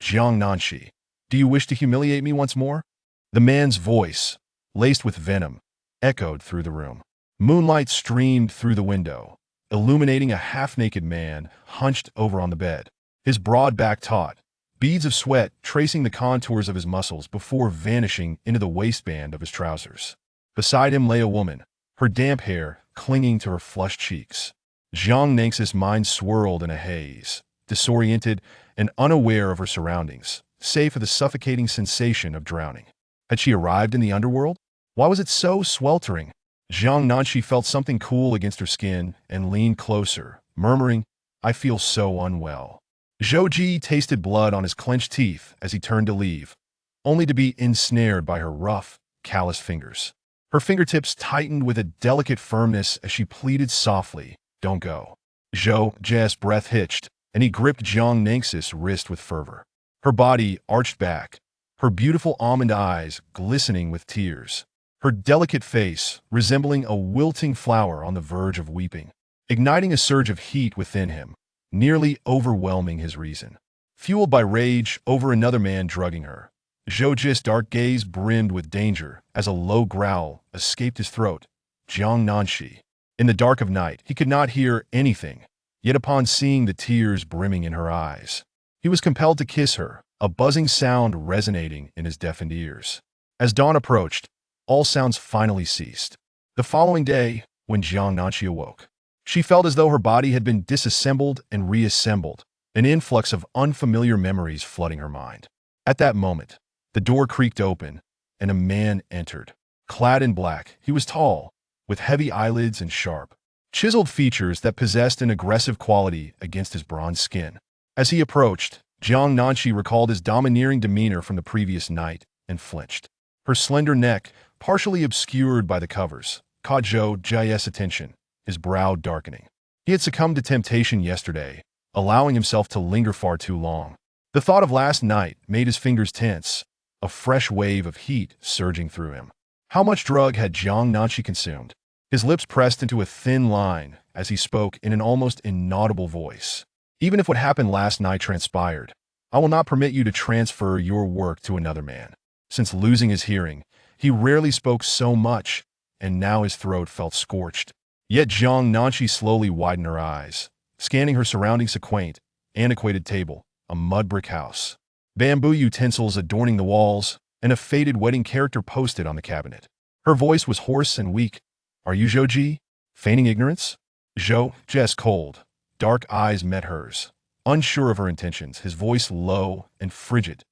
Jiang Nanshi, do you wish to humiliate me once more? The man's voice, laced with venom, echoed through the room. Moonlight streamed through the window, illuminating a half-naked man hunched over on the bed, his broad back taut, beads of sweat tracing the contours of his muscles before vanishing into the waistband of his trousers. Beside him lay a woman, her damp hair clinging to her flushed cheeks. Jiang Nanxi's mind swirled in a haze, disoriented and unaware of her surroundings, save for the suffocating sensation of drowning. Had she arrived in the underworld? Why was it so sweltering? Jiang Nanshi felt something cool against her skin and leaned closer, murmuring, "I feel so unwell." Zhou Ji tasted blood on his clenched teeth as he turned to leave, only to be ensnared by her rough, calloused fingers. Her fingertips tightened with a delicate firmness as she pleaded softly, "Don't go." Zhou Ji's breath hitched, and he gripped Jiang Nanxi's wrist with fervor. Her body arched back, her beautiful almond eyes glistening with tears, her delicate face resembling a wilting flower on the verge of weeping, igniting a surge of heat within him, nearly overwhelming his reason. Fueled by rage over another man drugging her, Zhou Ji's dark gaze brimmed with danger as a low growl escaped his throat. Jiang Nanshi. In the dark of night, he could not hear anything, yet upon seeing the tears brimming in her eyes, he was compelled to kiss her, a buzzing sound resonating in his deafened ears. As dawn approached, all sounds finally ceased. The following day, when Jiang Nanshi awoke, she felt as though her body had been disassembled and reassembled, an influx of unfamiliar memories flooding her mind. At that moment, the door creaked open, and a man entered. Clad in black, he was tall, with heavy eyelids and sharp, chiseled features that possessed an aggressive quality against his bronze skin. As he approached, Jiang Nanshi recalled his domineering demeanor from the previous night and flinched. Her slender neck, partially obscured by the covers, caught Zhou Ji's attention, his brow darkening. He had succumbed to temptation yesterday, allowing himself to linger far too long. The thought of last night made his fingers tense, a fresh wave of heat surging through him. How much drug had Jiang Nanshi consumed? His lips pressed into a thin line as he spoke in an almost inaudible voice. "Even if what happened last night transpired, I will not permit you to transfer your work to another man." Since losing his hearing, he rarely spoke so much, and now his throat felt scorched. Yet Jiang Nanshi slowly widened her eyes, scanning her surroundings: a quaint, antiquated table, a mud brick house, bamboo utensils adorning the walls, and a faded wedding character posted on the cabinet. Her voice was hoarse and weak. "Are you Zhou Ji? Feigning ignorance?" Zhou Ji's cold, dark eyes met hers, unsure of her intentions, his voice low and frigid.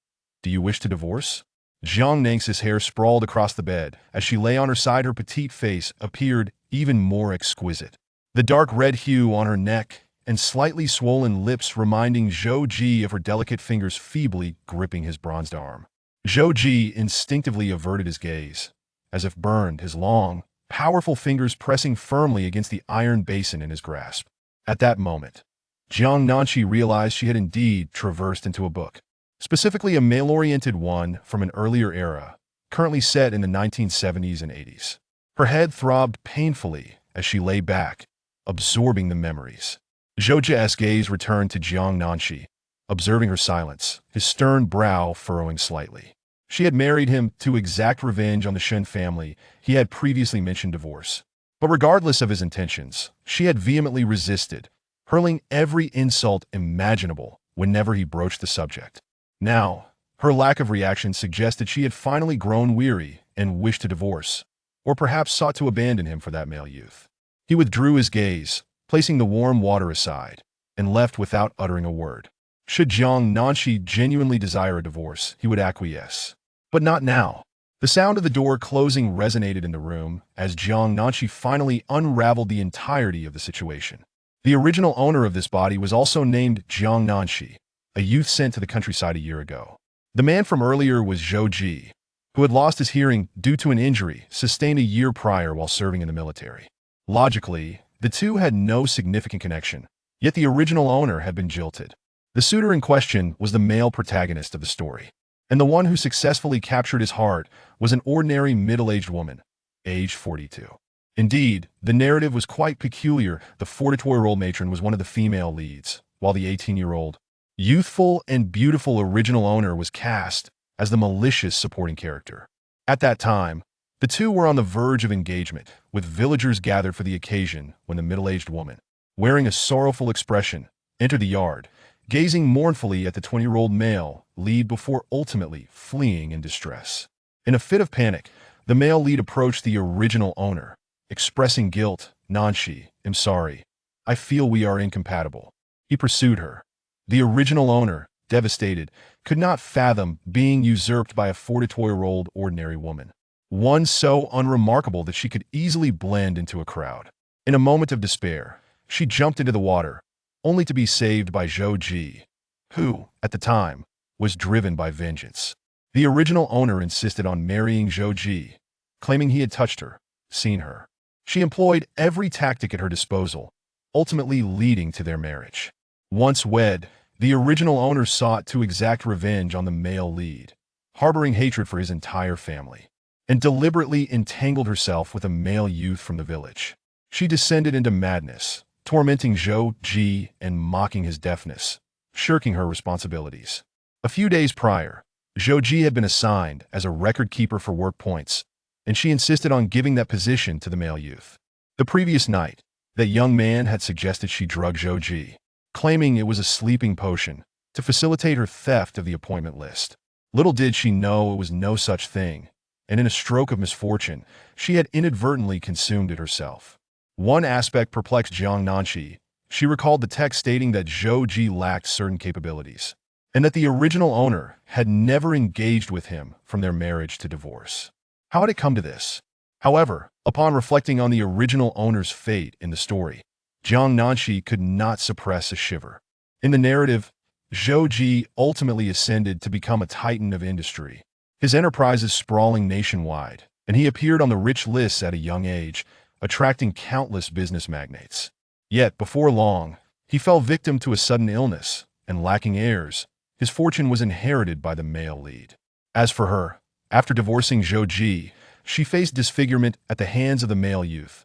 "Do you wish to divorce?" Jiang Nanxi's hair sprawled across the bed. As she lay on her side, her petite face appeared even more exquisite. The dark red hue on her neck and slightly swollen lips reminding Zhou Ji of her delicate fingers feebly gripping his bronzed arm. Zhou Ji instinctively averted his gaze, as if burned, his long, powerful fingers pressing firmly against the iron basin in his grasp. At that moment, Jiang Nanshi realized she had indeed traversed into a book, specifically a male-oriented one from an earlier era, currently set in the 1970s and 80s. Her head throbbed painfully as she lay back, absorbing the memories. Zhou Ji's gaze returned to Jiang Nanshi, observing her silence, his stern brow furrowing slightly. She had married him to exact revenge on the Shen family. He had previously mentioned divorce. But regardless of his intentions, she had vehemently resisted, hurling every insult imaginable whenever he broached the subject. Now, her lack of reaction suggested she had finally grown weary and wished to divorce, or perhaps sought to abandon him for that male youth. He withdrew his gaze, placing the warm water aside, and left without uttering a word. Should Jiang Nanshi genuinely desire a divorce, he would acquiesce. But not now. The sound of the door closing resonated in the room as Jiang Nanshi finally unraveled the entirety of the situation. The original owner of this body was also named Jiang Nanshi, a youth sent to the countryside a year ago. The man from earlier was Zhou Ji, who had lost his hearing due to an injury sustained a year prior while serving in the military. Logically, the two had no significant connection, yet the original owner had been jilted. The suitor in question was the male protagonist of the story, and the one who successfully captured his heart was an ordinary middle-aged woman, age 42. Indeed, the narrative was quite peculiar. The 42-year-old matron was one of the female leads, while the 18-year-old Youthful and beautiful original owner was cast as the malicious supporting character. At that time, the two were on the verge of engagement, with villagers gathered for the occasion when the middle-aged woman, wearing a sorrowful expression, entered the yard, gazing mournfully at the 20-year-old male lead before ultimately fleeing in distress. In a fit of panic, the male lead approached the original owner, expressing guilt. "Nanshi, I'm sorry. I feel we are incompatible." He pursued her. The original owner, devastated, could not fathom being usurped by a 42-year-old ordinary woman, one so unremarkable that she could easily blend into a crowd. In a moment of despair, she jumped into the water, only to be saved by Zhou Ji, who, at the time, was driven by vengeance. The original owner insisted on marrying Zhou Ji, claiming he had touched her, seen her. She employed every tactic at her disposal, ultimately leading to their marriage. Once wed, the original owner sought to exact revenge on the male lead, harboring hatred for his entire family, and deliberately entangled herself with a male youth from the village. She descended into madness, tormenting Zhou Ji and mocking his deafness, shirking her responsibilities. A few days prior, Zhou Ji had been assigned as a record keeper for work points, and she insisted on giving that position to the male youth. The previous night, that young man had suggested she drug Zhou Ji, claiming it was a sleeping potion to facilitate her theft of the appointment list. Little did she know it was no such thing, and in a stroke of misfortune, she had inadvertently consumed it herself. One aspect perplexed Jiang Nanshi. She recalled the text stating that Zhou Ji lacked certain capabilities, and that the original owner had never engaged with him from their marriage to divorce. How had it come to this? However, upon reflecting on the original owner's fate in the story, Jiang Nanshi could not suppress a shiver. In the narrative, Zhou Ji ultimately ascended to become a titan of industry, his enterprises sprawling nationwide, and he appeared on the rich lists at a young age, attracting countless business magnates. Yet, before long, he fell victim to a sudden illness, and lacking heirs, his fortune was inherited by the male lead. As for her, after divorcing Zhou Ji, she faced disfigurement at the hands of the male youth,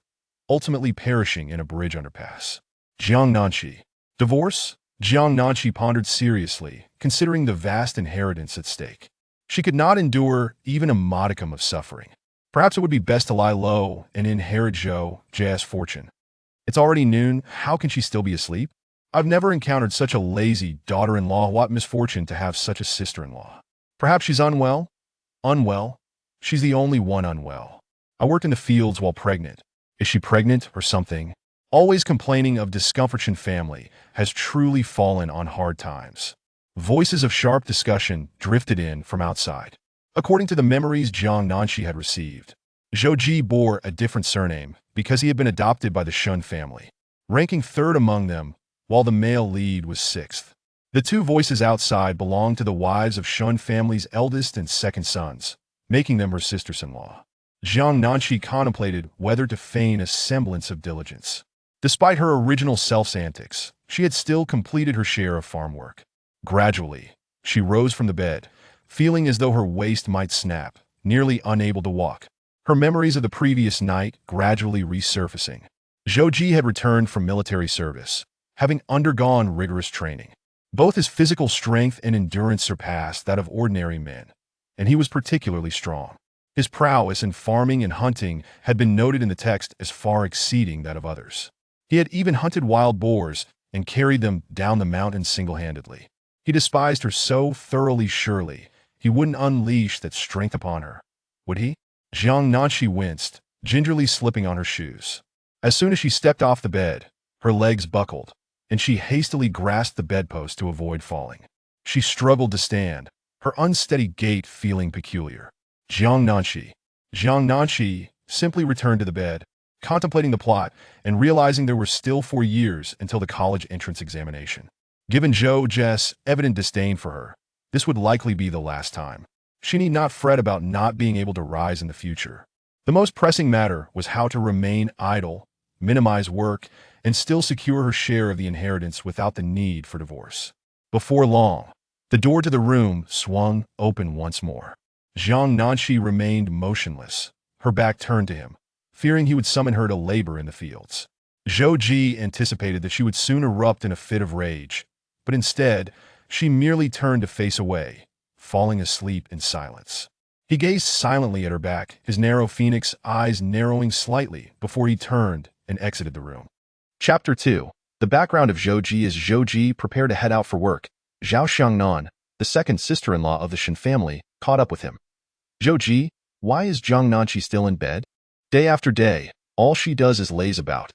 ultimately perishing in a bridge underpass. Jiang Nanshi. Divorce? Jiang Nanshi pondered seriously, considering the vast inheritance at stake. She could not endure even a modicum of suffering. Perhaps it would be best to lie low and inherit Zhou Ji's fortune. It's already noon, how can she still be asleep? I've never encountered such a lazy daughter-in-law. What misfortune to have such a sister-in-law. Perhaps she's unwell? Unwell? She's the only one unwell. I worked in the fields while pregnant. Is she pregnant or something? Always complaining of discomfortion. Family has truly fallen on hard times. Voices of sharp discussion drifted in from outside. According to the memories Jiang Nanshi had received, Zhou Ji bore a different surname because he had been adopted by the Shun family, ranking third among them, while the male lead was sixth. The two voices outside belonged to the wives of Shun family's eldest and second sons, making them her sisters-in-law. Jiang Nanshi contemplated whether to feign a semblance of diligence. Despite her original self's antics, she had still completed her share of farm work. Gradually, she rose from the bed, feeling as though her waist might snap, nearly unable to walk. Her memories of the previous night gradually resurfacing. Zhou Ji had returned from military service, having undergone rigorous training. Both his physical strength and endurance surpassed that of ordinary men, and he was particularly strong. His prowess in farming and hunting had been noted in the text as far exceeding that of others. He had even hunted wild boars and carried them down the mountain single-handedly. He despised her so thoroughly. Surely he wouldn't unleash that strength upon her, would he? Jiang Nanshi winced, gingerly slipping on her shoes. As soon as she stepped off the bed, her legs buckled, and she hastily grasped the bedpost to avoid falling. She struggled to stand, her unsteady gait feeling peculiar. Jiang Nanshi simply returned to the bed, contemplating the plot and realizing there were still 4 years until the college entrance examination. Given Zhou Ji's evident disdain for her, this would likely be the last time. She need not fret about not being able to rise in the future. The most pressing matter was how to remain idle, minimize work, and still secure her share of the inheritance without the need for divorce. Before long, the door to the room swung open once more. Jiang Nanshi remained motionless, her back turned to him, fearing he would summon her to labor in the fields. Zhou Ji anticipated that she would soon erupt in a fit of rage, but instead, She merely turned to face away, falling asleep in silence. He gazed silently at her back, his narrow phoenix eyes narrowing slightly before he turned and exited the room. Chapter 2. The background of Zhou Ji. As Zhou Ji prepared to head out for work, Zhao Xiangnan, the second sister-in-law of the Shen family, caught up with him. Zhou Ji, why is Jiang Nanqi still in bed? Day after day, all she does is laze about.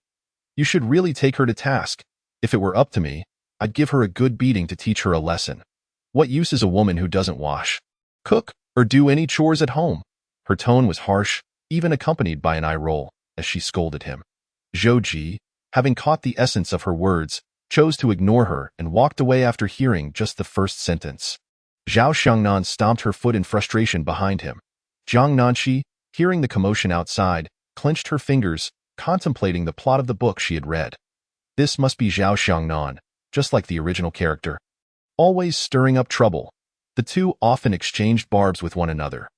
You should really take her to task. If it were up to me, I'd give her a good beating to teach her a lesson. What use is a woman who doesn't wash, cook, or do any chores at home? Her tone was harsh, even accompanied by an eye roll, as she scolded him. Zhou Ji, having caught the essence of her words, chose to ignore her and walked away after hearing just the first sentence. Zhao Xiangnan stomped her foot in frustration behind him. Jiang Nanqi, hearing the commotion outside, clenched her fingers, contemplating the plot of the book she had read. This must be Zhao Xiangnan, just like the original character. Always stirring up trouble. The two often exchanged barbs with one another.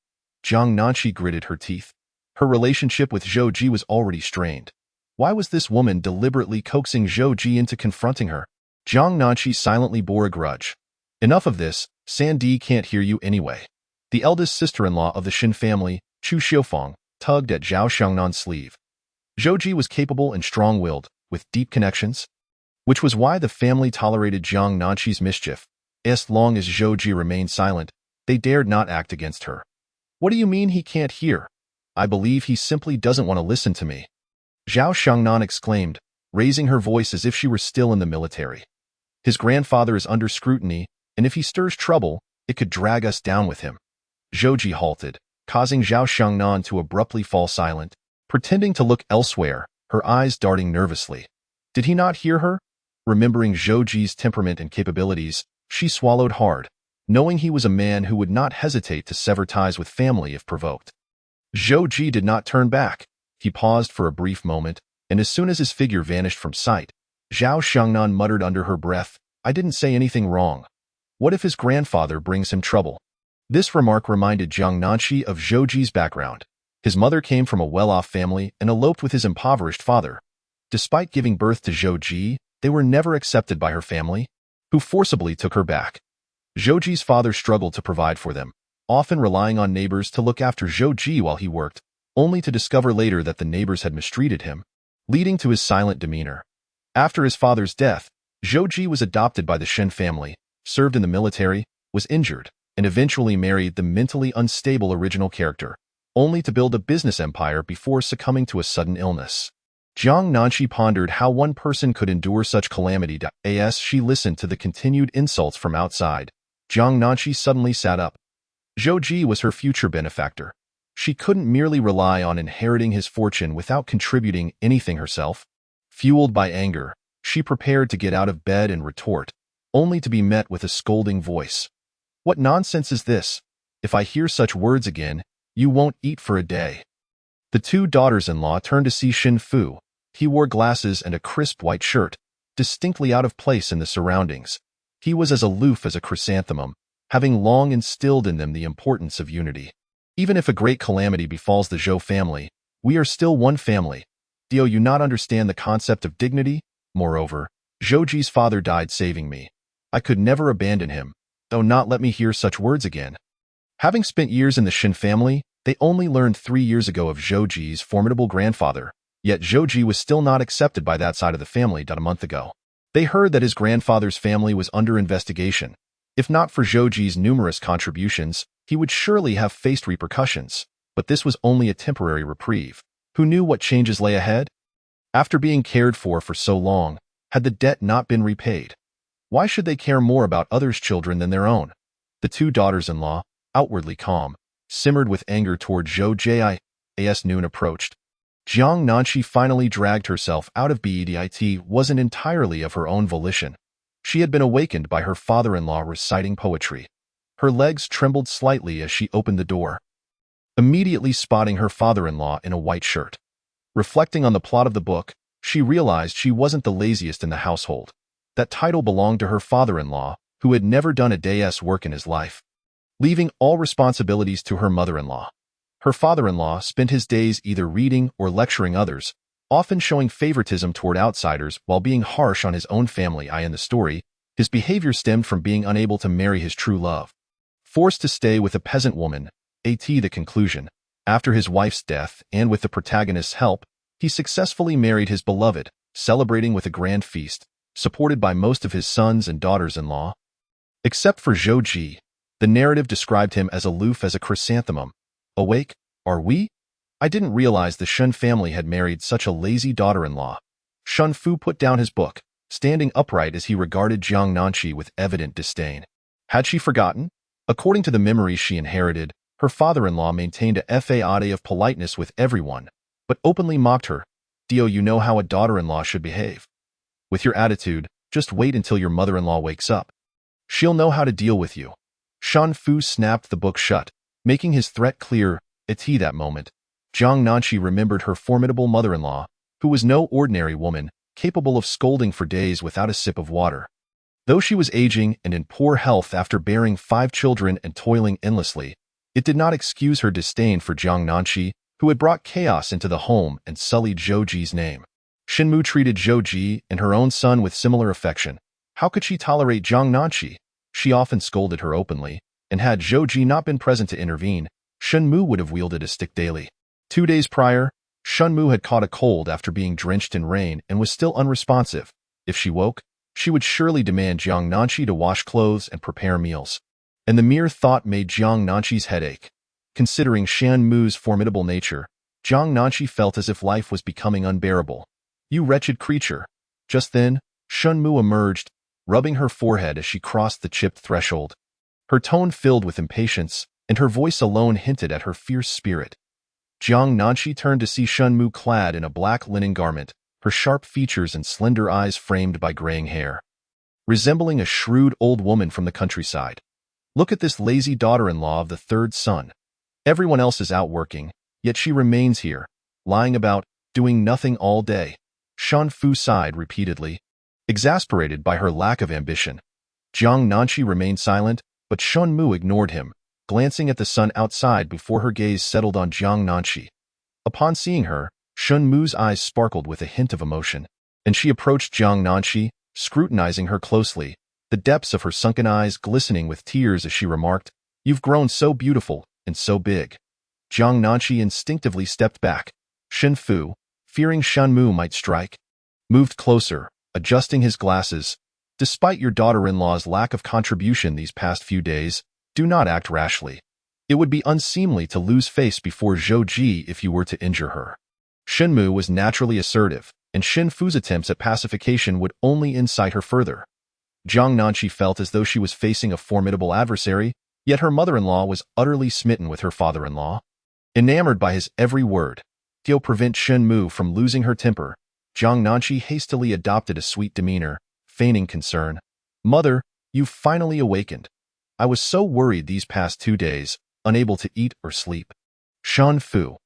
Jiang Nanqi gritted her teeth. Her relationship with Zhou Ji was already strained. Why was this woman deliberately coaxing Zhou Ji into confronting her? Jiang Nanqi silently bore a grudge. Enough of this, Sandy can't hear you anyway. The eldest sister-in-law of the Shen family, Chu Xiufang, tugged at Zhao Xiangnan's sleeve. Zhou Ji was capable and strong-willed, with deep connections, which was why the family tolerated Jiang Nanqi's mischief. As long as Zhou Ji remained silent, they dared not act against her. What do you mean he can't hear? I believe he simply doesn't want to listen to me. Zhao Xiangnan exclaimed, raising her voice as if she were still in the military. His grandfather is under scrutiny, and if he stirs trouble, it could drag us down with him. Zhou Ji halted, causing Zhao Xiangnan to abruptly fall silent, pretending to look elsewhere, her eyes darting nervously. Did he not hear her? Remembering Zhou Ji's temperament and capabilities, she swallowed hard, knowing he was a man who would not hesitate to sever ties with family if provoked. Zhou Ji did not turn back. He paused for a brief moment, and as soon as his figure vanished from sight, Zhao Xiangnan muttered under her breath, I didn't say anything wrong. What if his grandfather brings him trouble? This remark reminded Jiang Nanqi of Zhou Ji's background. His mother came from a well-off family and eloped with his impoverished father. Despite giving birth to Zhou Ji, they were never accepted by her family, who forcibly took her back. Zhou Ji's father struggled to provide for them, often relying on neighbors to look after Zhou Ji while he worked, only to discover later that the neighbors had mistreated him, leading to his silent demeanor. After his father's death, Zhou Ji was adopted by the Shen family, served in the military, was injured, and eventually married the mentally unstable original character, only to build a business empire before succumbing to a sudden illness. Jiang Nanqi pondered how one person could endure such calamity. As she listened to the continued insults from outside, Jiang Nanqi suddenly sat up. Zhou Ji was her future benefactor. She couldn't merely rely on inheriting his fortune without contributing anything herself. Fueled by anger, she prepared to get out of bed and retort, only to be met with a scolding voice. What nonsense is this? If I hear such words again, you won't eat for a day. The two daughters-in-law turned to see Shen Fu. He wore glasses and a crisp white shirt, distinctly out of place in the surroundings. He was as aloof as a chrysanthemum, having long instilled in them the importance of unity. Even if a great calamity befalls the Zhou family, we are still one family. Do you not understand the concept of dignity? Moreover, Zhou Ji's father died saving me. I could never abandon him, though not let me hear such words again. Having spent years in the Shen family, they only learned 3 years ago of Zhou Ji's formidable grandfather, yet Zhou Ji was still not accepted by that side of the family a month ago. They heard that his grandfather's family was under investigation. If not for Zhou Ji's numerous contributions, he would surely have faced repercussions, but this was only a temporary reprieve. Who knew what changes lay ahead? After being cared for so long, had the debt not been repaid? Why should they care more about others' children than their own? The two daughters-in-law, outwardly calm, simmered with anger toward Zhou Ji. As noon approached, Jiang Nanqi finally dragged herself out of bed. It wasn't entirely of her own volition. She had been awakened by her father-in-law reciting poetry. Her legs trembled slightly as she opened the door, immediately spotting her father-in-law in a white shirt. Reflecting on the plot of the book, she realized she wasn't the laziest in the household. That title belonged to her father-in-law, who had never done a day's work in his life, leaving all responsibilities to her mother-in-law. Her father-in-law spent his days either reading or lecturing others, often showing favoritism toward outsiders while being harsh on his own family. In the story, His behavior stemmed from being unable to marry his true love. Forced to stay with a peasant woman, the conclusion, after his wife's death and with the protagonist's help, he successfully married his beloved, celebrating with a grand feast, supported by most of his sons and daughters-in-law. Except for Zhou Ji, the narrative described him as aloof as a chrysanthemum. Awake, are we? I didn't realize the Shen family had married such a lazy daughter-in-law. Shun Fu put down his book, standing upright as he regarded Jiang Nanqi with evident disdain. Had she forgotten? According to the memories she inherited, her father-in-law maintained a facade of politeness with everyone, but openly mocked her. Dio, you know how a daughter-in-law should behave. With your attitude, just wait until your mother-in-law wakes up. She'll know how to deal with you. Shun Fu snapped the book shut, making his threat clear. At that moment, Jiang Nanqi remembered her formidable mother-in-law, who was no ordinary woman, capable of scolding for days without a sip of water. Though she was aging and in poor health after bearing 5 children and toiling endlessly, it did not excuse her disdain for Jiang Nanqi, who had brought chaos into the home and sullied Zhou Ji's name. Shenmu treated Zhou Ji and her own son with similar affection. How could she tolerate Jiang Nanqi? She often scolded her openly, and had Zhou Ji not been present to intervene, Shenmu would have wielded a stick daily. 2 days prior, Shenmu had caught a cold after being drenched in rain and was still unresponsive. If she woke, she would surely demand Jiang Nanqi to wash clothes and prepare meals. And the mere thought made Jiang Nanqi's head ache. Considering Shenmu's formidable nature, Jiang Nanqi felt as if life was becoming unbearable. You wretched creature. Just then, Shenmu emerged, rubbing her forehead as she crossed the chipped threshold. Her tone filled with impatience, and her voice alone hinted at her fierce spirit. Jiang Nanqi turned to see Shenmu clad in a black linen garment, her sharp features and slender eyes framed by graying hair, resembling a shrewd old woman from the countryside. Look at this lazy daughter-in-law of the third son. Everyone else is out working, yet she remains here, lying about, doing nothing all day. Shun Fu sighed repeatedly, exasperated by her lack of ambition. Jiang Nanqi remained silent, but Shenmu ignored him, glancing at the sun outside before her gaze settled on Jiang Nanqi. Upon seeing her, Shenmu's eyes sparkled with a hint of emotion, and she approached Jiang Nanqi, scrutinizing her closely, the depths of her sunken eyes glistening with tears as she remarked, "You've grown so beautiful and so big." Jiang Nanqi instinctively stepped back. Shen Fu, fearing Shenmu might strike, moved closer, adjusting his glasses. Despite your daughter-in-law's lack of contribution these past few days, do not act rashly. It would be unseemly to lose face before Zhou Ji if you were to injure her. Shenmu was naturally assertive, and Shen Fu's attempts at pacification would only incite her further. Jiang Nanqi felt as though she was facing a formidable adversary, yet her mother-in-law was utterly smitten with her father-in-law. Enamored by his every word, to prevent Shenmu from losing her temper, Jiang Nanqi hastily adopted a sweet demeanor, feigning concern. "Mother, you've finally awakened. I was so worried these past 2 days, unable to eat or sleep." Shen Fu.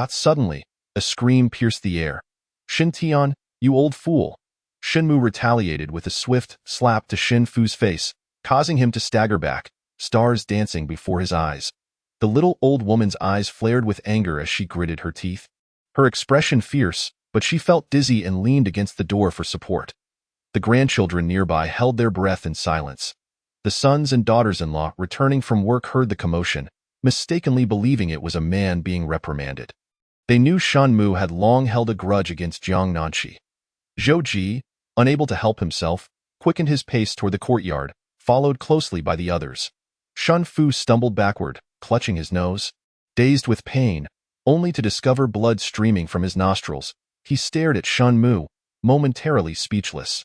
Suddenly, a scream pierced the air. "Shen Tian, you old fool." Shenmu retaliated with a swift slap to Shen Fu's face, causing him to stagger back, stars dancing before his eyes. The little old woman's eyes flared with anger as she gritted her teeth. Her expression fierce, but she felt dizzy and leaned against the door for support. The grandchildren nearby held their breath in silence. The sons and daughters-in-law returning from work heard the commotion, mistakenly believing it was a man being reprimanded. They knew Shenmu had long held a grudge against Jiang Nanqi. Zhou Ji, unable to help himself, quickened his pace toward the courtyard, followed closely by the others. Shen Fu stumbled backward, clutching his nose. Dazed with pain, only to discover blood streaming from his nostrils, he stared at Shenmu, momentarily speechless.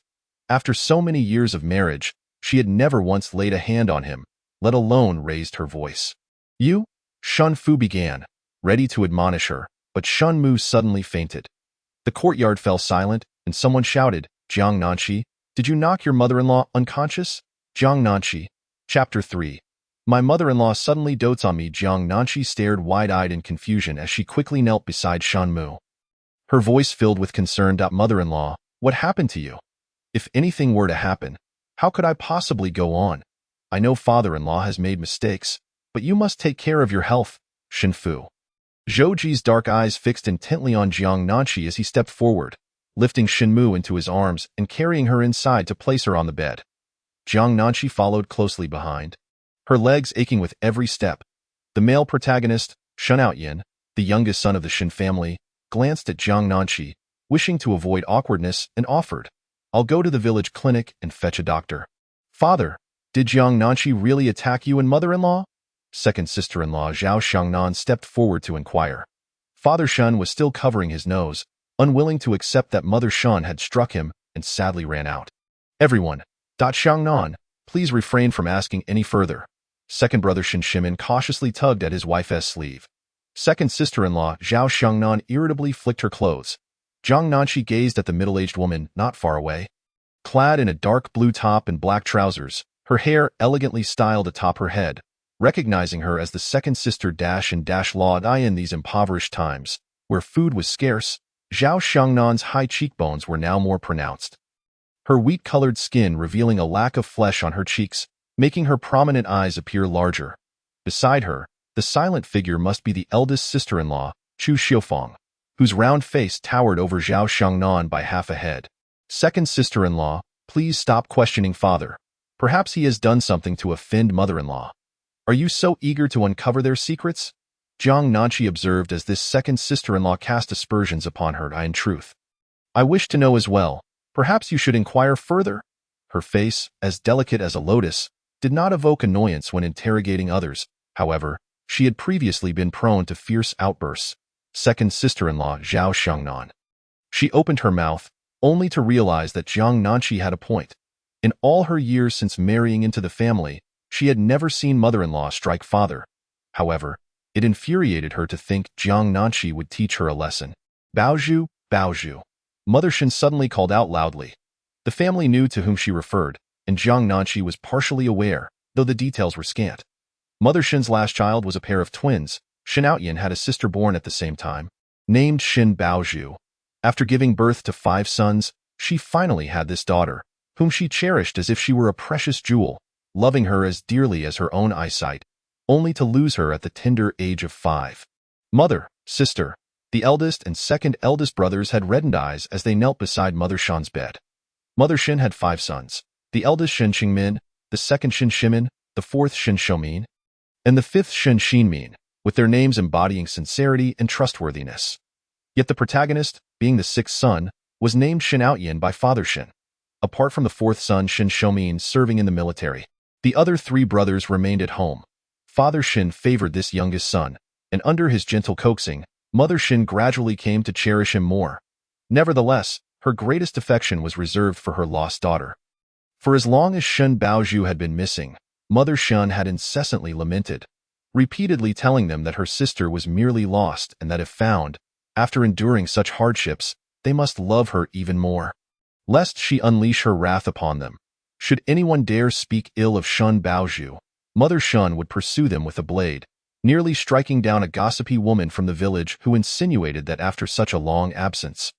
After so many years of marriage, she had never once laid a hand on him, let alone raised her voice. "You?" Shen Fu began, ready to admonish her, but Shenmu suddenly fainted. The courtyard fell silent, and someone shouted, "Jiang Nanqi, did you knock your mother-in-law unconscious?" Jiang Nanqi. Chapter 3. My mother-in-law suddenly dotes on me. Jiang Nanqi stared wide-eyed in confusion as she quickly knelt beside Shenmu. Her voice filled with concern. "Mother-in-law, what happened to you? If anything were to happen, how could I possibly go on? I know father-in-law has made mistakes, but you must take care of your health." Shen Fu. Zhou Ji's dark eyes fixed intently on Jiang Nanqi as he stepped forward, lifting Shenmu into his arms and carrying her inside to place her on the bed. Jiang Nanqi followed closely behind, her legs aching with every step. The male protagonist, Shen Outyin, the youngest son of the Shen family, glanced at Jiang Nanqi, wishing to avoid awkwardness, and offered, "I'll go to the village clinic and fetch a doctor." "Father, did Jiang Nanqi really attack you and mother-in-law?" Second sister-in-law Zhao Xiangnan stepped forward to inquire. Father Shen was still covering his nose, unwilling to accept that Mother Shen had struck him, and sadly ran out. "Everyone, Xiangnan, please refrain from asking any further." Second brother Shen Shimin cautiously tugged at his wife's sleeve. Second sister-in-law Zhao Xiangnan irritably flicked her clothes. Jiang Nanqi gazed at the middle-aged woman not far away. Clad in a dark blue top and black trousers, her hair elegantly styled atop her head, recognizing her as the second sister Law Dai. In these impoverished times, where food was scarce, Zhao Xiangnan's high cheekbones were now more pronounced. Her wheat-colored skin revealing a lack of flesh on her cheeks, making her prominent eyes appear larger. Beside her, the silent figure must be the eldest sister-in-law, Chu Xiufeng, whose round face towered over Zhao Xiangnan by half a head. "Second sister-in-law, please stop questioning father. Perhaps he has done something to offend mother-in-law. Are you so eager to uncover their secrets?" Jiang Nanqi observed as this second sister-in-law cast aspersions upon her. "In truth, I wish to know as well. Perhaps you should inquire further." Her face, as delicate as a lotus, did not evoke annoyance when interrogating others. However, she had previously been prone to fierce outbursts. Second sister-in-law Zhao Xiangnan. She opened her mouth, only to realize that Jiang Nanqi had a point. In all her years since marrying into the family, she had never seen mother-in-law strike father. However, it infuriated her to think Jiang Nanqi would teach her a lesson. "Baozhu, Baozhu." Mother Shen suddenly called out loudly. The family knew to whom she referred, and Jiang Nanqi was partially aware, though the details were scant. Mother Shen's last child was a pair of twins. Shen Outyin had a sister born at the same time, named Shen Baozhu. After giving birth to 5 sons, she finally had this daughter, whom she cherished as if she were a precious jewel, loving her as dearly as her own eyesight, only to lose her at the tender age of 5. Mother, sister, the eldest and second eldest brothers had reddened eyes as they knelt beside Mother Shen's bed. Mother Shen had 5 sons, the eldest Shen Qingmin, the second Shen Shimin, the fourth Shen Shoumin, and the fifth Shen Xinmin, with their names embodying sincerity and trustworthiness. Yet the protagonist, being the 6th son, was named Shen Outyin by Father Shen. Apart from the 4th son Shen Shoumin serving in the military, the other 3 brothers remained at home. Father Shen favored this youngest son, and under his gentle coaxing, Mother Shen gradually came to cherish him more. Nevertheless, her greatest affection was reserved for her lost daughter. For as long as Shen Baozhu had been missing, Mother Shen had incessantly lamented, repeatedly telling them that her sister was merely lost and that if found, after enduring such hardships, they must love her even more, lest she unleash her wrath upon them. Should anyone dare speak ill of Shen Baozhu, Mother Shen would pursue them with a blade, nearly striking down a gossipy woman from the village who insinuated that after such a long absence,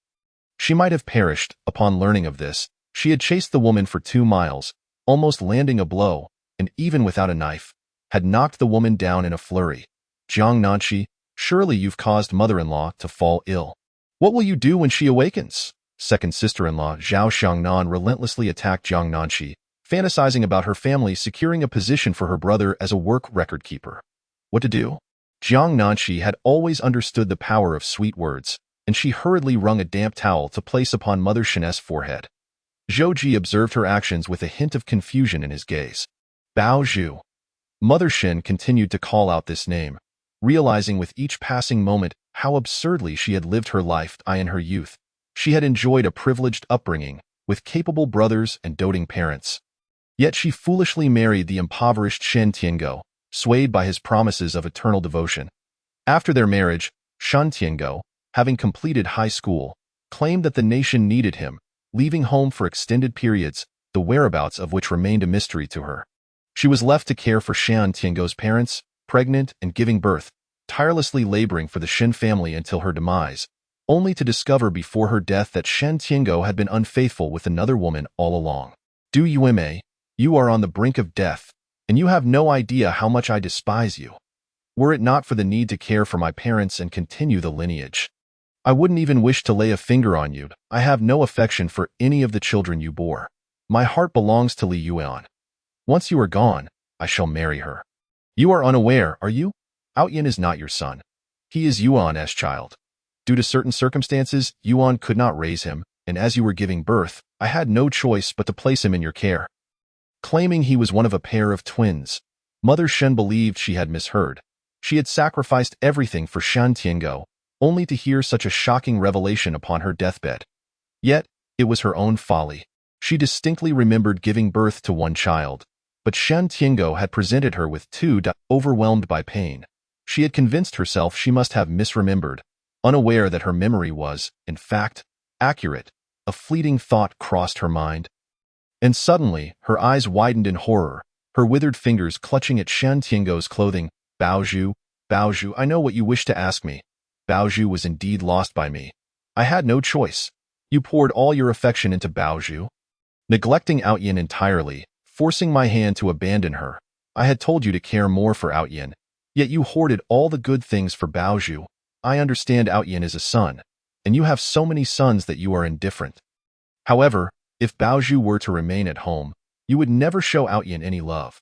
she might have perished. Upon learning of this, she had chased the woman for 2 miles, almost landing a blow, and even without a knife, had knocked the woman down in a flurry. "Jiang Nanqi, surely you've caused mother-in-law to fall ill. What will you do when she awakens?" Second sister-in-law Zhao Xiangnan relentlessly attacked Jiang Nanqi, fantasizing about her family securing a position for her brother as a work record keeper. What to do? Jiang Nanqi had always understood the power of sweet words, and she hurriedly wrung a damp towel to place upon Mother Shen's forehead. Zhou Ji observed her actions with a hint of confusion in his gaze. "Baozhu." Mother Shen continued to call out this name, realizing with each passing moment how absurdly she had lived her life. In her youth, she had enjoyed a privileged upbringing, with capable brothers and doting parents. Yet she foolishly married the impoverished Shen Tiango, swayed by his promises of eternal devotion. After their marriage, Shen Tiango, having completed high school, claimed that the nation needed him, leaving home for extended periods, the whereabouts of which remained a mystery to her. She was left to care for Shen Tiango's parents, pregnant and giving birth, tirelessly laboring for the Shen family until her demise, only to discover before her death that Shen Tiango had been unfaithful with another woman all along. "Du Yume, you are on the brink of death, and you have no idea how much I despise you. Were it not for the need to care for my parents and continue the lineage, I wouldn't even wish to lay a finger on you. I have no affection for any of the children you bore. My heart belongs to Li Yuan. Once you are gone, I shall marry her. You are unaware, are you? Outyin is not your son. He is Yuan's child. Due to certain circumstances, Yuan could not raise him, and as you were giving birth, I had no choice but to place him in your care. Claiming he was one of a pair of twins, Mother Shen believed she had misheard. She had sacrificed everything for Shan Tiango, only to hear such a shocking revelation upon her deathbed. Yet, it was her own folly. She distinctly remembered giving birth to one child, but Shan Tiango had presented her with two. Overwhelmed by pain, she had convinced herself she must have misremembered, unaware that her memory was, in fact, accurate. A fleeting thought crossed her mind. And suddenly, her eyes widened in horror, her withered fingers clutching at Shan Tiango's clothing. Baozhu, I know what you wish to ask me. Baozhu was indeed lost by me. I had no choice. You poured all your affection into Baozhu, neglecting Outyin entirely, forcing my hand to abandon her. I had told you to care more for Outyin, yet you hoarded all the good things for Baozhu. I understand Outyin is a son, and you have so many sons that you are indifferent. However, if Baozhu were to remain at home, you would never show Outyin any love.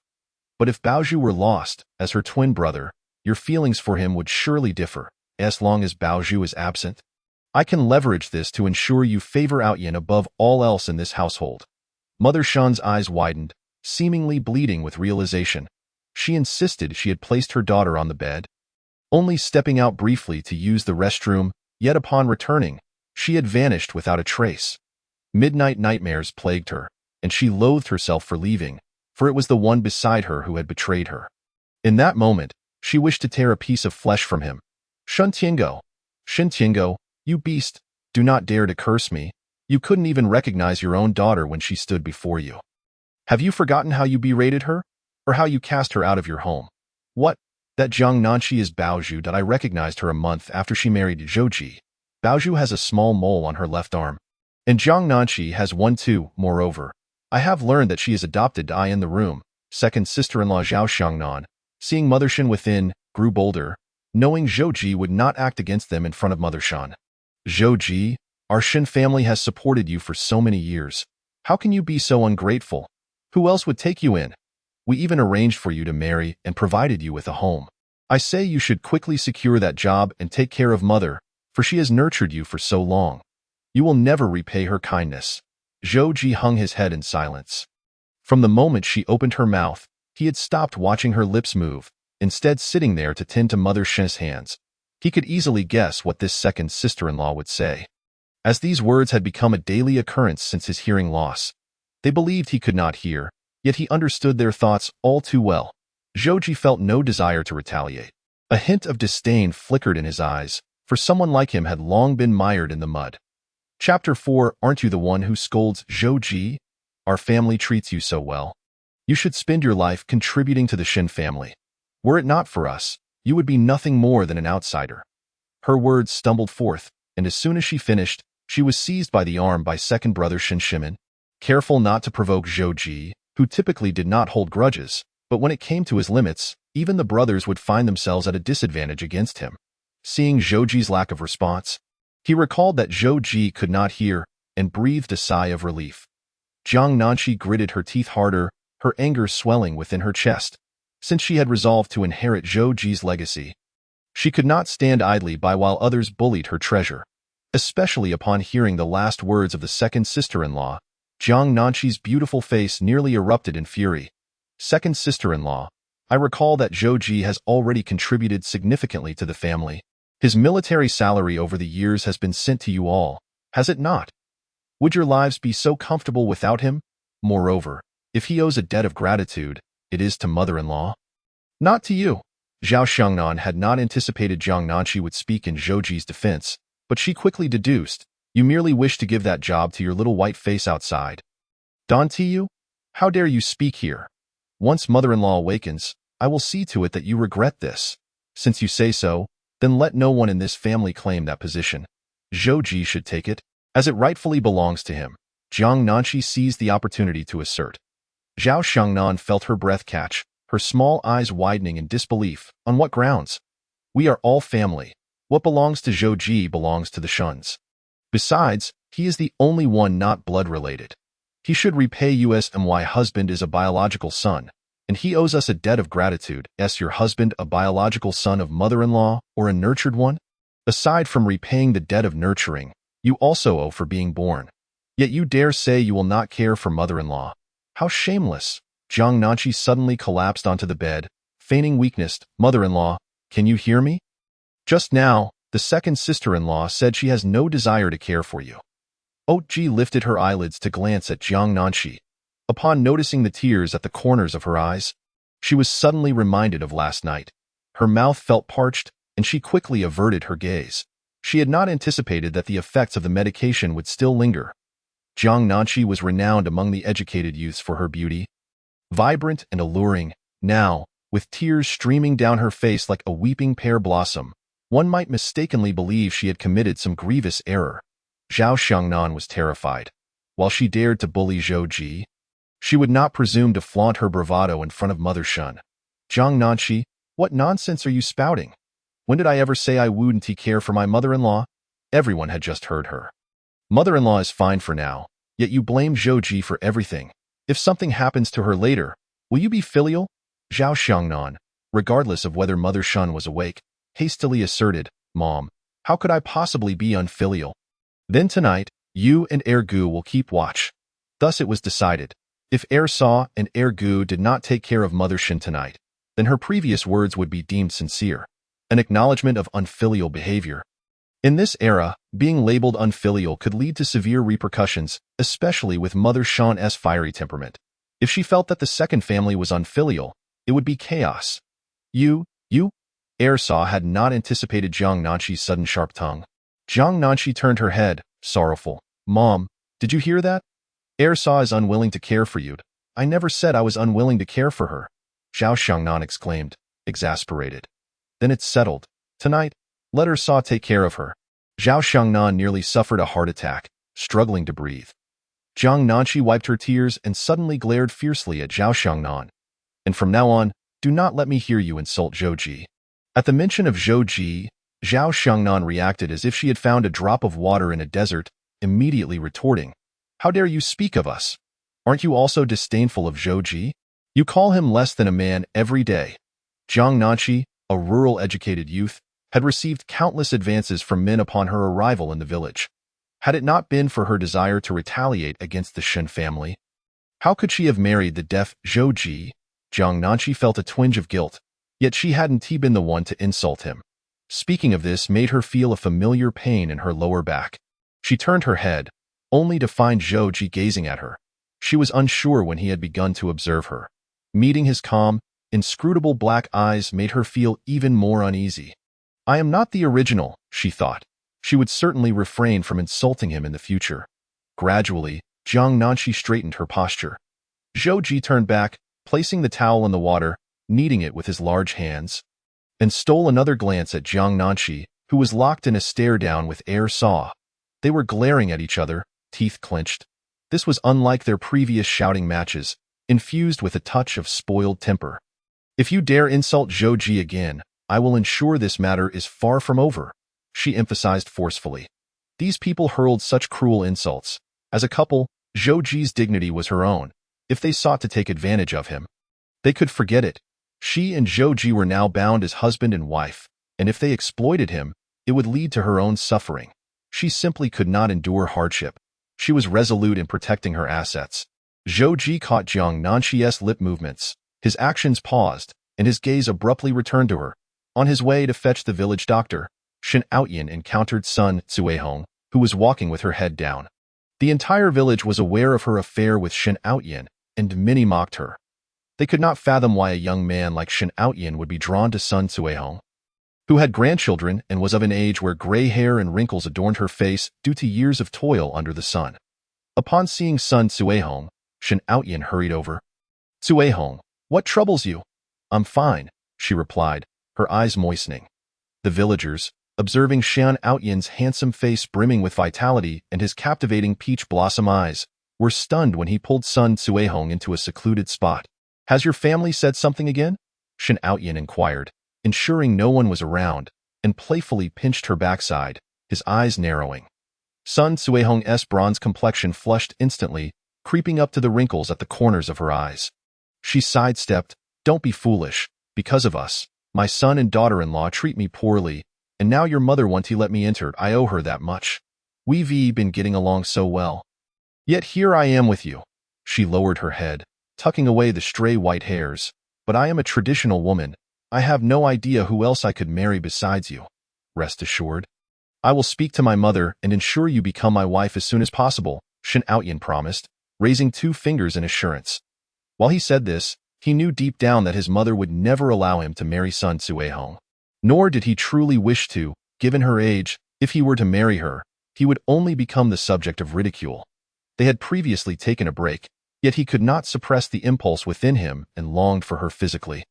But if Baozhu were lost, as her twin brother, your feelings for him would surely differ, as long as Baozhu is absent. I can leverage this to ensure you favor Outyin above all else in this household. Mother Shan's eyes widened, seemingly bleeding with realization. She insisted she had placed her daughter on the bed, only stepping out briefly to use the restroom, yet upon returning, she had vanished without a trace. Midnight nightmares plagued her, and she loathed herself for leaving, for it was the one beside her who had betrayed her. In that moment, she wished to tear a piece of flesh from him. Shen Tiango, you beast, do not dare to curse me. You couldn't even recognize your own daughter when she stood before you. Have you forgotten how you berated her? Or how you cast her out of your home? What? That Jiang Nanshi is Baozhu that I recognized her a month after she married Zhou. Baozhu has a small mole on her left arm. And Jiang Nanshi has one too, moreover. I have learned that she is adopted. I in the room, second sister-in-law Zhao Xiangnan, seeing Mother Shan within, grew bolder, knowing Zhou would not act against them in front of Mother Shan. Zhou, our Shan family has supported you for so many years. How can you be so ungrateful? Who else would take you in? We even arranged for you to marry and provided you with a home. I say you should quickly secure that job and take care of Mother, for she has nurtured you for so long. You will never repay her kindness. Zhou hung his head in silence. From the moment she opened her mouth, he had stopped watching her lips move, instead sitting there to tend to Mother Shan's hands. He could easily guess what this second sister-in-law would say. As these words had become a daily occurrence since his hearing loss, they believed he could not hear, yet he understood their thoughts all too well. Zhou felt no desire to retaliate. A hint of disdain flickered in his eyes, for someone like him had long been mired in the mud. Chapter 4. Aren't you the one who scolds Zhou? Our family treats you so well. You should spend your life contributing to the Shen family. Were it not for us, you would be nothing more than an outsider. Her words stumbled forth, and as soon as she finished, she was seized by the arm by second brother Shen Shimin. Careful not to provoke Zhou, who typically did not hold grudges, but when it came to his limits, even the brothers would find themselves at a disadvantage against him. Seeing Zhou's lack of response, he recalled that Zhou could not hear and breathed a sigh of relief. Jiang Nanshi gritted her teeth harder, her anger swelling within her chest. Since she had resolved to inherit Zhou's legacy, she could not stand idly by while others bullied her treasure. Especially upon hearing the last words of the second sister-in-law, Jiang Nanshi's beautiful face nearly erupted in fury. Second sister-in-law, I recall that Zhou has already contributed significantly to the family. His military salary over the years has been sent to you all, has it not? Would your lives be so comfortable without him? Moreover, if he owes a debt of gratitude, it is to mother-in-law. Not to you. Zhao Xiangnan had not anticipated Jiang Nanshi would speak in Zhou's defense, but she quickly deduced, you merely wish to give that job to your little white face outside. Don Tiyu? How dare you speak here? Once mother-in-law awakens, I will see to it that you regret this. Since you say so, then let no one in this family claim that position. Zhou should take it, as it rightfully belongs to him. Jiang Nanshi seized the opportunity to assert. Zhao Xiangnan felt her breath catch, her small eyes widening in disbelief. On what grounds? We are all family. What belongs to Zhou belongs to the Shuns. Besides, he is the only one not blood-related. He should repay you as my husband is a biological son, and he owes us a debt of gratitude. Is your husband a biological son of mother-in-law or a nurtured one? Aside from repaying the debt of nurturing, you also owe for being born. Yet you dare say you will not care for mother-in-law. How shameless! Jiang Nanqi suddenly collapsed onto the bed, feigning weakness. Mother-in-law, can you hear me? Just now, the second sister-in-law said she has no desire to care for you. Ji lifted her eyelids to glance at Jiang Nanqi. Upon noticing the tears at the corners of her eyes, she was suddenly reminded of last night. Her mouth felt parched, and she quickly averted her gaze. She had not anticipated that the effects of the medication would still linger. Jiang Nanqi was renowned among the educated youths for her beauty. Vibrant and alluring, now, with tears streaming down her face like a weeping pear blossom, one might mistakenly believe she had committed some grievous error. Zhao Xiangnan was terrified. While she dared to bully Zhou Ji, she would not presume to flaunt her bravado in front of Mother Shun. Jiang Nanqi, what nonsense are you spouting? When did I ever say I wouldn't care for my mother-in-law? Everyone had just heard her. Mother-in-law is fine for now, yet you blame Zhou Ji for everything. If something happens to her later, will you be filial? Zhao Xiangnan, regardless of whether Mother Shun was awake, hastily asserted, Mom, how could I possibly be unfilial? Then tonight, you and Ergu will keep watch. Thus it was decided. If Sa and Ergu did not take care of Mother Shun tonight, then her previous words would be deemed sincere, an acknowledgement of unfilial behavior. In this era, being labeled unfilial could lead to severe repercussions, especially with Mother Shun's fiery temperament. If she felt that the second family was unfilial, it would be chaos. You? Sa had not anticipated Jiang Nanqi's sudden sharp tongue. Jiang Nanqi turned her head, sorrowful. Mom, did you hear that? Sa is unwilling to care for you. I never said I was unwilling to care for her. Zhao Xiangnan exclaimed, exasperated. Then it's settled. Tonight, let Sa take care of her. Zhao Xiangnan nearly suffered a heart attack, struggling to breathe. Jiang Nanqi wiped her tears and suddenly glared fiercely at Zhao Xiangnan. And from now on, do not let me hear you insult Zhou Ji. At the mention of Zhou Ji, Zhao Xiangnan reacted as if she had found a drop of water in a desert, immediately retorting, How dare you speak of us? Aren't you also disdainful of Zhou Ji? You call him less than a man every day. Jiang Nanqi, a rural educated youth, had received countless advances from men upon her arrival in the village. Had it not been for her desire to retaliate against the Shen family, how could she have married the deaf Zhou Ji? Jiang Nanqi felt a twinge of guilt, yet she hadn't been the one to insult him. Speaking of this made her feel a familiar pain in her lower back. She turned her head, only to find Zhou Ji gazing at her. She was unsure when he had begun to observe her. Meeting his calm, inscrutable black eyes made her feel even more uneasy. I am not the original, she thought. She would certainly refrain from insulting him in the future. Gradually, Jiang Nanqi straightened her posture. Zhou Ji turned back, placing the towel in the water, kneading it with his large hands, and stole another glance at Jiang Nanqi, who was locked in a stare-down with Sa. They were glaring at each other, teeth clenched. This was unlike their previous shouting matches, infused with a touch of spoiled temper. If you dare insult Zhou Ji again, I will ensure this matter is far from over, she emphasized forcefully. These people hurled such cruel insults. As a couple, Zhou Ji's dignity was her own. If they sought to take advantage of him, they could forget it. She and Zhou Ji were now bound as husband and wife, and if they exploited him, it would lead to her own suffering. She simply could not endure hardship. She was resolute in protecting her assets. Zhou Ji caught Jiang Nanqi's lip movements. His actions paused, and his gaze abruptly returned to her. On his way to fetch the village doctor, Shen Outyin encountered Sun Cuehong, who was walking with her head down. The entire village was aware of her affair with Shen Outyin, and many mocked her. They could not fathom why a young man like Shen Outyin would be drawn to Sun Cuehong, who had grandchildren and was of an age where gray hair and wrinkles adorned her face due to years of toil under the sun. Upon seeing Sun Cuehong, Shen Outyin hurried over. Cuehong, what troubles you? I'm fine, she replied, her eyes moistening. The villagers, observing Shen Outyin's handsome face brimming with vitality and his captivating peach blossom eyes, were stunned when he pulled Sun Cuehong into a secluded spot. Has your family said something again? Shen Outyin inquired, ensuring no one was around, and playfully pinched her backside, his eyes narrowing. Sun Cuehong's bronze complexion flushed instantly, creeping up to the wrinkles at the corners of her eyes. She sidestepped. Don't be foolish. Because of us, my son and daughter-in-law treat me poorly, and now your mother won't let me enter. I owe her that much. We've been getting along so well. Yet here I am with you. She lowered her head, tucking away the stray white hairs. But I am a traditional woman. I have no idea who else I could marry besides you. Rest assured. I will speak to my mother and ensure you become my wife as soon as possible, Shen Outyin promised, raising 2 fingers in assurance. While he said this, he knew deep down that his mother would never allow him to marry Sun Cuihong. Nor did he truly wish to, given her age. If he were to marry her, he would only become the subject of ridicule. They had previously taken a break, yet he could not suppress the impulse within him and longed for her physically.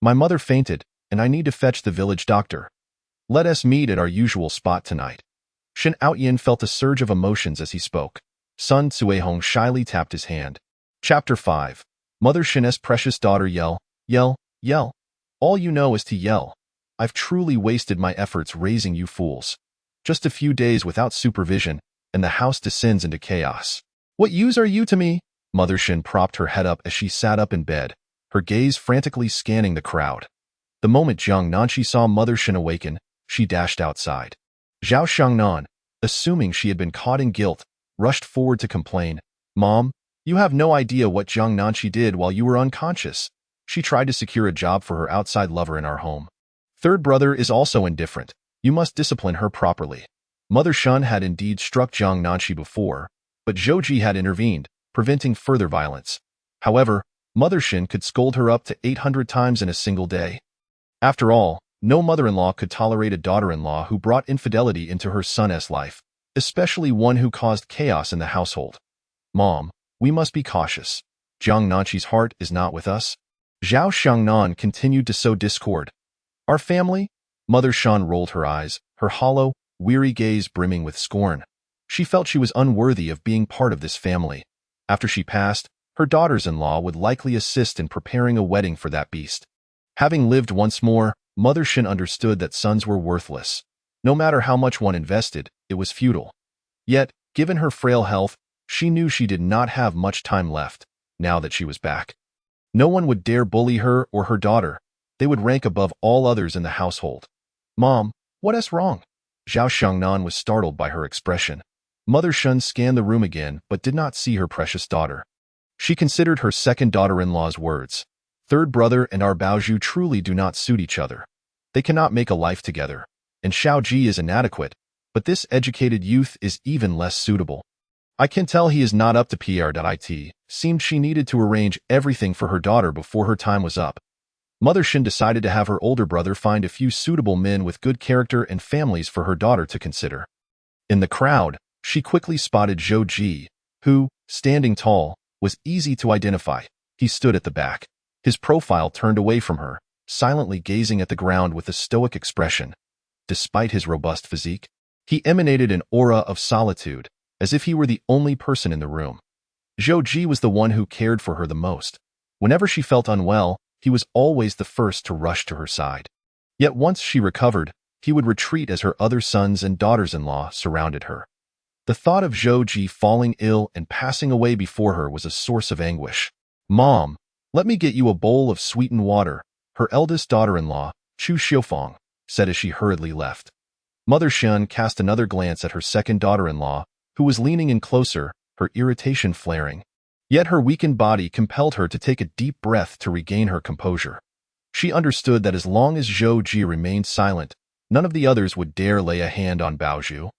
My mother fainted, and I need to fetch the village doctor. Let us meet at our usual spot tonight. Shen Outyin felt a surge of emotions as he spoke. Sun Cuihong shyly tapped his hand. Chapter 5. Mother Shen's precious daughter yell, yell, yell. All you know is to yell. I've truly wasted my efforts raising you fools. Just a few days without supervision, and the house descends into chaos. What use are you to me? Mother Shen propped her head up as she sat up in bed, her gaze frantically scanning the crowd. The moment Jiang Nanqi saw Mother Shen awaken, she dashed outside. Zhao Xiangnan, assuming she had been caught in guilt, rushed forward to complain. Mom, you have no idea what Jiang Nanqi did while you were unconscious. She tried to secure a job for her outside lover in our home. Third brother is also indifferent. You must discipline her properly. Mother Shen had indeed struck Jiang Nanqi before, but Zhou Ji had intervened, preventing further violence. However, Mother Shen could scold her up to 800 times in a single day. After all, no mother-in-law could tolerate a daughter-in-law who brought infidelity into her son's life, especially one who caused chaos in the household. Mom, we must be cautious. Jiang Nanqi's heart is not with us. Zhao Xiangnan continued to sow discord. Our family? Mother Shen rolled her eyes, her hollow, weary gaze brimming with scorn. She felt she was unworthy of being part of this family. After she passed, her daughters-in-law would likely assist in preparing a wedding for that beast. Having lived once more, Mother Shen understood that sons were worthless. No matter how much one invested, it was futile. Yet, given her frail health, she knew she did not have much time left, now that she was back. No one would dare bully her or her daughter. They would rank above all others in the household. Mom, what is wrong? Zhao Xiangnan was startled by her expression. Mother Shen scanned the room again but did not see her precious daughter. She considered her second daughter-in-law's words. Third brother and our Baozhu truly do not suit each other. They cannot make a life together. And Xiao Ji is inadequate, but this educated youth is even less suitable. I can tell he is not up to PR.it. Seemed she needed to arrange everything for her daughter before her time was up. Mother Shen decided to have her older brother find a few suitable men with good character and families for her daughter to consider. In the crowd, she quickly spotted Zhou Ji, who, standing tall, was easy to identify. He stood at the back, his profile turned away from her, silently gazing at the ground with a stoic expression. Despite his robust physique, he emanated an aura of solitude, as if he were the only person in the room. Zhou Ji was the one who cared for her the most. Whenever she felt unwell, he was always the first to rush to her side. Yet once she recovered, he would retreat as her other sons and daughters-in-law surrounded her. The thought of Zhou Ji falling ill and passing away before her was a source of anguish. Mom, let me get you a bowl of sweetened water, her eldest daughter-in-law, Chu Xiufang, said as she hurriedly left. Mother Shen cast another glance at her second daughter-in-law, who was leaning in closer, her irritation flaring. Yet her weakened body compelled her to take a deep breath to regain her composure. She understood that as long as Zhou Ji remained silent, none of the others would dare lay a hand on Baozhu,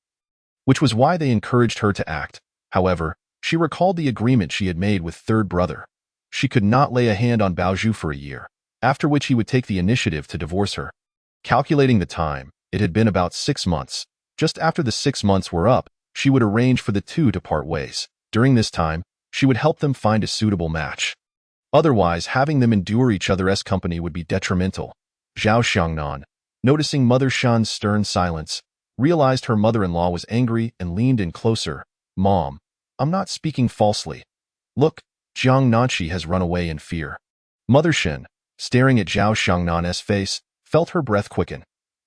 which was why they encouraged her to act. However, she recalled the agreement she had made with third brother. She could not lay a hand on Baozhu for a year, after which he would take the initiative to divorce her. Calculating the time, it had been about 6 months. Just after the 6 months were up, she would arrange for the two to part ways. During this time, she would help them find a suitable match. Otherwise, having them endure each other's company would be detrimental. Zhao Xiangnan, noticing Mother Shen's stern silence, realized her mother-in-law was angry and leaned in closer. Mom, I'm not speaking falsely. Look, Jiang Nanqi has run away in fear. Mother Shen, staring at Zhao Xiangnan's face, felt her breath quicken.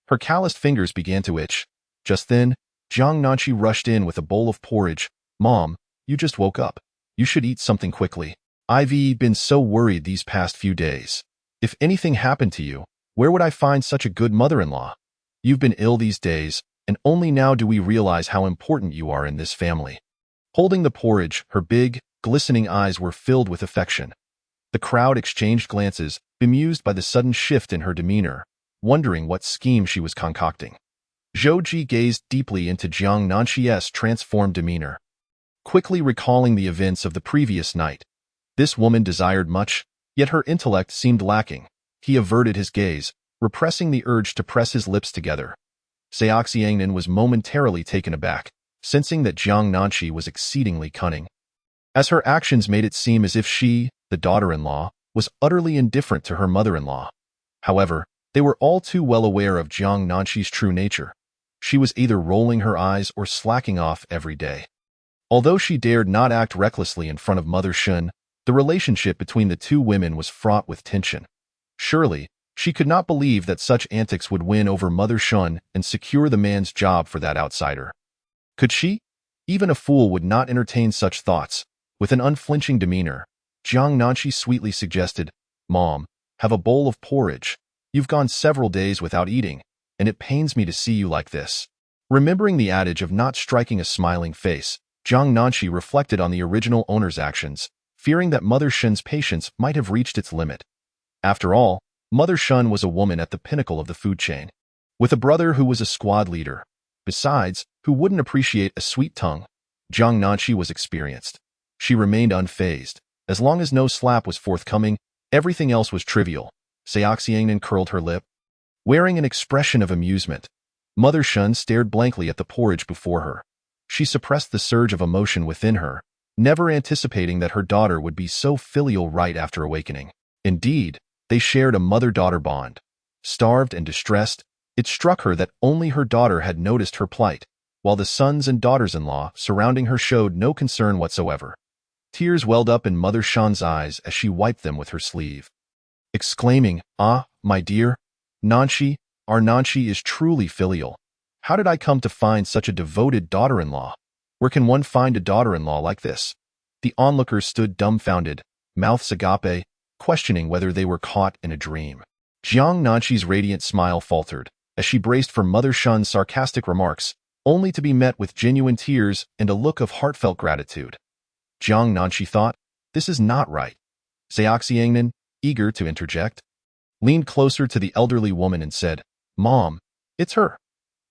Her calloused fingers began to itch. Just then, Jiang Nanqi rushed in with a bowl of porridge. Mom, you just woke up. You should eat something quickly. I've been so worried these past few days. If anything happened to you, where would I find such a good mother-in-law? You've been ill these days, and only now do we realize how important you are in this family. Holding the porridge, her big, glistening eyes were filled with affection. The crowd exchanged glances, bemused by the sudden shift in her demeanor, wondering what scheme she was concocting. Zhou Ji gazed deeply into Jiang Nanxi's transformed demeanor, quickly recalling the events of the previous night. This woman desired much, yet her intellect seemed lacking. He averted his gaze, repressing the urge to press his lips together. Xiaoxiangnan was momentarily taken aback, sensing that Jiang Nanxi was exceedingly cunning, as her actions made it seem as if she, the daughter-in-law, was utterly indifferent to her mother-in-law. However, they were all too well aware of Jiang Nanxi's true nature. She was either rolling her eyes or slacking off every day. Although she dared not act recklessly in front of Mother Shun, the relationship between the two women was fraught with tension. Surely, she could not believe that such antics would win over Mother Shun and secure the man's job for that outsider. Could she? Even a fool would not entertain such thoughts. With an unflinching demeanor, Jiang Nanxi sweetly suggested, "Mom, have a bowl of porridge. You've gone several days without eating, and it pains me to see you like this." Remembering the adage of not striking a smiling face, Jiang Nanxi reflected on the original owner's actions, fearing that Mother Shun's patience might have reached its limit. After all, Mother Shun was a woman at the pinnacle of the food chain, with a brother who was a squad leader. Besides, who wouldn't appreciate a sweet tongue? Jiang Nanxi was experienced. She remained unfazed. As long as no slap was forthcoming, everything else was trivial. Xiaoxiangnan curled her lip, wearing an expression of amusement. Mother Shun stared blankly at the porridge before her. She suppressed the surge of emotion within her, never anticipating that her daughter would be so filial right after awakening. Indeed, they shared a mother-daughter bond. Starved and distressed, it struck her that only her daughter had noticed her plight, while the sons and daughters-in-law surrounding her showed no concern whatsoever. Tears welled up in Mother Shun's eyes as she wiped them with her sleeve, exclaiming, "Ah, my dear, Nanxi, our Nanxi is truly filial. How did I come to find such a devoted daughter-in-law? Where can one find a daughter-in-law like this?" The onlookers stood dumbfounded, mouths agape, questioning whether they were caught in a dream. Jiang Nanxi's radiant smile faltered as she braced for Mother Shun's sarcastic remarks, only to be met with genuine tears and a look of heartfelt gratitude. Jiang Nanxi thought, this is not right. Xiaoxiangnan, eager to interject, leaned closer to the elderly woman and said, "Mom, it's her.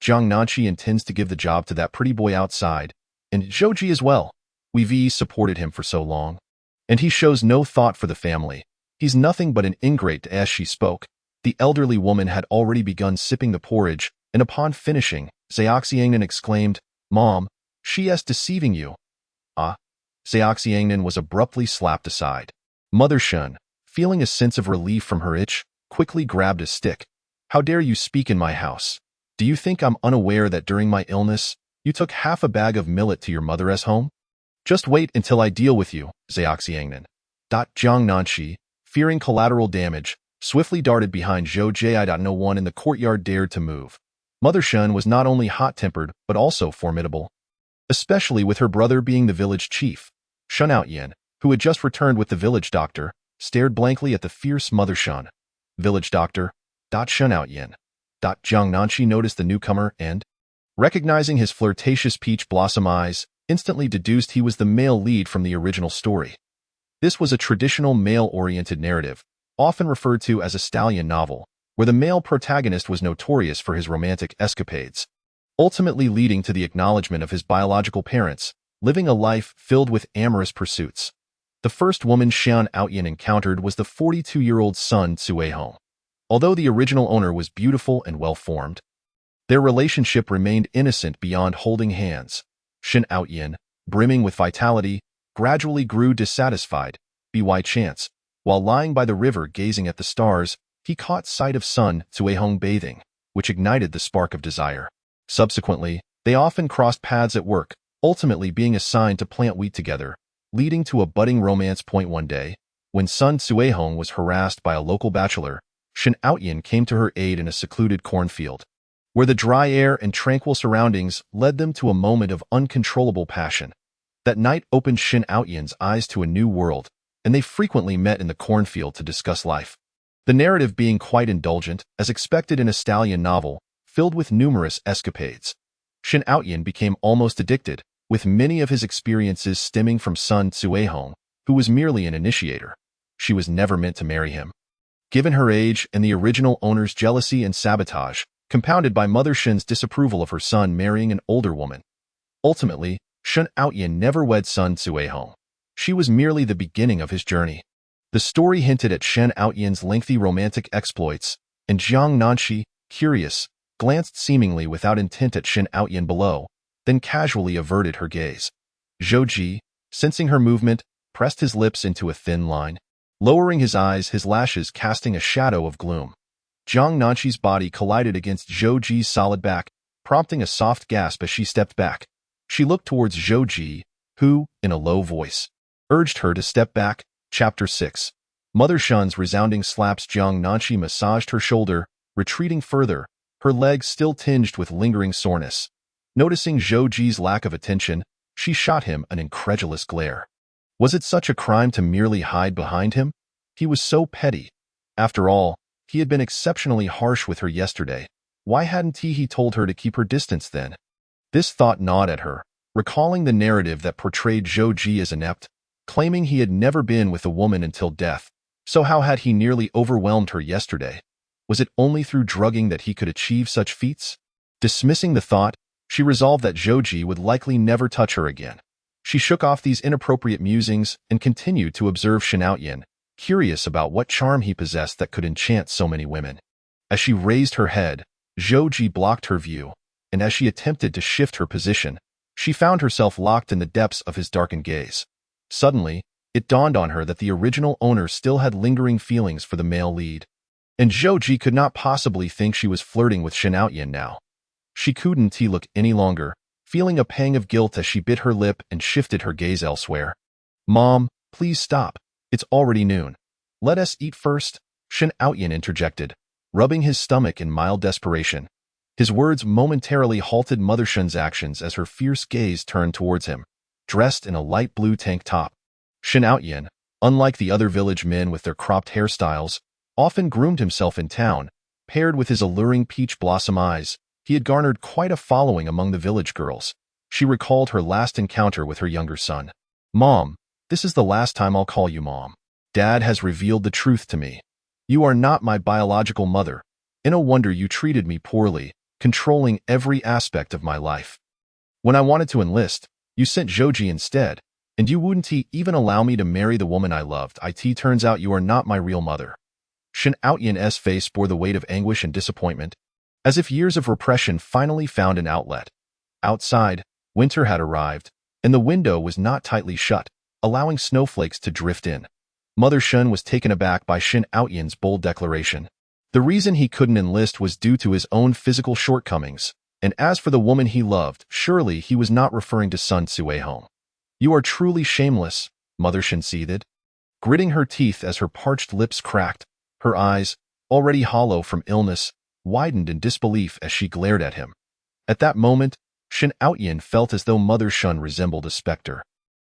Jiang Nanxi intends to give the job to that pretty boy outside, and Zhou Ji as well. We've supported him for so long, and he shows no thought for the family. He's nothing but an ingrate." As she spoke, the elderly woman had already begun sipping the porridge, and upon finishing, Xiaoxiangnan exclaimed, "Mom, she is deceiving you." "Ah." Xiaoxiangnan was abruptly slapped aside. Mother Shun, feeling a sense of relief from her itch, quickly grabbed a stick. "How dare you speak in my house? Do you think I'm unaware that during my illness, you took half a bag of millet to your mother's home? Just wait until I deal with you, Xiaoxiangnan." Jiang Nanxi, fearing collateral damage, swiftly darted behind Zhou Ji. No one in the courtyard dared to move. Mother Shun was not only hot-tempered, but also formidable, especially with her brother being the village chief. Shun Outyan, who had just returned with the village doctor, stared blankly at the fierce Mother Shun. "Village doctor." Shun Outyan. Jiang Nanxi noticed the newcomer and, recognizing his flirtatious peach blossom eyes, instantly deduced he was the male lead from the original story. This was a traditional male-oriented narrative, often referred to as a stallion novel, where the male protagonist was notorious for his romantic escapades, ultimately leading to the acknowledgement of his biological parents, living a life filled with amorous pursuits. The first woman Shun Outyan encountered was the 42-year-old Sun Cuehong. Although the original owner was beautiful and well-formed, their relationship remained innocent beyond holding hands. Shun Outyan, brimming with vitality, gradually grew dissatisfied. By chance, while lying by the river gazing at the stars, he caught sight of Sun Cuehong bathing, which ignited the spark of desire. Subsequently, they often crossed paths at work, ultimately being assigned to plant wheat together, leading to a budding romance. One day, when Sun Cuehong was harassed by a local bachelor, Shun Outyan came to her aid in a secluded cornfield, where the dry air and tranquil surroundings led them to a moment of uncontrollable passion. That night opened Shin Outyan's eyes to a new world, and they frequently met in the cornfield to discuss life. The narrative being quite indulgent, as expected in a stallion novel, filled with numerous escapades. Shin Outyan became almost addicted, with many of his experiences stemming from Sun Tsuehong, who was merely an initiator. She was never meant to marry him. Given her age and the original owner's jealousy and sabotage, compounded by Mother Shin's disapproval of her son marrying an older woman. Ultimately, Shin Outyan never wed Sun Tsuehong. She was merely the beginning of his journey. The story hinted at Shin Outyan's lengthy romantic exploits, and Jiang Nanshi, curious, glanced seemingly without intent at Shin Outyan below, then casually averted her gaze. Zhou Ji, sensing her movement, pressed his lips into a thin line, lowering his eyes, his lashes casting a shadow of gloom. Jiang Nanshi's body collided against Zhou Ji's solid back, prompting a soft gasp as she stepped back. She looked towards Zhou Ji, who, in a low voice, urged her to step back. Chapter 6. Mother Shun's resounding slaps. Jiang Nanshi massaged her shoulder, retreating further, her legs still tinged with lingering soreness. Noticing Zhou Ji's lack of attention, she shot him an incredulous glare. Was it such a crime to merely hide behind him? He was so petty. After all, he had been exceptionally harsh with her yesterday. Why hadn't he told her to keep her distance then? This thought gnawed at her, recalling the narrative that portrayed Zhou Ji as inept, claiming he had never been with a woman until death. So how had he nearly overwhelmed her yesterday? Was it only through drugging that he could achieve such feats? Dismissing the thought, she resolved that Zhou Ji would likely never touch her again. She shook off these inappropriate musings and continued to observe Shin Outyan, curious about what charm he possessed that could enchant so many women. As she raised her head, Zhou Ji blocked her view, and as she attempted to shift her position, she found herself locked in the depths of his darkened gaze. Suddenly, it dawned on her that the original owner still had lingering feelings for the male lead. And Zhou Ji could not possibly think she was flirting with Shin Outyan now. She couldn't look any longer, feeling a pang of guilt as she bit her lip and shifted her gaze elsewhere. "Mom, please stop. It's already noon. Let us eat first," Shin Outyan interjected, rubbing his stomach in mild desperation. His words momentarily halted Mother Shun's actions as her fierce gaze turned towards him, dressed in a light blue tank top. Shin Outyan, unlike the other village men with their cropped hairstyles, often groomed himself in town. Paired with his alluring peach blossom eyes, he had garnered quite a following among the village girls. She recalled her last encounter with her younger son. "Mom, this is the last time I'll call you Mom. Dad has revealed the truth to me. You are not my biological mother, and no wonder you treated me poorly, controlling every aspect of my life. When I wanted to enlist, you sent Zhou Ji instead, and you wouldn't even allow me to marry the woman I loved. It turns out you are not my real mother." Shin Outyan's face bore the weight of anguish and disappointment, as if years of repression finally found an outlet. Outside, winter had arrived, and the window was not tightly shut, allowing snowflakes to drift in. Mother Shun was taken aback by Shin Outyan's bold declaration. The reason he couldn't enlist was due to his own physical shortcomings, and as for the woman he loved, surely he was not referring to Sun Tsuehong. "You are truly shameless," Mother Shun seethed, gritting her teeth as her parched lips cracked. Her eyes, already hollow from illness, widened in disbelief as she glared at him. At that moment, Shin Outyan felt as though Mother Shun resembled a specter.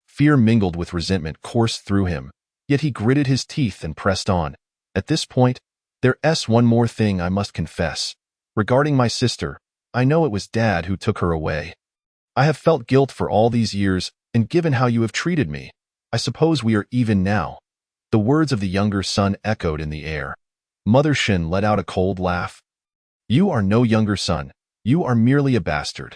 Fear mingled with resentment coursed through him, yet he gritted his teeth and pressed on. "At this point, there's one more thing I must confess. Regarding my sister, I know it was Dad who took her away. I have felt guilt for all these years, and given how you have treated me, I suppose we are even now." The words of the younger son echoed in the air. Mother Shin let out a cold laugh. "You are no younger son. You are merely a bastard.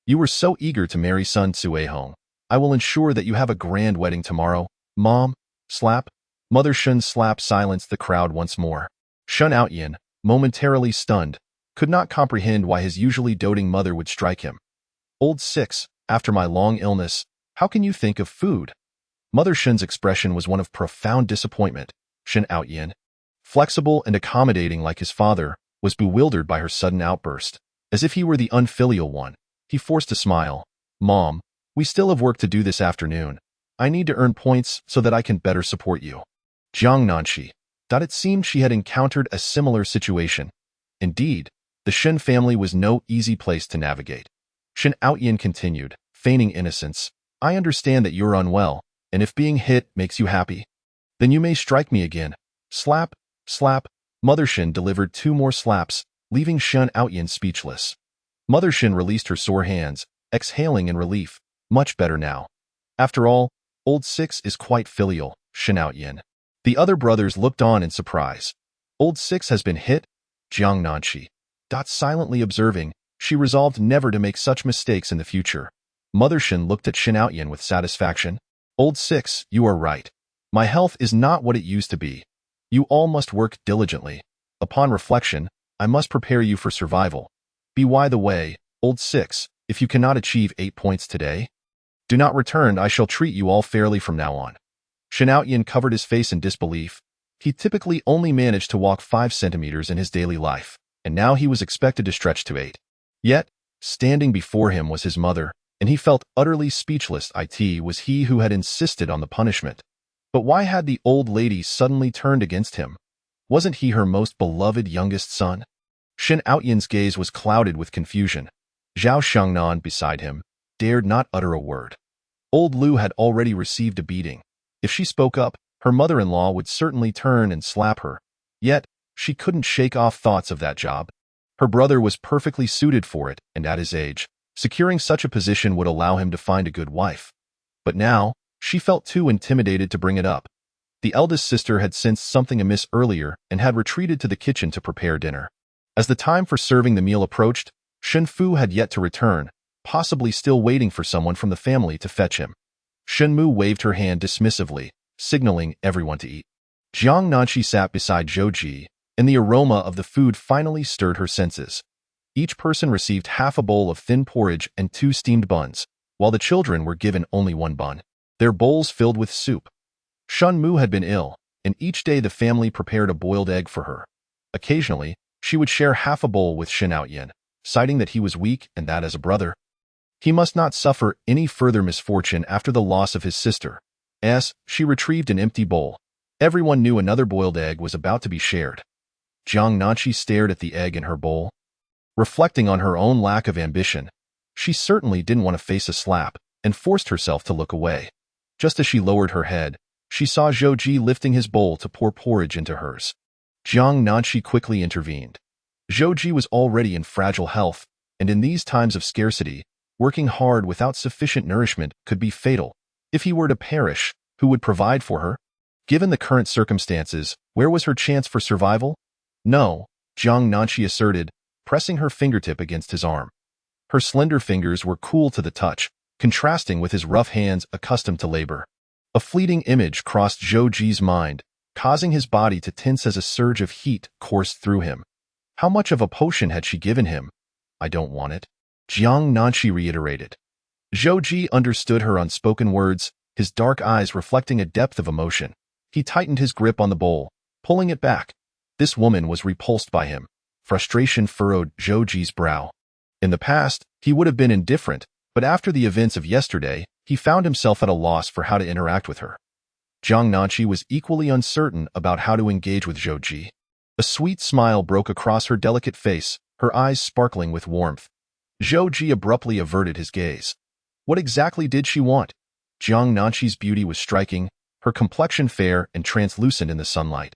You were so eager to marry Sun Tsuehong. I will ensure that you have a grand wedding tomorrow. Mom, slap." Mother Shun's slap silenced the crowd once more. Shin Outyan, momentarily stunned, could not comprehend why his usually doting mother would strike him. "Old Six, after my long illness, how can you think of food?" Mother Shin's expression was one of profound disappointment. Shin Outyan, flexible and accommodating like his father, was bewildered by her sudden outburst. As if he were the unfilial one, he forced a smile. "Mom, we still have work to do this afternoon. I need to earn points so that I can better support you." Jiang Nanshi thought it seemed she had encountered a similar situation. Indeed, the Shin family was no easy place to navigate. Shin Outyan continued, feigning innocence. I understand that you're unwell, and if being hit makes you happy, then you may strike me again. Slap, slap. Mother Shin delivered 2 more slaps, leaving Shun Outyin speechless. Mother Shin released her sore hands, exhaling in relief. Much better now. After all, Old Six is quite filial, Shin Outyin. The other brothers looked on in surprise. Old Six has been hit? Jiang Nanshi. Silently observing, she resolved never to make such mistakes in the future. Mother Shin looked at Shin Outyin with satisfaction. Old Six, you are right. My health is not what it used to be. You all must work diligently. Upon reflection, I must prepare you for survival. By the way, Old Six, if you cannot achieve 8 points today, do not return. I shall treat you all fairly from now on. Shin Outyin covered his face in disbelief. He typically only managed to walk 5 centimeters in his daily life, and now he was expected to stretch to 8. Yet, standing before him was his mother, and he felt utterly speechless. It was he who had insisted on the punishment. But why had the old lady suddenly turned against him? Wasn't he her most beloved youngest son? Shin Outyin's gaze was clouded with confusion. Zhao Shengnan, beside him, dared not utter a word. Old Lu had already received a beating. If she spoke up, her mother-in-law would certainly turn and slap her. Yet, she couldn't shake off thoughts of that job. Her brother was perfectly suited for it, and at his age, securing such a position would allow him to find a good wife. But now, she felt too intimidated to bring it up. The eldest sister had sensed something amiss earlier and had retreated to the kitchen to prepare dinner. As the time for serving the meal approached, Shen Fu had yet to return, possibly still waiting for someone from the family to fetch him. Shen Mu waved her hand dismissively, signaling everyone to eat. Jiang Nanshi sat beside Zhou Ji, and the aroma of the food finally stirred her senses. Each person received half a bowl of thin porridge and 2 steamed buns, while the children were given only 1 bun, their bowls filled with soup. Shen Mu had been ill, and each day the family prepared a boiled egg for her. Occasionally, she would share half a bowl with Shin Outyin, citing that he was weak and that as a brother, he must not suffer any further misfortune after the loss of his sister. As she retrieved an empty bowl, everyone knew another boiled egg was about to be shared. Jiang Nanshi stared at the egg in her bowl. Reflecting on her own lack of ambition, she certainly didn't want to face a slap and forced herself to look away. Just as she lowered her head, she saw Zhou Ji lifting his bowl to pour porridge into hers. Jiang Nanshi quickly intervened. Zhou Ji was already in fragile health, and in these times of scarcity, working hard without sufficient nourishment could be fatal. If he were to perish, who would provide for her? Given the current circumstances, where was her chance for survival? No, Jiang Nanshi asserted, pressing her fingertip against his arm. Her slender fingers were cool to the touch, contrasting with his rough hands accustomed to labor. A fleeting image crossed Zhou Ji's mind, causing his body to tense as a surge of heat coursed through him. How much of a potion had she given him? I don't want it, Jiang Nanshi reiterated. Zhou Ji understood her unspoken words, his dark eyes reflecting a depth of emotion. He tightened his grip on the bowl, pulling it back. This woman was repulsed by him. Frustration furrowed Zhou Ji's brow. In the past, he would have been indifferent, but after the events of yesterday, he found himself at a loss for how to interact with her. Jiang Nanshi was equally uncertain about how to engage with Zhou Ji. A sweet smile broke across her delicate face, her eyes sparkling with warmth. Zhou Ji abruptly averted his gaze. What exactly did she want? Jiang Nanshi's beauty was striking, her complexion fair and translucent in the sunlight.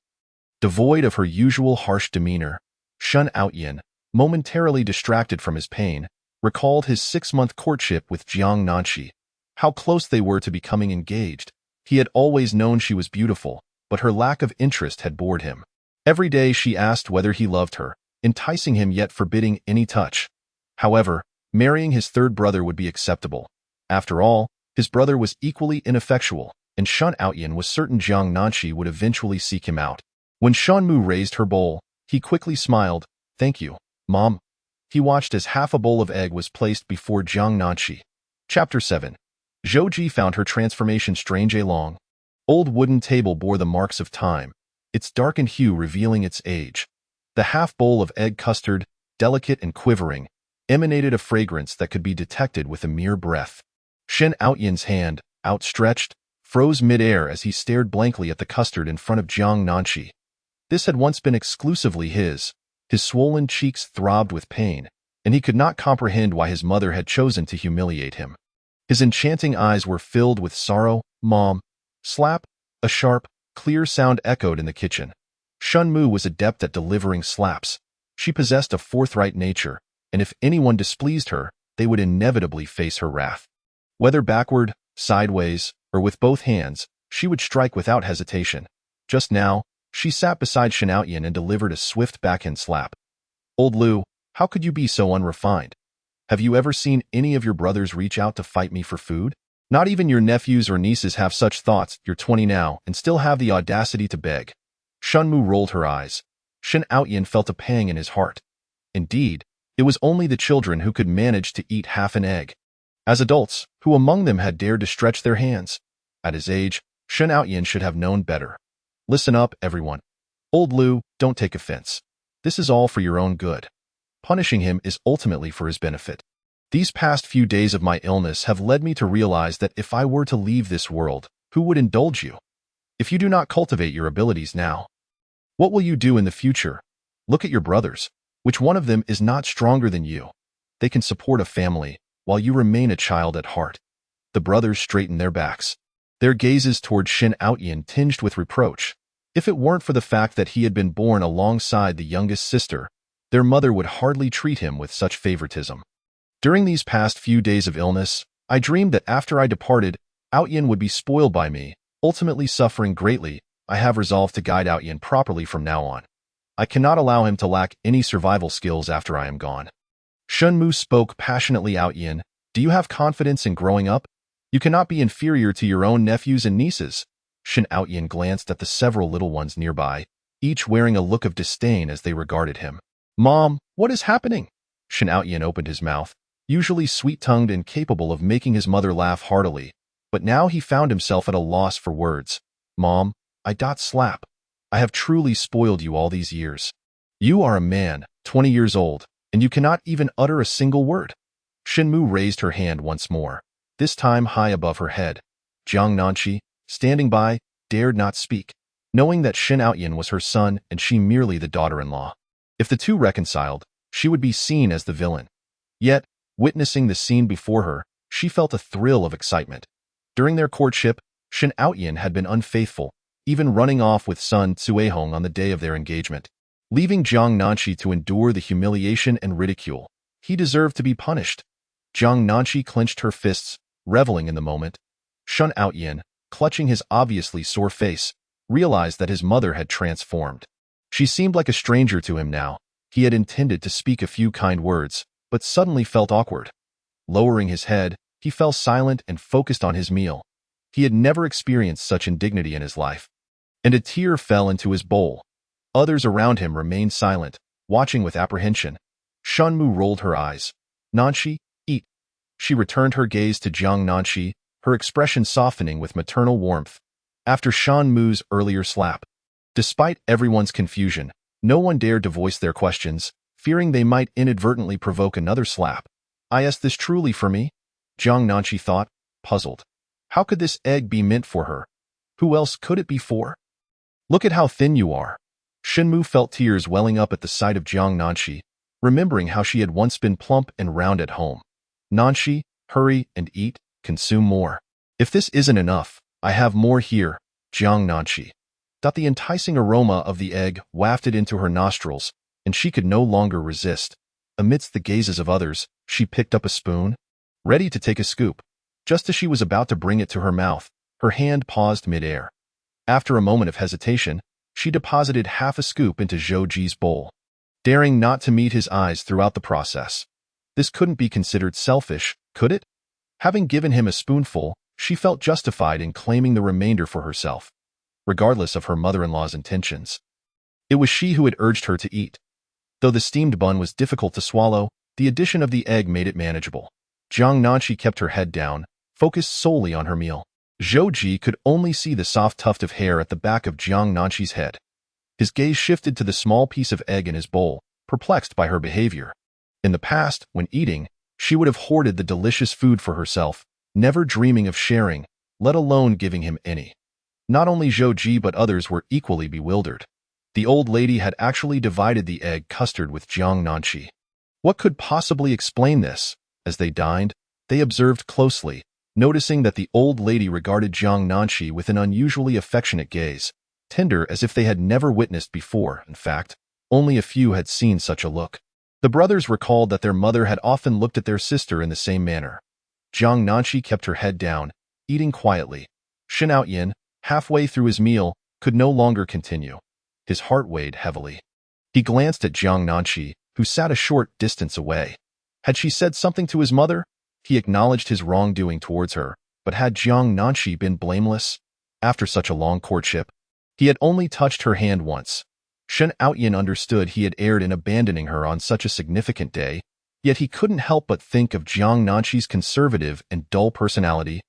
Devoid of her usual harsh demeanor, Shen Outyin, momentarily distracted from his pain, recalled his 6-month courtship with Jiang Nanshi. How close they were to becoming engaged. He had always known she was beautiful, but her lack of interest had bored him. Every day she asked whether he loved her, enticing him yet forbidding any touch. However, marrying his 3rd brother would be acceptable. After all, his brother was equally ineffectual, and Shen Outyin was certain Jiang Nanshi would eventually seek him out. When Shen Mu raised her bowl, he quickly smiled. Thank you, Mom. He watched as half a bowl of egg was placed before Jiang Nanshi. Chapter 7. Zhou Ji found her transformation strange. A long, old wooden table bore the marks of time, its darkened hue revealing its age. The half bowl of egg custard, delicate and quivering, emanated a fragrance that could be detected with a mere breath. Shen Outyin's hand, outstretched, froze mid-air as he stared blankly at the custard in front of Jiang Nanshi. This had once been exclusively his. His swollen cheeks throbbed with pain, and he could not comprehend why his mother had chosen to humiliate him. His enchanting eyes were filled with sorrow. Mom. Slap. A sharp, clear sound echoed in the kitchen. Shun Mu was adept at delivering slaps. She possessed a forthright nature, and if anyone displeased her, they would inevitably face her wrath. Whether backward, sideways, or with both hands, she would strike without hesitation. Just now, she sat beside Shen Outyin and delivered a swift backhand slap. Old Lu, how could you be so unrefined? Have you ever seen any of your brothers reach out to fight me for food? Not even your nephews or nieces have such thoughts. You're 20 now and still have the audacity to beg. Shun Mu rolled her eyes. Shen Outyin felt a pang in his heart. Indeed, it was only the children who could manage to eat half an egg. As adults, who among them had dared to stretch their hands? At his age, Shen Outyin should have known better. Listen up, everyone. Old Lu, don't take offense. This is all for your own good. Punishing him is ultimately for his benefit. These past few days of my illness have led me to realize that if I were to leave this world, who would indulge you? If you do not cultivate your abilities now, what will you do in the future? Look at your brothers. Which one of them is not stronger than you? They can support a family, while you remain a child at heart. The brothers straightened their backs. Their gazes toward Shen Outyin tinged with reproach. If it weren't for the fact that he had been born alongside the youngest sister, their mother would hardly treat him with such favoritism. During these past few days of illness, I dreamed that after I departed, Outyin would be spoiled by me, ultimately suffering greatly. I have resolved to guide Outyin properly from now on. I cannot allow him to lack any survival skills after I am gone. Shun Mu spoke passionately. Outyin, do you have confidence in growing up? You cannot be inferior to your own nephews and nieces. Shen Outyin glanced at the several little ones nearby, each wearing a look of disdain as they regarded him. Mom, what is happening? Shen Outyin opened his mouth, usually sweet-tongued and capable of making his mother laugh heartily, but now he found himself at a loss for words. Mom, slap. I have truly spoiled you all these years. You are a man, 20 years old, and you cannot even utter a single word. Shen Mu raised her hand once more, this time high above her head. Jiang Nanqi, standing by, dared not speak, knowing that Shen Outyin was her son and she merely the daughter-in-law. If the two reconciled, she would be seen as the villain. Yet, witnessing the scene before her, she felt a thrill of excitement. During their courtship, Shen Outyin had been unfaithful, even running off with son Cuehong on the day of their engagement, leaving Jiang Nanqi to endure the humiliation and ridicule. He deserved to be punished. Jiang Nanqi clenched her fists, reveling in the moment. Shen Outyin, clutching his obviously sore face, realized that his mother had transformed. She seemed like a stranger to him now. He had intended to speak a few kind words, but suddenly felt awkward. Lowering his head, he fell silent and focused on his meal. He had never experienced such indignity in his life. And a tear fell into his bowl. Others around him remained silent, watching with apprehension. Shun Mu rolled her eyes. Nanqi, eat. She returned her gaze to Jiang Nanqi, her expression softening with maternal warmth. After Shun Mu's earlier slap, despite everyone's confusion, no one dared to voice their questions, fearing they might inadvertently provoke another slap. Is this truly for me? Jiang Nanqi thought, puzzled. How could this egg be meant for her? Who else could it be for? Look at how thin you are. Shen Mu felt tears welling up at the sight of Jiang Nanqi, remembering how she had once been plump and round at home. Nanqi, hurry and eat, consume more. If this isn't enough, I have more here, Jiang Nanqi. The enticing aroma of the egg wafted into her nostrils, and she could no longer resist. Amidst the gazes of others, she picked up a spoon, ready to take a scoop. Just as she was about to bring it to her mouth, her hand paused mid-air. After a moment of hesitation, she deposited half a scoop into Zhou Ji's bowl, daring not to meet his eyes throughout the process. This couldn't be considered selfish, could it? Having given him a spoonful, she felt justified in claiming the remainder for herself, regardless of her mother-in-law's intentions. It was she who had urged her to eat. Though the steamed bun was difficult to swallow, the addition of the egg made it manageable. Jiang Nanqi kept her head down, focused solely on her meal. Zhou Ji could only see the soft tuft of hair at the back of Jiang Nanqi's head. His gaze shifted to the small piece of egg in his bowl, perplexed by her behavior. In the past, when eating, she would have hoarded the delicious food for herself, never dreaming of sharing, let alone giving him any. Not only Zhou Ji but others were equally bewildered. The old lady had actually divided the egg custard with Jiang Nanqi. What could possibly explain this? As they dined, they observed closely, noticing that the old lady regarded Jiang Nanshi with an unusually affectionate gaze, tender as if they had never witnessed before. In fact, only a few had seen such a look. The brothers recalled that their mother had often looked at their sister in the same manner. Jiang Nanshi kept her head down, eating quietly. Shen Outyin, halfway through his meal, could no longer continue. His heart weighed heavily. He glanced at Jiang Nanshi, who sat a short distance away. Had she said something to his mother? He acknowledged his wrongdoing towards her, but had Jiang Nanshi been blameless? After such a long courtship, he had only touched her hand once. Shen Outyin understood he had erred in abandoning her on such a significant day, yet he couldn't help but think of Jiang Nanshi's conservative and dull personality,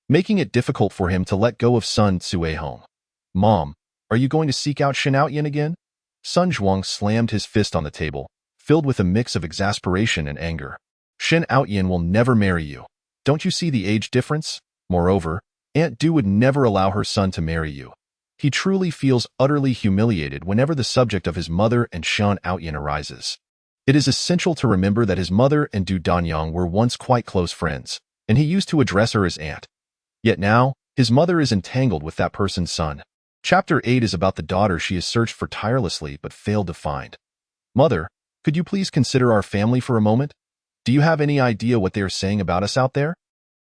making it difficult for him to let go of Sun Cuihong. "Mom, are you going to seek out Shen Outyin again?" Sun Zhuang slammed his fist on the table, filled with a mix of exasperation and anger. "Shen Outyin will never marry you. Don't you see the age difference? Moreover, Aunt Du would never allow her son to marry you." He truly feels utterly humiliated whenever the subject of his mother and Shen Outyin arises. It is essential to remember that his mother and Du Danyang were once quite close friends, and he used to address her as aunt. Yet now, his mother is entangled with that person's son. Chapter 8 is about the daughter she has searched for tirelessly but failed to find. "Mother, could you please consider our family for a moment? Do you have any idea what they are saying about us out there?"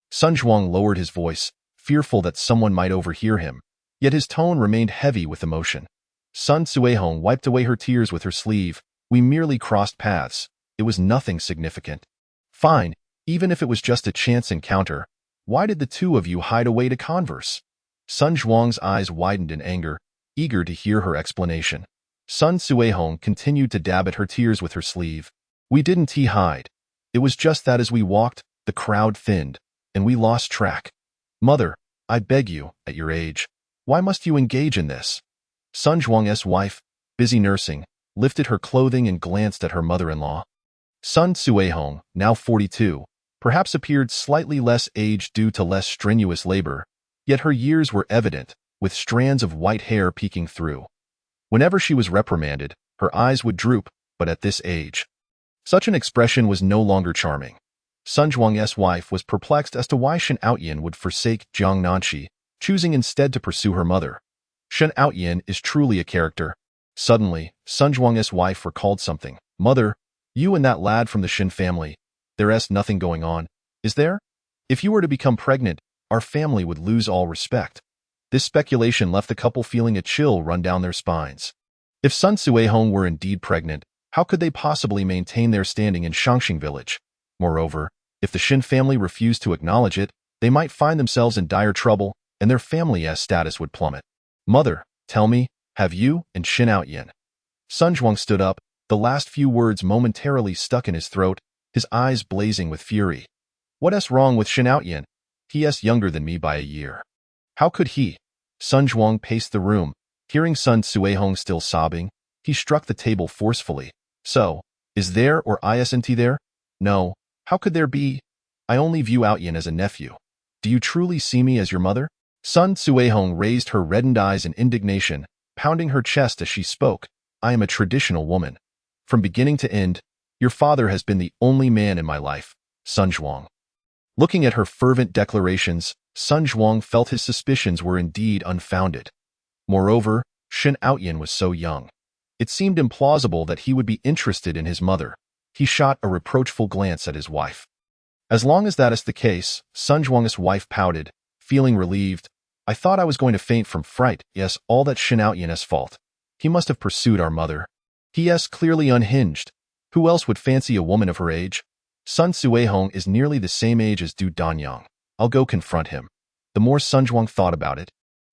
Sun Zhuang lowered his voice, fearful that someone might overhear him, yet his tone remained heavy with emotion. Sun Cuihong wiped away her tears with her sleeve. "We merely crossed paths. It was nothing significant." "Fine, even if it was just a chance encounter. Why did the two of you hide away to converse?" Sun Zhuang's eyes widened in anger, eager to hear her explanation. Sun Cuihong continued to dab at her tears with her sleeve. "We didn't hide. It was just that as we walked, the crowd thinned, and we lost track. Mother, I beg you, at your age, why must you engage in this?" Sun Zhuang's wife, busy nursing, lifted her clothing and glanced at her mother-in-law. Sun Cuihong, now 42, perhaps appeared slightly less aged due to less strenuous labor, yet her years were evident, with strands of white hair peeking through. Whenever she was reprimanded, her eyes would droop, but at this age, such an expression was no longer charming. Sun Zhuang's wife was perplexed as to why Shen Outyin would forsake Jiang Nanshi, choosing instead to pursue her mother. Shen Outyin is truly a character. Suddenly, Sun Zhuang's wife recalled something. "Mother, you and that lad from the Shen family, there's nothing going on, is there? If you were to become pregnant, our family would lose all respect." This speculation left the couple feeling a chill run down their spines. If Sun Cuihong were indeed pregnant, how could they possibly maintain their standing in Shangxing village? Moreover, if the Shen family refused to acknowledge it, they might find themselves in dire trouble, and their family's status would plummet. "Mother, tell me, have you and Shen Outyin?" Sun Zhuang stood up, the last few words momentarily stuck in his throat, his eyes blazing with fury. "What's wrong with Shen Outyin? He's younger than me by a year. How could he?" Sun Zhuang paced the room. Hearing Sun Cuihong still sobbing, he struck the table forcefully. "So, is there or isn't there? No, how could there be? I only view Outyin as a nephew. Do you truly see me as your mother?" Sun Cuihong raised her reddened eyes in indignation, pounding her chest as she spoke. "I am a traditional woman. From beginning to end, your father has been the only man in my life." Sun Zhuang. Looking at her fervent declarations, Sun Zhuang felt his suspicions were indeed unfounded. Moreover, Shen Outyin was so young. It seemed implausible that he would be interested in his mother. He shot a reproachful glance at his wife. As long as that is the case, Sun Zhuang's wife pouted, feeling relieved. "I thought I was going to faint from fright. Yes, all that Shen Outyin's fault. He must have pursued our mother. He is clearly unhinged. Who else would fancy a woman of her age? Sun Cuihong is nearly the same age as Du Danyang. I'll go confront him." The more Sun Zhuang thought about it,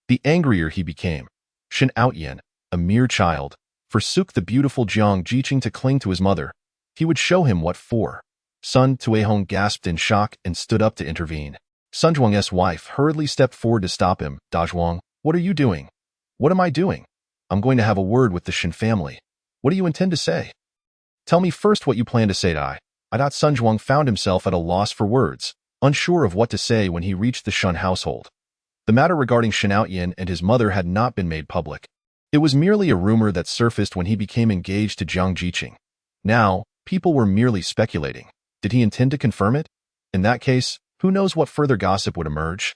the angrier he became. Shen Outyin, a mere child, forsook the beautiful Jiang Jiqing to cling to his mother. He would show him what for. Sun Cuihong gasped in shock and stood up to intervene. Sun Zhuang's wife hurriedly stepped forward to stop him. "Da Zhuang, what are you doing?" "What am I doing? I'm going to have a word with the Shen family." "What do you intend to say?" "Tell me first what you plan to say to I." Sun Zhuang found himself at a loss for words, unsure of what to say when he reached the Shen household. The matter regarding Shen Outyin and his mother had not been made public. It was merely a rumor that surfaced when he became engaged to Jiang Jiqing. Now, people were merely speculating. Did he intend to confirm it? In that case, Who knows what further gossip would emerge?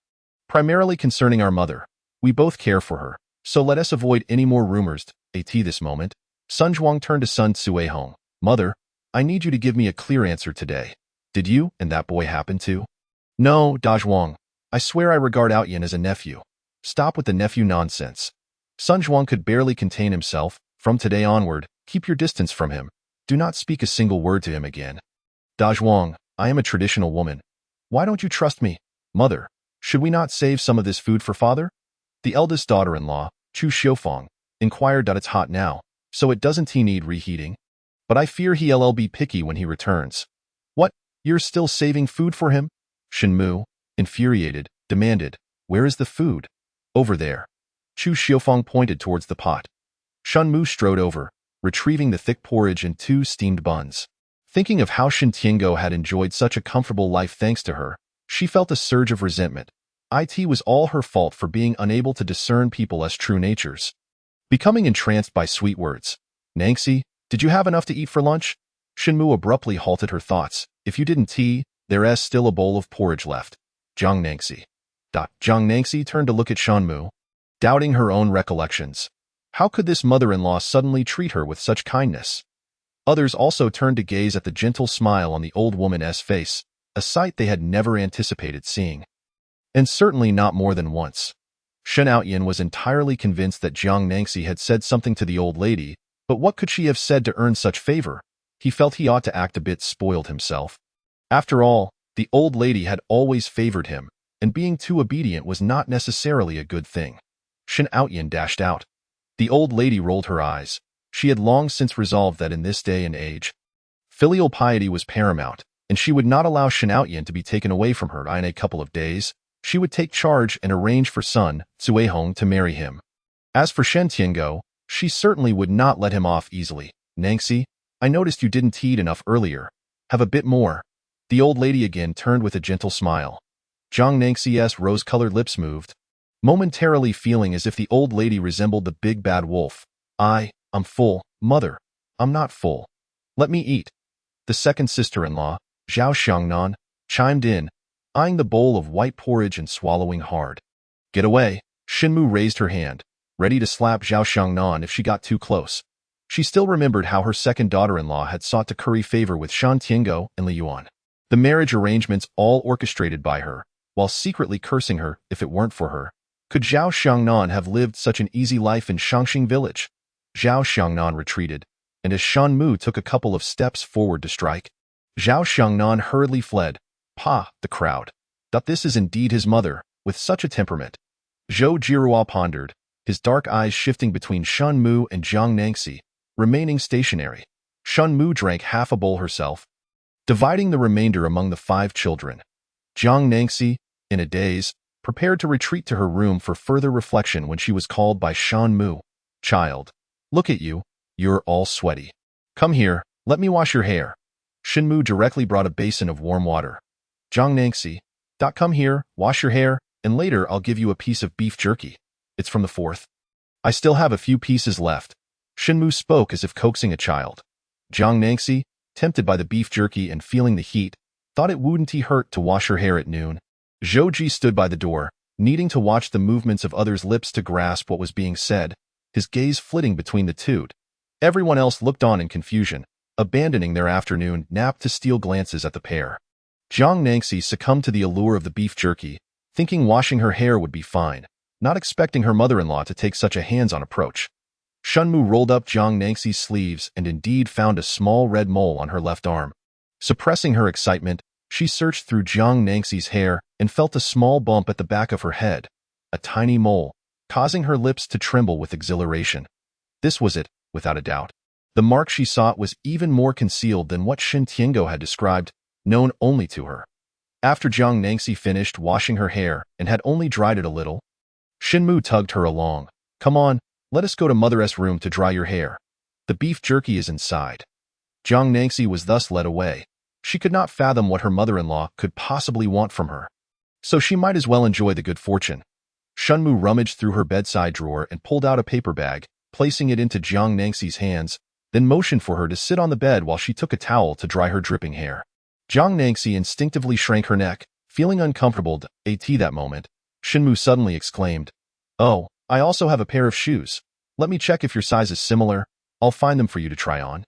Primarily concerning our mother. We both care for her, so let us avoid any more rumors. At this moment, Sun Zhuang turned to Sun Tsuehong. Mother, I need you to give me a clear answer today. Did you and that boy happen to? No, Da Zhuang. I swear I regard Outyin as a nephew. Stop with the nephew nonsense. Sun Zhuang could barely contain himself. From today onward, keep your distance from him. Do not speak a single word to him again. Da Zhuang, I am a traditional woman. Why don't you trust me? Mother, should we not save some of this food for father? The eldest daughter-in-law, Chu Xiufang, inquired that it's hot now, so it doesn't need reheating. But I fear he'll be picky when he returns. What? You're still saving food for him? Shen Mu, infuriated, demanded, where is the food? Over there. Chu Xiufang pointed towards the pot. Shen Mu strode over, retrieving the thick porridge and 2 steamed buns. Thinking of how Shen Tiango had enjoyed such a comfortable life thanks to her, she felt a surge of resentment. It was all her fault for being unable to discern people as true natures. Becoming entranced by sweet words. Nangxi, did you have enough to eat for lunch? Shen Mu abruptly halted her thoughts. If you didn't there's still a bowl of porridge left. Jiang Nangxi. Jiang Nangxi turned to look at Shen Mu, doubting her own recollections. How could this mother-in-law suddenly treat her with such kindness? Others also turned to gaze at the gentle smile on the old woman's face, a sight they had never anticipated seeing. And certainly not more than once. Shen Outyin was entirely convinced that Jiang Nangxi had said something to the old lady, but what could she have said to earn such favor? He felt he ought to act a bit spoiled himself. After all, the old lady had always favored him, and being too obedient was not necessarily a good thing. Shen Outyin dashed out. The old lady rolled her eyes. She had long since resolved that in this day and age, filial piety was paramount, and she would not allow Shen Outyin to be taken away from her in a couple of days. She would take charge and arrange for Sun Tsuehong to marry him. As for Shen Tiango, she certainly would not let him off easily. Nangxi, I noticed you didn't eat enough earlier. Have a bit more. The old lady again turned with a gentle smile. Jiang Nangxi's rose-colored lips moved, momentarily feeling as if the old lady resembled the big bad wolf. I'm full, mother. I'm not full. Let me eat. The second sister-in-law, Zhao Xiangnan, chimed in, eyeing the bowl of white porridge and swallowing hard. Get away. Shen Mu raised her hand, ready to slap Zhao Xiangnan if she got too close. She still remembered how her second daughter-in-law had sought to curry favor with Shan Tiango and Li Yuan. The marriage arrangements all orchestrated by her, while secretly cursing her if it weren't for her. Could Zhao Xiangnan have lived such an easy life in Shangxing village? Zhao Xiangnan retreated, and as Shen Mu took a couple of steps forward to strike, Zhao Xiangnan hurriedly fled. The crowd. This is indeed his mother, with such a temperament. Zhou Jirua pondered, his dark eyes shifting between Shen Mu and Jiang Nangxi, remaining stationary. Shen Mu drank half a bowl herself, dividing the remainder among the 5 children. Jiang Nangxi, in a daze, prepared to retreat to her room for further reflection when she was called by Shen Mu. Child, look at you, you're all sweaty. Come here, let me wash your hair. Shen Mu directly brought a basin of warm water. Jiang Nangxi, come here, wash your hair, and later I'll give you a piece of beef jerky. It's from the 4th. I still have a few pieces left. Shen Mu spoke as if coaxing a child. Jiang Nangxi, tempted by the beef jerky and feeling the heat, thought it wouldn't hurt to wash her hair at noon. Zhou Ji stood by the door, needing to watch the movements of others' lips to grasp what was being said, his gaze flitting between the two. Everyone else looked on in confusion, abandoning their afternoon nap to steal glances at the pair. Jiang Nangxi succumbed to the allure of the beef jerky, thinking washing her hair would be fine, not expecting her mother-in-law to take such a hands-on approach. Shen Mu rolled up Jiang Nangxi's sleeves and indeed found a small red mole on her left arm. Suppressing her excitement, she searched through Jiang Nangxi's hair and felt a small bump at the back of her head, a tiny mole, causing her lips to tremble with exhilaration. This was it, without a doubt. The mark she sought was even more concealed than what Shen Tiango had described, known only to her. After Jiang Nangxi finished washing her hair and had only dried it a little, Shen Mu tugged her along. Come on, let us go to Mother's room to dry your hair. The beef jerky is inside. Jiang Nangxi was thus led away. She could not fathom what her mother-in-law could possibly want from her, so she might as well enjoy the good fortune. Shen Mu rummaged through her bedside drawer and pulled out a paper bag, placing it into Jiang Nangxi's hands, then motioned for her to sit on the bed while she took a towel to dry her dripping hair. Jiang Nangxi instinctively shrank her neck, Feeling uncomfortable at that moment, Shinmu suddenly exclaimed, "Oh, I also have a pair of shoes. Let me check if your size is similar. I'll find them for you to try on."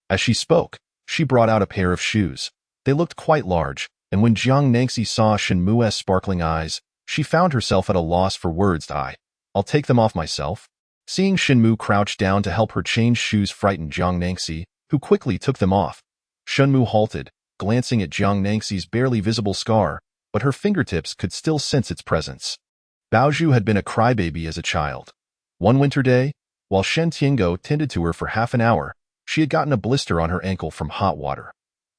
As she spoke, she brought out a pair of shoes. They looked quite large, and when Jiang Nangxi saw Shinmu's sparkling eyes, she found herself at a loss for words. "I'll take them off myself." Seeing Shinmu crouch down to help her change shoes frightened Jiang Nangxi, who quickly took them off. Shinmu halted, glancing at Jiang Nangxi's barely visible scar, but her fingertips could still sense its presence. Baozhu had been a crybaby as a child. One winter day, while Shen Tiango tended to her for half an hour, she had gotten a blister on her ankle from hot water.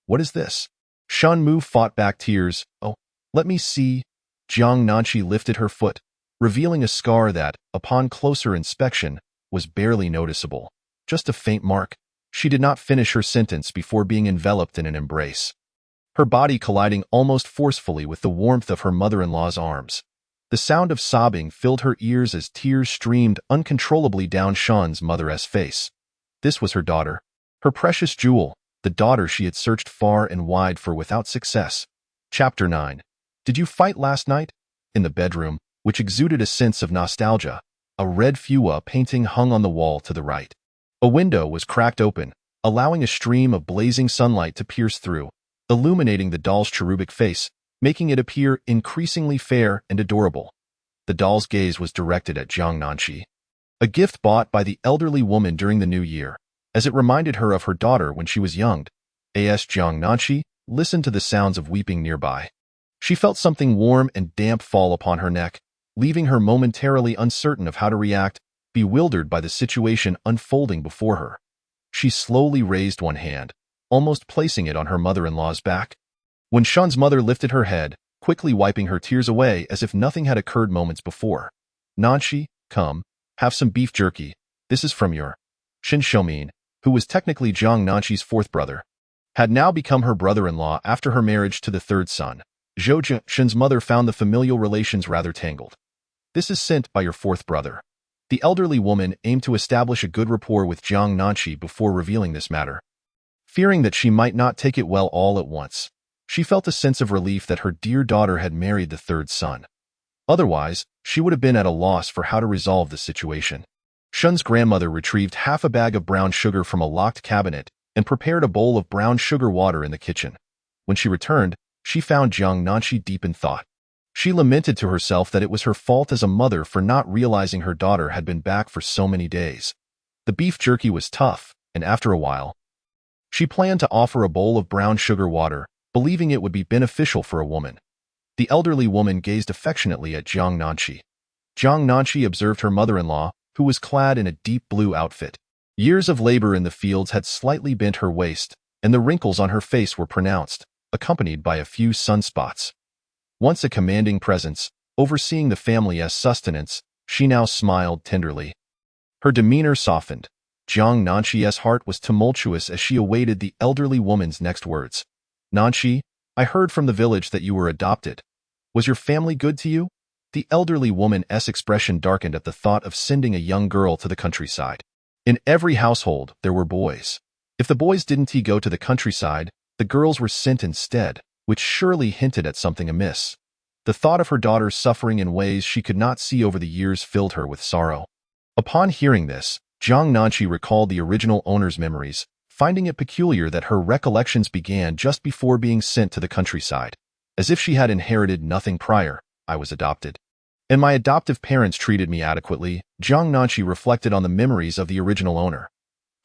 "What is this?" Shenmu fought back tears. "Oh, let me see." Jiang Nanqi lifted her foot, revealing a scar that, upon closer inspection, was barely noticeable. Just a faint mark. She did not finish her sentence before being enveloped in an embrace, her body colliding almost forcefully with the warmth of her mother-in-law's arms. The sound of sobbing filled her ears as tears streamed uncontrollably down Shen's mother's face. This was her daughter, her precious jewel, the daughter she had searched far and wide for without success. Chapter 9. Did you fight last night? In the bedroom, which exuded a sense of nostalgia, a red Fua painting hung on the wall to the right. A window was cracked open, allowing a stream of blazing sunlight to pierce through, illuminating the doll's cherubic face, making it appear increasingly fair and adorable. The doll's gaze was directed at Jiang Nanqi, a gift bought by the elderly woman during the new year, as it reminded her of her daughter when she was young. As Jiang Nanqi listened to the sounds of weeping nearby, she felt something warm and damp fall upon her neck, leaving her momentarily uncertain of how to react, bewildered by the situation unfolding before her. She slowly raised one hand, almost placing it on her mother-in-law's back. When Shen's mother lifted her head, quickly wiping her tears away as if nothing had occurred moments before. "Nanqi, come, have some beef jerky. This is from your..." Shen Xiaomin, who was technically Jiang Nanqi's fourth brother, had now become her brother-in-law after her marriage to the third son. Zhou Shen's mother found the familial relations rather tangled. "This is sent by your fourth brother." The elderly woman aimed to establish a good rapport with Jiang Nanqi before revealing this matter. Fearing that she might not take it well all at once, she felt a sense of relief that her dear daughter had married the third son. Otherwise, she would have been at a loss for how to resolve the situation. Shen's grandmother retrieved half a bag of brown sugar from a locked cabinet and prepared a bowl of brown sugar water in the kitchen. When she returned, she found Jiang Nanqi deep in thought. She lamented to herself that it was her fault as a mother for not realizing her daughter had been back for so many days. The beef jerky was tough, and after a while, she planned to offer a bowl of brown sugar water, believing it would be beneficial for a woman. The elderly woman gazed affectionately at Jiang Nanqi. Jiang Nanqi observed her mother-in-law, who was clad in a deep blue outfit. Years of labor in the fields had slightly bent her waist, and the wrinkles on her face were pronounced, accompanied by a few sunspots. Once a commanding presence, overseeing the family's sustenance, she now smiled tenderly. Her demeanor softened. Jiang Nanqi's heart was tumultuous as she awaited the elderly woman's next words. "Nanqi, I heard from the village that you were adopted. Was your family good to you?" The elderly woman's expression darkened at the thought of sending a young girl to the countryside. In every household, there were boys. If the boys didn't go to the countryside, the girls were sent instead, which surely hinted at something amiss. The thought of her daughter suffering in ways she could not see over the years filled her with sorrow. Upon hearing this, Jiang Nanqi recalled the original owner's memories, finding it peculiar that her recollections began just before being sent to the countryside. As if she had inherited nothing prior. "I was adopted, and my adoptive parents treated me adequately." Jiang Nanqi reflected on the memories of the original owner.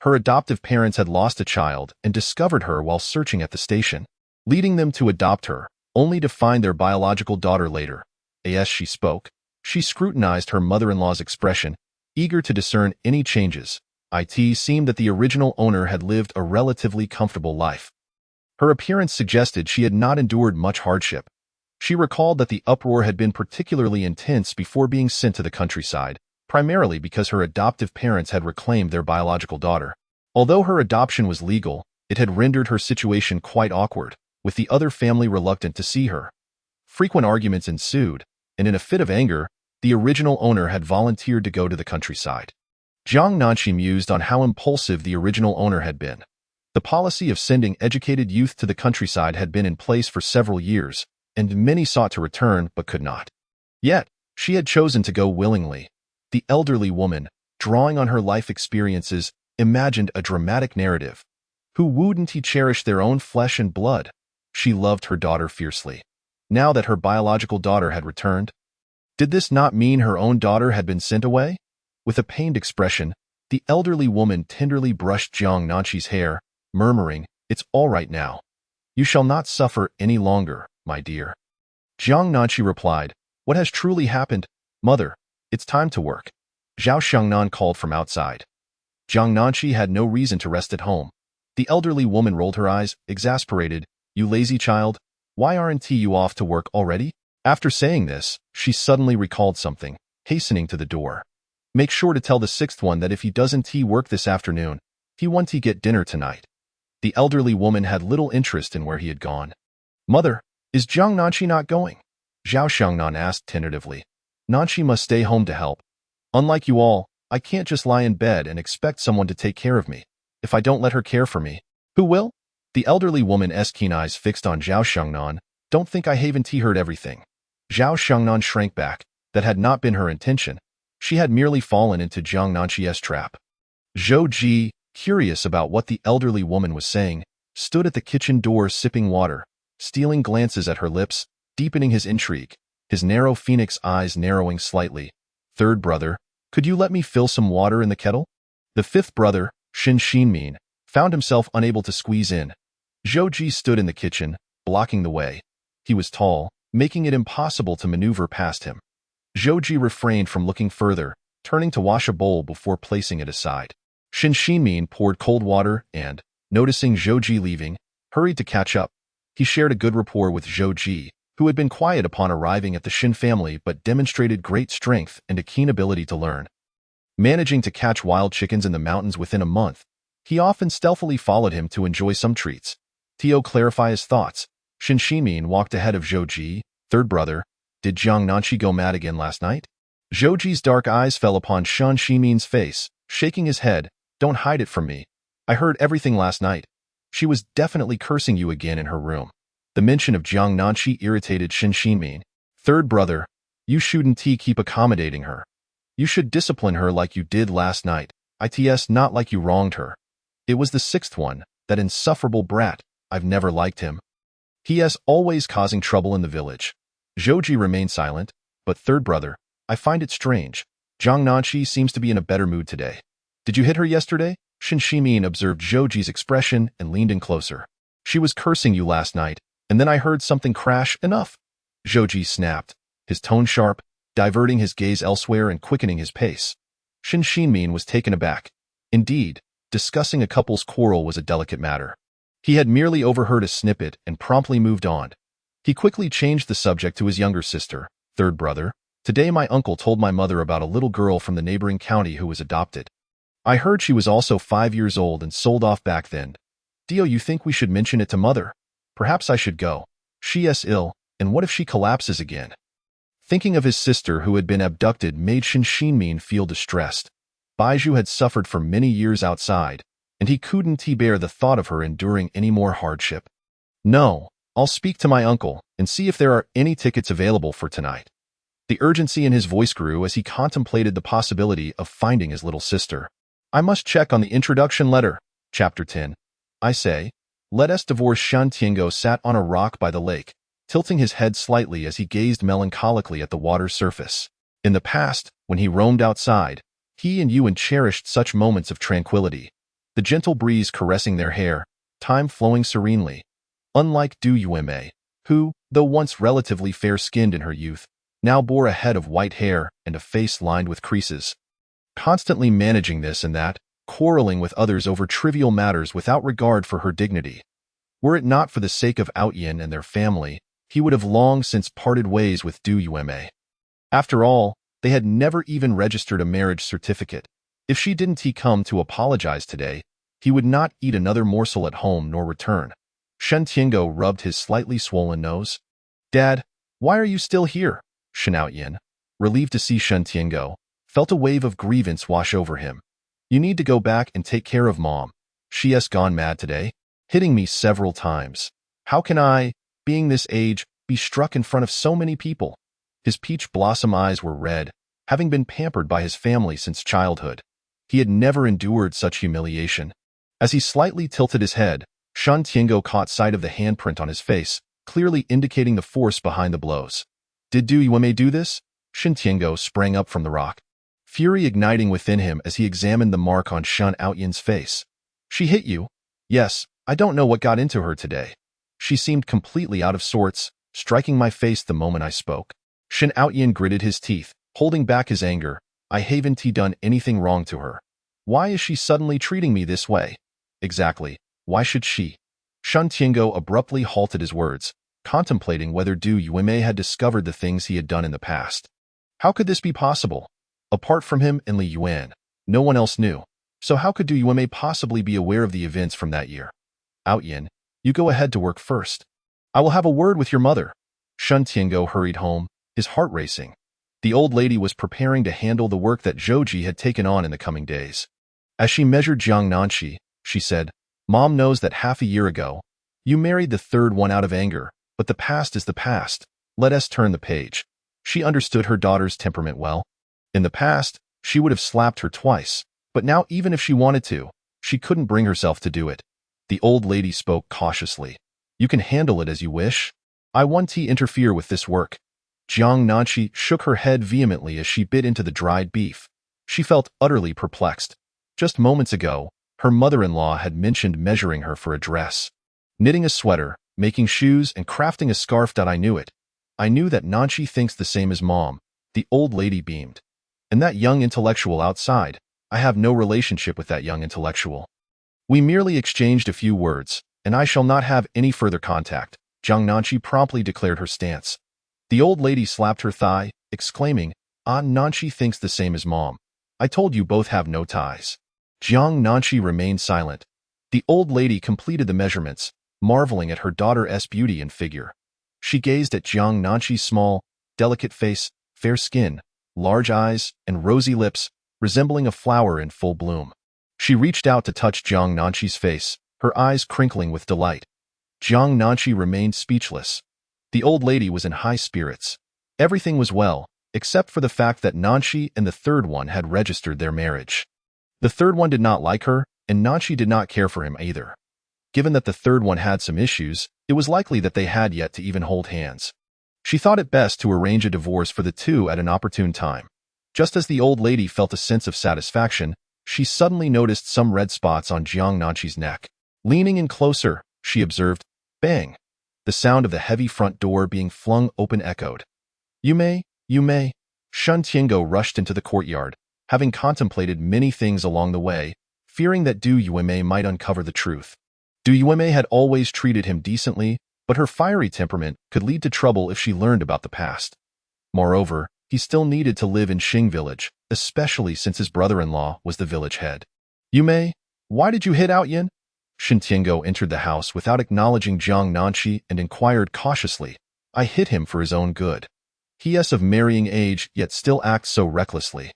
Her adoptive parents had lost a child and discovered her while searching at the station, leading them to adopt her, only to find their biological daughter later. As she spoke, she scrutinized her mother-in-law's expression, eager to discern any changes. It seemed that the original owner had lived a relatively comfortable life. Her appearance suggested she had not endured much hardship. She recalled that the uproar had been particularly intense before being sent to the countryside, primarily because her adoptive parents had reclaimed their biological daughter. Although her adoption was legal, it had rendered her situation quite awkward, with the other family reluctant to see her. Frequent arguments ensued, and in a fit of anger, the original owner had volunteered to go to the countryside. Jiang Nanqi mused on how impulsive the original owner had been. The policy of sending educated youth to the countryside had been in place for several years, and many sought to return but could not. Yet, she had chosen to go willingly. The elderly woman, drawing on her life experiences, imagined a dramatic narrative. Who wouldn't he cherish their own flesh and blood? She loved her daughter fiercely. Now that her biological daughter had returned, did this not mean her own daughter had been sent away? With a pained expression, the elderly woman tenderly brushed Jiang Nanqi's hair, murmuring, "It's all right now. You shall not suffer any longer, my dear." Jiang Nanqi replied, "What has truly happened? Mother, it's time to work." Zhao Xiangnan called from outside. Jiang Nanqi had no reason to rest at home. The elderly woman rolled her eyes, exasperated. "You lazy child, why aren't you off to work already?" After saying this, she suddenly recalled something, hastening to the door. "Make sure to tell the sixth one that if he doesn't work this afternoon, he won't get dinner tonight." The elderly woman had little interest in where he had gone. "Mother, is Jiang Nanqi not going?" Zhao Xiangnan asked tentatively. "Nanqi must stay home to help. Unlike you all, I can't just lie in bed and expect someone to take care of me. If I don't let her care for me, who will?" The elderly woman's keen eyes fixed on Zhao Xiangnan. "Don't think I haven't heard everything." Zhao Xiangnan shrank back. That had not been her intention. She had merely fallen into Jiang Nanqi's trap. Zhou Ji, curious about what the elderly woman was saying, stood at the kitchen door sipping water, stealing glances at her lips, deepening his intrigue, his narrow phoenix eyes narrowing slightly. "Third brother, could you let me fill some water in the kettle?" The fifth brother, Shin Xinmin, found himself unable to squeeze in. Zhou Ji stood in the kitchen, blocking the way. He was tall, making it impossible to maneuver past him. Zhou Ji refrained from looking further, turning to wash a bowl before placing it aside. Shin Xinmin poured cold water and, noticing Zhou Ji leaving, hurried to catch up. He shared a good rapport with Zhou Ji, who had been quiet upon arriving at the Shin family but demonstrated great strength and a keen ability to learn. Managing to catch wild chickens in the mountains within a month, he often stealthily followed him to enjoy some treats. To clarify his thoughts, Shin Xinmin walked ahead of Zhou Ji. "Third brother, did Jiang Nanqi go mad again last night?" Zhou Ji's dark eyes fell upon Shin Xinmin's face, shaking his head. "Don't hide it from me. I heard everything last night. She was definitely cursing you again in her room." The mention of Jiang Nanqi irritated Shin Xinmin. "Third brother, you shouldn't keep accommodating her. You should discipline her like you did last night. It's not like you wronged her. It was the sixth one, that insufferable brat. I've never liked him. He is always causing trouble in the village." Zhou Ji remained silent, but third brother, I find it strange. Jiang Nanqi seems to be in a better mood today. "Did you hit her yesterday?" Shin Xinmin observed Zhou Ji's expression and leaned in closer. "She was cursing you last night, and then I heard something crash. Enough!" Zhou Ji snapped, his tone sharp, diverting his gaze elsewhere and quickening his pace. Shin Xinmin was taken aback. Indeed, discussing a couple's quarrel was a delicate matter. He had merely overheard a snippet and promptly moved on. He quickly changed the subject to his younger sister. "Third brother, today my uncle told my mother about a little girl from the neighboring county who was adopted. I heard she was also 5 years old and sold off back then. You think we should mention it to mother? Perhaps I should go. She is ill, and what if she collapses again?" Thinking of his sister who had been abducted made Shin Xinmin feel distressed. Baizhu had suffered for many years outside, and he couldn't bear the thought of her enduring any more hardship. "No, I'll speak to my uncle and see if there are any tickets available for tonight." The urgency in his voice grew as he contemplated the possibility of finding his little sister. "I must check on the introduction letter." Chapter 10. I say, let us divorce. Shan Tiango sat on a rock by the lake, tilting his head slightly as he gazed melancholically at the water's surface. In the past, when he roamed outside, he and Yuan cherished such moments of tranquility. The gentle breeze caressing their hair, time flowing serenely. Unlike Du Yuanmei, who, though once relatively fair-skinned in her youth, now bore a head of white hair and a face lined with creases. Constantly managing this and that, quarreling with others over trivial matters without regard for her dignity. Were it not for the sake of Outyin and their family, he would have long since parted ways with Du Yuanmei. After all, they had never even registered a marriage certificate. If she didn't come to apologize today, he would not eat another morsel at home nor return. Shen Tiango rubbed his slightly swollen nose. "Dad, why are you still here?" Shen Outyin, relieved to see Shen Tiango, felt a wave of grievance wash over him. "You need to go back and take care of Mom. She has gone mad today, hitting me several times. How can I, being this age, be struck in front of so many people. His peach blossom eyes were red, having been pampered by his family since childhood. He had never endured such humiliation. As he slightly tilted his head, Shen Tiango caught sight of the handprint on his face, clearly indicating the force behind the blows. Did Du Yuemei do this? Shen Tiango sprang up from the rock, fury igniting within him as he examined the mark on Shen Outyan's face. She hit you? Yes, I don't know what got into her today. She seemed completely out of sorts, striking my face the moment I spoke. Shen Outyan gritted his teeth, holding back his anger. I haven't done anything wrong to her. Why is she suddenly treating me this way? Exactly. Why should she? Shen Tiango abruptly halted his words, contemplating whether Du Yuemei had discovered the things he had done in the past. How could this be possible? Apart from him and Li Yuan, no one else knew. So how could Du Yuemei possibly be aware of the events from that year? Outyan, you go ahead to work first. I will have a word with your mother. Shen Tiango hurried home, his heart racing. The old lady was preparing to handle the work that Zhouji had taken on in the coming days. As she measured Jiang Nanqi, she said, Mom knows that half a year ago, you married the third one out of anger, but the past is the past. Let us turn the page. She understood her daughter's temperament well. In the past, she would have slapped her twice, but now even if she wanted to, she couldn't bring herself to do it. The old lady spoke cautiously. You can handle it as you wish. I won't interfere with this work. Jiang Nanqi shook her head vehemently as she bit into the dried beef. She felt utterly perplexed. Just moments ago, her mother-in-law had mentioned measuring her for a dress. Knitting a sweater, making shoes, and crafting a scarf. I knew it. I knew that Nanqi thinks the same as Mom. The old lady beamed. And that young intellectual outside, I have no relationship with that young intellectual. We merely exchanged a few words, and I shall not have any further contact. Jiang Nanqi promptly declared her stance. The old lady slapped her thigh, exclaiming, Nanqi thinks the same as Mom. I told you both have no ties. Jiang Nanqi remained silent. The old lady completed the measurements, marveling at her daughter's beauty and figure. She gazed at Jiang Nanqi's small, delicate face, fair skin, large eyes, and rosy lips, resembling a flower in full bloom. She reached out to touch Jiang Nanqi's face, her eyes crinkling with delight. Jiang Nanqi remained speechless. The old lady was in high spirits. Everything was well, except for the fact that Nanqi and the third one had registered their marriage. The third one did not like her, and Nanqi did not care for him either. Given that the third one had some issues, it was likely that they had yet to even hold hands. She thought it best to arrange a divorce for the two at an opportune time. Just as the old lady felt a sense of satisfaction, she suddenly noticed some red spots on Jiang Nanqi's neck. Leaning in closer, she observed, bang! The sound of the heavy front door being flung open echoed. You may. Shen Tiango rushed into the courtyard, having contemplated many things along the way, fearing that Du Yuemei might uncover the truth. Du Yuemei had always treated him decently, but her fiery temperament could lead to trouble if she learned about the past. Moreover, he still needed to live in Xing village, especially since his brother-in-law was the village head. Yuemei, why did you hit Outyan? Shen Tiango entered the house without acknowledging Jiang Nanqi and inquired cautiously. I hit him for his own good. He is of marrying age, yet still acts so recklessly.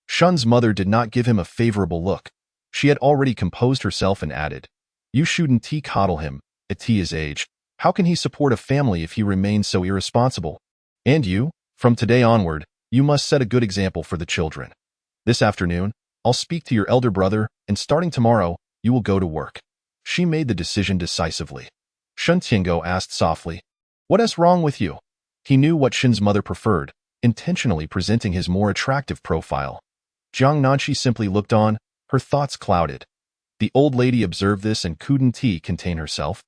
Shen's mother did not give him a favorable look. She had already composed herself and added, You shouldn't coddle him, at his age. How can he support a family if he remains so irresponsible? And you, from today onward, you must set a good example for the children. This afternoon, I'll speak to your elder brother, and starting tomorrow, you will go to work. She made the decision decisively. Shen Tiango asked softly, What is wrong with you? He knew what Shen's mother preferred, intentionally presenting his more attractive profile. Jiang Nanqi simply looked on, her thoughts clouded. The old lady observed this and couldn't contain herself.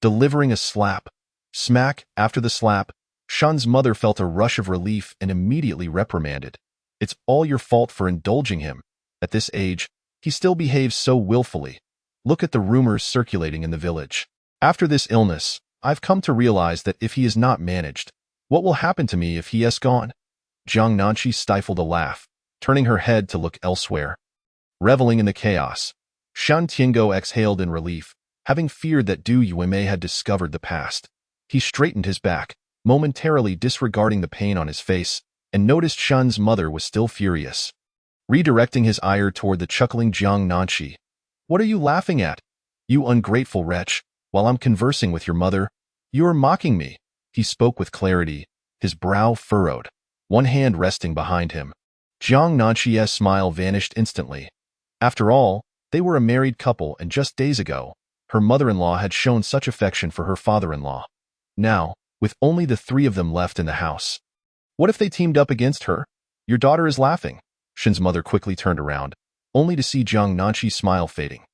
Delivering a slap. Smack after the slap, Shen's mother felt a rush of relief and immediately reprimanded. It's all your fault for indulging him. At this age, he still behaves so willfully. Look at the rumors circulating in the village. After this illness, I've come to realize that if he is not managed, what will happen to me if he is gone? Jiang Nanqi stifled a laugh, turning her head to look elsewhere. Reveling in the chaos, Shen Tiango exhaled in relief, having feared that Du Yuemei had discovered the past. He straightened his back, momentarily disregarding the pain on his face, and noticed Shen's mother was still furious. Redirecting his ire toward the chuckling Jiang Nanqi. What are you laughing at? You ungrateful wretch, while I'm conversing with your mother, you are mocking me. He spoke with clarity, his brow furrowed, one hand resting behind him. Jiang Nanqi's smile vanished instantly. After all, they were a married couple, and just days ago, her mother-in-law had shown such affection for her father-in-law. Now, with only the three of them left in the house. What if they teamed up against her? Your daughter is laughing. Shin's mother quickly turned around, only to see Jiang Nanqi's smile fading,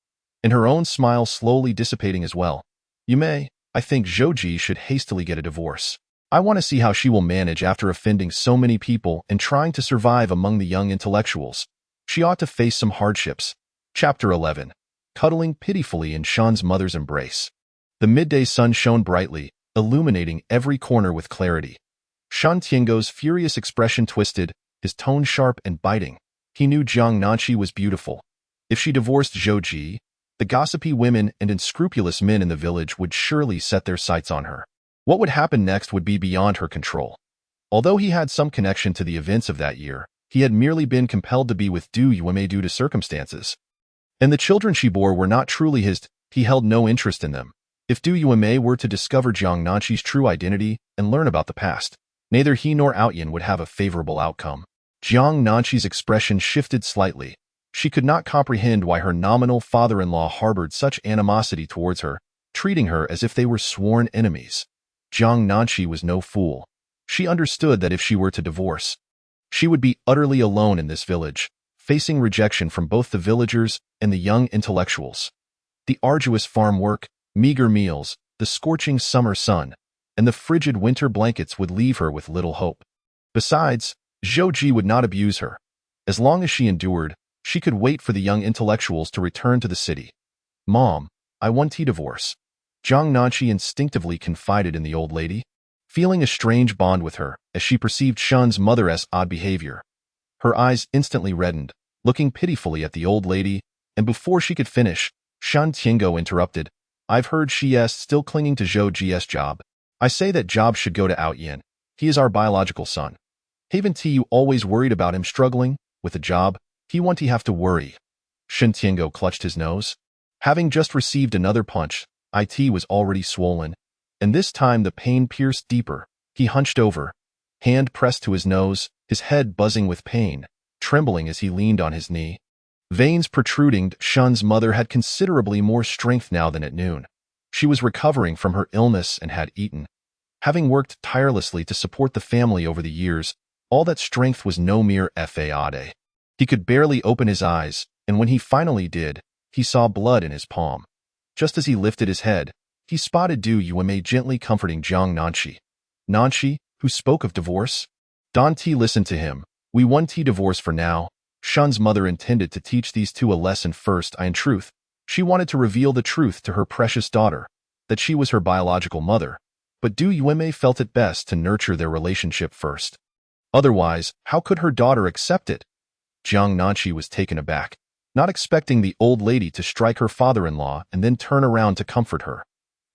and her own smile slowly dissipating as well. I think Zhou should hastily get a divorce. I want to see how she will manage after offending so many people and trying to survive among the young intellectuals. She ought to face some hardships. Chapter 11. Cuddling pitifully in Shan's mother's embrace. The midday sun shone brightly, illuminating every corner with clarity. Shan Tiango's furious expression twisted, his tone sharp and biting. He knew Jiang Nanqi was beautiful. If she divorced Zhou, the gossipy women and unscrupulous men in the village would surely set their sights on her. What would happen next would be beyond her control. Although he had some connection to the events of that year, he had merely been compelled to be with Du Yuemei due to circumstances. And the children she bore were not truly his, he held no interest in them. If Du Yuemei were to discover Jiang Nanqi's true identity and learn about the past, neither he nor Outyin would have a favorable outcome. Jiang Nanqi's expression shifted slightly. She could not comprehend why her nominal father-in-law harbored such animosity towards her, treating her as if they were sworn enemies. Jiang Nanqi was no fool. She understood that if she were to divorce, she would be utterly alone in this village, facing rejection from both the villagers and the young intellectuals. The arduous farm work, meager meals, the scorching summer sun, and the frigid winter blankets would leave her with little hope. Besides, Zhou would not abuse her. As long as she endured, she could wait for the young intellectuals to return to the city. Mom, I want a divorce. Jiang Nanqi instinctively confided in the old lady, feeling a strange bond with her as she perceived Shan's mother's odd behavior. Her eyes instantly reddened, looking pitifully at the old lady, and before she could finish, Shan Tiango interrupted. I've heard she's still clinging to Zhou's job. I say that job should go to Outyin. He is our biological son. Haven't you always worried about him struggling with a job? He won't have to worry. Shan Tiango clutched his nose. Having just received another punch, it was already swollen, and this time the pain pierced deeper. He hunched over, hand pressed to his nose, his head buzzing with pain, trembling as he leaned on his knee. Veins protruding, Shan's mother had considerably more strength now than at noon. She was recovering from her illness and had eaten. Having worked tirelessly to support the family over the years, all that strength was no mere fade. He could barely open his eyes, and when he finally did, he saw blood in his palm. Just as he lifted his head, he spotted Du Yuemei gently comforting Jiang Nanqi. Nanqi, who spoke of divorce? Don T listened to him. We want divorce for now. Shan's mother intended to teach these two a lesson first. In truth, she wanted to reveal the truth to her precious daughter, that she was her biological mother, but Du Yuemei felt it best to nurture their relationship first. Otherwise, how could her daughter accept it? Jiang Nanqi was taken aback, not expecting the old lady to strike her father-in-law and then turn around to comfort her.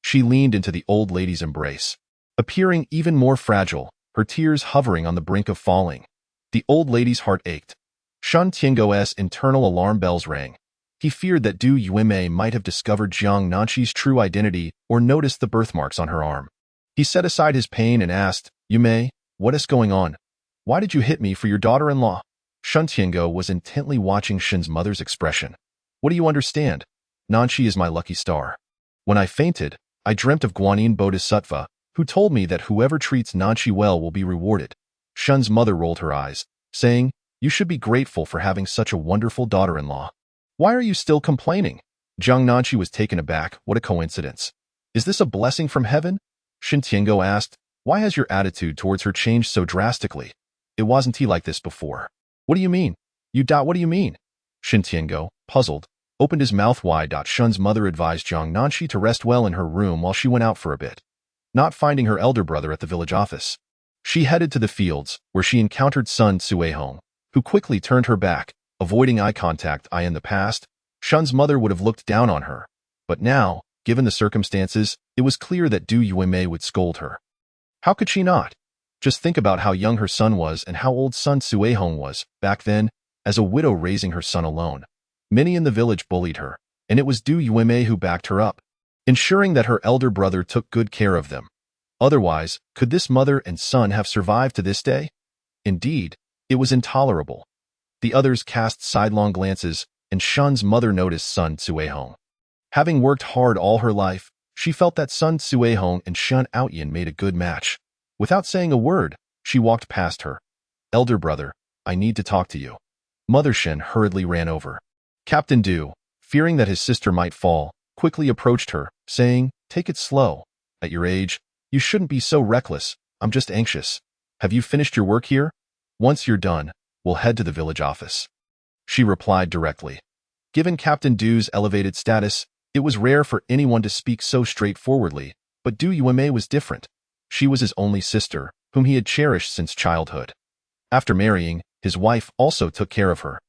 She leaned into the old lady's embrace, appearing even more fragile, her tears hovering on the brink of falling. The old lady's heart ached. Shan Tiango's internal alarm bells rang. He feared that Du Yuemei might have discovered Jiang Nanqi's true identity or noticed the birthmarks on her arm. He set aside his pain and asked, Yuemei, what is going on? Why did you hit me for your daughter-in-law? Shan Tiango was intently watching Shin's mother's expression. What do you understand? Nanqi is my lucky star. When I fainted, I dreamt of Guanyin Bodhisattva, who told me that whoever treats Nanqi well will be rewarded. Shan's mother rolled her eyes, saying, You should be grateful for having such a wonderful daughter-in-law. Why are you still complaining? Jiang Nanqi was taken aback. What a coincidence. Is this a blessing from heaven? Shan Tiango asked. Why has your attitude towards her changed so drastically? It wasn't like this before. What do you mean? What do you mean? Shan Tiango, puzzled, opened his mouth wide. Shan's mother advised Jiang Nanqi to rest well in her room while she went out for a bit. Not finding her elder brother at the village office, she headed to the fields, where she encountered Sun Suihong, who quickly turned her back, avoiding eye contact. In the past, Shan's mother would have looked down on her, but now, given the circumstances, it was clear that Du Yuemei would scold her. How could she not? Just think about how young her son was and how old Sun Suihong was, back then, as a widow raising her son alone. Many in the village bullied her, and it was Du Yuemei who backed her up, ensuring that her elder brother took good care of them. Otherwise, could this mother and son have survived to this day? Indeed, it was intolerable. The others cast sidelong glances, and Shun's mother noticed Sun Tsuehong. Having worked hard all her life, she felt that Sun Tsuehong and Shun Outyin made a good match. Without saying a word, she walked past her. "Elder brother, I need to talk to you." Mother Shen hurriedly ran over. Captain Du, fearing that his sister might fall, quickly approached her, saying, "Take it slow. At your age, you shouldn't be so reckless. I'm just anxious. Have you finished your work here? Once you're done, we'll head to the village office." She replied directly. Given Captain Du's elevated status, it was rare for anyone to speak so straightforwardly, but Du Yuemei was different. She was his only sister, whom he had cherished since childhood. After marrying, his wife also took care of her.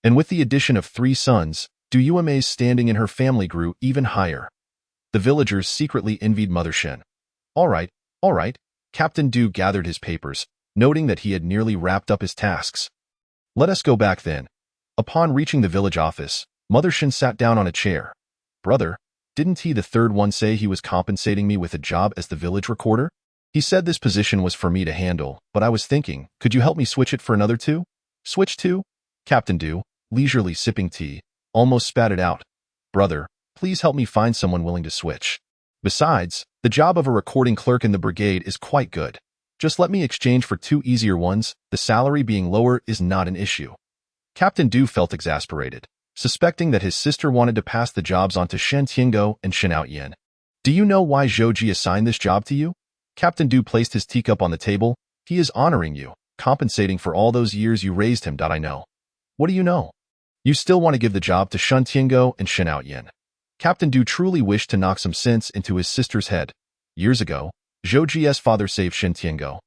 And with the addition of 3 sons, Du Yuemei's standing in her family grew even higher. The villagers secretly envied Mother Shen. All right, Captain Du gathered his papers, noting that he had nearly wrapped up his tasks. "Let us go back then." Upon reaching the village office, Mother Shen sat down on a chair. "Brother, didn't he the third one say he was compensating me with a job as the village recorder? He said this position was for me to handle, but I was thinking, could you help me switch it for another 2? "Switch 2? Captain Du, leisurely sipping tea, almost spat it out. "Brother, please help me find someone willing to switch. Besides, the job of a recording clerk in the brigade is quite good. Just let me exchange for 2 easier ones. The salary being lower is not an issue." Captain Du felt exasperated, suspecting that his sister wanted to pass the jobs on to Shen Tiango and Shen Outyin. "Do you know why Zhou Ji assigned this job to you?" Captain Du placed his teacup on the table. "He is honoring you, compensating for all those years you raised him. I know." "What do you know? You still want to give the job to Shen Tiango and Shen Outyin." Captain Du truly wished to knock some sense into his sister's head. Years ago, Zhou Ji's father saved Shen Tiango.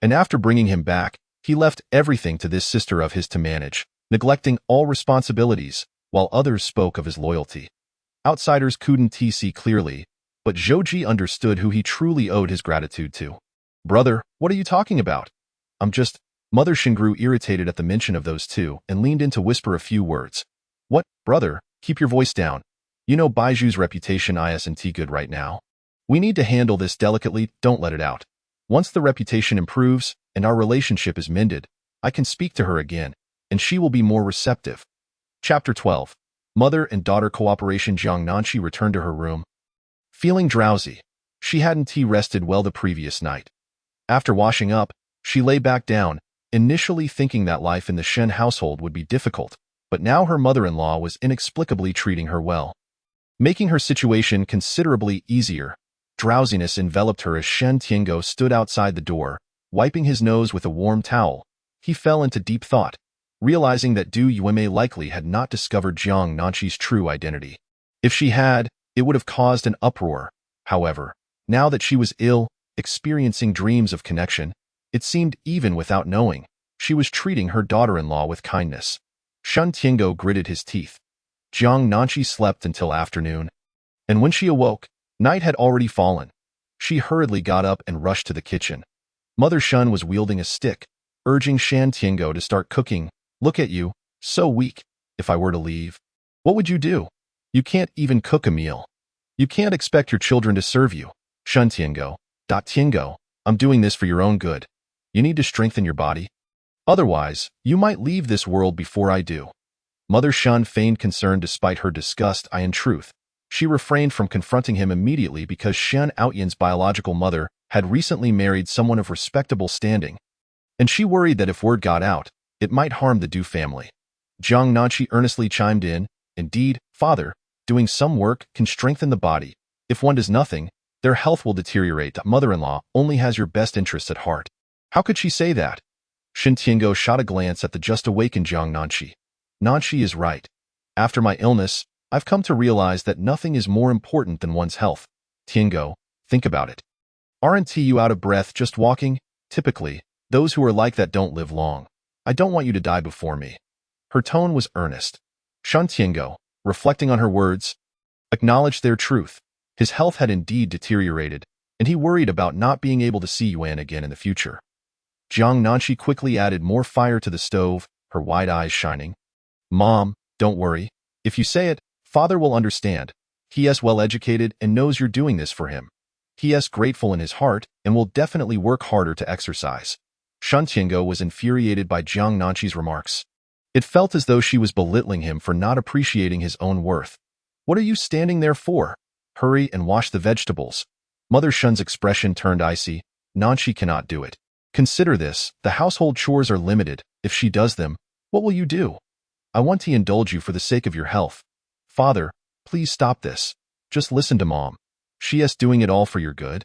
And after bringing him back, he left everything to this sister of his to manage, neglecting all responsibilities, while others spoke of his loyalty. Outsiders couldn't see clearly, but Zhou Ji understood who he truly owed his gratitude to. "Brother, what are you talking about?" "I'm just..." Mother Shen grew irritated at the mention of those 2 and leaned in to whisper a few words. "What, brother, keep your voice down. You know Baiju's reputation isn't good right now. We need to handle this delicately, don't let it out. Once the reputation improves and our relationship is mended, I can speak to her again, and she will be more receptive." Chapter 12. Mother and daughter cooperation. Jiang Nanqi returned to her room. Feeling drowsy, she hadn't rested well the previous night. After washing up, she lay back down, initially thinking that life in the Shen household would be difficult, but now her mother-in-law was inexplicably treating her well, making her situation considerably easier. Drowsiness enveloped her as Shen Tiango stood outside the door, wiping his nose with a warm towel. He fell into deep thought, realizing that Du Yuemei likely had not discovered Jiang Nanqi's true identity. If she had, it would have caused an uproar. However, now that she was ill, experiencing dreams of connection, it seemed even without knowing, she was treating her daughter-in-law with kindness. Shen Tiango gritted his teeth. Jiang Nanqi slept until afternoon, and when she awoke, night had already fallen. She hurriedly got up and rushed to the kitchen. Mother Shen was wielding a stick, urging Shen Tiango to start cooking. "Look at you, so weak. If I were to leave, what would you do? You can't even cook a meal. You can't expect your children to serve you." "Shen Tiango, Tiango, I'm doing this for your own good. You need to strengthen your body. Otherwise, you might leave this world before I do." Mother Shen feigned concern despite her disgust. In truth, she refrained from confronting him immediately because Shen Outyin's biological mother had recently married someone of respectable standing, and she worried that if word got out, it might harm the Du family. Jiang Nanqi earnestly chimed in, "Indeed, father, doing some work can strengthen the body. If one does nothing, their health will deteriorate. Mother-in-law only has your best interests at heart." How could she say that? Shen Tiango shot a glance at the just-awakened Jiang Nanqi. "Nanqi is right. After my illness, I've come to realize that nothing is more important than one's health. Tiango, think about it. Aren't you out of breath just walking? Typically, those who are like that don't live long. I don't want you to die before me." Her tone was earnest. Shen Tiango, reflecting on her words, acknowledged their truth. His health had indeed deteriorated, and he worried about not being able to see Yuan again in the future. Jiang Nanqi quickly added more fire to the stove, her wide eyes shining. "Mom, don't worry. If you say it, father will understand. He is well educated and knows you're doing this for him." He is grateful in his heart and will definitely work harder to exercise. Shen Tiango was infuriated by Jiang Nanqi's remarks. It felt as though she was belittling him for not appreciating his own worth. What are you standing there for? Hurry and wash the vegetables. Mother Shen's expression turned icy. Nanqi cannot do it. Consider this, the household chores are limited. If she does them, what will you do? I want to indulge you for the sake of your health. Father, please stop this. Just listen to Mom. She is doing it all for your good.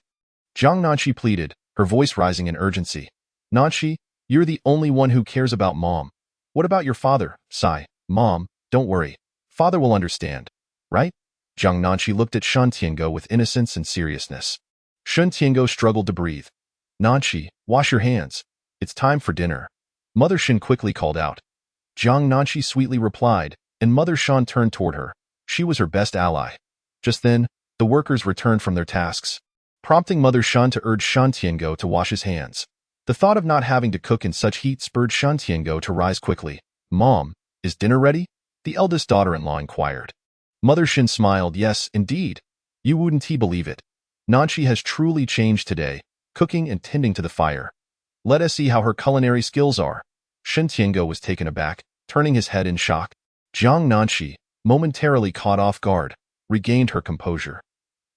Jiang Nanqi pleaded, her voice rising in urgency. Nanqi, you're the only one who cares about Mom. What about your father? Sigh. Mom, don't worry. Father will understand. Right? Jiang Nanqi looked at Shen Tiango with innocence and seriousness. Shen Tiango struggled to breathe. Nanqi, wash your hands. It's time for dinner. Mother Shen quickly called out. Jiang Nanqi sweetly replied, and Mother Shen turned toward her. She was her best ally. Just then, the workers returned from their tasks, prompting Mother Shen to urge Shen Tiango to wash his hands. The thought of not having to cook in such heat spurred Shen Tiango to rise quickly. Mom, is dinner ready? The eldest daughter-in-law inquired. Mother Shen smiled. Yes, indeed. You wouldn't believe it. Nanqi has truly changed today, cooking and tending to the fire. Let us see how her culinary skills are. Shen Tiango was taken aback, turning his head in shock. Jiang Nanqi, momentarily caught off guard, regained her composure.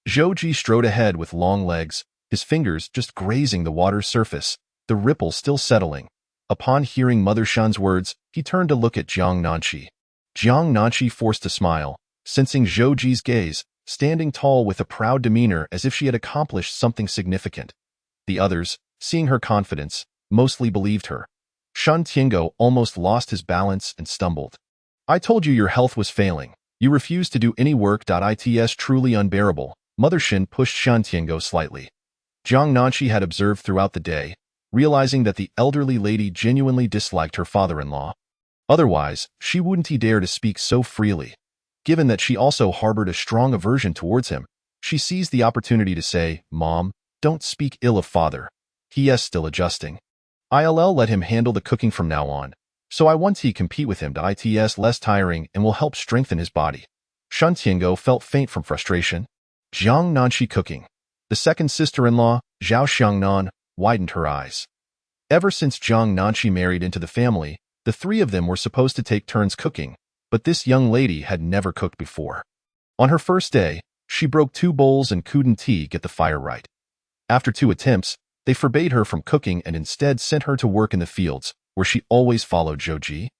Zhou Ji strode ahead with long legs, his fingers just grazing the water's surface, the ripple still settling. Upon hearing Mother Shen's words, he turned to look at Jiang Nanqi. Jiang Nanqi forced a smile, sensing Zhou Ji's gaze, standing tall with a proud demeanor as if she had accomplished something significant. The others, seeing her confidence, mostly believed her. Shen Tiango almost lost his balance and stumbled. I told you your health was failing. You refused to do any work. It's truly unbearable. Mother Shen pushed Shen Tiango slightly. Jiang Nanqi had observed throughout the day, realizing that the elderly lady genuinely disliked her father-in-law. Otherwise, she wouldn't dare to speak so freely. Given that she also harbored a strong aversion towards him, she seized the opportunity to say, Mom, don't speak ill of father. He is still adjusting. I'll let him handle the cooking from now on. So I want to compete with him. It's less tiring and will help strengthen his body. Shen Tiango felt faint from frustration. Jiang Nanqi cooking. The second sister-in-law, Zhao Xiangnan, widened her eyes. Ever since Jiang Nanqi married into the family, the three of them were supposed to take turns cooking, but this young lady had never cooked before. On her first day, she broke 2 bowls and couldn't get the fire right. After 2 attempts, they forbade her from cooking and instead sent her to work in the fields, where she always followed Zhou Ji,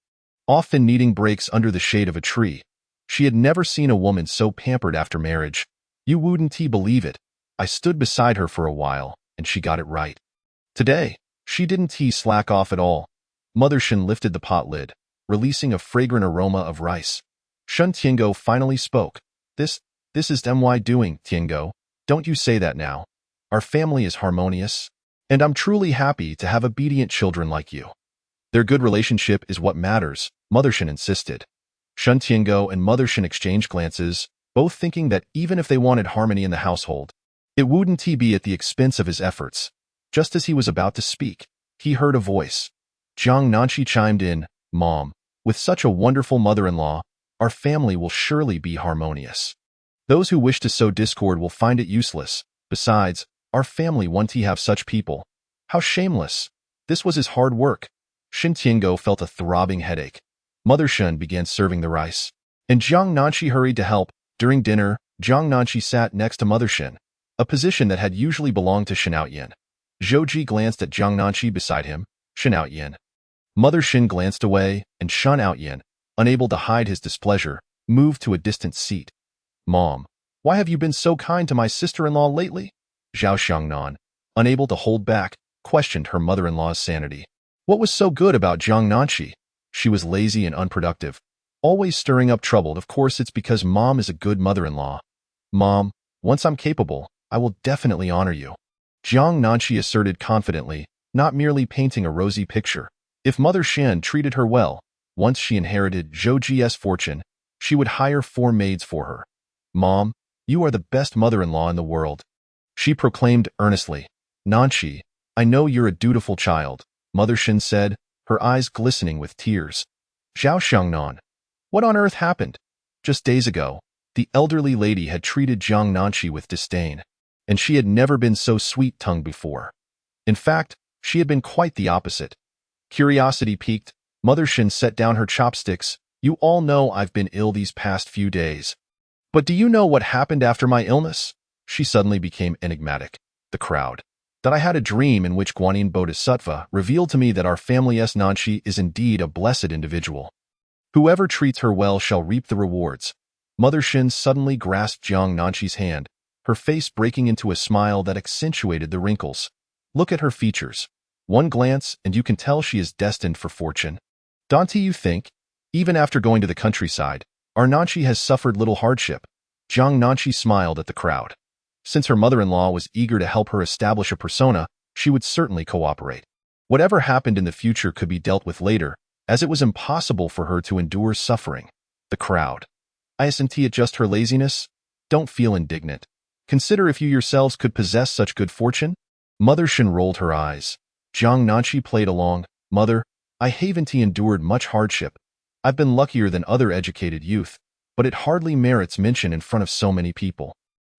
often needing breaks under the shade of a tree. She had never seen a woman so pampered after marriage. You wouldn't believe it. I stood beside her for a while, and she got it right. Today, she didn't slack off at all. Mother Shen lifted the pot lid, releasing a fragrant aroma of rice. Shen Tiango finally spoke. This is my doing, Tiango. Don't you say that now. Our family is harmonious, and I'm truly happy to have obedient children like you. Their good relationship is what matters, Mother Shen insisted. Shen Tiango and Mother Shen exchanged glances, both thinking that even if they wanted harmony in the household, it wouldn't be at the expense of his efforts. Just as he was about to speak, he heard a voice. Jiang Nanqi chimed in, Mom, with such a wonderful mother-in-law, our family will surely be harmonious. Those who wish to sow discord will find it useless. Besides, our family won't have such people. How shameless. This was his hard work. Shen Tiango felt a throbbing headache. Mother Shen began serving the rice, and Jiang Nanqi hurried to help. During dinner, Jiang Nanqi sat next to Mother Shen, a position that had usually belonged to Shen Outyin. Zhou Ji glanced at Jiang Nanqi beside him, Shen Outyin. Mother Shen glanced away, and Shen Outyin, unable to hide his displeasure, moved to a distant seat. Mom, why have you been so kind to my sister-in-law lately? Zhao Xiangnan, unable to hold back, questioned her mother-in-law's sanity. What was so good about Jiang Nanqi? She was lazy and unproductive, always stirring up trouble. Of course, it's because Mom is a good mother-in-law. Mom, once I'm capable, I will definitely honor you. Jiang Nanqi asserted confidently, not merely painting a rosy picture. If Mother Shen treated her well, once she inherited Zhou Ji's fortune, she would hire 4 maids for her. Mom, you are the best mother-in-law in the world. She proclaimed earnestly. Nanqi, I know you're a dutiful child, Mother Shen said, her eyes glistening with tears. Zhao Xiangnan, what on earth happened? Just days ago, the elderly lady had treated Jiang Nanqi with disdain. and she had never been so sweet-tongued before. In fact, she had been quite the opposite. Curiosity piqued, Mother Shin set down her chopsticks. You all know I've been ill these past few days. But do you know what happened after my illness? She suddenly became enigmatic. The crowd. That I had a dream in which Guanyin Bodhisattva revealed to me that our family's Nanshi is indeed a blessed individual. Whoever treats her well shall reap the rewards. Mother Shin suddenly grasped Jiang Nanshi's hand, her face breaking into a smile that accentuated the wrinkles. Look at her features. One glance and you can tell she is destined for fortune. Don't you think? Even after going to the countryside, our Nanshi has suffered little hardship. Jiang Nanshi smiled at the crowd. Since her mother-in-law was eager to help her establish a persona, she would certainly cooperate. Whatever happened in the future could be dealt with later, as it was impossible for her to endure suffering. The crowd. Isn't it just her laziness? Don't feel indignant. Consider if you yourselves could possess such good fortune. Mother Shin rolled her eyes. Jiang Nanshi played along. Mother, I haven't endured much hardship. I've been luckier than other educated youth, but it hardly merits mention in front of so many people.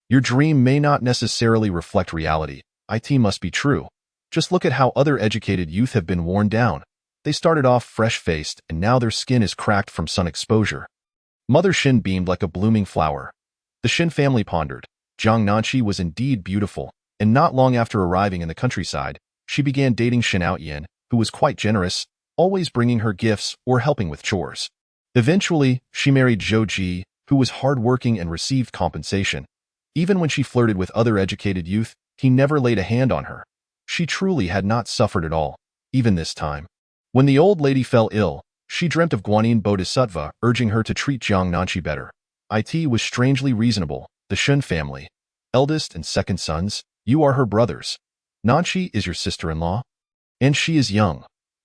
Your dream may not necessarily reflect reality. It must be true. Just look at how other educated youth have been worn down. They started off fresh-faced, and now their skin is cracked from sun exposure. Mother Shin beamed like a blooming flower. The Shin family pondered. Jiang Nanshi was indeed beautiful, and not long after arriving in the countryside, she began dating Shin Outyin, who was quite generous, always bringing her gifts or helping with chores. Eventually, she married Zhou Ji, who was hardworking and received compensation. Even when she flirted with other educated youth, he never laid a hand on her. She truly had not suffered at all, even this time. When the old lady fell ill, she dreamt of Guanyin Bodhisattva urging her to treat Jiang Nanshi better. It was strangely reasonable. The Shin family, eldest and second sons, you are her brothers. Nanshi is your sister-in-law, and she is young.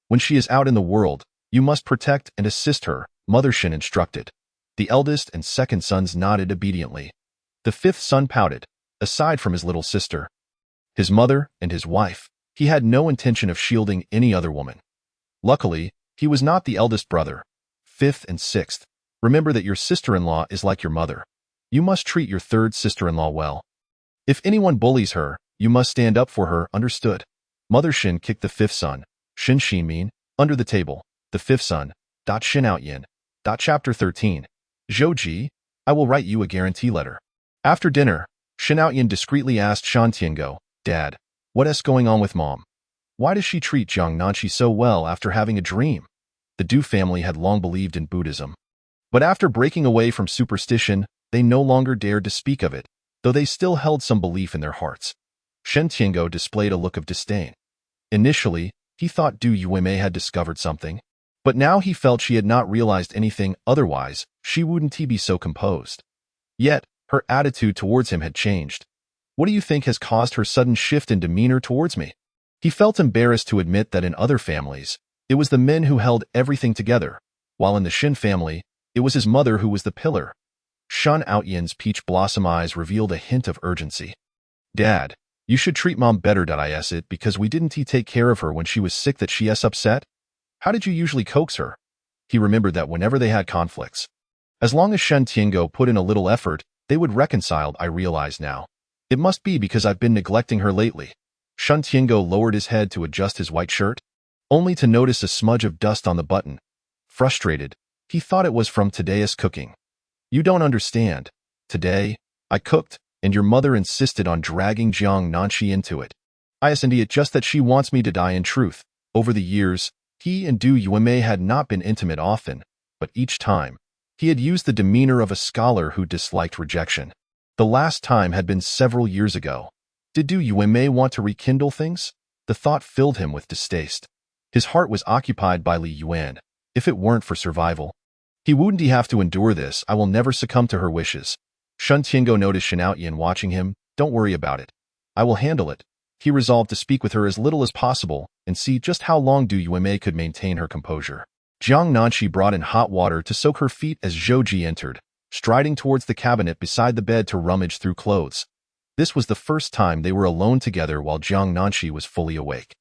When she is out in the world, you must protect and assist her, Mother Shin instructed. The eldest and second sons nodded obediently. The fifth son pouted, aside from his little sister, his mother, and his wife. He had no intention of shielding any other woman. Luckily, he was not the eldest brother. Fifth and sixth, remember that your sister-in-law is like your mother. You must treat your third sister-in-law well. If anyone bullies her, you must stand up for her, understood? Mother Shin kicked the fifth son, Shin Ximin, under the table. The fifth son, Shin Outyin. Chapter 13. Zhou Ji, I will write you a guarantee letter. After dinner, Shin Outyin discreetly asked Shan Tiango, Dad, what's going on with Mom? Why does she treat Jiang Nanshi so well after having a dream? The Du family had long believed in Buddhism. But after breaking away from superstition, they no longer dared to speak of it, though they still held some belief in their hearts. Shen Tiango displayed a look of disdain. Initially, he thought Du Yuemei had discovered something, but now he felt she had not realized anything, otherwise, she wouldn't be so composed. Yet, her attitude towards him had changed. What do you think has caused her sudden shift in demeanor towards me? He felt embarrassed to admit that in other families, it was the men who held everything together, while in the Shin family, it was his mother who was the pillar. Shan Outyin's peach blossom eyes revealed a hint of urgency. Dad, you should treat Mom better. Is it because we didn't take care of her when she was sick that she's upset? How did you usually coax her? He remembered that whenever they had conflicts, as long as Shen Tiango put in a little effort, they would reconcile. I realize now. It must be because I've been neglecting her lately. Shen Tiango lowered his head to adjust his white shirt, only to notice a smudge of dust on the button. Frustrated, he thought it was from today's cooking. You don't understand. Today, I cooked, and your mother insisted on dragging Jiang Nanshi into it. Isn't it just that she wants me to die in truth? Over the years, he and Du Yuemei had not been intimate often, but each time, he had used the demeanor of a scholar who disliked rejection. The last time had been several years ago. Did Du Yuemei want to rekindle things? The thought filled him with distaste. His heart was occupied by Li Yuan. If it weren't for survival, he wouldn't have to endure this. I will never succumb to her wishes. Shen Tiango noticed Shin Outyin watching him. Don't worry about it. I will handle it. He resolved to speak with her as little as possible and see just how long Du Yuemei could maintain her composure. Jiang Nanshi brought in hot water to soak her feet as Zhou Ji entered, striding towards the cabinet beside the bed to rummage through clothes. This was the first time they were alone together while Jiang Nanshi was fully awake.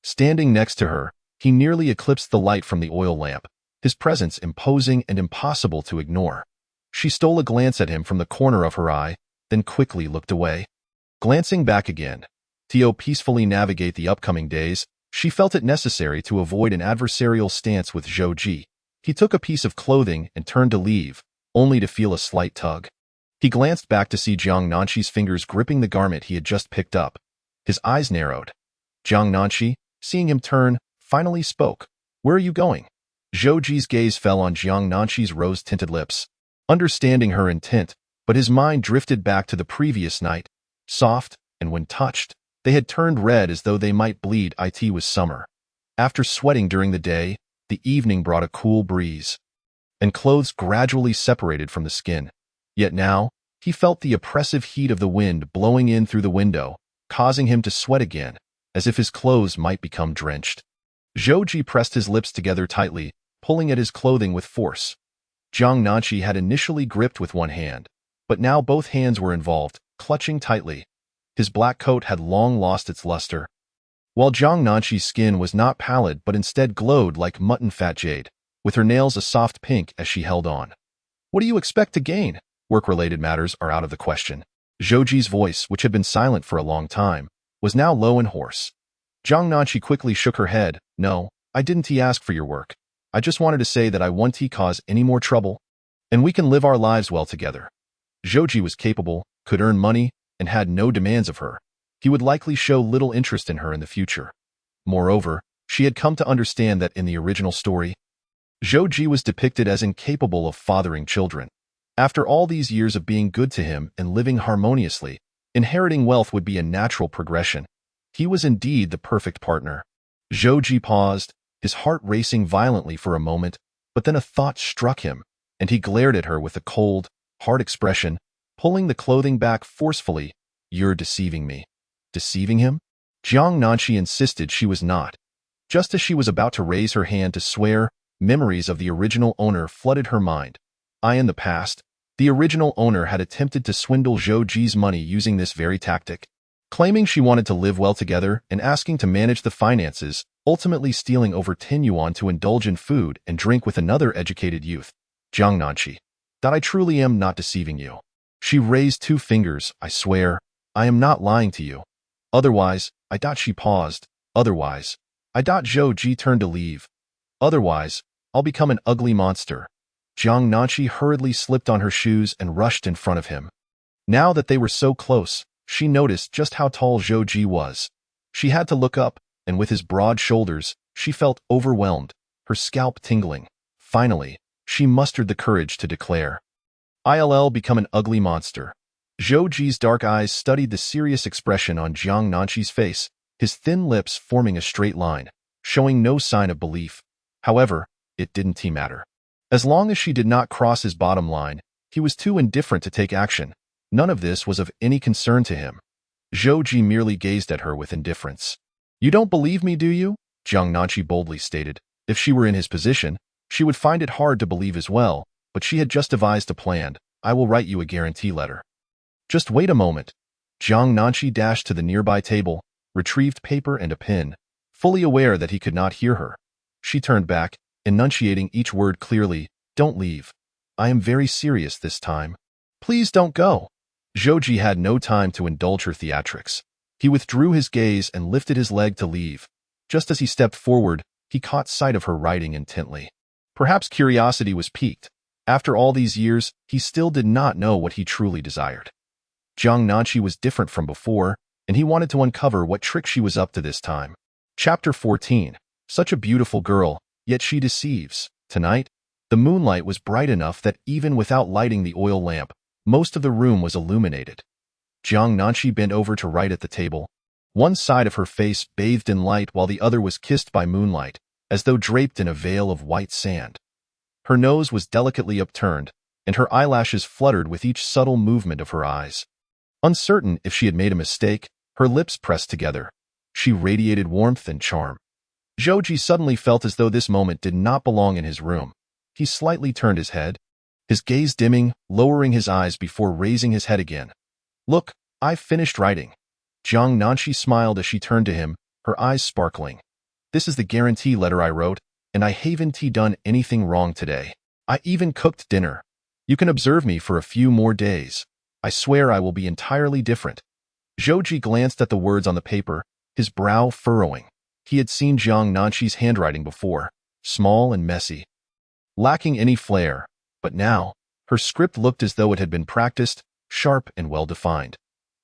Standing next to her, he nearly eclipsed the light from the oil lamp, his presence imposing and impossible to ignore. She stole a glance at him from the corner of her eye, then quickly looked away. Glancing back again, Tio peacefully navigate the upcoming days, she felt it necessary to avoid an adversarial stance with Zhou Ji. He took a piece of clothing and turned to leave, only to feel a slight tug. He glanced back to see Jiang Nanqi's fingers gripping the garment he had just picked up. His eyes narrowed. Jiang Nanqi, seeing him turn, finally spoke. "Where are you going?" Zhou Ji's gaze fell on Jiang Nanqi's rose-tinted lips, understanding her intent, but his mind drifted back to the previous night. Soft, and when touched, they had turned red as though they might bleed. It was summer. After sweating during the day, the evening brought a cool breeze, and clothes gradually separated from the skin. Yet now, he felt the oppressive heat of the wind blowing in through the window, causing him to sweat again, as if his clothes might become drenched. Zhou Ji pressed his lips together tightly, pulling at his clothing with force. Jiang Nanqi had initially gripped with one hand, but now both hands were involved, clutching tightly. His black coat had long lost its luster, while Jiang Nanqi's skin was not pallid but instead glowed like mutton fat jade, with her nails a soft pink as she held on. "What do you expect to gain? Work-related matters are out of the question." Zhou Ji's voice, which had been silent for a long time, was now low and hoarse. Jiang Nanqi quickly shook her head. "No, I didn't ask for your work. I just wanted to say that I won't cause any more trouble, and we can live our lives well together." Zhou Ji was capable, could earn money, and had no demands of her. He would likely show little interest in her in the future. Moreover, she had come to understand that in the original story, Zhou Ji was depicted as incapable of fathering children. After all these years of being good to him and living harmoniously, inheriting wealth would be a natural progression. He was indeed the perfect partner. Zhou Ji paused, his heart racing violently for a moment, but then a thought struck him, and he glared at her with a cold, hard expression, pulling the clothing back forcefully. "You're deceiving me." Deceiving him? Jiang Nanqi insisted she was not. Just as she was about to raise her hand to swear, memories of the original owner flooded her mind. In the past, the original owner had attempted to swindle Zhou Ji's money using this very tactic, claiming she wanted to live well together and asking to manage the finances, ultimately stealing over 10 yuan to indulge in food and drink with another educated youth. "Jiang Nanqi, that I truly am not deceiving you." She raised 2 fingers. "I swear, I am not lying to you. Otherwise, she paused. "Otherwise, Zhou Ji turned to leave. Otherwise, I'll become an ugly monster." Jiang Nanqi hurriedly slipped on her shoes and rushed in front of him. Now that they were so close, she noticed just how tall Zhou Ji was. She had to look up, and with his broad shoulders, she felt overwhelmed, her scalp tingling. Finally, she mustered the courage to declare, "I'll become an ugly monster." Zhou Ji's dark eyes studied the serious expression on Jiang Nanqi's face, his thin lips forming a straight line, showing no sign of belief. However, it didn't matter. As long as she did not cross his bottom line, he was too indifferent to take action. None of this was of any concern to him. Zhou Ji merely gazed at her with indifference. "You don't believe me, do you?" Jiang Nanqi boldly stated. If she were in his position, she would find it hard to believe as well, but she had just devised a plan. "I will write you a guarantee letter." "Just wait a moment." Jiang Nanqi dashed to the nearby table, retrieved paper and a pen, fully aware that he could not hear her. She turned back, enunciating each word clearly. "Don't leave. I am very serious this time. Please don't go." Zhou Ji had no time to indulge her theatrics. He withdrew his gaze and lifted his leg to leave. Just as he stepped forward, he caught sight of her writing intently. Perhaps curiosity was piqued. After all these years, he still did not know what he truly desired. Jiang Nanqi was different from before, and he wanted to uncover what trick she was up to this time. Chapter 14. Such a beautiful girl, yet she deceives. Tonight, the moonlight was bright enough that even without lighting the oil lamp, most of the room was illuminated. Jiang Nanqi bent over to write at the table. One side of her face bathed in light while the other was kissed by moonlight, as though draped in a veil of white sand. Her nose was delicately upturned, and her eyelashes fluttered with each subtle movement of her eyes. Uncertain if she had made a mistake, her lips pressed together. She radiated warmth and charm. Zhou Ji suddenly felt as though this moment did not belong in his room. He slightly turned his head, his gaze dimming, lowering his eyes before raising his head again. "Look, I've finished writing." Jiang Nanqi smiled as she turned to him, her eyes sparkling. "This is the guarantee letter I wrote, and I haven't done anything wrong today. I even cooked dinner. You can observe me for a few more days. I swear I will be entirely different." Zhouji glanced at the words on the paper, his brow furrowing. He had seen Jiang Nanqi's handwriting before, small and messy, lacking any flair, but now, her script looked as though it had been practiced, sharp and well-defined.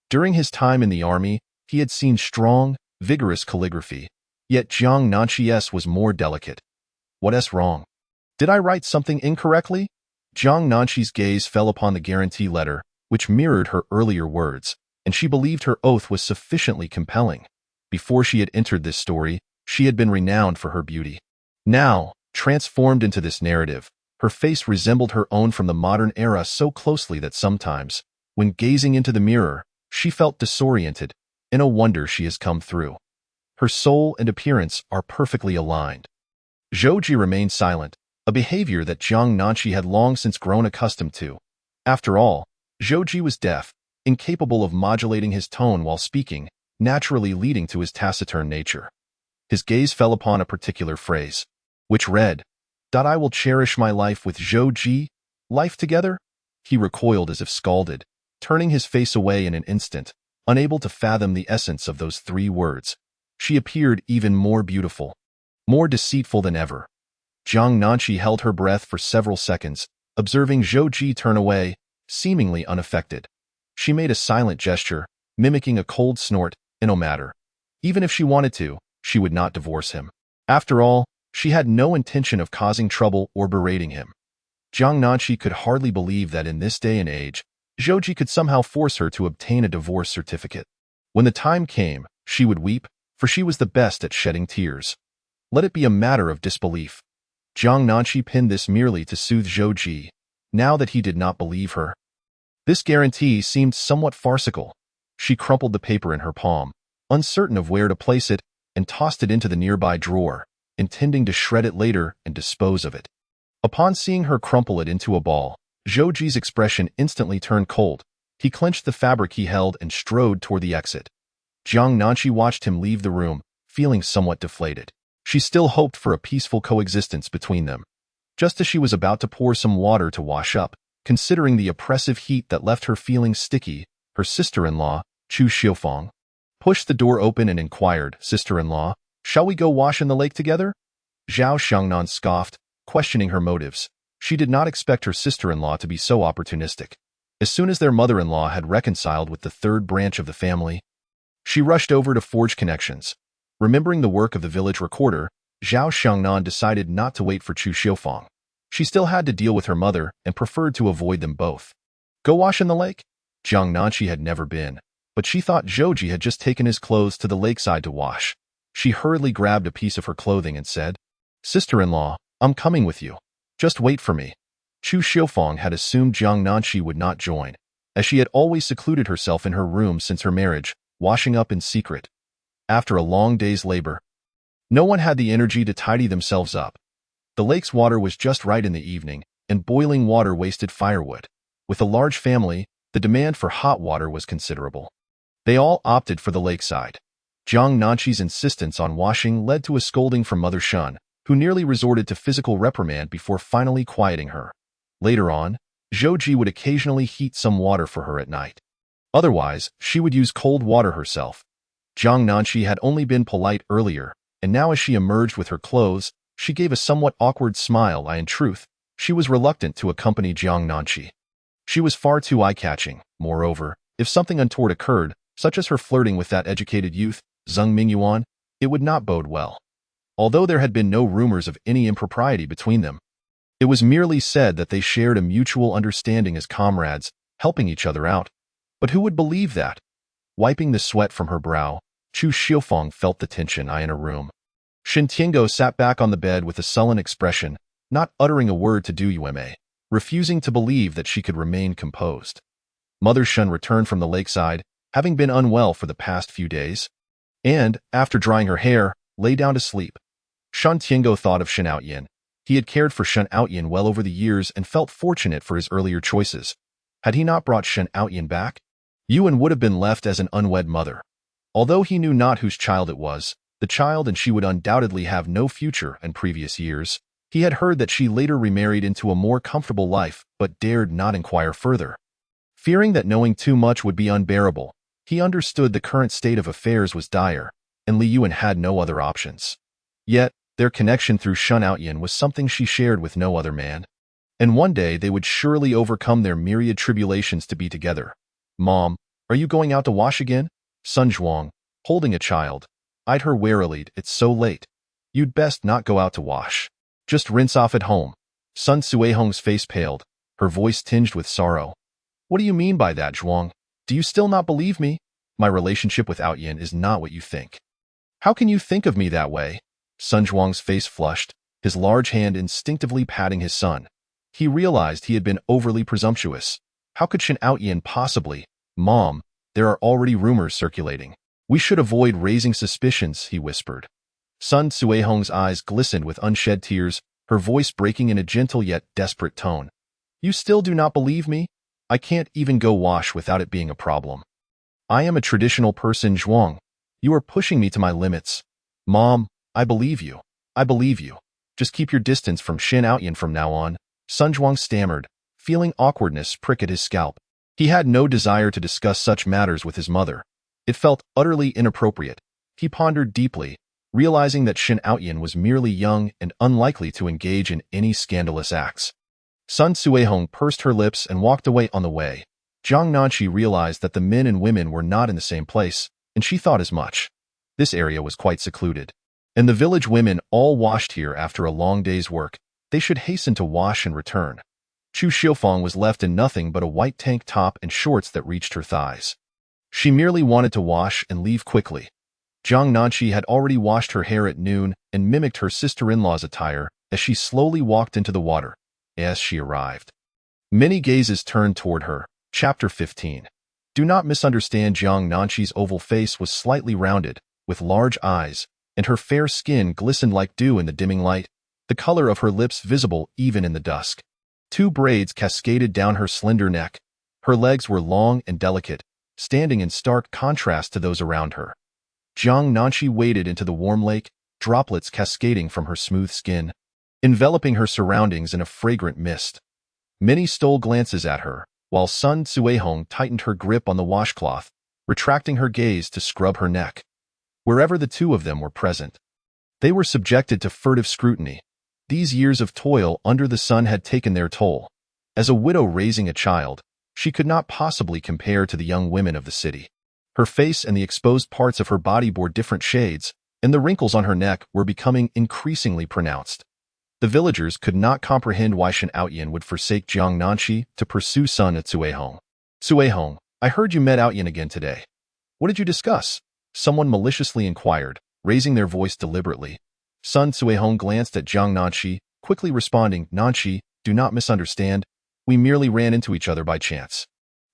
During his time in the army, he had seen strong, vigorous calligraphy, yet Jiang Nanqi's was more delicate. What's wrong? Did I write something incorrectly? Jiang Nanqi's gaze fell upon the guarantee letter, which mirrored her earlier words, and she believed her oath was sufficiently compelling. Before she had entered this story, she had been renowned for her beauty. Now, transformed into this narrative, her face resembled her own from the modern era so closely that sometimes, when gazing into the mirror, she felt disoriented. No wonder she has come through. Her soul and appearance are perfectly aligned. Zhouji remained silent, a behavior that Jiang Nanqi had long since grown accustomed to. After all, Zhouji was deaf, incapable of modulating his tone while speaking, naturally leading to his taciturn nature. His gaze fell upon a particular phrase, which read, "I will cherish my life with Zhouji, life together?" He recoiled as if scalded, turning his face away in an instant, unable to fathom the essence of those 3 words. She appeared even more beautiful, more deceitful than ever. Jiang Nanqi held her breath for several seconds, observing Zhouji turn away, seemingly unaffected. She made a silent gesture, mimicking a cold snort. No matter. Even if she wanted to, she would not divorce him. After all, she had no intention of causing trouble or berating him. Jiang Nanqi could hardly believe that in this day and age, Zhouji could somehow force her to obtain a divorce certificate. When the time came, she would weep, for she was the best at shedding tears. Let it be a matter of disbelief. Jiang Nanqi pinned this merely to soothe Zhouji, now that he did not believe her. This guarantee seemed somewhat farcical. She crumpled the paper in her palm, uncertain of where to place it, and tossed it into the nearby drawer, intending to shred it later and dispose of it. Upon seeing her crumple it into a ball, Zhouji's expression instantly turned cold. He clenched the fabric he held and strode toward the exit. Jiang Nanqi watched him leave the room, feeling somewhat deflated. She still hoped for a peaceful coexistence between them. Just as she was about to pour some water to wash up, considering the oppressive heat that left her feeling sticky, her sister-in-law, Chu Xiufang, pushed the door open and inquired, "Sister-in-law, shall we go wash in the lake together?" Zhao Xiangnan scoffed, questioning her motives. She did not expect her sister-in-law to be so opportunistic. As soon as their mother-in-law had reconciled with the 3rd branch of the family, she rushed over to forge connections. Remembering the work of the village recorder, Zhao Xiangnan decided not to wait for Chu Xiufang. She still had to deal with her mother and preferred to avoid them both. Go wash in the lake? Jiang Nanqi had never been, but she thought Zhouji had just taken his clothes to the lakeside to wash. She hurriedly grabbed a piece of her clothing and said, "Sister-in-law, I'm coming with you. Just wait for me." Chu Xiufang had assumed Jiang Nanqi would not join, as she had always secluded herself in her room since her marriage, washing up in secret. After a long day's labor, no one had the energy to tidy themselves up. The lake's water was just right in the evening, and boiling water wasted firewood. With a large family, the demand for hot water was considerable. They all opted for the lakeside. Jiang Nanqi's insistence on washing led to a scolding from Mother Shun, who nearly resorted to physical reprimand before finally quieting her. Later on, Zhouji would occasionally heat some water for her at night. Otherwise, she would use cold water herself. Jiang Nanqi had only been polite earlier, and now as she emerged with her clothes, she gave a somewhat awkward smile. In truth, she was reluctant to accompany Jiang Nanqi. She was far too eye-catching. Moreover, if something untoward occurred, such as her flirting with that educated youth, Zheng Mingyuan, it would not bode well. Although there had been no rumors of any impropriety between them, it was merely said that they shared a mutual understanding as comrades, helping each other out. But who would believe that? Wiping the sweat from her brow, Chu Xiufang felt the tension in her room. Shen Tiango sat back on the bed with a sullen expression, not uttering a word to Du Yume, refusing to believe that she could remain composed. Mother Shun returned from the lakeside, having been unwell for the past few days, and, after drying her hair, lay down to sleep. Shen Tiango thought of Shen Outyin. He had cared for Shen Outyin well over the years and felt fortunate for his earlier choices. Had he not brought Shen Outyin back, Yuan would have been left as an unwed mother. Although he knew not whose child it was, the child and she would undoubtedly have no future in previous years. He had heard that she later remarried into a more comfortable life, but dared not inquire further, fearing that knowing too much would be unbearable. He understood the current state of affairs was dire, and Li Yuan had no other options. Yet, their connection through Shun Outyin was something she shared with no other man. And one day they would surely overcome their myriad tribulations to be together. Mom, are you going out to wash again? Sun Zhuang, holding a child, eyed her warily. It's so late. You'd best not go out to wash. Just rinse off at home. Sun Suihong's face paled, her voice tinged with sorrow. What do you mean by that, Zhuang? Do you still not believe me? My relationship with Outyin is not what you think. How can you think of me that way? Sun Zhuang's face flushed, his large hand instinctively patting his son. He realized he had been overly presumptuous. How could Shen Outyin possibly? Mom, there are already rumors circulating. We should avoid raising suspicions, he whispered. Sun Suihong's eyes glistened with unshed tears, her voice breaking in a gentle yet desperate tone. You still do not believe me? I can't even go wash without it being a problem. I am a traditional person, Zhuang. You are pushing me to my limits. Mom, I believe you. I believe you. Just keep your distance from Shen Outyin from now on. Sun Zhuang stammered, feeling awkwardness prick at his scalp. He had no desire to discuss such matters with his mother. It felt utterly inappropriate. He pondered deeply, realizing that Shen Outyin was merely young and unlikely to engage in any scandalous acts. Sun Suihong pursed her lips and walked away. On the way, Jiang Nanqi realized that the men and women were not in the same place, and she thought as much. This area was quite secluded, and the village women all washed here after a long day's work. They should hasten to wash and return. Chu Xiufang was left in nothing but a white tank top and shorts that reached her thighs. She merely wanted to wash and leave quickly. Jiang Nanqi had already washed her hair at noon and mimicked her sister-in-law's attire as she slowly walked into the water. As she arrived, many gazes turned toward her. Chapter 15. Do not misunderstand. Jiang Nanqi's oval face was slightly rounded, with large eyes, and her fair skin glistened like dew in the dimming light, the color of her lips visible even in the dusk. 2 braids cascaded down her slender neck. Her legs were long and delicate, standing in stark contrast to those around her. Jiang Nanqi waded into the warm lake, droplets cascading from her smooth skin, enveloping her surroundings in a fragrant mist. Many stole glances at her, while Sun Suihong tightened her grip on the washcloth, retracting her gaze to scrub her neck. Wherever the two of them were present, they were subjected to furtive scrutiny. These years of toil under the sun had taken their toll. As a widow raising a child, she could not possibly compare to the young women of the city. Her face and the exposed parts of her body bore different shades, and the wrinkles on her neck were becoming increasingly pronounced. The villagers could not comprehend why Shen Outyin would forsake Jiang Nanqi to pursue Sun Suihong. Suihong, I heard you met Outyin again today. What did you discuss? Someone maliciously inquired, raising their voice deliberately. Sun Suihong glanced at Jiang Nanqi, quickly responding, Nanqi, do not misunderstand. We merely ran into each other by chance.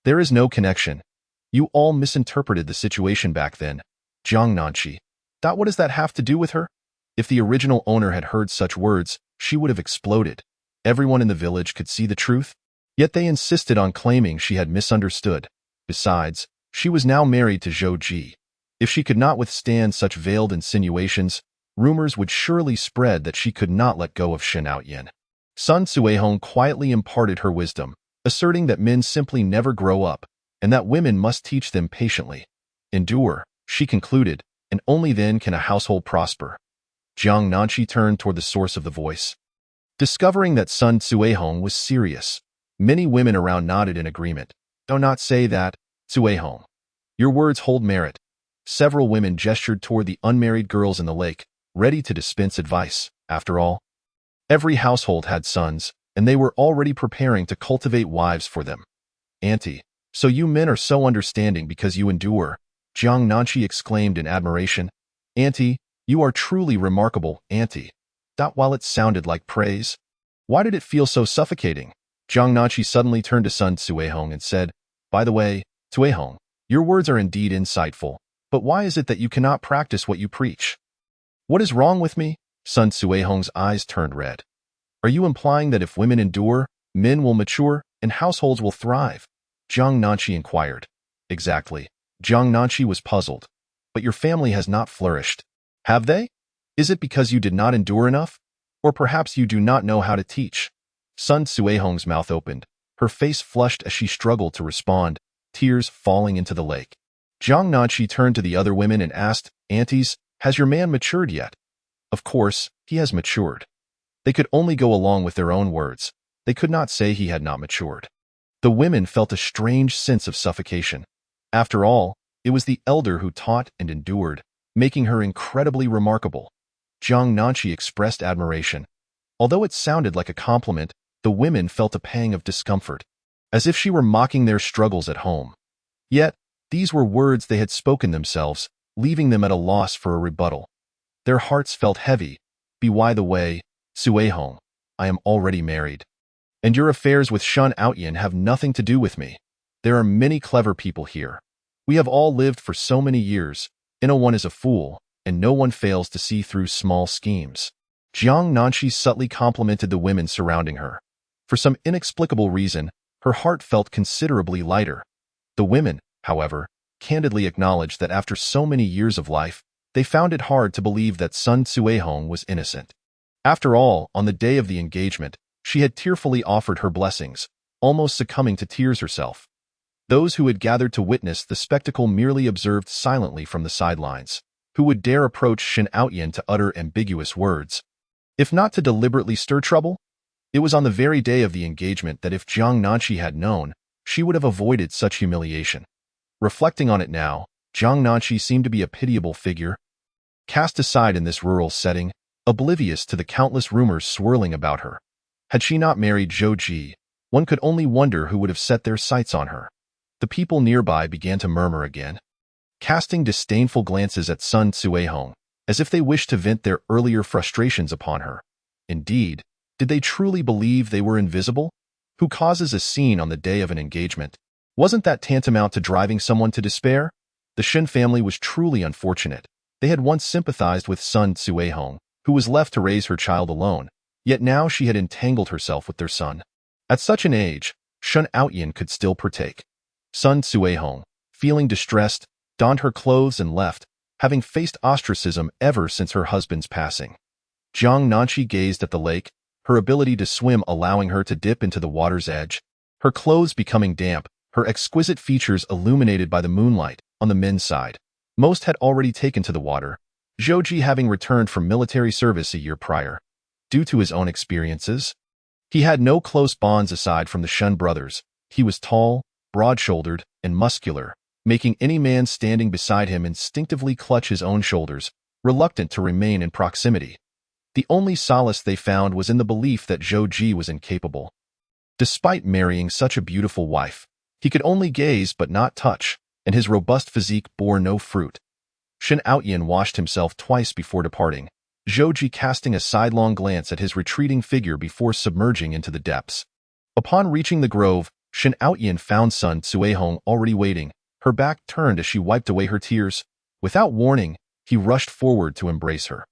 There is no connection. You all misinterpreted the situation back then. Jiang Nanqi. What does that have to do with her? If the original owner had heard such words, she would have exploded. Everyone in the village could see the truth, yet they insisted on claiming she had misunderstood. Besides, she was now married to Zhou Ji. If she could not withstand such veiled insinuations, rumors would surely spread that she could not let go of Shen Outyin. Sun Suihong quietly imparted her wisdom, asserting that men simply never grow up, and that women must teach them patiently. Endure, she concluded, and only then can a household prosper. Jiang Nanqi turned toward the source of the voice. Discovering that Sun Suihong was serious, many women around nodded in agreement. Do not say that, Suihong. Your words hold merit. Several women gestured toward the unmarried girls in the lake, ready to dispense advice. After all, every household had sons, and they were already preparing to cultivate wives for them. Auntie, so you men are so understanding because you endure, Jiang Nanqi exclaimed in admiration. Auntie, you are truly remarkable, Auntie. While it sounded like praise, why did it feel so suffocating? Jiang Nanqi suddenly turned to Sun Suihong and said, By the way, Suihong, your words are indeed insightful, but why is it that you cannot practice what you preach? What is wrong with me? Sun Suihong's eyes turned red. Are you implying that if women endure, men will mature, and households will thrive? Jiang Nanqi inquired. Exactly. Jiang Nanqi was puzzled. But your family has not flourished. Have they? Is it because you did not endure enough? Or perhaps you do not know how to teach? Sun Suihong's mouth opened. Her face flushed as she struggled to respond, tears falling into the lake. Jiang Nanqi turned to the other women and asked, "Aunties, has your man matured yet?" Of course, he has matured. They could only go along with their own words. They could not say he had not matured. The women felt a strange sense of suffocation. After all, it was the elder who taught and endured, making her incredibly remarkable. Jiang Nanqi expressed admiration. Although it sounded like a compliment, the women felt a pang of discomfort, as if she were mocking their struggles at home. Yet, these were words they had spoken themselves, leaving them at a loss for a rebuttal. Their hearts felt heavy. By the way, Suehong, I am already married. And your affairs with Shun Outyin have nothing to do with me. There are many clever people here. We have all lived for so many years. No one is a fool, and no one fails to see through small schemes. Jiang Nanqi subtly complimented the women surrounding her. For some inexplicable reason, her heart felt considerably lighter. The women, however, candidly acknowledged that after so many years of life, they found it hard to believe that Sun Suehong was innocent. After all, on the day of the engagement, she had tearfully offered her blessings, almost succumbing to tears herself. Those who had gathered to witness the spectacle merely observed silently from the sidelines. Who would dare approach Shin Outyin to utter ambiguous words? If not to deliberately stir trouble? It was on the very day of the engagement that if Jiang Nanqi had known, she would have avoided such humiliation. Reflecting on it now, Jiang Nanqi seemed to be a pitiable figure, cast aside in this rural setting, oblivious to the countless rumors swirling about her. Had she not married Zhou Ji, one could only wonder who would have set their sights on her. The people nearby began to murmur again, casting disdainful glances at Sun Suehong, as if they wished to vent their earlier frustrations upon her. Indeed, did they truly believe they were invisible? Who causes a scene on the day of an engagement? Wasn't that tantamount to driving someone to despair? The Shin family was truly unfortunate. They had once sympathized with Sun Suehong, who was left to raise her child alone, yet now she had entangled herself with their son. At such an age, Shun Outyin could still partake. Sun Suehong, feeling distressed, donned her clothes and left, having faced ostracism ever since her husband's passing. Jiang Nanqi gazed at the lake, her ability to swim allowing her to dip into the water's edge, her clothes becoming damp, her exquisite features illuminated by the moonlight. On the men's side, most had already taken to the water, Zhou Ji having returned from military service a year prior. Due to his own experiences, he had no close bonds aside from the Shun brothers. He was tall, broad-shouldered, and muscular, making any man standing beside him instinctively clutch his own shoulders, reluctant to remain in proximity. The only solace they found was in the belief that Zhou Ji was incapable. Despite marrying such a beautiful wife, he could only gaze but not touch, and his robust physique bore no fruit. Shin Outyin washed himself twice before departing, Zhou Ji casting a sidelong glance at his retreating figure before submerging into the depths. Upon reaching the grove, Shin Outyin found Sun Suehong already waiting, her back turned as she wiped away her tears. Without warning, he rushed forward to embrace her.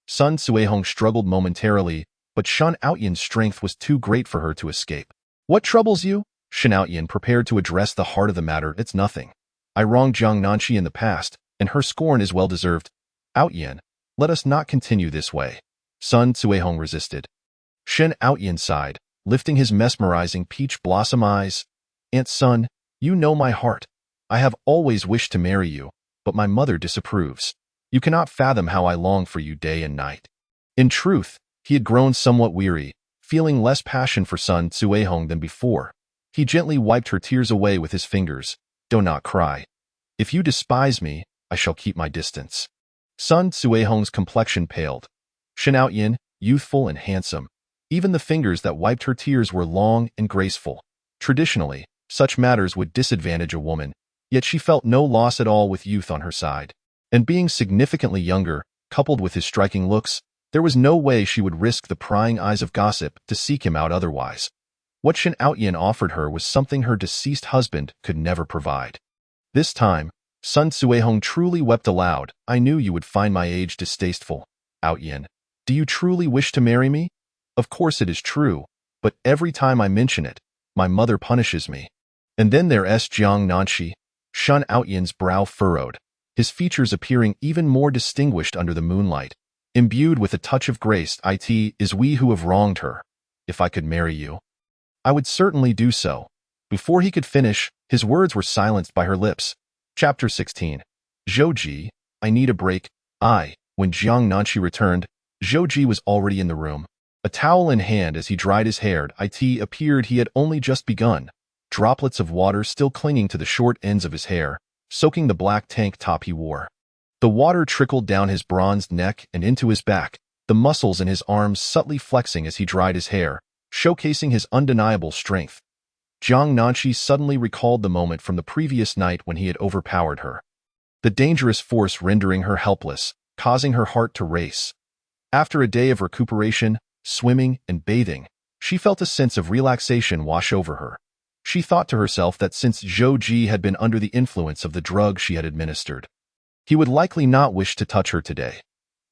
Sun Suehong struggled momentarily, but Shin Outyin's strength was too great for her to escape. "What troubles you?" Shin Outyin prepared to address the heart of the matter. "It's nothing. I wronged Jiang Nanqi in the past, and her scorn is well-deserved. Outyin, let us not continue this way." Sun Suehong resisted. Shin Outyin sighed, lifting his mesmerizing peach blossom eyes. "Aunt Sun, you know my heart. I have always wished to marry you, but my mother disapproves. You cannot fathom how I long for you day and night." In truth, he had grown somewhat weary, feeling less passion for Sun Suehong than before. He gently wiped her tears away with his fingers. "Do not cry. If you despise me, I shall keep my distance." Sun Suehong's complexion paled. Shin Outyin, youthful and handsome. Even the fingers that wiped her tears were long and graceful. Traditionally, such matters would disadvantage a woman, yet she felt no loss at all with youth on her side. And being significantly younger, coupled with his striking looks, there was no way she would risk the prying eyes of gossip to seek him out otherwise. What Shin Outyin offered her was something her deceased husband could never provide. This time, Sun Suehong truly wept aloud. "I knew you would find my age distasteful. Outyin, do you truly wish to marry me? Of course it is true, but every time I mention it, my mother punishes me." And then there's Jiang Nanqi. Shin Outyin's brow furrowed, his features appearing even more distinguished under the moonlight, imbued with a touch of grace. "It is we who have wronged her. If I could marry you, I would certainly do so." Before he could finish, his words were silenced by her lips. Chapter 16. Zhou, I need a break. When Jiang Nanqi returned, Zhou was already in the room. A towel in hand as he dried his hair, it appeared he had only just begun, droplets of water still clinging to the short ends of his hair, soaking the black tank top he wore. The water trickled down his bronzed neck and into his back, the muscles in his arms subtly flexing as he dried his hair, showcasing his undeniable strength. Jiang Nanqi suddenly recalled the moment from the previous night when he had overpowered her. The dangerous force rendering her helpless, causing her heart to race. After a day of recuperation, swimming, and bathing, she felt a sense of relaxation wash over her. She thought to herself that since Zhou had been under the influence of the drug she had administered, he would likely not wish to touch her today.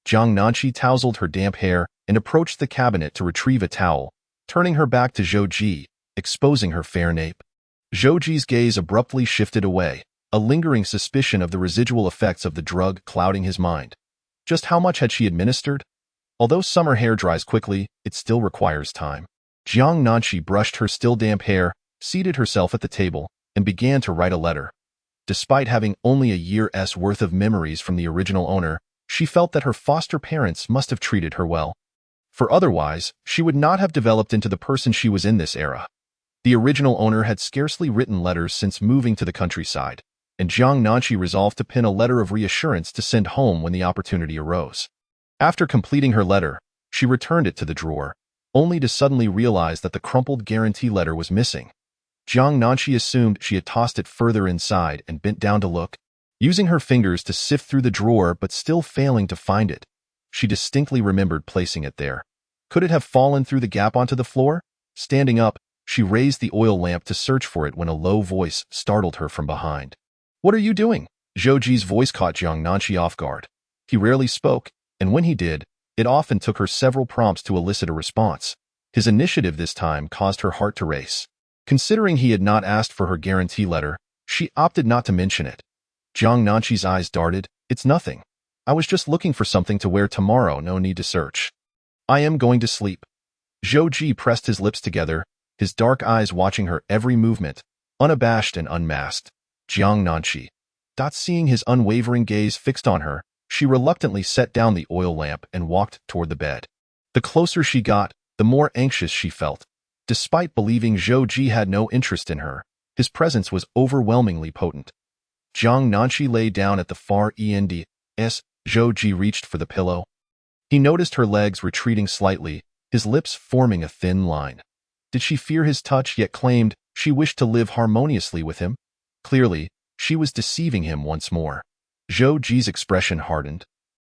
Jiang Nanqi tousled her damp hair and approached the cabinet to retrieve a towel, turning her back to Zhou, exposing her fair nape. Zhou's gaze abruptly shifted away, a lingering suspicion of the residual effects of the drug clouding his mind. Just how much had she administered? Although summer hair dries quickly, it still requires time. Jiang Nanqi brushed her still damp hair, seated herself at the table, and began to write a letter. Despite having only a year's worth of memories from the original owner, she felt that her foster parents must have treated her well. For otherwise, she would not have developed into the person she was in this era. The original owner had scarcely written letters since moving to the countryside, and Jiang Nanqi resolved to pen a letter of reassurance to send home when the opportunity arose. After completing her letter, she returned it to the drawer, only to suddenly realize that the crumpled guarantee letter was missing. Jiang Nanqi assumed she had tossed it further inside and bent down to look, using her fingers to sift through the drawer but still failing to find it. She distinctly remembered placing it there. Could it have fallen through the gap onto the floor? Standing up, she raised the oil lamp to search for it when a low voice startled her from behind. "What are you doing?" Zhou's voice caught Jiang Nanqi off guard. He rarely spoke, and when he did, it often took her several prompts to elicit a response. His initiative this time caused her heart to race. Considering he had not asked for her guarantee letter, she opted not to mention it. Jiang Nanqi's eyes darted. "It's nothing. I was just looking for something to wear tomorrow, no need to search. I am going to sleep." Zhou pressed his lips together, his dark eyes watching her every movement, unabashed and unmasked. Jiang Nanqi. Seeing his unwavering gaze fixed on her, she reluctantly set down the oil lamp and walked toward the bed. The closer she got, the more anxious she felt. Despite believing Zhou had no interest in her, his presence was overwhelmingly potent. Jiang Nanqi lay down at the far end. Zhou reached for the pillow. He noticed her legs retreating slightly, his lips forming a thin line. Did she fear his touch yet claimed she wished to live harmoniously with him? Clearly, she was deceiving him once more. Zhou's expression hardened,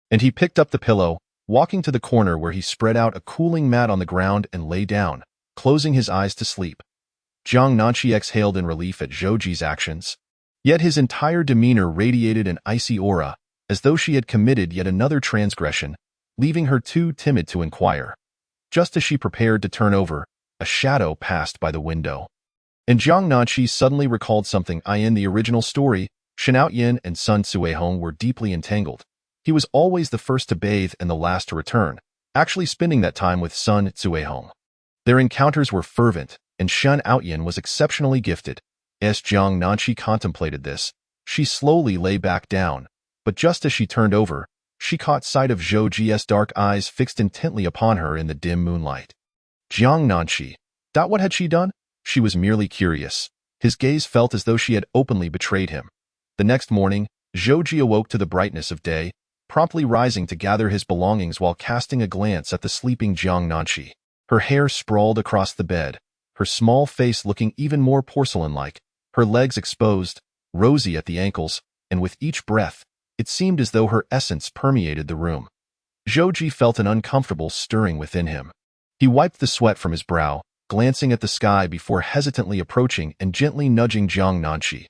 and he picked up the pillow, walking to the corner where he spread out a cooling mat on the ground and lay down, closing his eyes to sleep. Jiang Nanqi exhaled in relief at Zhou's actions. Yet his entire demeanor radiated an icy aura, as though she had committed yet another transgression, leaving her too timid to inquire. Just as she prepared to turn over, a shadow passed by the window. And Jiang Nanqi suddenly recalled something in the original story. Shen Outyin and Sun Cuihong were deeply entangled. He was always the first to bathe and the last to return, actually spending that time with Sun Cuihong. Their encounters were fervent, and Shen Outyin was exceptionally gifted. As Jiang Nanqi contemplated this, she slowly lay back down, but just as she turned over, she caught sight of Zhou's dark eyes fixed intently upon her in the dim moonlight. Jiang Nanqi. What had she done? She was merely curious. His gaze felt as though she had openly betrayed him. The next morning, Zhou awoke to the brightness of day, promptly rising to gather his belongings while casting a glance at the sleeping Jiang Nanqi. Her hair sprawled across the bed, her small face looking even more porcelain-like, her legs exposed, rosy at the ankles, and with each breath, it seemed as though her essence permeated the room. Zhou felt an uncomfortable stirring within him. He wiped the sweat from his brow, glancing at the sky before hesitantly approaching and gently nudging Jiang Nanqi.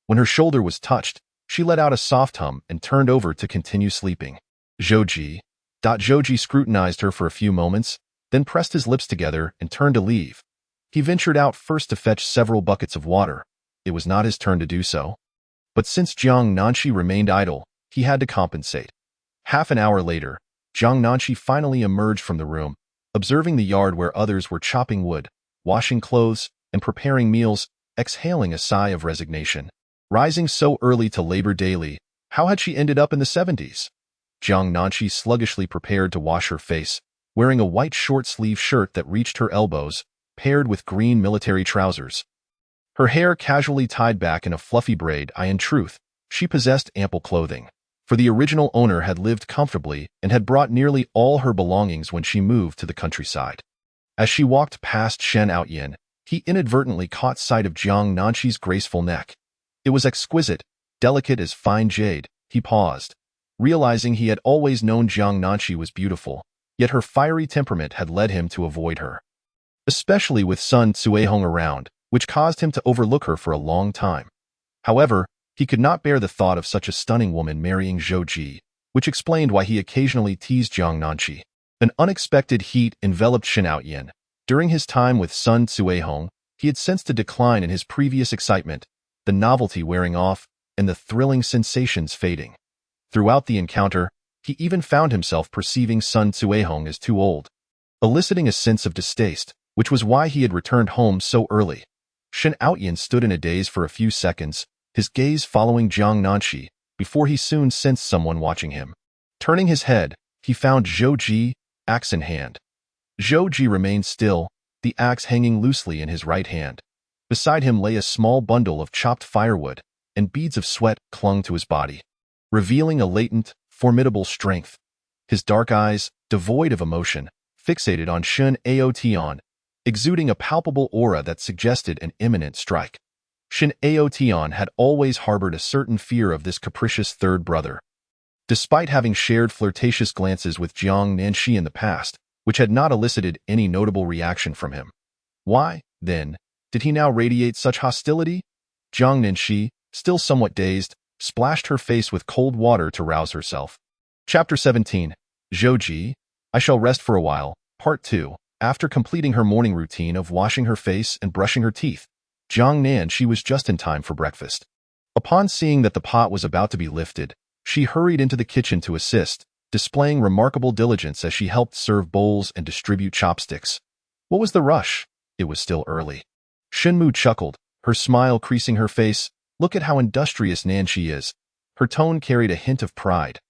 When her shoulder was touched, she let out a soft hum and turned over to continue sleeping. Zhou. Zhou scrutinized her for a few moments, then pressed his lips together and turned to leave. He ventured out first to fetch several buckets of water. It was not his turn to do so. But since Jiang Nanqi remained idle, he had to compensate. Half an hour later, Jiang Nanqi finally emerged from the room, observing the yard where others were chopping wood, washing clothes, and preparing meals, exhaling a sigh of resignation. Rising so early to labor daily, how had she ended up in the 70s? Jiang Nanqi sluggishly prepared to wash her face, wearing a white short-sleeve shirt that reached her elbows, paired with green military trousers. Her hair casually tied back in a fluffy braid. In truth, she possessed ample clothing, for the original owner had lived comfortably and had brought nearly all her belongings when she moved to the countryside. As she walked past Shen Outyin, he inadvertently caught sight of Jiang Nanqi's graceful neck. It was exquisite, delicate as fine jade. He paused, realizing he had always known Jiang Nanqi was beautiful, yet her fiery temperament had led him to avoid her, especially with Sun Cuihong around, which caused him to overlook her for a long time. However, he could not bear the thought of such a stunning woman marrying Zhou Ji, which explained why he occasionally teased Jiang Nanqi. An unexpected heat enveloped Shen Outyin. During his time with Sun Cuihong, he had sensed a decline in his previous excitement, the novelty wearing off, and the thrilling sensations fading. Throughout the encounter, he even found himself perceiving Sun Cuihong as too old, eliciting a sense of distaste, which was why he had returned home so early. Shen Outyin stood in a daze for a few seconds, his gaze following Jiang Nanqi, before he soon sensed someone watching him. Turning his head, he found Zhou Ji, axe in hand. Zhou Ji remained still, the axe hanging loosely in his right hand. Beside him lay a small bundle of chopped firewood, and beads of sweat clung to his body, revealing a latent, formidable strength. His dark eyes, devoid of emotion, fixated on Shen Aotian, exuding a palpable aura that suggested an imminent strike. Shen Aotian had always harbored a certain fear of this capricious third brother. Despite having shared flirtatious glances with Jiang Nanqi in the past, which had not elicited any notable reaction from him. Why, then, did he now radiate such hostility? Jiang Nanqi, still somewhat dazed, splashed her face with cold water to rouse herself. Chapter 17. Zhou Ji, I Shall Rest for a While, Part 2. After completing her morning routine of washing her face and brushing her teeth, Jiang Nanqi was just in time for breakfast. Upon seeing that the pot was about to be lifted, she hurried into the kitchen to assist, displaying remarkable diligence as she helped serve bowls and distribute chopsticks. What was the rush? It was still early. Shenmu chuckled, her smile creasing her face. Look at how industrious Nanqi is. Her tone carried a hint of pride.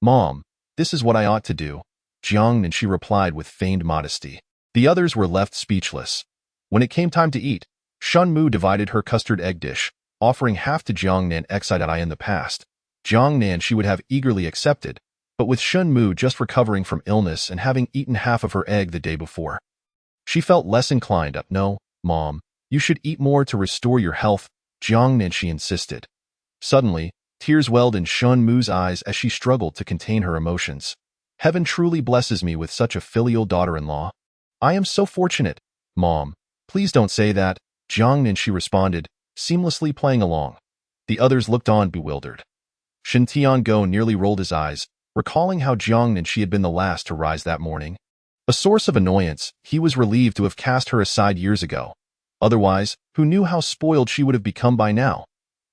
Mom, this is what I ought to do, Jiang Nanqi replied with feigned modesty. The others were left speechless. When it came time to eat, Shenmu divided her custard egg dish, offering half to Jiang Nanqi. In the past, Jiang Nanqi would have eagerly accepted, but with Shenmu just recovering from illness and having eaten half of her egg the day before, she felt less inclined. No, Mom, you should eat more to restore your health, Jiang Nanqi insisted. Suddenly, tears welled in Shenmu's eyes as she struggled to contain her emotions. Heaven truly blesses me with such a filial daughter-in-law. I am so fortunate. Mom, please don't say that, Jiang Nanqi responded, seamlessly playing along. The others looked on bewildered. Shen Tiango nearly rolled his eyes, recalling how Jiang Nanqi had been the last to rise that morning. A source of annoyance, he was relieved to have cast her aside years ago. Otherwise, who knew how spoiled she would have become by now?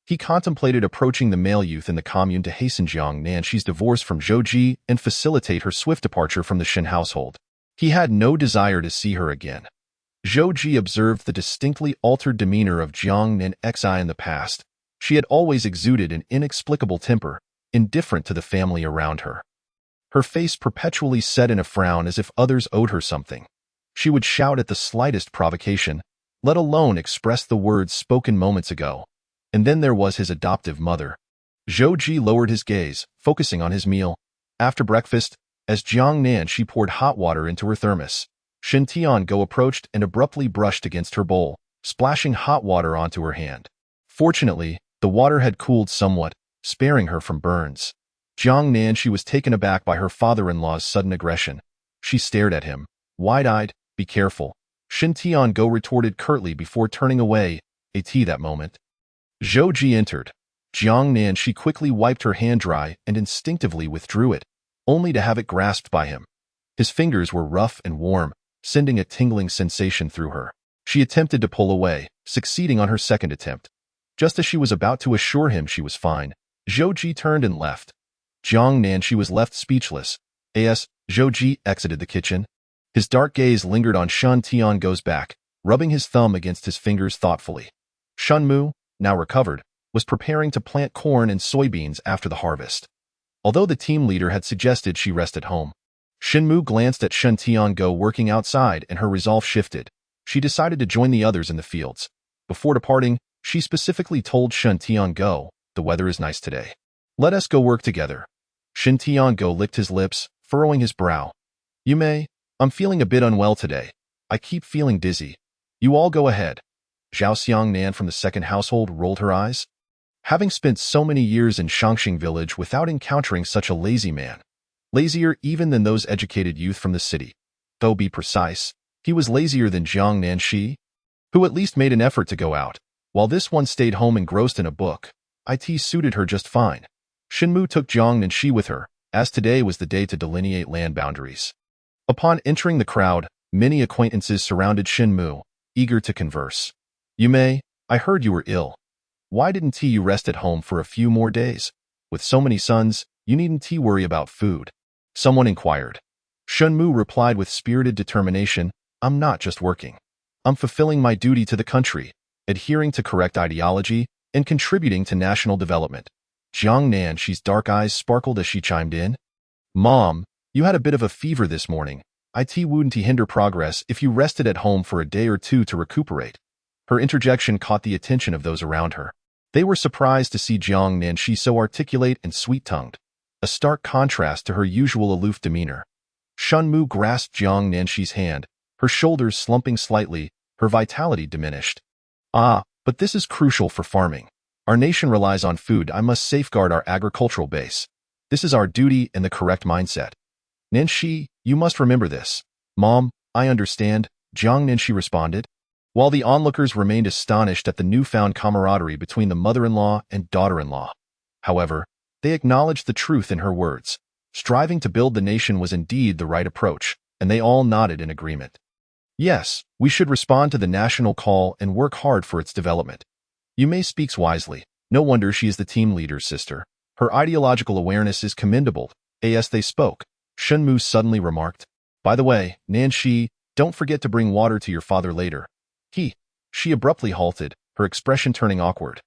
He contemplated approaching the male youth in the commune to hasten Jiang Nanqi's divorce from Zhou Ji and facilitate her swift departure from the Shen household. He had no desire to see her again. Zhou Ji observed the distinctly altered demeanor of Jiang Nanqi in the past. She had always exuded an inexplicable temper, indifferent to the family around her. Her face perpetually set in a frown as if others owed her something. She would shout at the slightest provocation, let alone express the words spoken moments ago. And then there was his adoptive mother. Zhou Ji lowered his gaze, focusing on his meal. After breakfast, as Jiang Nanqi poured hot water into her thermos, Shen Tiango approached and abruptly brushed against her bowl, splashing hot water onto her hand. Fortunately, the water had cooled somewhat, sparing her from burns. Jiang Nanqi was taken aback by her father-in-law's sudden aggression. She stared at him, wide-eyed. Be careful, Shen Tiango retorted curtly before turning away, a tea that moment. Zhou Ji entered. Jiang Nanqi quickly wiped her hand dry and instinctively withdrew it, only to have it grasped by him. His fingers were rough and warm, sending a tingling sensation through her. She attempted to pull away, succeeding on her second attempt. Just as she was about to assure him she was fine, Zhou Ji turned and left. Jiang Nanqi was left speechless. Zhou Ji exited the kitchen. His dark gaze lingered on Shen Tiango's back, rubbing his thumb against his fingers thoughtfully. Shenmu, now recovered, was preparing to plant corn and soybeans after the harvest. Although the team leader had suggested she rest at home, Shenmu glanced at Shen Tiango working outside and her resolve shifted. She decided to join the others in the fields. Before departing, she specifically told Shen Tiango, "The weather is nice today. Let us go work together." Shen Tiango licked his lips, furrowing his brow. "You may. I'm feeling a bit unwell today. I keep feeling dizzy. You all go ahead." Zhao Xiangnan from the second household rolled her eyes. Having spent so many years in Shangxing village without encountering such a lazy man, lazier even than those educated youth from the city. Though be precise, he was lazier than Jiang Nanshi, who at least made an effort to go out, while this one stayed home engrossed in a book. It suited her just fine. Shenmu took Jiang Nanshi with her, as today was the day to delineate land boundaries. Upon entering the crowd, many acquaintances surrounded Shenmu, eager to converse. "You may, I heard you were ill. Why didn't you rest at home for a few more days? With so many sons, you needn't worry about food," someone inquired. Shenmu replied with spirited determination, "I'm not just working. I'm fulfilling my duty to the country, adhering to correct ideology, and contributing to national development." Jiang Nanshi's dark eyes sparkled as she chimed in. "Mom, you had a bit of a fever this morning. It wouldn't hinder progress if you rested at home for a day or two to recuperate." Her interjection caught the attention of those around her. They were surprised to see Jiang Nanshi so articulate and sweet-tongued, a stark contrast to her usual aloof demeanor. Shenmu grasped Jiang Nanshi's hand, her shoulders slumping slightly, her vitality diminished. But this is crucial for farming. Our nation relies on food. I must safeguard our agricultural base. This is our duty and the correct mindset. Nanshi, you must remember this." "Mom, I understand," Jiang Nanshi responded. While the onlookers remained astonished at the newfound camaraderie between the mother-in-law and daughter-in-law. However, they acknowledged the truth in her words. Striving to build the nation was indeed the right approach, and they all nodded in agreement. "Yes, we should respond to the national call and work hard for its development." You May speaks wisely. No wonder she is the team leader's sister. Her ideological awareness is commendable. As they spoke, Shenmu suddenly remarked, "By the way, Nanshi, don't forget to bring water to your father later." She abruptly halted, her expression turning awkward.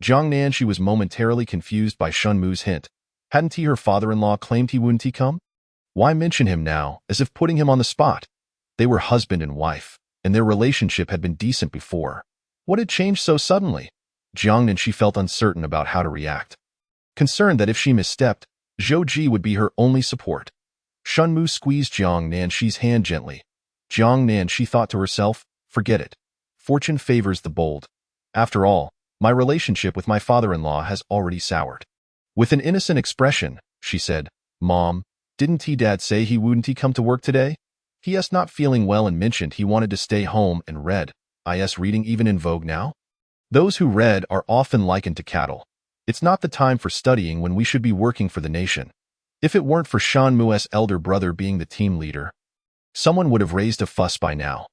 Jiang Nanshi was momentarily confused by Shenmu's hint. Hadn't her father-in-law claimed he wouldn't come? Why mention him now, as if putting him on the spot? They were husband and wife, and their relationship had been decent before. What had changed so suddenly? Jiang Nanshi felt uncertain about how to react. Concerned that if she misstepped, Zhou Ji would be her only support. Shenmu squeezed Jiang Nanshi's hand gently. Jiang Nanshi thought to herself, "Forget it. Fortune favors the bold. After all, my relationship with my father-in-law has already soured." With an innocent expression, she said, "Mom, didn't Dad say he wouldn't come to work today? He's not feeling well and mentioned he wanted to stay home and read. Is reading even in vogue now? Those who read are often likened to cattle. It's not the time for studying when we should be working for the nation." If it weren't for Shenmu's elder brother being the team leader, someone would have raised a fuss by now.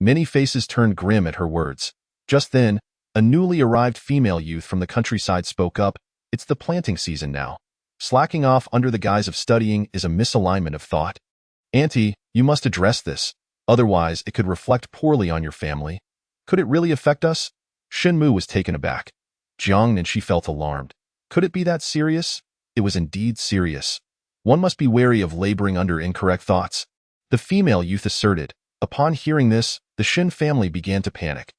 Many faces turned grim at her words. Just then, a newly arrived female youth from the countryside spoke up. "It's the planting season now. Slacking off under the guise of studying is a misalignment of thought. Auntie, you must address this. Otherwise, it could reflect poorly on your family." "Could it really affect us?" Shenmu was taken aback. Jiang Nanshi felt alarmed. Could it be that serious? It was indeed serious. One must be wary of laboring under incorrect thoughts. The female youth asserted. Upon hearing this, the Shen family began to panic.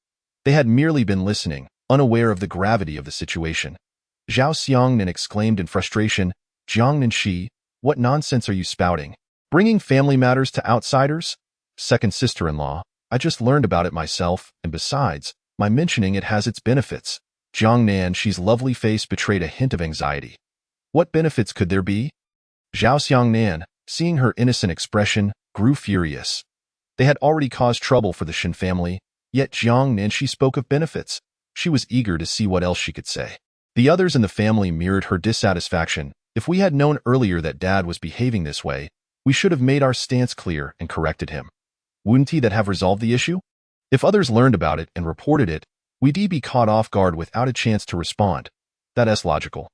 They had merely been listening, unaware of the gravity of the situation. Zhao Xiangnan exclaimed in frustration, "Jiang Nanshi, what nonsense are you spouting? Bringing family matters to outsiders?" "Second sister-in-law, I just learned about it myself, and besides, my mentioning it has its benefits." Jiang Nanshi's lovely face betrayed a hint of anxiety. What benefits could there be? Zhao Xiangnan, seeing her innocent expression, grew furious. They had already caused trouble for the Shen family, yet Jiang Nanshi spoke of benefits. She was eager to see what else she could say. The others in the family mirrored her dissatisfaction. "If we had known earlier that Dad was behaving this way, we should have made our stance clear and corrected him. Wouldn't that have resolved the issue? If others learned about it and reported it, we'd be caught off guard without a chance to respond. That's logical.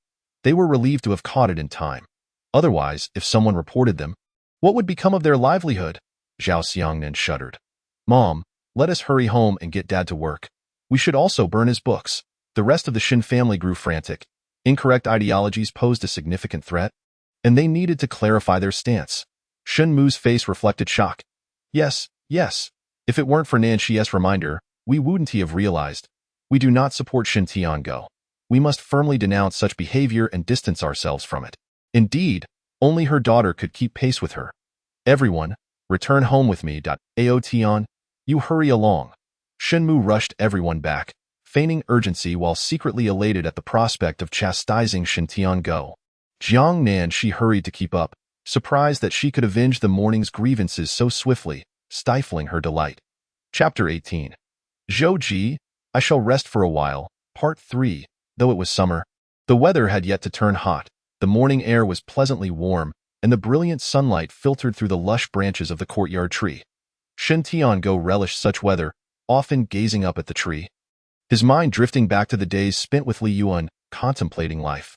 They were relieved to have caught it in time. Otherwise, if someone reported them, what would become of their livelihood?" Zhao Xiangnan shuddered. "Mom, let us hurry home and get Dad to work. We should also burn his books." The rest of the Shin family grew frantic. Incorrect ideologies posed a significant threat, and they needed to clarify their stance. Shen Mu's face reflected shock. Yes, yes. If it weren't for Nanxi's reminder, we wouldn't have realized. We do not support Shin Tiango. We must firmly denounce such behavior and distance ourselves from it. Indeed, only her daughter could keep pace with her. Everyone, return home with me. Ao Tian, you hurry along. Shenmu rushed everyone back, feigning urgency while secretly elated at the prospect of chastising Shin Tiango. Jiang Nanxi hurried to keep up, surprised that she could avenge the morning's grievances so swiftly, stifling her delight. Chapter 18. Zhou Ji, I shall rest for a while. Part 3. Though it was summer, the weather had yet to turn hot. The morning air was pleasantly warm, and the brilliant sunlight filtered through the lush branches of the courtyard tree. Shin Tiango relished such weather, often gazing up at the tree, his mind drifting back to the days spent with Li Yuan, contemplating life.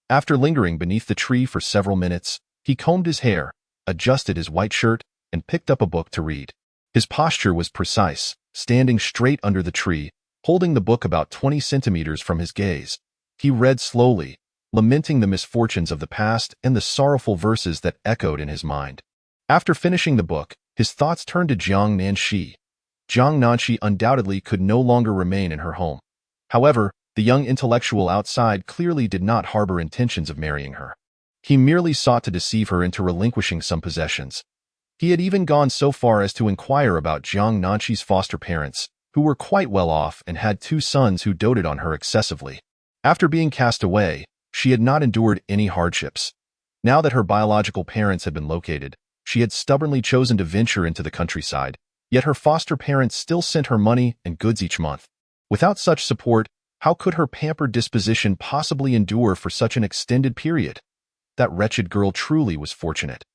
After lingering beneath the tree for several minutes, he combed his hair, adjusted his white shirt, and picked up a book to read. His posture was precise, standing straight under the tree, holding the book about 20 centimeters from his gaze. He read slowly, lamenting the misfortunes of the past and the sorrowful verses that echoed in his mind. After finishing the book, his thoughts turned to Jiang Nanxi. Jiang Nanxi undoubtedly could no longer remain in her home. However, the young intellectual outside clearly did not harbor intentions of marrying her. He merely sought to deceive her into relinquishing some possessions. He had even gone so far as to inquire about Jiang Nanxi's foster parents, who were quite well off and had 2 sons who doted on her excessively. After being cast away, she had not endured any hardships. Now that her biological parents had been located, she had stubbornly chosen to venture into the countryside, yet her foster parents still sent her money and goods each month. Without such support, how could her pampered disposition possibly endure for such an extended period? That wretched girl truly was fortunate.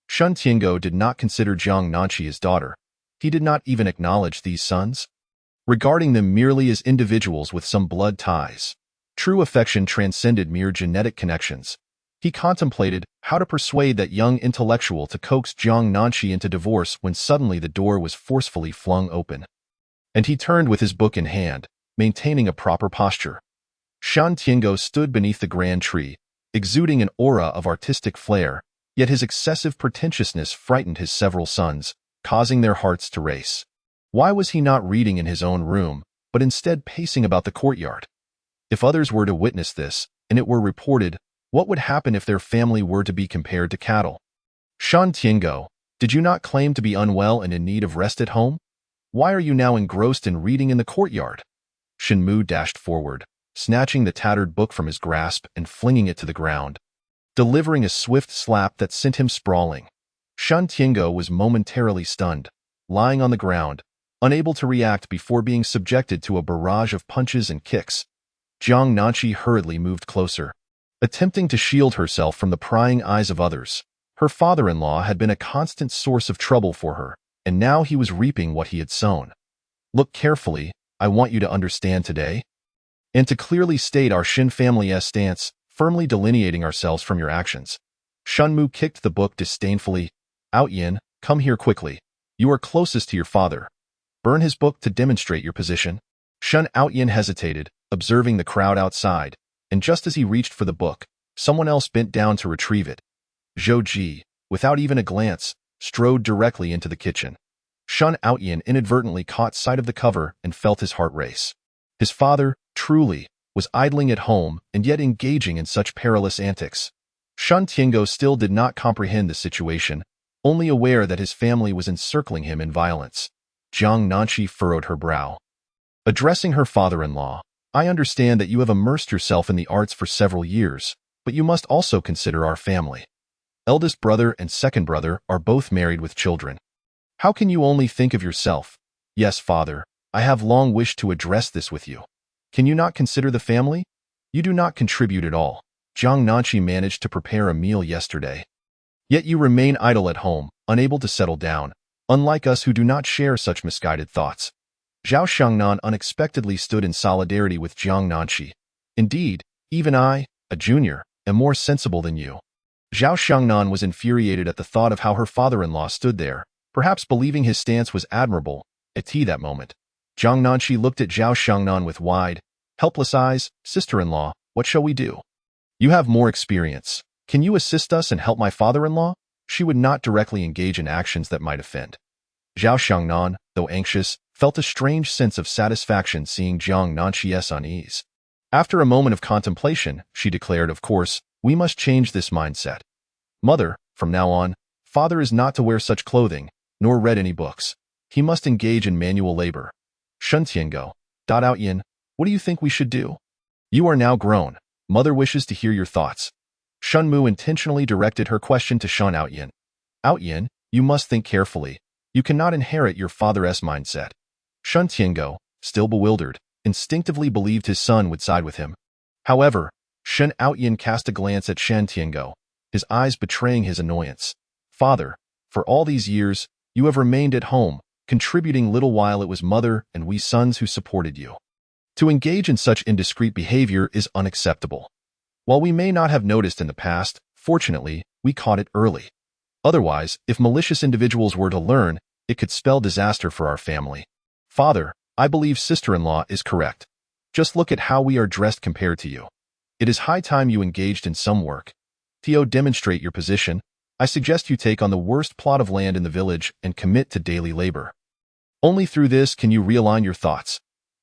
Shen Tiango did not consider Jiang Nanxi his daughter. He did not even acknowledge these sons, regarding them merely as individuals with some blood ties. True affection transcended mere genetic connections. He contemplated how to persuade that young intellectual to coax Jiang Nanxi into divorce when suddenly the door was forcefully flung open, and he turned with his book in hand, maintaining a proper posture. Shen Tiango stood beneath the grand tree, exuding an aura of artistic flair, yet his excessive pretentiousness frightened his several sons, causing their hearts to race. Why was he not reading in his own room, but instead pacing about the courtyard? If others were to witness this, and it were reported, what would happen if their family were to be compared to cattle? Shen Tiango, did you not claim to be unwell and in need of rest at home? Why are you now engrossed in reading in the courtyard? Shen Mu dashed forward, snatching the tattered book from his grasp and flinging it to the ground, delivering a swift slap that sent him sprawling. Shen Tiango was momentarily stunned, lying on the ground, unable to react before being subjected to a barrage of punches and kicks. Jiang Nanxi hurriedly moved closer, attempting to shield herself from the prying eyes of others. Her father-in-law had been a constant source of trouble for her, and now he was reaping what he had sown. Look carefully, I want you to understand today, and to clearly state our Shin family's stance, firmly delineating ourselves from your actions. Shen Mu kicked the book disdainfully. Out Yin, come here quickly. You are closest to your father. Burn his book to demonstrate your position. Shen Outyin hesitated, observing the crowd outside, and just as he reached for the book, someone else bent down to retrieve it. Zhou Ji, without even a glance, strode directly into the kitchen. Shen Outyin inadvertently caught sight of the cover and felt his heart race. His father, truly, was idling at home and yet engaging in such perilous antics. Shen Tiango still did not comprehend the situation, only aware that his family was encircling him in violence. Jiang Nanxi furrowed her brow. Addressing her father-in-law, I understand that you have immersed yourself in the arts for several years, but you must also consider our family. Eldest brother and second brother are both married with children. How can you only think of yourself? Yes, father, I have long wished to address this with you. Can you not consider the family? You do not contribute at all. Jiang Nanxi managed to prepare a meal yesterday. Yet you remain idle at home, unable to settle down, unlike us who do not share such misguided thoughts. Zhao Xiangnan unexpectedly stood in solidarity with Jiang Nanxi. Indeed, even I, a junior, am more sensible than you. Zhao Xiangnan was infuriated at the thought of how her father-in-law stood there, perhaps believing his stance was admirable. At that moment, Jiang Nanxi looked at Zhao Xiangnan with wide, Helpless eyes, sister-in-law, what shall we do? You have more experience. Can you assist us and help my father-in-law? She would not directly engage in actions that might offend. Zhao Xiangnan, though anxious, felt a strange sense of satisfaction seeing Jiang Nanqi's unease. After a moment of contemplation, she declared, of course, we must change this mindset. Mother, from now on, father is not to wear such clothing, nor read any books. He must engage in manual labor. Shen Tiango, Outyin, what do you think we should do? You are now grown. Mother wishes to hear your thoughts. Shen Mu intentionally directed her question to Shen Outyin. Outyin, you must think carefully. You cannot inherit your father's mindset. Shen Tiango, still bewildered, instinctively believed his son would side with him. However, Shen Outyin cast a glance at Shen Tiango, his eyes betraying his annoyance. Father, for all these years, you have remained at home, contributing little while it was mother and we sons who supported you. To engage in such indiscreet behavior is unacceptable. While we may not have noticed in the past, fortunately, we caught it early. Otherwise, if malicious individuals were to learn, it could spell disaster for our family. Father, I believe sister-in-law is correct. Just look at how we are dressed compared to you. It is high time you engaged in some work. To demonstrate your position, I suggest you take on the worst plot of land in the village and commit to daily labor. Only through this can you realign your thoughts.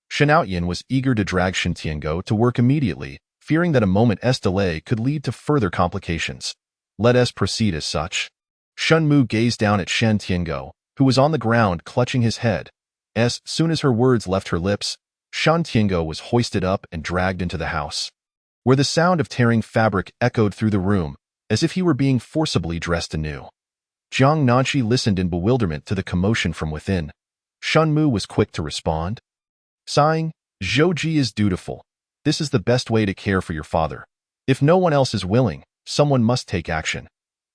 Shen Outyin was eager to drag Shen Tiango to work immediately, fearing that a moment's delay could lead to further complications. Let us proceed as such. Shen Mu gazed down at Shen Tiango, who was on the ground clutching his head. As soon as her words left her lips, Shen Tiango was hoisted up and dragged into the house, where the sound of tearing fabric echoed through the room, as if he were being forcibly dressed anew. Jiang Nanqi listened in bewilderment to the commotion from within. Shen Mu was quick to respond. Sighing, Zhou Ji is dutiful. This is the best way to care for your father. If no one else is willing, someone must take action.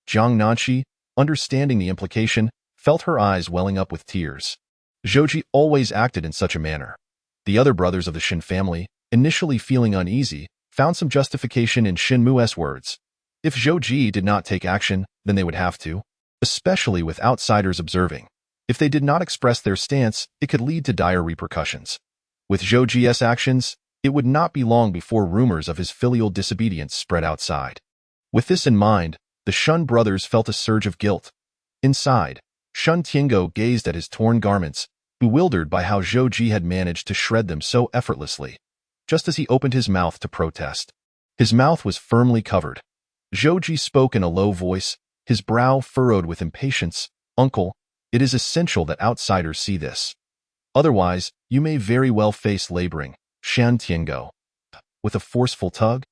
Jiang Nanqi, understanding the implication, felt her eyes welling up with tears. Zhou Ji always acted in such a manner. The other brothers of the Shen family, initially feeling uneasy, found some justification in Shen Mu's words. If Zhou Ji did not take action, then they would have to, especially with outsiders observing. If they did not express their stance, it could lead to dire repercussions. With Zhou Ji's actions, it would not be long before rumors of his filial disobedience spread outside. With this in mind, the Shen brothers felt a surge of guilt. Inside, Shen Tiango gazed at his torn garments, bewildered by how Zhou Ji had managed to shred them so effortlessly. Just as he opened his mouth to protest, his mouth was firmly covered. Zhou Ji spoke in a low voice, his brow furrowed with impatience. Uncle, it is essential that outsiders see this. Otherwise, you may very well face laboring. Shen Tiango. With a forceful tug,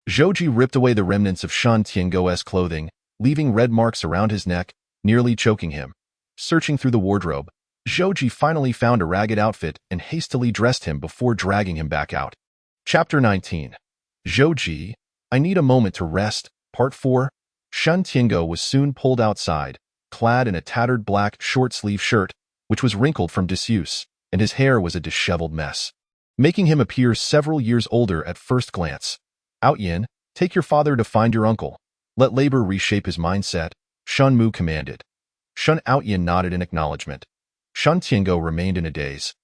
Zhou Ji ripped away the remnants of Shen Tiango's clothing, leaving red marks around his neck, nearly choking him. Searching through the wardrobe, Zhou Ji finally found a ragged outfit and hastily dressed him before dragging him back out. Chapter 19. Zhou Ji, I need a moment to rest. Part 4. Shen Tiango was soon pulled outside, clad in a tattered black short-sleeve shirt, which was wrinkled from disuse, and his hair was a disheveled mess, making him appear several years older at first glance. Outyin, take your father to find your uncle. Let labor reshape his mindset, Shen Mu commanded. Shen Outyin nodded in acknowledgement. Shen Tiango remained in a daze,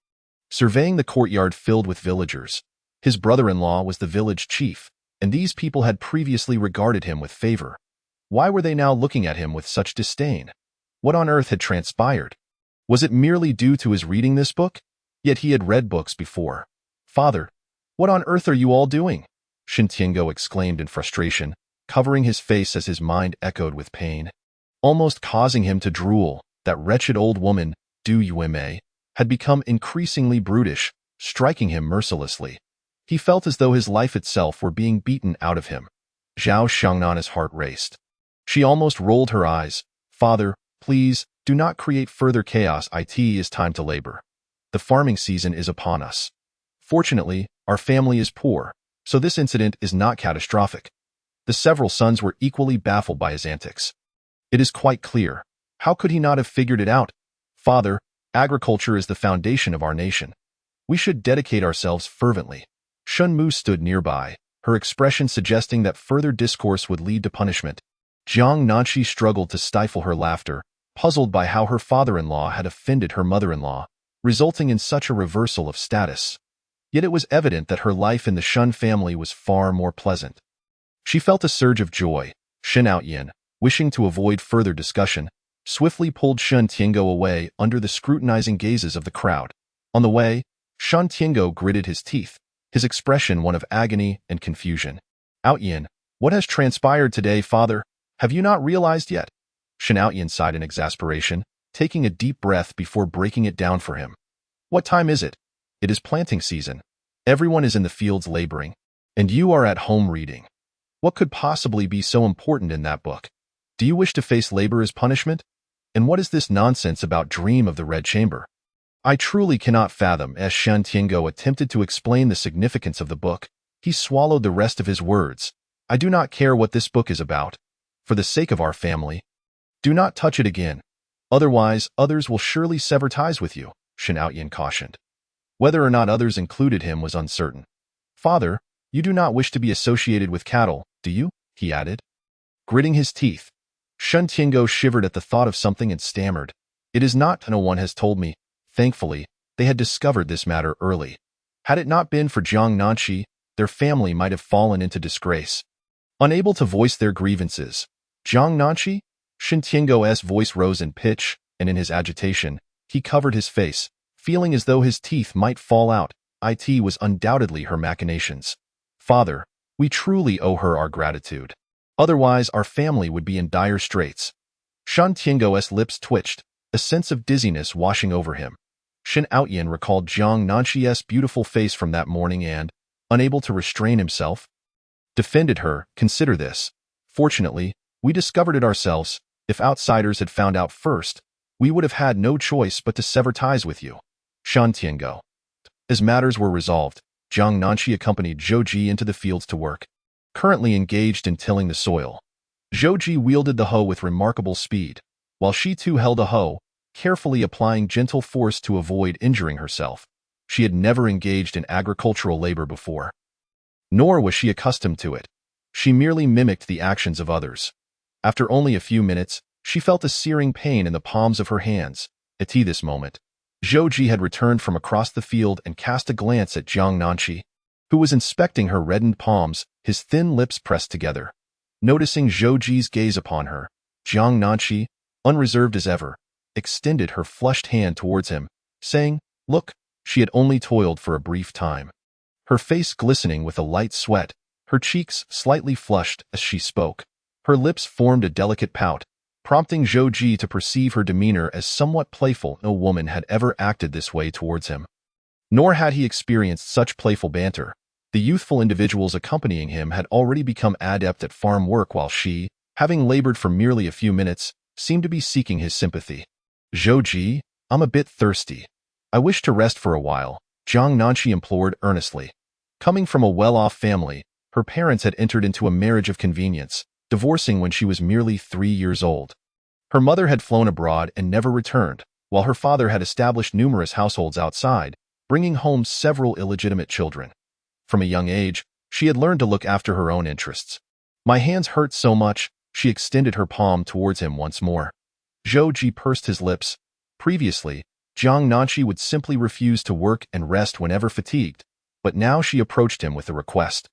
surveying the courtyard filled with villagers. His brother-in-law was the village chief, and these people had previously regarded him with favor. Why were they now looking at him with such disdain? What on earth had transpired? Was it merely due to his reading this book? Yet he had read books before. Father, what on earth are you all doing? Shen Tiango exclaimed in frustration, covering his face as his mind echoed with pain, almost causing him to drool. That wretched old woman, Du Yuemei, had become increasingly brutish, striking him mercilessly. He felt as though his life itself were being beaten out of him. Zhao Xiangnan's heart raced. She almost rolled her eyes. Father, please, do not create further chaos. It is time to labor. The farming season is upon us. Fortunately, our family is poor, so this incident is not catastrophic. The several sons were equally baffled by his antics. It is quite clear. How could he not have figured it out? Father, agriculture is the foundation of our nation. We should dedicate ourselves fervently. Shen Mu stood nearby, her expression suggesting that further discourse would lead to punishment. Jiang Nanqi struggled to stifle her laughter, puzzled by how her father-in-law had offended her mother-in-law, resulting in such a reversal of status. Yet it was evident that her life in the Shun family was far more pleasant. She felt a surge of joy. Shen Outyin, wishing to avoid further discussion, swiftly pulled Shun Tiango away under the scrutinizing gazes of the crowd. On the way, Shun Tiango gritted his teeth, his expression one of agony and confusion. Outyin, what has transpired today, father? Have you not realized yet? Shen Outyin sighed in exasperation, taking a deep breath before breaking it down for him. What time is it? It is planting season. Everyone is in the fields laboring, and you are at home reading. What could possibly be so important in that book? Do you wish to face labor as punishment? And what is this nonsense about Dream of the Red Chamber? I truly cannot fathom. As Shen Tiango attempted to explain the significance of the book, he swallowed the rest of his words. I do not care what this book is about. For the sake of our family, do not touch it again. Otherwise, others will surely sever ties with you, Shen Outyin cautioned. Whether or not others included him was uncertain. Father, you do not wish to be associated with cattle, do you? He added. Gritting his teeth, Shen Tiango shivered at the thought of something and stammered. It is not, no one has told me. Thankfully, they had discovered this matter early. Had it not been for Jiang Nanqi, their family might have fallen into disgrace. Unable to voice their grievances, Jiang Nanqi? Shen Tiango's voice rose in pitch, and in his agitation, he covered his face, feeling as though his teeth might fall out. It was undoubtedly her machinations. Father, we truly owe her our gratitude. Otherwise, our family would be in dire straits. Shen Tiango's lips twitched, a sense of dizziness washing over him. Shen Outyin recalled Jiang Nanqi's beautiful face from that morning and, unable to restrain himself, defended her. Consider this. Fortunately, we discovered it ourselves. If outsiders had found out first, we would have had no choice but to sever ties with you. Shen Tiango. As matters were resolved, Jiang Nanqi accompanied Zhou Ji into the fields to work, currently engaged in tilling the soil. Zhou Ji wielded the hoe with remarkable speed, while she too held a hoe, carefully applying gentle force to avoid injuring herself. She had never engaged in agricultural labor before, nor was she accustomed to it. She merely mimicked the actions of others. After only a few minutes, she felt a searing pain in the palms of her hands. At this moment, Zhou Ji had returned from across the field and cast a glance at Jiang Nanqi, who was inspecting her reddened palms, his thin lips pressed together. Noticing Zhou Ji's gaze upon her, Jiang Nanqi, unreserved as ever, extended her flushed hand towards him, saying, Look, she had only toiled for a brief time. Her face glistening with a light sweat, her cheeks slightly flushed as she spoke. Her lips formed a delicate pout, prompting Zhou Ji to perceive her demeanor as somewhat playful. No woman had ever acted this way towards him. Nor had he experienced such playful banter. The youthful individuals accompanying him had already become adept at farm work while she, having labored for merely a few minutes, seemed to be seeking his sympathy. Zhou Ji, I'm a bit thirsty. I wish to rest for a while, Jiang Nanqi implored earnestly. Coming from a well-off family, her parents had entered into a marriage of convenience, divorcing when she was merely 3 years old. Her mother had flown abroad and never returned, while her father had established numerous households outside, bringing home several illegitimate children. From a young age, she had learned to look after her own interests. My hands hurt so much, she extended her palm towards him once more. Zhou Ji pursed his lips. Previously, Jiang Nanqi would simply refuse to work and rest whenever fatigued, but now she approached him with a request.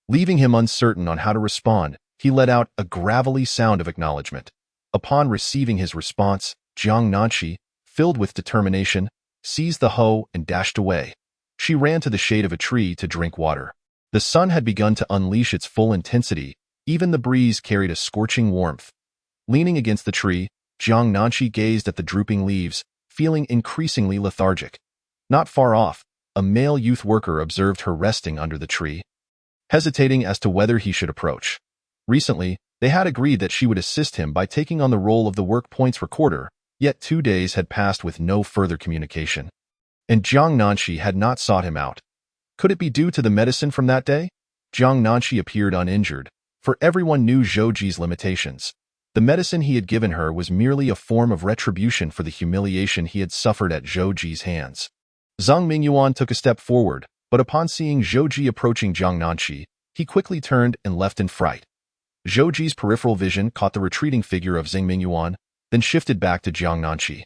Leaving him uncertain on how to respond, he let out a gravelly sound of acknowledgement. Upon receiving his response, Jiang Nanqi, filled with determination, seized the hoe and dashed away. She ran to the shade of a tree to drink water. The sun had begun to unleash its full intensity. Even the breeze carried a scorching warmth. Leaning against the tree, Jiang Nanqi gazed at the drooping leaves, feeling increasingly lethargic. Not far off, a male youth worker observed her resting under the tree, hesitating as to whether he should approach. Recently, they had agreed that she would assist him by taking on the role of the work points recorder, yet 2 days had passed with no further communication. And Jiang Nanqi had not sought him out. Could it be due to the medicine from that day? Jiang Nanqi appeared uninjured, for everyone knew Zhou Ji's limitations. The medicine he had given her was merely a form of retribution for the humiliation he had suffered at Zhou Ji's hands. Zhang Mingyuan took a step forward, but upon seeing Zhou Ji approaching Jiang Nanqi, he quickly turned and left in fright. Zhou Ji's peripheral vision caught the retreating figure of Zhang Mingyuan, then shifted back to Jiang Nanqi,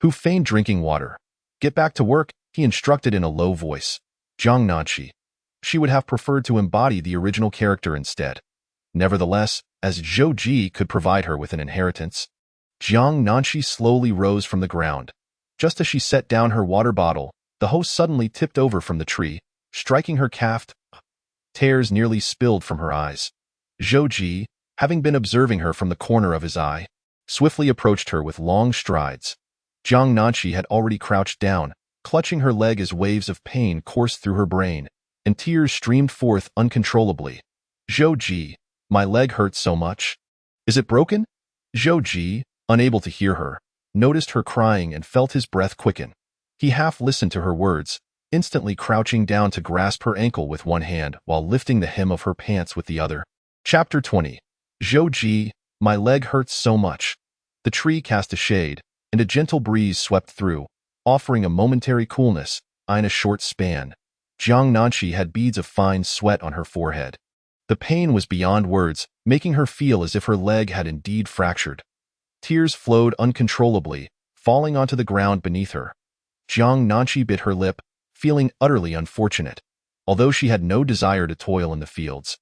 who feigned drinking water. Get back to work, he instructed in a low voice. Jiang Nanqi. She would have preferred to embody the original character instead. Nevertheless, as Zhou Ji could provide her with an inheritance, Jiang Nanqi slowly rose from the ground. Just as she set down her water bottle, the host suddenly tipped over from the tree, striking her calf. Tears nearly spilled from her eyes. Zhou Ji, having been observing her from the corner of his eye, swiftly approached her with long strides. Jiang Nanqi had already crouched down, clutching her leg as waves of pain coursed through her brain, and tears streamed forth uncontrollably. Zhou Ji, my leg hurts so much. Is it broken? Zhou Ji, unable to hear her, noticed her crying and felt his breath quicken. He half listened to her words, instantly crouching down to grasp her ankle with one hand while lifting the hem of her pants with the other. Chapter 20. Zhou Ji, my leg hurts so much. The tree cast a shade, and a gentle breeze swept through, offering a momentary coolness in a short span. Jiang Nanqi had beads of fine sweat on her forehead. The pain was beyond words, making her feel as if her leg had indeed fractured. Tears flowed uncontrollably, falling onto the ground beneath her. Jiang Nanqi bit her lip, feeling utterly unfortunate. Although she had no desire to toil in the fields,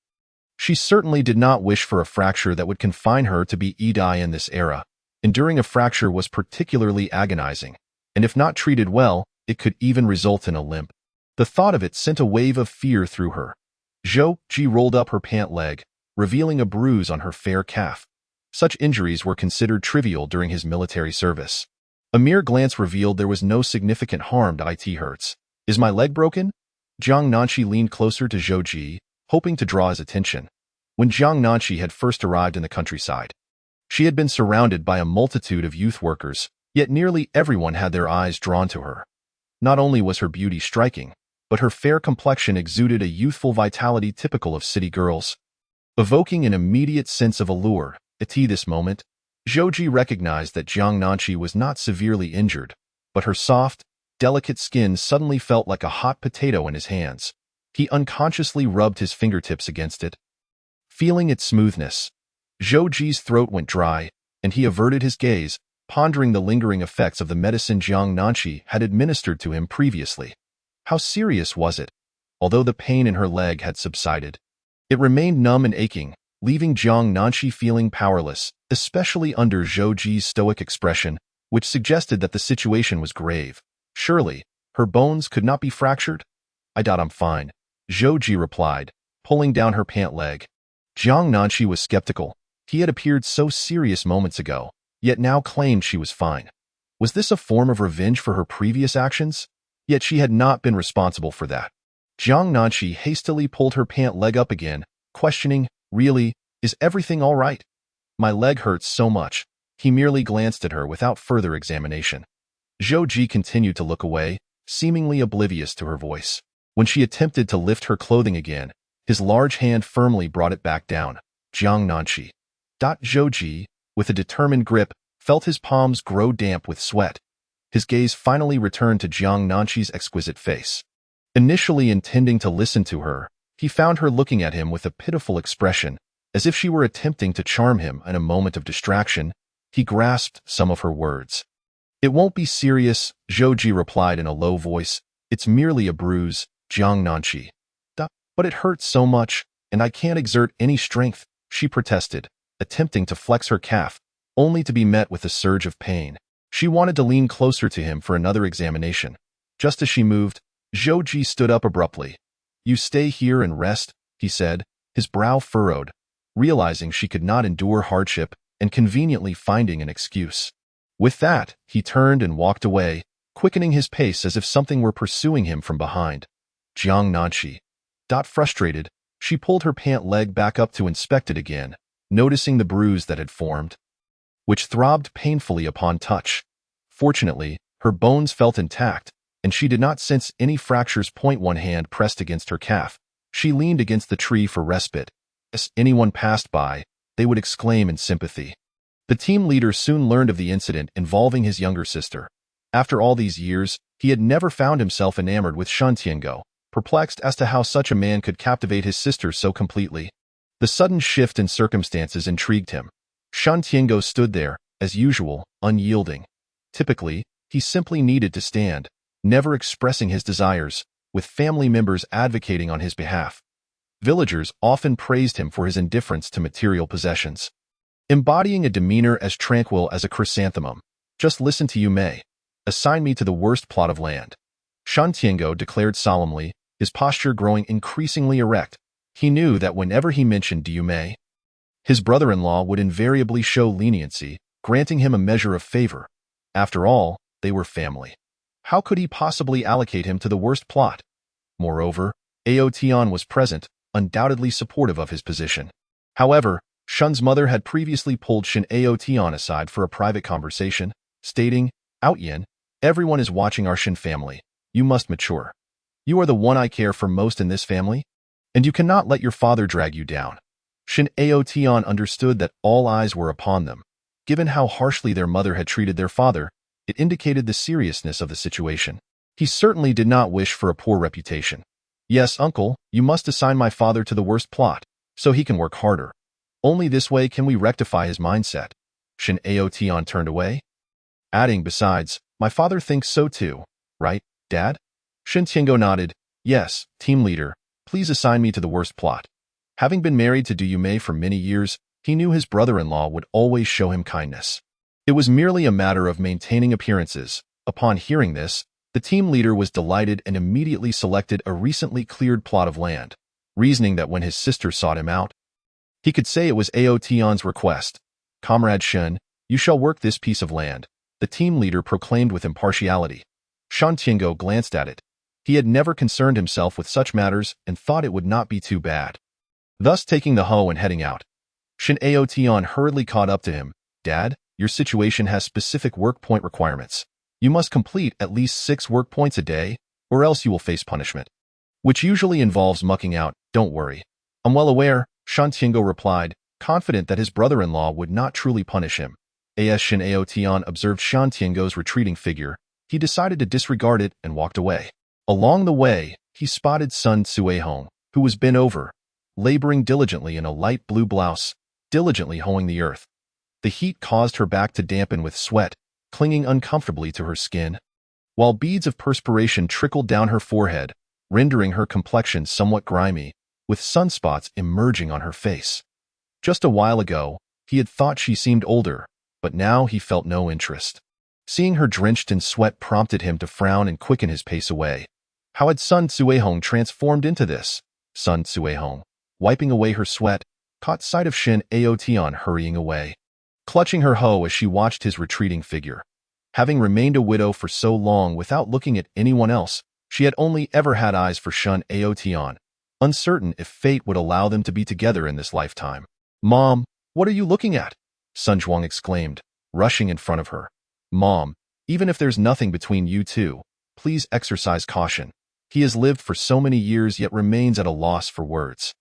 she certainly did not wish for a fracture that would confine her to be Edai in this era. Enduring a fracture was particularly agonizing, and if not treated well, it could even result in a limp. The thought of it sent a wave of fear through her. Zhou Ji rolled up her pant leg, revealing a bruise on her fair calf. Such injuries were considered trivial during his military service. A mere glance revealed there was no significant harm to it hurts. Is my leg broken? Jiang Nanqi leaned closer to Zhou Ji, hoping to draw his attention. When Jiang Nanqi had first arrived in the countryside, she had been surrounded by a multitude of youth workers, yet nearly everyone had their eyes drawn to her. Not only was her beauty striking, but her fair complexion exuded a youthful vitality typical of city girls, evoking an immediate sense of allure. At this moment, Zhou Ji recognized that Jiang Nanqi was not severely injured, but her soft, delicate skin suddenly felt like a hot potato in his hands. He unconsciously rubbed his fingertips against it. Feeling its smoothness, Zhou Ji's throat went dry, and he averted his gaze, pondering the lingering effects of the medicine Jiang Nanqi had administered to him previously. How serious was it? Although the pain in her leg had subsided, it remained numb and aching, leaving Jiang Nanqi feeling powerless, especially under Zhou Ji's stoic expression, which suggested that the situation was grave. Surely, her bones could not be fractured? I'm fine, Zhou Ji replied, pulling down her pant leg. Jiang Nanqi was skeptical. He had appeared so serious moments ago, yet now claimed she was fine. Was this a form of revenge for her previous actions? Yet she had not been responsible for that. Jiang Nanqi hastily pulled her pant leg up again, questioning, really, is everything all right? My leg hurts so much. He merely glanced at her without further examination. Zhou Ji continued to look away, seemingly oblivious to her voice. When she attempted to lift her clothing again, his large hand firmly brought it back down. Jiang Nanqi. Zhou Ji, with a determined grip, felt his palms grow damp with sweat. His gaze finally returned to Jiang Nanqi's exquisite face. Initially intending to listen to her, he found her looking at him with a pitiful expression, as if she were attempting to charm him in a moment of distraction. He grasped some of her words. It won't be serious, Zhou Ji replied in a low voice. It's merely a bruise, Jiang Nanqi. But it hurts so much, and I can't exert any strength, she protested, attempting to flex her calf, only to be met with a surge of pain. She wanted to lean closer to him for another examination. Just as she moved, Zhou Ji stood up abruptly. You stay here and rest, he said, his brow furrowed, realizing she could not endure hardship and conveniently finding an excuse. With that, he turned and walked away, quickening his pace as if something were pursuing him from behind. Jiang Nanqi. Frustrated, she pulled her pant leg back up to inspect it again, noticing the bruise that had formed, which throbbed painfully upon touch. Fortunately, her bones felt intact, and she did not sense any fractures. One hand pressed against her calf. She leaned against the tree for respite. As anyone passed by, they would exclaim in sympathy. The team leader soon learned of the incident involving his younger sister. After all these years, he had never found himself enamored with Shen Tiango, perplexed as to how such a man could captivate his sister so completely. The sudden shift in circumstances intrigued him. Shen Tiango stood there, as usual, unyielding. Typically, he simply needed to stand, never expressing his desires, with family members advocating on his behalf. Villagers often praised him for his indifference to material possessions, embodying a demeanor as tranquil as a chrysanthemum. Just listen to Yu Mei. Assign me to the worst plot of land. Shen Tiango declared solemnly, his posture growing increasingly erect. He knew that whenever he mentioned Yu Mei, his brother-in-law would invariably show leniency, granting him a measure of favor. After all, they were family. How could he possibly allocate him to the worst plot? Moreover, Ao Tian was present, undoubtedly supportive of his position. However, Shen's mother had previously pulled Shen Ao Tian aside for a private conversation, stating, "Outyin, everyone is watching our Shen family. You must mature. You are the one I care for most in this family, and you cannot let your father drag you down." Shen Ao Tian understood that all eyes were upon them. Given how harshly their mother had treated their father, it indicated the seriousness of the situation. He certainly did not wish for a poor reputation. "Yes, uncle, you must assign my father to the worst plot, so he can work harder. Only this way can we rectify his mindset." Shen Ao Tian turned away, adding, "Besides, my father thinks so too, right, Dad?" Shen Tiango nodded. "Yes, team leader, please assign me to the worst plot." Having been married to Du Yumei for many years, he knew his brother-in-law would always show him kindness. It was merely a matter of maintaining appearances. Upon hearing this, the team leader was delighted and immediately selected a recently cleared plot of land, reasoning that when his sister sought him out, he could say it was Ao Tian's request. "Comrade Shen, you shall work this piece of land," the team leader proclaimed with impartiality. Shen Tiango glanced at it. He had never concerned himself with such matters and thought it would not be too bad. Thus taking the hoe and heading out, Shen Ao Tian hurriedly caught up to him. "Dad, your situation has specific work point requirements. You must complete at least 6 work points a day, or else you will face punishment, which usually involves mucking out. Don't worry. I'm well aware," Shen Tiango replied, confident that his brother-in-law would not truly punish him. As Shen Ao Tian observed Shen Tiango's retreating figure, he decided to disregard it and walked away. Along the way, he spotted Sun Cuihong, who was bent over, laboring diligently in a light blue blouse, diligently hoeing the earth. The heat caused her back to dampen with sweat, clinging uncomfortably to her skin, while beads of perspiration trickled down her forehead, rendering her complexion somewhat grimy, with sunspots emerging on her face. Just a while ago, he had thought she seemed older, but now he felt no interest. Seeing her drenched in sweat prompted him to frown and quicken his pace away. How had Sun Cuihong transformed into this? Sun Cuihong, wiping away her sweat, caught sight of Shen Ao Tian hurrying away, clutching her hoe as she watched his retreating figure. Having remained a widow for so long without looking at anyone else, she had only ever had eyes for Shen Ao Tian, uncertain if fate would allow them to be together in this lifetime. "Mom, what are you looking at?" Sun Zhuang exclaimed, rushing in front of her. "Mom, even if there's nothing between you two, please exercise caution. He has lived for so many years yet remains at a loss for words."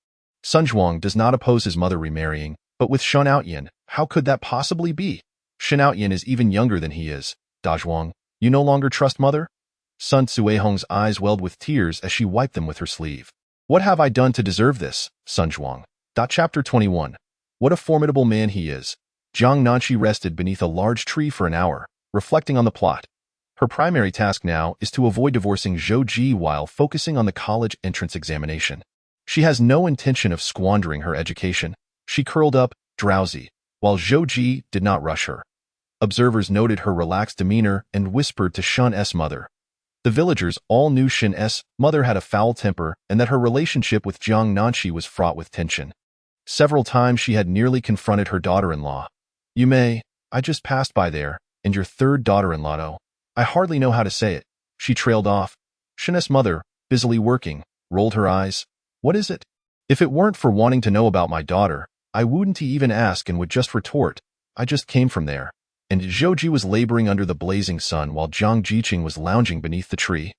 Sun Zhuang does not oppose his mother remarrying, but with Shen Outyin, how could that possibly be? Shen Outyin is even younger than he is. "Da Zhuang, you no longer trust mother?" Sun Cuihong's eyes welled with tears as she wiped them with her sleeve. "What have I done to deserve this, Sun Zhuang?" Chapter 21. What a formidable man he is. Jiang Nanshi rested beneath a large tree for an hour, reflecting on the plot. Her primary task now is to avoid divorcing Zhou Ji while focusing on the college entrance examination. She has no intention of squandering her education. She curled up, drowsy, while Zhou Ji did not rush her. Observers noted her relaxed demeanor and whispered to Shen's mother. The villagers all knew Shen's mother had a foul temper and that her relationship with Jiang Nanshi was fraught with tension. Several times she had nearly confronted her daughter-in-law. "You may, I just passed by there, and your third daughter-in-law, though. I hardly know how to say it." She trailed off. Shen's mother, busily working, rolled her eyes. "What is it? If it weren't for wanting to know about my daughter, I wouldn't even ask and would just retort, I just came from there." And Zhou Ji was laboring under the blazing sun while Jiang Jiqing was lounging beneath the tree,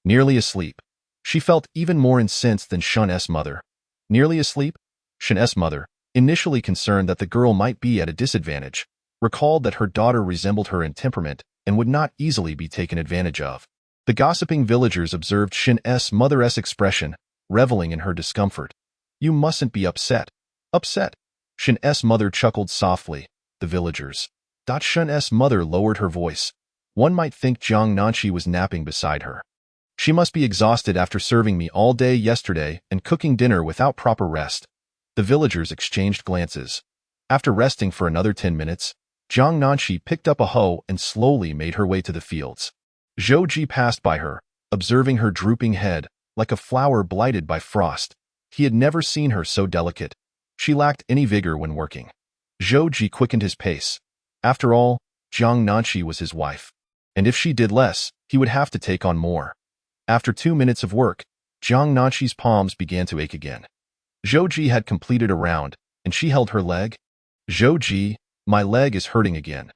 nearly asleep. She felt even more incensed than Shen's mother. Nearly asleep? Shen's mother, initially concerned that the girl might be at a disadvantage, recalled that her daughter resembled her in temperament and would not easily be taken advantage of. The gossiping villagers observed Shen's mother's expression, reveling in her discomfort. "You mustn't be upset." "Upset?" Shen's mother chuckled softly. The villagers. Shen's mother lowered her voice. One might think Jiang Nanshi was napping beside her. She must be exhausted after serving me all day yesterday and cooking dinner without proper rest. The villagers exchanged glances. After resting for another 10 minutes, Jiang Nanshi picked up a hoe and slowly made her way to the fields. Zhou Ji passed by her, observing her drooping head, like a flower blighted by frost. He had never seen her so delicate. She lacked any vigor when working. Zhou Ji quickened his pace. After all, Jiang Nanshi was his wife. And if she did less, he would have to take on more. After 2 minutes of work, Jiang Nanshi's palms began to ache again. Zhou Ji had completed a round, and she held her leg. Zhou Ji, my leg is hurting again.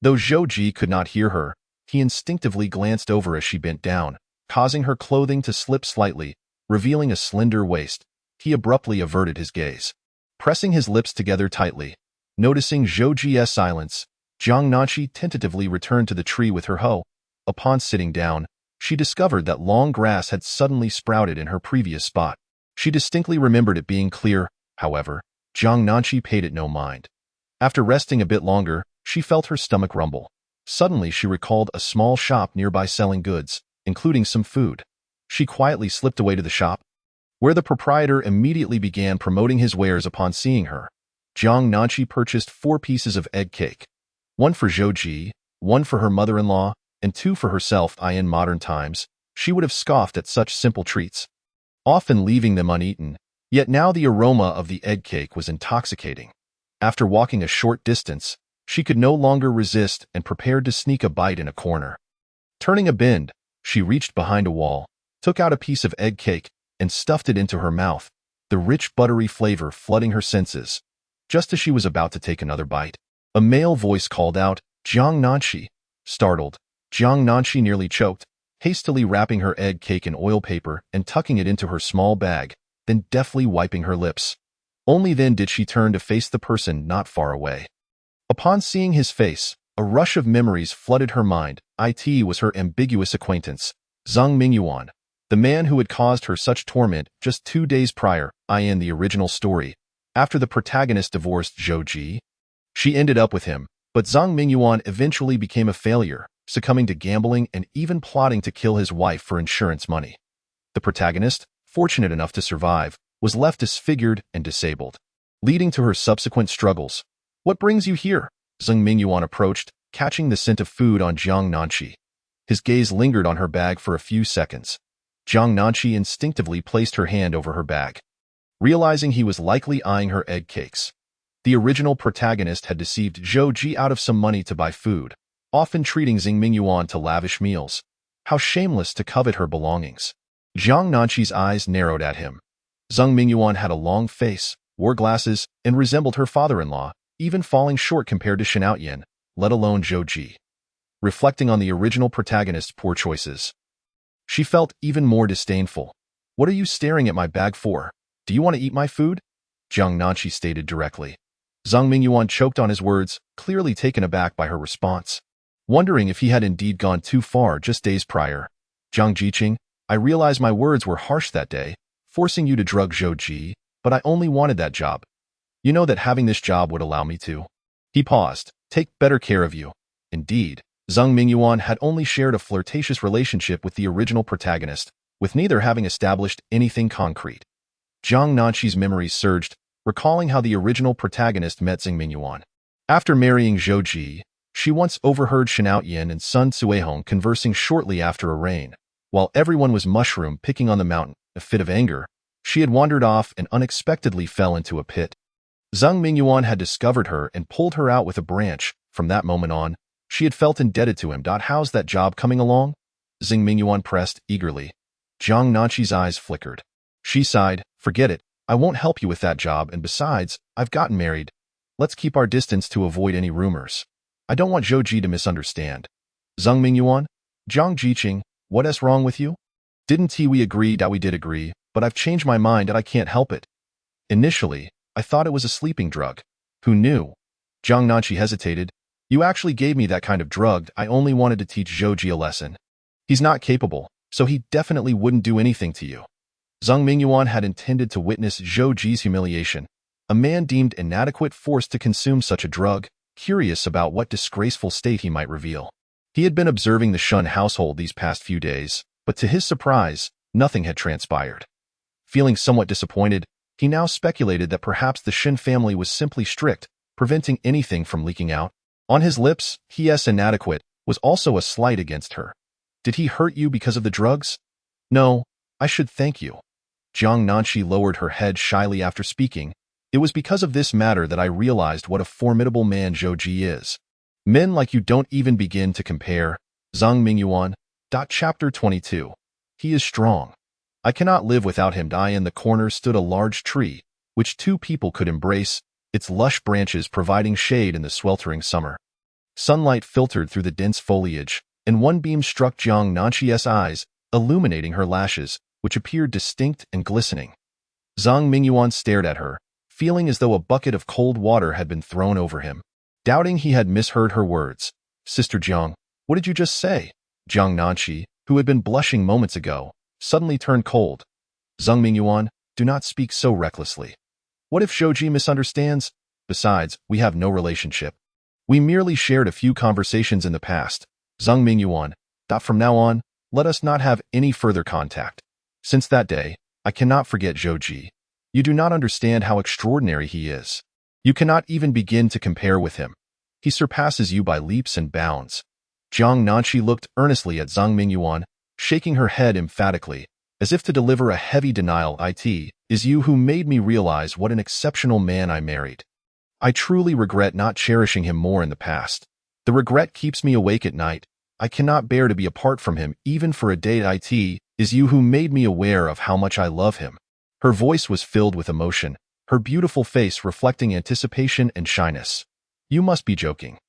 Though Zhou Ji could not hear her, he instinctively glanced over as she bent down, causing her clothing to slip slightly, revealing a slender waist. He abruptly averted his gaze. Pressing his lips together tightly, noticing Zhou Ji's silence, Jiang Nanshi tentatively returned to the tree with her hoe. Upon sitting down, she discovered that long grass had suddenly sprouted in her previous spot. She distinctly remembered it being clear. However, Jiang Nanshi paid it no mind. After resting a bit longer, she felt her stomach rumble. Suddenly she recalled a small shop nearby selling goods, including some food. She quietly slipped away to the shop, where the proprietor immediately began promoting his wares upon seeing her. Jiang Nanshi purchased 4 pieces of egg cake, 1 for Zhou Ji, 1 for her mother-in-law, and 2 for herself. In modern times, she would have scoffed at such simple treats, often leaving them uneaten, yet now the aroma of the egg cake was intoxicating. After walking a short distance, she could no longer resist and prepared to sneak a bite in a corner. Turning a bend, she reached behind a wall, took out a piece of egg cake, and stuffed it into her mouth, the rich buttery flavor flooding her senses. Just as she was about to take another bite, a male voice called out, "Jiang Nanshi." Startled, Jiang Nanshi nearly choked, hastily wrapping her egg cake in oil paper and tucking it into her small bag, then deftly wiping her lips. Only then did she turn to face the person not far away. Upon seeing his face, a rush of memories flooded her mind. It was her ambiguous acquaintance, Zhang Mingyuan, the man who had caused her such torment just 2 days prior. In the original story, after the protagonist divorced Zhou Ji, she ended up with him, but Zhang Mingyuan eventually became a failure, succumbing to gambling and even plotting to kill his wife for insurance money. The protagonist, fortunate enough to survive, was left disfigured and disabled, leading to her subsequent struggles. "What brings you here?" Zhang Mingyuan approached, catching the scent of food on Jiang Nanshi. His gaze lingered on her bag for a few seconds. Jiang Nanshi instinctively placed her hand over her bag, realizing he was likely eyeing her egg cakes. The original protagonist had deceived Zhou Ji out of some money to buy food, often treating Zhang Mingyuan to lavish meals. How shameless to covet her belongings. Jiang Nanshi's eyes narrowed at him. Zhang Mingyuan had a long face, wore glasses, and resembled her father-in-law, even falling short compared to Shen Outyan, let alone Zhou Ji. Reflecting on the original protagonist's poor choices, she felt even more disdainful. "What are you staring at my bag for? Do you want to eat my food?" Jiang Nanshi stated directly. Zhang Mingyuan choked on his words, clearly taken aback by her response, wondering if he had indeed gone too far just days prior. "Jiang Jiqing, I realize my words were harsh that day, forcing you to drug Zhou Ji, but I only wanted that job. You know that having this job would allow me to." He paused. "Take better care of you." Indeed, Zhang Mingyuan had only shared a flirtatious relationship with the original protagonist, with neither having established anything concrete. Jiang Nanshi's memories surged, recalling how the original protagonist met Zhang Mingyuan. After marrying Zhou Ji, she once overheard Shen Outyan and Sun Cuihong conversing shortly after a rain. While everyone was mushroom picking on the mountain, a fit of anger, she had wandered off and unexpectedly fell into a pit. Zhang Mingyuan had discovered her and pulled her out with a branch. From that moment on, she had felt indebted to him. "How's that job coming along?" Zhang Mingyuan pressed eagerly. Jiang Nanshi's eyes flickered. She sighed, "Forget it. I won't help you with that job, and besides, I've gotten married. Let's keep our distance to avoid any rumors. I don't want Zhou Ji to misunderstand." "Zhang Mingyuan? Jiang Jiqing, what's wrong with you? Didn't we agree that we did agree, but I've changed my mind and I can't help it. Initially, I thought it was a sleeping drug. Who knew?" Jiang Nanshi hesitated. "You actually gave me that kind of drug. I only wanted to teach Zhou Ji a lesson. He's not capable, so he definitely wouldn't do anything to you." Zhang Mingyuan had intended to witness Zhou Ji's humiliation. A man deemed inadequate forced to consume such a drug, curious about what disgraceful state he might reveal. He had been observing the Shun household these past few days, But to his surprise, nothing had transpired. Feeling somewhat disappointed, he now speculated that perhaps the Shin family was simply strict, preventing anything from leaking out. On his lips, his inadequate was also a slight against her. Did he hurt you because of the drugs? No, I should thank you. Jiang Nanshi lowered her head shyly after speaking. It was because of this matter that I realized what a formidable man Zhou Ji is. Men like you don't even begin to compare. Zhang Mingyuan. Chapter 22. He is strong. I cannot live without him. In the corner stood a large tree, which two people could embrace, its lush branches providing shade in the sweltering summer. Sunlight filtered through the dense foliage, and one beam struck Jiang Nanshi's eyes, illuminating her lashes, which appeared distinct and glistening. Zhang Mingyuan stared at her, feeling as though a bucket of cold water had been thrown over him. Doubting he had misheard her words. Sister Jiang, what did you just say? Jiang Nanshi, who had been blushing moments ago, suddenly turned cold. Zhang Mingyuan, do not speak so recklessly. What if Zhou Ji misunderstands? Besides, we have no relationship. We merely shared a few conversations in the past. Zhang Mingyuan, from now on, let us not have any further contact. Since that day, I cannot forget Zhou Ji. You do not understand how extraordinary he is. You cannot even begin to compare with him. He surpasses you by leaps and bounds. Jiang Nanshi looked earnestly at Zhang Mingyuan, shaking her head emphatically, as if to deliver a heavy denial. It is you who made me realize what an exceptional man I married. I truly regret not cherishing him more in the past. The regret keeps me awake at night. I cannot bear to be apart from him even for a day. It is you who made me aware of how much I love him. Her voice was filled with emotion, her beautiful face reflecting anticipation and shyness. You must be joking.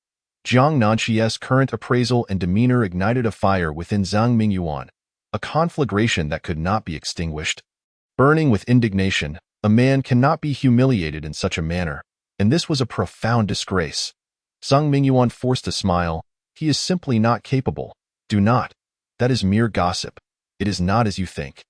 Jiang Nanshi's current appraisal and demeanor ignited a fire within Zhang Mingyuan, a conflagration that could not be extinguished. Burning with indignation, a man cannot be humiliated in such a manner, and this was a profound disgrace. Zhang Mingyuan forced a smile. He is simply not capable. Do not. That is mere gossip. It is not as you think.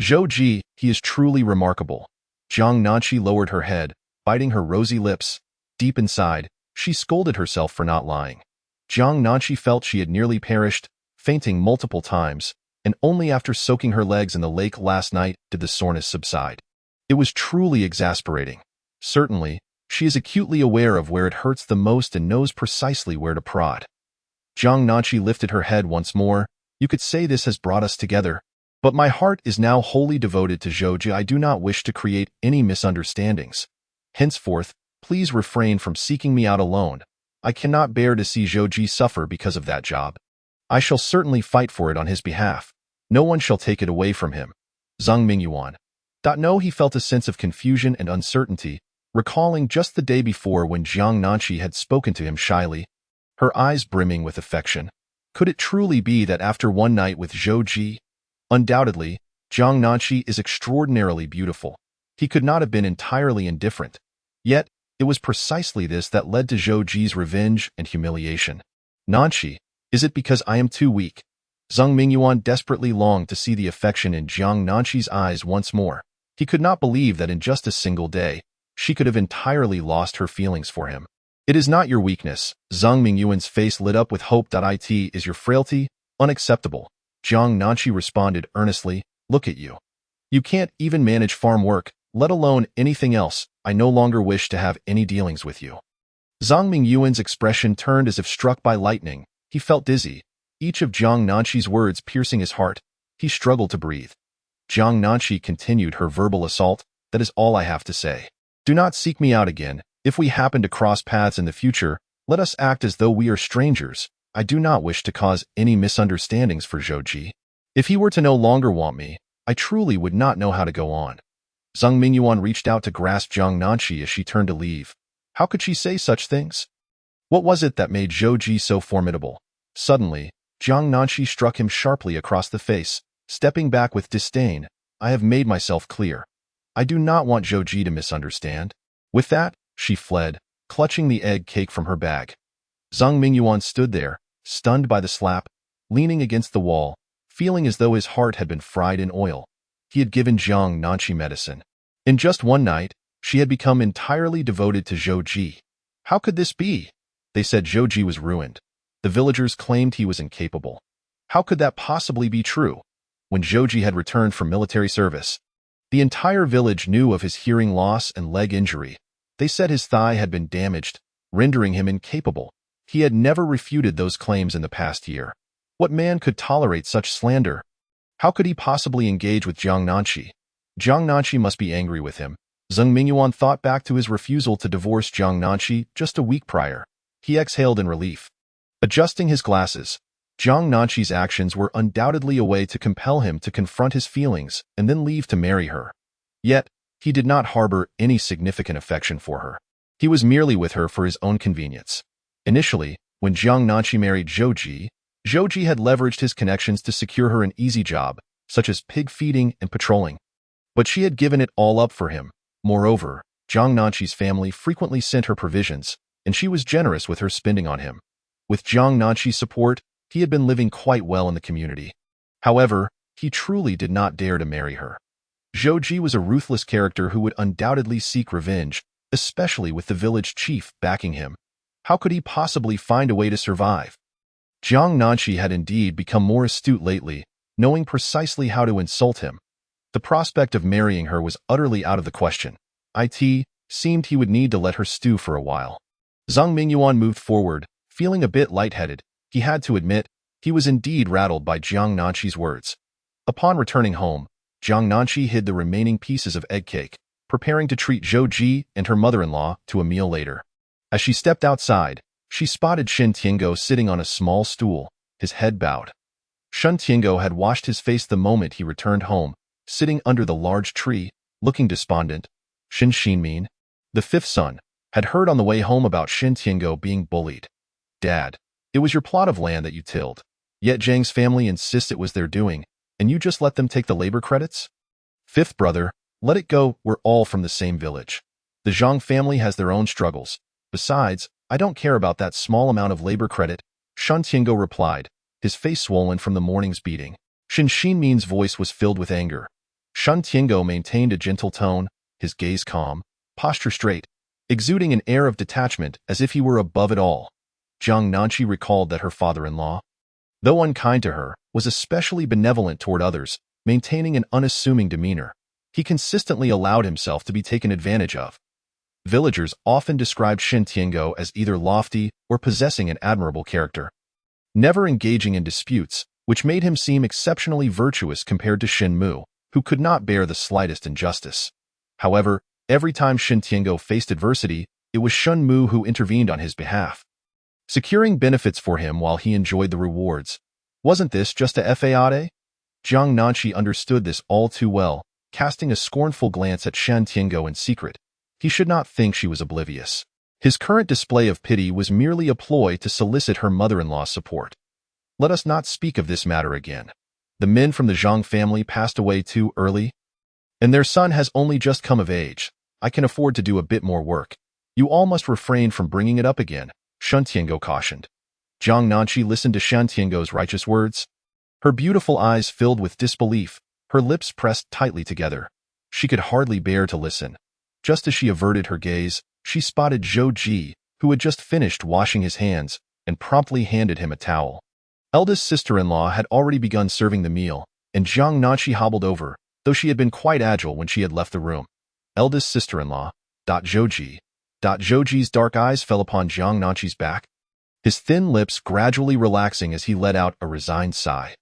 Zhou Ji, he is truly remarkable. Jiang Nanshi lowered her head, biting her rosy lips. Deep inside, she scolded herself for not lying. Jiang Nanshi felt she had nearly perished, fainting multiple times, and only after soaking her legs in the lake last night did the soreness subside. It was truly exasperating. Certainly, she is acutely aware of where it hurts the most and knows precisely where to prod. Jiang Nanshi lifted her head once more. You could say this has brought us together, but my heart is now wholly devoted to Zhou Ji. I do not wish to create any misunderstandings. Henceforth, please refrain from seeking me out alone. I cannot bear to see Zhou Ji suffer because of that job. I shall certainly fight for it on his behalf. No one shall take it away from him. Zhang Mingyuan. No, he felt a sense of confusion and uncertainty, recalling just the day before when Jiang Nanshi had spoken to him shyly, her eyes brimming with affection. Could it truly be that after one night with Zhou Ji? Undoubtedly, Jiang Nanshi is extraordinarily beautiful. He could not have been entirely indifferent. Yet, it was precisely this that led to Zhou Ji's revenge and humiliation. Nanshi, is it because I am too weak? Zhang Mingyuan desperately longed to see the affection in Jiang Nanshi's eyes once more. He could not believe that in just a single day, she could have entirely lost her feelings for him. It is not your weakness. Zhang Mingyuan's face lit up with hope. It is your frailty. Unacceptable. Jiang Nanshi responded earnestly. Look at you. You can't even manage farm work, let alone anything else. I no longer wish to have any dealings with you. Zhang Mingyuan's expression turned as if struck by lightning. He felt dizzy, each of Jiang Nanshi's words piercing his heart. He struggled to breathe. Jiang Nanshi continued her verbal assault. That is all I have to say. Do not seek me out again. If we happen to cross paths in the future, let us act as though we are strangers. I do not wish to cause any misunderstandings for Zhou Ji. If he were to no longer want me, I truly would not know how to go on. Zhang Mingyuan reached out to grasp Jiang Nanshi as she turned to leave. How could she say such things? What was it that made Zhou Ji so formidable? Suddenly, Jiang Nanshi struck him sharply across the face, stepping back with disdain. I have made myself clear. I do not want Zhou Ji to misunderstand. With that, she fled, clutching the egg cake from her bag. Zhang Mingyuan stood there, stunned by the slap, leaning against the wall, feeling as though his heart had been fried in oil. He had given Jiang Nanshi medicine. In just one night, she had become entirely devoted to Zhou Ji. How could this be? They said Zhou Ji was ruined. The villagers claimed he was incapable. How could that possibly be true? when Zhouji had returned from military service. The entire village knew of his hearing loss and leg injury. They said his thigh had been damaged, rendering him incapable. He had never refuted those claims in the past year. What man could tolerate such slander? How could he possibly engage with Jiang Nanqi? Jiang Nanqi must be angry with him. Zheng Mingyuan thought back to his refusal to divorce Jiang Nanqi just a week prior. He exhaled in relief. Adjusting his glasses, Jiang Nanqi's actions were undoubtedly a way to compel him to confront his feelings and then leave to marry her. Yet, he did not harbor any significant affection for her. He was merely with her for his own convenience. Initially, when Jiang Nanqi married Zhouji, Zhouji had leveraged his connections to secure her an easy job, such as pig feeding and patrolling. But she had given it all up for him. Moreover, Jiang Nanqi's family frequently sent her provisions, and she was generous with her spending on him. With Jiang Nanqi's support, he had been living quite well in the community. However, he truly did not dare to marry her. Zhouji was a ruthless character who would undoubtedly seek revenge, especially with the village chief backing him. How could he possibly find a way to survive? Jiang Nanqi had indeed become more astute lately, knowing precisely how to insult him. The prospect of marrying her was utterly out of the question. It seemed he would need to let her stew for a while. Zheng Mingyuan moved forward, feeling a bit lightheaded. He had to admit, he was indeed rattled by Jiang Nanqi's words. Upon returning home, Jiang Nanqi hid the remaining pieces of egg cake, preparing to treat Zhouji and her mother-in-law to a meal later. As she stepped outside, she spotted Shen Tiango sitting on a small stool, his head bowed. Shen Tiango had washed his face the moment he returned home, sitting under the large tree, looking despondent. Shen Xinmin, the fifth son, had heard on the way home about Shen Tiango being bullied. Dad, it was your plot of land that you tilled. Yet Zhang's family insists it was their doing, and you just let them take the labor credits? Fifth brother, let it go, we're all from the same village. The Zhang family has their own struggles. Besides, I don't care about that small amount of labor credit, Shen Tiango replied, his face swollen from the morning's beating. Shen Xinmin's voice was filled with anger. Shen Tiango maintained a gentle tone, his gaze calm, posture straight, exuding an air of detachment as if he were above it all. Jiang Nanqi recalled that her father-in-law, though unkind to her, was especially benevolent toward others, maintaining an unassuming demeanor. He consistently allowed himself to be taken advantage of. Villagers often described Shen Tiango as either lofty or possessing an admirable character, never engaging in disputes, which made him seem exceptionally virtuous compared to Shen Mu, who could not bear the slightest injustice. However, every time Shen Tiango faced adversity, it was Shen Mu who intervened on his behalf, securing benefits for him while he enjoyed the rewards. Wasn't this just a fade? Jiang Nanqi understood this all too well, casting a scornful glance at Shen Tiango in secret. He should not think she was oblivious. His current display of pity was merely a ploy to solicit her mother-in-law's support. Let us not speak of this matter again. The men from the Zhang family passed away too early, and their son has only just come of age. I can afford to do a bit more work. You all must refrain from bringing it up again, Shen Tiango cautioned. Jiang Nanqi listened to Shen Tiango's righteous words. Her beautiful eyes filled with disbelief, her lips pressed tightly together. She could hardly bear to listen. Just as she averted her gaze, she spotted Zhouji, who had just finished washing his hands, and promptly handed him a towel. Eldest sister-in-law had already begun serving the meal, and Jiang Nanqi hobbled over, though she had been quite agile when she had left the room. Eldest sister-in-law, Zhouji. Zhouji's dark eyes fell upon Jiang Nanqi's back, his thin lips gradually relaxing as he let out a resigned sigh.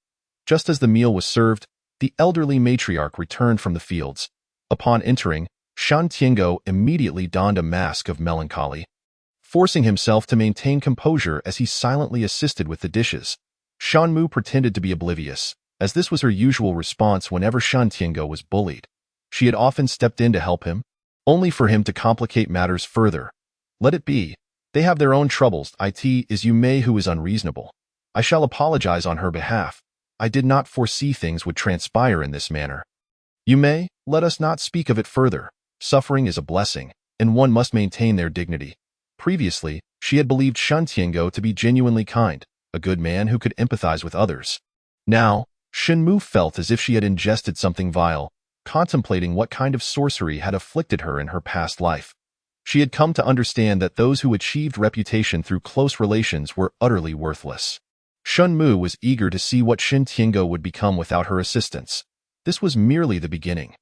Just as the meal was served, the elderly matriarch returned from the fields. Upon entering, Shen Tiango immediately donned a mask of melancholy, forcing himself to maintain composure as he silently assisted with the dishes. Shen Mu pretended to be oblivious, as this was her usual response whenever Shen Tiango was bullied. She had often stepped in to help him, only for him to complicate matters further. Let it be. They have their own troubles. It is Yu Mei who is unreasonable. I shall apologize on her behalf. I did not foresee things would transpire in this manner. Yu Mei, let us not speak of it further. Suffering is a blessing, and one must maintain their dignity. Previously, she had believed Shen Tiango to be genuinely kind, a good man who could empathize with others. Now, Shen Mu felt as if she had ingested something vile, contemplating what kind of sorcery had afflicted her in her past life. She had come to understand that those who achieved reputation through close relations were utterly worthless. Shun Mu was eager to see what Shin Tiango would become without her assistance. This was merely the beginning.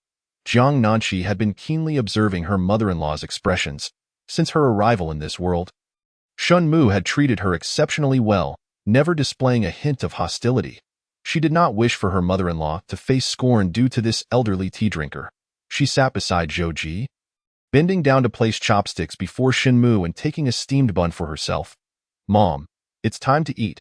Jiang Nanqi had been keenly observing her mother-in-law's expressions since her arrival in this world. Shun Mu had treated her exceptionally well, never displaying a hint of hostility. She did not wish for her mother-in-law to face scorn due to this elderly tea drinker. She sat beside Zhou Ji, bending down to place chopsticks before Shin Mu and taking a steamed bun for herself. "Mom, it's time to eat."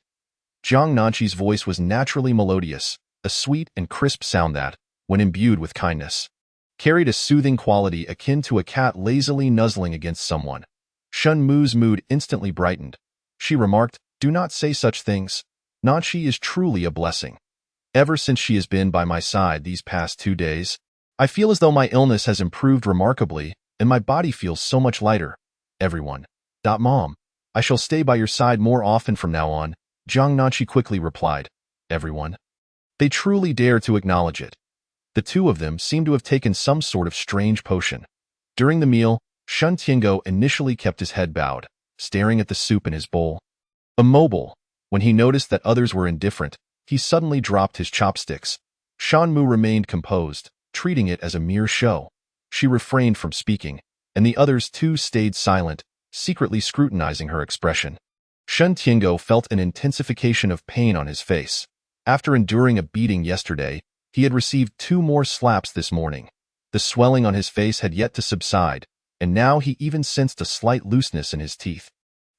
Jiang Nanqi's voice was naturally melodious, a sweet and crisp sound that, when imbued with kindness, carried a soothing quality akin to a cat lazily nuzzling against someone. Shun Mu's mood instantly brightened. She remarked, "Do not say such things. Nanqi is truly a blessing. Ever since she has been by my side these past 2 days, I feel as though my illness has improved remarkably and my body feels so much lighter. Everyone. Mom, I shall stay by your side more often from now on," Jiang Nanqi quickly replied. Everyone. They truly dare to acknowledge it. The two of them seemed to have taken some sort of strange potion. During the meal, Shun Tiango initially kept his head bowed, staring at the soup in his bowl. Immobile, when he noticed that others were indifferent, he suddenly dropped his chopsticks. Shun Mu remained composed, treating it as a mere show. She refrained from speaking, and the others too stayed silent, secretly scrutinizing her expression. Shun Tiango felt an intensification of pain on his face. After enduring a beating yesterday, he had received 2 more slaps this morning. The swelling on his face had yet to subside, and now he even sensed a slight looseness in his teeth.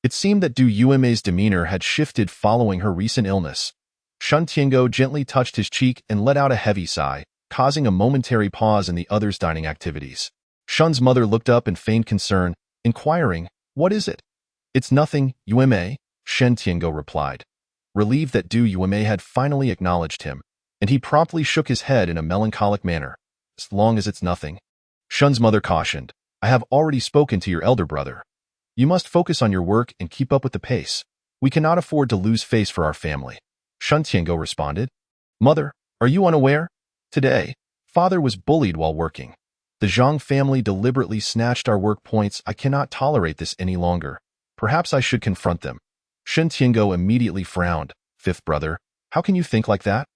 It seemed that Du Yuemei's demeanor had shifted following her recent illness. Shun Tiango gently touched his cheek and let out a heavy sigh, causing a momentary pause in the others' dining activities. Shun's mother looked up in feigned concern, inquiring, "What is it?" "It's nothing, Yuemei," Shen Tiango replied, relieved that Du Yuemei had finally acknowledged him, and he promptly shook his head in a melancholic manner. "As long as it's nothing." Shun's mother cautioned, "I have already spoken to your elder brother. You must focus on your work and keep up with the pace. We cannot afford to lose face for our family." Shun Tiango responded, "Mother, are you unaware? Today, father was bullied while working. The Zhang family deliberately snatched our work points. I cannot tolerate this any longer. Perhaps I should confront them." Shen Tiango immediately frowned. "Fifth brother, how can you think like that?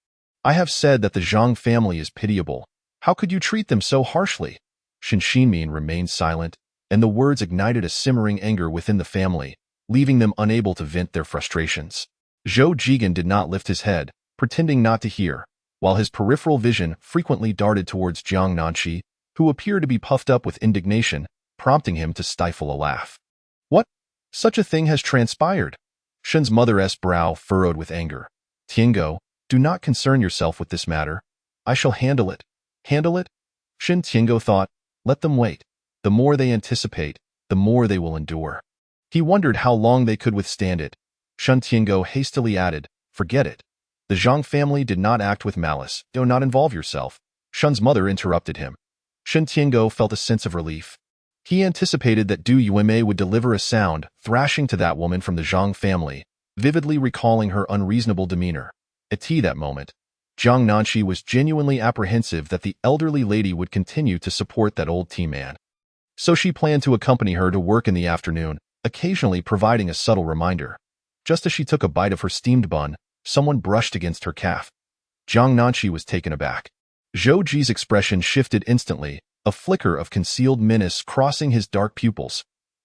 I have said that the Zhang family is pitiable. How could you treat them so harshly?" Shen Xinmin remained silent, and the words ignited a simmering anger within the family, leaving them unable to vent their frustrations. Zhou Jigan did not lift his head, pretending not to hear, while his peripheral vision frequently darted towards Jiang Nanqi, who appeared to be puffed up with indignation, prompting him to stifle a laugh. "What? Such a thing has transpired?" Shen's mother's brow furrowed with anger. "Tiango, do not concern yourself with this matter. I shall handle it." "Handle it?" Shen Tiango thought, "Let them wait. The more they anticipate, the more they will endure." He wondered how long they could withstand it. Shen Tiango hastily added, "Forget it. The Zhang family did not act with malice. Do not involve yourself." Shen's mother interrupted him. Shen Tiango felt a sense of relief. He anticipated that Du Yuemei would deliver a sound thrashing to that woman from the Zhang family, vividly recalling her unreasonable demeanor. At that moment, Jiang Nanqi was genuinely apprehensive that the elderly lady would continue to support that old tea man. So she planned to accompany her to work in the afternoon, occasionally providing a subtle reminder. Just as she took a bite of her steamed bun, someone brushed against her calf. Jiang Nanqi was taken aback. Zhou Ji's expression shifted instantly, a flicker of concealed menace crossing his dark pupils.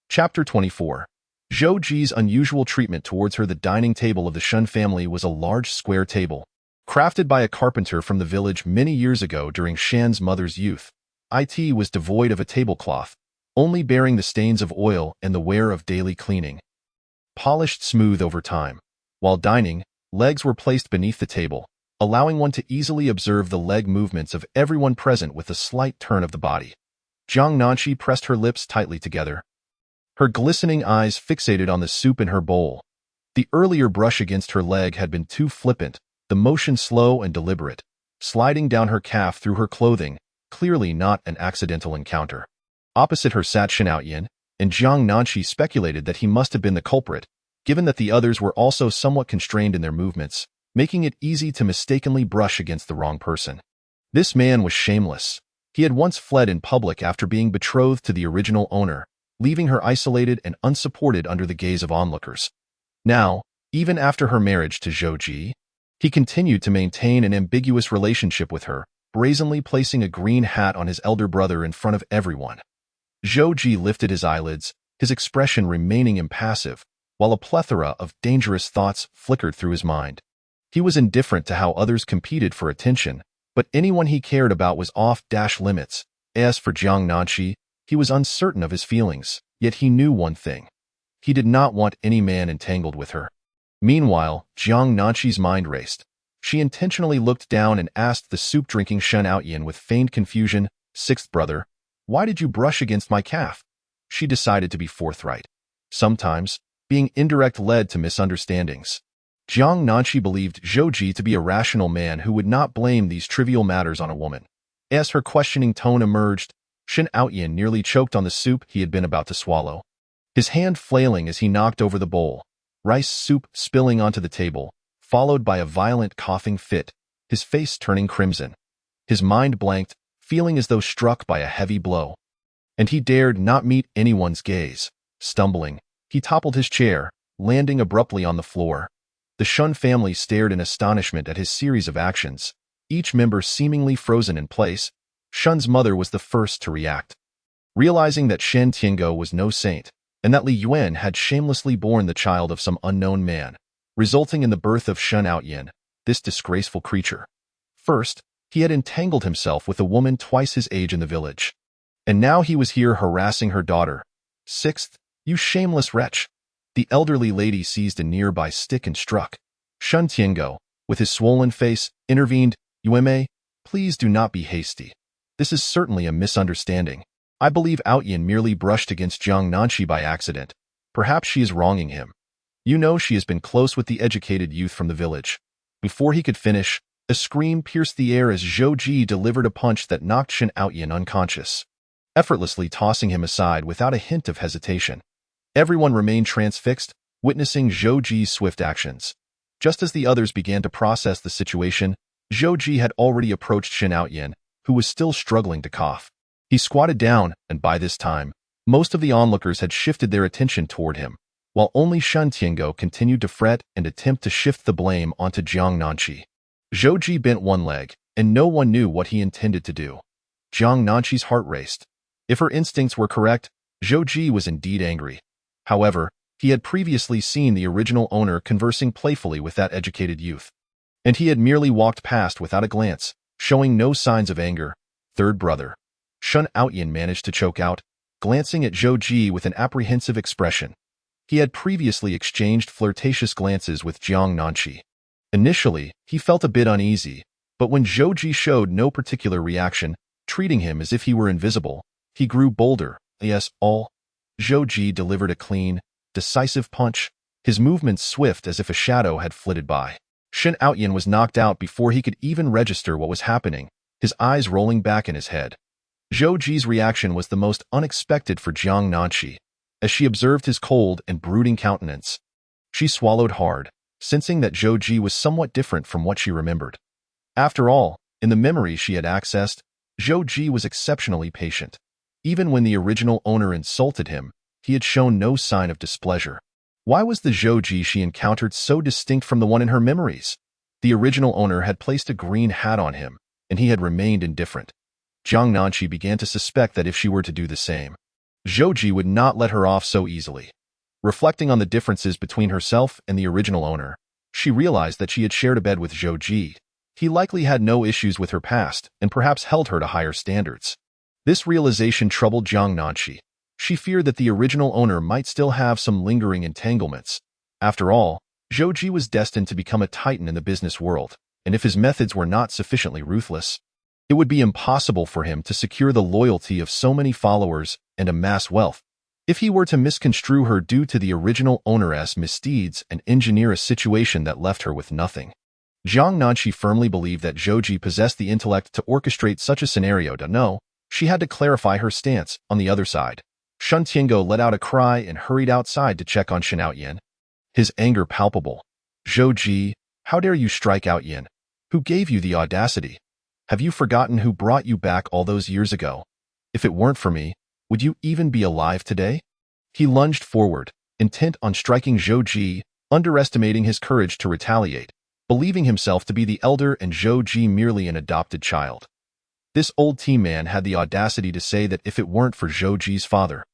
Chapter 24. Zhou Ji's unusual treatment towards her. The dining table of the Shun family was a large square table, crafted by a carpenter from the village many years ago during Shan's mother's youth. It was devoid of a tablecloth, only bearing the stains of oil and the wear of daily cleaning. Polished smooth over time. While dining, legs were placed beneath the table, allowing one to easily observe the leg movements of everyone present with a slight turn of the body. Jiang Nanqi pressed her lips tightly together, her glistening eyes fixated on the soup in her bowl. The earlier brush against her leg had been too flippant, the motion slow and deliberate, sliding down her calf through her clothing, clearly not an accidental encounter. Opposite her sat Shen Outyin, and Jiang Nanqi speculated that he must have been the culprit, given that the others were also somewhat constrained in their movements, making it easy to mistakenly brush against the wrong person. This man was shameless. He had once fled in public after being betrothed to the original owner, leaving her isolated and unsupported under the gaze of onlookers. Now, Even after her marriage to Zhou Ji, he continued to maintain an ambiguous relationship with her, brazenly placing a green hat on his elder brother in front of everyone. Zhou Ji lifted his eyelids, his expression remaining impassive, while a plethora of dangerous thoughts flickered through his mind. He was indifferent to how others competed for attention, but anyone he cared about was off-limits. As for Jiang Nanqi, he was uncertain of his feelings, yet he knew one thing. He did not want any man entangled with her. Meanwhile, Jiang Nanqi's mind raced. She intentionally looked down and asked the soup-drinking Shen Outyin with feigned confusion, "Sixth brother, why did you brush against my calf?" She decided to be forthright. Sometimes, being indirect led to misunderstandings. Jiang Nanqi believed Zhou Ji to be a rational man who would not blame these trivial matters on a woman. As her questioning tone emerged, Shen Outyin nearly choked on the soup he had been about to swallow. His hand flailing as he knocked over the bowl, rice soup spilling onto the table, followed by a violent coughing fit, his face turning crimson. His mind blanked, feeling as though struck by a heavy blow. And he dared not meet anyone's gaze. Stumbling, he toppled his chair, landing abruptly on the floor. The Shun family stared in astonishment at his series of actions, each member seemingly frozen in place. Shun's mother was the first to react. Realizing that Shen Tiango was no saint, and that Li Yuan had shamelessly borne the child of some unknown man, resulting in the birth of Shen Outyin, this disgraceful creature. First, he had entangled himself with a woman twice his age in the village. And now he was here harassing her daughter. Sixth, you shameless wretch. The elderly lady seized a nearby stick and struck. Shen Tiango, with his swollen face, intervened, "Yueme, please do not be hasty. This is certainly a misunderstanding. I believe Outyin merely brushed against Jiang Nanqi by accident. Perhaps she is wronging him. You know she has been close with the educated youth from the village." Before he could finish, a scream pierced the air as Zhou Ji delivered a punch that knocked Shen Outyin unconscious, effortlessly tossing him aside without a hint of hesitation. Everyone remained transfixed, witnessing Zhou Ji's swift actions. Just as the others began to process the situation, Zhou Ji had already approached Shen Outyin, who was still struggling to cough. He squatted down, and by this time, most of the onlookers had shifted their attention toward him, while only Shen Tiango continued to fret and attempt to shift the blame onto Jiang Nanqi. Zhou Ji bent one leg, and no one knew what he intended to do. Jiang Nanqi's heart raced. If her instincts were correct, Zhou Ji was indeed angry. However, he had previously seen the original owner conversing playfully with that educated youth, and he had merely walked past without a glance, showing no signs of anger. Third brother. Shen Outyin managed to choke out, glancing at Zhou Ji with an apprehensive expression. He had previously exchanged flirtatious glances with Jiang Nanqi. Initially, he felt a bit uneasy, but when Zhou Ji showed no particular reaction, treating him as if he were invisible, he grew bolder. Yes, all. Zhou Ji delivered a clean, decisive punch, his movements swift as if a shadow had flitted by. Shen Outyin was knocked out before he could even register what was happening, his eyes rolling back in his head. Zhou Ji's reaction was the most unexpected for Jiang Nanqi, as she observed his cold and brooding countenance. She swallowed hard, sensing that Zhou Ji was somewhat different from what she remembered. After all, in the memories she had accessed, Zhou Ji was exceptionally patient. Even when the original owner insulted him, he had shown no sign of displeasure. Why was the Zhou Ji she encountered so distinct from the one in her memories? The original owner had placed a green hat on him, and he had remained indifferent. Jiang Nanqi began to suspect that if she were to do the same, Zhou Ji would not let her off so easily. Reflecting on the differences between herself and the original owner, she realized that she had shared a bed with Zhou Ji. He likely had no issues with her past and perhaps held her to higher standards. This realization troubled Jiang Nanqi. She feared that the original owner might still have some lingering entanglements. After all, Zhou Ji was destined to become a titan in the business world, and if his methods were not sufficiently ruthless, it would be impossible for him to secure the loyalty of so many followers and amass wealth. If he were to misconstrue her due to the original owner's misdeeds and engineer a situation that left her with nothing. Jiang Nanqi firmly believed that Zhou Ji possessed the intellect to orchestrate such a scenario. No, she had to clarify her stance. On the other side, Shen Tiango let out a cry and hurried outside to check on Shen Outyin, his anger palpable. "Zhou Ji, how dare you strike Outyin? Who gave you the audacity? Have you forgotten who brought you back all those years ago? If it weren't for me, would you even be alive today?" He lunged forward, intent on striking Zhou Ji, underestimating his courage to retaliate, believing himself to be the elder and Zhou Ji merely an adopted child. This old team man had the audacity to say that if it weren't for Zhou Ji's father,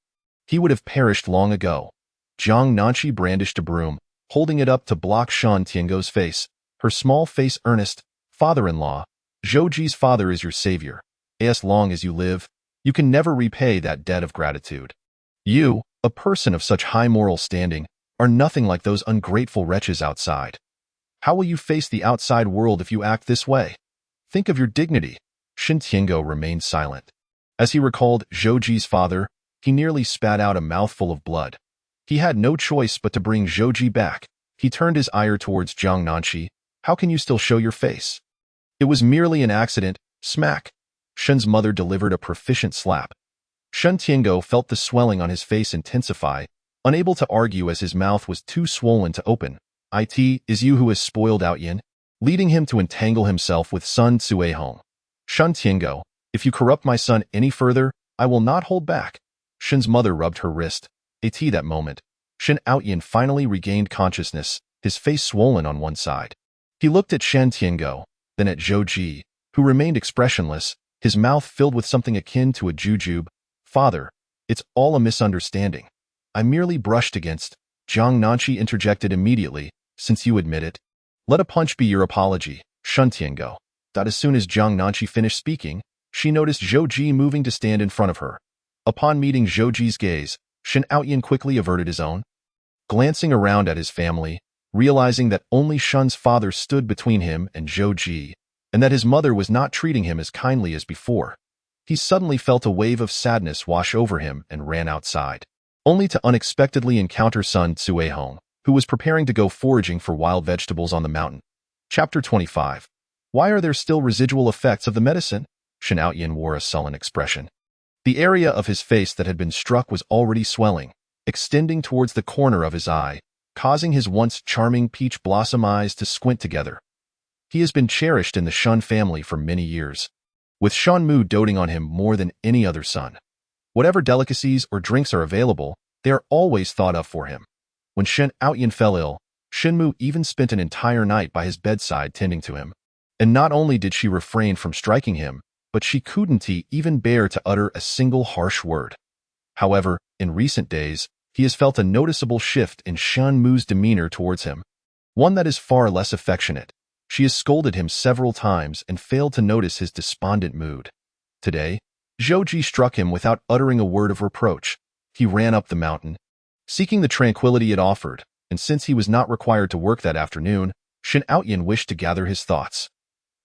he would have perished long ago. Jiang Nanqi brandished a broom, holding it up to block Shan Tiango's face, her small face earnest. Father-in-law, Zhou Ji's father is your savior. As long as you live, you can never repay that debt of gratitude. You, a person of such high moral standing, are nothing like those ungrateful wretches outside. How will you face the outside world if you act this way? Think of your dignity. Shan Tiango remained silent. As he recalled Zhou Ji's father, he nearly spat out a mouthful of blood. He had no choice but to bring Zhou Ji back. He turned his ire towards Jiang Nanqi. How can you still show your face? It was merely an accident. Smack. Shan's mother delivered a proficient slap. Shan Tiango felt the swelling on his face intensify, unable to argue as his mouth was too swollen to open. It is you who has spoiled Out Yin, leading him to entangle himself with Sun Cuihong. Shan Tiango, if you corrupt my son any further, I will not hold back. Shan's mother rubbed her wrist. That moment, Shan Outyin finally regained consciousness, his face swollen on one side. He looked at Shan Tiango, then at Zhou Ji, who remained expressionless, his mouth filled with something akin to a jujube. Father, it's all a misunderstanding. I merely brushed against. Jiang Nanqi interjected immediately, since you admit it. Let a punch be your apology, Shan Tiango. As soon as Jiang Nanqi finished speaking, she noticed Zhou Ji moving to stand in front of her. Upon meeting Zhou Ji's gaze, Shan Outyin quickly averted his own. Glancing around at his family, realizing that only Shan's father stood between him and Zhou Ji, and that his mother was not treating him as kindly as before, he suddenly felt a wave of sadness wash over him and ran outside, only to unexpectedly encounter Sun Cuihong, who was preparing to go foraging for wild vegetables on the mountain. Chapter 25. Why are there still residual effects of the medicine? Shan Outyin wore a sullen expression. The area of his face that had been struck was already swelling, extending towards the corner of his eye, causing his once charming peach blossom eyes to squint together. He has been cherished in the Shan family for many years, with Shan Mu doting on him more than any other son. Whatever delicacies or drinks are available, they are always thought of for him. When Shan Outyin fell ill, Shan Mu even spent an entire night by his bedside tending to him. And not only did she refrain from striking him, but she couldn't even bear to utter a single harsh word. However, in recent days, he has felt a noticeable shift in Shan Mu's demeanor towards him, one that is far less affectionate. She has scolded him several times and failed to notice his despondent mood. Today, Zhou Ji struck him without uttering a word of reproach. He ran up the mountain, seeking the tranquility it offered, and since he was not required to work that afternoon, Shan Outyin wished to gather his thoughts.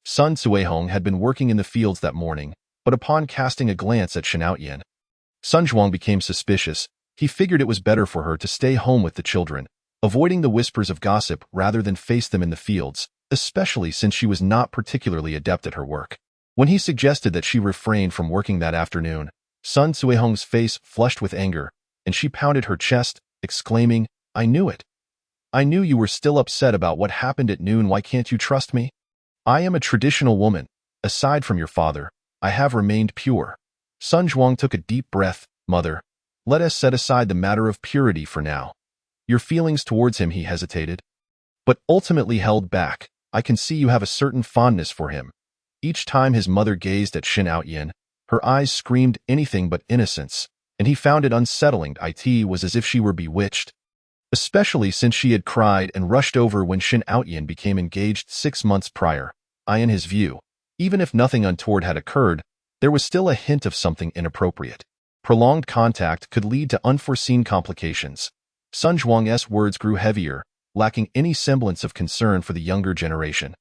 Sun Cuihong had been working in the fields that morning, but upon casting a glance at Shan Outyin, Sun Zhuang became suspicious. He figured it was better for her to stay home with the children, avoiding the whispers of gossip rather than face them in the fields, especially since she was not particularly adept at her work. When he suggested that she refrain from working that afternoon, Sun Cuihong's face flushed with anger, and she pounded her chest, exclaiming, I knew it. I knew you were still upset about what happened at noon. Why can't you trust me? I am a traditional woman. Aside from your father, I have remained pure. Sun Zhuang took a deep breath. Mother, let us set aside the matter of purity for now. Your feelings towards him, he hesitated, but ultimately held back. I can see you have a certain fondness for him. Each time his mother gazed at Shan Outyin, her eyes screamed anything but innocence, and he found it unsettling. It was as if she were bewitched, especially since she had cried and rushed over when Shan Outyin became engaged 6 months prior. In his view, even if nothing untoward had occurred, there was still a hint of something inappropriate. Prolonged contact could lead to unforeseen complications. Sun Zhuang's words grew heavier, lacking any semblance of concern for the younger generation.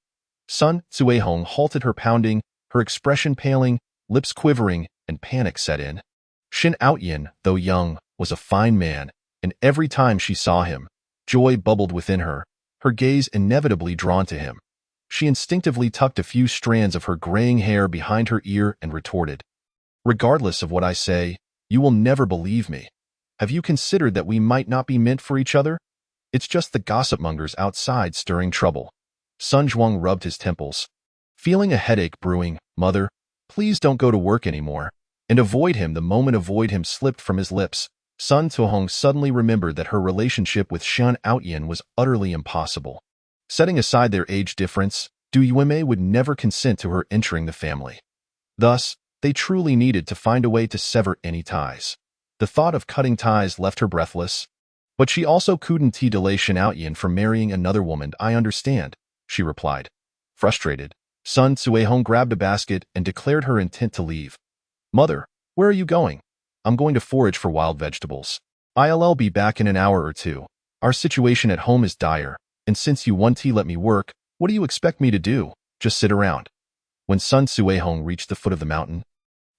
Sun Cuihong halted her pounding, her expression paling, lips quivering, and panic set in. Shan Outyin, though young, was a fine man, and every time she saw him, joy bubbled within her, her gaze inevitably drawn to him. She instinctively tucked a few strands of her graying hair behind her ear and retorted, regardless of what I say, you will never believe me. Have you considered that we might not be meant for each other? It's just the gossip-mongers outside stirring trouble. Sun Zhuang rubbed his temples, feeling a headache brewing. Mother, please don't go to work anymore, and avoid him. The moment avoid him slipped from his lips. Sun Tuhong suddenly remembered that her relationship with Shan Outyin was utterly impossible. Setting aside their age difference, Du Yueme would never consent to her entering the family. Thus, they truly needed to find a way to sever any ties. The thought of cutting ties left her breathless. But she also couldn't delay Shan Outyin from marrying another woman. I understand, she replied. Frustrated, Sun Suehong grabbed a basket and declared her intent to leave. Mother, where are you going? I'm going to forage for wild vegetables. I'll be back in an hour or two. Our situation at home is dire, and since you won't let me work, what do you expect me to do? Just sit around. When Sun Suehong reached the foot of the mountain,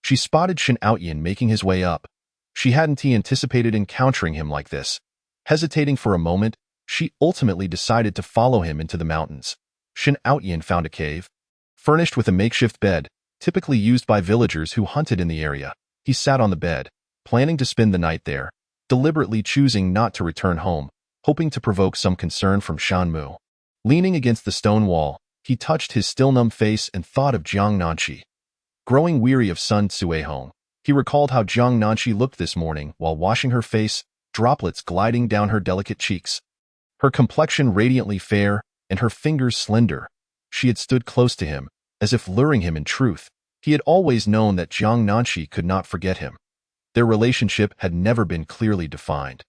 she spotted Shan Outyin making his way up. She hadn't anticipated encountering him like this. Hesitating for a moment, she ultimately decided to follow him into the mountains. Shan Outyin found a cave, furnished with a makeshift bed, typically used by villagers who hunted in the area. He sat on the bed, planning to spend the night there, deliberately choosing not to return home, hoping to provoke some concern from Shan Mu. Leaning against the stone wall, he touched his still numb face and thought of Jiang Nanqi. Growing weary of Sun Suehong, he recalled how Jiang Nanqi looked this morning while washing her face, droplets gliding down her delicate cheeks. Her complexion radiantly fair and her fingers slender. She had stood close to him, as if luring him in truth. He had always known that Jiang Nanqi could not forget him. Their relationship had never been clearly defined.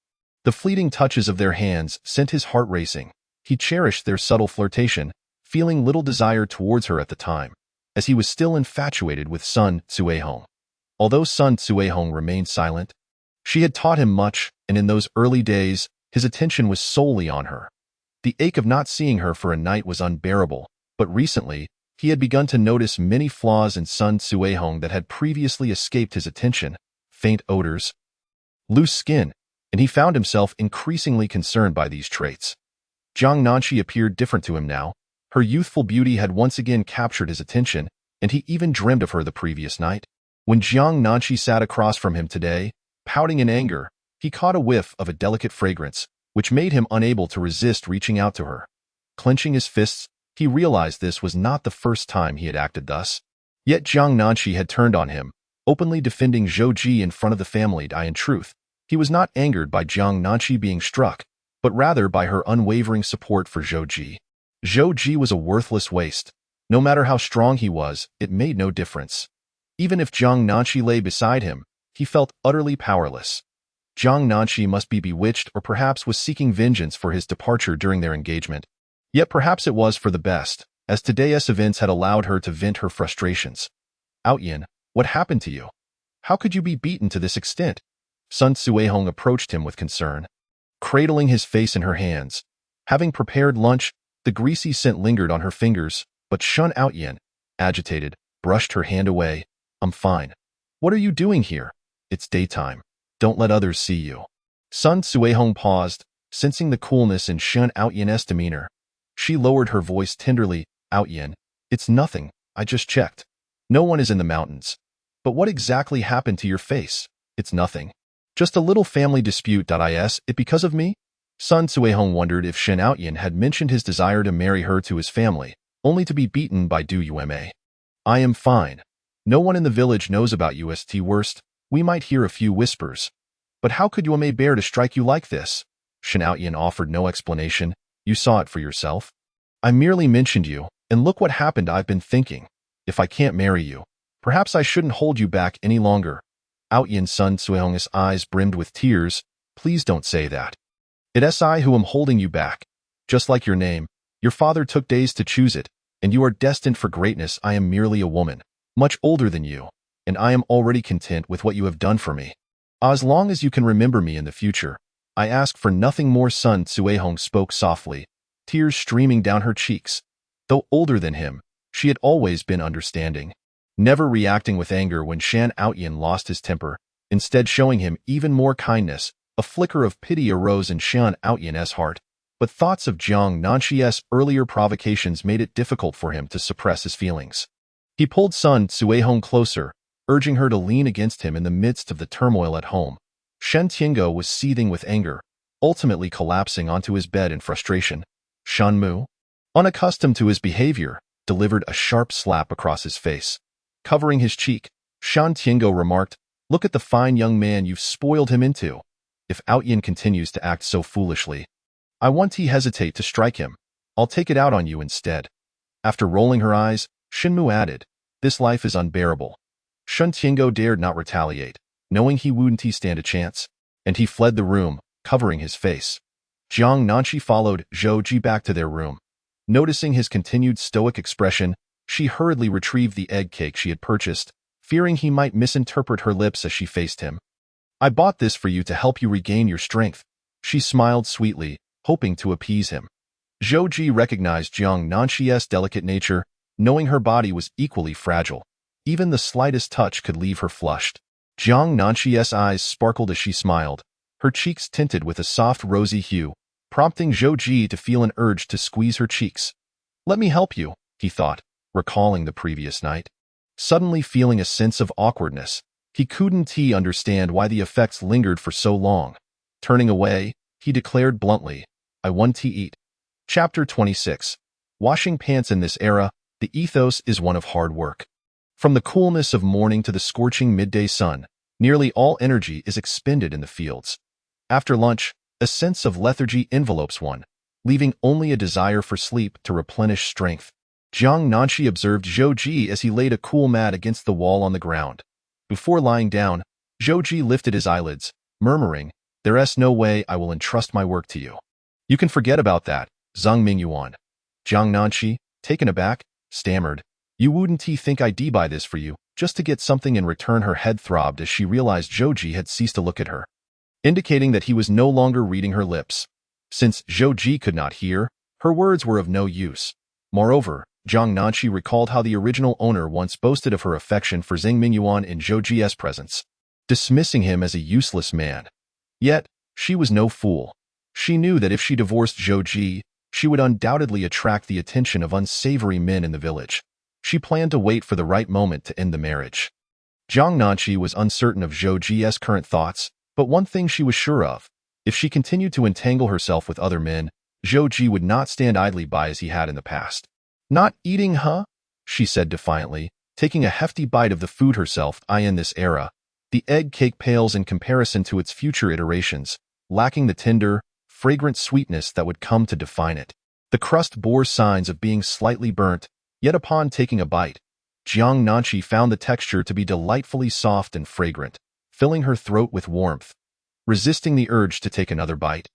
The fleeting touches of their hands sent his heart racing. He cherished their subtle flirtation, feeling little desire towards her at the time, as he was still infatuated with Sun Suehong. Although Sun Suehong remained silent, she had taught him much, and in those early days, his attention was solely on her. The ache of not seeing her for a night was unbearable, but recently, he had begun to notice many flaws in Sun Suehong that had previously escaped his attention: faint odors, loose skin, and he found himself increasingly concerned by these traits. Jiang Nanqi appeared different to him now. Her youthful beauty had once again captured his attention, and he even dreamed of her the previous night. When Jiang Nanqi sat across from him today, pouting in anger, he caught a whiff of a delicate fragrance, which made him unable to resist reaching out to her. Clenching his fists, he realized this was not the first time he had acted thus. Yet Jiang Nanqi had turned on him, openly defending Zhou Ji in front of the family. In truth, he was not angered by Jiang Nanqi being struck, but rather by her unwavering support for Zhou Ji. Zhou Ji was a worthless waste. No matter how strong he was, it made no difference. Even if Jiang Nanqi lay beside him, he felt utterly powerless. Jiang Nanqi must be bewitched or perhaps was seeking vengeance for his departure during their engagement. Yet perhaps it was for the best, as today's events had allowed her to vent her frustrations. Outyin, what happened to you? How could you be beaten to this extent? Sun Suehong approached him with concern, cradling his face in her hands. Having prepared lunch, the greasy scent lingered on her fingers, but Shan Outyin, agitated, brushed her hand away. I'm fine. What are you doing here? It's daytime. Don't let others see you. Sun Suehong paused, sensing the coolness in Shan Outyin's demeanor. She lowered her voice tenderly. Outyin, it's nothing, I just checked. No one is in the mountains. But what exactly happened to your face? It's nothing. Just a little family dispute. Is it because of me? Sun Suehong wondered if Shan Outyin had mentioned his desire to marry her to his family, only to be beaten by Du Yueme. I am fine. No one in the village knows about you. At worst, we might hear a few whispers. But how could Yueme bear to strike you like this? Shan Outyin offered no explanation. You saw it for yourself. I merely mentioned you, and look what happened. I've been thinking. If I can't marry you, perhaps I shouldn't hold you back any longer. Outyin Sun Suehong's eyes brimmed with tears. Please don't say that. It's I who am holding you back. Just like your name, your father took days to choose it, and you are destined for greatness. I am merely a woman, much older than you, and I am already content with what you have done for me. As long as you can remember me in the future, I ask for nothing more. Sun Suehong spoke softly, tears streaming down her cheeks. Though older than him, she had always been understanding, never reacting with anger when Shan Outyin lost his temper, instead showing him even more kindness. A flicker of pity arose in Shan Outyin's heart, but thoughts of Jiang Nanqi's earlier provocations made it difficult for him to suppress his feelings. He pulled Sun Suehong closer, urging her to lean against him in the midst of the turmoil at home. Shen Tiango was seething with anger, ultimately collapsing onto his bed in frustration. Shan Mu, unaccustomed to his behavior, delivered a sharp slap across his face. Covering his cheek, Shan Tiango remarked, "Look at the fine young man you've spoiled him into. if Outyin continues to act so foolishly. I won't hesitate to strike him. I'll take it out on you instead. After rolling her eyes, Shinmu added, this life is unbearable. Shen Tiango dared not retaliate, knowing he wouldn't stand a chance, and he fled the room, covering his face. Jiang Nanshi followed Zhou Ji back to their room. Noticing his continued stoic expression, she hurriedly retrieved the egg cake she had purchased, fearing he might misinterpret her lips as she faced him. I bought this for you to help you regain your strength. She smiled sweetly, hoping to appease him. Zhou Ji recognized Jiang Nanshi's delicate nature, knowing her body was equally fragile. Even the slightest touch could leave her flushed. Jiang Nanshi's eyes sparkled as she smiled, her cheeks tinted with a soft rosy hue, prompting Zhou Ji to feel an urge to squeeze her cheeks. Let me help you, he thought, recalling the previous night. Suddenly feeling a sense of awkwardness, he couldn't understand why the effects lingered for so long. Turning away, he declared bluntly, I want to eat. Chapter 26. Washing pants. In this era, the ethos is one of hard work. From the coolness of morning to the scorching midday sun, nearly all energy is expended in the fields. After lunch, a sense of lethargy envelopes one, leaving only a desire for sleep to replenish strength. Jiang Nanshi observed Zhou Ji as he laid a cool mat against the wall on the ground. Before lying down, Zhou Ji lifted his eyelids, murmuring, There's no way I will entrust my work to you. You can forget about that, Zhang Mingyuan. Jiang Nanshi, taken aback, stammered, You wouldn't think I'd buy this for you, just to get something in return. Her head throbbed as she realized Zhou Ji had ceased to look at her, indicating that he was no longer reading her lips. Since Zhou Ji could not hear, her words were of no use. Moreover, Jiang Nanshi recalled how the original owner once boasted of her affection for Zhang Mingyuan in Zhou Ji's presence, dismissing him as a useless man. Yet, she was no fool. She knew that if she divorced Zhou Ji, she would undoubtedly attract the attention of unsavory men in the village. She planned to wait for the right moment to end the marriage. Jiang Nanshi was uncertain of Zhou Ji's current thoughts, but one thing she was sure of. If she continued to entangle herself with other men, Zhou Ji would not stand idly by as he had in the past. Not eating, huh? She said defiantly, taking a hefty bite of the food herself. In this era, the egg cake pales in comparison to its future iterations, lacking the tender, fragrant sweetness that would come to define it. The crust bore signs of being slightly burnt, yet upon taking a bite, Jiang Nanshi found the texture to be delightfully soft and fragrant, filling her throat with warmth. Resisting the urge to take another bite,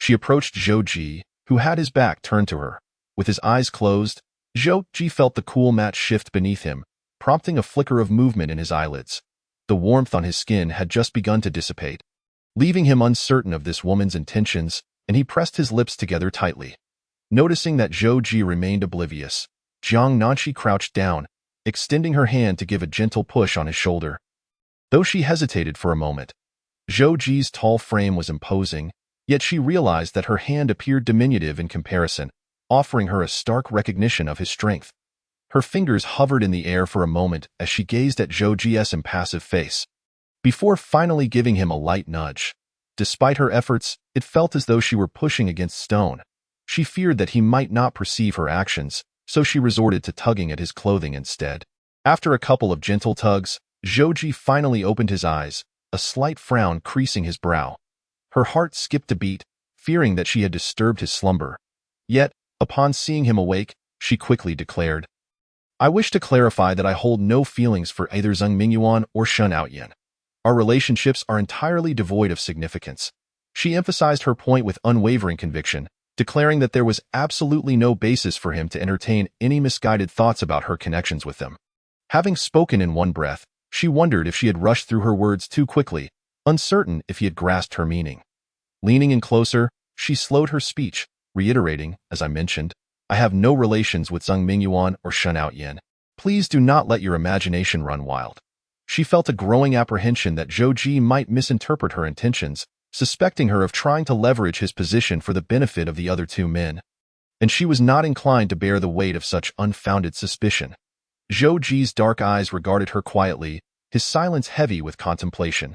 she approached Zhou Ji, who had his back turned to her. With his eyes closed, Zhou Ji felt the cool mat shift beneath him, prompting a flicker of movement in his eyelids. The warmth on his skin had just begun to dissipate, leaving him uncertain of this woman's intentions, and he pressed his lips together tightly. Noticing that Zhou Ji remained oblivious, Jiang Nanshi crouched down, extending her hand to give a gentle push on his shoulder. Though she hesitated for a moment, Zhou Ji's tall frame was imposing, yet she realized that her hand appeared diminutive in comparison, offering her a stark recognition of his strength. Her fingers hovered in the air for a moment as she gazed at Zhou Ji's impassive face, before finally giving him a light nudge. Despite her efforts, it felt as though she were pushing against stone. She feared that he might not perceive her actions, so she resorted to tugging at his clothing instead. After a couple of gentle tugs, Zhou Ji finally opened his eyes, a slight frown creasing his brow. Her heart skipped a beat, fearing that she had disturbed his slumber. Yet, upon seeing him awake, she quickly declared, I wish to clarify that I hold no feelings for either Zhang Mingyuan or Shen Outyin. Our relationships are entirely devoid of significance. She emphasized her point with unwavering conviction, declaring that there was absolutely no basis for him to entertain any misguided thoughts about her connections with them. Having spoken in one breath, she wondered if she had rushed through her words too quickly, uncertain if he had grasped her meaning. Leaning in closer, she slowed her speech, reiterating, as I mentioned, I have no relations with Zhang Mingyuan or Shen Outyin. Please do not let your imagination run wild. She felt a growing apprehension that Zhou Ji might misinterpret her intentions, suspecting her of trying to leverage his position for the benefit of the other two men. And she was not inclined to bear the weight of such unfounded suspicion. Zhou Ji's dark eyes regarded her quietly, his silence heavy with contemplation.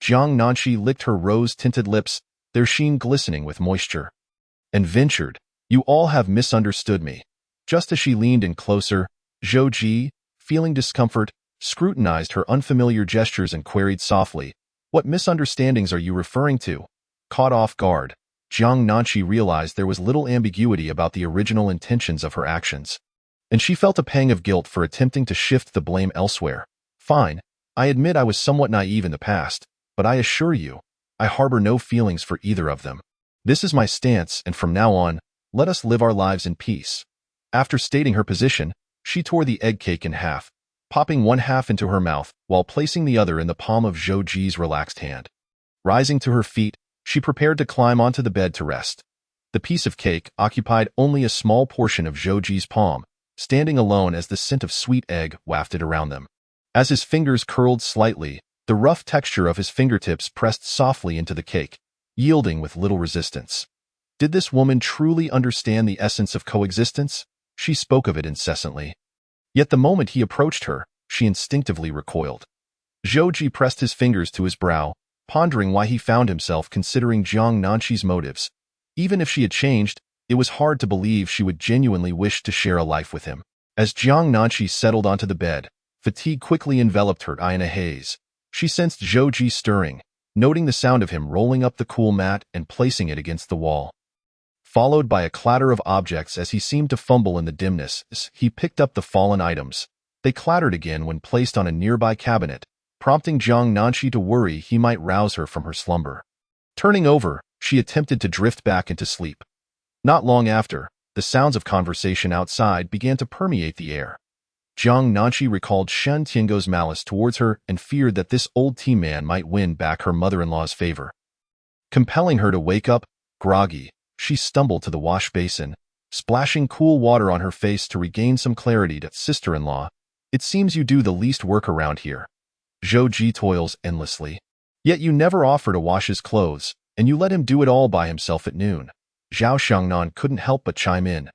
Jiang Nanshi licked her rose-tinted lips, their sheen glistening with moisture, and ventured, You all have misunderstood me. Just as she leaned in closer, Zhou Ji, feeling discomfort, scrutinized her unfamiliar gestures and queried softly, What misunderstandings are you referring to? Caught off guard, Jiang Nanqi realized there was little ambiguity about the original intentions of her actions, and she felt a pang of guilt for attempting to shift the blame elsewhere. Fine, I admit I was somewhat naive in the past, but I assure you, I harbor no feelings for either of them. This is my stance, and from now on, let us live our lives in peace. After stating her position, she tore the egg cake in half, popping one half into her mouth while placing the other in the palm of Zhou Ji's relaxed hand. Rising to her feet, she prepared to climb onto the bed to rest. The piece of cake occupied only a small portion of Zhou Ji's palm, standing alone as the scent of sweet egg wafted around them. As his fingers curled slightly, the rough texture of his fingertips pressed softly into the cake, yielding with little resistance. Did this woman truly understand the essence of coexistence? She spoke of it incessantly. Yet the moment he approached her, she instinctively recoiled. Zhou Ji pressed his fingers to his brow, pondering why he found himself considering Jiang Nanqi's motives. Even if she had changed, it was hard to believe she would genuinely wish to share a life with him. As Jiang Nanqi settled onto the bed, fatigue quickly enveloped her eye in a haze. She sensed Zhou Ji stirring, noting the sound of him rolling up the cool mat and placing it against the wall. Followed by a clatter of objects as he seemed to fumble in the dimness, he picked up the fallen items. They clattered again when placed on a nearby cabinet, prompting Jiang Nanqi to worry he might rouse her from her slumber. Turning over, she attempted to drift back into sleep. Not long after, the sounds of conversation outside began to permeate the air. Jiang Nanqi recalled Shen Tiango's malice towards her and feared that this old tea man might win back her mother-in-law's favor. Compelling her to wake up, groggy, she stumbled to the wash basin, splashing cool water on her face to regain some clarity. Sister-in-law, it seems you do the least work around here. Zhou Ji toils endlessly. Yet you never offer to wash his clothes, and you let him do it all by himself at noon. Zhao Xiangnan couldn't help but chime in.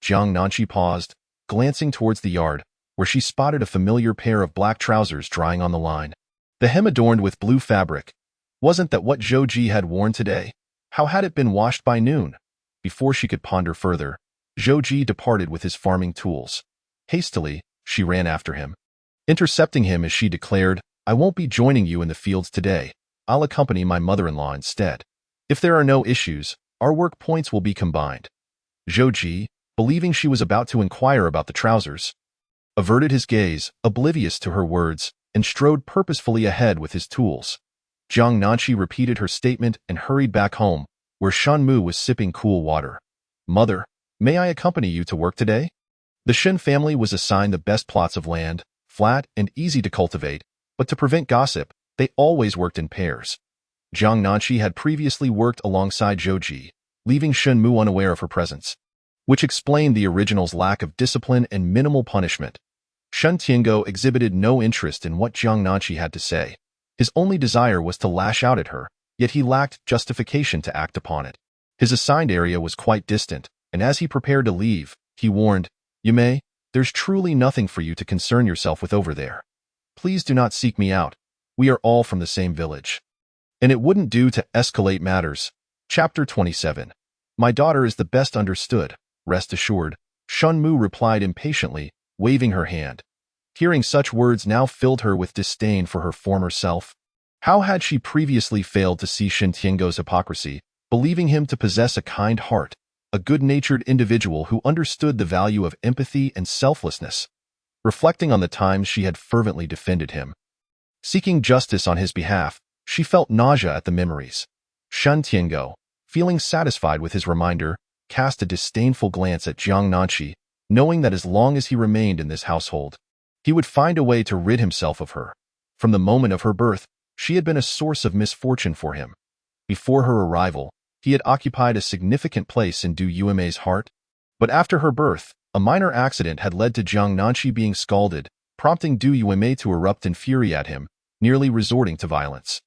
Jiang Nanqi paused, glancing towards the yard, where she spotted a familiar pair of black trousers drying on the line. The hem adorned with blue fabric. Wasn't that what Zhou Ji had worn today? How had it been washed by noon? Before she could ponder further, Zhou Ji departed with his farming tools. Hastily, she ran after him. Intercepting him as she declared, I won't be joining you in the fields today. I'll accompany my mother-in-law instead. If there are no issues, our work points will be combined. Zhou Ji, believing she was about to inquire about the trousers, averted his gaze, oblivious to her words, and strode purposefully ahead with his tools. Jiang Nanqi repeated her statement and hurried back home, where Shen Mu was sipping cool water. Mother, may I accompany you to work today? The Shen family was assigned the best plots of land, flat and easy to cultivate, but to prevent gossip, they always worked in pairs. Jiang Nanqi had previously worked alongside Zhou Ji, leaving Shen Mu unaware of her presence, which explained the original's lack of discipline and minimal punishment. Shen Tiango exhibited no interest in what Jiang Nanqi had to say. His only desire was to lash out at her, yet he lacked justification to act upon it. His assigned area was quite distant, and as he prepared to leave, he warned, Yume, there's truly nothing for you to concern yourself with over there. Please do not seek me out. We are all from the same village. And it wouldn't do to escalate matters. Chapter 27. My daughter is the best understood, rest assured, Shen Mu replied impatiently, waving her hand. Hearing such words now filled her with disdain for her former self. How had she previously failed to see Shen Tiango's hypocrisy, believing him to possess a kind heart, a good-natured individual who understood the value of empathy and selflessness? Reflecting on the times she had fervently defended him, seeking justice on his behalf, she felt nausea at the memories. Shen Tiango, feeling satisfied with his reminder, cast a disdainful glance at Jiang Nanqi, knowing that as long as he remained in this household, he would find a way to rid himself of her. From the moment of her birth, she had been a source of misfortune for him. Before her arrival, he had occupied a significant place in Du Yueme's heart, but after her birth, a minor accident had led to Jiang Nanqi being scalded, prompting Du Yueme to erupt in fury at him, nearly resorting to violence.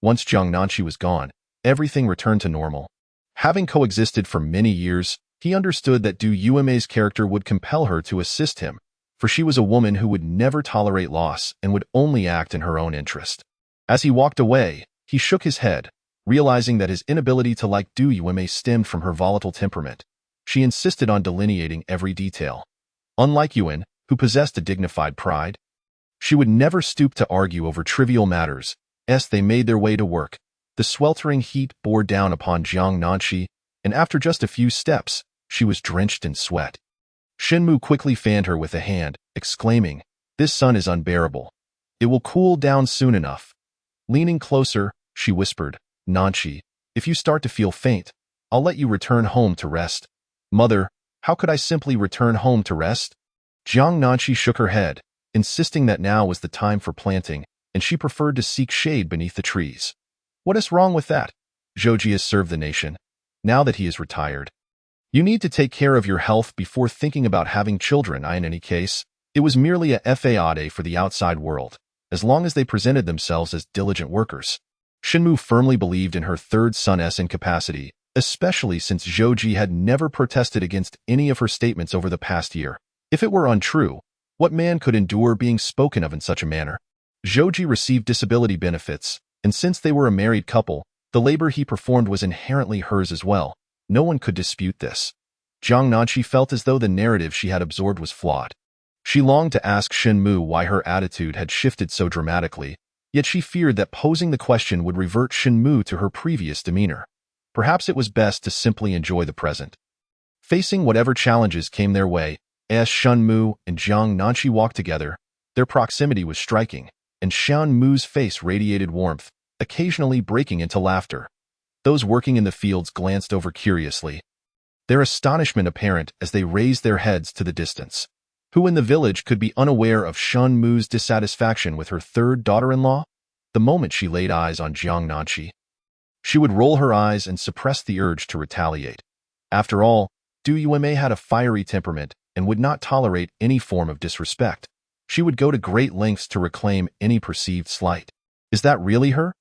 Once Jiang Nanqi was gone, everything returned to normal. Having coexisted for many years, he understood that Du Yueme's character would compel her to assist him, for she was a woman who would never tolerate loss and would only act in her own interest. As he walked away, he shook his head, realizing that his inability to like Du Yueme stemmed from her volatile temperament. She insisted on delineating every detail. Unlike Yuan, who possessed a dignified pride, she would never stoop to argue over trivial matters, As they made their way to work, the sweltering heat bore down upon Jiang Nanshi, and after just a few steps, she was drenched in sweat. Shenmu quickly fanned her with a hand, exclaiming, "This sun is unbearable. It will cool down soon enough." Leaning closer, she whispered, "Nanshi, if you start to feel faint, I'll let you return home to rest." "Mother, how could I simply return home to rest?" Jiang Nanshi shook her head, insisting that now was the time for planting, and she preferred to seek shade beneath the trees. "What is wrong with that? Zhouji has served the nation. Now that he is retired, you need to take care of your health before thinking about having children." In any case, it was merely a fade for the outside world, as long as they presented themselves as diligent workers. Shenmu firmly believed in her third son's incapacity, especially since Zhouji had never protested against any of her statements over the past year. If it were untrue, what man could endure being spoken of in such a manner? Zhouji received disability benefits, and since they were a married couple, the labor he performed was inherently hers as well. No one could dispute this. Jiang Nanshi felt as though the narrative she had absorbed was flawed. She longed to ask Shenmu why her attitude had shifted so dramatically, yet she feared that posing the question would revert Shenmu to her previous demeanor. Perhaps it was best to simply enjoy the present. Facing whatever challenges came their way, as Shenmu and Jiang Nanshi walked together, their proximity was striking, and Shenmu's face radiated warmth, occasionally breaking into laughter. Those working in the fields glanced over curiously, their astonishment apparent as they raised their heads to the distance. Who in the village could be unaware of Shenmu's dissatisfaction with her third daughter-in-law? The moment she laid eyes on Jiang Nanshi, she would roll her eyes and suppress the urge to retaliate. After all, Du Yuemei had a fiery temperament and would not tolerate any form of disrespect. She would go to great lengths to reclaim any perceived slight. Is that really her?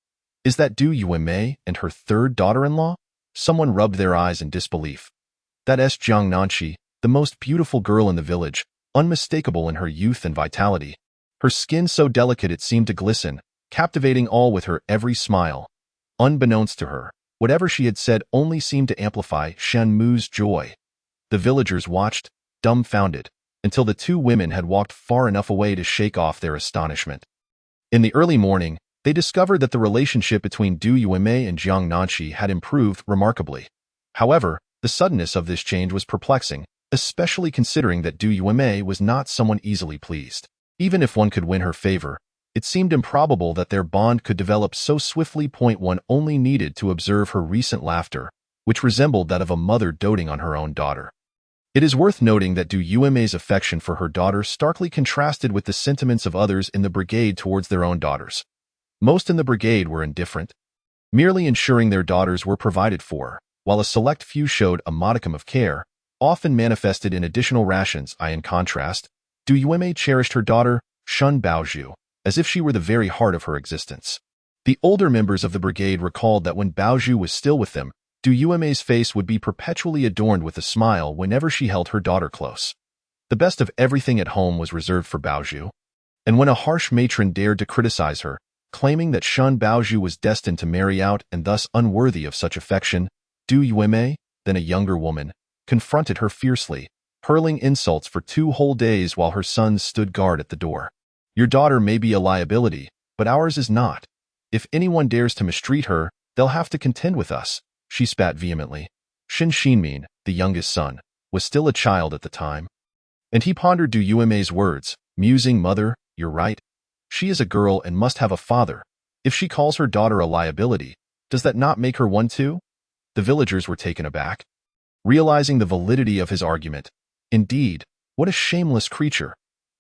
Is that Du Yuemei and her third daughter-in-law? Someone rubbed their eyes in disbelief. That is Jiang Nanshi, the most beautiful girl in the village, unmistakable in her youth and vitality. Her skin so delicate it seemed to glisten, captivating all with her every smile. Unbeknownst to her, whatever she had said only seemed to amplify Shenmu's joy. The villagers watched, dumbfounded, until the two women had walked far enough away to shake off their astonishment. In the early morning, they discovered that the relationship between Du Yuemei and Jiang Nanshi had improved remarkably. However, the suddenness of this change was perplexing, especially considering that Du Yuemei was not someone easily pleased. Even if one could win her favor, it seemed improbable that their bond could develop so swiftly. One only needed to observe her recent laughter, which resembled that of a mother doting on her own daughter. It is worth noting that Du Yuemei's affection for her daughter starkly contrasted with the sentiments of others in the brigade towards their own daughters. Most in the brigade were indifferent, merely ensuring their daughters were provided for, while a select few showed a modicum of care, often manifested in additional rations. In contrast, Du Yuemei cherished her daughter, Shun Baozhu, as if she were the very heart of her existence. The older members of the brigade recalled that when Baozhu was still with them, Du Yuemei's face would be perpetually adorned with a smile whenever she held her daughter close. The best of everything at home was reserved for Baozhu, and when a harsh matron dared to criticize her, claiming that Shun Baozhu was destined to marry out and thus unworthy of such affection, Du Yuemei, then a younger woman, confronted her fiercely, hurling insults for 2 whole days while her sons stood guard at the door. "Your daughter may be a liability, but ours is not. If anyone dares to mistreat her, they'll have to contend with us," she spat vehemently. Shin Xinmin, the youngest son, was still a child at the time, and he pondered Du Yuemei's words, musing, "Mother, you're right. She is a girl and must have a father. If she calls her daughter a liability, does that not make her one too?" The villagers were taken aback, realizing the validity of his argument. Indeed, what a shameless creature.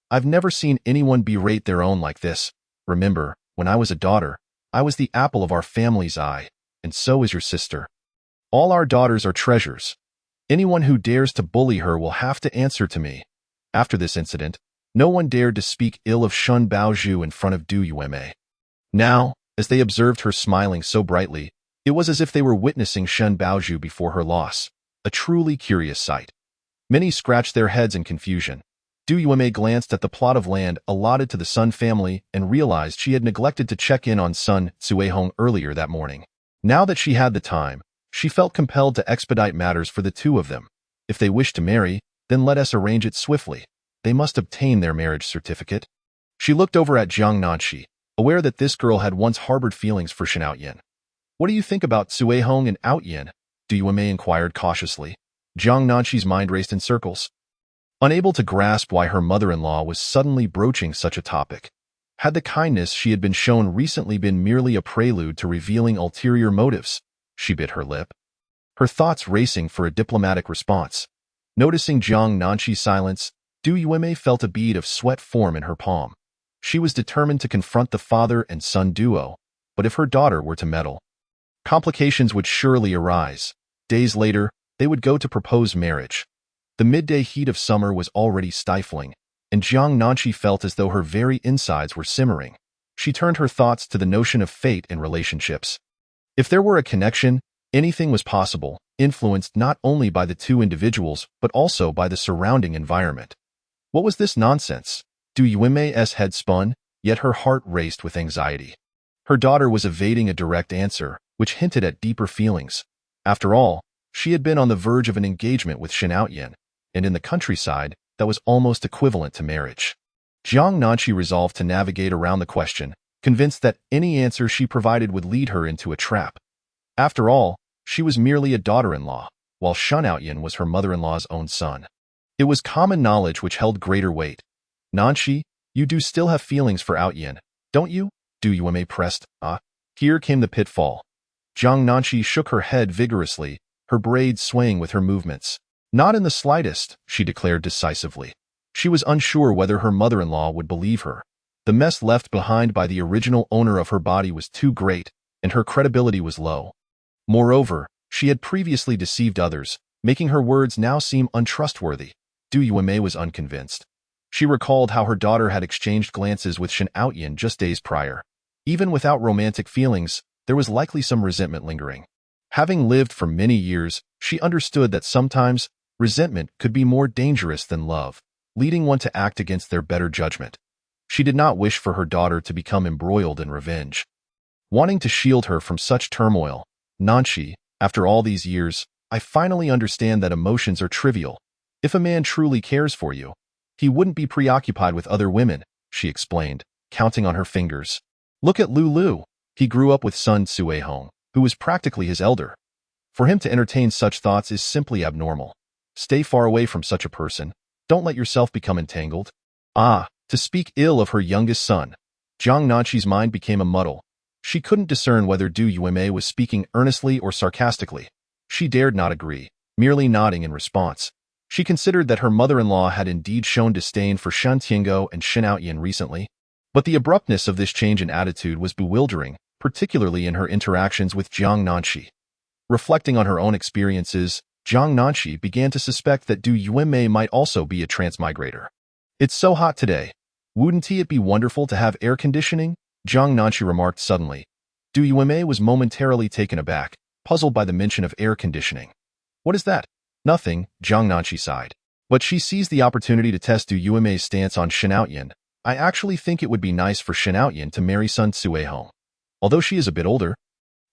I've never seen anyone berate their own like this. Remember, when I was a daughter, I was the apple of our family's eye, and so is your sister. All our daughters are treasures. Anyone who dares to bully her will have to answer to me. After this incident, no one dared to speak ill of Shun Baozhu in front of Du Yuemei. Now, as they observed her smiling so brightly, it was as if they were witnessing Shun Baozhu before her loss, a truly curious sight. Many scratched their heads in confusion. Du Yuemei glanced at the plot of land allotted to the Sun family and realized she had neglected to check in on Sun Cuehong earlier that morning. Now that she had the time, she felt compelled to expedite matters for the two of them. If they wish to marry, then let us arrange it swiftly. They must obtain their marriage certificate. She looked over at Jiang Nanshi, aware that this girl had once harbored feelings for Shen Outyin. "What do you think about Sue Hong and Outyin?" Du Yuanmei inquired cautiously. Jiang Nanqi's mind raced in circles, unable to grasp why her mother-in-law was suddenly broaching such a topic. Had the kindness she had been shown recently been merely a prelude to revealing ulterior motives? She bit her lip, her thoughts racing for a diplomatic response. Noticing Jiang Nanqi's silence, Du Yuanmei felt a bead of sweat form in her palm. She was determined to confront the father and son duo, but if her daughter were to meddle, complications would surely arise. Days later, they would go to propose marriage. The midday heat of summer was already stifling, and Jiang Nanqi felt as though her very insides were simmering. She turned her thoughts to the notion of fate in relationships. If there were a connection, anything was possible, influenced not only by the two individuals but also by the surrounding environment. What was this nonsense? Du Yuanmei's head spun, yet her heart raced with anxiety. Her daughter was evading a direct answer, which hinted at deeper feelings. After all, she had been on the verge of an engagement with Shen Outyin, and in the countryside, that was almost equivalent to marriage. Jiang Nanqi resolved to navigate around the question, convinced that any answer she provided would lead her into a trap. After all, she was merely a daughter-in-law, while Shen Outyin was her mother-in-law's own son. It was common knowledge which held greater weight. "Nanqi, you do still have feelings for Outyin, don't you?" Du Yuanmei pressed. Here came the pitfall. Jiang Nanqi shook her head vigorously, her braids swaying with her movements. "Not in the slightest," she declared decisively. She was unsure whether her mother-in-law would believe her. The mess left behind by the original owner of her body was too great, and her credibility was low. Moreover, she had previously deceived others, making her words now seem untrustworthy. Du Yuanmei was unconvinced. She recalled how her daughter had exchanged glances with Shen Outyin just days prior. Even without romantic feelings, there was likely some resentment lingering. Having lived for many years, she understood that sometimes resentment could be more dangerous than love, leading one to act against their better judgment. She did not wish for her daughter to become embroiled in revenge. Wanting to shield her from such turmoil, "Nanqi, after all these years, I finally understand that emotions are trivial. If a man truly cares for you, he wouldn't be preoccupied with other women," she explained, counting on her fingers. "Look at Lulu. He grew up with son Sue Hong, who was practically his elder. For him to entertain such thoughts is simply abnormal. Stay far away from such a person. Don't let yourself become entangled." To speak ill of her youngest son. Jiang Nanqi's mind became a muddle. She couldn't discern whether Du Yuanmei was speaking earnestly or sarcastically. She dared not agree, merely nodding in response. She considered that her mother-in-law had indeed shown disdain for Shen Tiango and Shen Outyin recently, but the abruptness of this change in attitude was bewildering, particularly in her interactions with Jiang Nanqi. Reflecting on her own experiences, Jiang Nanqi began to suspect that Du Yuanmei might also be a transmigrator. "It's so hot today. Wouldn't it be wonderful to have air conditioning?" Jiang Nanqi remarked suddenly. Du Yuanmei was momentarily taken aback, puzzled by the mention of air conditioning. "What is that?" "Nothing," Jiang Nanqi sighed. But she seized the opportunity to test Du Yuanmei's stance on Shen Outyin. "I actually think it would be nice for Shen Outyin to marry son Sue Hong. Although she is a bit older,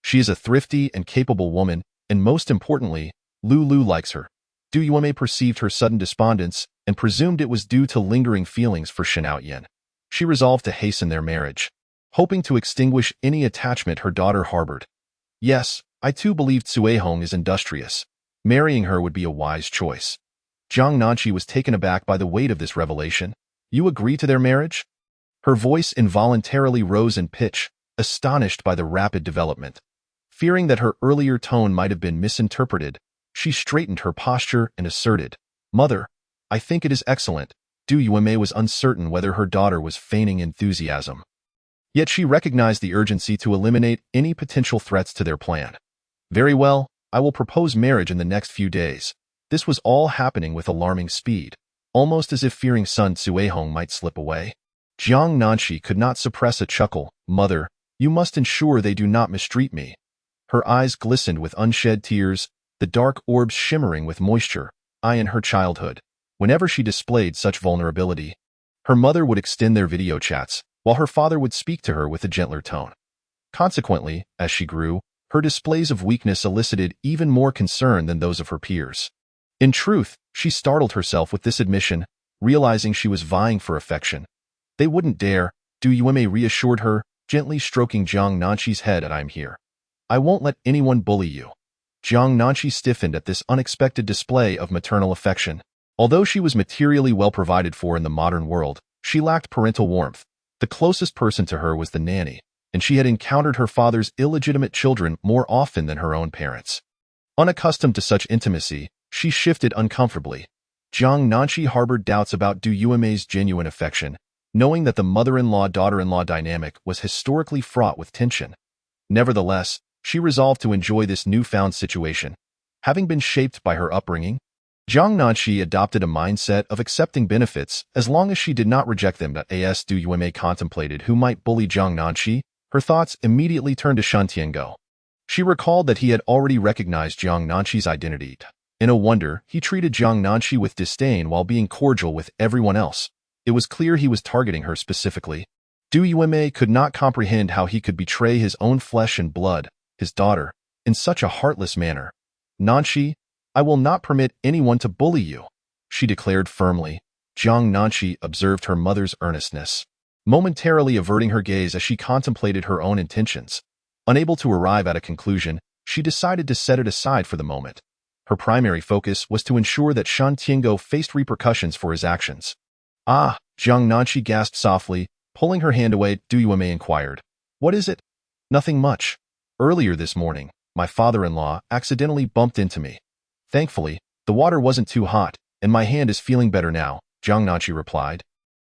she is a thrifty and capable woman, and most importantly, Lulu likes her." Du Yuanmei perceived her sudden despondence and presumed it was due to lingering feelings for Shen Outyin. She resolved to hasten their marriage, hoping to extinguish any attachment her daughter harbored. "Yes, I too believed Sue Hong is industrious. Marrying her would be a wise choice." Jiang Nanqi was taken aback by the weight of this revelation. "You agree to their marriage?" Her voice involuntarily rose in pitch, astonished by the rapid development. Fearing that her earlier tone might have been misinterpreted, she straightened her posture and asserted, "Mother, I think it is excellent." Du Yuanmei was uncertain whether her daughter was feigning enthusiasm. Yet she recognized the urgency to eliminate any potential threats to their plan. "Very well, I will propose marriage in the next few days." This was all happening with alarming speed, almost as if fearing son Sue Hong might slip away. Jiang Nanqi could not suppress a chuckle. "Mother, you must ensure they do not mistreat me." Her eyes glistened with unshed tears, the dark orbs shimmering with moisture. In her childhood, whenever she displayed such vulnerability, her mother would extend their video chats, while her father would speak to her with a gentler tone. Consequently, as she grew, her displays of weakness elicited even more concern than those of her peers. In truth, she startled herself with this admission, realizing she was vying for affection. "They wouldn't dare," Du Yuanmei reassured her, gently stroking Jiang Nanqi's head. "I'm here. I won't let anyone bully you." Jiang Nanqi stiffened at this unexpected display of maternal affection. Although she was materially well provided for in the modern world, she lacked parental warmth. The closest person to her was the nanny, and she had encountered her father's illegitimate children more often than her own parents. Unaccustomed to such intimacy, she shifted uncomfortably. Jiang Nanqi harbored doubts about Du Yuemei's genuine affection, knowing that the mother-in-law-daughter-in-law dynamic was historically fraught with tension. Nevertheless, she resolved to enjoy this newfound situation. Having been shaped by her upbringing, Jiang Nanqi adopted a mindset of accepting benefits as long as she did not reject them. As Du Yuemei contemplated who might bully Jiang Nanqi, her thoughts immediately turned to Shen Tiango. She recalled that he had already recognized Jiang Nanqi's identity. In a wonder, he treated Jiang Nanqi with disdain while being cordial with everyone else. It was clear he was targeting her specifically. Du Yuemei could not comprehend how he could betray his own flesh and blood, his daughter, in such a heartless manner. "Nanqi, I will not permit anyone to bully you," she declared firmly. Jiang Nanqi observed her mother's earnestness, momentarily averting her gaze as she contemplated her own intentions. Unable to arrive at a conclusion, she decided to set it aside for the moment. Her primary focus was to ensure that Shen Tiango faced repercussions for his actions. "Ah," Jiang Nanqi gasped softly, pulling her hand away. Du Yuemei inquired, "What is it?" "Nothing much. Earlier this morning, my father-in-law accidentally bumped into me. Thankfully, the water wasn't too hot, and my hand is feeling better now," Jiang Nanqi replied.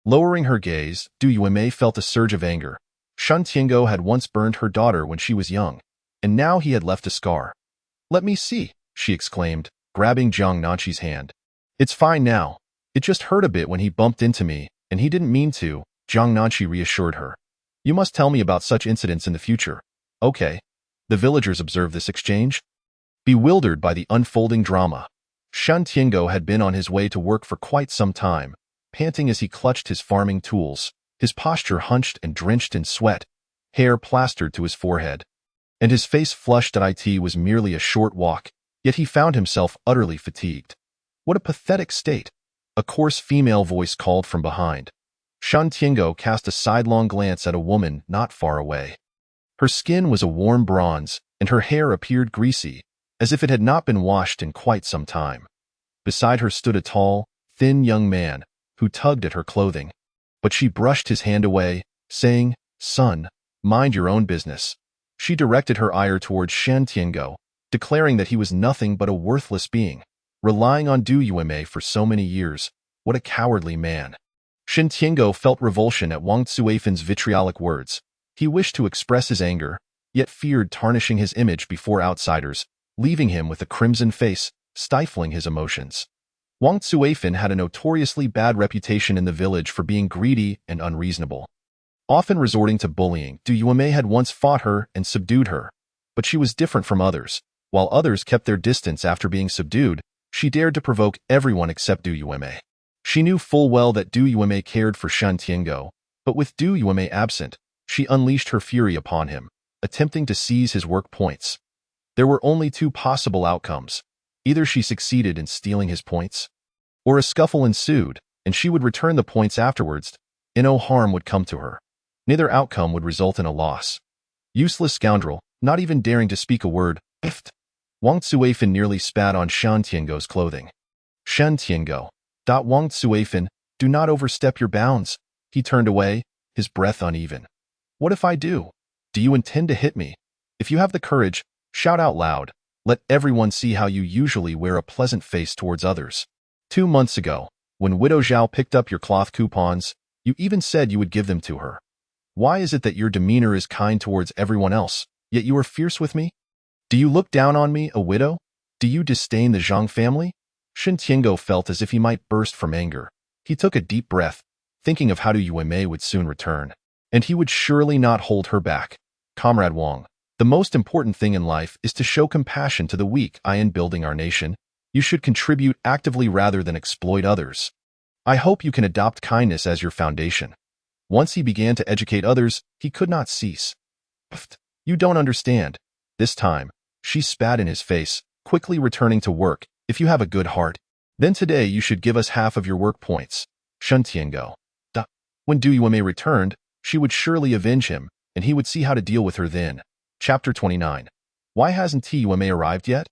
Lowering her gaze, Du Yuemei felt a surge of anger. Shen Tiango had once burned her daughter when she was young, and now he had left a scar. "Let me see," she exclaimed, grabbing Jiang Nanqi's hand. "It's fine now. It just hurt a bit when he bumped into me, and he didn't mean to," Jiang Nanqi reassured her. "You must tell me about such incidents in the future." "Okay." The villagers observed this exchange, bewildered by the unfolding drama. Shen Tiango had been on his way to work for quite some time, panting as he clutched his farming tools, his posture hunched and drenched in sweat, hair plastered to his forehead, and his face flushed. It was merely a short walk, yet he found himself utterly fatigued. "What a pathetic state," a coarse female voice called from behind. Shen Tiango cast a sidelong glance at a woman not far away. Her skin was a warm bronze, and her hair appeared greasy, as if it had not been washed in quite some time. Beside her stood a tall, thin young man, who tugged at her clothing. But she brushed his hand away, saying, "Son, mind your own business." She directed her ire towards Shen Tiango, declaring that he was nothing but a worthless being, relying on Du Yuemei for so many years. What a cowardly man. Shen Tiango felt revulsion at Wang Tsuifen's vitriolic words. He wished to express his anger, yet feared tarnishing his image before outsiders, leaving him with a crimson face, stifling his emotions. Wang Tsuifen had a notoriously bad reputation in the village for being greedy and unreasonable. Often resorting to bullying, Du Yuemei had once fought her and subdued her, but she was different from others. While others kept their distance after being subdued, she dared to provoke everyone except Du Yuemei. She knew full well that Du Yuemei cared for Shen Tiango, but with Du Yuemei absent, she unleashed her fury upon him, attempting to seize his work points. There were only two possible outcomes. Either she succeeded in stealing his points, or a scuffle ensued, and she would return the points afterwards, and no harm would come to her. Neither outcome would result in a loss. Useless scoundrel, not even daring to speak a word. Pfft. Wang Tsuifen nearly spat on Shen Tiango's clothing. "Shen Tiango. Wang Tsuifen, do not overstep your bounds." He turned away, his breath uneven. "What if I do? Do you intend to hit me? If you have the courage, shout out loud. Let everyone see how you usually wear a pleasant face towards others. 2 months ago, when Widow Zhao picked up your cloth coupons, you even said you would give them to her. Why is it that your demeanor is kind towards everyone else, yet you are fierce with me? Do you look down on me, a widow? Do you disdain the Zhang family?" Shen Tiango felt as if he might burst from anger. He took a deep breath, thinking of how Du Yuemei would soon return, and he would surely not hold her back. "Comrade Wang, the most important thing in life is to show compassion to the weak. In building our nation, you should contribute actively rather than exploit others. I hope you can adopt kindness as your foundation." Once he began to educate others, he could not cease. "Pfft, you don't understand." This time, she spat in his face, quickly returning to work. "If you have a good heart, then today you should give us half of your work points." Shen Tiango. When Du Yuemei returned, she would surely avenge him, and he would see how to deal with her then. Chapter 29. Why hasn't TUMA arrived yet?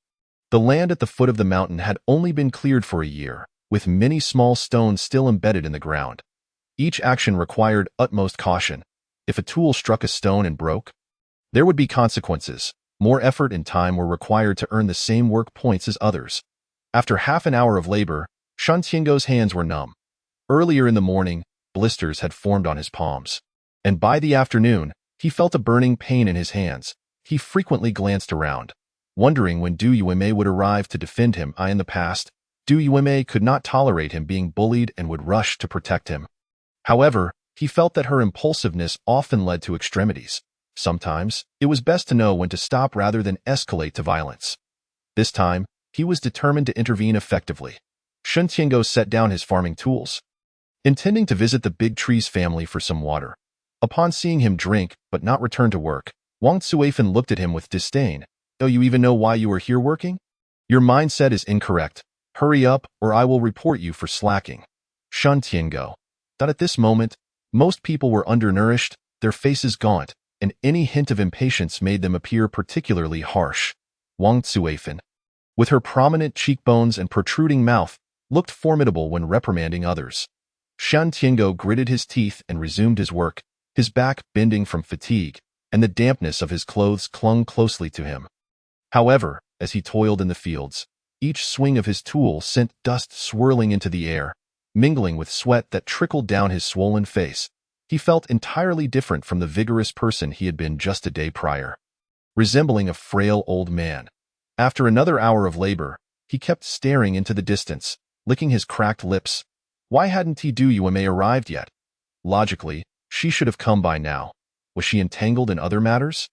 The land at the foot of the mountain had only been cleared for a year, with many small stones still embedded in the ground. Each action required utmost caution. If a tool struck a stone and broke, there would be consequences. More effort and time were required to earn the same work points as others. After half an hour of labor, Shen Tiango's hands were numb. Earlier in the morning, blisters had formed on his palms. And by the afternoon, he felt a burning pain in his hands. He frequently glanced around, wondering when Du Yuemei would arrive to defend him. In the past, Du Yuemei could not tolerate him being bullied and would rush to protect him. However, he felt that her impulsiveness often led to extremities. Sometimes, it was best to know when to stop rather than escalate to violence. This time, he was determined to intervene effectively. Shen Tiango set down his farming tools, intending to visit the Big Tree's family for some water. Upon seeing him drink but not return to work, Wang Suifan looked at him with disdain. "Do you even know why you are here working? Your mindset is incorrect. Hurry up, or I will report you for slacking." Shen Tiango. That at this moment, most people were undernourished, their faces gaunt, and any hint of impatience made them appear particularly harsh. Wang Suifan, with her prominent cheekbones and protruding mouth, looked formidable when reprimanding others. Shen Tiango gritted his teeth and resumed his work, his back bending from fatigue, and the dampness of his clothes clung closely to him. However, as he toiled in the fields, each swing of his tool sent dust swirling into the air, mingling with sweat that trickled down his swollen face. He felt entirely different from the vigorous person he had been just a day prior, resembling a frail old man. After another hour of labor, he kept staring into the distance, licking his cracked lips. Why hadn't Du Yuemei arrived yet? Logically, she should have come by now. Was she entangled in other matters?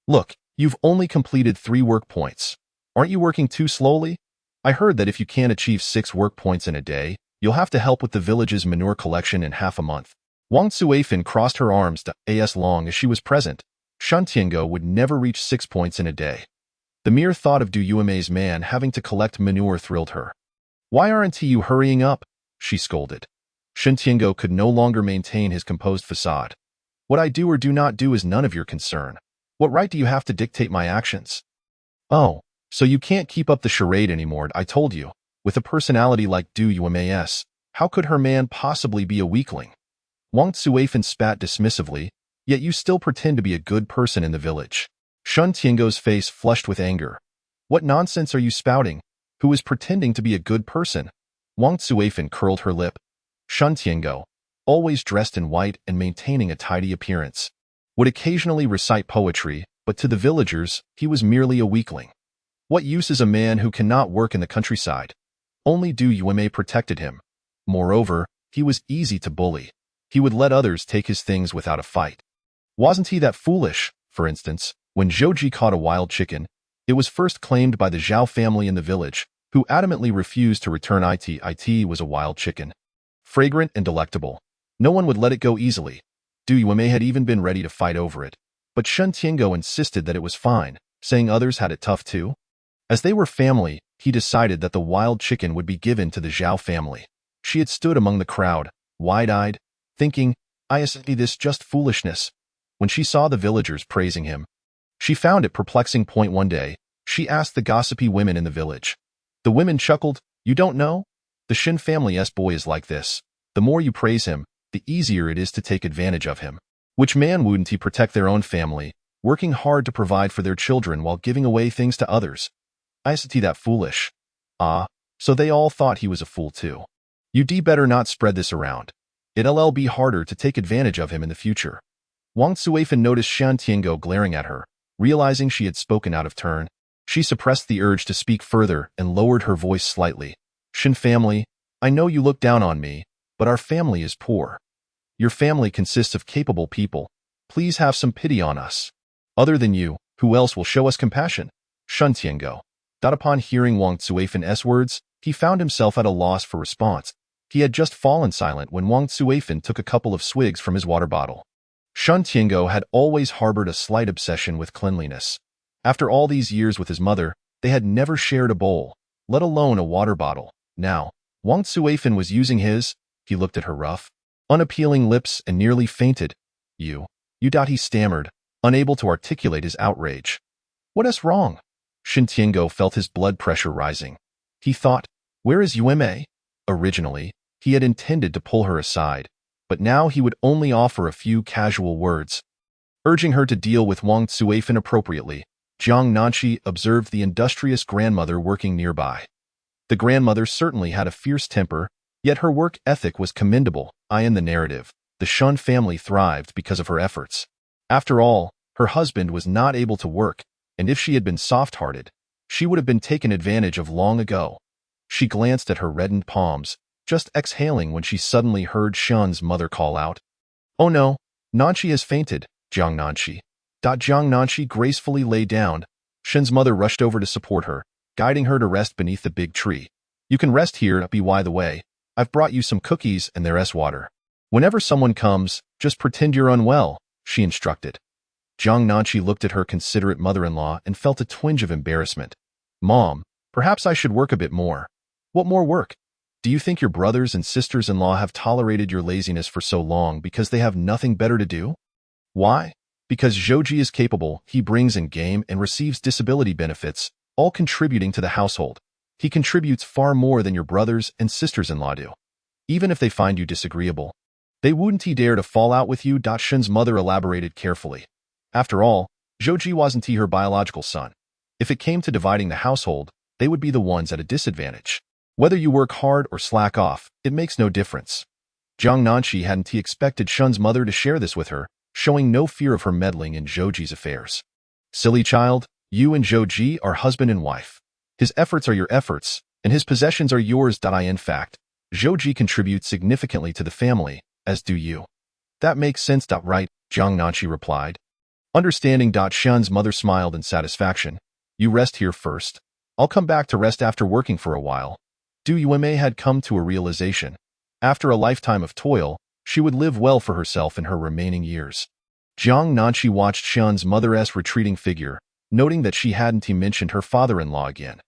"Look, you've only completed 3 work points. Aren't you working too slowly? I heard that if you can't achieve 6 work points in a day, you'll have to help with the village's manure collection in half a month." Wang Suifan crossed her arms as long as she was present. Shen Tiango would never reach 6 points in a day. The mere thought of Du Yuemei's man having to collect manure thrilled her. "Why aren't you hurrying up?" she scolded. Shen Tiango could no longer maintain his composed facade. "What I do or do not do is none of your concern. What right do you have to dictate my actions?" "Oh, so you can't keep up the charade anymore. I told you, with a personality like Du Yuemei's, how could her man possibly be a weakling?" Wang Suifan spat dismissively, "Yet you still pretend to be a good person in the village." Shen Tiango's face flushed with anger. "What nonsense are you spouting? Who is pretending to be a good person?" Wang Suifan curled her lip. Shen Tiango, always dressed in white and maintaining a tidy appearance, would occasionally recite poetry, but to the villagers, he was merely a weakling. What use is a man who cannot work in the countryside? Only Du Yuemei protected him. Moreover, he was easy to bully. He would let others take his things without a fight. Wasn't he that foolish, for instance, when Zhouji caught a wild chicken? It was first claimed by the Zhao family in the village, who adamantly refused to return it. It was a wild chicken, fragrant and delectable. No one would let it go easily. Du Yuemei had even been ready to fight over it, but Shen Tiango insisted that it was fine, saying others had it tough too. As they were family, he decided that the wild chicken would be given to the Zhao family. She had stood among the crowd, wide-eyed, thinking, "I see this just foolishness." When she saw the villagers praising him, she found it perplexing. One day, she asked the gossipy women in the village. The women chuckled, "You don't know? The Shen family's boy is like this. The more you praise him, the easier it is to take advantage of him. Which man wouldn't he protect their own family, working hard to provide for their children while giving away things to others? I see that foolish." Ah, so they all thought he was a fool too. "You'd better not spread this around. It'll be harder to take advantage of him in the future." Wang Suifan noticed Shen Tiango glaring at her. Realizing she had spoken out of turn, she suppressed the urge to speak further and lowered her voice slightly. "Shen family, I know you look down on me, but our family is poor. Your family consists of capable people. Please have some pity on us. Other than you, who else will show us compassion?" Shen Tiango. Upon hearing Wang Suifan's words, he found himself at a loss for response. He had just fallen silent when Wang Suifan took a couple of swigs from his water bottle. Shen Tiango had always harbored a slight obsession with cleanliness. After all these years with his mother, they had never shared a bowl, let alone a water bottle. Now, Wang Suifan was using his. He looked at her rough, unappealing lips and nearly fainted. "You, He stammered, unable to articulate his outrage. What is wrong? Shen Tiango felt his blood pressure rising. He thought, where is Yume? Originally, he had intended to pull her aside, but now he would only offer a few casual words. Urging her to deal with Wang Cuifan appropriately, Jiang Nanqi observed the industrious grandmother working nearby. The grandmother certainly had a fierce temper, yet her work ethic was commendable. In the narrative, the Shen family thrived because of her efforts. After all, her husband was not able to work, and if she had been soft-hearted, she would have been taken advantage of long ago. She glanced at her reddened palms, just exhaling when she suddenly heard Shen's mother call out. Oh no, Nanqi has fainted, Jiang Nanqi. Jiang Nanqi gracefully lay down. Shen's mother rushed over to support her, guiding her to rest beneath the big tree. You can rest here, by the way. I've brought you some cookies and there's water. Whenever someone comes, just pretend you're unwell, she instructed. Jiang Nanqi looked at her considerate mother-in-law and felt a twinge of embarrassment. Mom, perhaps I should work a bit more. What more work? Do you think your brothers and sisters-in-law have tolerated your laziness for so long because they have nothing better to do? Why? Because Zhouji is capable, he brings in game and receives disability benefits, all contributing to the household. He contributes far more than your brothers and sisters-in-law do. Even if they find you disagreeable, they wouldn't dare to fall out with you. Shen's mother elaborated carefully. After all, Zhouji wasn't her biological son. If it came to dividing the household, they would be the ones at a disadvantage. Whether you work hard or slack off, it makes no difference. Jiang Nanqi hadn't expected Shen's mother to share this with her, showing no fear of her meddling in Zhouji's affairs. Silly child, you and Zhouji are husband and wife. His efforts are your efforts, and his possessions are yours. In fact, Zhouji contributes significantly to the family, as do you. That makes sense. Right, Jiang Nanqi replied. Understanding. Shen's mother smiled in satisfaction. You rest here first. I'll come back to rest after working for a while. Du Yume had come to a realization. After a lifetime of toil, she would live well for herself in her remaining years. Jiang Nanqi watched Shen's mother's retreating figure, noting that she hadn't mentioned her father-in-law again.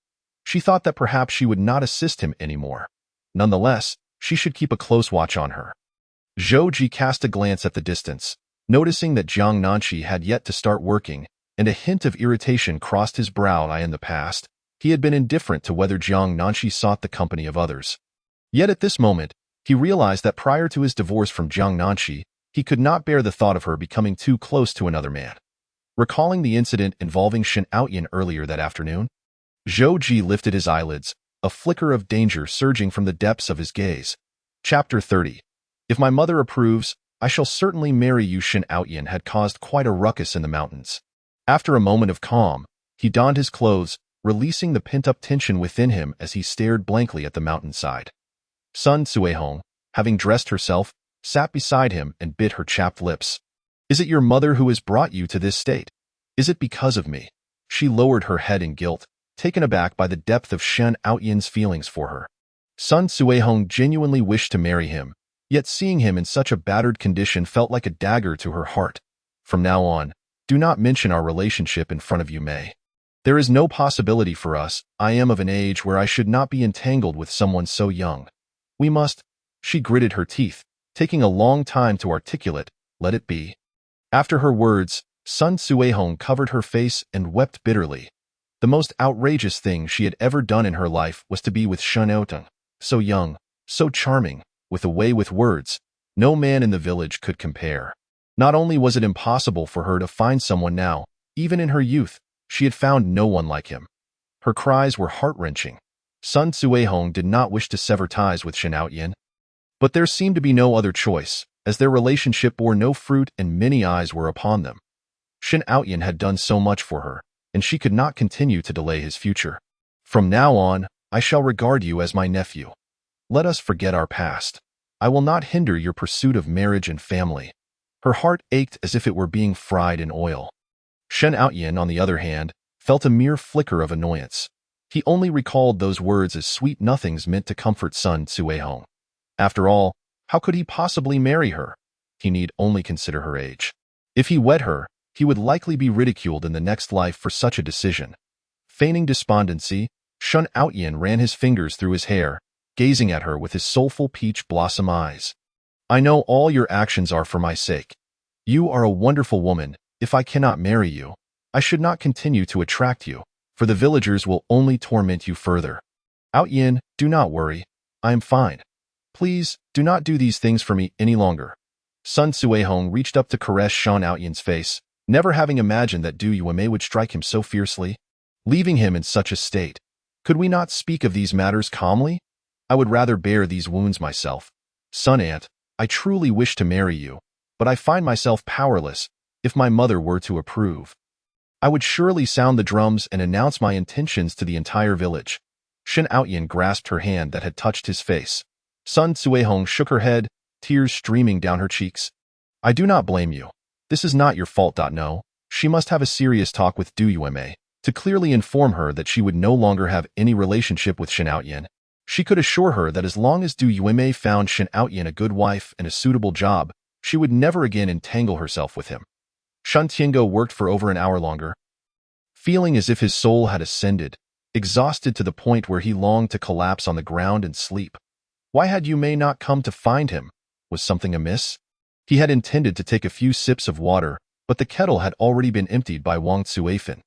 She thought that perhaps she would not assist him anymore. Nonetheless, she should keep a close watch on her. Zhouji cast a glance at the distance, noticing that Jiang Nanqi had yet to start working, and a hint of irritation crossed his brow. In the past, he had been indifferent to whether Jiang Nanqi sought the company of others. Yet at this moment, he realized that prior to his divorce from Jiang Nanqi, he could not bear the thought of her becoming too close to another man. Recalling the incident involving Shen Outyin earlier that afternoon, Zhouji lifted his eyelids, a flicker of danger surging from the depths of his gaze. Chapter 30. If my mother approves, I shall certainly marry you. Shen Outyin had caused quite a ruckus in the mountains. After a moment of calm, he donned his clothes, releasing the pent-up tension within him as he stared blankly at the mountainside. Sun Cuihong, having dressed herself, sat beside him and bit her chapped lips. Is it your mother who has brought you to this state? Is it because of me? She lowered her head in guilt, taken aback by the depth of Shen Outyin's feelings for her. Sun Cuihong genuinely wished to marry him, yet seeing him in such a battered condition felt like a dagger to her heart. From now on, do not mention our relationship in front of Yume. There is no possibility for us. I am of an age where I should not be entangled with someone so young. We must. She gritted her teeth, taking a long time to articulate, let it be. After her words, Sun Cuihong covered her face and wept bitterly. The most outrageous thing she had ever done in her life was to be with Shen Outyin, so young, so charming, with a way with words. No man in the village could compare. Not only was it impossible for her to find someone now, even in her youth, she had found no one like him. Her cries were heart-wrenching. Sun Cuihong did not wish to sever ties with Shen Outyin. But there seemed to be no other choice, as their relationship bore no fruit and many eyes were upon them. Shen Outyin had done so much for her, and she could not continue to delay his future. From now on, I shall regard you as my nephew. Let us forget our past. I will not hinder your pursuit of marriage and family. Her heart ached as if it were being fried in oil. Shen Outyin, on the other hand, felt a mere flicker of annoyance. He only recalled those words as sweet nothings meant to comfort Sun Cuihong. After all, how could he possibly marry her? He need only consider her age. If he wed her, he would likely be ridiculed in the next life for such a decision. Feigning despondency, Shen Outyin ran his fingers through his hair, gazing at her with his soulful peach blossom eyes. I know all your actions are for my sake. You are a wonderful woman. If I cannot marry you, I should not continue to attract you, for the villagers will only torment you further. Outyin, do not worry. I am fine. Please, do not do these things for me any longer. Sun Suehong reached up to caress Shan Outyin's face, never having imagined that Du Yuemei would strike him so fiercely, leaving him in such a state. Could we not speak of these matters calmly? I would rather bear these wounds myself. Sun Aunt, I truly wish to marry you, but I find myself powerless. If my mother were to approve, I would surely sound the drums and announce my intentions to the entire village. Shan Outyin grasped her hand that had touched his face. Sun Suehong shook her head, tears streaming down her cheeks. I do not blame you. This is not your fault. No, she must have a serious talk with Du Yuemei to clearly inform her that she would no longer have any relationship with Shan Outyin. She could assure her that as long as Du Yuemei found Shan Outyin a good wife and a suitable job, she would never again entangle herself with him. Shan Tiango worked for over an hour longer, feeling as if his soul had ascended, exhausted to the point where he longed to collapse on the ground and sleep. Why had Yuemei not come to find him? Was something amiss? He had intended to take a few sips of water, but the kettle had already been emptied by Wang Tsuefan.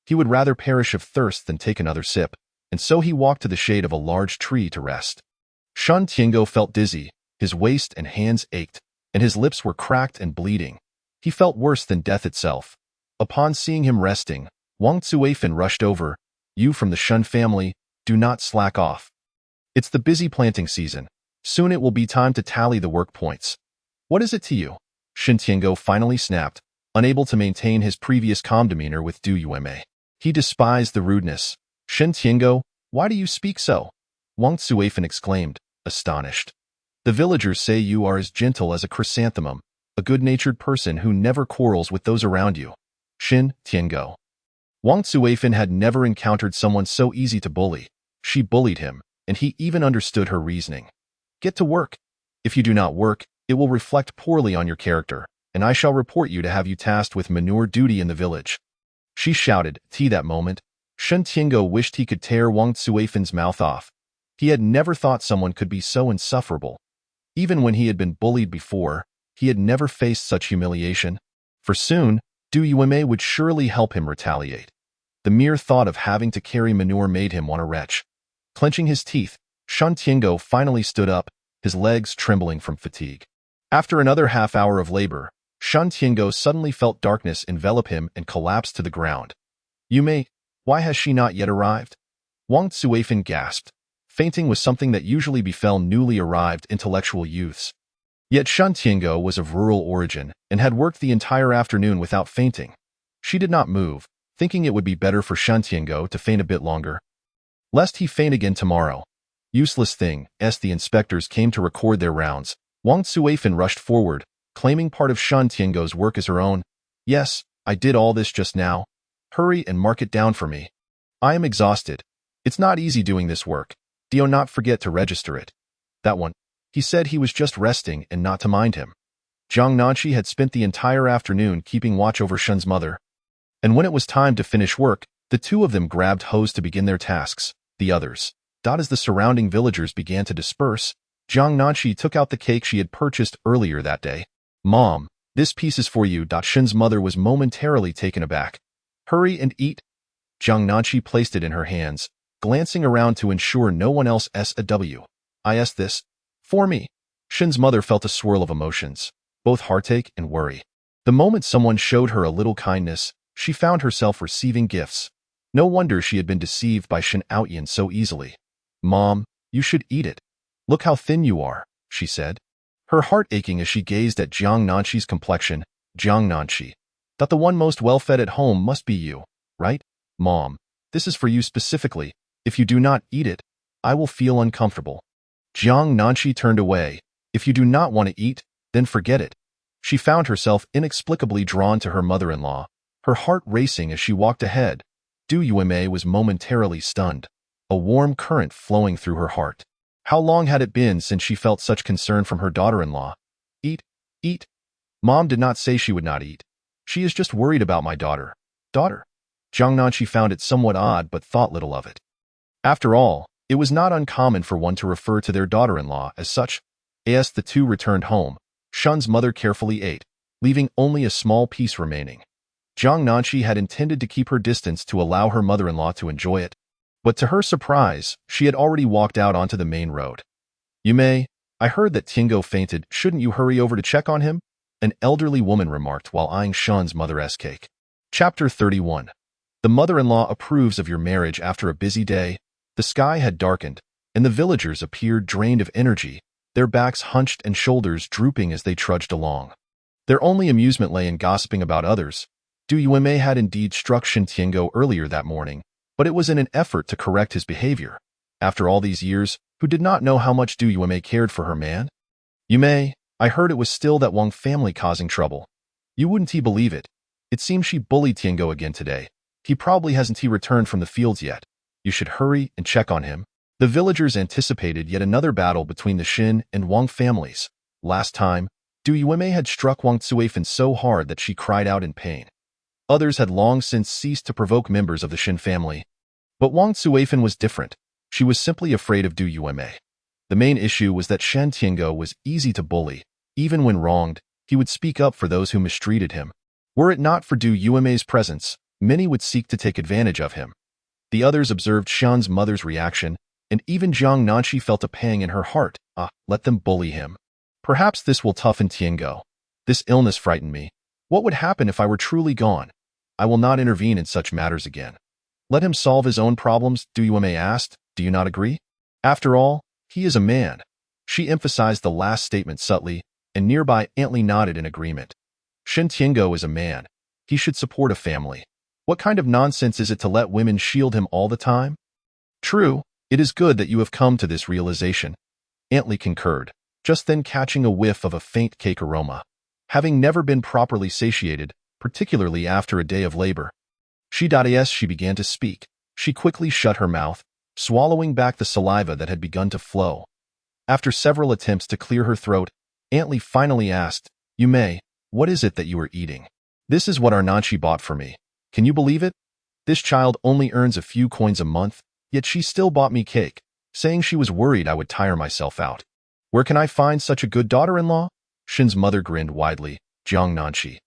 He would rather perish of thirst than take another sip, and so he walked to the shade of a large tree to rest. Shan Tiango felt dizzy, his waist and hands ached, and his lips were cracked and bleeding. He felt worse than death itself. Upon seeing him resting, Wang Tsuefan rushed over. You from the Shan family, do not slack off. It's the busy planting season. Soon it will be time to tally the work points. What is it to you? Shan Tiango finally snapped, unable to maintain his previous calm demeanor with Du Yuemei. He despised the rudeness. Shan Tiango, why do you speak so? Wang Tsuefan exclaimed, astonished. The villagers say you are as gentle as a chrysanthemum, a good-natured person who never quarrels with those around you. Shan Tiango. Wang Tsuefan had never encountered someone so easy to bully. She bullied him, and he even understood her reasoning. Get to work. If you do not work, it will reflect poorly on your character, and I shall report you to have you tasked with manure duty in the village. She shouted. That moment, Shan Tiango wished he could tear Wang Tsuefan's mouth off. He had never thought someone could be so insufferable. Even when he had been bullied before, he had never faced such humiliation. For soon, Du Yuemei would surely help him retaliate. The mere thought of having to carry manure made him want to retch. Clenching his teeth, Shan Tiango finally stood up, his legs trembling from fatigue. After another half-hour of labor, Shan Tiango suddenly felt darkness envelop him and collapsed to the ground. Yuemei, why has she not yet arrived? Wang Tsuefan gasped. Fainting was something that usually befell newly arrived intellectual youths. Yet Shan Tiango was of rural origin and had worked the entire afternoon without fainting. She did not move, thinking it would be better for Shan Tiango to faint a bit longer, lest he faint again tomorrow. Useless thing, the inspectors came to record their rounds. Wang Tsuefan rushed forward, claiming part of Shan Tiango's work as her own. Yes, I did all this just now. Hurry and mark it down for me. I am exhausted. It's not easy doing this work. Do not forget to register it. That one. He said he was just resting and not to mind him. Jiang Nanshi had spent the entire afternoon keeping watch over Shan's mother. And when it was time to finish work, the two of them grabbed hoes to begin their tasks. The others. As the surrounding villagers began to disperse, Jiang Nanshi took out the cake she had purchased earlier that day. Mom, this piece is for you. Shan's mother was momentarily taken aback. Hurry and eat. Jiang Nanshi placed it in her hands, glancing around to ensure no one else is this. For me. Shan's mother felt a swirl of emotions, both heartache and worry. The moment someone showed her a little kindness, she found herself receiving gifts. No wonder she had been deceived by Shan Outyin so easily. Mom, you should eat it. Look how thin you are, she said, her heart aching as she gazed at Jiang Nanshi's complexion. Jiang Nanshi. The one most well-fed at home must be you, right? Mom, this is for you specifically. If you do not eat it, I will feel uncomfortable. Jiang Nanshi turned away. If you do not want to eat, then forget it. She found herself inexplicably drawn to her mother-in-law, her heart racing as she walked ahead. Du Yuemei was momentarily stunned, a warm current flowing through her heart. How long had it been since she felt such concern from her daughter-in-law? Eat, eat. Mom did not say she would not eat. She is just worried about my daughter. Daughter? Jiang Nanshi found it somewhat odd but thought little of it. After all, it was not uncommon for one to refer to their daughter-in-law as such. As the two returned home, Shan's mother carefully ate. leaving only a small piece remaining. Jiang Nanqi had intended to keep her distance to allow her mother-in-law to enjoy it, but to her surprise, she had already walked out onto the main road. "Yume, I heard that Tiango fainted. Shouldn't you hurry over to check on him?" An elderly woman remarked while eyeing Shun's mother's cake. Chapter 31. The mother-in-law approves of your marriage. After a busy day, the sky had darkened, and the villagers appeared drained of energy, their backs hunched and shoulders drooping as they trudged along. Their only amusement lay in gossiping about others. Du Yueme had indeed struck Shin Tiango earlier that morning, but it was in an effort to correct his behavior. After all these years, who did not know how much Du Yueme cared for her man? "Yume, I heard it was still that Wang family causing trouble. You wouldn't believe it. It seems she bullied Tiango again today. He probably hasn't returned from the fields yet. You should hurry and check on him." The villagers anticipated yet another battle between the Shin and Wang families. Last time, Du Yueme had struck Wang Cuifan so hard that she cried out in pain. Others had long since ceased to provoke members of the Shin family. But Wang Cuifan was different. She was simply afraid of Du Yueme. The main issue was that Shen Tiango was easy to bully. Even when wronged, he would speak up for those who mistreated him. Were it not for Du Yueme's presence, many would seek to take advantage of him. The others observed Shen's mother's reaction, and even Jiang Nanqi felt a pang in her heart. Let them bully him. Perhaps this will toughen Tiango. This illness frightened me. What would happen if I were truly gone? I will not intervene in such matters again. Let him solve his own problems, Du Yueme asked. Do you not agree? After all, he is a man. She emphasized the last statement subtly, and nearby Aunt Li nodded in agreement. Shen Tiango is a man. He should support a family. What kind of nonsense is it to let women shield him all the time? True, it is good that you have come to this realization. Aunt Li concurred, just then catching a whiff of a faint cake aroma. Having never been properly satiated, particularly after a day of labor, she began to speak. She quickly shut her mouth, swallowing back the saliva that had begun to flow. After several attempts to clear her throat, Aunt Li finally asked, "Yume, what is it that you are eating?" "This is what our Nanqi bought for me. Can you believe it? This child only earns a few coins a month, yet she still bought me cake, saying she was worried I would tire myself out. Where can I find such a good daughter-in-law?" Shin's mother grinned widely. Jiang Nanqi.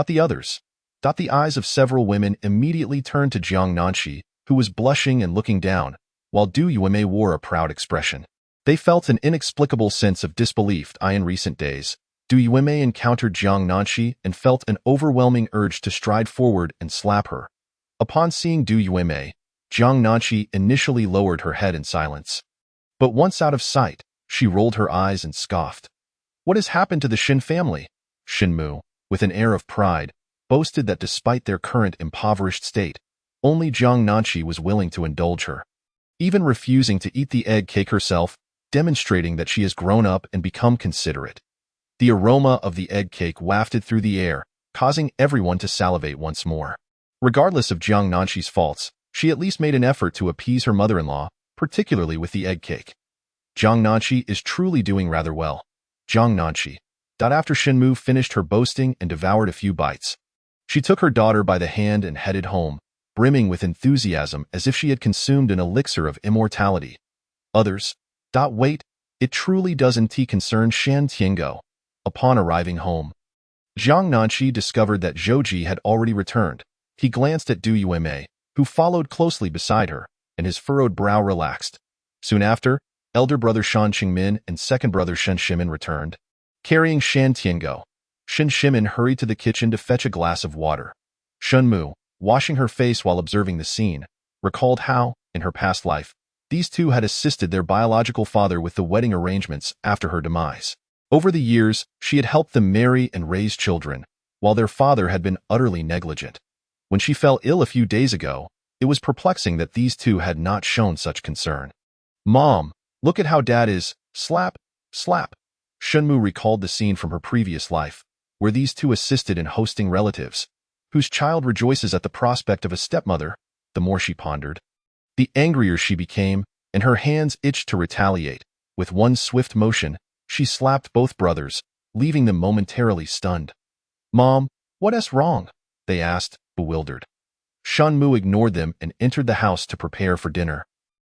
The others. The eyes of several women immediately turned to Jiang Nanqi, who was blushing and looking down, while Du Yueme wore a proud expression. They felt an inexplicable sense of disbelief. In recent days, Du Yueme encountered Jiang Nanqi and felt an overwhelming urge to stride forward and slap her. Upon seeing Du Yueme, Jiang Nanqi initially lowered her head in silence. But once out of sight, she rolled her eyes and scoffed. "What has happened to the Shin family?" Shinmu, with an air of pride, boasted that despite their current impoverished state, only Jiang Nanqi was willing to indulge her, even refusing to eat the egg cake herself, demonstrating that she has grown up and become considerate. The aroma of the egg cake wafted through the air, causing everyone to salivate once more. Regardless of Jiang Nanqi's faults, she at least made an effort to appease her mother-in-law, particularly with the egg cake. Jiang Nanqi is truly doing rather well. Jiang Nanqi. After Shinmu finished her boasting and devoured a few bites, she took her daughter by the hand and headed home, brimming with enthusiasm as if she had consumed an elixir of immortality. Others. Wait, it truly doesn't concern Shan Tiango. Upon arriving home, Jiang Nanqi discovered that Zhouji had already returned. He glanced at Du Yueme, who followed closely beside her, and his furrowed brow relaxed. Soon after, elder brother Shan Qingmin and second brother Shen Shimin returned, carrying Shan Tiango. Shen Shimin hurried to the kitchen to fetch a glass of water. Shunmu, washing her face while observing the scene, recalled how, in her past life, these two had assisted their biological father with the wedding arrangements after her demise. Over the years, she had helped them marry and raise children, while their father had been utterly negligent. When she fell ill a few days ago, it was perplexing that these two had not shown such concern. "Mom, look at how Dad is. Slap, slap." Shunmu recalled the scene from her previous life, where these two assisted in hosting relatives, whose child rejoices at the prospect of a stepmother. The more she pondered, the angrier she became, and her hands itched to retaliate. With one swift motion, she slapped both brothers, leaving them momentarily stunned. "Mom, what's wrong?" they asked, bewildered. Shunmu ignored them and entered the house to prepare for dinner.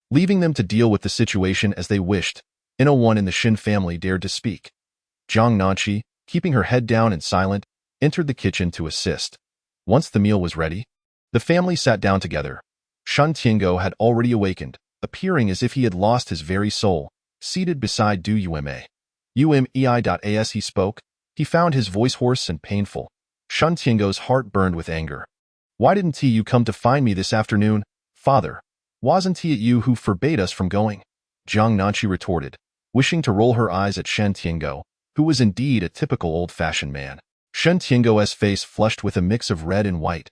Leaving them to deal with the situation as they wished, no one in the Shin family dared to speak. Jiang Nanqi, keeping her head down and silent, entered the kitchen to assist. Once the meal was ready, the family sat down together. Shen Tiango had already awakened, appearing as if he had lost his very soul, seated beside Du Yume. Umei.as he spoke. He found his voice hoarse and painful. Shen Tiango's heart burned with anger. Why didn't you come to find me this afternoon, father? Wasn't it you who forbade us from going? Jiang Nanqi retorted, wishing to roll her eyes at Shen Tiango, who was indeed a typical old-fashioned man. Shen Tiango's face flushed with a mix of red and white.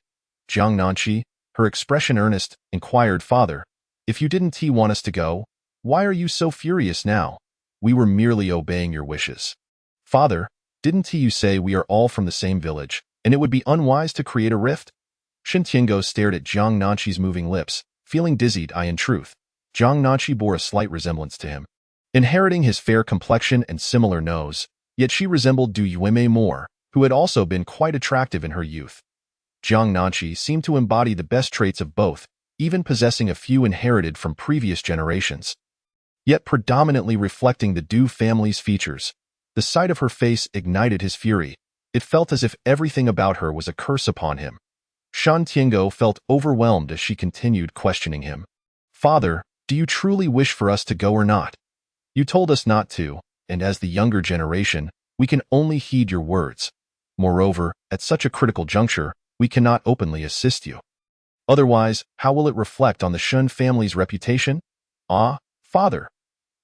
Jiang Nanqi, her expression earnest, inquired, Father, if you didn't want us to go, why are you so furious now? We were merely obeying your wishes. Father, didn't you say we are all from the same village, and it would be unwise to create a rift? Shen Tiango stared at Jiang Nanqi's moving lips, feeling dizzied. In truth, Jiang Nanqi bore a slight resemblance to him, inheriting his fair complexion and similar nose, yet she resembled Du Yume more, who had also been quite attractive in her youth. Jiang Nanqi seemed to embody the best traits of both, even possessing a few inherited from previous generations, yet predominantly reflecting the Du family's features. The sight of her face ignited his fury. It felt as if everything about her was a curse upon him. Shen Tiango felt overwhelmed as she continued questioning him. Father, do you truly wish for us to go or not? You told us not to, and as the younger generation, we can only heed your words. Moreover, at such a critical juncture, we cannot openly assist you. Otherwise, how will it reflect on the Shen family's reputation? Ah, father!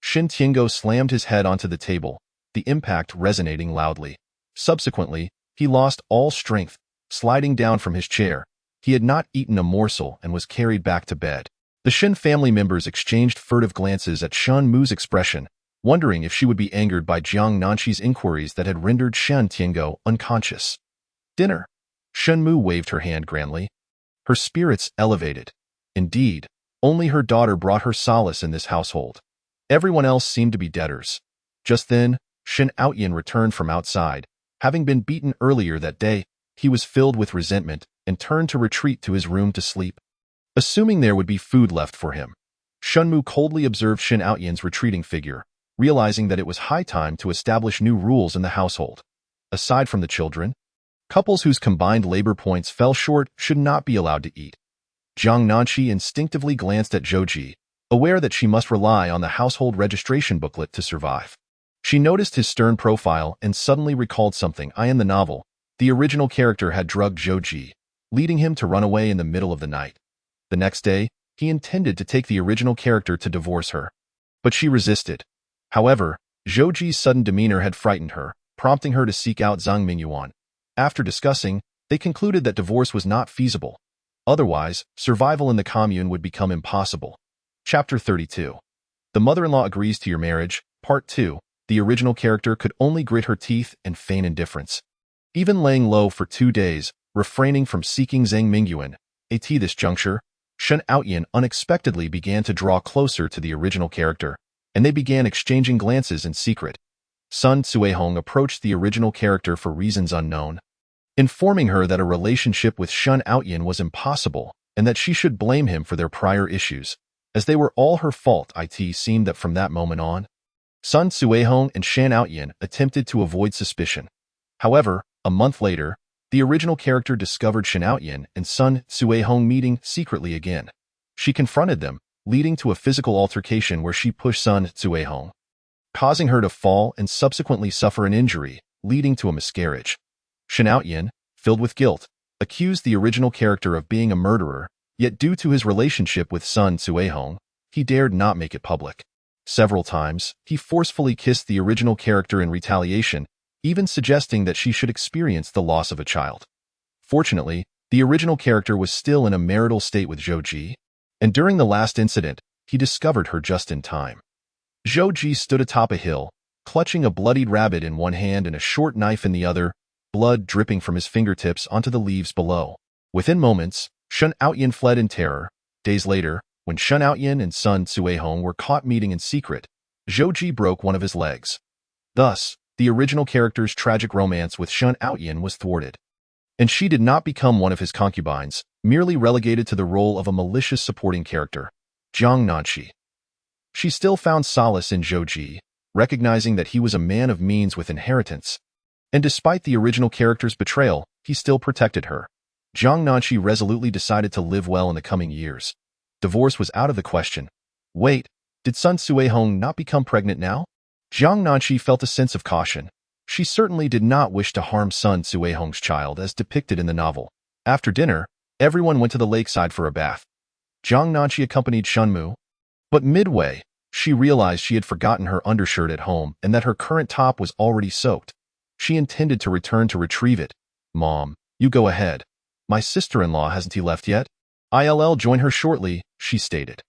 Shen Tiango slammed his head onto the table, the impact resonating loudly. Subsequently, he lost all strength, sliding down from his chair. He had not eaten a morsel and was carried back to bed. The Shen family members exchanged furtive glances at Shen Mu's expression, wondering if she would be angered by Jiang Nanqi's inquiries that had rendered Shen Tiango unconscious. Dinner. Shen Mu waved her hand grandly. Her spirits elevated. Indeed, only her daughter brought her solace in this household. Everyone else seemed to be debtors. Just then, Shen Outyin returned from outside. Having been beaten earlier that day, he was filled with resentment and turned to retreat to his room to sleep, assuming there would be food left for him. Shen Mu coldly observed Shen Outyin's retreating figure, realizing that it was high time to establish new rules in the household. Aside from the children, couples whose combined labor points fell short should not be allowed to eat. Jiang Nanqi instinctively glanced at Zhou Ji, aware that she must rely on the household registration booklet to survive. She noticed his stern profile and suddenly recalled something. In the novel, the original character had drugged Zhou Ji, leading him to run away in the middle of the night. The next day, he intended to take the original character to divorce her, but she resisted. However, Zhou Ji's sudden demeanor had frightened her, prompting her to seek out Zhang Mingyuan. After discussing, they concluded that divorce was not feasible. Otherwise, survival in the commune would become impossible. Chapter 32. The mother-in-law agrees to your marriage, Part 2. The original character could only grit her teeth and feign indifference. Even laying low for 2 days, refraining from seeking Zhang Mingyuan, at this juncture, Shen Outyin unexpectedly began to draw closer to the original character, and they began exchanging glances in secret. Sun Cuihong approached the original character for reasons unknown, informing her that a relationship with Shen Outyin was impossible and that she should blame him for their prior issues, as they were all her fault. It seemed that from that moment on, Sun Cuihong and Shen Outyin attempted to avoid suspicion. However, a month later, the original character discovered Shen Outyin and Sun Cuihong meeting secretly again. She confronted them, leading to a physical altercation where she pushed Sun Cuihong, causing her to fall and subsequently suffer an injury, leading to a miscarriage. Shen Outyin, filled with guilt, accused the original character of being a murderer, yet due to his relationship with Sun Cuihong, he dared not make it public. Several times, he forcefully kissed the original character in retaliation, even suggesting that she should experience the loss of a child. Fortunately, the original character was still in a marital state with Zhou Ji, and during the last incident, he discovered her just in time. Zhou Ji stood atop a hill, clutching a bloodied rabbit in one hand and a short knife in the other, blood dripping from his fingertips onto the leaves below. Within moments, Shen Outyin fled in terror. Days later, when Shen Outyin and Sun Cuihong were caught meeting in secret, Zhou Ji broke one of his legs. Thus, the original character's tragic romance with Shen Outyin was thwarted, and she did not become one of his concubines, merely relegated to the role of a malicious supporting character. Jiang Nanqi. She still found solace in Zhou Ji, recognizing that he was a man of means with inheritance, And despite the original character's betrayal, he still protected her. Jiang Nanqi resolutely decided to live well in the coming years. Divorce was out of the question. Wait, did Sun Suihong not become pregnant now? Jiang Nanqi felt a sense of caution. She certainly did not wish to harm Sun Suihong's child as depicted in the novel. After dinner, everyone went to the lakeside for a bath. Jiang Nanqi accompanied Shunmu. But midway, she realized she had forgotten her undershirt at home and that her current top was already soaked. She intended to return to retrieve it. Mom, you go ahead. My sister-in-law hasn't he left yet? I'll join her shortly, she stated.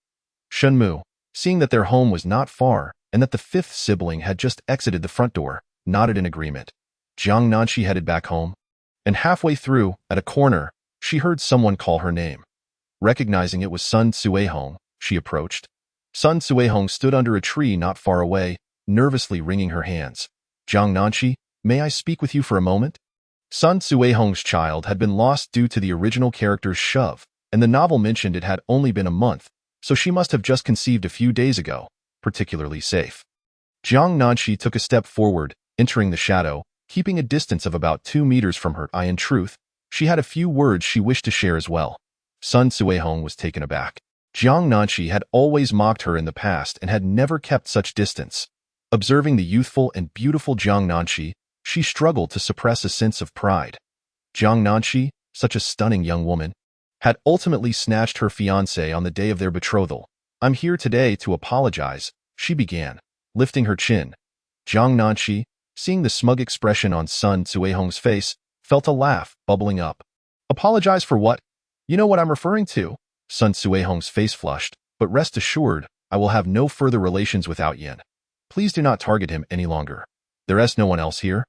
Shunmu, seeing that their home was not far and that the fifth sibling had just exited the front door, nodded in agreement. Jiang Nanqi headed back home, and halfway through, at a corner, she heard someone call her name. Recognizing it was Sun Suihong, she approached. Sun Suihong stood under a tree not far away, nervously wringing her hands. Jiang Nanqi, may I speak with you for a moment? Sun Suihong's child had been lost due to the original character's shove, and the novel mentioned it had only been a month, so she must have just conceived a few days ago, particularly safe. Jiang Nanqi took a step forward, entering the shadow, keeping a distance of about 2 meters from her. In truth, she had a few words she wished to share as well. Sun Suihong was taken aback. Jiang Nanqi had always mocked her in the past and had never kept such distance. Observing the youthful and beautiful Jiang Nanqi, she struggled to suppress a sense of pride. Jiang Nanqi, such a stunning young woman, had ultimately snatched her fiancé on the day of their betrothal. I'm here today to apologize, she began, lifting her chin. Jiang Nanqi, seeing the smug expression on Sun Suihong's face, felt a laugh bubbling up. Apologize for what? You know what I'm referring to? Sun Suihong's face flushed, but rest assured, I will have no further relations with Outyin. Please do not target him any longer. There is no one else here.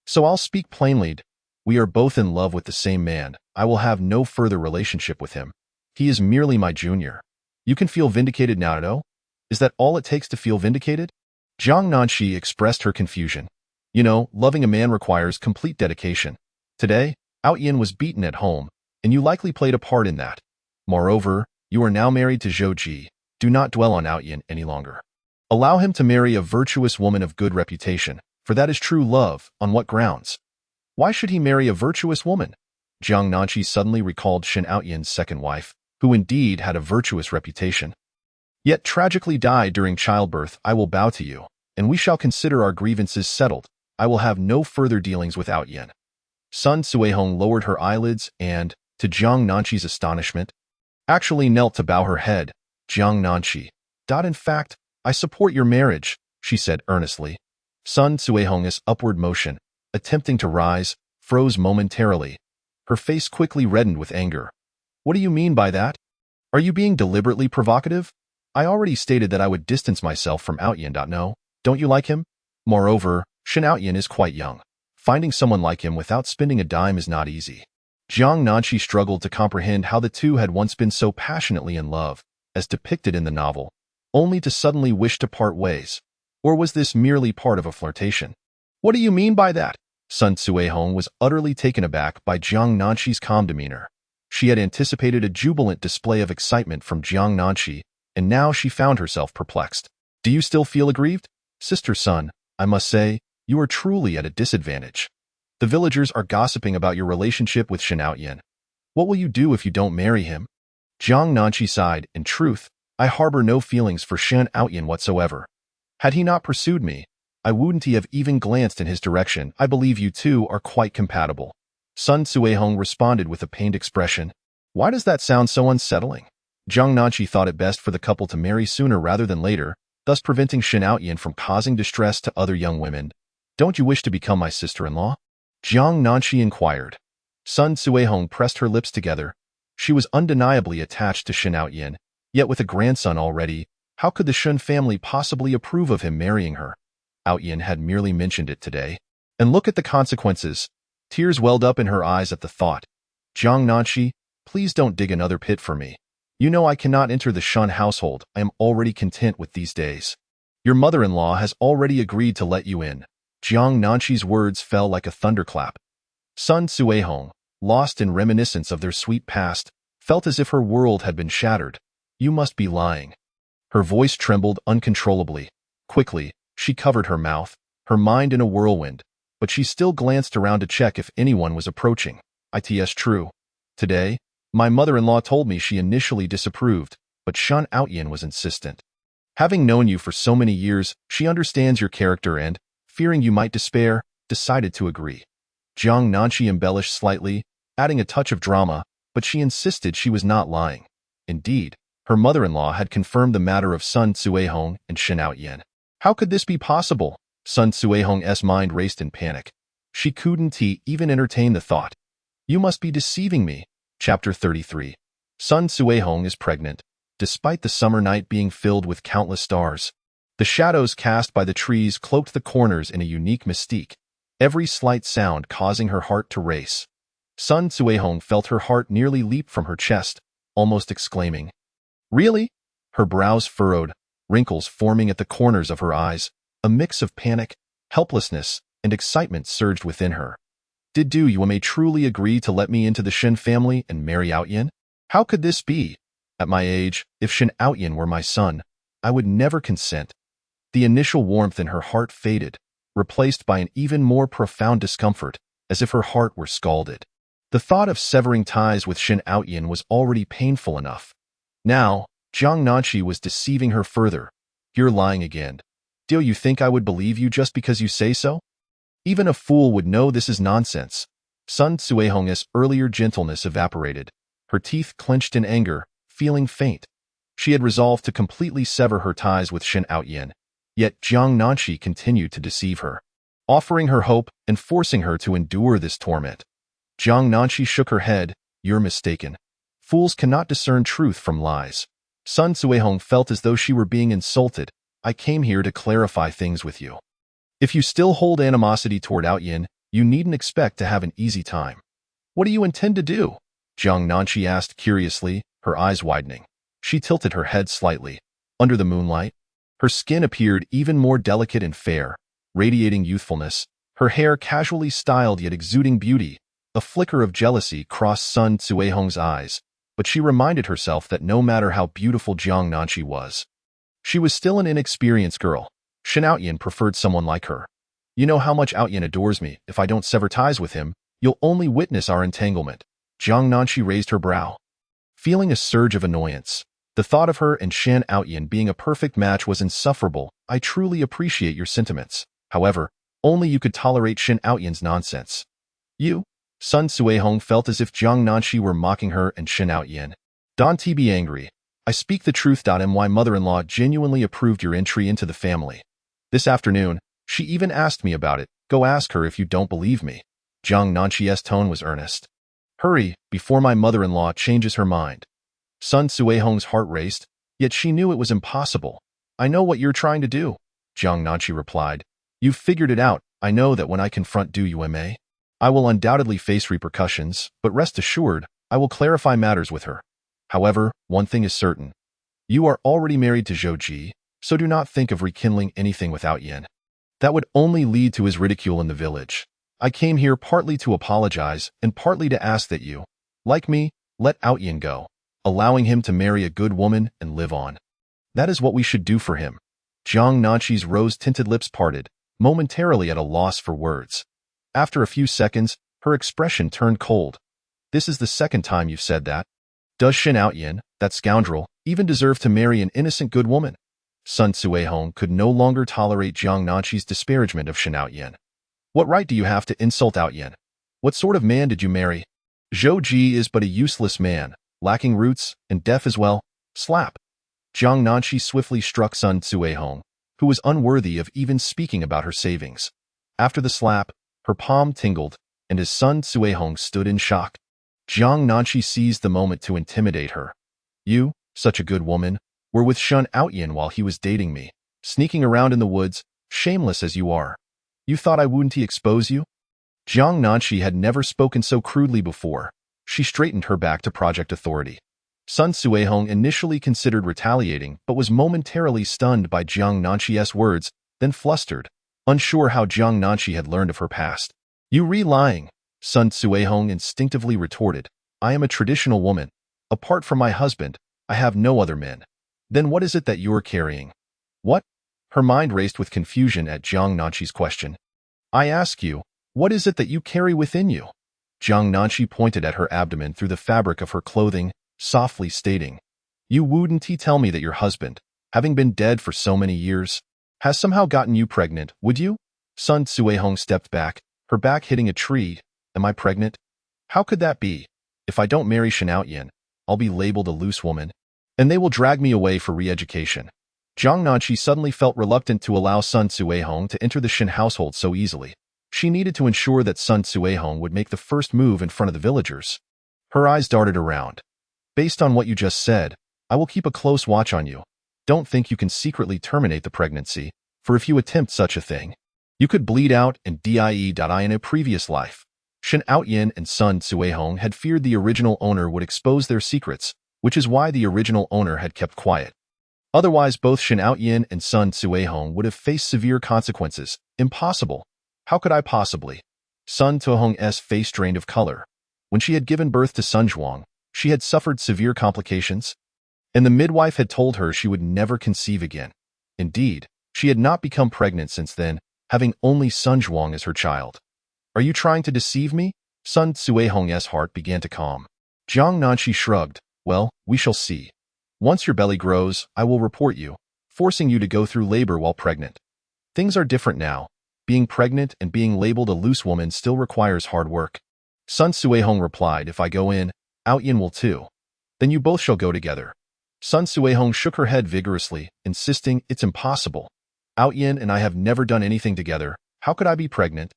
So I'll speak plainly. We are both in love with the same man. I will have no further relationship with him. He is merely my junior. You can feel vindicated now, no? Is that all it takes to feel vindicated? Jiang Nanqi expressed her confusion. You know, loving a man requires complete dedication. Today, Outyin was beaten at home, and you likely played a part in that. Moreover, you are now married to Zhou Ji. Do not dwell on Outyin any longer. Allow him to marry a virtuous woman of good reputation, for that is true love. On what grounds? Why should he marry a virtuous woman? Jiang Nanqi suddenly recalled Shen Outyin's second wife, who indeed had a virtuous reputation, yet tragically died during childbirth. I will bow to you, and we shall consider our grievances settled. I will have no further dealings with Outyin. Sun Suihong lowered her eyelids and, to Jiang Nanqi's astonishment, actually knelt to bow her head. Jiang Nanqi. In fact, I support your marriage, she said earnestly. Sun Suihong's upward motion, attempting to rise, froze momentarily. Her face quickly reddened with anger. What do you mean by that? Are you being deliberately provocative? I already stated that I would distance myself from Outyin. No, don't you like him? Moreover, Shen Outyin is quite young. Finding someone like him without spending a dime is not easy. Jiang Nanqi struggled to comprehend how the two had once been so passionately in love, as depicted in the novel, only to suddenly wish to part ways. Or was this merely part of a flirtation? What do you mean by that? Sun Suihong was utterly taken aback by Jiang Nanqi's calm demeanor. She had anticipated a jubilant display of excitement from Jiang Nanqi, and now she found herself perplexed. Do you still feel aggrieved? Sister Sun, I must say, you are truly at a disadvantage. The villagers are gossiping about your relationship with Shen Outyin. What will you do if you don't marry him? Jiang Nanqi sighed. In truth, I harbor no feelings for Shen Outyin whatsoever. Had he not pursued me, I wouldn't have even glanced in his direction. I believe you two are quite compatible. Sun Suihong responded with a pained expression. Why does that sound so unsettling? Jiang Nanqi thought it best for the couple to marry sooner rather than later, thus preventing Shen Outyin from causing distress to other young women. Don't you wish to become my sister-in-law? Jiang Nanqi inquired. Sun Suihong pressed her lips together. She was undeniably attached to Shen Outyin, yet with a grandson already, how could the Shen family possibly approve of him marrying her? Outyin had merely mentioned it today. And look at the consequences. Tears welled up in her eyes at the thought. Jiang Nanqi, please don't dig another pit for me. You know I cannot enter the Shen household. I am already content with these days. Your mother-in-law has already agreed to let you in. Jiang Nanqi's words fell like a thunderclap. Sun Suihong, lost in reminiscence of their sweet past, felt as if her world had been shattered. You must be lying. Her voice trembled uncontrollably. Quickly, she covered her mouth, her mind in a whirlwind. but she still glanced around to check if anyone was approaching. It's true. Today, my mother-in-law told me she initially disapproved, but Shen Outyin was insistent. Having known you for so many years, she understands your character and, fearing you might despair, decided to agree. Jiang Nanqi embellished slightly, adding a touch of drama, but she insisted she was not lying. Indeed, her mother-in-law had confirmed the matter of Sun Cuihong and Shen Outyin. How could this be possible? Sun Cuihong's mind raced in panic. She couldn't even entertain the thought. You must be deceiving me. Chapter 33. Sun Cuihong is pregnant. Despite the summer night being filled with countless stars, the shadows cast by the trees cloaked the corners in a unique mystique, every slight sound causing her heart to race. Sun Cuihong felt her heart nearly leap from her chest, almost exclaiming, "Really?" Her brows furrowed, wrinkles forming at the corners of her eyes. A mix of panic, helplessness, and excitement surged within her. Did you may truly agree to let me into the Shen family and marry Outyin? How could this be? At my age, if Shen Outyin were my son, I would never consent. The initial warmth in her heart faded, replaced by an even more profound discomfort, as if her heart were scalded. The thought of severing ties with Shen Outyin was already painful enough. Now, Jiang Nanqi was deceiving her further. You're lying again. Do you think I would believe you just because you say so? Even a fool would know this is nonsense. Sun Cuihong's earlier gentleness evaporated. Her teeth clenched in anger, feeling faint. She had resolved to completely sever her ties with Shen Outyin, yet Jiang Nanqi continued to deceive her, offering her hope and forcing her to endure this torment. Jiang Nanqi shook her head. You're mistaken. Fools cannot discern truth from lies. Sun Cuihong felt as though she were being insulted. I came here to clarify things with you. If you still hold animosity toward Outyin, you needn't expect to have an easy time. What do you intend to do? Jiang Nanqi asked curiously, her eyes widening. She tilted her head slightly. Under the moonlight, her skin appeared even more delicate and fair, radiating youthfulness, her hair casually styled yet exuding beauty. A flicker of jealousy crossed Sun Cuihong's eyes, but she reminded herself that no matter how beautiful Jiang Nanqi was, she was still an inexperienced girl. Shen Outyin preferred someone like her. You know how much Outyin adores me. If I don't sever ties with him, you'll only witness our entanglement. Jiang Nanqi raised her brow, feeling a surge of annoyance. The thought of her and Shen Outyin being a perfect match was insufferable. I truly appreciate your sentiments. However, only you could tolerate Shen Outyin's nonsense. You? Sun Cuihong felt as if Jiang Nanqi were mocking her and Shen Outyin. Don't be angry. I speak the truth. My mother-in-law genuinely approved your entry into the family. This afternoon, she even asked me about it. Go ask her if you don't believe me. Jiang Nanqi's tone was earnest. Hurry, before my mother-in-law changes her mind. Sun Cuihong's heart raced, yet she knew it was impossible. I know what you're trying to do, Jiang Nanqi replied. You've figured it out. I know that when I confront Du Yume, I will undoubtedly face repercussions, but rest assured, I will clarify matters with her. However, one thing is certain. You are already married to Zhou Ji, so do not think of rekindling anything with Outyin. That would only lead to his ridicule in the village. I came here partly to apologize and partly to ask that you, like me, let Outyin go, allowing him to marry a good woman and live on. That is what we should do for him. Jiang Nanqi's rose-tinted lips parted, momentarily at a loss for words. After a few seconds, her expression turned cold. This is the second time you've said that. Does Shen Outyin, that scoundrel, even deserve to marry an innocent good woman? Sun Cuihong could no longer tolerate Jiang Nanqi's disparagement of Shen Outyin. What right do you have to insult Outyin? What sort of man did you marry? Zhou Ji is but a useless man, lacking roots, and deaf as well. Slap. Jiang Nanqi swiftly struck Sun Cuihong, who was unworthy of even speaking about her savings. After the slap, her palm tingled, and as Sun Cuihong stood in shock, Jiang Nanqi seized the moment to intimidate her. You, such a good woman, were with Shen Outyin while he was dating me, sneaking around in the woods, shameless as you are. You thought I wouldn't expose you? Jiang Nanqi had never spoken so crudely before. She straightened her back to Project Authority. Sun Cuihong initially considered retaliating, but was momentarily stunned by Jiang Nanqi's words, then flustered, unsure how Jiang Nanqi had learned of her past. You lying, Sun Cuihong instinctively retorted. I am a traditional woman. Apart from my husband, I have no other men. Then what is it that you're carrying? What? Her mind raced with confusion at Jiang Nanqi's question. I ask you, What is it that you carry within you? Jiang Nanshi pointed at her abdomen through the fabric of her clothing, softly stating, You wouldn't tell me that your husband, having been dead for so many years, has somehow gotten you pregnant, would you? Sun Suehong stepped back, her back hitting a tree. Am I pregnant? How could that be? If I don't marry Shen Outyin, I'll be labeled a loose woman, and they will drag me away for re-education. Jiang Nanshi suddenly felt reluctant to allow Sun Suehong to enter the Shen household so easily. She needed to ensure that Sun Suehong would make the first move in front of the villagers. Her eyes darted around. Based on what you just said, I will keep a close watch on you. Don't think you can secretly terminate the pregnancy, for if you attempt such a thing, you could bleed out and die in a previous life. Shen Outyin and Sun Suehong had feared the original owner would expose their secrets, which is why the original owner had kept quiet. Otherwise, both Shen Outyin and Sun Suehong would have faced severe consequences. Impossible. How could I possibly? Sun Suehong's face drained of color. When she had given birth to Sun Zhuang, she had suffered severe complications, and the midwife had told her she would never conceive again. Indeed, she had not become pregnant since then, having only Sun Zhuang as her child. Are you trying to deceive me? Sun Suehong's heart began to calm. Jiang Nanshi shrugged. Well, we shall see. Once your belly grows, I will report you, forcing you to go through labor while pregnant. Things are different now. Being pregnant and being labeled a loose woman still requires hard work. Sun Suehong replied, If I go in, Outyin will too. Then you both shall go together. Sun Suehong shook her head vigorously, insisting, It's impossible. Outyin and I have never done anything together. How could I be pregnant?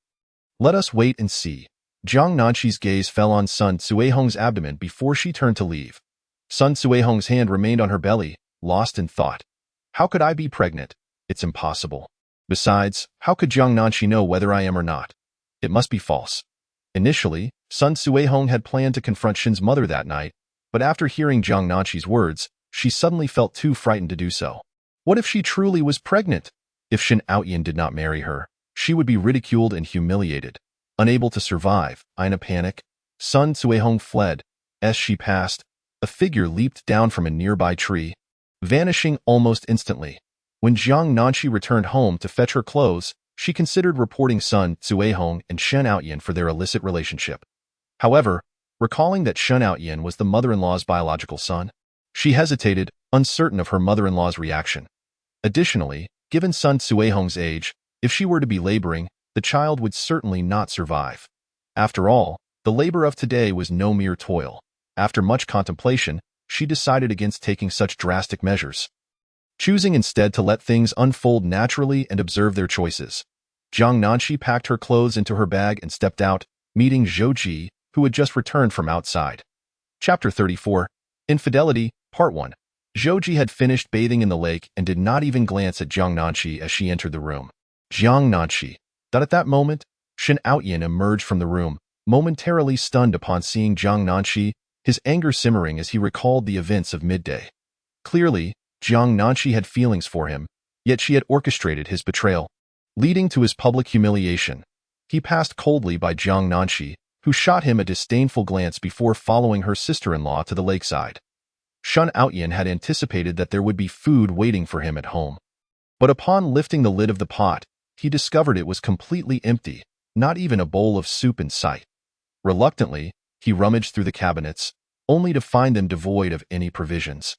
Let us wait and see. Jiang Nanshi's gaze fell on Sun Suehong's abdomen before she turned to leave. Sun Suehong's hand remained on her belly, lost in thought. How could I be pregnant? It's impossible. Besides, how could Jiang Nanshi know whether I am or not? It must be false. Initially, Sun Suehong had planned to confront Shen's mother that night, but after hearing Jiang Nanshi's words, she suddenly felt too frightened to do so. What if she truly was pregnant? If Shen Outyin did not marry her, she would be ridiculed and humiliated. Unable to survive, in a panic, Sun Suehong fled. As she passed, a figure leaped down from a nearby tree, vanishing almost instantly. When Jiang Nanshi returned home to fetch her clothes, she considered reporting Sun Suehong and Shen Outyin for their illicit relationship. However, recalling that Shen Outyin was the mother-in-law's biological son, she hesitated, uncertain of her mother-in-law's reaction. Additionally, given Sun Suehong's age, if she were to be laboring, the child would certainly not survive. After all, the labor of today was no mere toil. After much contemplation, she decided against taking such drastic measures, choosing instead to let things unfold naturally and observe their choices. Jiang Nanshi packed her clothes into her bag and stepped out, meeting Zhou Ji, who had just returned from outside. Chapter 34, Infidelity, Part 1. Zhou Ji had finished bathing in the lake and did not even glance at Jiang Nanshi as she entered the room. Jiang Nanshi. At that moment, Shen Outyin emerged from the room, momentarily stunned upon seeing Jiang Nanshi, his anger simmering as he recalled the events of midday. Clearly, Jiang Nanshi had feelings for him, yet she had orchestrated his betrayal, leading to his public humiliation. He passed coldly by Jiang Nanshi, who shot him a disdainful glance before following her sister-in-law to the lakeside. Shen Outyin had anticipated that there would be food waiting for him at home. But upon lifting the lid of the pot, he discovered it was completely empty, not even a bowl of soup in sight. Reluctantly, he rummaged through the cabinets, only to find them devoid of any provisions.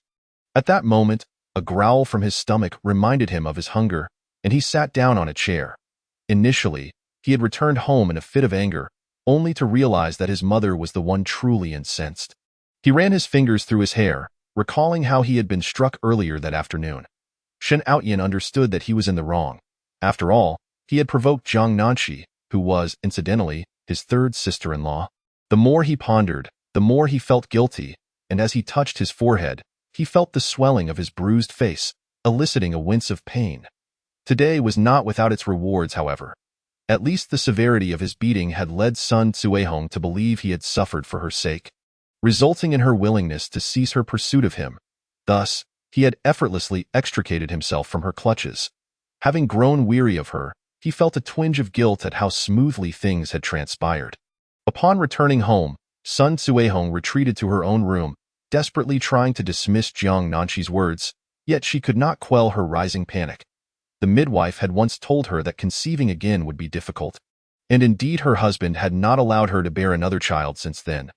At that moment, a growl from his stomach reminded him of his hunger, and he sat down on a chair. Initially, he had returned home in a fit of anger, only to realize that his mother was the one truly incensed. He ran his fingers through his hair, recalling how he had been struck earlier that afternoon. Shen Outyin understood that he was in the wrong. After all, he had provoked Jiang Nanshi, who was, incidentally, his third sister-in-law. The more he pondered, the more he felt guilty, and as he touched his forehead, he felt the swelling of his bruised face, eliciting a wince of pain. Today was not without its rewards, however. At least the severity of his beating had led Sun Suehong to believe he had suffered for her sake, resulting in her willingness to cease her pursuit of him. Thus, he had effortlessly extricated himself from her clutches. Having grown weary of her, he felt a twinge of guilt at how smoothly things had transpired. Upon returning home, Sun Suehong retreated to her own room, desperately trying to dismiss Jiang Nanshi's words, yet she could not quell her rising panic. The midwife had once told her that conceiving again would be difficult. And indeed her husband had not allowed her to bear another child since then.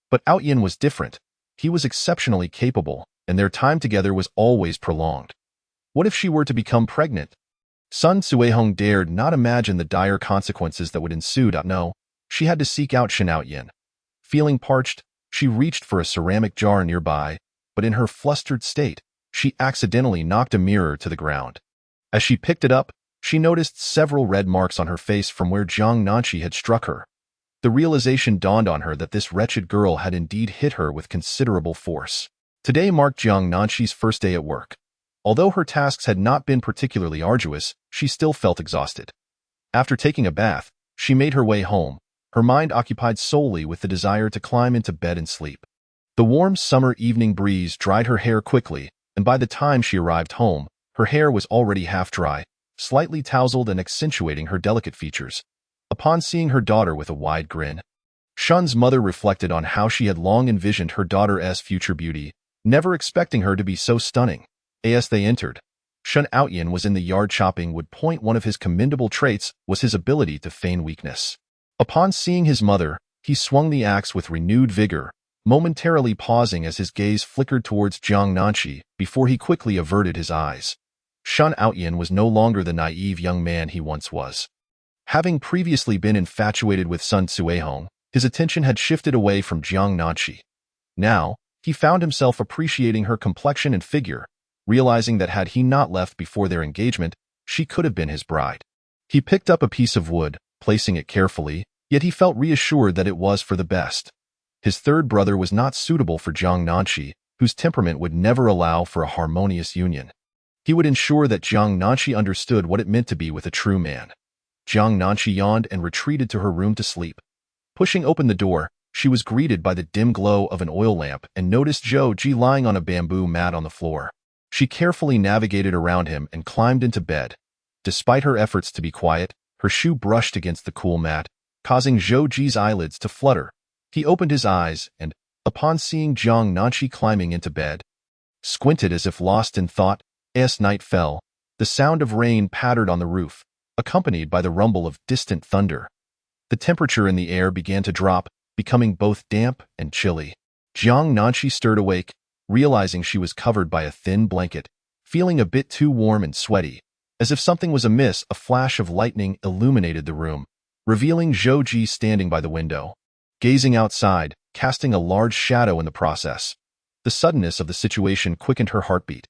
But Outyin was different. He was exceptionally capable, and their time together was always prolonged. What if she were to become pregnant? Sun Suehong dared not imagine the dire consequences that would ensue. No, she had to seek out Shen Outyin. Feeling parched, she reached for a ceramic jar nearby, but in her flustered state, she accidentally knocked a mirror to the ground. As she picked it up, she noticed several red marks on her face from where Jiang Nanqi had struck her. The realization dawned on her that this wretched girl had indeed hit her with considerable force. Today marked Jiang Nanqi's first day at work. Although her tasks had not been particularly arduous, she still felt exhausted. After taking a bath, she made her way home, her mind occupied solely with the desire to climb into bed and sleep. The warm summer evening breeze dried her hair quickly, and by the time she arrived home, her hair was already half dry, slightly tousled and accentuating her delicate features. Upon seeing her daughter with a wide grin, Shun's mother reflected on how she had long envisioned her daughter's future beauty, never expecting her to be so stunning. As they entered, Shen Outyin was in the yard chopping wood. One of his commendable traits was his ability to feign weakness. Upon seeing his mother, he swung the axe with renewed vigor, momentarily pausing as his gaze flickered towards Jiang Nanqi before he quickly averted his eyes. Shen Outyin was no longer the naive young man he once was. Having previously been infatuated with Sun Suehong, his attention had shifted away from Jiang Nanqi. Now, he found himself appreciating her complexion and figure, realizing that had he not left before their engagement, she could have been his bride. He picked up a piece of wood, placing it carefully, yet he felt reassured that it was for the best. His third brother was not suitable for Jiang Nanqi, whose temperament would never allow for a harmonious union. He would ensure that Jiang Nanqi understood what it meant to be with a true man. Jiang Nanqi yawned and retreated to her room to sleep. Pushing open the door, she was greeted by the dim glow of an oil lamp and noticed Zhou Ji lying on a bamboo mat on the floor. She carefully navigated around him and climbed into bed. Despite her efforts to be quiet, her shoe brushed against the cool mat, causing Zhou Ji's eyelids to flutter. He opened his eyes and, upon seeing Jiang Nanqi climbing into bed, squinted as if lost in thought. As night fell, the sound of rain pattered on the roof, accompanied by the rumble of distant thunder. The temperature in the air began to drop, becoming both damp and chilly. Jiang Nanqi stirred awake, realizing she was covered by a thin blanket, feeling a bit too warm and sweaty. As if something was amiss, a flash of lightning illuminated the room, revealing Zhou Ji standing by the window, gazing outside, casting a large shadow in the process. The suddenness of the situation quickened her heartbeat.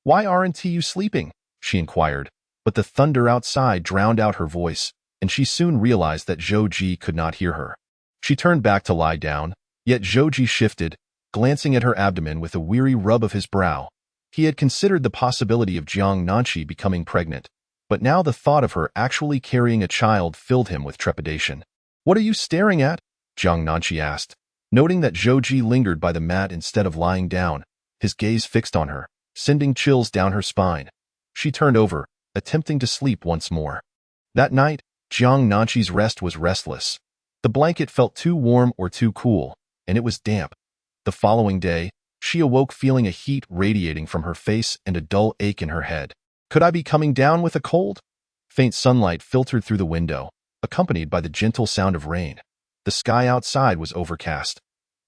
"Why aren't you sleeping?" she inquired, but the thunder outside drowned out her voice, and she soon realized that Zhou Ji could not hear her. She turned back to lie down, yet Zhou Ji shifted, glancing at her abdomen with a weary rub of his brow. He had considered the possibility of Jiang Nanqi becoming pregnant, but now the thought of her actually carrying a child filled him with trepidation. "What are you staring at?" Jiang Nanqi asked, noting that Zhou Ji lingered by the mat instead of lying down, his gaze fixed on her, sending chills down her spine. She turned over, attempting to sleep once more. That night, Jiang Nanqi's rest was restless. The blanket felt too warm or too cool, and it was damp. The following day, she awoke feeling a heat radiating from her face and a dull ache in her head. Could I be coming down with a cold? Faint sunlight filtered through the window, accompanied by the gentle sound of rain. The sky outside was overcast.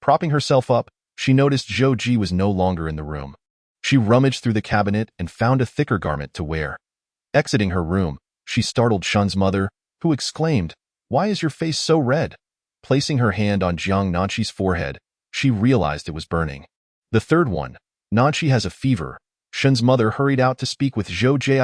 Propping herself up, she noticed Zhou Ji was no longer in the room. She rummaged through the cabinet and found a thicker garment to wear. Exiting her room, she startled Shun's mother, who exclaimed, "Why is your face so red?" Placing her hand on Jiang Nanqi's forehead, she realized it was burning. "The third one, Nanqi has a fever." Shun's mother hurried out to speak with Zhou Ji.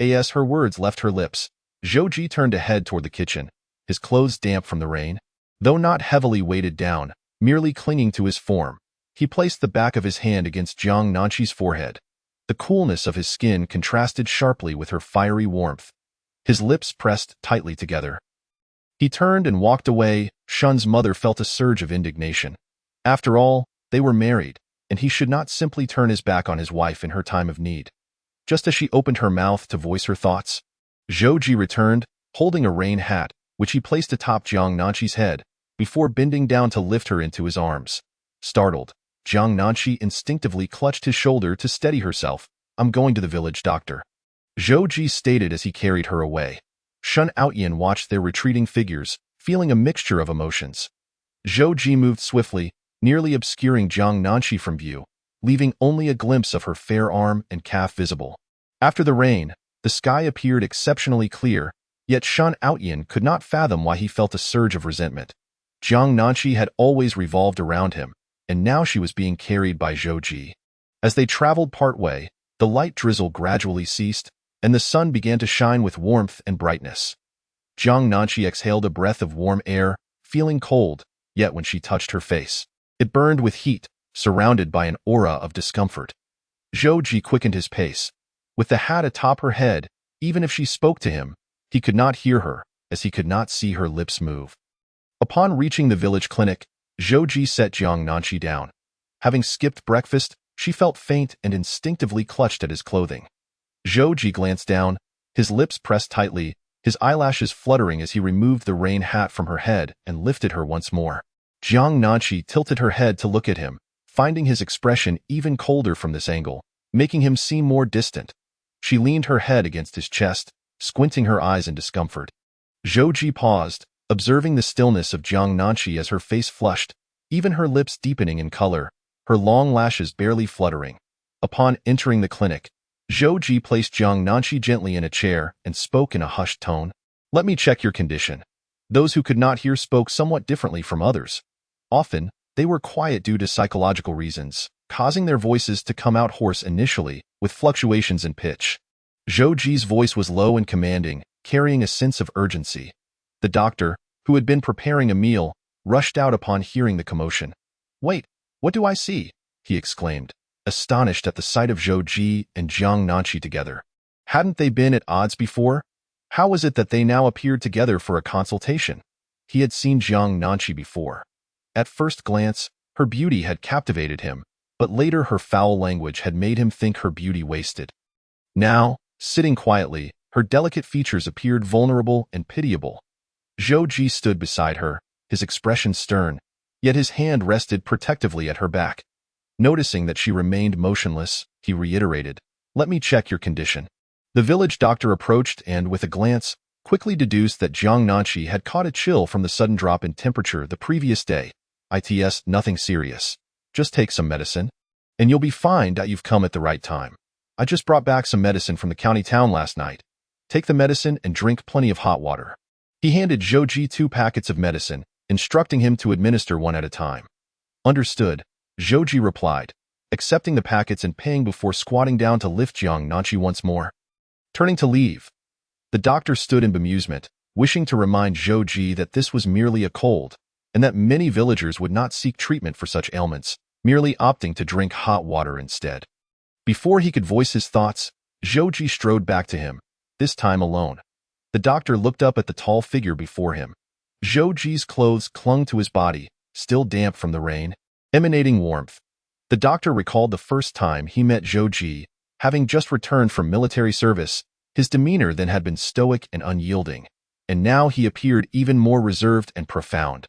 As her words left her lips, Zhou Ji turned to head toward the kitchen, his clothes damp from the rain. Though not heavily weighted down, merely clinging to his form, he placed the back of his hand against Jiang Nanqi's forehead. The coolness of his skin contrasted sharply with her fiery warmth. His lips pressed tightly together. He turned and walked away. Shun's mother felt a surge of indignation. After all, they were married, and he should not simply turn his back on his wife in her time of need. Just as she opened her mouth to voice her thoughts, Zhou Ji returned, holding a rain hat, which he placed atop Jiang Nanqi's head, before bending down to lift her into his arms. Startled, Jiang Nanqi instinctively clutched his shoulder to steady herself. "I'm going to the village doctor," Zhou Ji stated as he carried her away. Shun Outyin watched their retreating figures, feeling a mixture of emotions. Zhou Ji moved swiftly, nearly obscuring Jiang Nanqi from view, leaving only a glimpse of her fair arm and calf visible. After the rain, the sky appeared exceptionally clear, yet Shun Outyin could not fathom why he felt a surge of resentment. Jiang Nanqi had always revolved around him, and now she was being carried by Zhou Ji. As they traveled partway, the light drizzle gradually ceased, and the sun began to shine with warmth and brightness. Jiang Nanqi exhaled a breath of warm air, feeling cold, yet when she touched her face, it burned with heat, surrounded by an aura of discomfort. Zhou Ji quickened his pace. With the hat atop her head, even if she spoke to him, he could not hear her, as he could not see her lips move. Upon reaching the village clinic, Zhou Ji set Jiang Nanqi down. Having skipped breakfast, she felt faint and instinctively clutched at his clothing. Zhou Ji glanced down, his lips pressed tightly, his eyelashes fluttering as he removed the rain hat from her head and lifted her once more. Jiang Nanqi tilted her head to look at him, finding his expression even colder from this angle, making him seem more distant. She leaned her head against his chest, squinting her eyes in discomfort. Zhou Ji paused, observing the stillness of Jiang Nanqi as her face flushed, even her lips deepening in color, her long lashes barely fluttering. Upon entering the clinic, Zhou Ji placed Jiang Nanqi gently in a chair and spoke in a hushed tone. "Let me check your condition." Those who could not hear spoke somewhat differently from others. Often, they were quiet due to psychological reasons, causing their voices to come out hoarse initially, with fluctuations in pitch. Zhou Ji's voice was low and commanding, carrying a sense of urgency. The doctor, who had been preparing a meal, rushed out upon hearing the commotion. "Wait, what do I see?" he exclaimed, astonished at the sight of Zhou Ji and Jiang Nanqi together. Hadn't they been at odds before? How was it that they now appeared together for a consultation? He had seen Jiang Nanqi before. At first glance, her beauty had captivated him, but later her foul language had made him think her beauty wasted. Now, sitting quietly, her delicate features appeared vulnerable and pitiable. Zhou Ji stood beside her, his expression stern, yet his hand rested protectively at her back. Noticing that she remained motionless, he reiterated, "Let me check your condition." The village doctor approached and, with a glance, quickly deduced that Jiang Nanqi had caught a chill from the sudden drop in temperature the previous day. "It's nothing serious. Just take some medicine, and you'll be fine. You've come at the right time. I just brought back some medicine from the county town last night. Take the medicine and drink plenty of hot water." He handed Zhou Ji 2 packets of medicine, instructing him to administer one at a time. "Understood," Zhou Ji replied, accepting the packets and paying before squatting down to lift Jiang Nanqi once more. Turning to leave, the doctor stood in bemusement, wishing to remind Zhou Ji that this was merely a cold, and that many villagers would not seek treatment for such ailments, merely opting to drink hot water instead. Before he could voice his thoughts, Zhou Ji strode back to him, this time alone. The doctor looked up at the tall figure before him. Zhou Ji's clothes clung to his body, still damp from the rain, emanating warmth. The doctor recalled the first time he met Zhou Ji, having just returned from military service. His demeanor then had been stoic and unyielding, and now he appeared even more reserved and profound.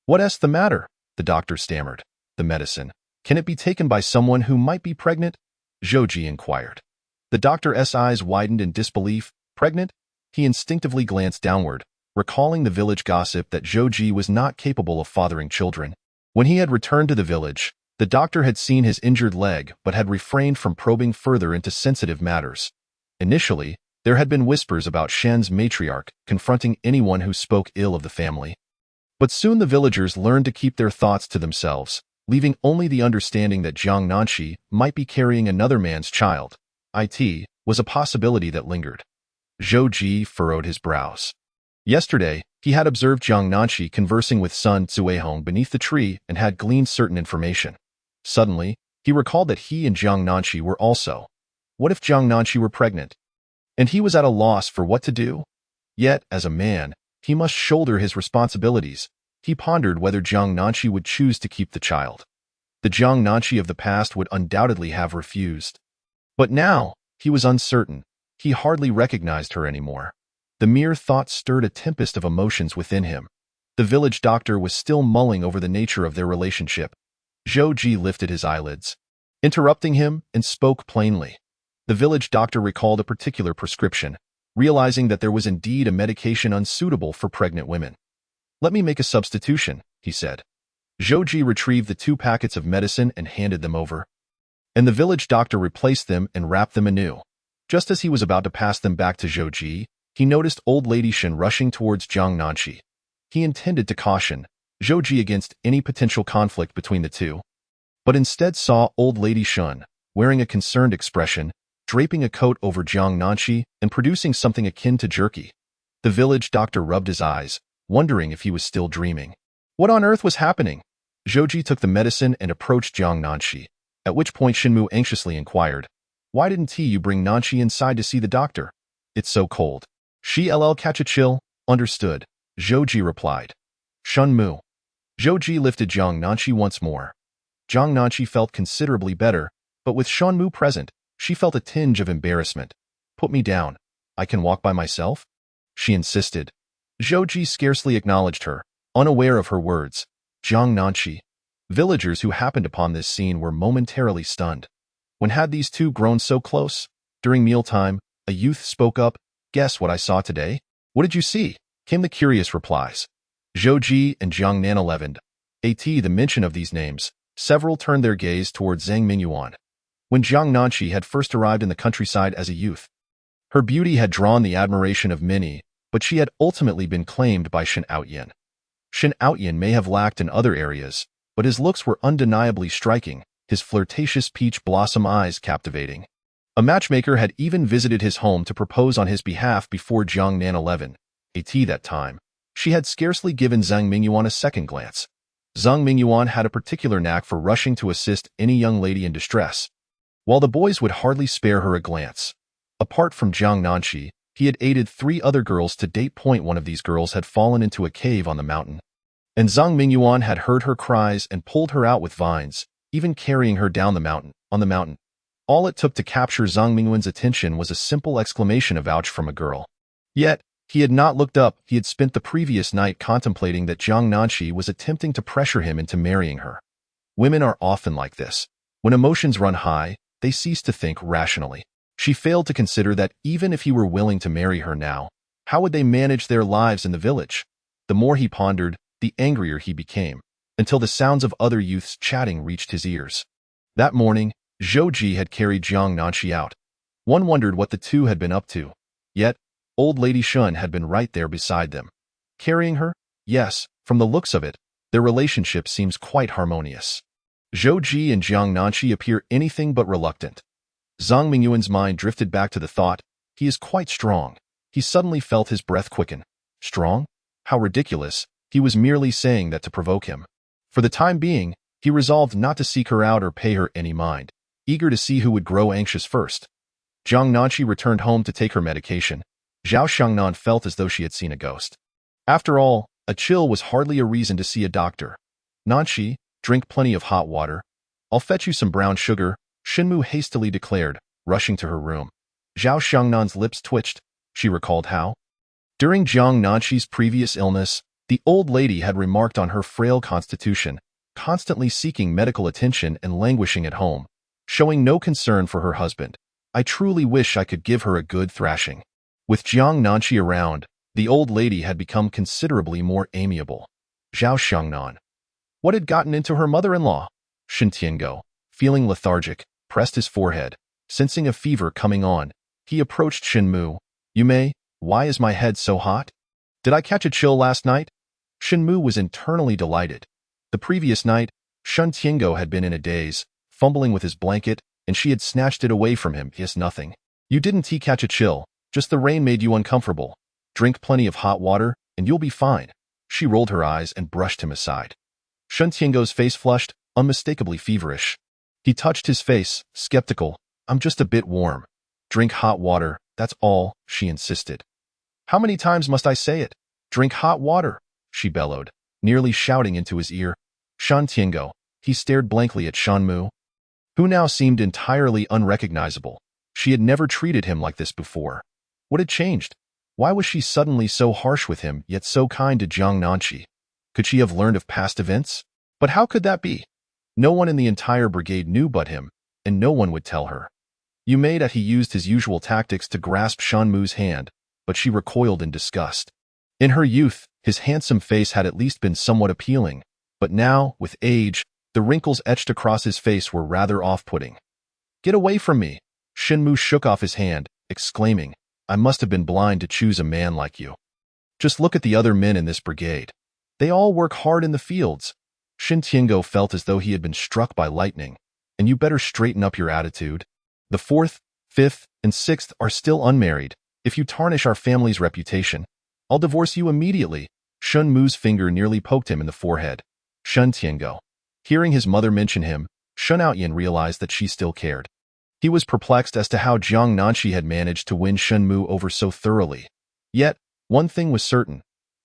"What's the matter?" the doctor stammered. "The medicine. Can it be taken by someone who might be pregnant?" Zhou Ji inquired. The doctor's eyes widened in disbelief. "Pregnant?" He instinctively glanced downward, recalling the village gossip that Zhou Ji was not capable of fathering children. When he had returned to the village, the doctor had seen his injured leg but had refrained from probing further into sensitive matters. Initially, there had been whispers about Shen's matriarch confronting anyone who spoke ill of the family. But soon the villagers learned to keep their thoughts to themselves, leaving only the understanding that Jiang Nanqi might be carrying another man's child. It was a possibility that lingered. Zhou Ji furrowed his brows. Yesterday, he had observed Jiang Nanqi conversing with Sun Zuehong beneath the tree and had gleaned certain information. Suddenly, he recalled that he and Jiang Nanqi were also. What if Jiang Nanqi were pregnant? And he was at a loss for what to do? Yet, as a man, he must shoulder his responsibilities. He pondered whether Jiang Nanqi would choose to keep the child. The Jiang Nanqi of the past would undoubtedly have refused. But now, he was uncertain. He hardly recognized her anymore. The mere thought stirred a tempest of emotions within him. The village doctor was still mulling over the nature of their relationship. Zhou Ji lifted his eyelids, interrupting him, and spoke plainly. The village doctor recalled a particular prescription. realizing that there was indeed a medication unsuitable for pregnant women. "Let me make a substitution," he said. Zhou Ji retrieved the 2 packets of medicine and handed them over. And the village doctor replaced them and wrapped them anew. Just as he was about to pass them back to Zhou Ji, he noticed old lady Shen rushing towards Jiang Nanqi. He intended to caution Zhou Ji against any potential conflict between the two, but instead saw old lady Shen, wearing a concerned expression, draping a coat over Jiang Nanqi and producing something akin to jerky. The village doctor rubbed his eyes, wondering if he was still dreaming. What on earth was happening? Zhou Ji took the medicine and approached Jiang Nanqi, at which point Shenmu anxiously inquired, "Why didn't you bring Nanqi inside to see the doctor? It's so cold." "She ll catch a chill." "Understood," Zhou Ji replied. "Shenmu." Zhou Ji lifted Jiang Nanqi once more. Jiang Nanqi felt considerably better, but with Shenmu present, she felt a tinge of embarrassment. "Put me down. I can walk by myself?" she insisted. Zhou Ji scarcely acknowledged her, unaware of her words. Jiang Nanqi. Villagers who happened upon this scene were momentarily stunned. When had these two grown so close? During mealtime, a youth spoke up, "Guess what I saw today?" "What did you see?" came the curious replies. Zhou Ji and Jiang Nan 11. At the mention of these names, several turned their gaze towards Zhang Mingyuan. When Jiang Nanqi had first arrived in the countryside as a youth, her beauty had drawn the admiration of many, but she had ultimately been claimed by Shen Outyan. Shen Outyan may have lacked in other areas, but his looks were undeniably striking, his flirtatious peach blossom eyes captivating. A matchmaker had even visited his home to propose on his behalf before Jiang Nan 11. At that time, she had scarcely given Zhang Mingyuan a second glance. Zhang Mingyuan had a particular knack for rushing to assist any young lady in distress, while the boys would hardly spare her a glance. Apart from Jiang Nanqi, he had aided 3 other girls to date. One of these girls had fallen into a cave on the mountain, and Zhang Mingyuan had heard her cries and pulled her out with vines, even carrying her down on the mountain. All it took to capture Zhang Mingyuan's attention was a simple exclamation of "ouch" from a girl. Yet, he had not looked up. He had spent the previous night contemplating that Jiang Nanqi was attempting to pressure him into marrying her. Women are often like this. When emotions run high, they cease to think rationally. She failed to consider that even if he were willing to marry her now, how would they manage their lives in the village? The more he pondered, the angrier he became, until the sounds of other youths chatting reached his ears. That morning, Zhou Ji had carried Jiang Nanqi out. One wondered what the two had been up to. Yet, old lady Shen had been right there beside them. Carrying her? Yes, from the looks of it, their relationship seems quite harmonious. Zhou Ji and Jiang Nanqi appear anything but reluctant. Zhang Mingyuan's mind drifted back to the thought, "He is quite strong." He suddenly felt his breath quicken. Strong? How ridiculous. He was merely saying that to provoke him. For the time being, he resolved not to seek her out or pay her any mind, eager to see who would grow anxious first. Jiang Nanqi returned home to take her medication. Zhao Xiangnan felt as though she had seen a ghost. After all, a chill was hardly a reason to see a doctor. "Nanqi, drink plenty of hot water. I'll fetch you some brown sugar," Shenmu hastily declared, rushing to her room. Zhao Xiangnan's lips twitched. She recalled how, during Jiang Nanqi's previous illness, the old lady had remarked on her frail constitution, constantly seeking medical attention and languishing at home, showing no concern for her husband. "I truly wish I could give her a good thrashing." With Jiang Nanqi around, the old lady had become considerably more amiable. Zhao Xiangnan. What had gotten into her mother-in-law? Shen Tiango, feeling lethargic, pressed his forehead. Sensing a fever coming on, he approached Shenmu. "Yume, why is my head so hot? Did I catch a chill last night?" Shenmu was internally delighted. The previous night, Shen Tiango had been in a daze, fumbling with his blanket, and she had snatched it away from him. "Yes, nothing. You didn't catch a chill, just the rain made you uncomfortable. Drink plenty of hot water, and you'll be fine." She rolled her eyes and brushed him aside. Shen Tiango's face flushed, unmistakably feverish. He touched his face, skeptical. "I'm just a bit warm." "Drink hot water, that's all," she insisted. "How many times must I say it? Drink hot water," she bellowed, nearly shouting into his ear. Shen Tiango. He stared blankly at Shenmu, who now seemed entirely unrecognizable. She had never treated him like this before. What had changed? Why was she suddenly so harsh with him, yet so kind to Jiang Nanqi? Could she have learned of past events? But how could that be? No one in the entire brigade knew but him, and no one would tell her. You made that he used his usual tactics to grasp Shenmu's hand, but she recoiled in disgust. In her youth, his handsome face had at least been somewhat appealing, but now, with age, the wrinkles etched across his face were rather off-putting. "Get away from me!" Shinmu shook off his hand, exclaiming, "I must have been blind to choose a man like you. Just look at the other men in this brigade. They all work hard in the fields." Shin Tiango felt as though he had been struck by lightning. "And you better straighten up your attitude. The 4th, 5th, and 6th are still unmarried. If you tarnish our family's reputation, I'll divorce you immediately." Shun Mu's finger nearly poked him in the forehead. Shun Tiango. Hearing his mother mention him, Shun Outyin realized that she still cared. He was perplexed as to how Jiang Nanshi had managed to win Shun Mu over so thoroughly. Yet, one thing was certain.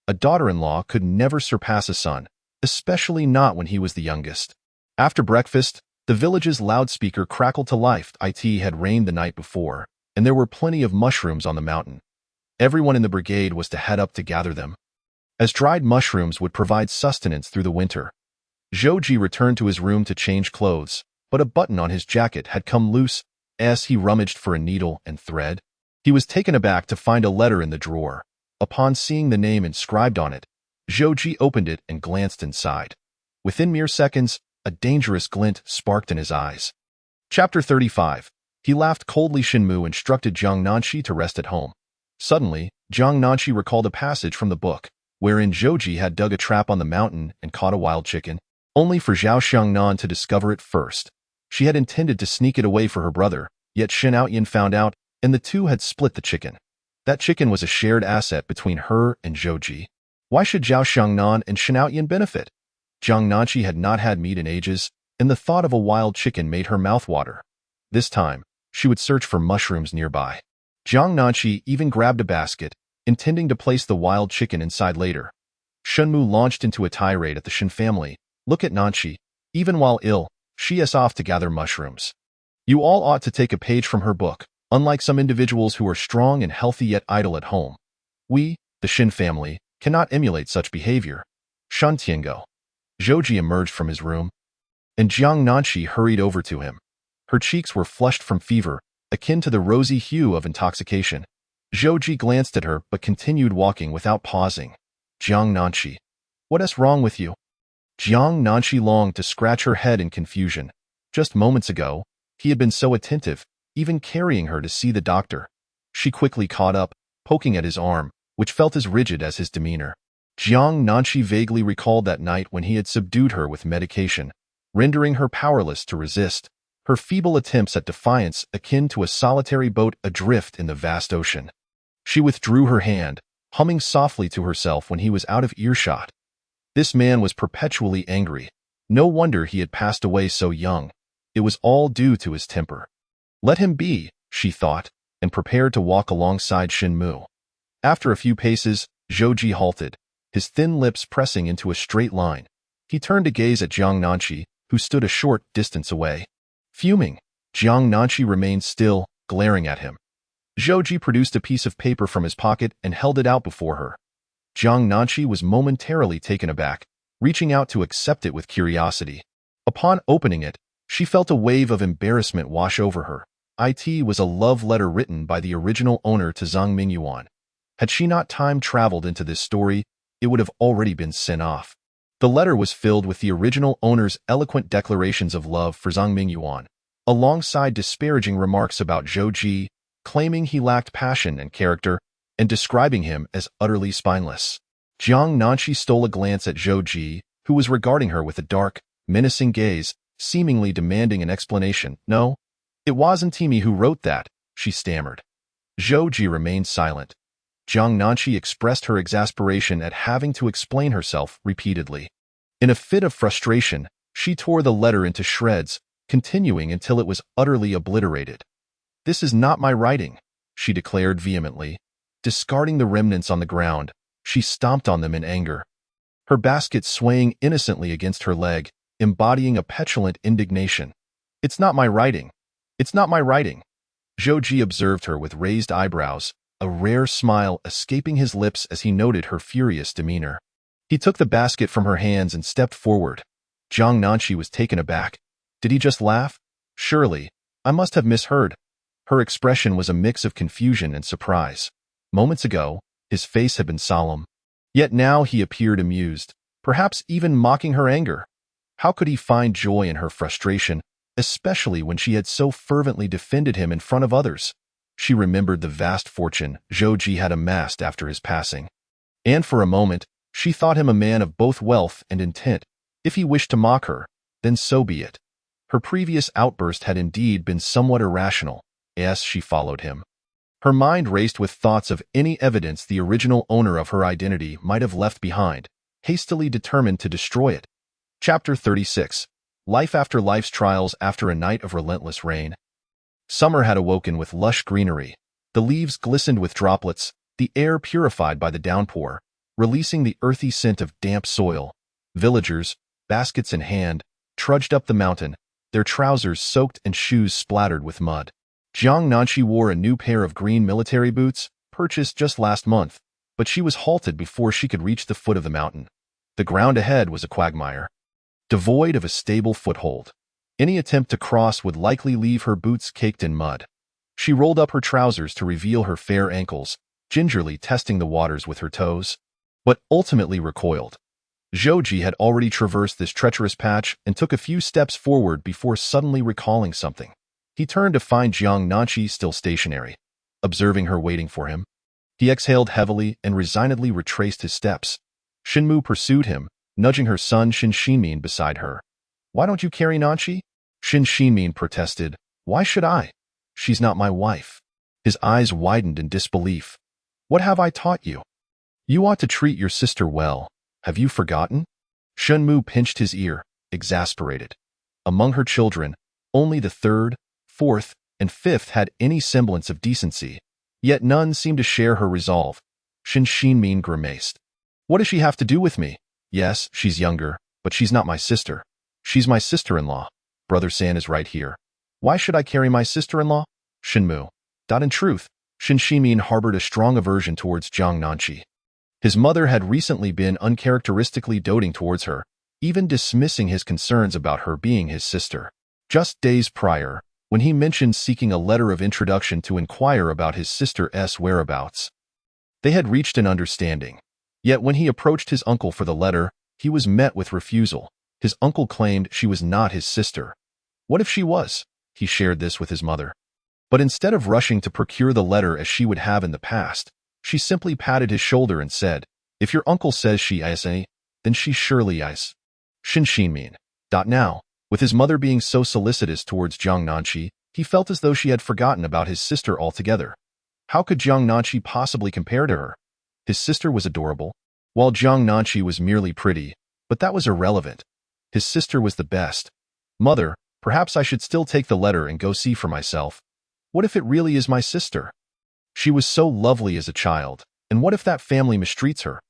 A daughter-in-law could never surpass a son, especially not when he was the youngest. After breakfast, the village's loudspeaker crackled to life. It had rained the night before, and there were plenty of mushrooms on the mountain. Everyone in the brigade was to head up to gather them, as dried mushrooms would provide sustenance through the winter. Zhou returned to his room to change clothes, but a button on his jacket had come loose as he rummaged for a needle and thread. He was taken aback to find a letter in the drawer. Upon seeing the name inscribed on it, Zhou opened it and glanced inside. Within mere seconds, a dangerous glint sparked in his eyes. Chapter 35. He laughed coldly. Shinmu instructed Jiang Nanshi to rest at home. Suddenly, Jiang Nanshi recalled a passage from the book, wherein Zhou had dug a trap on the mountain and caught a wild chicken, only for Zhao Xiangnan to discover it first. She had intended to sneak it away for her brother, yet Shin Outyin found out, and the two had split the chicken. That chicken was a shared asset between her and Zhou. Why should Zhao Xiangnan and Shin Outyin benefit? Jiang Nanshi had not had meat in ages, and the thought of a wild chicken made her mouth water. This time, she would search for mushrooms nearby. Jiang Nanshi even grabbed a basket, intending to place the wild chicken inside later. Shunmu launched into a tirade at the Shin family. "Look at Nanshi. Even while ill, she is off to gather mushrooms. You all ought to take a page from her book, unlike some individuals who are strong and healthy yet idle at home. We, the Shin family, cannot emulate such behavior." Shun Tiango. Zhou emerged from his room, and Jiang Nanshi hurried over to him. Her cheeks were flushed from fever, akin to the rosy hue of intoxication. Zhou glanced at her but continued walking without pausing. "Jiang Nanshi, what is wrong with you?" Jiang Nanshi longed to scratch her head in confusion. Just moments ago, he had been so attentive, even carrying her to see the doctor. She quickly caught up, poking at his arm, which felt as rigid as his demeanor. Jiang Nanshi vaguely recalled that night when he had subdued her with medication, rendering her powerless to resist, her feeble attempts at defiance akin to a solitary boat adrift in the vast ocean. She withdrew her hand, humming softly to herself when he was out of earshot. This man was perpetually angry. No wonder he had passed away so young. It was all due to his temper. Let him be, she thought, and prepared to walk alongside Shin Mu. After a few paces, Zhou halted, his thin lips pressing into a straight line. He turned to gaze at Jiang Nanshi, who stood a short distance away. Fuming, Jiang Nanshi remained still, glaring at him. Zhou produced a piece of paper from his pocket and held it out before her. Jiang Nanshi was momentarily taken aback, reaching out to accept it with curiosity. Upon opening it, she felt a wave of embarrassment wash over her. It was a love letter written by the original owner to Zhang Mingyuan. Had she not time-traveled into this story, it would have already been sent off. The letter was filled with the original owner's eloquent declarations of love for Zhang Mingyuan, alongside disparaging remarks about Zhou, claiming he lacked passion and character, and describing him as utterly spineless. Jiang Nanshi stole a glance at Zhou, who was regarding her with a dark, menacing gaze, seemingly demanding an explanation. "No, it wasn't me who wrote that," she stammered. Zhou remained silent. Jiang Nanshi expressed her exasperation at having to explain herself repeatedly. In a fit of frustration, she tore the letter into shreds, continuing until it was utterly obliterated. "This is not my writing," she declared vehemently. Discarding the remnants on the ground, she stomped on them in anger, her basket swaying innocently against her leg, embodying a petulant indignation. "It's not my writing. It's not my writing." Zhou observed her with raised eyebrows, a rare smile escaping his lips as he noted her furious demeanor. He took the basket from her hands and stepped forward. Jiang Nanshi was taken aback. Did he just laugh? Surely, I must have misheard. Her expression was a mix of confusion and surprise. Moments ago, his face had been solemn. Yet now he appeared amused, perhaps even mocking her anger. How could he find joy in her frustration, especially when she had so fervently defended him in front of others? She remembered the vast fortune Zhou had amassed after his passing. And for a moment, she thought him a man of both wealth and intent. If he wished to mock her, then so be it. Her previous outburst had indeed been somewhat irrational, as she followed him. Her mind raced with thoughts of any evidence the original owner of her identity might have left behind, hastily determined to destroy it. Chapter 36. Life after life's trials after a night of relentless rain. Summer had awoken with lush greenery. The leaves glistened with droplets, the air purified by the downpour, releasing the earthy scent of damp soil. Villagers, baskets in hand, trudged up the mountain, their trousers soaked and shoes splattered with mud. Jiang Nanqi wore a new pair of green military boots, purchased just last month, but she was halted before she could reach the foot of the mountain. The ground ahead was a quagmire, devoid of a stable foothold. Any attempt to cross would likely leave her boots caked in mud. She rolled up her trousers to reveal her fair ankles, gingerly testing the waters with her toes, but ultimately recoiled. Zhou had already traversed this treacherous patch and took a few steps forward before suddenly recalling something. He turned to find Jiang Nanqi still stationary, observing her waiting for him. He exhaled heavily and resignedly retraced his steps. Shenmu pursued him, nudging her son Shin Xinmin beside her. "Why don't you carry Nanqi?" Shin Xinmin protested. "Why should I? She's not my wife." His eyes widened in disbelief. "What have I taught you? You ought to treat your sister well. Have you forgotten?" Shenmu pinched his ear, exasperated. Among her children, only the third, fourth, and fifth had any semblance of decency, yet none seemed to share her resolve. Shin Xinmin grimaced. "What does she have to do with me? Yes, she's younger, but she's not my sister. She's my sister-in-law. Brother San is right here. Why should I carry my sister-in-law?" Shenmu. In truth, Shin Xinmin harbored a strong aversion towards Jiang Nanqi. His mother had recently been uncharacteristically doting towards her, even dismissing his concerns about her being his sister. Just days prior, when he mentioned seeking a letter of introduction to inquire about his sister's whereabouts, they had reached an understanding. Yet when he approached his uncle for the letter, he was met with refusal. His uncle claimed she was not his sister. What if she was? He shared this with his mother. But instead of rushing to procure the letter as she would have in the past, she simply patted his shoulder and said, "If your uncle says she is a, then she surely is." Shin Xinmin. Now, with his mother being so solicitous towards Jiang Nanqi, he felt as though she had forgotten about his sister altogether. How could Jiang Nanqi possibly compare to her? His sister was adorable, while Jiang Nanqi was merely pretty, but that was irrelevant. His sister was the best. "Mother, perhaps I should still take the letter and go see for myself. What if it really is my sister? She was so lovely as a child, and what if that family mistreats her?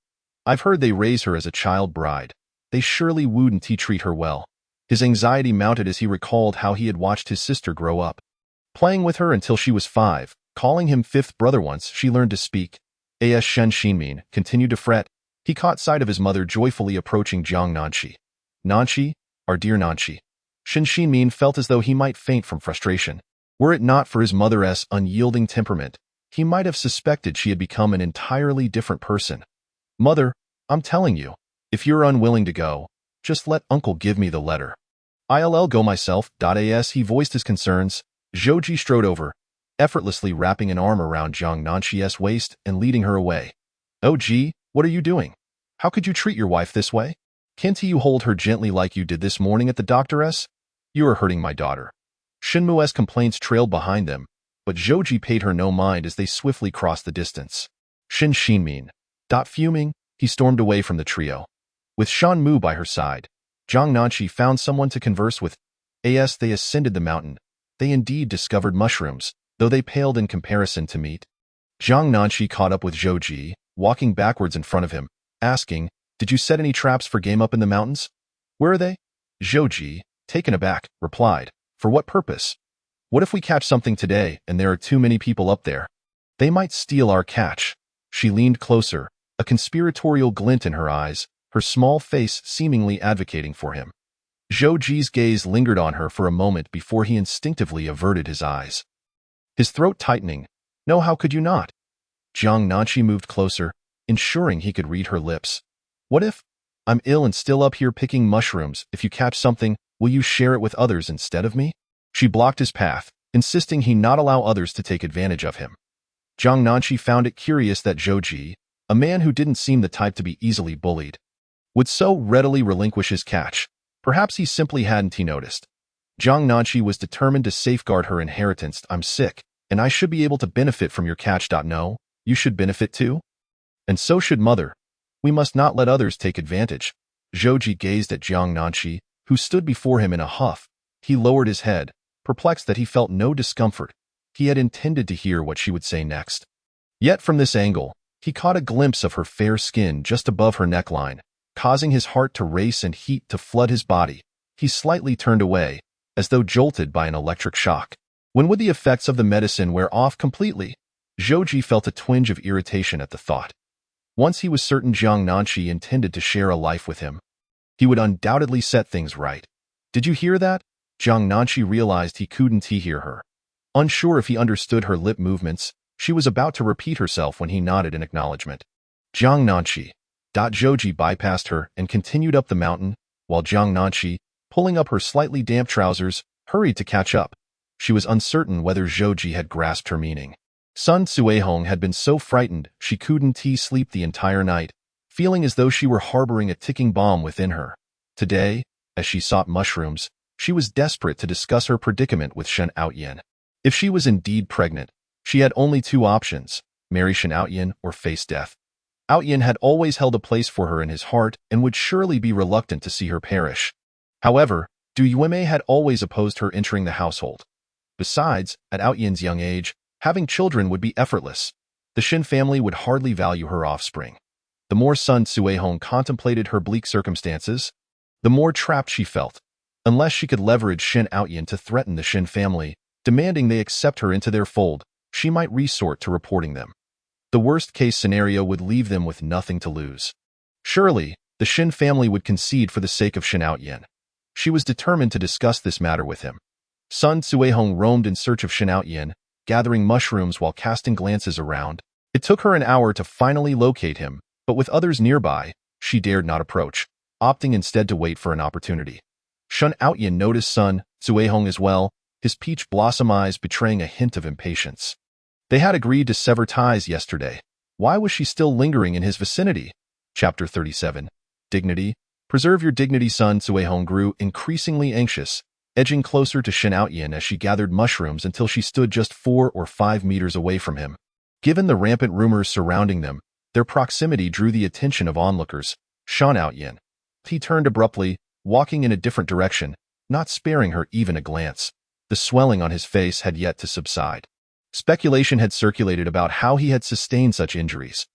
I've heard they raise her as a child bride. They surely wouldn't treat her well." His anxiety mounted as he recalled how he had watched his sister grow up, playing with her until she was 5, calling him fifth brother. Once she learned to speak, Shin Xinmin continued to fret. He caught sight of his mother joyfully approaching Jiang Nanqi. "Nanqi, our dear Nanqi." Shin Xinmin felt as though he might faint from frustration. Were it not for his mother's unyielding temperament, he might have suspected she had become an entirely different person. "Mother, I'm telling you, if you're unwilling to go, just let Uncle give me the letter. I'll go myself." As he voiced his concerns, Zhou strode over, effortlessly wrapping an arm around Jiang Nanqi's waist and leading her away. "Oh gee, what are you doing? How could you treat your wife this way? Can't you hold her gently like you did this morning at the doctor's? You are hurting my daughter." Shenmu's complaints trailed behind them, but Zhou paid her no mind as they swiftly crossed the distance. Shin Xinmin. Fuming, he stormed away from the trio. With Shenmu by her side, Jiang Nanqi found someone to converse with. As they ascended the mountain, they indeed discovered mushrooms, though they paled in comparison to meat. Jiang Nanqi caught up with Zhou, walking backwards in front of him, asking, "Did you set any traps for game up in the mountains?" "Where are they?" Zhou, taken aback, replied, "For what purpose? What if we catch something today and there are too many people up there? They might steal our catch." She leaned closer, a conspiratorial glint in her eyes, her small face seemingly advocating for him. Zhou's gaze lingered on her for a moment before he instinctively averted his eyes. His throat tightening. "No, how could you not? Jiang Nanqi moved closer, ensuring he could read her lips. What if? I'm ill and still up here picking mushrooms. If you catch something, will you share it with others instead of me? She blocked his path, insisting he not allow others to take advantage of him. Jiang Nanqi found it curious that Zhou Ji, a man who didn't seem the type to be easily bullied, would so readily relinquish his catch. Perhaps he simply hadn't noticed. Jiang Nanqi was determined to safeguard her inheritance. I'm sick, and I should be able to benefit from your catch. No, you should benefit too? And so should mother. We must not let others take advantage. Zhou Ji gazed at Jiang Nanqi, who stood before him in a huff. He lowered his head, perplexed that he felt no discomfort. He had intended to hear what she would say next. Yet from this angle, he caught a glimpse of her fair skin just above her neckline, causing his heart to race and heat to flood his body. He slightly turned away, as though jolted by an electric shock. When would the effects of the medicine wear off completely? Zhou Ji felt a twinge of irritation at the thought. Once he was certain Jiang Nanqi intended to share a life with him, he would undoubtedly set things right. Did you hear that? Jiang Nanqi realized he couldn't hear her. Unsure if he understood her lip movements, she was about to repeat herself when he nodded in acknowledgement. Jiang Nanqi. Zhou Ji bypassed her and continued up the mountain, while Jiang Nanqi, pulling up her slightly damp trousers, hurried to catch up. She was uncertain whether Zhou Ji had grasped her meaning. Sun Cuihong had been so frightened she couldn't sleep the entire night, feeling as though she were harboring a ticking bomb within her. Today, as she sought mushrooms, she was desperate to discuss her predicament with Shen Outyin. If she was indeed pregnant, she had only two options: marry Shen Outyin or face death. Outyin had always held a place for her in his heart and would surely be reluctant to see her perish. However, Du Yuemei had always opposed her entering the household. Besides, at Outyin's young age, having children would be effortless. The Shen family would hardly value her offspring. The more Sun Cuihong contemplated her bleak circumstances, the more trapped she felt. Unless she could leverage Shen Outyin to threaten the Shen family, demanding they accept her into their fold, she might resort to reporting them. The worst-case scenario would leave them with nothing to lose. Surely, the Shen family would concede for the sake of Shen Outyin. She was determined to discuss this matter with him. Sun Cuihong roamed in search of Shen Outyin, gathering mushrooms while casting glances around. It took her an hour to finally locate him, but with others nearby, she dared not approach, opting instead to wait for an opportunity. Shen Outyin noticed Sun Cuihong as well, his peach blossom eyes betraying a hint of impatience. They had agreed to sever ties yesterday. Why was she still lingering in his vicinity? Chapter 37. Dignity. Preserve your dignity. Sun Cuihong grew increasingly anxious, edging closer to Shen Outyin as she gathered mushrooms until she stood just 4 or 5 meters away from him. Given the rampant rumors surrounding them, their proximity drew the attention of onlookers. Shen Outyin. He turned abruptly, walking in a different direction, not sparing her even a glance. The swelling on his face had yet to subside. Speculation had circulated about how he had sustained such injuries.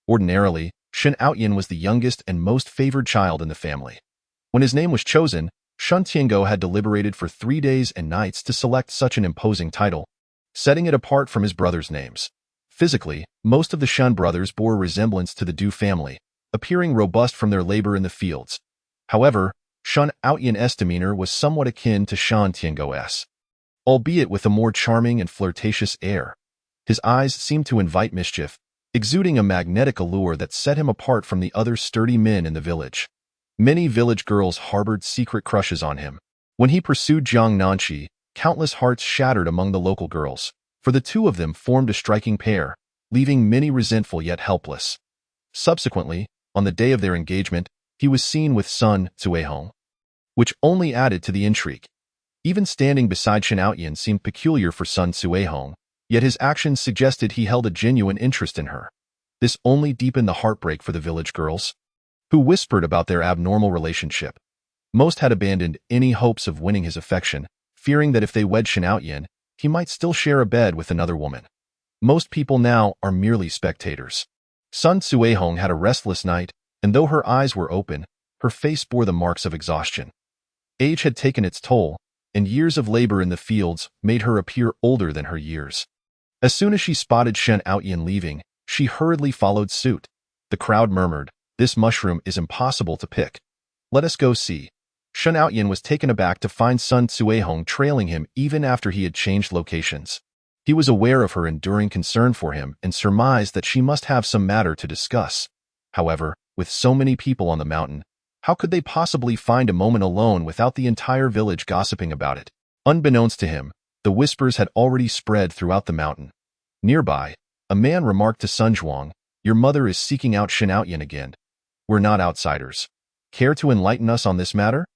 Ordinarily, Shen Outyin was the youngest and most favored child in the family. When his name was chosen, Shen Tiango had deliberated for 3 days and nights to select such an imposing title, setting it apart from his brothers' names. Physically, most of the Shen brothers bore a resemblance to the Du family, appearing robust from their labor in the fields. However, Shen Outyin's demeanor was somewhat akin to Shen Tiango's, albeit with a more charming and flirtatious air. His eyes seemed to invite mischief, exuding a magnetic allure that set him apart from the other sturdy men in the village. Many village girls harbored secret crushes on him. When he pursued Jiang Nanqi, countless hearts shattered among the local girls, for the two of them formed a striking pair, leaving many resentful yet helpless. Subsequently, on the day of their engagement, he was seen with Sun Cuihong, which only added to the intrigue. Even standing beside Shen Outyin seemed peculiar for Sun Cuihong, yet his actions suggested he held a genuine interest in her. This only deepened the heartbreak for the village girls, who whispered about their abnormal relationship. Most had abandoned any hopes of winning his affection, fearing that if they wed Shen Outyin, he might still share a bed with another woman. Most people now are merely spectators. Sun Cuihong had a restless night, and though her eyes were open, her face bore the marks of exhaustion. Age had taken its toll, and years of labor in the fields made her appear older than her years. As soon as she spotted Shen Outyin leaving, she hurriedly followed suit. The crowd murmured, "This mushroom is impossible to pick. Let us go see." Shen Outyin was taken aback to find Sun Cuihong trailing him even after he had changed locations. He was aware of her enduring concern for him and surmised that she must have some matter to discuss. However, with so many people on the mountain, how could they possibly find a moment alone without the entire village gossiping about it? Unbeknownst to him, the whispers had already spread throughout the mountain. Nearby, a man remarked to Sun Zhuang, "Your mother is seeking out Shen Outyin again. We're not outsiders. Care to enlighten us on this matter?"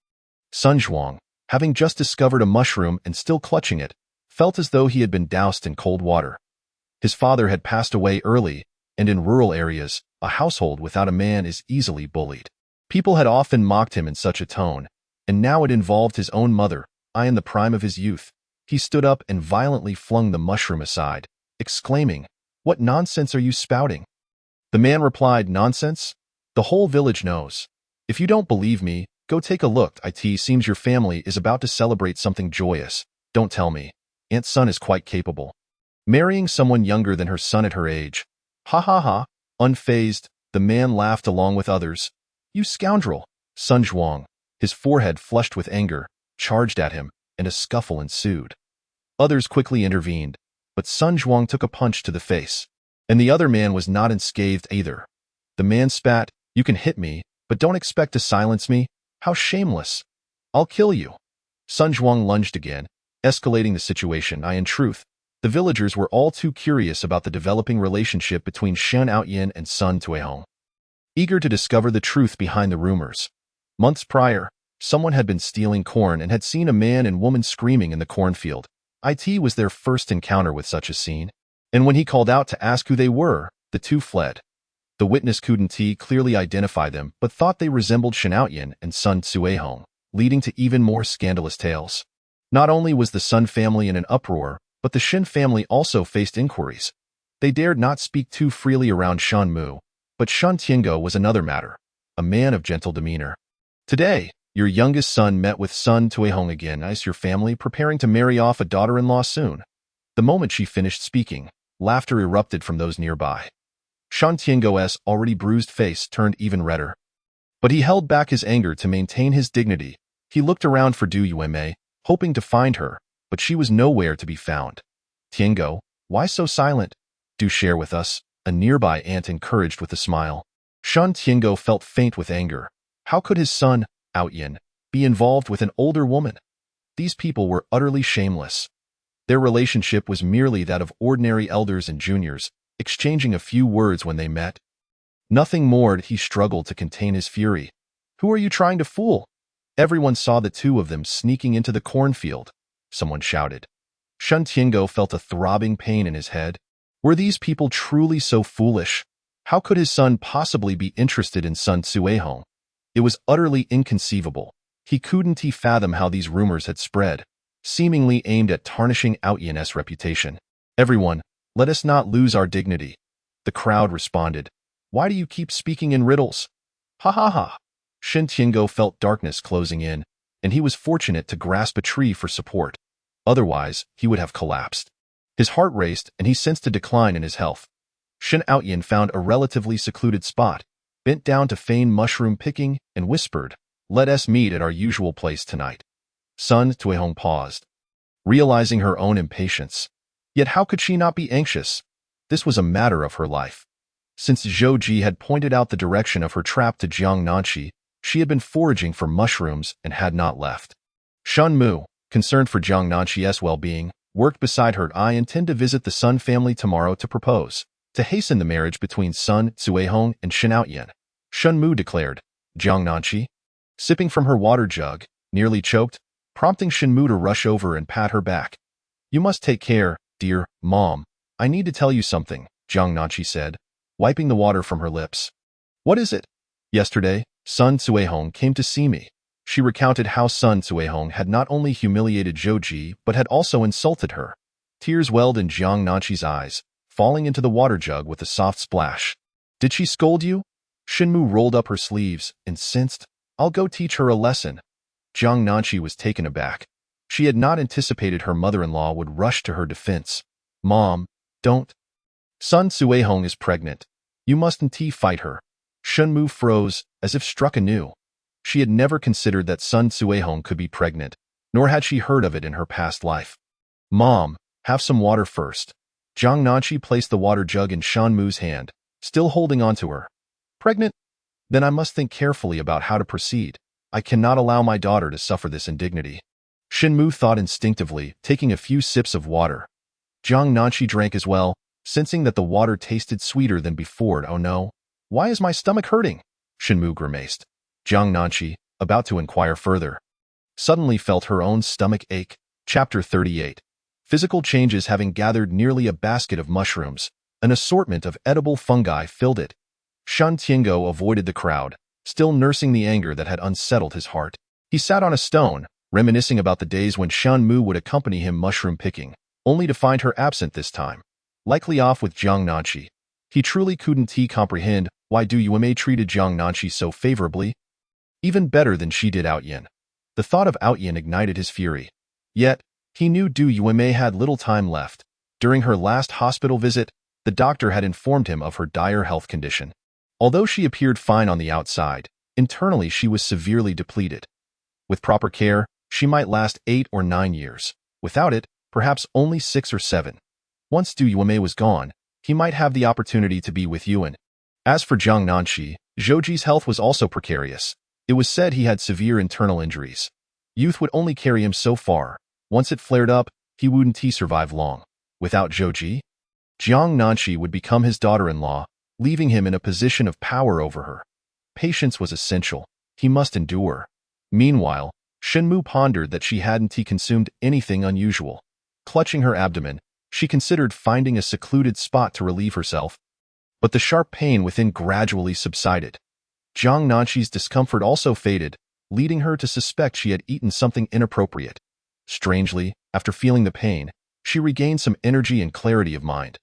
Sun Zhuang, having just discovered a mushroom and still clutching it, felt as though he had been doused in cold water. His father had passed away early, and in rural areas, a household without a man is easily bullied. People had often mocked him in such a tone, and now it involved his own mother, in the prime of his youth. He stood up and violently flung the mushroom aside, exclaiming, "What nonsense are you spouting?" The man replied, "Nonsense? The whole village knows. If you don't believe me, go take a look. It seems your family is about to celebrate something joyous. Don't tell me. Aunt Sun is quite capable. Marrying someone younger than her son at her age. Ha ha ha." Unfazed, the man laughed along with others. "You scoundrel!" Sun Zhuang, his forehead flushed with anger, charged at him, and a scuffle ensued. Others quickly intervened, but Sun Zhuang took a punch to the face, and the other man was not unscathed either. The man spat, "You can hit me, but don't expect to silence me. How shameless! I'll kill you." Sun Zhuang lunged again, escalating the situation. In truth, the villagers were all too curious about the developing relationship between Shen Outyin and Sun Tuihong, eager to discover the truth behind the rumors. Months prior, someone had been stealing corn and had seen a man and woman screaming in the cornfield. It was their first encounter with such a scene, and when he called out to ask who they were, the two fled. The witness couldn't clearly identify them, but thought they resembled Shen Outyin and Sun Tuihong, leading to even more scandalous tales. Not only was the Sun family in an uproar, but the Shen family also faced inquiries. They dared not speak too freely around Shan Mu, but Shan Tiango was another matter, a man of gentle demeanor. "Today, your youngest son met with Sun Tuihong again. Is your family preparing to marry off a daughter-in-law soon?" The moment she finished speaking, laughter erupted from those nearby. Shan Tiango's already bruised face turned even redder. But he held back his anger to maintain his dignity. He looked around for Du Yuemei, hoping to find her, but she was nowhere to be found. "Tiango, why so silent? Do share with us," a nearby aunt encouraged with a smile. Shan Tiango felt faint with anger. How could his son, Outyin, be involved with an older woman? These people were utterly shameless. Their relationship was merely that of ordinary elders and juniors, exchanging a few words when they met. Nothing more. He struggled to contain his fury. "Who are you trying to fool?" Everyone saw the two of them sneaking into the cornfield. Someone shouted. Shan Tiango felt a throbbing pain in his head. Were these people truly so foolish? How could his son possibly be interested in Sun Tuihong? It was utterly inconceivable. He couldn't fathom how these rumors had spread, seemingly aimed at tarnishing Outyin's reputation. "Everyone, let us not lose our dignity." The crowd responded. "Why do you keep speaking in riddles?" Ha ha ha. Shen Tiango felt darkness closing in, and he was fortunate to grasp a tree for support. Otherwise, he would have collapsed. His heart raced, and he sensed a decline in his health. Shen Outyin found a relatively secluded spot, bent down to feign mushroom picking, and whispered, "Let us meet at our usual place tonight." Sun Tuihong paused, realizing her own impatience. Yet how could she not be anxious? This was a matter of her life. Since Zhou Ji had pointed out the direction of her trap to Jiang Nanqi, she had been foraging for mushrooms and had not left. Shan Mu, concerned for Jiang Nanqi's well-being, worked beside her. "I intend to visit the Sun family tomorrow to propose, to hasten the marriage between Sun Tuihong and Shen Outyin," Shan Mu declared. Jiang Nanqi, sipping from her water jug, nearly choked, prompting Shen Mu to rush over and pat her back. "You must take care, dear mom. I need to tell you something," Jiang Nanqi said, wiping the water from her lips. "What is it?" "Yesterday, Sun Tuihong came to see me." She recounted how Sun Tuihong had not only humiliated Zhou Ji, but had also insulted her. Tears welled in Jiang Nanqi's eyes, falling into the water jug with a soft splash. "Did she scold you?" Shen Mu rolled up her sleeves, incensed. "I'll go teach her a lesson." Jiang Nanqi was taken aback. She had not anticipated her mother-in-law would rush to her defense. "Mom, don't. Sun Tuihong is pregnant. You mustn't fight her." Shen Mu froze, as if struck anew. She had never considered that Sun Tuihong could be pregnant, nor had she heard of it in her past life. "Mom, Have some water first. Jiang Nanqi placed the water jug in Shan Mu's hand, still holding onto her. Pregnant? Then I must think carefully about how to proceed. I cannot allow my daughter to suffer this indignity. Shan Mu thought instinctively, taking a few sips of water. Jiang Nanqi drank as well, sensing that the water tasted sweeter than before. Oh no, why is my stomach hurting? Shan Mu grimaced. Jiang Nanqi, about to inquire further, suddenly felt her own stomach ache. Chapter 38. Physical changes. Having gathered nearly a basket of mushrooms, an assortment of edible fungi filled it. Shan Tiango avoided the crowd, still nursing the anger that had unsettled his heart. He sat on a stone, reminiscing about the days when Shan Mu would accompany him mushroom picking, only to find her absent this time, likely off with Jiang Nanqi. He truly couldn't comprehend why Du Yuanmei treated Jiang Nanqi so favorably, even better than she did Outyin. The thought of Outyin ignited his fury. Yet, he knew Du Yuanmei had little time left. During her last hospital visit, the doctor had informed him of her dire health condition. Although she appeared fine on the outside, internally she was severely depleted. With proper care, she might last 8 or 9 years. Without it, perhaps only 6 or 7. Once Du Yuanmei was gone, he might have the opportunity to be with Yuan. As for Jiang Nanqi, Zhouji's health was also precarious. It was said he had severe internal injuries. Youth would only carry him so far. Once it flared up, he wouldn't survive long. Without Zhouji, Jiang Nanqi would become his daughter-in-law, leaving him in a position of power over her. Patience was essential. He must endure. Meanwhile, Shan Mu pondered that she hadn't consumed anything unusual. Clutching her abdomen, she considered finding a secluded spot to relieve herself. But the sharp pain within gradually subsided. Jiang Nanqi's discomfort also faded, leading her to suspect she had eaten something inappropriate. Strangely, after feeling the pain, she regained some energy and clarity of mind.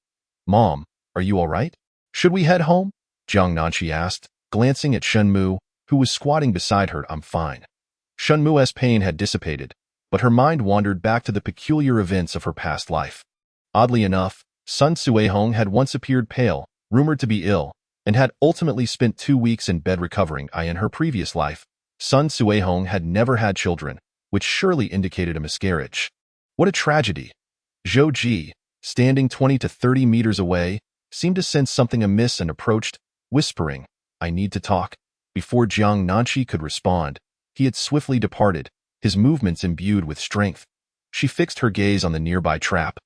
Mom, are you all right? Should we head home? Jiang Nanqi asked, glancing at Shan Mu, who was squatting beside her. I'm fine. Shan Mu's pain had dissipated, but her mind wandered back to the peculiar events of her past life. Oddly enough, Sun Suihong had once appeared pale, rumored to be ill, and had ultimately spent 2 weeks in bed recovering. In her previous life, Sun Suihong had never had children, which surely indicated a miscarriage. What a tragedy! Zhou Ji, standing 20 to 30 meters away, seemed to sense something amiss and approached, whispering, I need to talk. Before Jiang Nanqi could respond, he had swiftly departed, his movements imbued with strength. She fixed her gaze on the nearby trap,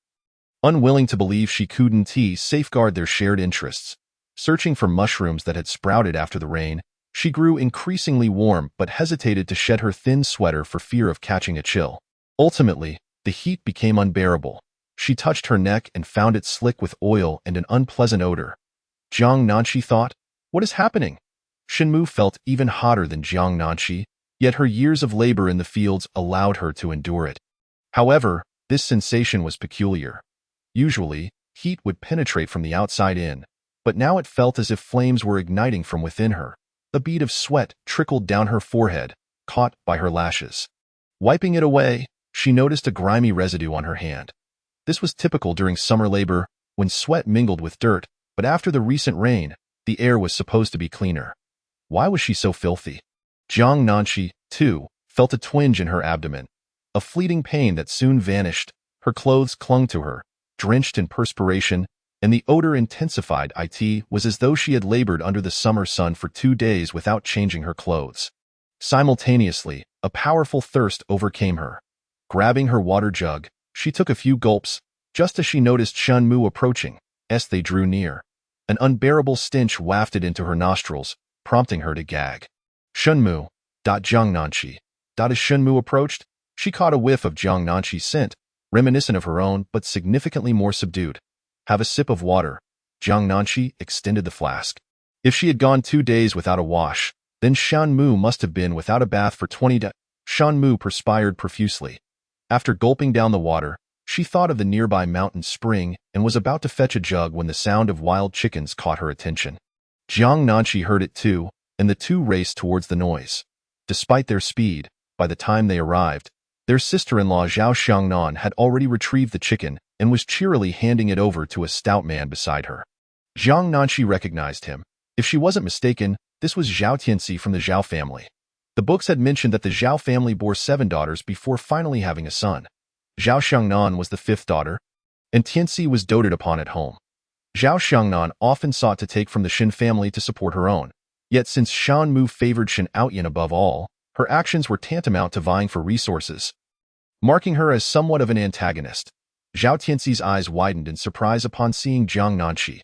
unwilling to believe she couldn't safeguard their shared interests. Searching for mushrooms that had sprouted after the rain, she grew increasingly warm but hesitated to shed her thin sweater for fear of catching a chill. Ultimately, the heat became unbearable. She touched her neck and found it slick with oil and an unpleasant odor. Jiang Nanqi thought, what is happening? Shan Mu felt even hotter than Jiang Nanqi, yet her years of labor in the fields allowed her to endure it. However, this sensation was peculiar. Usually, heat would penetrate from the outside in, but now it felt as if flames were igniting from within her. A bead of sweat trickled down her forehead, caught by her lashes. Wiping it away, she noticed a grimy residue on her hand. This was typical during summer labor, when sweat mingled with dirt, but after the recent rain, the air was supposed to be cleaner. Why was she so filthy? Jiang Nanqi, too, felt a twinge in her abdomen. A fleeting pain that soon vanished. Her clothes clung to her, drenched in perspiration, and the odor intensified. It was as though she had labored under the summer sun for 2 days without changing her clothes. Simultaneously, a powerful thirst overcame her. Grabbing her water jug, she took a few gulps, just as she noticed Shan Mu approaching. As they drew near, an unbearable stench wafted into her nostrils, prompting her to gag. Shan Mu. Jiang Nanqi. As Shan Mu approached, she caught a whiff of Jiang Nanqi's scent, reminiscent of her own but significantly more subdued. Have a sip of water. Jiang Nanqi extended the flask. If she had gone 2 days without a wash, then Shan Mu must have been without a bath for 20 days. Shan Mu perspired profusely. After gulping down the water, she thought of the nearby mountain spring and was about to fetch a jug when the sound of wild chickens caught her attention. Jiang Nanqi heard it too, and the two raced towards the noise. Despite their speed, by the time they arrived, their sister-in-law Zhao Xiangnan had already retrieved the chicken and was cheerily handing it over to a stout man beside her. Jiang Nanqi recognized him. If she wasn't mistaken, this was Zhao Tianxi from the Zhao family. The books had mentioned that the Zhao family bore 7 daughters before finally having a son. Zhao Xiangnan was the 5th daughter. and Tianxi was doted upon at home. Zhao Xiangnan often sought to take from the Shin family to support her own. Yet since Shan Mu favored Shin Outyin above all, her actions were tantamount to vying for resources, marking her as somewhat of an antagonist. Zhao Tianxi's eyes widened in surprise upon seeing Jiang Nanqi.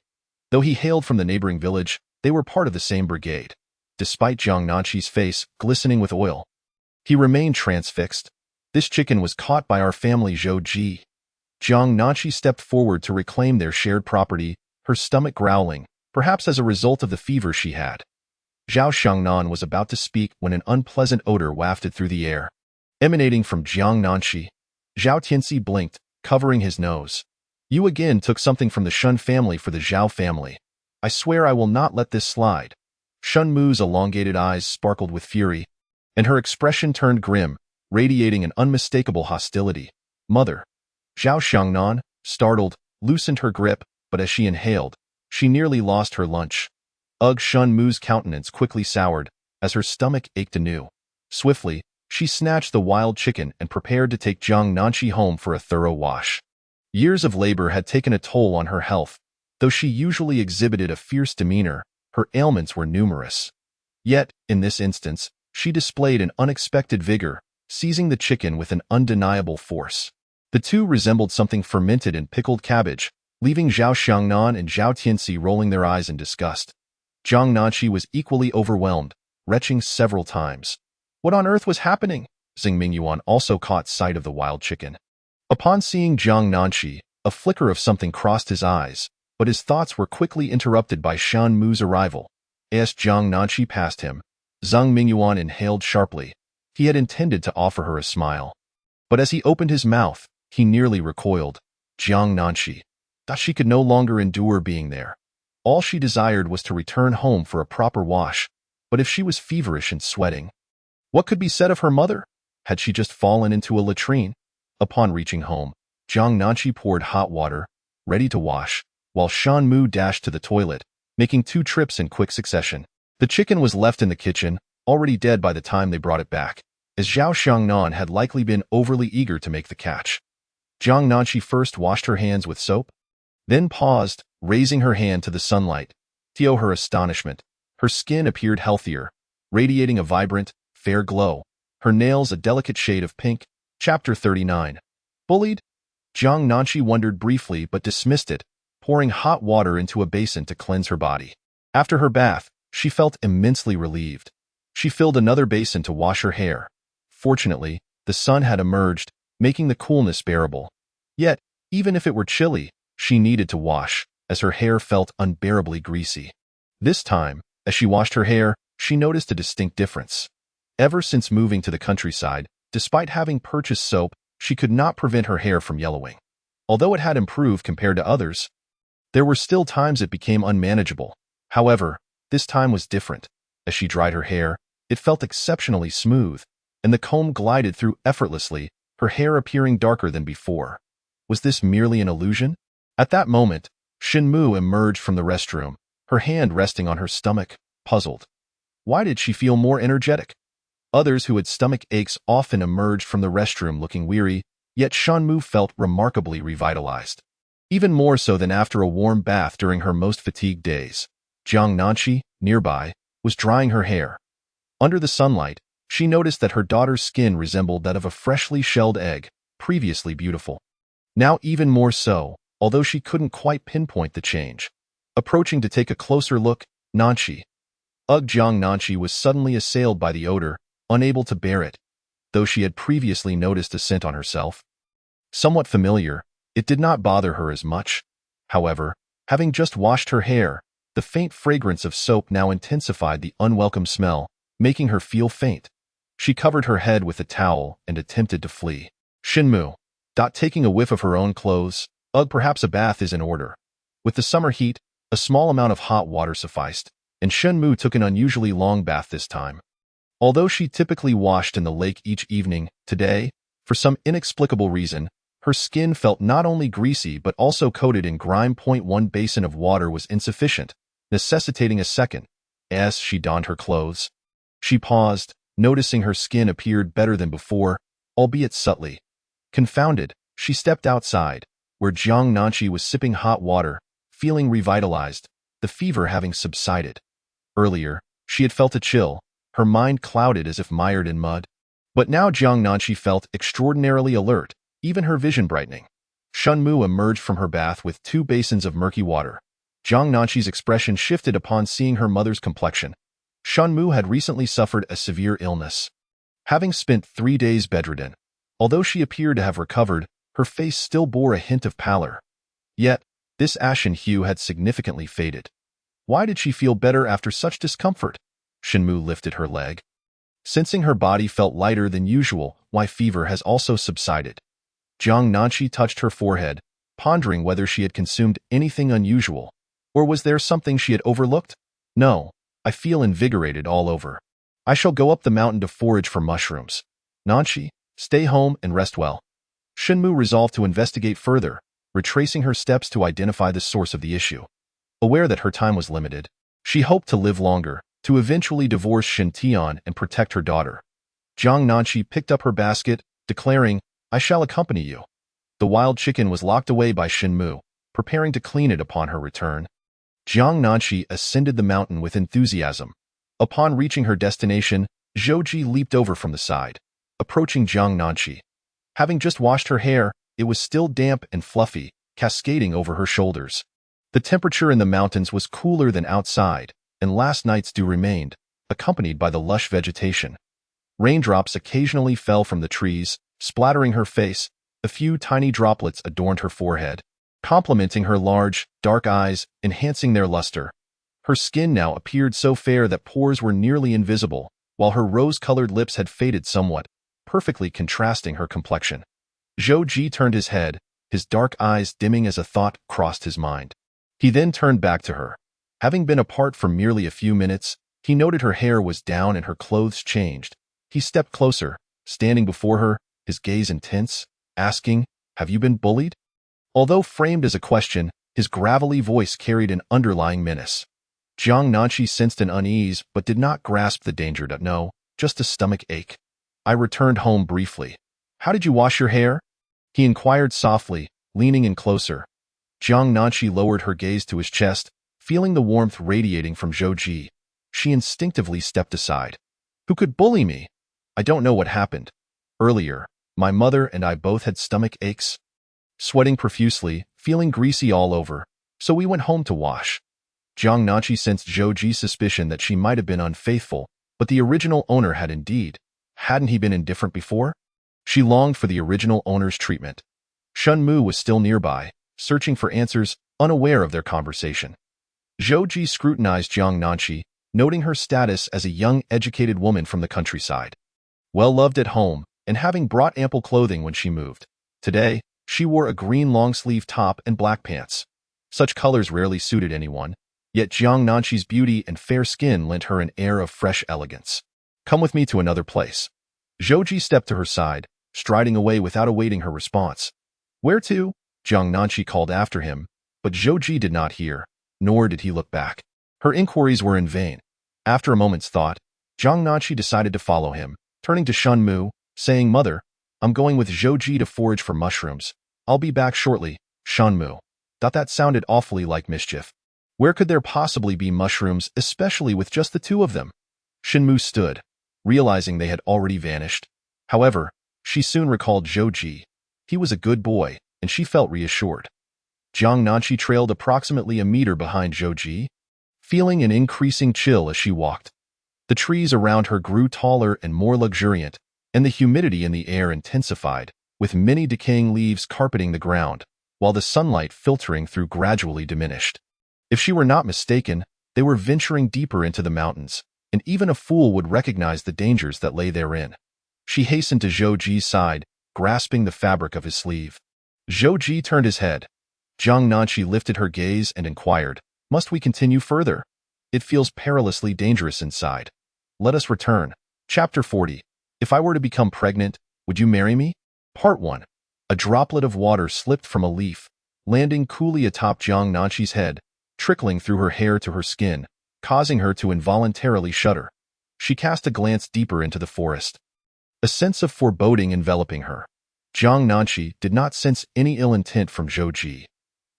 Though he hailed from the neighboring village, they were part of the same brigade. Despite Jiang Nanqi's face glistening with oil, he remained transfixed. This chicken was caught by our family, Zhou Ji. Jiang Nanqi stepped forward to reclaim their shared property, her stomach growling, perhaps as a result of the fever she had. Zhao Xiangnan was about to speak when an unpleasant odor wafted through the air. Emanating from Jiang Nanqi, Zhao Tianxi blinked, covering his nose. You again took something from the Shun family for the Zhao family. I swear I will not let this slide. Shun Mu's elongated eyes sparkled with fury, and her expression turned grim, radiating an unmistakable hostility. Mother. Zhao Xiangnan, startled, loosened her grip, but as she inhaled, she nearly lost her lunch. Shun Mu's countenance quickly soured, as her stomach ached anew. Swiftly, she snatched the wild chicken and prepared to take Jiang Nanqi home for a thorough wash. Years of labor had taken a toll on her health. Though she usually exhibited a fierce demeanor, her ailments were numerous. Yet, in this instance, she displayed an unexpected vigor, seizing the chicken with an undeniable force. The two resembled something fermented in pickled cabbage, leaving Zhao Xiangnan and Zhao Tianxi rolling their eyes in disgust. Jiang Nanqi was equally overwhelmed, retching several times. What on earth was happening? Xing Mingyuan also caught sight of the wild chicken. Upon seeing Jiang Nanqi, a flicker of something crossed his eyes, but his thoughts were quickly interrupted by Shan Mu's arrival. As Jiang Nanqi passed him, Zhang Mingyuan inhaled sharply. He had intended to offer her a smile. But as he opened his mouth, he nearly recoiled. Jiang Nanqi thought she could no longer endure being there. All she desired was to return home for a proper wash, but if she was feverish and sweating, what could be said of her mother? Had she just fallen into a latrine? Upon reaching home, Jiang Nanqi poured hot water, ready to wash, while Shan Mu dashed to the toilet, making 2 trips in quick succession. The chicken was left in the kitchen, already dead by the time they brought it back, as Zhao Xiangnan had likely been overly eager to make the catch. Jiang Nanqi first washed her hands with soap, then paused, raising her hand to the sunlight. To her astonishment, her skin appeared healthier, radiating a vibrant, fair glow, her nails a delicate shade of pink. Chapter 39. Bullied? Jiang Nanqi wondered briefly but dismissed it, pouring hot water into a basin to cleanse her body. After her bath, she felt immensely relieved. She filled another basin to wash her hair. Fortunately, the sun had emerged, making the coolness bearable. Yet, even if it were chilly, she needed to wash, as her hair felt unbearably greasy. This time, as she washed her hair, she noticed a distinct difference. Ever since moving to the countryside, despite having purchased soap, she could not prevent her hair from yellowing. Although it had improved compared to others, there were still times it became unmanageable. However, this time was different. As she dried her hair, it felt exceptionally smooth, and the comb glided through effortlessly, her hair appearing darker than before. Was this merely an illusion? At that moment, Shin Mu emerged from the restroom, her hand resting on her stomach, puzzled. Why did she feel more energetic? Others who had stomach aches often emerged from the restroom looking weary, yet Shan Mu felt remarkably revitalized. Even more so than after a warm bath during her most fatigued days. Jiang Nanqi, nearby, was drying her hair. Under the sunlight, she noticed that her daughter's skin resembled that of a freshly shelled egg, previously beautiful. Now even more so, although she couldn't quite pinpoint the change. Approaching to take a closer look, Jiang Nanqi was suddenly assailed by the odor, unable to bear it, though she had previously noticed a scent on herself. Somewhat familiar, it did not bother her as much. However, having just washed her hair, the faint fragrance of soap now intensified the unwelcome smell, making her feel faint. She covered her head with a towel and attempted to flee. Shin Mu, taking a whiff of her own clothes, perhaps a bath is in order. With the summer heat, a small amount of hot water sufficed, and Shin Mu took an unusually long bath this time. Although she typically washed in the lake each evening, today, for some inexplicable reason, her skin felt not only greasy but also coated in grime. 1 basin of water was insufficient, necessitating a second. As she donned her clothes, she paused, noticing her skin appeared better than before, albeit subtly. Confounded, she stepped outside, where Jiang Nanqi was sipping hot water, feeling revitalized, the fever having subsided. Earlier, she had felt a chill, her mind clouded as if mired in mud. But now Jiang Nanqi felt extraordinarily alert, even her vision brightening. Shunmu emerged from her bath with 2 basins of murky water. Jiang Nanqi's expression shifted upon seeing her mother's complexion. Shunmu had recently suffered a severe illness. Having spent 3 days bedridden, although she appeared to have recovered, her face still bore a hint of pallor. Yet, this ashen hue had significantly faded. Why did she feel better after such discomfort? Shunmu lifted her leg. Sensing her body felt lighter than usual, why fever has also subsided. Jiang Nanqi touched her forehead, pondering whether she had consumed anything unusual. Or was there something she had overlooked? No, I feel invigorated all over. I shall go up the mountain to forage for mushrooms. Nanqi, stay home and rest well. Shunmu resolved to investigate further, retracing her steps to identify the source of the issue. Aware that her time was limited, she hoped to live longer, to eventually divorce Shen Tian and protect her daughter. Jiang Nanqi picked up her basket, declaring, I shall accompany you. The wild chicken was locked away by Shunmu, preparing to clean it upon her return. Jiang Nanqi ascended the mountain with enthusiasm. Upon reaching her destination, Zhou Ji leaped over from the side, approaching Jiang Nanqi. Having just washed her hair, it was still damp and fluffy, cascading over her shoulders. The temperature in the mountains was cooler than outside, and last night's dew remained, accompanied by the lush vegetation. Raindrops occasionally fell from the trees, splattering her face. A few tiny droplets adorned her forehead, complementing her large, dark eyes, enhancing their luster. Her skin now appeared so fair that pores were nearly invisible, while her rose-colored lips had faded somewhat, perfectly contrasting her complexion. Zhou Ji turned his head, his dark eyes dimming as a thought crossed his mind. He then turned back to her. Having been apart for merely a few minutes, he noted her hair was down and her clothes changed. He stepped closer, standing before her, his gaze intense, asking, Have you been bullied? Although framed as a question, his gravelly voice carried an underlying menace. Jiang Nanqi sensed an unease but did not grasp the danger. No, just a stomach ache. I returned home briefly. How did you wash your hair? He inquired softly, leaning in closer. Jiang Nanqi lowered her gaze to his chest, feeling the warmth radiating from Zhou Ji. She instinctively stepped aside. Who could bully me? I don't know what happened. Earlier, my mother and I both had stomach aches. Sweating profusely, feeling greasy all over, so we went home to wash. Jiang Nanqi sensed Zhou Ji's suspicion that she might have been unfaithful, but the original owner had indeed. Hadn't he been indifferent before? She longed for the original owner's treatment. Shunmu was still nearby, searching for answers, unaware of their conversation. Zhou Ji scrutinized Jiang Nanqi, noting her status as a young, educated woman from the countryside. Well-loved at home, and having brought ample clothing when she moved. Today, she wore a green long-sleeve top and black pants. Such colors rarely suited anyone, yet Jiang Nanqi's beauty and fair skin lent her an air of fresh elegance. Come with me to another place. Zhou Ji stepped to her side, striding away without awaiting her response. Where to? Jiang Nanqi called after him, but Zhou Ji did not hear, nor did he look back. Her inquiries were in vain. After a moment's thought, Jiang Nanqi decided to follow him, turning to Shunmu, saying, Mother, I'm going with Zhou Ji to forage for mushrooms. I'll be back shortly, Shunmu. Thought that sounded awfully like mischief. Where could there possibly be mushrooms, especially with just the 2 of them? Shunmu stood, realizing they had already vanished. However, she soon recalled Zhou Ji. He was a good boy, and she felt reassured. Jiang Nanqi trailed approximately a meter behind Zhou Ji, feeling an increasing chill as she walked. The trees around her grew taller and more luxuriant, and the humidity in the air intensified, with many decaying leaves carpeting the ground, while the sunlight filtering through gradually diminished. If she were not mistaken, they were venturing deeper into the mountains, and even a fool would recognize the dangers that lay therein. She hastened to Zhou Ji's side, grasping the fabric of his sleeve. Zhou Ji turned his head. Jiang Nanqi lifted her gaze and inquired, Must we continue further? It feels perilously dangerous inside. Let us return. Chapter 40. If I were to become pregnant, would you marry me? Part 1. A droplet of water slipped from a leaf, landing coolly atop Jiang Nanqi's head, trickling through her hair to her skin, causing her to involuntarily shudder. She cast a glance deeper into the forest. A sense of foreboding enveloping her. Jiang Nanqi did not sense any ill intent from Zhou Ji.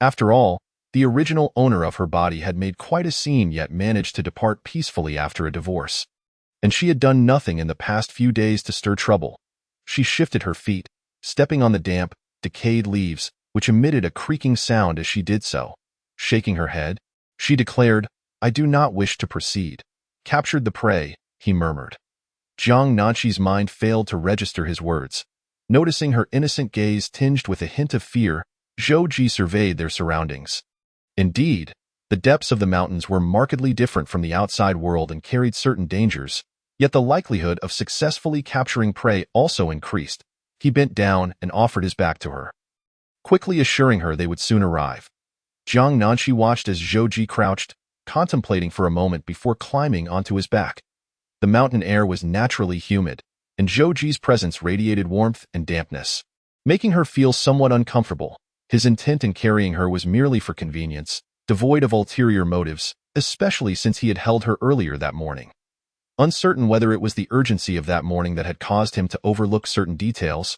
After all, the original owner of her body had made quite a scene yet managed to depart peacefully after a divorce. And she had done nothing in the past few days to stir trouble. She shifted her feet, stepping on the damp, decayed leaves, which emitted a creaking sound as she did so. Shaking her head, she declared, "I do not wish to proceed." "Captured the prey," he murmured. Jiang Nanqi's mind failed to register his words. Noticing her innocent gaze tinged with a hint of fear, Zhou Ji surveyed their surroundings. Indeed, the depths of the mountains were markedly different from the outside world and carried certain dangers, yet the likelihood of successfully capturing prey also increased. He bent down and offered his back to her, quickly assuring her they would soon arrive. Jiang Nanqi watched as Zhou Ji crouched, contemplating for a moment before climbing onto his back. The mountain air was naturally humid, and Zhou Ji's presence radiated warmth and dampness, making her feel somewhat uncomfortable. His intent in carrying her was merely for convenience, devoid of ulterior motives, especially since he had held her earlier that morning. Uncertain whether it was the urgency of that morning that had caused him to overlook certain details,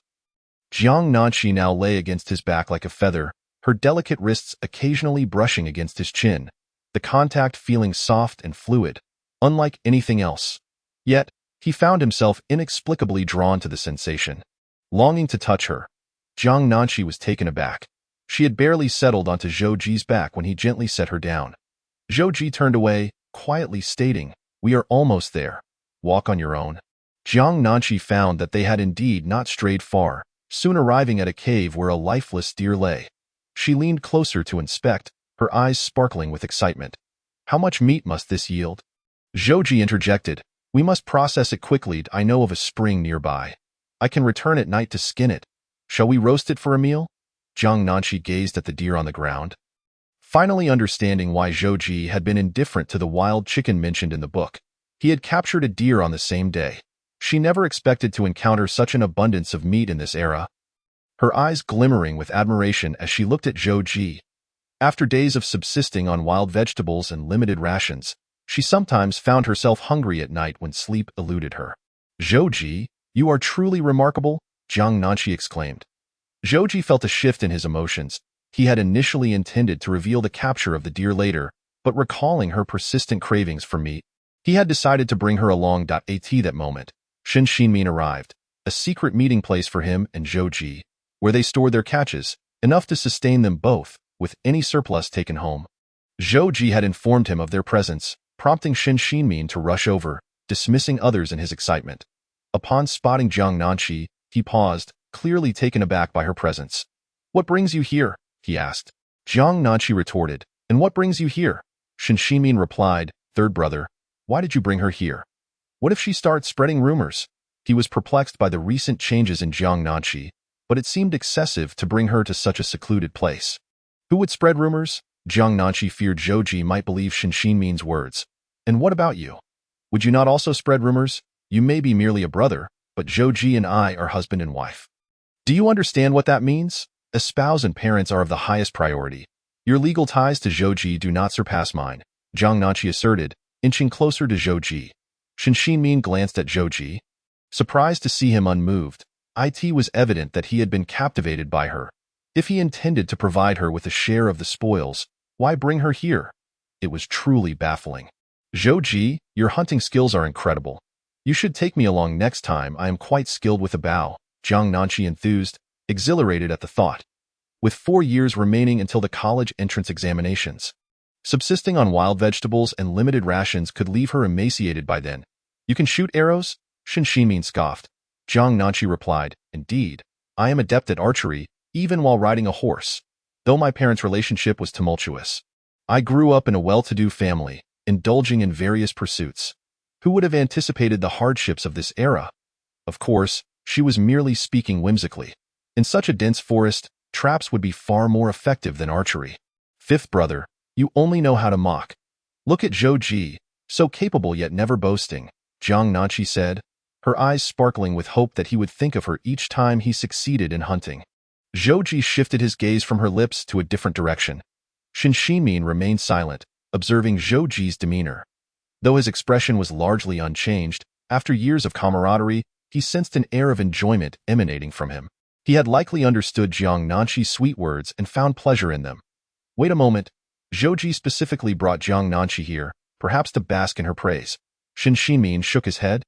Jiang Nanqi now lay against his back like a feather, her delicate wrists occasionally brushing against his chin, the contact feeling soft and fluid, unlike anything else. Yet, he found himself inexplicably drawn to the sensation. Longing to touch her, Jiang Nanqi was taken aback. She had barely settled onto Zhou Ji's back when he gently set her down. Zhou Ji turned away, quietly stating, "We are almost there. Walk on your own." Jiang Nanqi found that they had indeed not strayed far, soon arriving at a cave where a lifeless deer lay. She leaned closer to inspect, her eyes sparkling with excitement. "How much meat must this yield?" Zhou Ji interjected, "We must process it quickly. I know of a spring nearby. I can return at night to skin it. Shall we roast it for a meal?" Jiang Nanqi gazed at the deer on the ground, finally understanding why Zhou Ji had been indifferent to the wild chicken mentioned in the book. He had captured a deer on the same day. She never expected to encounter such an abundance of meat in this era. Her eyes glimmering with admiration as she looked at Zhou Ji. After days of subsisting on wild vegetables and limited rations, she sometimes found herself hungry at night when sleep eluded her. "Zhou Ji, you are truly remarkable," Jiang Nanqi exclaimed. Zhou Ji felt a shift in his emotions. He had initially intended to reveal the capture of the deer later, but recalling her persistent cravings for meat, he had decided to bring her along. At that moment, Shen Xinmin arrived, a secret meeting place for him and Zhou Ji, where they stored their catches, enough to sustain them both, with any surplus taken home. Zhou Ji had informed him of their presence, prompting Shen Xinmin to rush over, dismissing others in his excitement. Upon spotting Jiang Nanqi, he paused, clearly taken aback by her presence. "What brings you here?" he asked. Jiang Nanqi retorted, "And what brings you here?" Shen Xinmin replied, "Third brother, why did you bring her here? What if she starts spreading rumors?" He was perplexed by the recent changes in Jiang Nanqi, but it seemed excessive to bring her to such a secluded place. Who would spread rumors? Jiang Nanqi feared Zhou Ji might believe Shen Xinmin's words. "And what about you? Would you not also spread rumors? You may be merely a brother, but Zhou Ji and I are husband and wife. Do you understand what that means? A spouse and parents are of the highest priority. Your legal ties to Zhou Ji do not surpass mine," Jiang Nanqi asserted, inching closer to Zhou Ji. Shen Xinmin glanced at Zhou Ji, surprised to see him unmoved. It was evident that he had been captivated by her. If he intended to provide her with a share of the spoils, why bring her here? It was truly baffling. "Zhou Ji, your hunting skills are incredible. You should take me along next time. I am quite skilled with a bow," Jiang Nanqi enthused, exhilarated at the thought. With 4 years remaining until the college entrance examinations, subsisting on wild vegetables and limited rations could leave her emaciated by then. "You can shoot arrows?" Shen Xinmin scoffed. Jiang Nanqi replied, "Indeed, I am adept at archery, even while riding a horse, though my parents' relationship was tumultuous. I grew up in a well-to-do family, indulging in various pursuits. Who would have anticipated the hardships of this era?" Of course, she was merely speaking whimsically. In such a dense forest, traps would be far more effective than archery. "Fifth brother, you only know how to mock. Look at Zhou Ji, so capable yet never boasting," Jiang Nanqi said, her eyes sparkling with hope that he would think of her each time he succeeded in hunting. Zhou Ji shifted his gaze from her lips to a different direction. Shen Xinmin remained silent, observing Zhou Ji's demeanor. Though his expression was largely unchanged, after years of camaraderie, he sensed an air of enjoyment emanating from him. He had likely understood Jiang Nanqi's sweet words and found pleasure in them. Wait a moment. Zhouji specifically brought Jiang Nanqi here, perhaps to bask in her praise. Shen Ximin shook his head,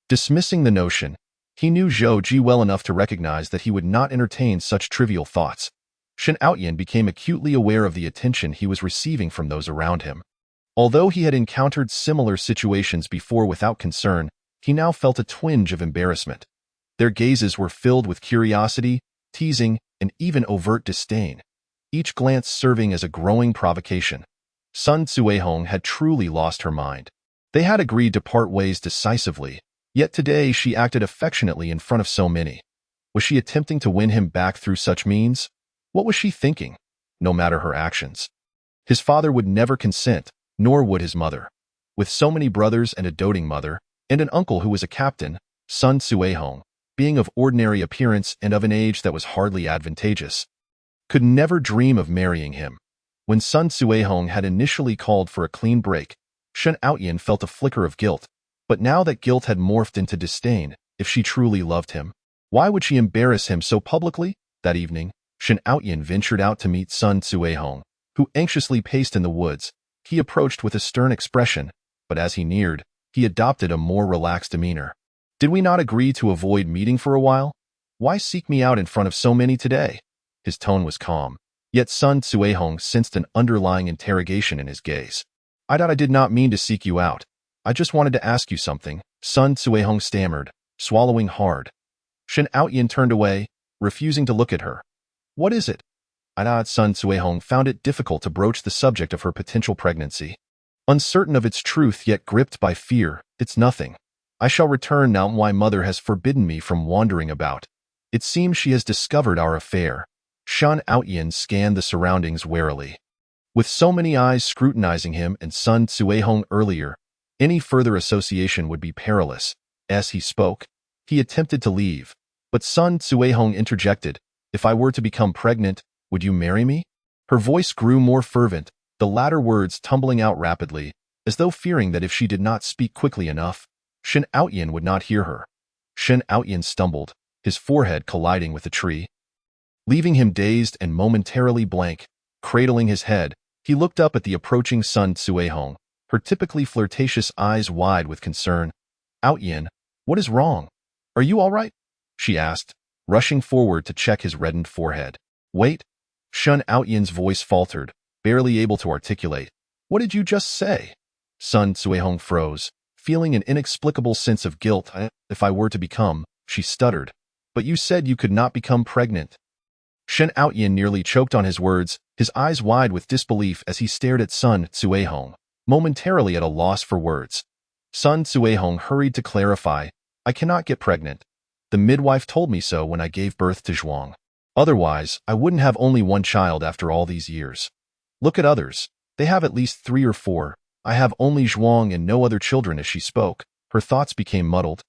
dismissing the notion. He knew Zhouji well enough to recognize that he would not entertain such trivial thoughts. Shen Outyan became acutely aware of the attention he was receiving from those around him. Although he had encountered similar situations before without concern, he now felt a twinge of embarrassment. Their gazes were filled with curiosity, teasing, and even overt disdain, each glance serving as a growing provocation. Sun Cuihong had truly lost her mind. They had agreed to part ways decisively, yet today she acted affectionately in front of so many. Was she attempting to win him back through such means? What was she thinking, no matter her actions? His father would never consent, nor would his mother. With so many brothers and a doting mother, and an uncle who was a captain, Sun Cuihong, being of ordinary appearance and of an age that was hardly advantageous, could never dream of marrying him. When Sun Cuihong had initially called for a clean break, Shen Outyan felt a flicker of guilt, but now that guilt had morphed into disdain, if she truly loved him, why would she embarrass him so publicly? That evening, Shen Outyan ventured out to meet Sun Cuihong, who anxiously paced in the woods. He approached with a stern expression, but as he neared, he adopted a more relaxed demeanor. Did we not agree to avoid meeting for a while? Why seek me out in front of so many today? His tone was calm, yet Sun Cuihong sensed an underlying interrogation in his gaze. I did not mean to seek you out. I just wanted to ask you something, Sun Cuihong stammered, swallowing hard. Shen Outyan turned away, refusing to look at her. What is it? Sun Cuihong found it difficult to broach the subject of her potential pregnancy. Uncertain of its truth yet gripped by fear, it's nothing. I shall return now my mother has forbidden me from wandering about. It seems she has discovered our affair. Shen Outyan scanned the surroundings warily. With so many eyes scrutinizing him and Sun Cuihong earlier, any further association would be perilous. As he spoke, he attempted to leave, but Sun Cuihong interjected, if I were to become pregnant, would you marry me? Her voice grew more fervent, the latter words tumbling out rapidly, as though fearing that if she did not speak quickly enough, Shen Outyan would not hear her. Shen Outyan stumbled, his forehead colliding with a tree. Leaving him dazed and momentarily blank, cradling his head, he looked up at the approaching Sun Cuihong, her typically flirtatious eyes wide with concern. Outyan, what is wrong? Are you all right? She asked, rushing forward to check his reddened forehead. Wait. Shen Outyan's voice faltered, barely able to articulate. What did you just say? Sun Cuihong froze, feeling an inexplicable sense of guilt. If I were to become, she stuttered. But you said you could not become pregnant. Shen Outyan nearly choked on his words, his eyes wide with disbelief as he stared at Sun Cuihong, momentarily at a loss for words. Sun Cuihong hurried to clarify, I cannot get pregnant. The midwife told me so when I gave birth to Zhuang. Otherwise, I wouldn't have only one child after all these years. Look at others. They have at least 3 or 4. I have only Zhuang and no other children. As she spoke, her thoughts became muddled.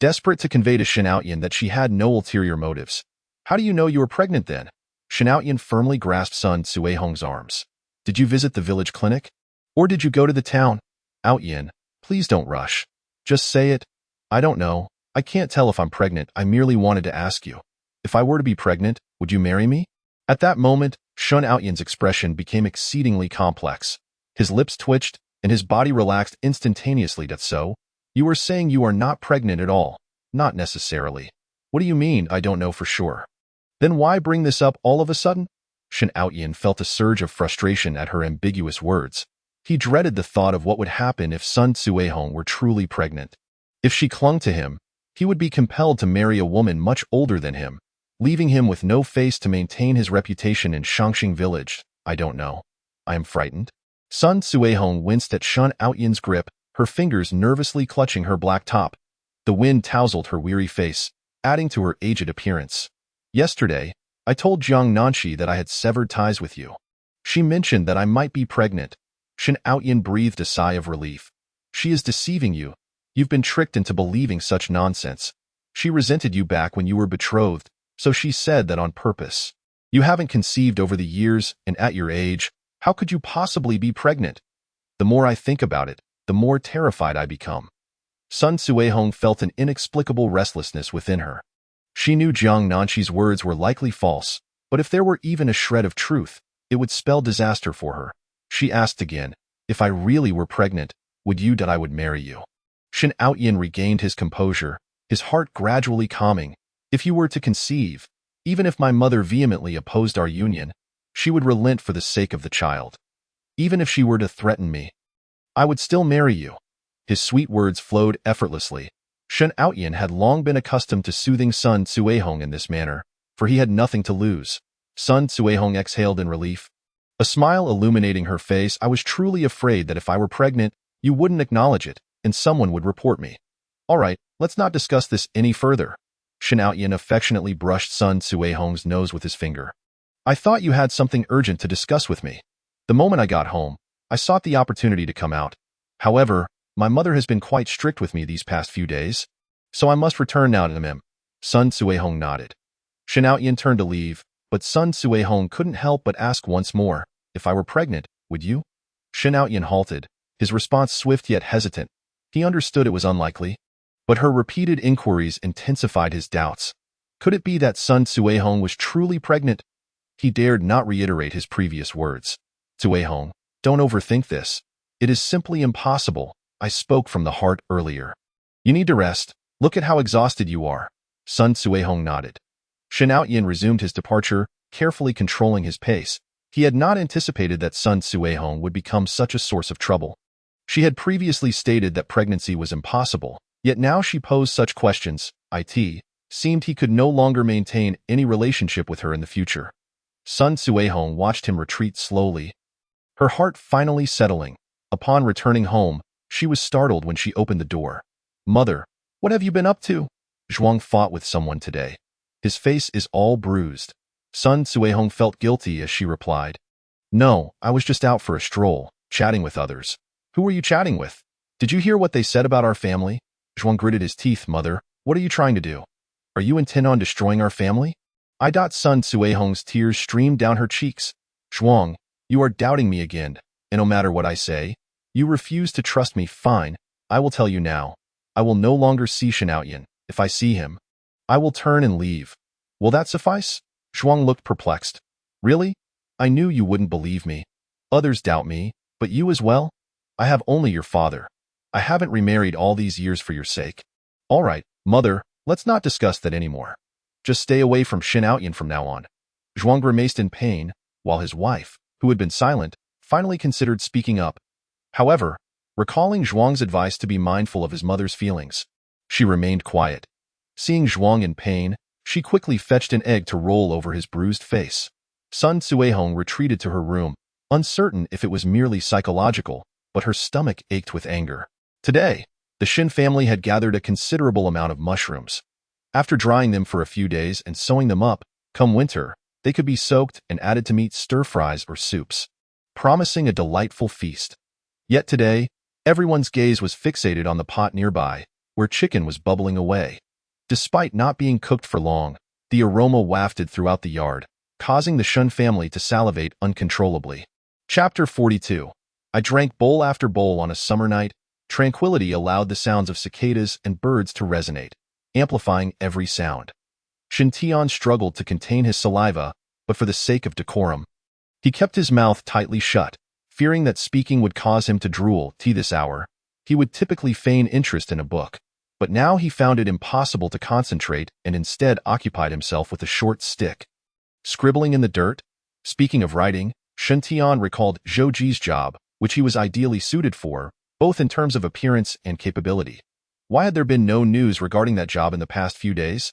Desperate to convey to Shen Outyan that she had no ulterior motives. How do you know you were pregnant then? Shen Outyan firmly grasped Sun Cuihong's arms. Did you visit the village clinic? Or did you go to the town? Outyan, please don't rush. Just say it. I don't know. I can't tell if I'm pregnant. I merely wanted to ask you. If I were to be pregnant, would you marry me? At that moment, Shen Outyan's expression became exceedingly complex. His lips twitched, and his body relaxed instantaneously. That's so? You were saying you are not pregnant at all. Not necessarily. What do you mean, I don't know for sure? Then why bring this up all of a sudden? Shen Outyan felt a surge of frustration at her ambiguous words. He dreaded the thought of what would happen if Sun Cuihong were truly pregnant. If she clung to him, he would be compelled to marry a woman much older than him, leaving him with no face to maintain his reputation in Shangxing village. I don't know. I am frightened. Sun Cuihong winced at Shen Outyan's grip, her fingers nervously clutching her black top. The wind tousled her weary face, adding to her aged appearance. Yesterday, I told Jiang Nanqi that I had severed ties with you. She mentioned that I might be pregnant. Shen Outyan breathed a sigh of relief. She is deceiving you. You've been tricked into believing such nonsense. She resented you back when you were betrothed, so she said that on purpose. You haven't conceived over the years, and at your age, how could you possibly be pregnant? The more I think about it, the more terrified I become. Sun Cuihong felt an inexplicable restlessness within her. She knew Jiang Nanqi's words were likely false, but if there were even a shred of truth, it would spell disaster for her. She asked again, "If I really were pregnant, would you that I would marry you?" Shen Outyin regained his composure, his heart gradually calming. "If you were to conceive, even if my mother vehemently opposed our union, she would relent for the sake of the child. Even if she were to threaten me, I would still marry you." His sweet words flowed effortlessly. Shen Outyin had long been accustomed to soothing Sun Cuehong in this manner, for he had nothing to lose. Sun Cuehong exhaled in relief, a smile illuminating her face. "I was truly afraid that if I were pregnant, you wouldn't acknowledge it, and someone would report me. All right, let's not discuss this any further." Shen Outyin affectionately brushed Sun Cuehong's nose with his finger. "I thought you had something urgent to discuss with me. The moment I got home, I sought the opportunity to come out. However, my mother has been quite strict with me these past few days, so I must return now to them." Sun Cuehong nodded. Shen Outyin turned to leave, but Sun Cuehong couldn't help but ask once more, "If I were pregnant, would you?" Shen Outyin halted, his response swift yet hesitant. He understood it was unlikely, but her repeated inquiries intensified his doubts. Could it be that Sun Cuehong was truly pregnant? He dared not reiterate his previous words. "Cuehong, don't overthink this. It is simply impossible. I spoke from the heart earlier. You need to rest. Look at how exhausted you are." Sun Cuehong nodded. Shen Outyin resumed his departure, carefully controlling his pace. He had not anticipated that Sun Cuehong would become such a source of trouble. She had previously stated that pregnancy was impossible, yet now she posed such questions. It seemed he could no longer maintain any relationship with her in the future. Sun Cuehong watched him retreat slowly, her heart finally settling. Upon returning home, she was startled when she opened the door. "Mother, what have you been up to?" "Zhuang fought with someone today. His face is all bruised." Sun Cuehong felt guilty as she replied, "No, I was just out for a stroll, chatting with others." "Who were you chatting with? Did you hear what they said about our family?" Zhuang gritted his teeth. "Mother, what are you trying to do? Are you intent on destroying our family?" Sun Cuehong's tears streamed down her cheeks. "Zhuang, you are doubting me again, and no matter what I say, you refuse to trust me. Fine, I will tell you now. I will no longer see Shen Outyin. If I see him, I will turn and leave. Will that suffice?" Zhuang looked perplexed. "Really? I knew you wouldn't believe me. Others doubt me, but you as well? I have only your father. I haven't remarried all these years for your sake." "All right, mother, let's not discuss that anymore. Just stay away from Shen Outyin from now on." Zhuang grimaced in pain, while his wife, who had been silent, finally considered speaking up. However, recalling Zhuang's advice to be mindful of his mother's feelings, she remained quiet. Seeing Zhuang in pain, she quickly fetched an egg to roll over his bruised face. Sun Cuehong retreated to her room, uncertain if it was merely psychological, but her stomach ached with anger. Today, the Shen family had gathered a considerable amount of mushrooms. After drying them for a few days and sewing them up, come winter, they could be soaked and added to meat stir-fries or soups, promising a delightful feast. Yet today, everyone's gaze was fixated on the pot nearby, where chicken was bubbling away. Despite not being cooked for long, the aroma wafted throughout the yard, causing the Shen family to salivate uncontrollably. Chapter 42. I drank bowl after bowl on a summer night. Tranquility allowed the sounds of cicadas and birds to resonate, amplifying every sound. Shen Tian struggled to contain his saliva, but for the sake of decorum, he kept his mouth tightly shut, fearing that speaking would cause him to drool. This hour, he would typically feign interest in a book, but now he found it impossible to concentrate and instead occupied himself with a short stick, scribbling in the dirt. Speaking of writing, Shen Tian recalled Zhou Ji's job, which he was ideally suited for, both in terms of appearance and capability. Why had there been no news regarding that job in the past few days?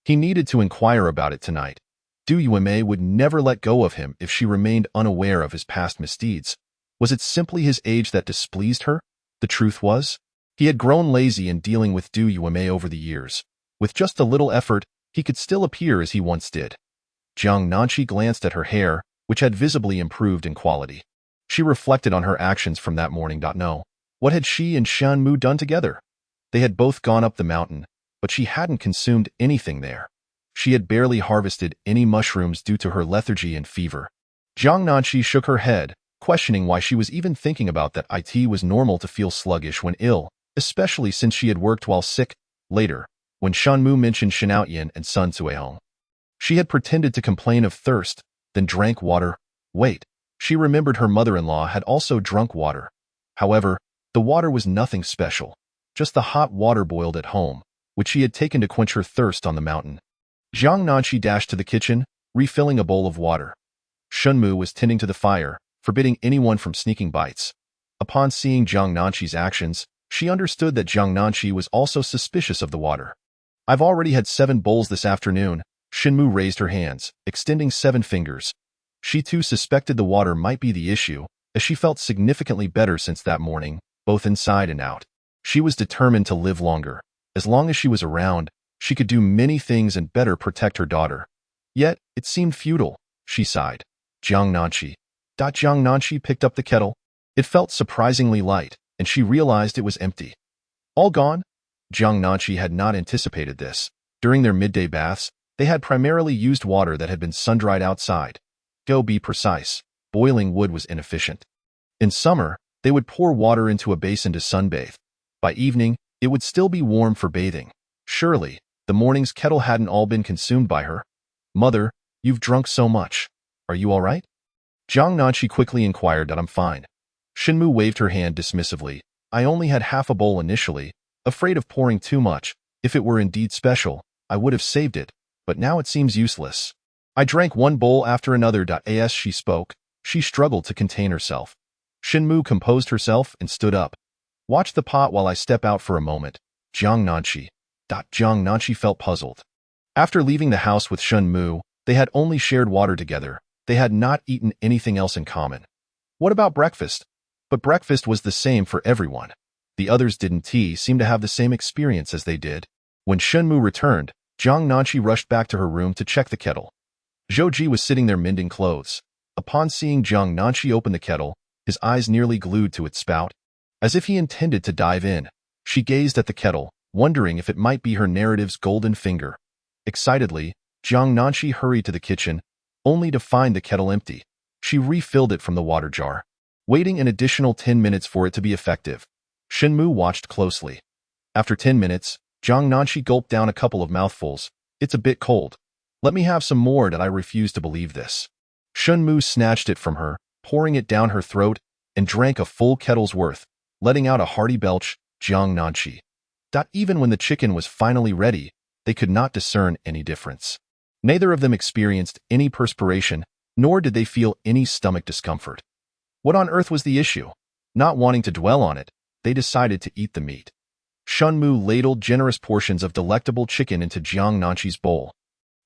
He needed to inquire about it tonight. Du Yuemei would never let go of him if she remained unaware of his past misdeeds. Was it simply his age that displeased her? The truth was, he had grown lazy in dealing with Du Yuemei over the years. With just a little effort, he could still appear as he once did. Jiang Nanqi glanced at her hair, which had visibly improved in quality. She reflected on her actions from that morning. No. What had she and Shan Mu done together? They had both gone up the mountain, but she hadn't consumed anything there. She had barely harvested any mushrooms due to her lethargy and fever. Jiang Nanqi shook her head, questioning why she was even thinking about that. It was normal to feel sluggish when ill, especially since she had worked while sick. Later, when Shanmu mentioned Shen Outyin and Sun Cuihong. She had pretended to complain of thirst, then drank water. Wait, she remembered her mother-in-law had also drunk water. However, the water was nothing special, just the hot water boiled at home, which she had taken to quench her thirst on the mountain. Jiang Nanqi dashed to the kitchen, refilling a bowl of water. Shenmu was tending to the fire, forbidding anyone from sneaking bites. Upon seeing Jiang Nanqi's actions, she understood that Jiang Nanqi was also suspicious of the water. I've already had 7 bowls this afternoon. Shenmu raised her hands, extending 7 fingers. She too suspected the water might be the issue, as she felt significantly better since that morning, both inside and out. She was determined to live longer. As long as she was around, she could do many things and better protect her daughter. Yet, it seemed futile, she sighed. Jiang Nanqi. Jiang Nanqi picked up the kettle. It felt surprisingly light, and she realized it was empty. All gone? Jiang Nanqi had not anticipated this. During their midday baths, they had primarily used water that had been sun-dried outside. Go be precise, boiling wood was inefficient. In summer, they would pour water into a basin to sunbathe. By evening, it would still be warm for bathing. Surely, the morning's kettle hadn't all been consumed by her. Mother, you've drunk so much. Are you all right? Jiang Nanqi quickly inquired that I'm fine. Shenmu waved her hand dismissively. I only had half a bowl initially, afraid of pouring too much. If it were indeed special, I would have saved it, but now it seems useless. I drank 1 bowl after another. As she spoke, she struggled to contain herself. Shenmu composed herself and stood up. Watch the pot while I step out for a moment. Jiang Nanqi. Jiang Nanqi felt puzzled. After leaving the house with Shenmu, they had only shared water together. They had not eaten anything else in common. What about breakfast? But breakfast was the same for everyone. The others didn't seem to have the same experience as they did. When Shenmu returned, Jiang Nanqi rushed back to her room to check the kettle. Zhou Ji was sitting there mending clothes. Upon seeing Jiang Nanqi open the kettle, his eyes nearly glued to its spout. As if he intended to dive in, she gazed at the kettle, wondering if it might be her narrative's golden finger. Excitedly, Jiang Nanqi hurried to the kitchen, only to find the kettle empty. She refilled it from the water jar, waiting an additional 10 minutes for it to be effective. Shenmu watched closely. After 10 minutes, Jiang Nanqi gulped down a couple of mouthfuls. It's a bit cold. Let me have some more. I refuse to believe this. Shenmu snatched it from her, pouring it down her throat, and drank a full kettle's worth, letting out a hearty belch. Jiang Nanqi. Even when the chicken was finally ready, they could not discern any difference. Neither of them experienced any perspiration, nor did they feel any stomach discomfort. What on earth was the issue? Not wanting to dwell on it, they decided to eat the meat. Shenmu ladled generous portions of delectable chicken into Jiang Nanqi's bowl.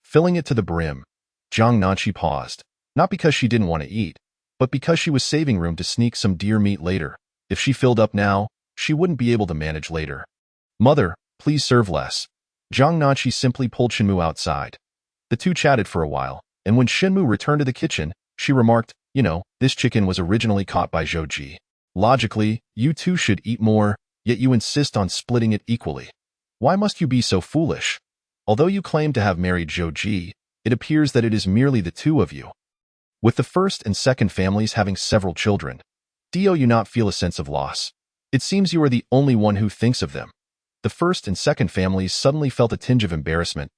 Filling it to the brim, Jiang Nanqi paused, not because she didn't want to eat, but because she was saving room to sneak some deer meat later. If she filled up now, she wouldn't be able to manage later. Mother, please serve less. Jiang Nanqi simply pulled Shenmu outside. The two chatted for a while, and when Shenmu returned to the kitchen, she remarked, this chicken was originally caught by Zhou Ji. Logically, you two should eat more, yet you insist on splitting it equally. Why must you be so foolish? Although you claim to have married Zhou Ji, it appears that it is merely the two of you. With the first and second families having several children, do you not feel a sense of loss? It seems you are the only one who thinks of them. The first and second families suddenly felt a tinge of embarrassment,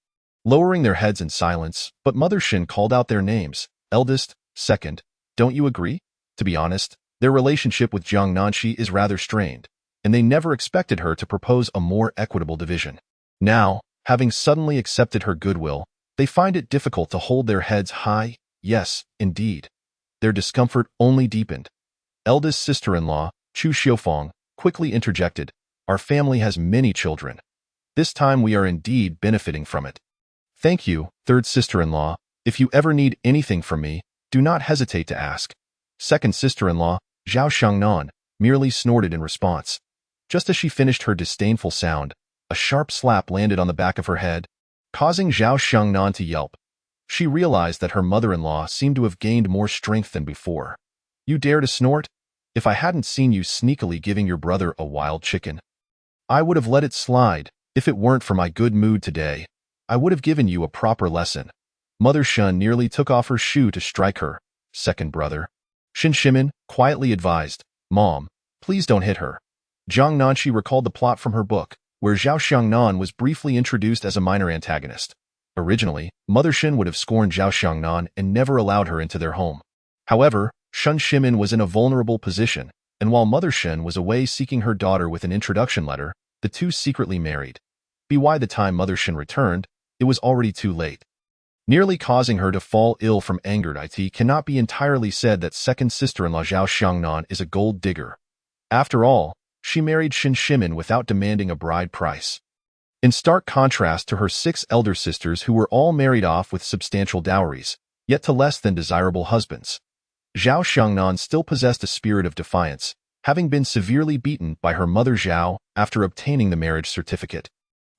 lowering their heads in silence, but Mother Shen called out their names, eldest, second. Don't you agree? To be honest, their relationship with Jiang Nanqi is rather strained, and they never expected her to propose a more equitable division. Now, having suddenly accepted her goodwill, they find it difficult to hold their heads high. Yes, indeed. Their discomfort only deepened. Eldest sister-in-law, Chu Xiufeng, quickly interjected, our family has many children. This time we are indeed benefiting from it. Thank you, third sister-in-law. If you ever need anything from me, do not hesitate to ask. Second sister-in-law, Zhao Shangnan, merely snorted in response. Just as she finished her disdainful sound, a sharp slap landed on the back of her head, causing Zhao Shangnan to yelp. She realized that her mother-in-law seemed to have gained more strength than before. You dare to snort? If I hadn't seen you sneakily giving your brother a wild chicken, I would have let it slide. If it weren't for my good mood today, I would have given you a proper lesson. Mother Shen nearly took off her shoe to strike her second brother. Shen Shimin quietly advised, Mom, please don't hit her. Jiang Nanqi recalled the plot from her book, where Zhao Xiangnan was briefly introduced as a minor antagonist. Originally, Mother Shen would have scorned Zhao Xiangnan and never allowed her into their home. However, Shen Shimin was in a vulnerable position, and while Mother Shen was away seeking her daughter with an introduction letter, the two secretly married. By the time Mother Shen returned, it was already too late. Nearly causing her to fall ill from anger, it cannot be entirely said that second sister-in-law Zhao Xiangnan is a gold digger. After all, she married Shen Shimin without demanding a bride price. In stark contrast to her 6 elder sisters who were all married off with substantial dowries, yet to less than desirable husbands. Zhao Xiangnan still possessed a spirit of defiance, having been severely beaten by her mother Zhao after obtaining the marriage certificate.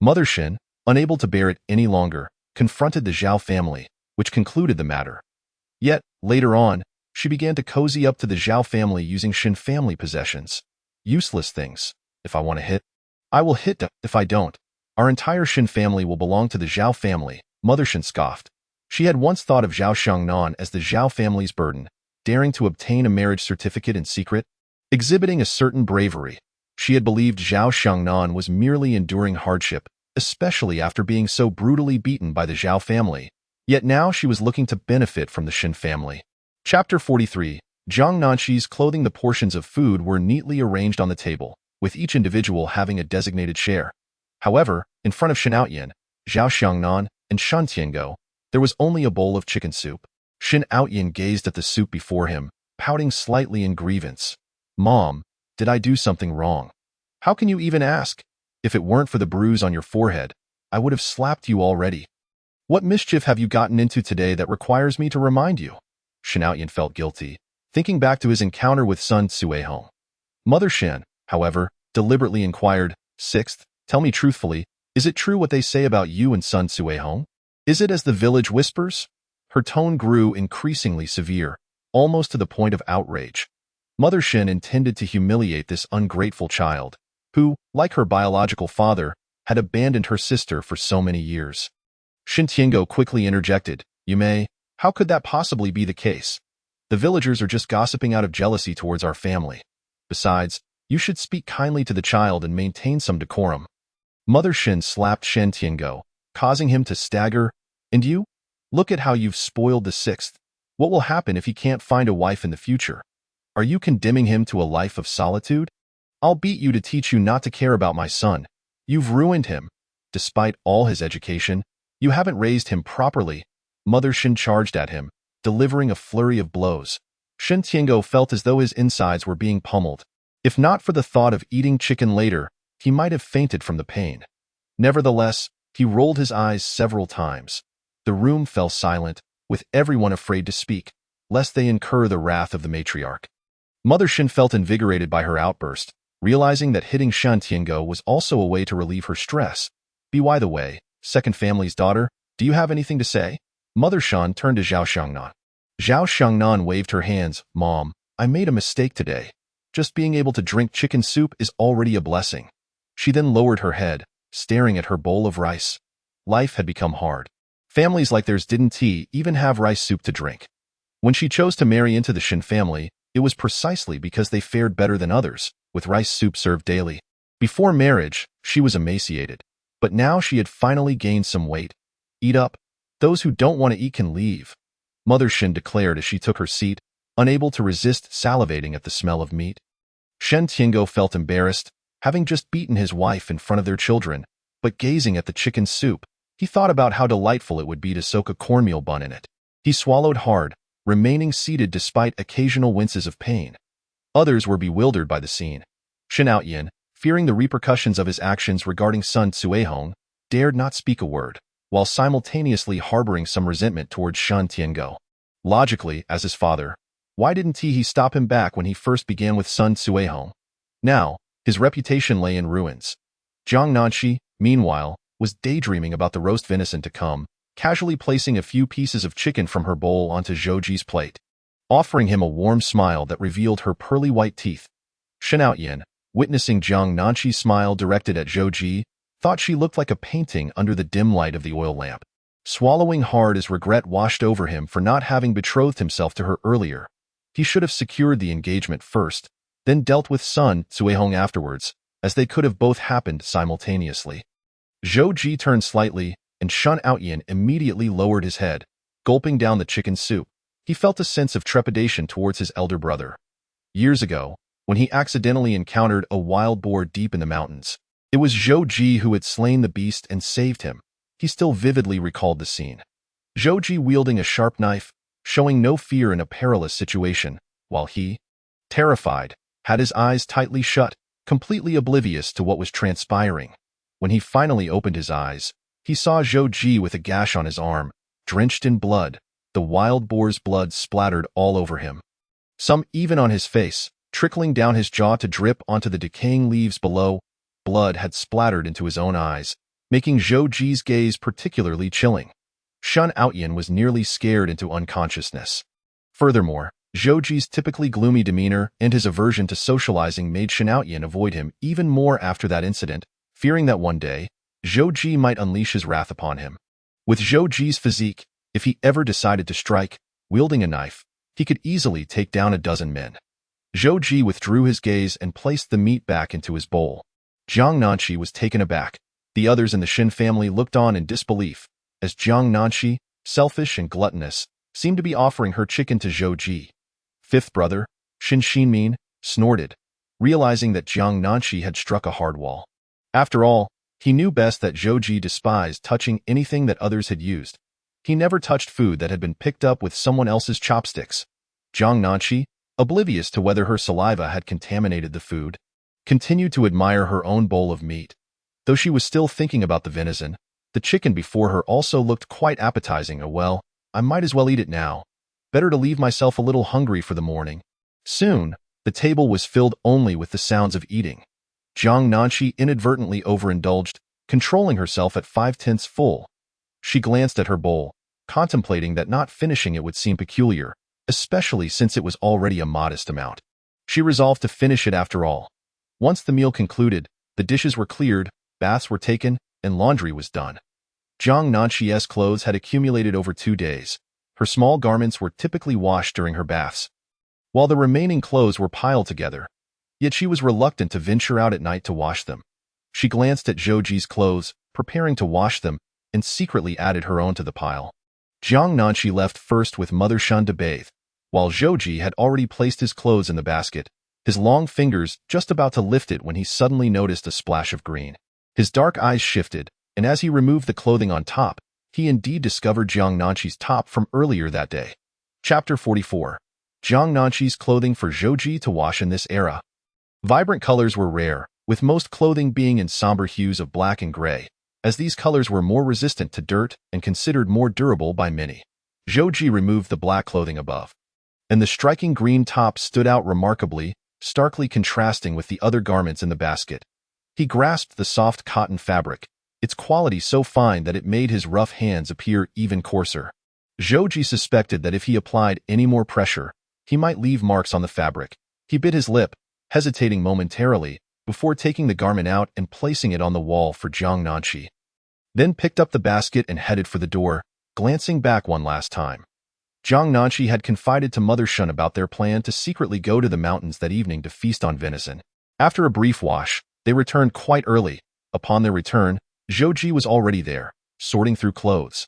Mother Shen, unable to bear it any longer, confronted the Zhao family, which concluded the matter. Yet, later on, she began to cozy up to the Zhao family using Shen family possessions. Useless things. If I want to hit, I will hit them. If I don't, our entire Shen family will belong to the Zhao family, Mother Shen scoffed. She had once thought of Zhao Xiangnan as the Zhao family's burden, daring to obtain a marriage certificate in secret. Exhibiting a certain bravery, she had believed Zhao Xiangnan was merely enduring hardship, especially after being so brutally beaten by the Zhao family. Yet now she was looking to benefit from the Shen family. Chapter 43. Zhang Nanxi's clothing. The portions of food were neatly arranged on the table, with each individual having a designated share. However, in front of Shen Outyan, Zhao Xiangnan, and Shen Tiango, there was only a bowl of chicken soup. Shen Outyan gazed at the soup before him, pouting slightly in grievance. Mom, did I do something wrong? How can you even ask? If it weren't for the bruise on your forehead, I would have slapped you already. What mischief have you gotten into today that requires me to remind you? Shen Outyan felt guilty, thinking back to his encounter with Sun Cuihong. Mother Shen, however, deliberately inquired, Sixth, tell me truthfully, is it true what they say about you and Sun Cuihong? Is it as the village whispers? Her tone grew increasingly severe, almost to the point of outrage. Mother Shen intended to humiliate this ungrateful child, who, like her biological father, had abandoned her sister for so many years. Shen Tiango quickly interjected, how could that possibly be the case? The villagers are just gossiping out of jealousy towards our family. Besides, you should speak kindly to the child and maintain some decorum. Mother Shen slapped Shen Tiango, causing him to stagger. And you? Look at how you've spoiled the 6th. What will happen if he can't find a wife in the future? Are you condemning him to a life of solitude? I'll beat you to teach you not to care about my son. You've ruined him. Despite all his education, you haven't raised him properly. Mother Shen charged at him, delivering a flurry of blows. Shen Tiango felt as though his insides were being pummeled. If not for the thought of eating chicken later, he might have fainted from the pain. Nevertheless, he rolled his eyes several times. The room fell silent, with everyone afraid to speak, lest they incur the wrath of the matriarch. Mother Shen felt invigorated by her outburst, realizing that hitting Shen Tiango was also a way to relieve her stress. By the way, second family's daughter, do you have anything to say? Mother Shen turned to Zhao Xiangnan. Zhao Xiangnan waved her hands. Mom, I made a mistake today. Just being able to drink chicken soup is already a blessing. She then lowered her head, staring at her bowl of rice. Life had become hard. Families like theirs didn't even have rice soup to drink. When she chose to marry into the Shen family, it was precisely because they fared better than others, with rice soup served daily. Before marriage, she was emaciated, but now she had finally gained some weight. Eat up. Those who don't want to eat can leave, Mother Shen declared as she took her seat, unable to resist salivating at the smell of meat. Shen Tiango felt embarrassed, having just beaten his wife in front of their children, but gazing at the chicken soup, he thought about how delightful it would be to soak a cornmeal bun in it. He swallowed hard, remaining seated despite occasional winces of pain. Others were bewildered by the scene. Shen Outyan, fearing the repercussions of his actions regarding Sun Cuihong, dared not speak a word, while simultaneously harboring some resentment towards Shen Tiango. Logically, as his father, why didn't he stop him back when he first began with Sun Cuihong? Now, his reputation lay in ruins. Zhang Nanxi, meanwhile, was daydreaming about the roast venison to come, casually placing a few pieces of chicken from her bowl onto Zhou Ji's plate, offering him a warm smile that revealed her pearly white teeth. Shen Outyan, witnessing Zhang Nanxi's smile directed at Zhou Ji, thought she looked like a painting under the dim light of the oil lamp. Swallowing hard as regret washed over him for not having betrothed himself to her earlier. He should have secured the engagement first, then dealt with Sun Cuihong afterwards. as they could have both happened simultaneously. Zhou Ji turned slightly, and Shun Outyin immediately lowered his head, gulping down the chicken soup. He felt a sense of trepidation towards his elder brother. Years ago, when he accidentally encountered a wild boar deep in the mountains, it was Zhou Ji who had slain the beast and saved him. He still vividly recalled the scene. Zhou Ji wielding a sharp knife, showing no fear in a perilous situation, while he, terrified, had his eyes tightly shut, completely oblivious to what was transpiring. When he finally opened his eyes, he saw Zhou Ji with a gash on his arm, drenched in blood, the wild boar's blood splattered all over him. Some even on his face, trickling down his jaw to drip onto the decaying leaves below. Blood had splattered into his own eyes, making Zhou Ji's gaze particularly chilling. Shun Outyin was nearly scared into unconsciousness. Furthermore, Zhou Ji's typically gloomy demeanor and his aversion to socializing made Shun Outyin avoid him even more after that incident, fearing that one day, Zhou Ji might unleash his wrath upon him. With Zhou Ji's physique, if he ever decided to strike, wielding a knife, he could easily take down a dozen men. Zhou Ji withdrew his gaze and placed the meat back into his bowl. Jiang Nanqi was taken aback. The others in the Shin family looked on in disbelief, as Jiang Nanqi, selfish and gluttonous, seemed to be offering her chicken to Zhou Ji. Fifth brother, Shin Xinmin, snorted, realizing that Jiang Nanqi had struck a hard wall. After all, he knew best that Zhou Ji despised touching anything that others had used. He never touched food that had been picked up with someone else's chopsticks. Jiang Nanqi, oblivious to whether her saliva had contaminated the food, continued to admire her own bowl of meat. Though she was still thinking about the venison, the chicken before her also looked quite appetizing. Oh well, I might as well eat it now. Better to leave myself a little hungry for the morning. Soon, the table was filled only with the sounds of eating. Jiang Nanqi inadvertently overindulged, controlling herself at 5/10 full. She glanced at her bowl, contemplating that not finishing it would seem peculiar, especially since it was already a modest amount. She resolved to finish it after all. Once the meal concluded, the dishes were cleared, baths were taken, and laundry was done. Jiang Nanqi's clothes had accumulated over 2 days. Her small garments were typically washed during her baths, while the remaining clothes were piled together. Yet she was reluctant to venture out at night to wash them. She glanced at Zhou Ji's clothes, preparing to wash them, and secretly added her own to the pile. Jiang Nanqi left first with Mother Shun to bathe, while Zhou Ji had already placed his clothes in the basket, his long fingers just about to lift it when he suddenly noticed a splash of green. His dark eyes shifted, and as he removed the clothing on top, he indeed discovered Jiang Nanqi's top from earlier that day. Chapter 44. Jiang Nanqi's clothing for Zhou Ji to wash in this era. Vibrant colors were rare, with most clothing being in somber hues of black and gray, as these colors were more resistant to dirt and considered more durable by many. Zhou Ji removed the black clothing above, and the striking green top stood out remarkably, starkly contrasting with the other garments in the basket. He grasped the soft cotton fabric, its quality so fine that it made his rough hands appear even coarser. Zhou Ji suspected that if he applied any more pressure, he might leave marks on the fabric. He bit his lip, hesitating momentarily, before taking the garment out and placing it on the wall for Jiang Nanqi. Then picked up the basket and headed for the door, glancing back one last time. Jiang Nanqi had confided to Mother Shun about their plan to secretly go to the mountains that evening to feast on venison. After a brief wash, they returned quite early. Upon their return, Zhou Ji was already there, sorting through clothes.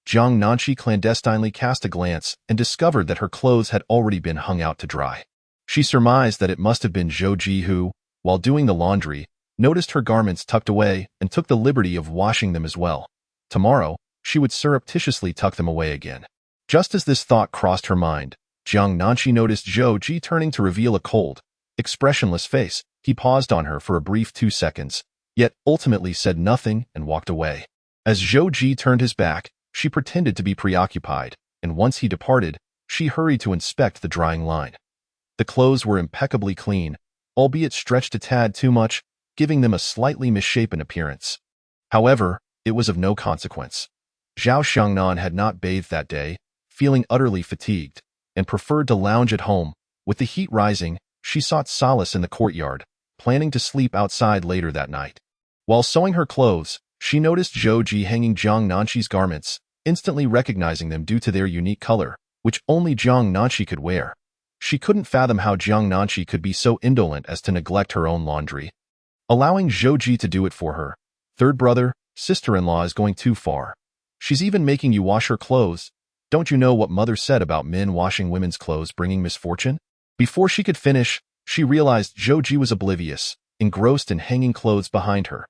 Jiang Nanqi clandestinely cast a glance and discovered that her clothes had already been hung out to dry. She surmised that it must have been Zhou Ji who, while doing the laundry, noticed her garments tucked away and took the liberty of washing them as well. Tomorrow, she would surreptitiously tuck them away again. Just as this thought crossed her mind, Jiang Nanqi noticed Zhou Ji turning to reveal a cold, expressionless face. He paused on her for a brief 2 seconds, yet ultimately said nothing and walked away. As Zhou Ji turned his back, she pretended to be preoccupied, and once he departed, she hurried to inspect the drying line. The clothes were impeccably clean, albeit stretched a tad too much, giving them a slightly misshapen appearance. However, it was of no consequence. Zhao Xiangnan had not bathed that day, feeling utterly fatigued, and preferred to lounge at home. With the heat rising, she sought solace in the courtyard, planning to sleep outside later that night. While sewing her clothes, she noticed Zhou Ji hanging Jiang Nanqi's garments, instantly recognizing them due to their unique color, which only Jiang Nanqi could wear. She couldn't fathom how Jiang Nanqi could be so indolent as to neglect her own laundry. allowing Zhou to do it for her. Third brother, sister-in-law is going too far. She's even making you wash her clothes. Don't you know what mother said about men washing women's clothes bringing misfortune? Before she could finish, she realized Zhou was oblivious, engrossed in hanging clothes behind her.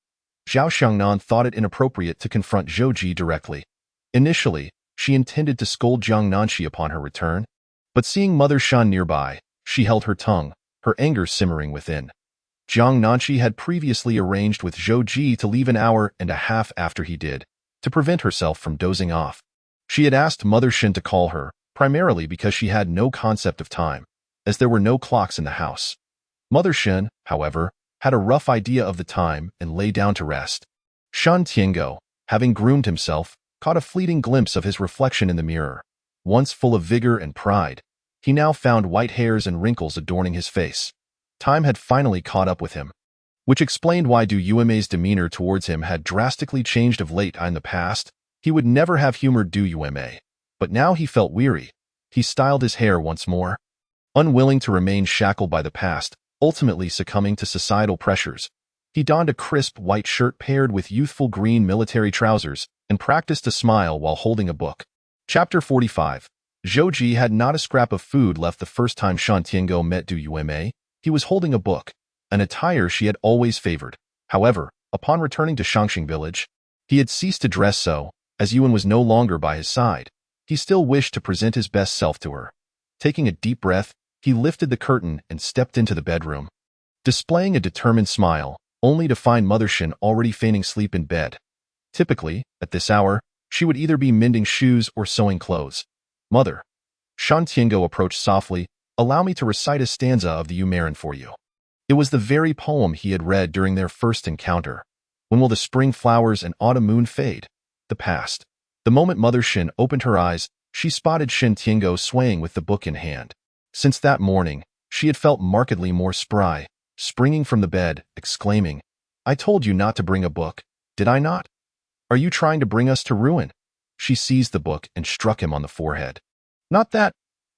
Zhao Xiangnan thought it inappropriate to confront Zhou directly. Initially, she intended to scold Jiang Nanxi upon her return, but seeing Mother Shan nearby, she held her tongue, her anger simmering within. Jiang Nanxi had previously arranged with Zhou to leave an hour and a half after he did, to prevent herself from dozing off. She had asked Mother Shan to call her, primarily because she had no concept of time, as there were no clocks in the house. Mother Shan, however, had a rough idea of the time and lay down to rest. Shan Tiango, having groomed himself, caught a fleeting glimpse of his reflection in the mirror. Once full of vigor and pride, he now found white hairs and wrinkles adorning his face. Time had finally caught up with him, which explained why Du Yuemei's demeanor towards him had drastically changed of late. In the past, he would never have humored Du Yuemei, but now he felt weary. He styled his hair once more, unwilling to remain shackled by the past, ultimately succumbing to societal pressures. He donned a crisp white shirt paired with youthful green military trousers and practiced a smile while holding a book. Chapter 45. Zhou had not a scrap of food left the first time Shan Tiango met Du Yuemei. He was holding a book, an attire she had always favored. However, upon returning to Shangxing village, he had ceased to dress so, as Yuan was no longer by his side. He still wished to present his best self to her. Taking a deep breath, he lifted the curtain and stepped into the bedroom, displaying a determined smile, only to find Mother Shan already feigning sleep in bed. Typically, at this hour, she would either be mending shoes or sewing clothes. Mother. Shan Tiango approached softly. Allow me to recite a stanza of the Yumerin for you. It was the very poem he had read during their first encounter. When will the spring flowers and autumn moon fade? The past. The moment Mother Shan opened her eyes, she spotted Shan Tiango swaying with the book in hand. Since that morning, she had felt markedly more spry, springing from the bed, exclaiming, I told you not to bring a book, did I not? Are you trying to bring us to ruin? She seized the book and struck him on the forehead. Not that.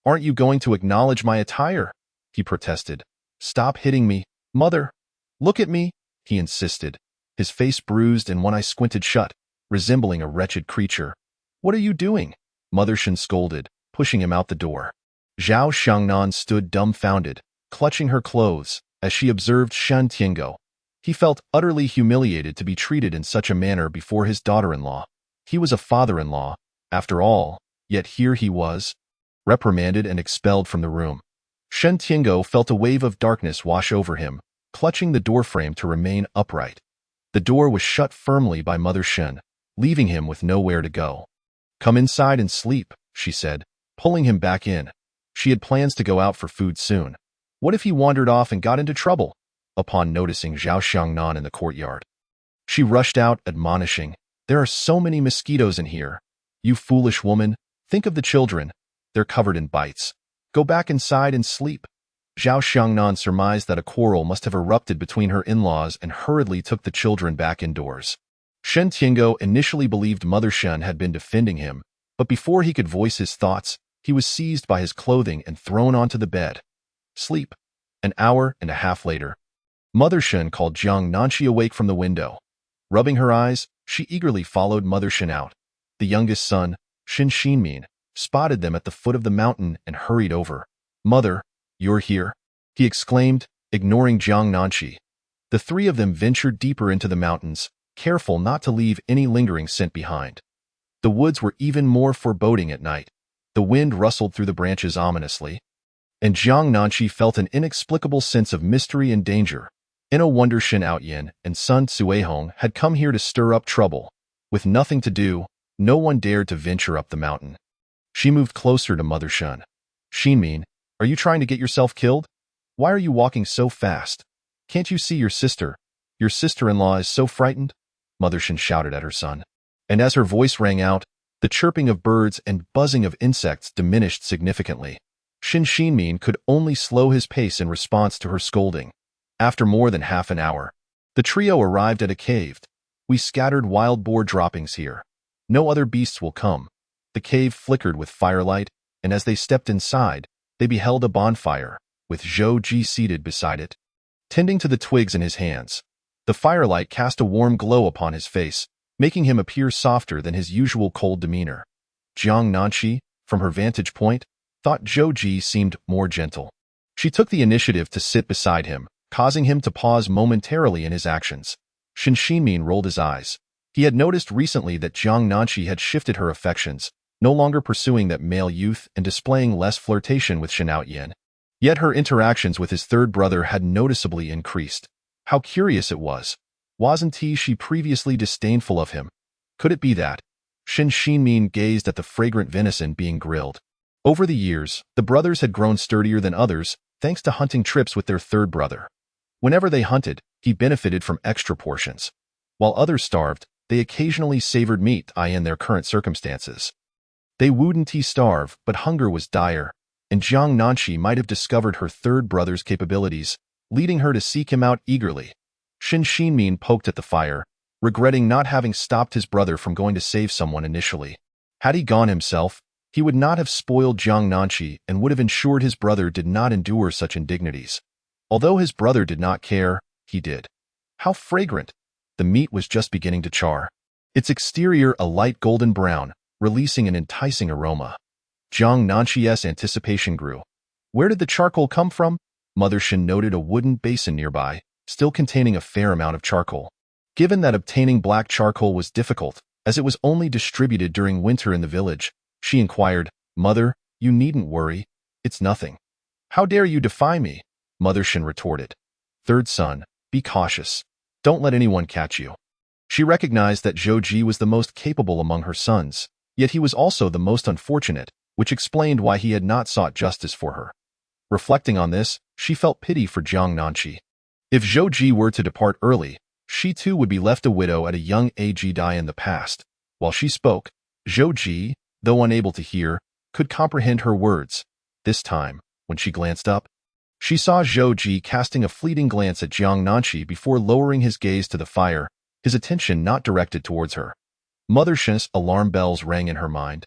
Aren't you going to acknowledge my attire? He protested. Stop hitting me, Mother. Look at me, he insisted, his face bruised and one eye squinted shut, resembling a wretched creature. What are you doing? Mother Shan scolded, pushing him out the door. Zhao Xiangnan stood dumbfounded, clutching her clothes, as she observed Shan Tiango. He felt utterly humiliated to be treated in such a manner before his daughter-in-law. He was a father-in-law, after all, yet here he was, reprimanded and expelled from the room. Shan Tiango felt a wave of darkness wash over him, clutching the doorframe to remain upright. The door was shut firmly by Mother Shan, leaving him with nowhere to go. Come inside and sleep, she said, pulling him back in. She had plans to go out for food soon. What if he wandered off and got into trouble? Upon noticing Zhao Xiangnan in the courtyard, she rushed out, admonishing, There are so many mosquitoes in here. You foolish woman, think of the children. They're covered in bites. Go back inside and sleep. Zhao Xiangnan surmised that a quarrel must have erupted between her in-laws and hurriedly took the children back indoors. Shan Tiango initially believed Mother Shan had been defending him, but before he could voice his thoughts, he was seized by his clothing and thrown onto the bed. Sleep. An hour and a half later, Mother Shan called Jiang Nanxi awake from the window. Rubbing her eyes, she eagerly followed Mother Shan out. The youngest son, Shin Xinmin, spotted them at the foot of the mountain and hurried over. Mother, you're here, he exclaimed, ignoring Jiang Nanxi. The three of them ventured deeper into the mountains, careful not to leave any lingering scent behind. The woods were even more foreboding at night. The wind rustled through the branches ominously, and Jiang Nanxi felt an inexplicable sense of mystery and danger. In a wonder, Shin Outyin and Sun Cuihong had come here to stir up trouble. With nothing to do, no one dared to venture up the mountain. She moved closer to Mother Shan. Xinmin, are you trying to get yourself killed? Why are you walking so fast? Can't you see your sister? Your sister-in-law is so frightened? Mother Shan shouted at her son. And as her voice rang out, the chirping of birds and buzzing of insects diminished significantly. Shin Xinmin could only slow his pace in response to her scolding. After more than half an hour, the trio arrived at a cave. We scattered wild boar droppings here. No other beasts will come. The cave flickered with firelight, and as they stepped inside, they beheld a bonfire, with Zhou seated beside it, tending to the twigs in his hands. The firelight cast a warm glow upon his face, making him appear softer than his usual cold demeanor. Jiang Nanqi, from her vantage point, thought Zhou Ji seemed more gentle. She took the initiative to sit beside him, causing him to pause momentarily in his actions. Shen Xinmin rolled his eyes. He had noticed recently that Jiang Nanqi had shifted her affections, no longer pursuing that male youth and displaying less flirtation with Shen Outyan. Yet her interactions with his third brother had noticeably increased. How curious it was. Wasn't she previously disdainful of him? Could it be that? Shen Xinmin gazed at the fragrant venison being grilled. Over the years, the brothers had grown sturdier than others, thanks to hunting trips with their third brother. Whenever they hunted, he benefited from extra portions. While others starved, they occasionally savored meat in their current circumstances. They wouldn't starve, but hunger was dire, and Jiang Nanqi might have discovered her third brother's capabilities, leading her to seek him out eagerly. Shen Xinmin poked at the fire, regretting not having stopped his brother from going to save someone initially. Had he gone himself, he would not have spoiled Jiang Nanqi and would have ensured his brother did not endure such indignities. Although his brother did not care, he did. How fragrant! The meat was just beginning to char. Its exterior a light golden brown, releasing an enticing aroma. Jiang Nanqi's anticipation grew. Where did the charcoal come from? Mother Shen noted a wooden basin nearby, still containing a fair amount of charcoal. Given that obtaining black charcoal was difficult, as it was only distributed during winter in the village, she inquired, "Mother, you needn't worry. It's nothing." "How dare you defy me?" Mother Shen retorted. "Third son, be cautious. Don't let anyone catch you." She recognized that Zhou Ji was the most capable among her sons, yet he was also the most unfortunate, which explained why he had not sought justice for her. Reflecting on this, she felt pity for Jiang Nanqi. If Zhou Ji were to depart early, she too would be left a widow at a young age. In the past, while she spoke, Zhou Ji, though unable to hear, could comprehend her words. This time, when she glanced up, she saw Zhou Ji casting a fleeting glance at Jiang Nanqi before lowering his gaze to the fire, his attention not directed towards her. Mother Shen's alarm bells rang in her mind.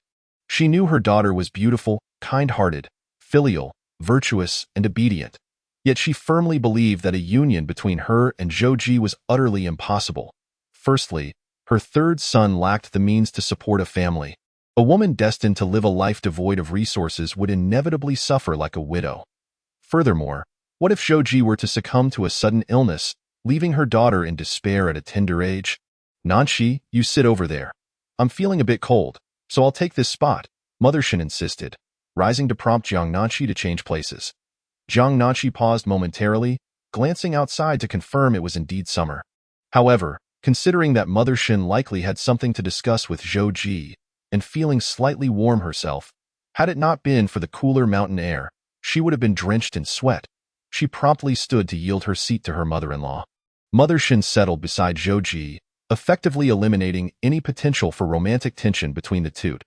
She knew her daughter was beautiful, kind-hearted, filial, virtuous, and obedient. Yet she firmly believed that a union between her and Zhou Ji was utterly impossible. Firstly, her third son lacked the means to support a family. A woman destined to live a life devoid of resources would inevitably suffer like a widow. Furthermore, what if Zhou Ji were to succumb to a sudden illness, leaving her daughter in despair at a tender age? "Nanqi, you sit over there. I'm feeling a bit cold, so I'll take this spot," Mother Shen insisted, rising to prompt Jiang Nanqi to change places. Jiang Nanqi paused momentarily, glancing outside to confirm it was indeed summer. However, considering that Mother Shen likely had something to discuss with Zhou Ji, and feeling slightly warm herself, had it not been for the cooler mountain air, she would have been drenched in sweat. She promptly stood to yield her seat to her mother-in-law. Mother Shen settled beside Zhou Ji, effectively eliminating any potential for romantic tension between the two.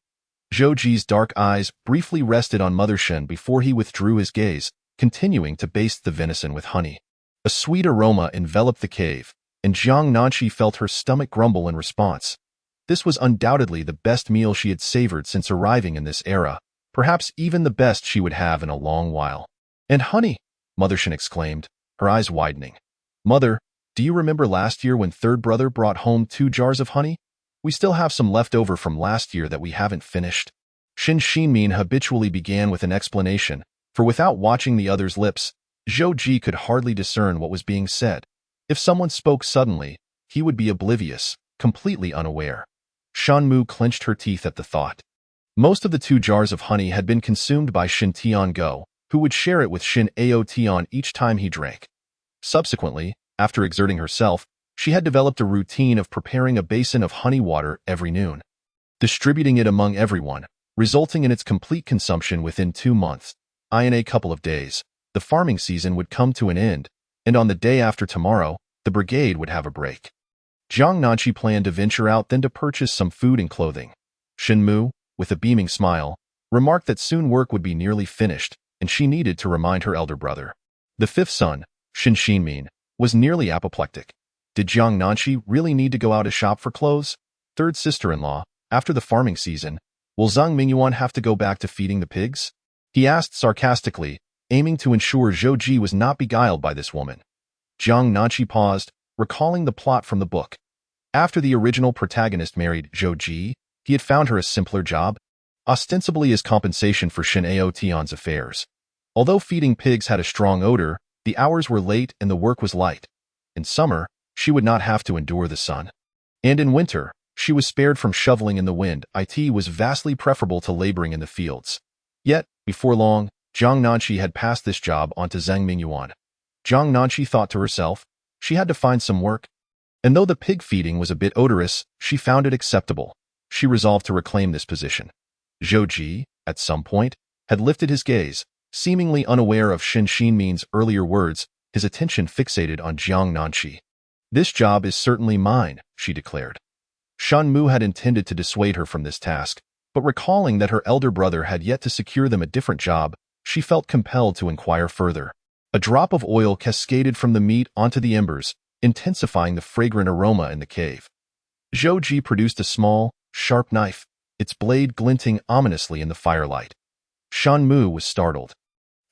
Zhou Ji's dark eyes briefly rested on Mother Shen before he withdrew his gaze, continuing to baste the venison with honey. A sweet aroma enveloped the cave, and Jiang Nanqi felt her stomach grumble in response. This was undoubtedly the best meal she had savored since arriving in this era, perhaps even the best she would have in a long while. "And honey!" Mother Shen exclaimed, her eyes widening. "Mother, do you remember last year when third brother brought home 2 jars of honey? We still have some left over from last year that we haven't finished." Shen Xinmin habitually began with an explanation, for without watching the other's lips, Zhou Ji could hardly discern what was being said. If someone spoke suddenly, he would be oblivious, completely unaware. Shan Mu clenched her teeth at the thought. Most of the 2 jars of honey had been consumed by Shen Tiango, who would share it with Shen Ao Tian each time he drank. Subsequently, after exerting herself, she had developed a routine of preparing a basin of honey water every noon, distributing it among everyone, resulting in its complete consumption within 2 months. In a couple of days, the farming season would come to an end, and on the day after tomorrow, the brigade would have a break. Jiang Nanqi planned to venture out then to purchase some food and clothing. Shen Mu, with a beaming smile, remarked that soon work would be nearly finished, and she needed to remind her elder brother. The 5th son, Shen Xinmin, was nearly apoplectic. Did Jiang Nanqi really need to go out to shop for clothes? Third sister-in-law, after the farming season, will Zhang Mingyuan have to go back to feeding the pigs? He asked sarcastically, aiming to ensure Zhou Ji was not beguiled by this woman. Jiang Nanqi paused, recalling the plot from the book. After the original protagonist married Zhou Ji, he had found her a simpler job, ostensibly as compensation for Shin Aotian's affairs. Although feeding pigs had a strong odor, the hours were late and the work was light. In summer, she would not have to endure the sun. And in winter, she was spared from shoveling in the wind. It was vastly preferable to laboring in the fields. Yet, before long, Jiang Nanqi had passed this job on to Zhang Mingyuan. Jiang Nanqi thought to herself, she had to find some work. And though the pig feeding was a bit odorous, she found it acceptable. She resolved to reclaim this position. Zhou Ji, at some point, had lifted his gaze, seemingly unaware of Shin Xinmin's earlier words, his attention fixated on Jiang Nanqi. This job is certainly mine, she declared. Shan Mu had intended to dissuade her from this task, but recalling that her elder brother had yet to secure them a different job, she felt compelled to inquire further. A drop of oil cascaded from the meat onto the embers, intensifying the fragrant aroma in the cave. Zhou Ji produced a small, sharp knife, its blade glinting ominously in the firelight. Shan Mu was startled.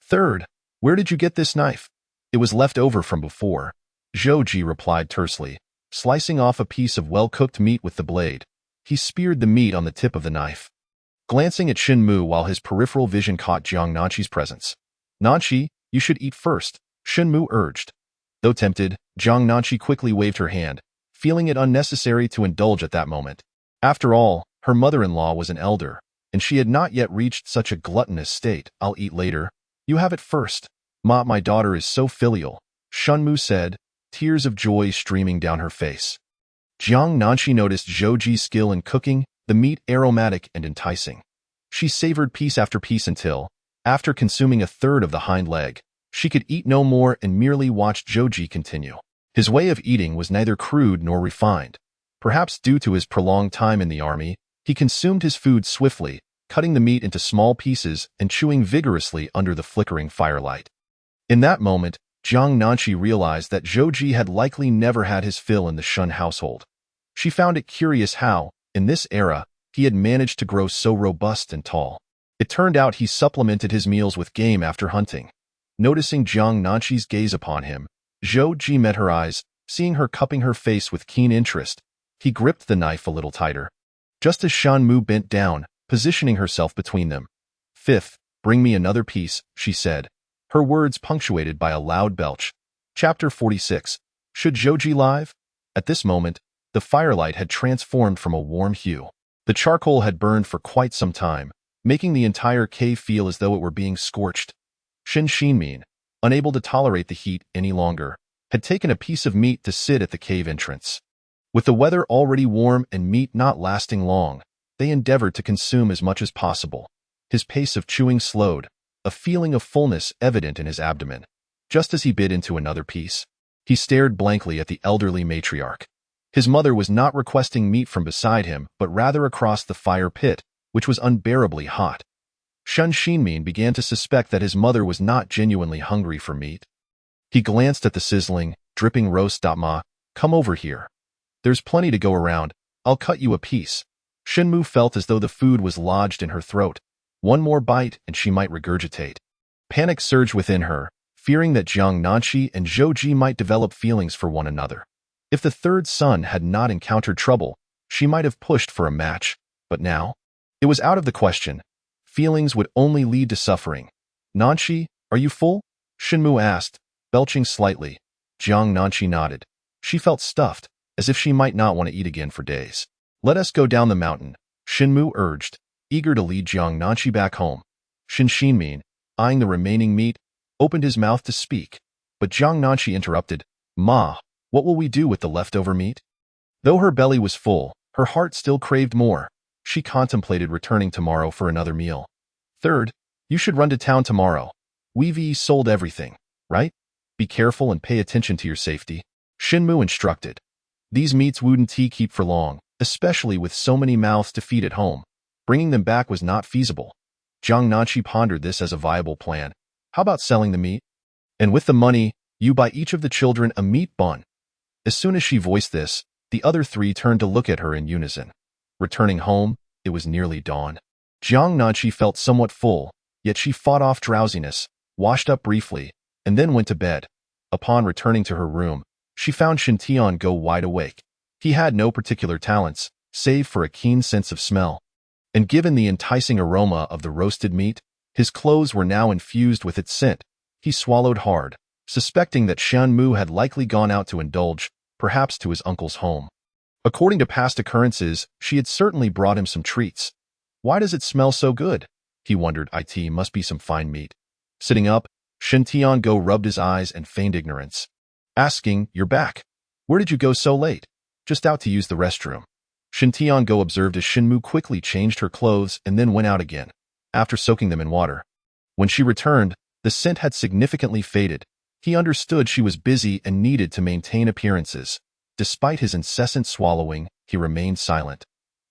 "Third, where did you get this knife?" "It was left over from before," Zhou Ji replied tersely, slicing off a piece of well-cooked meat with the blade. He speared the meat on the tip of the knife. Glancing at Shin Mu while his peripheral vision caught Jiang Nanqi's presence. "Nanqi, you should eat first," Shin Mu urged. Though tempted, Jiang Nanqi quickly waved her hand, feeling it unnecessary to indulge at that moment. After all, her mother-in-law was an elder, and she had not yet reached such a gluttonous state. "I'll eat later. You have it first." My daughter is so filial," Shan Mu said, tears of joy streaming down her face. Jiang Nanqi noticed Zhou Ji's skill in cooking, the meat aromatic and enticing. She savored piece after piece until, after consuming a third of the hind leg, she could eat no more and merely watched Zhou Ji continue. His way of eating was neither crude nor refined. Perhaps due to his prolonged time in the army, he consumed his food swiftly, cutting the meat into small pieces and chewing vigorously under the flickering firelight. In that moment, Jiang Nanqi realized that Zhou Ji had likely never had his fill in the Shun household. She found it curious how, in this era, he had managed to grow so robust and tall. It turned out he supplemented his meals with game after hunting. Noticing Jiang Nanqi's gaze upon him, Zhou Ji met her eyes, seeing her cupping her face with keen interest. He gripped the knife a little tighter. Just as Shan Mu bent down, positioning herself between them. "Fifth, bring me another piece," she said, her words punctuated by a loud belch. Chapter 46. Should Zhou Ji live? At this moment, the firelight had transformed from a warm hue. The charcoal had burned for quite some time, making the entire cave feel as though it were being scorched. Shin Xinmin, unable to tolerate the heat any longer, had taken a piece of meat to sit at the cave entrance. With the weather already warm and meat not lasting long, they endeavored to consume as much as possible. His pace of chewing slowed, a feeling of fullness evident in his abdomen. Just as he bit into another piece, he stared blankly at the elderly matriarch. His mother was not requesting meat from beside him, but rather across the fire pit, which was unbearably hot. Shin Xinmin began to suspect that his mother was not genuinely hungry for meat. He glanced at the sizzling, dripping roast. "Ma, come over here. There's plenty to go around. I'll cut you a piece." Shin Mu felt as though the food was lodged in her throat. One more bite and she might regurgitate. Panic surged within her, fearing that Jiang Nanqi and Zhou Ji might develop feelings for one another. If the third son had not encountered trouble, she might have pushed for a match, but now, it was out of the question. Feelings would only lead to suffering. "Nanqi, are you full?" Shin Mu asked, belching slightly. Jiang Nanqi nodded. She felt stuffed, as if she might not want to eat again for days. "Let us go down the mountain," Shin Mu urged, eager to lead Jiang Nanqi back home. Shin Xinmin, eyeing the remaining meat, opened his mouth to speak, but Jiang Nanqi interrupted. "Ma, what will we do with the leftover meat?" Though her belly was full, her heart still craved more. She contemplated returning tomorrow for another meal. "Third, you should run to town tomorrow. We've sold everything, right? Be careful and pay attention to your safety," Shin Mu instructed. These meats wouldn't keep for long, especially with so many mouths to feed at home. Bringing them back was not feasible. Jiang Nanqi pondered this as a viable plan. How about selling the meat? And with the money, you buy each of the children a meat bun. As soon as she voiced this, the other three turned to look at her in unison. Returning home, it was nearly dawn. Jiang Nanqi felt somewhat full, yet she fought off drowsiness, washed up briefly, and then went to bed. Upon returning to her room, she found Shin Tian-go wide awake. He had no particular talents, save for a keen sense of smell. And given the enticing aroma of the roasted meat, his clothes were now infused with its scent. He swallowed hard, suspecting that Shan Mu had likely gone out to indulge, perhaps to his uncle's home. According to past occurrences, she had certainly brought him some treats. Why does it smell so good? He wondered. It must be some fine meat. Sitting up, Shin Tian-go rubbed his eyes and feigned ignorance, asking, "You're back. Where did you go so late?" "Just out to use the restroom." Shin Tian-go observed as Shin Mu quickly changed her clothes and then went out again, after soaking them in water. When she returned, the scent had significantly faded. He understood she was busy and needed to maintain appearances. Despite his incessant swallowing, he remained silent.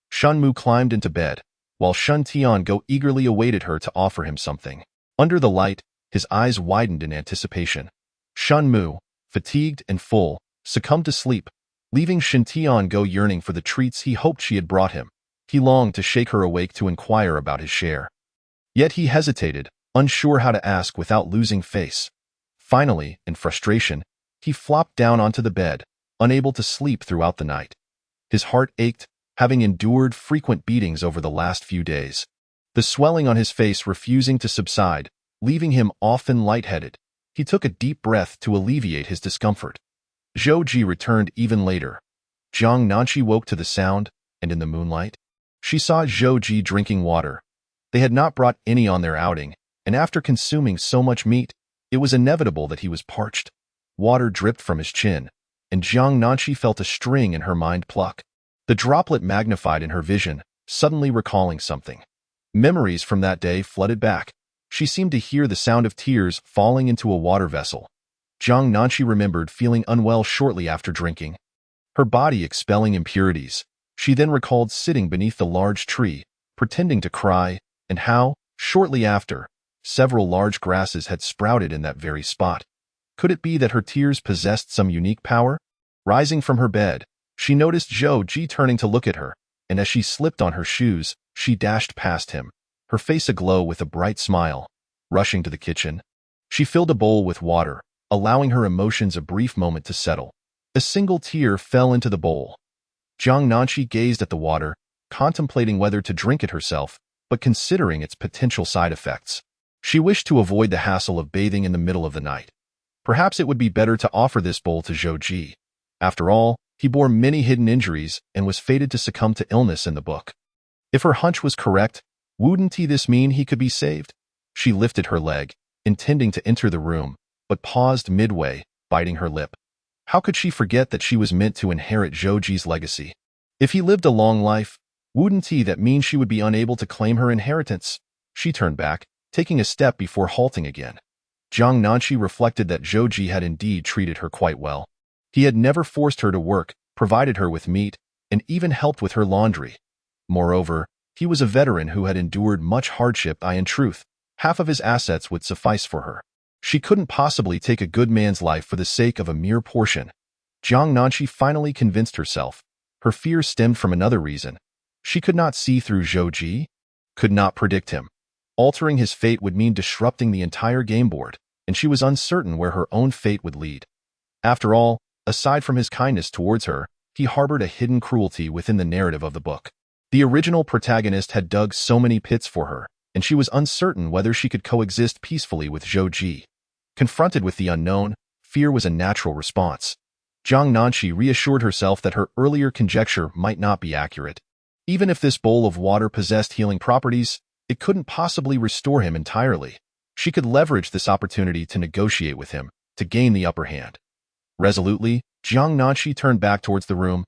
Shan Mu climbed into bed, while Shin Tian-go eagerly awaited her to offer him something. Under the light, his eyes widened in anticipation. Shan Mu, fatigued and full, succumbed to sleep, leaving Shin Tian-go yearning for the treats he hoped she had brought him. He longed to shake her awake to inquire about his share. Yet he hesitated, unsure how to ask without losing face. Finally, in frustration, he flopped down onto the bed, unable to sleep throughout the night. His heart ached, having endured frequent beatings over the last few days. The swelling on his face refusing to subside, leaving him often lightheaded. He took a deep breath to alleviate his discomfort. Zhou Ji returned even later. Jiang Nanqi woke to the sound, and in the moonlight, she saw Zhou Ji drinking water. They had not brought any on their outing, and after consuming so much meat, it was inevitable that he was parched. Water dripped from his chin, and Jiang Nanqi felt a string in her mind pluck. The droplet magnified in her vision, suddenly recalling something. Memories from that day flooded back. She seemed to hear the sound of tears falling into a water vessel. Jiang Nanqi remembered feeling unwell shortly after drinking, her body expelling impurities. She then recalled sitting beneath the large tree, pretending to cry, and how, shortly after, several large grasses had sprouted in that very spot. Could it be that her tears possessed some unique power? Rising from her bed, she noticed Zhou Ji turning to look at her, and as she slipped on her shoes, she dashed past him, her face aglow with a bright smile. Rushing to the kitchen, she filled a bowl with water, allowing her emotions a brief moment to settle. A single tear fell into the bowl. Jiang Nanqi gazed at the water, contemplating whether to drink it herself, but considering its potential side effects. She wished to avoid the hassle of bathing in the middle of the night. Perhaps it would be better to offer this bowl to Zhou Ji. After all, he bore many hidden injuries and was fated to succumb to illness in the book. If her hunch was correct, wouldn't this mean he could be saved? She lifted her leg, intending to enter the room, but paused midway, biting her lip. How could she forget that she was meant to inherit Zhou Ji's legacy? If he lived a long life, wouldn't that mean she would be unable to claim her inheritance? She turned back, taking a step before halting again. Jiang Nanqi reflected that Zhou Ji had indeed treated her quite well. He had never forced her to work, provided her with meat, and even helped with her laundry. Moreover, he was a veteran who had endured much hardship. In truth, half of his assets would suffice for her. She couldn't possibly take a good man's life for the sake of a mere portion. Jiang Nanqi finally convinced herself. Her fear stemmed from another reason. She could not see through Zhou Ji, could not predict him. Altering his fate would mean disrupting the entire game board, and she was uncertain where her own fate would lead. After all, aside from his kindness towards her, he harbored a hidden cruelty within the narrative of the book. The original protagonist had dug so many pits for her, and she was uncertain whether she could coexist peacefully with Zhou Ji. Confronted with the unknown, fear was a natural response. Jiang Nanqi reassured herself that her earlier conjecture might not be accurate. Even if this bowl of water possessed healing properties, it couldn't possibly restore him entirely. She could leverage this opportunity to negotiate with him, to gain the upper hand. Resolutely, Jiang Nanqi turned back towards the room,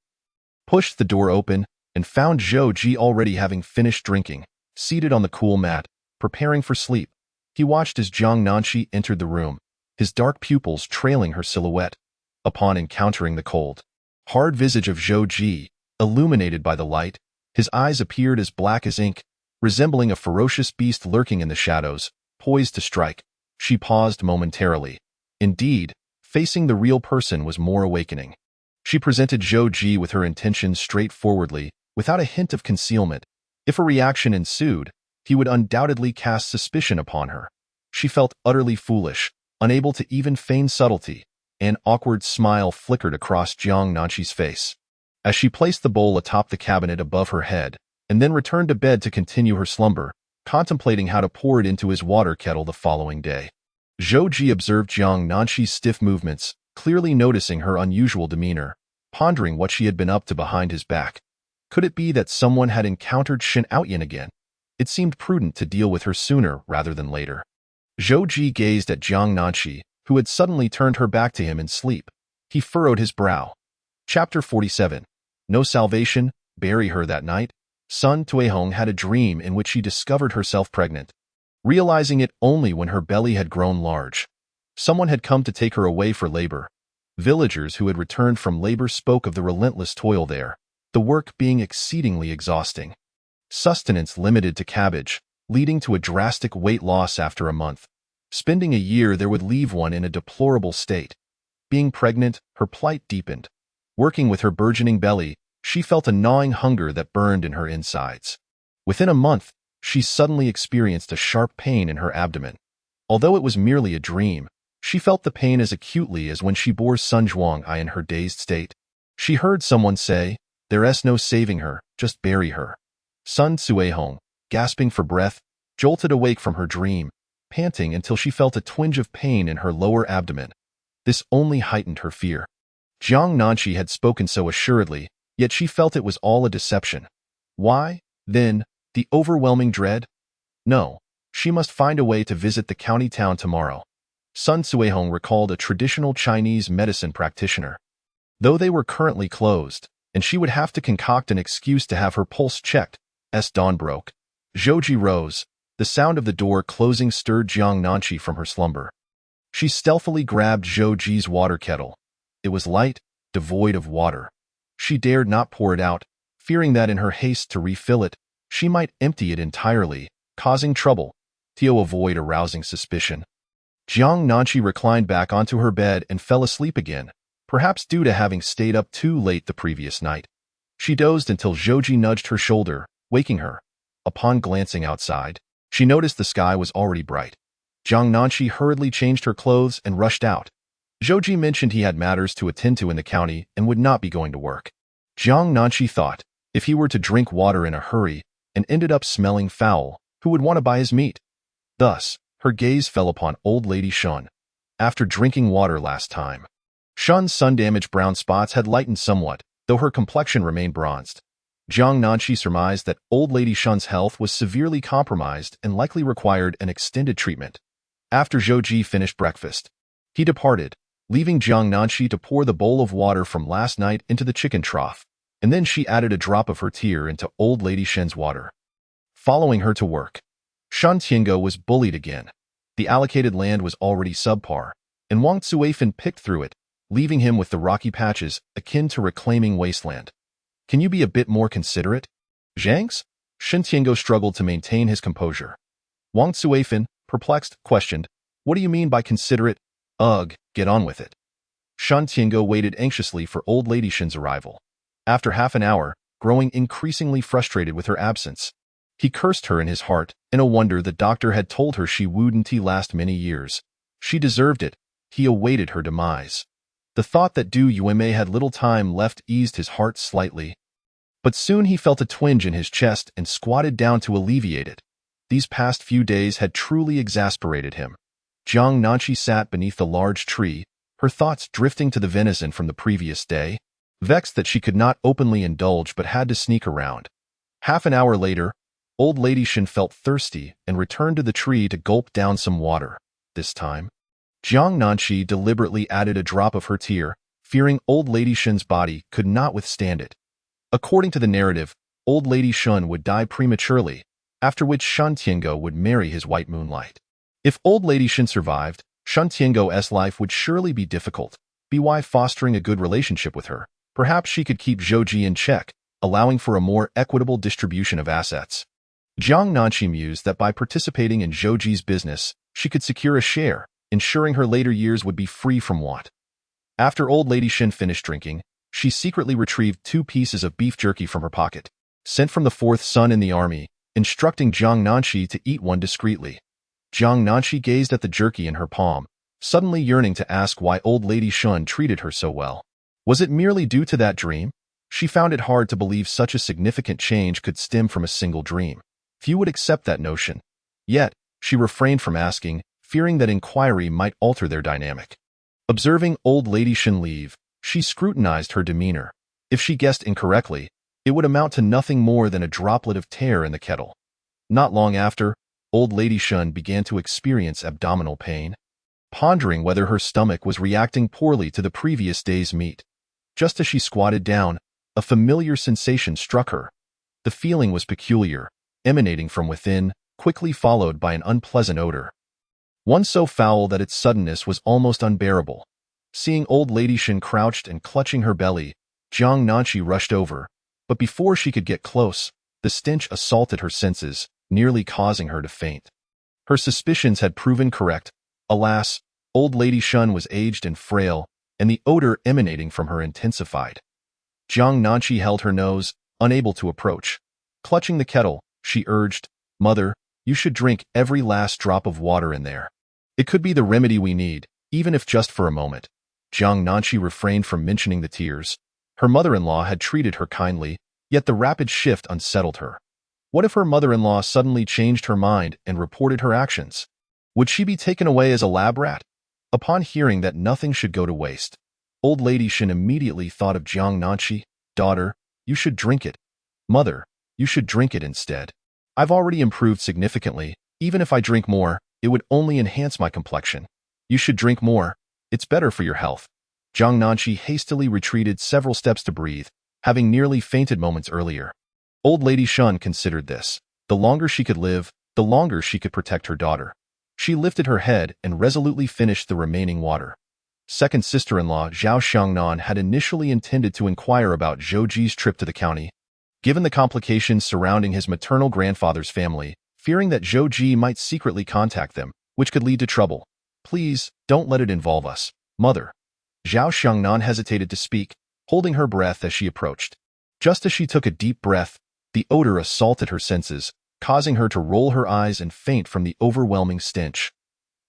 pushed the door open, and found Zhou Ji already having finished drinking, seated on the cool mat, preparing for sleep. He watched as Jiang Nanqi entered the room, his dark pupils trailing her silhouette. Upon encountering the cold, hard visage of Zhou Ji, illuminated by the light, his eyes appeared as black as ink, resembling a ferocious beast lurking in the shadows, poised to strike. She paused momentarily. Indeed, facing the real person was more awakening. She presented Zhou Ji with her intentions straightforwardly, without a hint of concealment. If a reaction ensued, he would undoubtedly cast suspicion upon her. She felt utterly foolish, unable to even feign subtlety. An awkward smile flickered across Jiang Nanqi's face as she placed the bowl atop the cabinet above her head and then returned to bed to continue her slumber, contemplating how to pour it into his water kettle the following day. Zhou Ji observed Jiang Nanqi's stiff movements, clearly noticing her unusual demeanor, pondering what she had been up to behind his back. Could it be that someone had encountered Shen Outyin again? It seemed prudent to deal with her sooner rather than later. Zhou Ji gazed at Jiang Nanqi, who had suddenly turned her back to him in sleep. He furrowed his brow. Chapter 47. No salvation, bury her that night. Sun Tuihong had a dream in which she discovered herself pregnant, realizing it only when her belly had grown large. Someone had come to take her away for labor. Villagers who had returned from labor spoke of the relentless toil there, the work being exceedingly exhausting. Sustenance limited to cabbage, leading to a drastic weight loss after a month. Spending a year there would leave one in a deplorable state. Being pregnant, her plight deepened. Working with her burgeoning belly, she felt a gnawing hunger that burned in her insides. Within a month, she suddenly experienced a sharp pain in her abdomen. Although it was merely a dream, she felt the pain as acutely as when she bore Sun Zhuang'ai in her dazed state. She heard someone say, "There's no saving her, just bury her." Sun Tuihong, gasping for breath, jolted awake from her dream, panting until she felt a twinge of pain in her lower abdomen. This only heightened her fear. Jiang Nanqi had spoken so assuredly, yet she felt it was all a deception. Why, then, the overwhelming dread? No, she must find a way to visit the county town tomorrow. Sun Tuihong recalled a traditional Chinese medicine practitioner. Though they were currently closed, and she would have to concoct an excuse to have her pulse checked, as dawn broke. Zhou Ji rose. The sound of the door closing stirred Jiang Nanqi from her slumber. She stealthily grabbed Zhou Ji's water kettle. It was light, devoid of water. She dared not pour it out, fearing that in her haste to refill it, she might empty it entirely, causing trouble, to avoid arousing suspicion. Jiang Nanqi reclined back onto her bed and fell asleep again, perhaps due to having stayed up too late the previous night. She dozed until Zhou Ji nudged her shoulder, waking her. Upon glancing outside, she noticed the sky was already bright. Jiang Nanqi hurriedly changed her clothes and rushed out. Zhou Ji mentioned he had matters to attend to in the county and would not be going to work. Jiang Nanqi thought, if he were to drink water in a hurry and ended up smelling foul, who would want to buy his meat? Thus, her gaze fell upon old lady Shun. After drinking water last time, Shun's sun-damaged brown spots had lightened somewhat, though her complexion remained bronzed. Jiang Nanqi surmised that old lady Shun's health was severely compromised and likely required an extended treatment. After Zhou Ji finished breakfast, he departed, leaving Jiang Nanqi to pour the bowl of water from last night into the chicken trough, and then she added a drop of her tear into old lady Shen's water. Following her to work, Shan Tiango was bullied again. The allocated land was already subpar, and Wang Cuifan picked through it, leaving him with the rocky patches akin to reclaiming wasteland. Can you be a bit more considerate? Zhangs? Shan Tiango struggled to maintain his composure. Wang Cuifan, perplexed, questioned, "What do you mean by considerate? Ugh, get on with it." Shan Tiango waited anxiously for old lady Shen's arrival. After half an hour, growing increasingly frustrated with her absence, he cursed her in his heart, in a wonder the doctor had told her she wouldn't last many years. She deserved it. He awaited her demise. The thought that Du Yuanmei had little time left eased his heart slightly. But soon he felt a twinge in his chest and squatted down to alleviate it. These past few days had truly exasperated him. Jiang Nanqi sat beneath the large tree, her thoughts drifting to the venison from the previous day, vexed that she could not openly indulge but had to sneak around. Half an hour later, old lady Shen felt thirsty and returned to the tree to gulp down some water. This time, Jiang Nanqi deliberately added a drop of her tear, fearing old lady Shen's body could not withstand it. According to the narrative, old lady Shen would die prematurely, after which Shan Tiango would marry his white moonlight. If old lady Shen survived, Shan Tiango's life would surely be difficult. By fostering a good relationship with her, perhaps she could keep Zhou Ji in check, allowing for a more equitable distribution of assets. Jiang Nanqi mused that by participating in Zhou Ji's business, she could secure a share, ensuring her later years would be free from want. After old lady Shen finished drinking, she secretly retrieved 2 pieces of beef jerky from her pocket, sent from the 4th son in the army, instructing Jiang Nanqi to eat one discreetly. Jiang Nanqi gazed at the jerky in her palm, suddenly yearning to ask why old lady Shun treated her so well. Was it merely due to that dream? She found it hard to believe such a significant change could stem from a single dream. Few would accept that notion. Yet, she refrained from asking, fearing that inquiry might alter their dynamic. Observing old lady Shun leave, she scrutinized her demeanor. If she guessed incorrectly, it would amount to nothing more than a droplet of tear in the kettle. Not long after, old lady Shun began to experience abdominal pain, pondering whether her stomach was reacting poorly to the previous day's meat. Just as she squatted down, a familiar sensation struck her. The feeling was peculiar, emanating from within, quickly followed by an unpleasant odor. One so foul that its suddenness was almost unbearable. Seeing old lady Shun crouched and clutching her belly, Jiang Nanqi rushed over, but before she could get close, the stench assaulted her senses, nearly causing her to faint. Her suspicions had proven correct. Alas, old lady Shun was aged and frail, and the odor emanating from her intensified. Jiang Nanqi held her nose, unable to approach. Clutching the kettle, she urged, "Mother, you should drink every last drop of water in there. It could be the remedy we need, even if just for a moment." Jiang Nanqi refrained from mentioning the tears. Her mother-in-law had treated her kindly, yet the rapid shift unsettled her. What if her mother-in-law suddenly changed her mind and reported her actions? Would she be taken away as a lab rat? Upon hearing that nothing should go to waste, old lady Shun immediately thought of Jiang Nanqi. "Daughter, you should drink it. Mother, you should drink it instead. I've already improved significantly. Even if I drink more, it would only enhance my complexion. You should drink more. It's better for your health." Jiang Nanqi hastily retreated several steps to breathe, having nearly fainted moments earlier. Old lady Shun considered this. The longer she could live, the longer she could protect her daughter. She lifted her head and resolutely finished the remaining water. Second sister-in-law Zhao Xiangnan had initially intended to inquire about Zhou Ji's trip to the county. Given the complications surrounding his maternal grandfather's family, fearing that Zhou Ji might secretly contact them, which could lead to trouble. "Please, don't let it involve us, Mother." Zhao Xiangnan hesitated to speak, holding her breath as she approached. Just as she took a deep breath, the odor assaulted her senses, causing her to roll her eyes and faint from the overwhelming stench.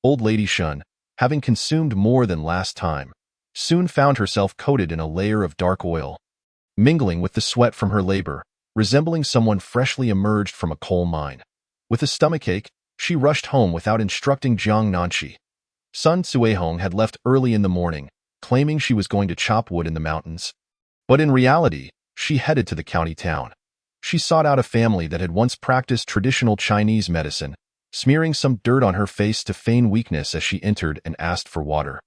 Old lady Shun, having consumed more than last time, soon found herself coated in a layer of dark oil, mingling with the sweat from her labor, resembling someone freshly emerged from a coal mine. With a stomachache, she rushed home without instructing Jiang Nanqi. Sun Cuihong had left early in the morning, claiming she was going to chop wood in the mountains. But in reality, she headed to the county town. She sought out a family that had once practiced traditional Chinese medicine, smearing some dirt on her face to feign weakness as she entered and asked for water.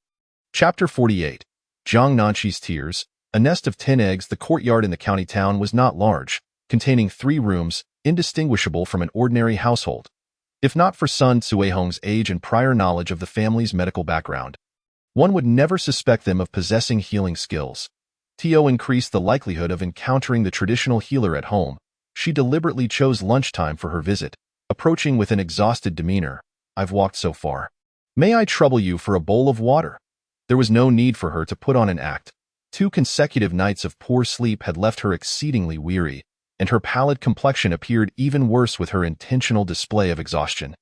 Chapter 48. Jiang Nanqi's Tears. A nest of 10 eggs. The courtyard in the county town was not large, containing 3 rooms, indistinguishable from an ordinary household. If not for Sun Cuihong's age and prior knowledge of the family's medical background, one would never suspect them of possessing healing skills. To increase the likelihood of encountering the traditional healer at home, she deliberately chose lunchtime for her visit, approaching with an exhausted demeanor. "I've walked so far. May I trouble you for a bowl of water?" There was no need for her to put on an act. 2 consecutive nights of poor sleep had left her exceedingly weary, and her pallid complexion appeared even worse with her intentional display of exhaustion.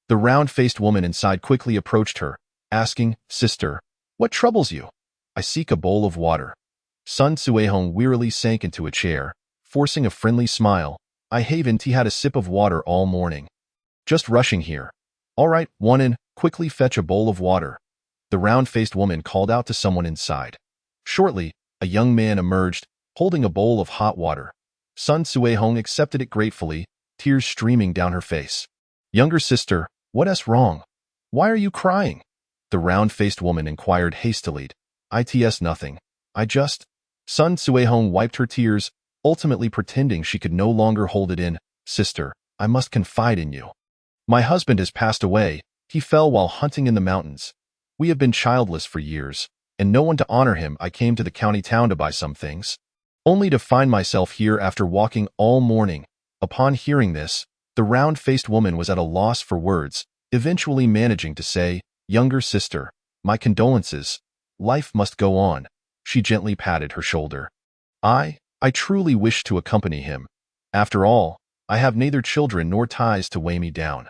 The round-faced woman inside quickly approached her, asking, "Sister, what troubles you?" "I seek a bowl of water." Sun Cuihong wearily sank into a chair, forcing a friendly smile. "I haven't had a sip of water all morning. Just rushing here." "All right, one in, quickly fetch a bowl of water." The round-faced woman called out to someone inside. Shortly, a young man emerged, holding a bowl of hot water. Sun Cuihong accepted it gratefully, tears streaming down her face. "Younger sister, what's wrong? Why are you crying?" The round-faced woman inquired hastily. "It's nothing. I just—" Sun Cuihong wiped her tears, ultimately pretending she could no longer hold it in. "Sister, I must confide in you. My husband has passed away. He fell while hunting in the mountains. We have been childless for years, and no one to honor him. I came to the county town to buy some things, only to find myself here after walking all morning." Upon hearing this, the round-faced woman was at a loss for words, eventually managing to say, "Younger sister, my condolences. Life must go on." She gently patted her shoulder. I truly wish to accompany him. After all, I have neither children nor ties to weigh me down."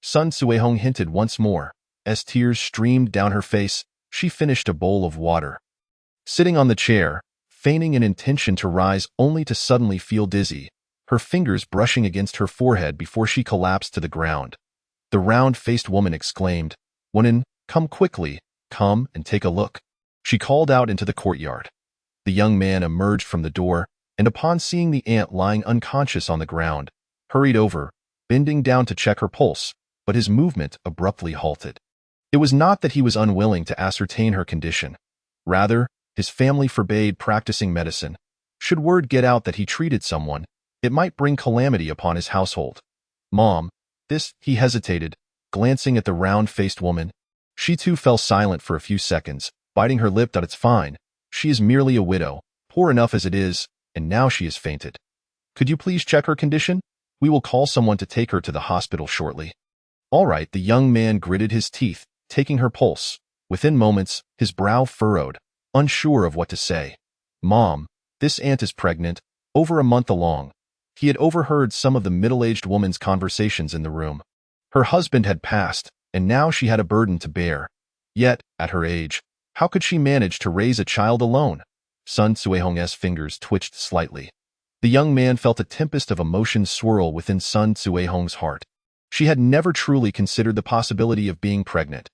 Sun Cuihong hinted once more. As tears streamed down her face, she finished a bowl of water. Sitting on the chair, feigning an intention to rise only to suddenly feel dizzy, her fingers brushing against her forehead before she collapsed to the ground. The round-faced woman exclaimed, "Woman, come quickly, come and take a look." She called out into the courtyard. The young man emerged from the door, and upon seeing the aunt lying unconscious on the ground, hurried over, bending down to check her pulse, but his movement abruptly halted. It was not that he was unwilling to ascertain her condition. Rather, his family forbade practicing medicine. Should word get out that he treated someone, it might bring calamity upon his household. "Mom, he hesitated, glancing at the round-faced woman. She too fell silent for a few seconds, biting her lip. "It's fine. She is merely a widow, poor enough as it is, and now she has fainted. Could you please check her condition? We will call someone to take her to the hospital shortly." "All right." The young man gritted his teeth, taking her pulse. Within moments, his brow furrowed, unsure of what to say. "Mom, this aunt is pregnant, over a month along." He had overheard some of the middle-aged woman's conversations in the room. Her husband had passed, and now she had a burden to bear. Yet, at her age, how could she manage to raise a child alone? Sun Tsuehong's fingers twitched slightly. The young man felt a tempest of emotions swirl within Sun Tsuehong's heart. She had never truly considered the possibility of being pregnant.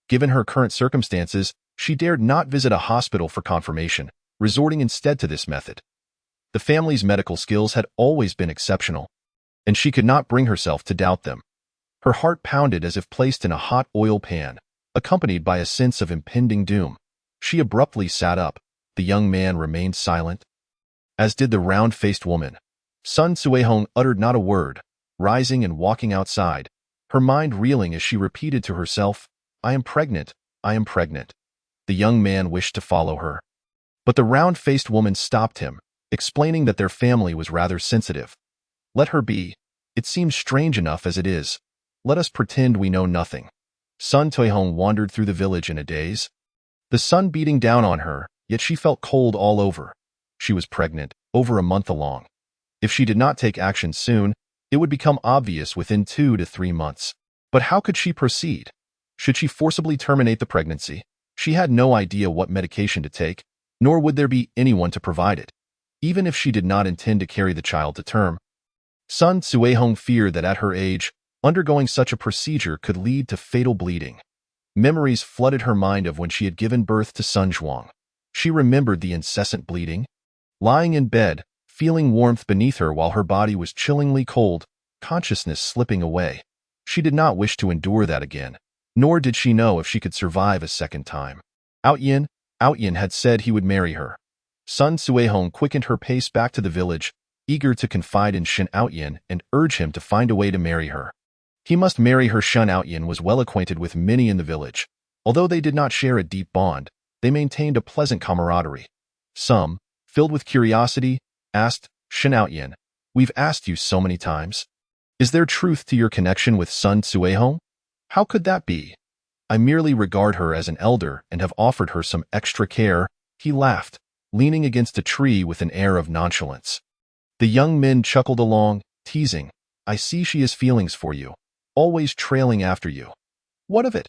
Given her current circumstances, she dared not visit a hospital for confirmation, resorting instead to this method. The family's medical skills had always been exceptional, and she could not bring herself to doubt them. Her heart pounded as if placed in a hot oil pan, accompanied by a sense of impending doom. She abruptly sat up. The young man remained silent, as did the round-faced woman. Sun Tsuehong uttered not a word, rising and walking outside, her mind reeling as she repeated to herself, "I am pregnant, I am pregnant." The young man wished to follow her, but the round-faced woman stopped him, explaining that their family was rather sensitive. "Let her be. It seems strange enough as it is. Let us pretend we know nothing." Sun Tsuehong wandered through the village in a daze. The sun beating down on her, yet she felt cold all over. She was pregnant, over a month along. If she did not take action soon, it would become obvious within 2 to 3 months. But how could she proceed? Should she forcibly terminate the pregnancy? She had no idea what medication to take, nor would there be anyone to provide it, even if she did not intend to carry the child to term. Sun Tsuehong feared that at her age, undergoing such a procedure could lead to fatal bleeding. Memories flooded her mind of when she had given birth to Sun Zhuang. She remembered the incessant bleeding. Lying in bed, feeling warmth beneath her while her body was chillingly cold, consciousness slipping away. She did not wish to endure that again, nor did she know if she could survive a second time. Outyin had said he would marry her. Sun Tsuehong quickened her pace back to the village, eager to confide in Shen Outyin and urge him to find a way to marry her. He must marry her. Shen Outyin was well acquainted with many in the village. Although they did not share a deep bond, they maintained a pleasant camaraderie. Some, filled with curiosity, asked, "Shen Outyin, we've asked you so many times. Is there truth to your connection with Sun Tsuehong? How could that be?" "I merely regard her as an elder and have offered her some extra care," he laughed, leaning against a tree with an air of nonchalance. The young men chuckled along, teasing, "I see she has feelings for you, always trailing after you. What of it?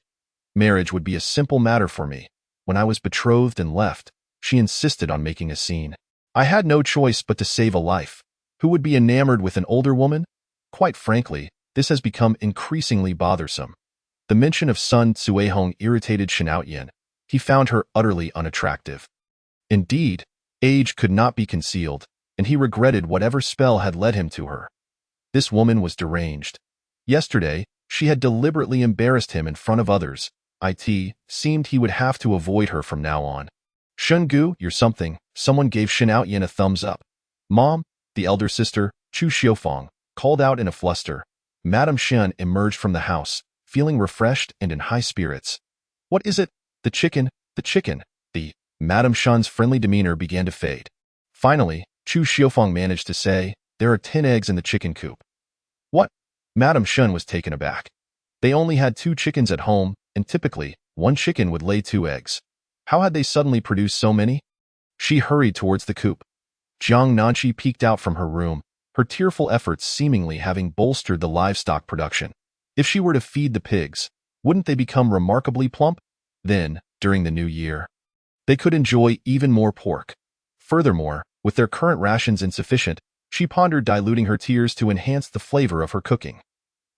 Marriage would be a simple matter for me. When I was betrothed and left, she insisted on making a scene. I had no choice but to save a life. Who would be enamored with an older woman? Quite frankly, this has become increasingly bothersome." The mention of Sun Tsuehong irritated Shen Outyin. He found her utterly unattractive. Indeed, age could not be concealed, and he regretted whatever spell had led him to her. This woman was deranged. Yesterday, she had deliberately embarrassed him in front of others. It seemed he would have to avoid her from now on. "Shen Gu, you're something." Someone gave Shen Outyin a thumbs up. "Mom," the elder sister, Chu Xiufang, called out in a fluster. Madame Shen emerged from the house, feeling refreshed and in high spirits. "What is it?" The chicken. Madame Shen's friendly demeanor began to fade. Finally, Chu Xiufang managed to say, "There are 10 eggs in the chicken coop." "What?" Madame Shen was taken aback. They only had 2 chickens at home, and typically, 1 chicken would lay 2 eggs. How had they suddenly produced so many? She hurried towards the coop. Jiang Nanqi peeked out from her room, her tearful efforts seemingly having bolstered the livestock production. If she were to feed the pigs, Wouldn't they become remarkably plump? Then, during the new year, they could enjoy even more pork. Furthermore, with their current rations insufficient, she pondered diluting her tears to enhance the flavor of her cooking.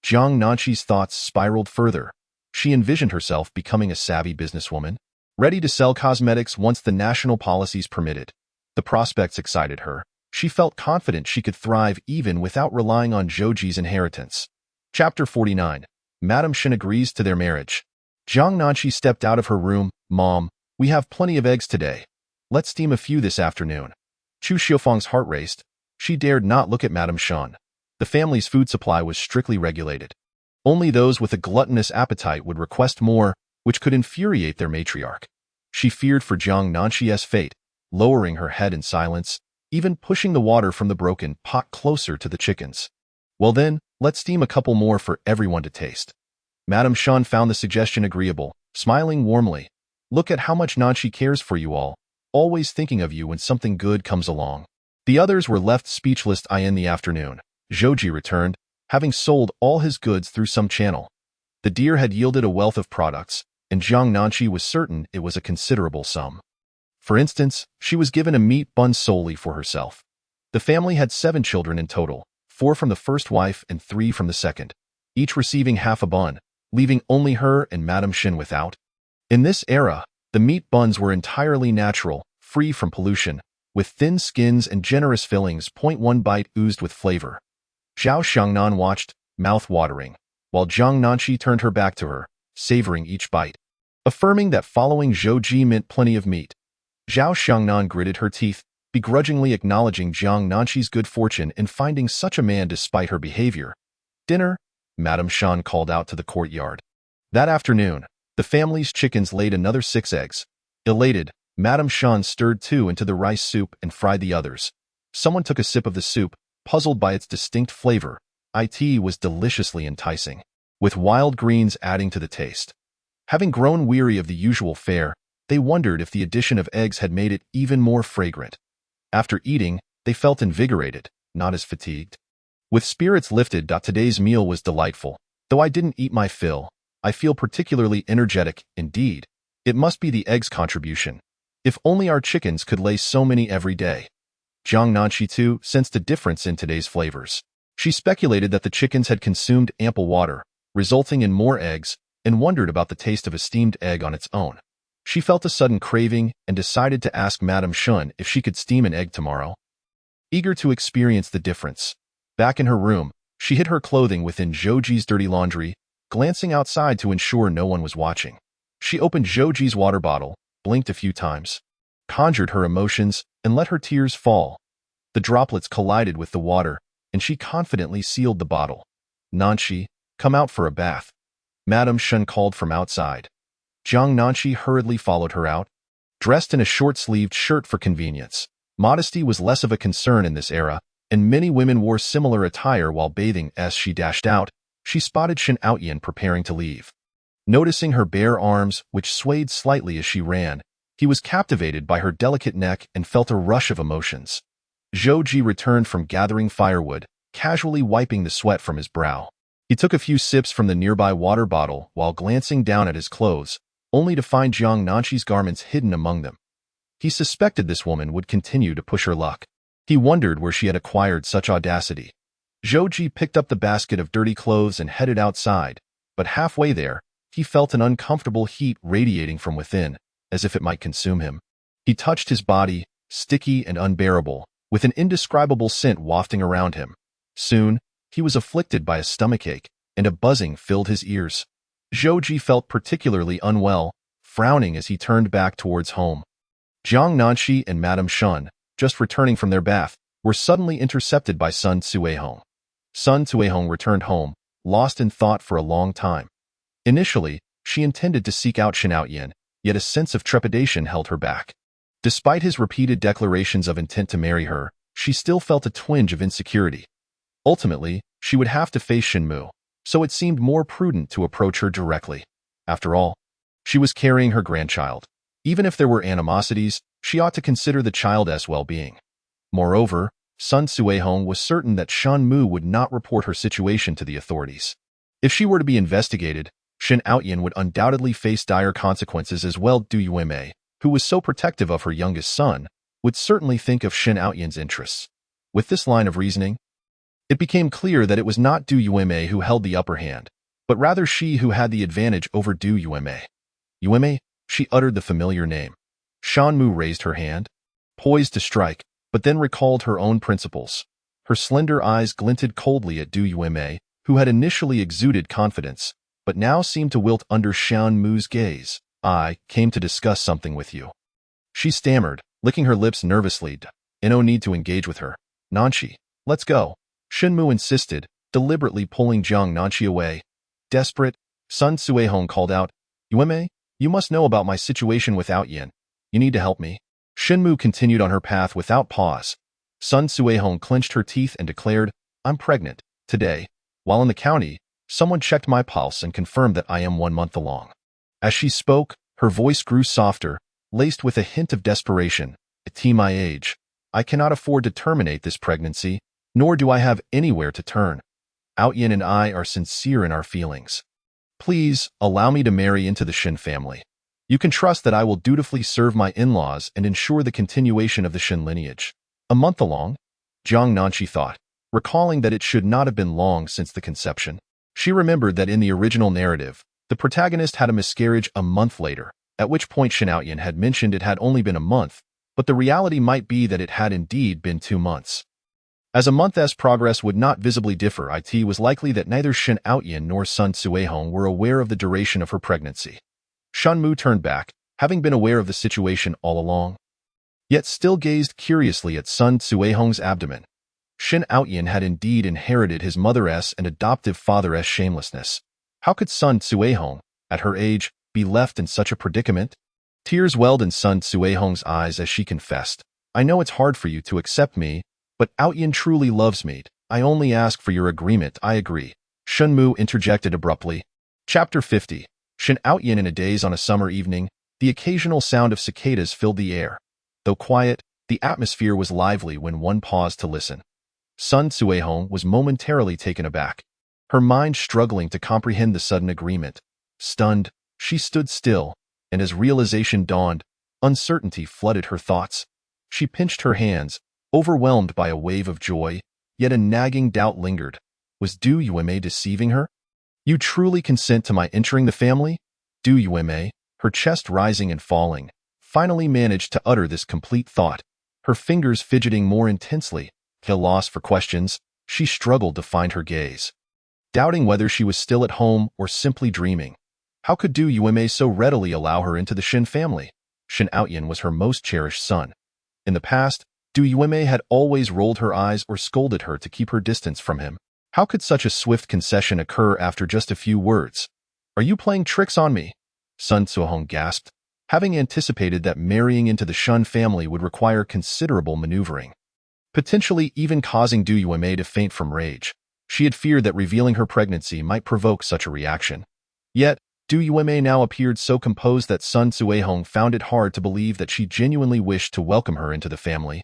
Jiang Nanqi's thoughts spiraled further. She envisioned herself becoming a savvy businesswoman, ready to sell cosmetics once the national policies permitted. The prospects excited her. She felt confident she could thrive even without relying on Zhouji's inheritance. Chapter 49. Madame Shen agrees to their marriage. Jiang Nanqi stepped out of her room. Mom, we have plenty of eggs today. Let's steam a few this afternoon. Chu Xiufeng's heart raced. She dared not look at Madame Shen. The family's food supply was strictly regulated. Only those with a gluttonous appetite would request more, which could infuriate their matriarch. She feared for Jiang Nanqi's fate, lowering her head in silence, even pushing the water from the broken pot closer to the chickens. Well then, let's steam a couple more for everyone to taste. Madame Shen found the suggestion agreeable, smiling warmly. Look at how much Nanqi cares for you all, always thinking of you when something good comes along. The others were left speechless. In the afternoon, Zhouji returned, having sold all his goods through some channel. The deer had yielded a wealth of products, and Jiang Nanqi was certain it was a considerable sum. For instance, she was given a meat bun solely for herself. The family had 7 children in total, 4 from the first wife and 3 from the second, each receiving half a bun, leaving only her and Madame Shen without. In this era, the meat buns were entirely natural, free from pollution, with thin skins and generous fillings. One bite oozed with flavor. Zhao Xiangnan watched, mouth-watering, while Jiang Nanqi turned her back to her, savoring each bite, affirming that following Zhouji meant plenty of meat. Zhao Xiangnan gritted her teeth, begrudgingly acknowledging Jiang Nanqi's good fortune in finding such a man despite her behavior. Dinner, Madame Shen called out to the courtyard. That afternoon, the family's chickens laid another 6 eggs. Elated, Madame Shen stirred 2 into the rice soup and fried the others. Someone took a sip of the soup, puzzled by its distinct flavor. It was deliciously enticing, with wild greens adding to the taste. Having grown weary of the usual fare, they wondered if the addition of eggs had made it even more fragrant. After eating, they felt invigorated, not as fatigued. With spirits lifted, today's meal was delightful. Though I didn't eat my fill, I feel particularly energetic. Indeed, it must be the eggs' contribution. If only our chickens could lay so many every day. Jiang Nanqi too sensed a difference in today's flavors. She speculated that the chickens had consumed ample water, resulting in more eggs, and wondered about the taste of a steamed egg on its own. She felt a sudden craving and decided to ask Madame Shen if she could steam an egg tomorrow. Eager to experience the difference, back in her room, she hid her clothing within Zhouji's dirty laundry, glancing outside to ensure no one was watching. She opened Zhouji's water bottle, blinked a few times, conjured her emotions, and let her tears fall. The droplets collided with the water, and she confidently sealed the bottle. Nanqi, come out for a bath. Madame Shen called from outside. Jiang Nanqi hurriedly followed her out, dressed in a short-sleeved shirt for convenience. Modesty was less of a concern in this era, and many women wore similar attire while bathing. As she dashed out, she spotted Shen Outyan preparing to leave. Noticing her bare arms, which swayed slightly as she ran, he was captivated by her delicate neck and felt a rush of emotions. Zhouji returned from gathering firewood, casually wiping the sweat from his brow. He took a few sips from the nearby water bottle while glancing down at his clothes, only to find Jiang Nanqi's garments hidden among them. He suspected this woman would continue to push her luck. He wondered where she had acquired such audacity. Zhouji picked up the basket of dirty clothes and headed outside, but halfway there, he felt an uncomfortable heat radiating from within, as if it might consume him. He touched his body, sticky and unbearable, with an indescribable scent wafting around him. Soon, he was afflicted by a stomachache, and a buzzing filled his ears. Zhouji felt particularly unwell, frowning as he turned back towards home. Jiang Nanqi and Madame Shen, just returning from their bath, were suddenly intercepted by Sun Cuihong. Sun Cuihong returned home, lost in thought for a long time. Initially, she intended to seek out Shen Outyan, yet a sense of trepidation held her back. Despite his repeated declarations of intent to marry her, she still felt a twinge of insecurity. Ultimately, she would have to face Shen Mu, so it seemed more prudent to approach her directly. After all, she was carrying her grandchild. Even if there were animosities, she ought to consider the child's well-being. Moreover, Sun Cuihong was certain that Shen Mu would not report her situation to the authorities. If she were to be investigated, Shin Outyin would undoubtedly face dire consequences as well. Du Yueme, who was so protective of her youngest son, would certainly think of Shin Outyin's interests. With this line of reasoning, it became clear that it was not Du Yueme who held the upper hand, but rather she who had the advantage over Du Yueme. Yueme, she uttered the familiar name. Shan Mu raised her hand, poised to strike, but then recalled her own principles. Her slender eyes glinted coldly at Du Yueme, who had initially exuded confidence, but now seemed to wilt under Shan Mu's gaze. I came to discuss something with you. She stammered, licking her lips nervously. No need to engage with her. Nanchi, let's go. Shin Mu insisted, deliberately pulling Jiang Nanchi away. Desperate, Sun Suehong called out, Yueme, you must know about my situation with Outyin. You need to help me. Shin Mu continued on her path without pause. Sun Suehong clenched her teeth and declared, I'm pregnant. Today, while in the county, someone checked my pulse and confirmed that I am 1 month along. As she spoke, her voice grew softer, laced with a hint of desperation. At my age, I cannot afford to terminate this pregnancy, nor do I have anywhere to turn. Outyin and I are sincere in our feelings. Please, allow me to marry into the Shin family. You can trust that I will dutifully serve my in-laws and ensure the continuation of the Shin lineage. A month along? Jiang Nanchi thought, recalling that it should not have been long since the conception. She remembered that in the original narrative, the protagonist had a miscarriage a month later, at which point Shin Outyin had mentioned it had only been a month, but the reality might be that it had indeed been 2 months. As a month's progress would not visibly differ, it was likely that neither Shin Outyin nor Sun Suehong were aware of the duration of her pregnancy. Shan Mu turned back, having been aware of the situation all along, yet still gazed curiously at Sun Suehong's abdomen. Shin Outyin had indeed inherited his mother's and adoptive father's shamelessness. How could Sun Suehong, at her age, be left in such a predicament? Tears welled in Sun Suehong's eyes as she confessed, I know it's hard for you to accept me, but Outyin truly loves me. I only ask for your agreement. I agree. Shin Mu interjected abruptly. Chapter 50. Shin Outyin in a daze on a summer evening, the occasional sound of cicadas filled the air. Though quiet, the atmosphere was lively when one paused to listen. Sun Suehong was momentarily taken aback, her mind struggling to comprehend the sudden agreement. Stunned, she stood still, and as realization dawned, uncertainty flooded her thoughts. She pinched her hands, overwhelmed by a wave of joy, yet a nagging doubt lingered. Was Du Yueme deceiving her? You truly consent to my entering the family? Du Yueme, her chest rising and falling, finally managed to utter this complete thought, her fingers fidgeting more intensely. At a loss for questions, she struggled to find her gaze, doubting whether she was still at home or simply dreaming. How could Du Yueme so readily allow her into the Shin family? Shin Outyin was her most cherished son. In the past, Du Yueme had always rolled her eyes or scolded her to keep her distance from him. How could such a swift concession occur after just a few words? Are you playing tricks on me? Sun Suehong gasped, having anticipated that marrying into the Shin family would require considerable maneuvering, potentially even causing Du Yueme to faint from rage. She had feared that revealing her pregnancy might provoke such a reaction. Yet, Du Yueme now appeared so composed that Sun Suehong found it hard to believe that she genuinely wished to welcome her into the family,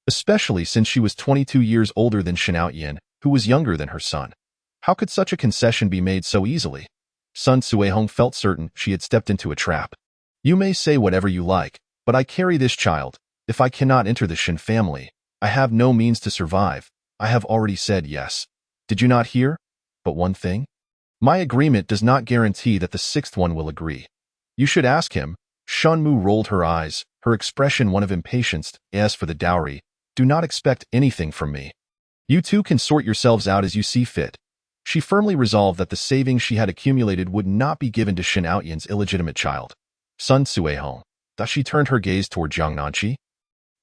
especially since she was 22 years older than Shin Outyin, who was younger than her son. How could such a concession be made so easily? Sun Suehong felt certain she had stepped into a trap. You may say whatever you like, but I carry this child. If I cannot enter the Shin family, I have no means to survive. I have already said yes. Did you not hear? But one thing? My agreement does not guarantee that the 6th one will agree. You should ask him. Shan Mu rolled her eyes, her expression one of impatience. As for the dowry, do not expect anything from me. You two can sort yourselves out as you see fit. She firmly resolved that the savings she had accumulated would not be given to Shin Outyin's illegitimate child. Sun Suehong. Thus she turned her gaze toward Jiang Nanchi,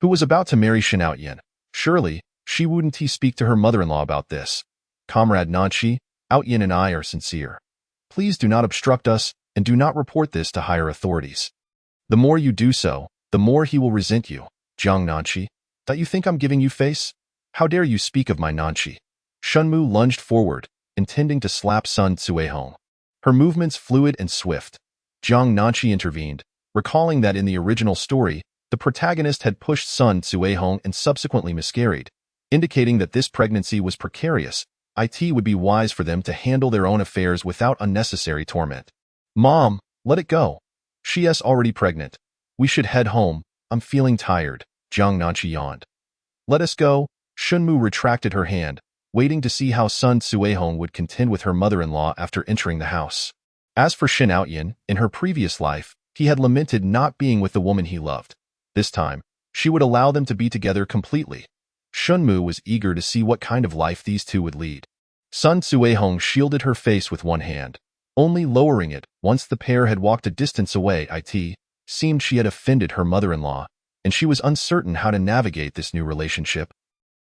who was about to marry Shin Outyin. Surely, she wouldn't speak to her mother-in-law about this. Comrade Nanchi, Outyin and I are sincere. Please do not obstruct us, and do not report this to higher authorities. The more you do so, the more he will resent you. Jiang Nanchi, that you think I'm giving you face? How dare you speak of my Nanchi? Shan Mu lunged forward, intending to slap Sun Suehong. Her movements fluid and swift. Jiang Nanchi intervened, recalling that in the original story, the protagonist had pushed Sun Suehong and subsequently miscarried, indicating that this pregnancy was precarious, It would be wise for them to handle their own affairs without unnecessary torment. Mom, let it go. She's already pregnant. We should head home. I'm feeling tired, Jiang Nanqi yawned. Let us go. Shunmu retracted her hand, waiting to see how Sun Suehong would contend with her mother-in-law after entering the house. As for Shen Outyin, in her previous life, he had lamented not being with the woman he loved. This time, she would allow them to be together completely. Shunmu was eager to see what kind of life these two would lead. Sun Suehong shielded her face with one hand, only lowering it once the pair had walked a distance away. It seemed she had offended her mother-in-law, and she was uncertain how to navigate this new relationship,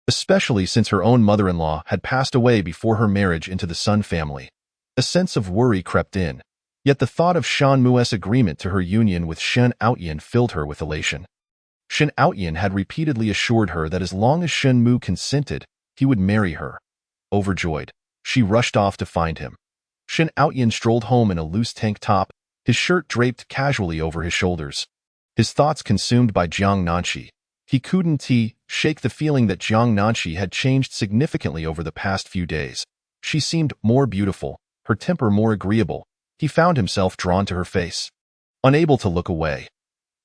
especially since her own mother-in-law had passed away before her marriage into the Sun family. A sense of worry crept in, yet the thought of Shan Mu's agreement to her union with Shen Outyin filled her with elation. Shen Outyin had repeatedly assured her that as long as Shen Mu consented, he would marry her. Overjoyed, she rushed off to find him. Shen Outyin strolled home in a loose tank top, his shirt draped casually over his shoulders. His thoughts consumed by Jiang Nanqi. He couldn't shake the feeling that Jiang Nanqi had changed significantly over the past few days. She seemed more beautiful, her temper more agreeable. He found himself drawn to her face, unable to look away.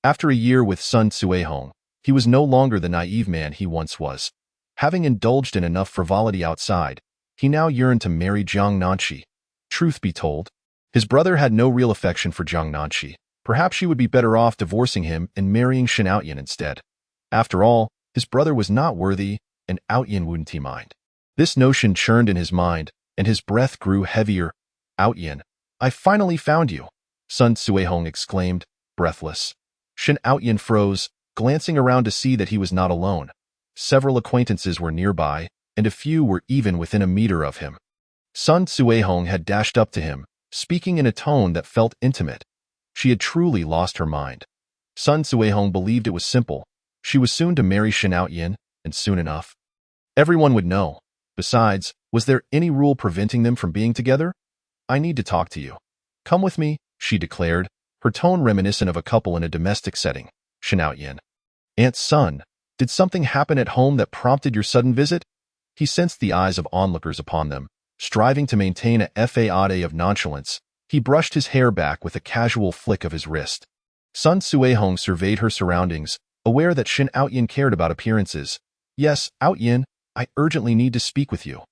After a year with Sun Suehong, he was no longer the naive man he once was. Having indulged in enough frivolity outside, he now yearned to marry Jiang Nanqi. Truth be told, his brother had no real affection for Jiang Nanqi. Perhaps she would be better off divorcing him and marrying Shen Outyin instead. After all, his brother was not worthy, and Outyin wouldn't mind. This notion churned in his mind, and his breath grew heavier. Outyin, I finally found you, Sun Suehong exclaimed, breathless. Shen Outyin froze, glancing around to see that he was not alone. Several acquaintances were nearby, and a few were even within a meter of him. Sun Suehong had dashed up to him, speaking in a tone that felt intimate. She had truly lost her mind. Sun Suehong believed it was simple. She was soon to marry Shen Outyin, and soon enough, everyone would know. Besides, was there any rule preventing them from being together? I need to talk to you. Come with me, she declared, her tone reminiscent of a couple in a domestic setting. Shen Outyin. Aunt Sun, did something happen at home that prompted your sudden visit? He sensed the eyes of onlookers upon them. Striving to maintain a faade of nonchalance, he brushed his hair back with a casual flick of his wrist. Sun Suehong surveyed her surroundings, aware that Shen Outyin cared about appearances. Yes, Outyin, I urgently need to speak with you.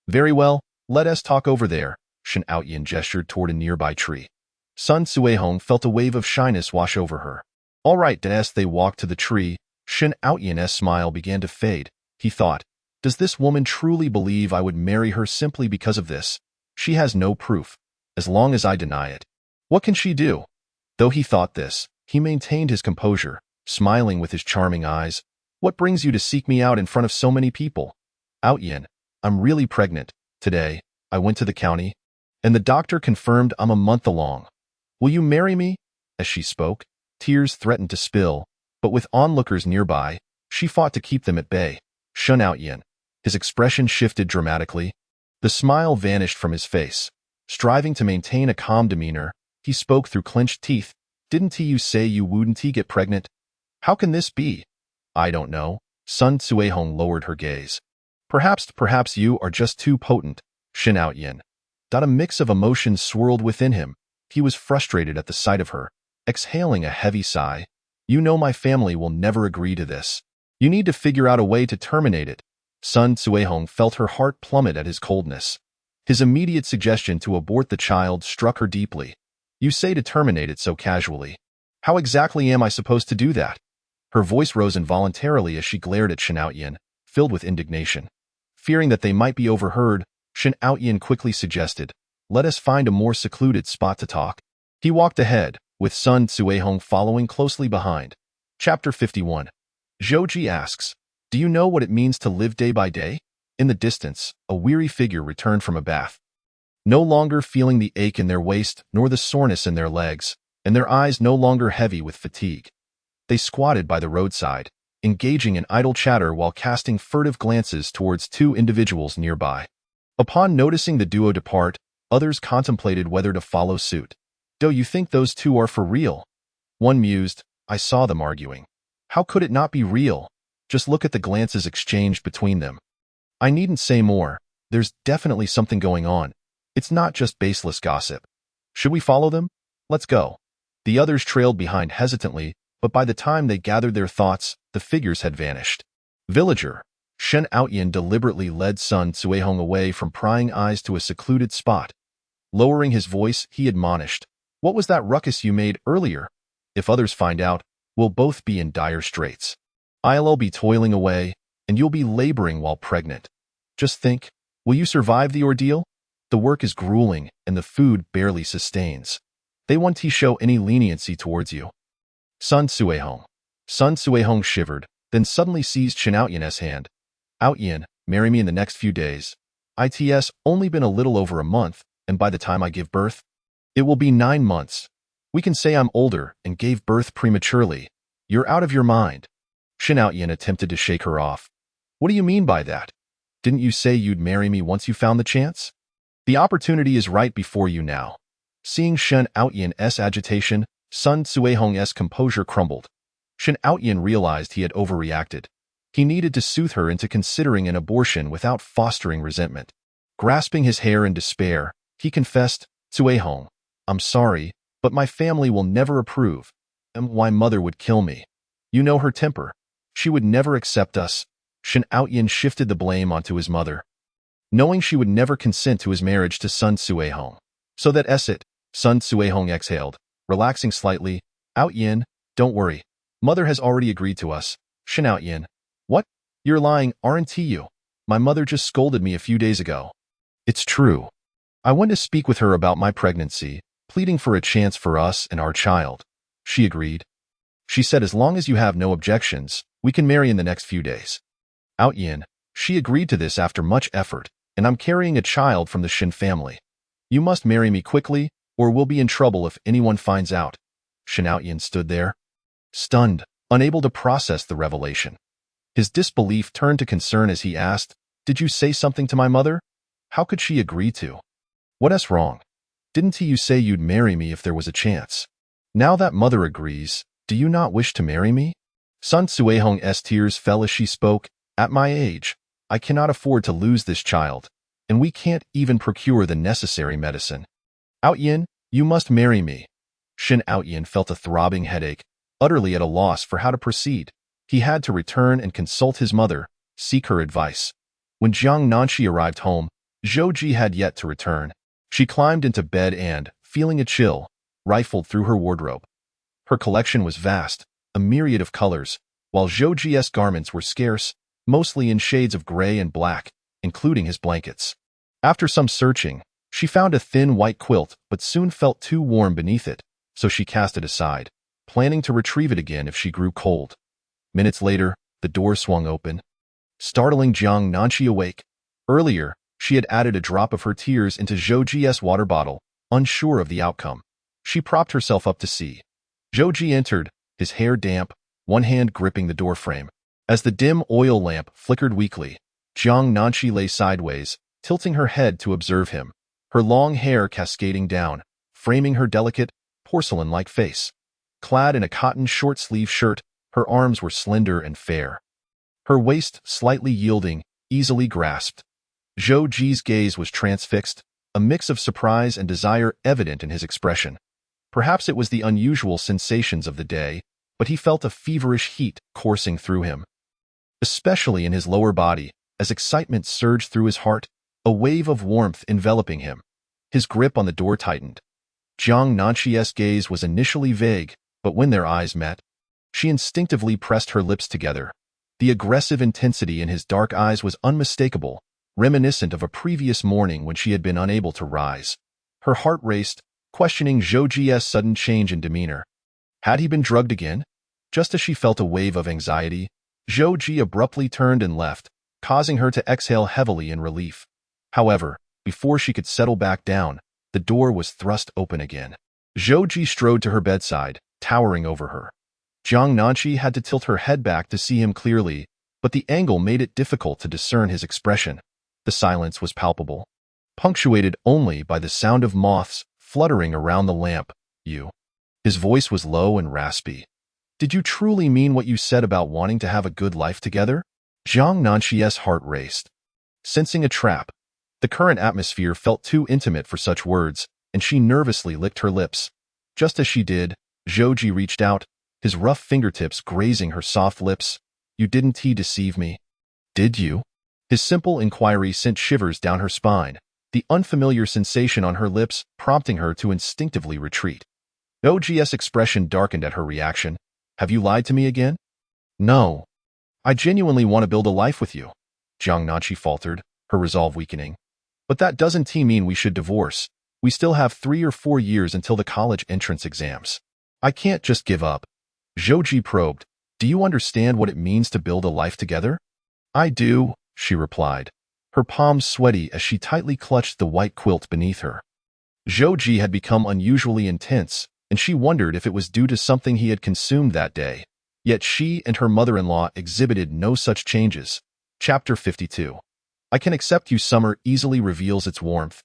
Very well, let us talk over there, Shen Outyin gestured toward a nearby tree. Sun Suehong felt a wave of shyness wash over her. All right, as they walked to the tree, Shen Outyin's smile began to fade. He thought, does this woman truly believe I would marry her simply because of this? She has no proof. As long as I deny it, what can she do? Though he thought this, he maintained his composure, smiling with his charming eyes. What brings you to seek me out in front of so many people? Outyin, I'm really pregnant. Today, I went to the county, and the doctor confirmed I'm a month along. Will you marry me? As she spoke, tears threatened to spill, but with onlookers nearby, she fought to keep them at bay. Shen Outyin. His expression shifted dramatically. The smile vanished from his face. Striving to maintain a calm demeanor, he spoke through clenched teeth. Didn't you say you wouldn't get pregnant? How can this be? I don't know. Sun Suehong lowered her gaze. Perhaps you are just too potent, Shen Outyin. A mix of emotions swirled within him. He was frustrated at the sight of her, exhaling a heavy sigh. You know my family will never agree to this. You need to figure out a way to terminate it. Sun Suehong felt her heart plummet at his coldness. His immediate suggestion to abort the child struck her deeply. You say to terminate it so casually. How exactly am I supposed to do that? Her voice rose involuntarily as she glared at Shen Outyin, filled with indignation. Fearing that they might be overheard, Shen Outyin quickly suggested, let us find a more secluded spot to talk. He walked ahead, with Sun Suehong following closely behind. Chapter 51. Zhou Ji asks, do you know what it means to live day by day? In the distance, a weary figure returned from a bath. No longer feeling the ache in their waist nor the soreness in their legs, and their eyes no longer heavy with fatigue. They squatted by the roadside, engaging in idle chatter while casting furtive glances towards two individuals nearby. Upon noticing the duo depart, others contemplated whether to follow suit. Do you think those two are for real? One mused, I saw them arguing. How could it not be real? Just look at the glances exchanged between them. I needn't say more. There's definitely something going on. It's not just baseless gossip. Should we follow them? Let's go. The others trailed behind hesitantly, but by the time they gathered their thoughts, the figures had vanished. Villager. Shen Outyin deliberately led Sun Cuehong away from prying eyes to a secluded spot. Lowering his voice, he admonished, "What was that ruckus you made earlier? If others find out, we'll both be in dire straits. I'll be toiling away, and you'll be laboring while pregnant. Just think, will you survive the ordeal? The work is grueling, and the food barely sustains. They won't show any leniency towards you." Sun Cuehong. Sun Cuehong shivered, then suddenly seized Shen Outyin's hand. "Outyin, marry me in the next few days. It's only been a little over a month, and by the time I give birth, it will be 9 months. We can say I'm older and gave birth prematurely. You're out of your mind." Shen Outyin attempted to shake her off. "What do you mean by that? Didn't you say you'd marry me once you found the chance? The opportunity is right before you now." Seeing Shen Outyin's agitation, Sun Cuehong's composure crumbled. Shen Outyin realized he had overreacted. He needed to soothe her into considering an abortion without fostering resentment. Grasping his hair in despair, he confessed, "Cuehong, I'm sorry, but my family will never approve, and my mother would kill me. You know her temper. She would never accept us." Shen Outyin shifted the blame onto his mother. Knowing she would never consent to his marriage to Sun Cuehong. "So that's it," Sun Cuehong exhaled, relaxing slightly. "Outyin, don't worry. Mother has already agreed to us." Shen Outyin. "What? You're lying, aren't you? My mother just scolded me a few days ago." "It's true. I went to speak with her about my pregnancy, pleading for a chance for us and our child. She agreed. She said as long as you have no objections, we can marry in the next few days." "Outyin, she agreed to this after much effort, and I'm carrying a child from the Shen family. You must marry me quickly, or we'll be in trouble if anyone finds out." Shen Outyin stood there, stunned, unable to process the revelation. His disbelief turned to concern as he asked, "Did you say something to my mother? How could she agree to? What's wrong? Didn't you say you'd marry me if there was a chance? Now that mother agrees, do you not wish to marry me?" Sun Cuehong's tears fell as she spoke. "At my age, I cannot afford to lose this child, and we can't even procure the necessary medicine. Outyin, you must marry me." Shen Outyin felt a throbbing headache, utterly at a loss for how to proceed. He had to return and consult his mother, seek her advice. When Jiang Nanshi arrived home, Zhou Ji had yet to return. She climbed into bed and, feeling a chill, rifled through her wardrobe. Her collection was vast, a myriad of colors, while Zhou Ji's garments were scarce, mostly in shades of gray and black, including his blankets. After some searching, she found a thin white quilt but soon felt too warm beneath it, so she cast it aside, planning to retrieve it again if she grew cold. Minutes later, the door swung open, startling Jiang Nanshi awake. Earlier, she had added a drop of her tears into Zhou Ji's water bottle, unsure of the outcome. She propped herself up to see. Zhou Ji entered, his hair damp, one hand gripping the doorframe. As the dim oil lamp flickered weakly, Jiang Nanshi lay sideways, tilting her head to observe him, her long hair cascading down, framing her delicate, porcelain-like face. Clad in a cotton short-sleeve shirt, her arms were slender and fair. Her waist slightly yielding, easily grasped. Zhou Ji's gaze was transfixed, a mix of surprise and desire evident in his expression. Perhaps it was the unusual sensations of the day, but he felt a feverish heat coursing through him, especially in his lower body, as excitement surged through his heart, a wave of warmth enveloping him. His grip on the door tightened. Jiang Nanshi's gaze was initially vague, but when their eyes met, she instinctively pressed her lips together. The aggressive intensity in his dark eyes was unmistakable, reminiscent of a previous morning when she had been unable to rise. Her heart raced, questioning Zhou Ji's sudden change in demeanor. Had he been drugged again? Just as she felt a wave of anxiety, Zhou Ji abruptly turned and left, causing her to exhale heavily in relief. However, before she could settle back down, the door was thrust open again. Zhou Ji strode to her bedside, towering over her. Jiang Nanshi had to tilt her head back to see him clearly, but the angle made it difficult to discern his expression. The silence was palpable, punctuated only by the sound of moths fluttering around the lamp. "You." His voice was low and raspy. "Did you truly mean what you said about wanting to have a good life together?" Jiang Nanshi's heart raced. Sensing a trap, The current atmosphere felt too intimate for such words, and she nervously licked her lips. Just as she did, Zhouji reached out, his rough fingertips grazing her soft lips. "You didn't deceive me, did you?" His simple inquiry sent shivers down her spine, the unfamiliar sensation on her lips prompting her to instinctively retreat. Zhouji's expression darkened at her reaction. "Have you lied to me again?" "No. I genuinely want to build a life with you," Jiang Nanqi faltered, her resolve weakening. "But that doesn't mean we should divorce. We still have 3 or 4 years until the college entrance exams. I can't just give up." Zhouji probed. "Do you understand what it means to build a life together?" "I do," she replied, her palms sweaty as she tightly clutched the white quilt beneath her. Zhouji had become unusually intense, and she wondered if it was due to something he had consumed that day. Yet she and her mother-in-law exhibited no such changes. Chapter 52. "I can accept you." Summer easily reveals its warmth.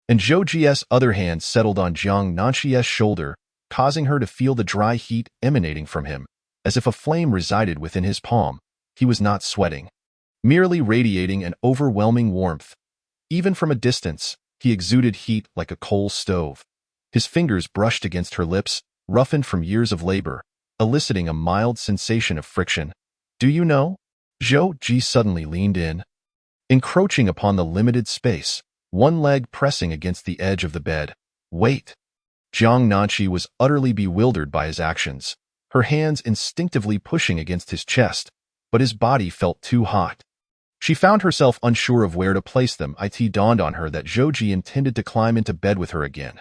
And Zhouji's other hand settled on Jiang Nanqi's shoulder, causing her to feel the dry heat emanating from him, as if a flame resided within his palm. He was not sweating, merely radiating an overwhelming warmth. Even from a distance, he exuded heat like a coal stove. His fingers brushed against her lips, roughened from years of labor, eliciting a mild sensation of friction. "Do you know?" Zhouji suddenly leaned in, encroaching upon the limited space, one leg pressing against the edge of the bed. "Wait." Jiang Nanqi was utterly bewildered by his actions, her hands instinctively pushing against his chest, but his body felt too hot. She found herself unsure of where to place them. It dawned on her that Zhouji intended to climb into bed with her again.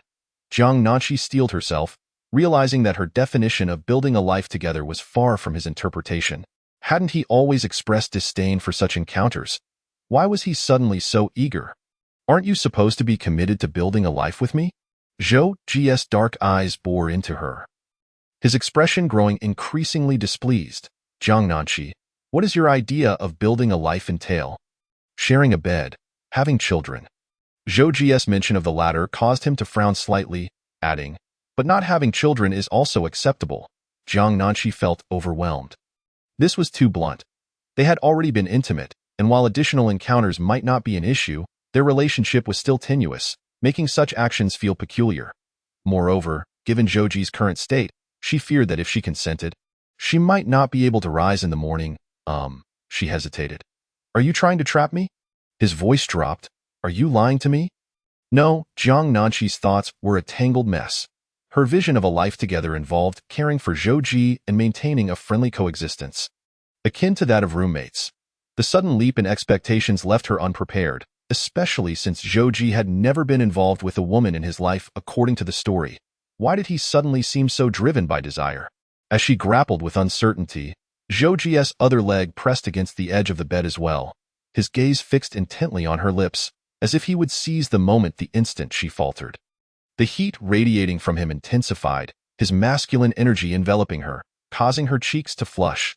Jiang Nanqi steeled herself, realizing that her definition of building a life together was far from his interpretation. Hadn't he always expressed disdain for such encounters? Why was he suddenly so eager? "Aren't you supposed to be committed to building a life with me?" Zhouji's dark eyes bore into her, his expression growing increasingly displeased. "Jiang Nanqi, what does your idea of building a life entail? Sharing a bed, having children?" Zhouji's mention of the latter caused him to frown slightly, adding, "But not having children is also acceptable." Jiang Nanqi felt overwhelmed. This was too blunt. They had already been intimate, and while additional encounters might not be an issue, their relationship was still tenuous, making such actions feel peculiar. Moreover, given Zhouji's current state, she feared that if she consented, she might not be able to rise in the morning. She hesitated. "Are you trying to trap me?" His voice dropped. "Are you lying to me?" No, Jiang Nanqi's thoughts were a tangled mess. Her vision of a life together involved caring for Zhouji and maintaining a friendly coexistence, akin to that of roommates. The sudden leap in expectations left her unprepared, especially since Zhouji had never been involved with a woman in his life according to the story. Why did he suddenly seem so driven by desire? As she grappled with uncertainty, Zhouji's other leg pressed against the edge of the bed as well, his gaze fixed intently on her lips, as if he would seize the moment the instant she faltered. The heat radiating from him intensified, his masculine energy enveloping her, causing her cheeks to flush.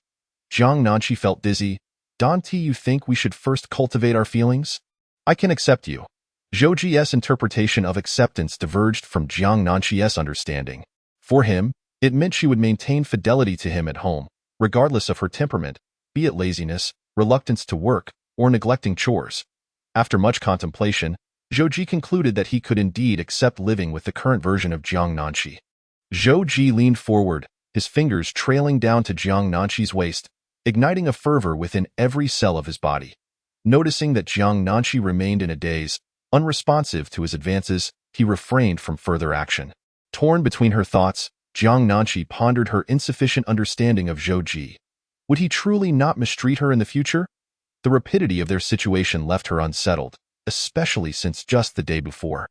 Jiang Nanqi felt dizzy. "Don't you think we should first cultivate our feelings? I can accept you." Zhouji's interpretation of acceptance diverged from Jiang Nanqi's understanding. For him, it meant she would maintain fidelity to him at home, regardless of her temperament, be it laziness, reluctance to work, or neglecting chores. After much contemplation, Zhouji concluded that he could indeed accept living with the current version of Jiang Nanqi. Zhouji leaned forward, his fingers trailing down to Jiang Nanqi's waist, igniting a fervor within every cell of his body. Noticing that Jiang Nanqi remained in a daze, unresponsive to his advances, he refrained from further action. Torn between her thoughts, Jiang Nanqi pondered her insufficient understanding of Zhouji. Would he truly not mistreat her in the future? The rapidity of their situation left her unsettled, especially since just the day before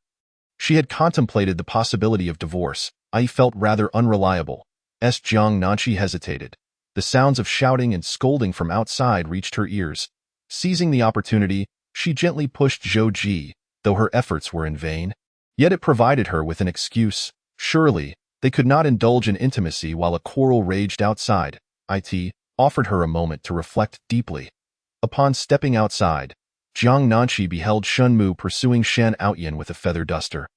she had contemplated the possibility of divorce. I felt rather unreliable. As Jiang Nanqi hesitated, the sounds of shouting and scolding from outside reached her ears. Seizing the opportunity, she gently pushed Zhouji, though her efforts were in vain. Yet it provided her with an excuse. Surely, they could not indulge in intimacy while a quarrel raged outside. It offered her a moment to reflect deeply. Upon stepping outside, Jiang Nanqi beheld Shunmu pursuing Shen Outyin with a feather duster.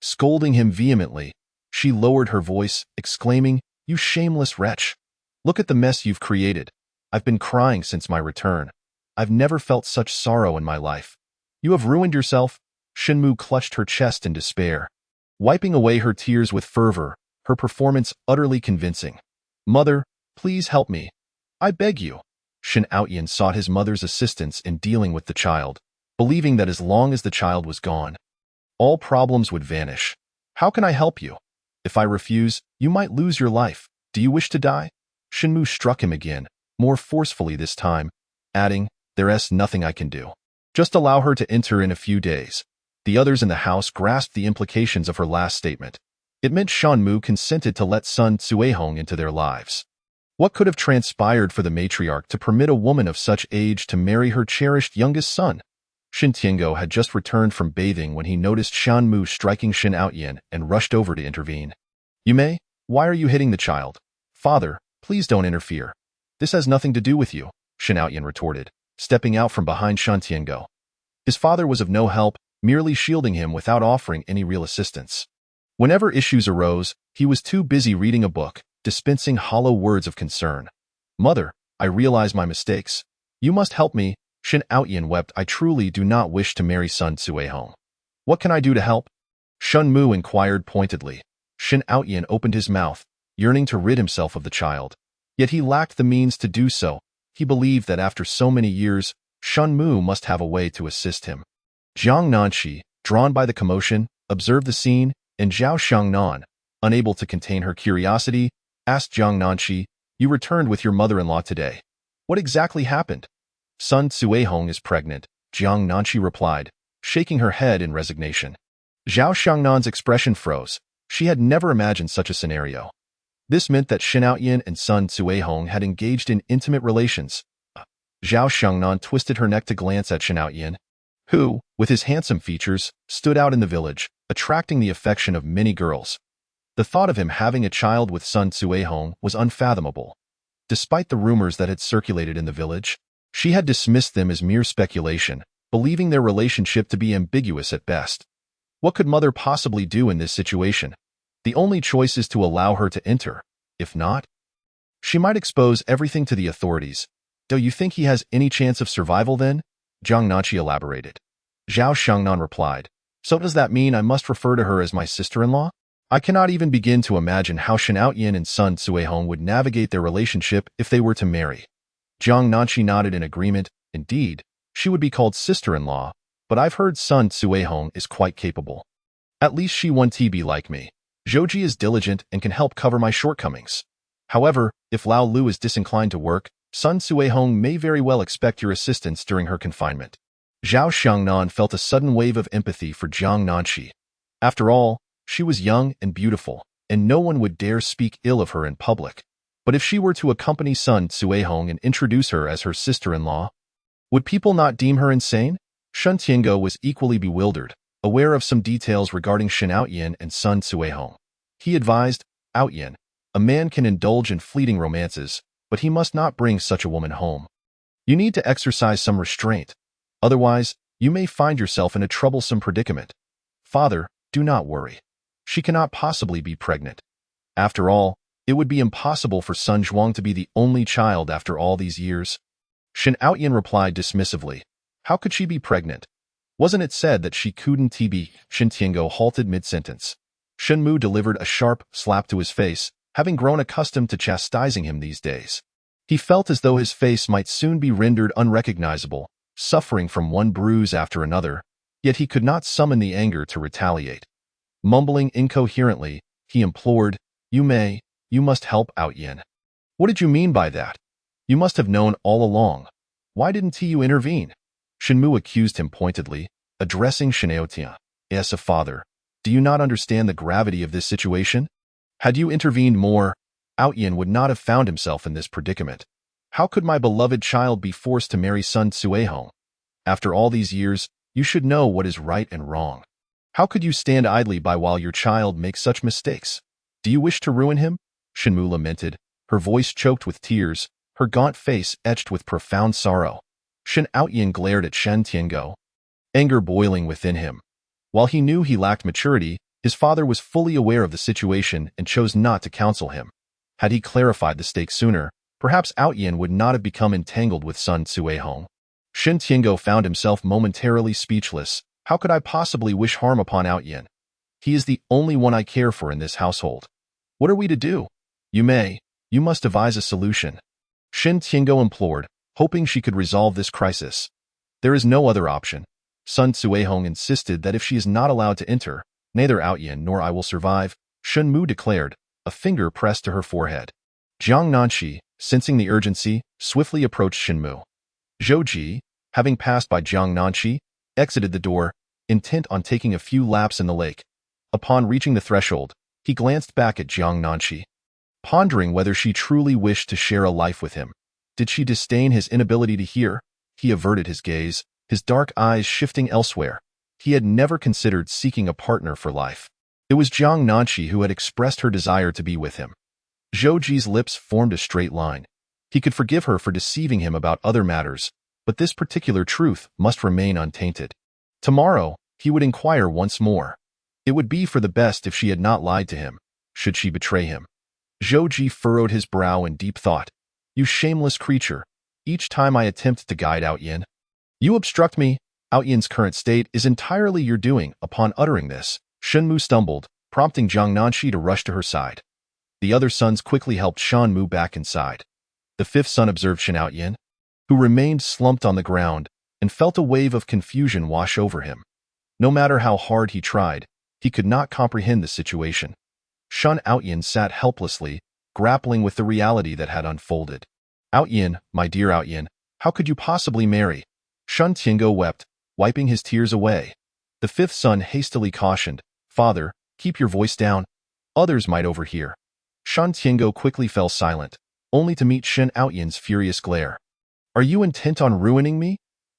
Scolding him vehemently, she lowered her voice, exclaiming, "You shameless wretch! Look at the mess you've created. I've been crying since my return. I've never felt such sorrow in my life. You have ruined yourself. Shenmu clutched her chest in despair, wiping away her tears with fervor, her performance utterly convincing. Mother, please help me. I beg you. Shin Outyin sought his mother's assistance in dealing with the child, believing that as long as the child was gone, all problems would vanish. How can I help you? If I refuse, you might lose your life. Do you wish to die? Shenmu struck him again, more forcefully this time, adding, There's nothing I can do. Just allow her to enter in a few days. The others in the house grasped the implications of her last statement. It meant Shenmu consented to let Sun Cuehong into their lives. What could have transpired for the matriarch to permit a woman of such age to marry her cherished youngest son? Shin Tiango had just returned from bathing when he noticed Shenmu striking Shin Outyin and rushed over to intervene. Yume, why are you hitting the child? Father, please don't interfere. This has nothing to do with you, Shin Outyin retorted, stepping out from behind Shin Tiango. His father was of no help, merely shielding him without offering any real assistance. Whenever issues arose, he was too busy reading a book, dispensing hollow words of concern. Mother, I realize my mistakes. You must help me. Shin Outyin wept. I truly do not wish to marry Sun Cuehong. What can I do to help? Shenmu inquired pointedly. Shin Outyin opened his mouth, yearning to rid himself of the child. Yet he lacked the means to do so. He believed that after so many years, Shenmu must have a way to assist him. Jiang Nanqi, drawn by the commotion, observed the scene, and Zhao Xiangnan, unable to contain her curiosity, asked Jiang Nanqi, You returned with your mother-in-law today. What exactly happened? Sun Cuehong is pregnant, Jiang Nanqi replied, shaking her head in resignation. Zhao Xiangnan's expression froze. She had never imagined such a scenario. This meant that Shin Outyin and Sun Cuehong had engaged in intimate relations. Zhao Xiangnan twisted her neck to glance at Shin Outyin, who, with his handsome features, stood out in the village, attracting the affection of many girls. The thought of him having a child with Sun Cuehong was unfathomable. Despite the rumors that had circulated in the village, she had dismissed them as mere speculation, believing their relationship to be ambiguous at best. What could mother possibly do in this situation? The only choice is to allow her to enter. If not, she might expose everything to the authorities. Do you think he has any chance of survival then? Jiang Nanqi elaborated. Zhao Xiangnan replied, So does that mean I must refer to her as my sister-in-law? I cannot even begin to imagine how Shin Outyin and Sun Cuehong would navigate their relationship if they were to marry. Jiang Nanqi nodded in agreement. Indeed, she would be called sister-in-law, but I've heard Sun Cuehong is quite capable. At least she won't be like me. Zhouji is diligent and can help cover my shortcomings. However, if Lao Lu is disinclined to work, Sun Cuehong may very well expect your assistance during her confinement. Zhao Xiangnan felt a sudden wave of empathy for Jiang Nanqi. After all, she was young and beautiful, and no one would dare speak ill of her in public. But if she were to accompany Sun Cuehong and introduce her as her sister-in-law, would people not deem her insane? Shen Tiango was equally bewildered, aware of some details regarding Shin Outyin and Sun Cuehong. He advised, Outyin, a man can indulge in fleeting romances, but he must not bring such a woman home. You need to exercise some restraint. Otherwise, you may find yourself in a troublesome predicament. Father, do not worry. She cannot possibly be pregnant. After all, it would be impossible for Sun Zhuang to be the only child after all these years. Shin Outyin replied dismissively. How could she be pregnant? Wasn't it said that she couldn't be? Shin Tiango halted mid-sentence. Shenmu delivered a sharp slap to his face, having grown accustomed to chastising him these days. He felt as though his face might soon be rendered unrecognizable, suffering from one bruise after another, yet he could not summon the anger to retaliate. Mumbling incoherently, he implored, You must help Outyin. What did you mean by that? You must have known all along. Why didn't you intervene? Shenmu accused him pointedly, addressing Shenyaotia. As a father, do you not understand the gravity of this situation? Had you intervened more, Outyin would not have found himself in this predicament. How could my beloved child be forced to marry Sun Cuehong? After all these years, you should know what is right and wrong. How could you stand idly by while your child makes such mistakes? Do you wish to ruin him? Shenmu lamented, her voice choked with tears, her gaunt face etched with profound sorrow. Shin Outyin glared at Shen Tiango, anger boiling within him. While he knew he lacked maturity, his father was fully aware of the situation and chose not to counsel him. Had he clarified the stakes sooner, perhaps Outyin would not have become entangled with Sun Cuehong. Shin Tiango found himself momentarily speechless. How could I possibly wish harm upon Outyin? He is the only one I care for in this household. What are we to do? You must devise a solution. Shin Tiango implored, hoping she could resolve this crisis. There is no other option. Sun Cuehong insisted that if she is not allowed to enter, neither Outyin nor I will survive, Shun Mu declared, a finger pressed to her forehead. Jiang Nanshi, sensing the urgency, swiftly approached Shin Mu. Zhou Ji, having passed by Jiang Nanshi, exited the door, intent on taking a few laps in the lake. Upon reaching the threshold, he glanced back at Jiang Nanshi, pondering whether she truly wished to share a life with him. Did she disdain his inability to hear? He averted his gaze, his dark eyes shifting elsewhere. He had never considered seeking a partner for life. It was Jiang Nanshi who had expressed her desire to be with him. Zhou Ji's lips formed a straight line. He could forgive her for deceiving him about other matters, but this particular truth must remain untainted. Tomorrow, he would inquire once more. It would be for the best if she had not lied to him, should she betray him. Zhou Ji furrowed his brow in deep thought. You shameless creature. Each time I attempt to guide Outyin, you obstruct me. Outyin's current state is entirely your doing. Upon uttering this, Shen Mu stumbled, prompting Jiang Nanshi to rush to her side. The other sons quickly helped Shan Mu back inside. The fifth son observed Shen Outyin, who remained slumped on the ground, and felt a wave of confusion wash over him. No matter how hard he tried, he could not comprehend the situation. Shen Outyin sat helplessly, grappling with the reality that had unfolded. Outyin, my dear Outyin, how could you possibly marry? Shen Tiango wept, wiping his tears away. The fifth son hastily cautioned, Father, keep your voice down. Others might overhear. Shen Tiango quickly fell silent, only to meet Shen Outyin's furious glare. Are you intent on ruining me?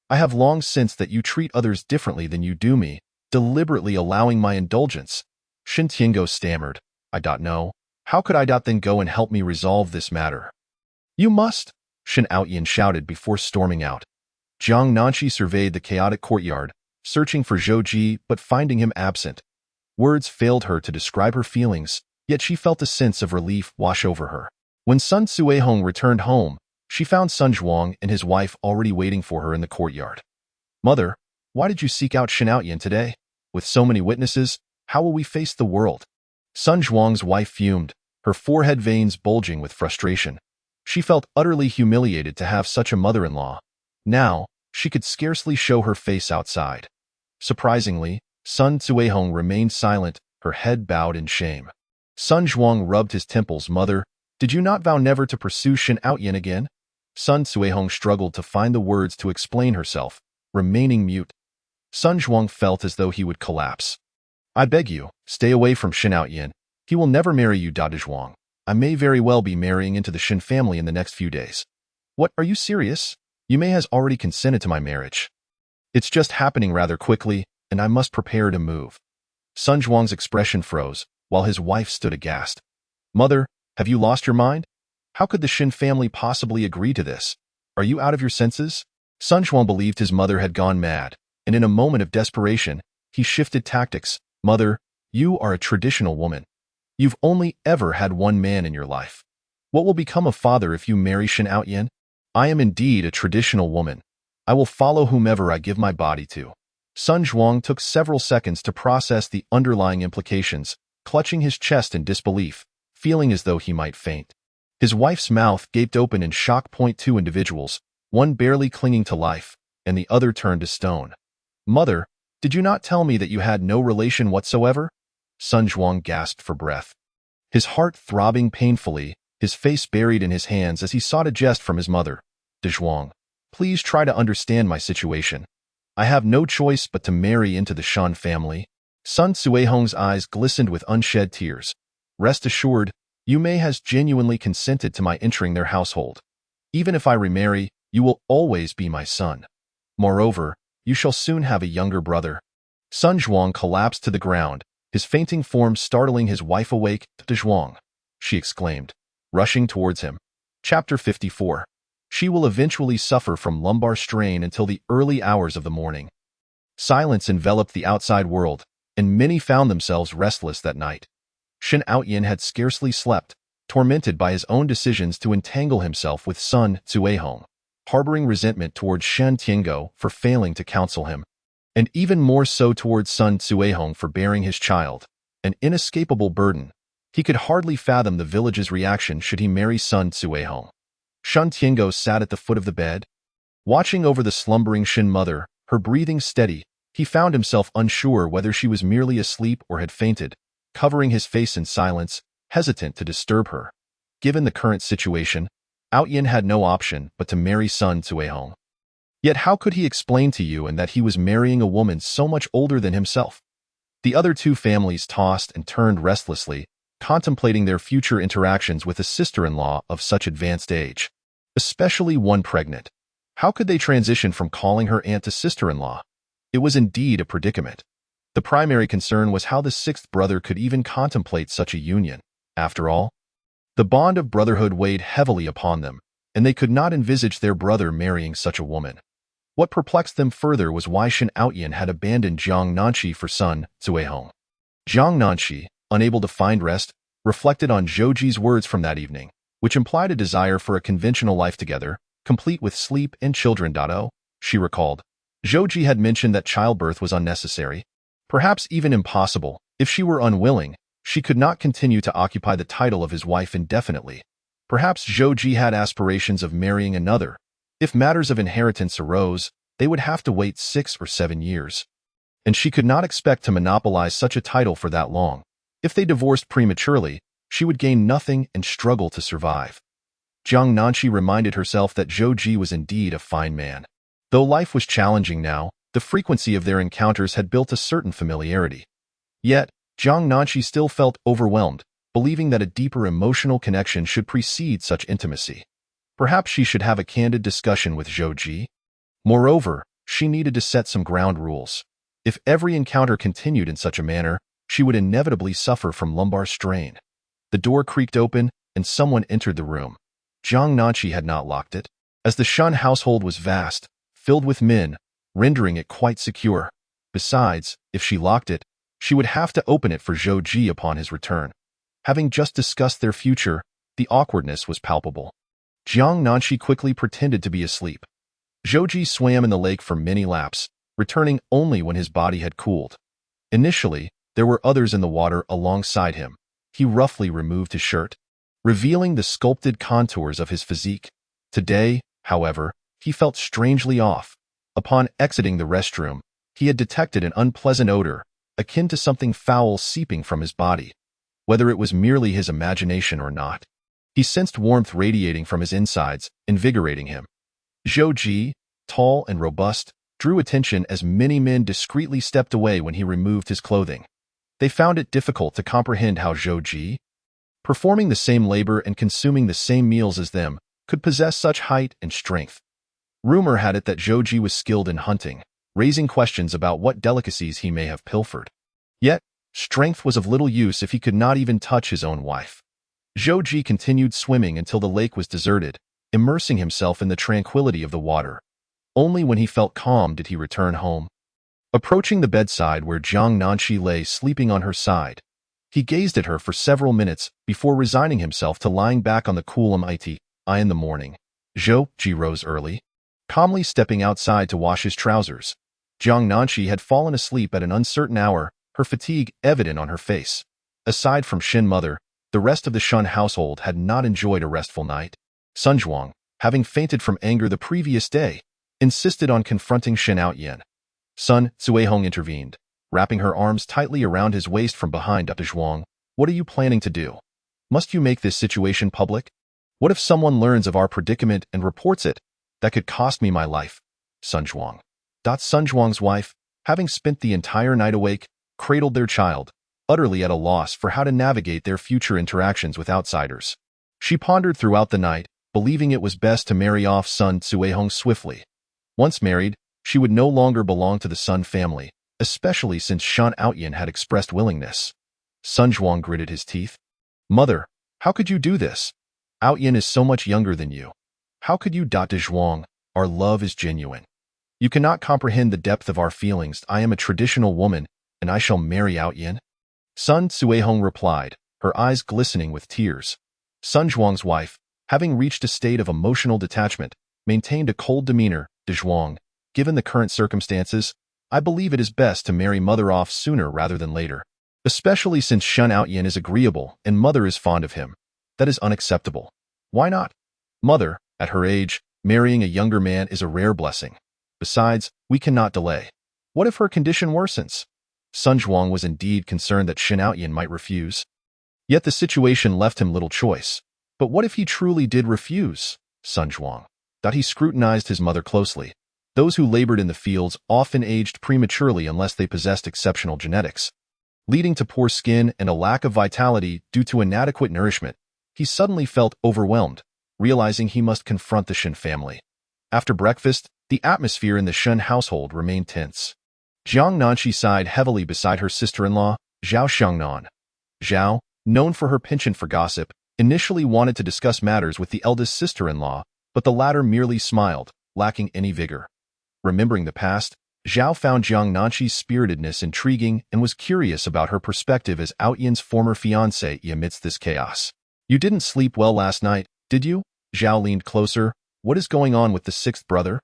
I have long sensed that you treat others differently than you do me, deliberately allowing my indulgence. Shen Tiango stammered, I don't know. How could I then go and help me resolve this matter? You must, Shen Outyin shouted before storming out. Jiang Nanshi surveyed the chaotic courtyard, searching for Zhou Ji but finding him absent. Words failed her to describe her feelings, yet she felt a sense of relief wash over her. When Sun Cuehong returned home, she found Sun Zhuang and his wife already waiting for her in the courtyard. Mother, why did you seek out Shen Outyin today? With so many witnesses, how will we face the world? Sun Zhuang's wife fumed, her forehead veins bulging with frustration. She felt utterly humiliated to have such a mother-in-law. Now, she could scarcely show her face outside. Surprisingly, Sun Cuehong remained silent, her head bowed in shame. Sun Zhuang rubbed his temples. Mother, did you not vow never to pursue Shen Outyin again? Sun Cuehong struggled to find the words to explain herself, remaining mute. Sun Zhuang felt as though he would collapse. I beg you, stay away from Shen Outyin. He will never marry you, Dada Zhuang. I may very well be marrying into the Shen family in the next few days. What, are you serious? You may has already consented to my marriage. It's just happening rather quickly, and I must prepare to move. Sun Zhuang's expression froze, while his wife stood aghast. Mother, have you lost your mind? How could the Shen family possibly agree to this? Are you out of your senses? Sun Zhuang believed his mother had gone mad, and in a moment of desperation, he shifted tactics. Mother, you are a traditional woman. You've only ever had one man in your life. What will become of father if you marry Shen Outyin? I am indeed a traditional woman. I will follow whomever I give my body to. Sun Zhuang took several seconds to process the underlying implications, clutching his chest in disbelief, feeling as though he might faint. His wife's mouth gaped open in shock. Two individuals, one barely clinging to life, and the other turned to stone. Mother, did you not tell me that you had no relation whatsoever? Sun Zhuang gasped for breath. His heart throbbing painfully, his face buried in his hands as he sought a jest from his mother. De Zhuang, please try to understand my situation. I have no choice but to marry into the Shan family. Sun Cuehong's eyes glistened with unshed tears. Rest assured, Yu Mei has genuinely consented to my entering their household. Even if I remarry, you will always be my son. Moreover, you shall soon have a younger brother. Sun Zhuang collapsed to the ground, his fainting form startling his wife. Awake, De Zhuang, she exclaimed, rushing towards him. Chapter 54. She will eventually suffer from lumbar strain until the early hours of the morning. Silence enveloped the outside world, and many found themselves restless that night. Shen Outyin had scarcely slept, tormented by his own decisions to entangle himself with Sun Cuehong. harboring resentment towards Shen Tiango for failing to counsel him, and even more so towards Sun Cuehong for bearing his child, an inescapable burden. He could hardly fathom the village's reaction should he marry Sun Cuehong. Shen Tiango sat at the foot of the bed, watching over the slumbering Shin mother, her breathing steady. He found himself unsure whether she was merely asleep or had fainted, covering his face in silence, hesitant to disturb her. Given the current situation, Outyin had no option but to marry Sun Cuehong. Yet how could he explain to Yuan that he was marrying a woman so much older than himself? The other two families tossed and turned restlessly, contemplating their future interactions with a sister-in-law of such advanced age, especially one pregnant. How could they transition from calling her aunt to sister-in-law? It was indeed a predicament. The primary concern was how the sixth brother could even contemplate such a union. After all, the bond of brotherhood weighed heavily upon them, and they could not envisage their brother marrying such a woman. What perplexed them further was why Shin Outyin had abandoned Jiang Nanshi for Sun Cuehong. Jiang Nanshi, unable to find rest, reflected on Zhouji's words from that evening, which implied a desire for a conventional life together, complete with sleep and children. She recalled. Zhouji had mentioned that childbirth was unnecessary, perhaps even impossible. If she were unwilling, she could not continue to occupy the title of his wife indefinitely. Perhaps Zhouji had aspirations of marrying another. If matters of inheritance arose, they would have to wait 6 or 7 years. And she could not expect to monopolize such a title for that long. If they divorced prematurely, she would gain nothing and struggle to survive. Jiang Nanshi reminded herself that Zhouji was indeed a fine man. Though life was challenging now, the frequency of their encounters had built a certain familiarity. Yet, Jiang Nanshi still felt overwhelmed, believing that a deeper emotional connection should precede such intimacy. Perhaps she should have a candid discussion with Zhouji. Moreover, she needed to set some ground rules. If every encounter continued in such a manner, she would inevitably suffer from lumbar strain. The door creaked open, and someone entered the room. Jiang Nanshi had not locked it, as the Shun household was vast, filled with men, rendering it quite secure. Besides, if she locked it, she would have to open it for Zhouji upon his return. Having just discussed their future, the awkwardness was palpable. Jiang Nanshi quickly pretended to be asleep. Zhouji swam in the lake for many laps, returning only when his body had cooled. Initially, there were others in the water alongside him. He roughly removed his shirt, revealing the sculpted contours of his physique. Today, however, he felt strangely off. Upon exiting the restroom, he had detected an unpleasant odor, akin to something foul seeping from his body. Whether it was merely his imagination or not, he sensed warmth radiating from his insides, invigorating him. Zhouji, tall and robust, drew attention as many men discreetly stepped away when he removed his clothing. They found it difficult to comprehend how Zhouji, performing the same labor and consuming the same meals as them, could possess such height and strength. Rumor had it that Zhouji was skilled in hunting, raising questions about what delicacies he may have pilfered. Yet, strength was of little use if he could not even touch his own wife. Zhouji continued swimming until the lake was deserted, immersing himself in the tranquility of the water. Only when he felt calm did he return home. Approaching the bedside where Jiang Nanshi lay sleeping on her side, he gazed at her for several minutes before resigning himself to lying back on the cool MIT. In the morning, Zhouji rose early, calmly stepping outside to wash his trousers. Jiang Nanshi had fallen asleep at an uncertain hour, her fatigue evident on her face. Aside from Shin Mother, the rest of the Shun household had not enjoyed a restful night. Sun Zhuang, having fainted from anger the previous day, insisted on confronting Shin Outyin. Sun Cuehong intervened, wrapping her arms tightly around his waist from behind. Zhuang, what are you planning to do? Must you make this situation public? What if someone learns of our predicament and reports it? That could cost me my life. Sun Zhuang. Sun Zhuang's wife, having spent the entire night awake, cradled their child, utterly at a loss for how to navigate their future interactions with outsiders. She pondered throughout the night, believing it was best to marry off Sun Cuehong swiftly. Once married, she would no longer belong to the Sun family, especially since Shan Outyin had expressed willingness. Sun Zhuang gritted his teeth. Mother, how could you do this? Outyin is so much younger than you. How could you? Zhuang, our love is genuine. You cannot comprehend the depth of our feelings. I am a traditional woman, and I shall marry Outyin. Sun Cuehong replied, her eyes glistening with tears. Sun Zhuang's wife, having reached a state of emotional detachment, maintained a cold demeanor. Zhuang, given the current circumstances, I believe it is best to marry Mother off sooner rather than later. Especially since Shen Outyin is agreeable and Mother is fond of him. That is unacceptable. Why not? Mother, at her age, marrying a younger man is a rare blessing. Besides, we cannot delay. What if her condition worsens? Sun Zhuang was indeed concerned that Shen Outyin might refuse. Yet the situation left him little choice. But what if he truly did refuse? Sun Zhuang. He scrutinized his mother closely. Those who labored in the fields often aged prematurely unless they possessed exceptional genetics, leading to poor skin and a lack of vitality due to inadequate nourishment. He suddenly felt overwhelmed, realizing he must confront the Shen family. After breakfast, the atmosphere in the Shen household remained tense. Jiang Nanshi sighed heavily beside her sister-in-law, Zhao Xiangnan. Zhao, known for her penchant for gossip, initially wanted to discuss matters with the eldest sister-in-law, but the latter merely smiled, lacking any vigor. Remembering the past, Zhao found Jiang Nanshi's spiritedness intriguing and was curious about her perspective as Outyin's former fiancée amidst this chaos. You didn't sleep well last night, did you? Zhao leaned closer. What is going on with the sixth brother?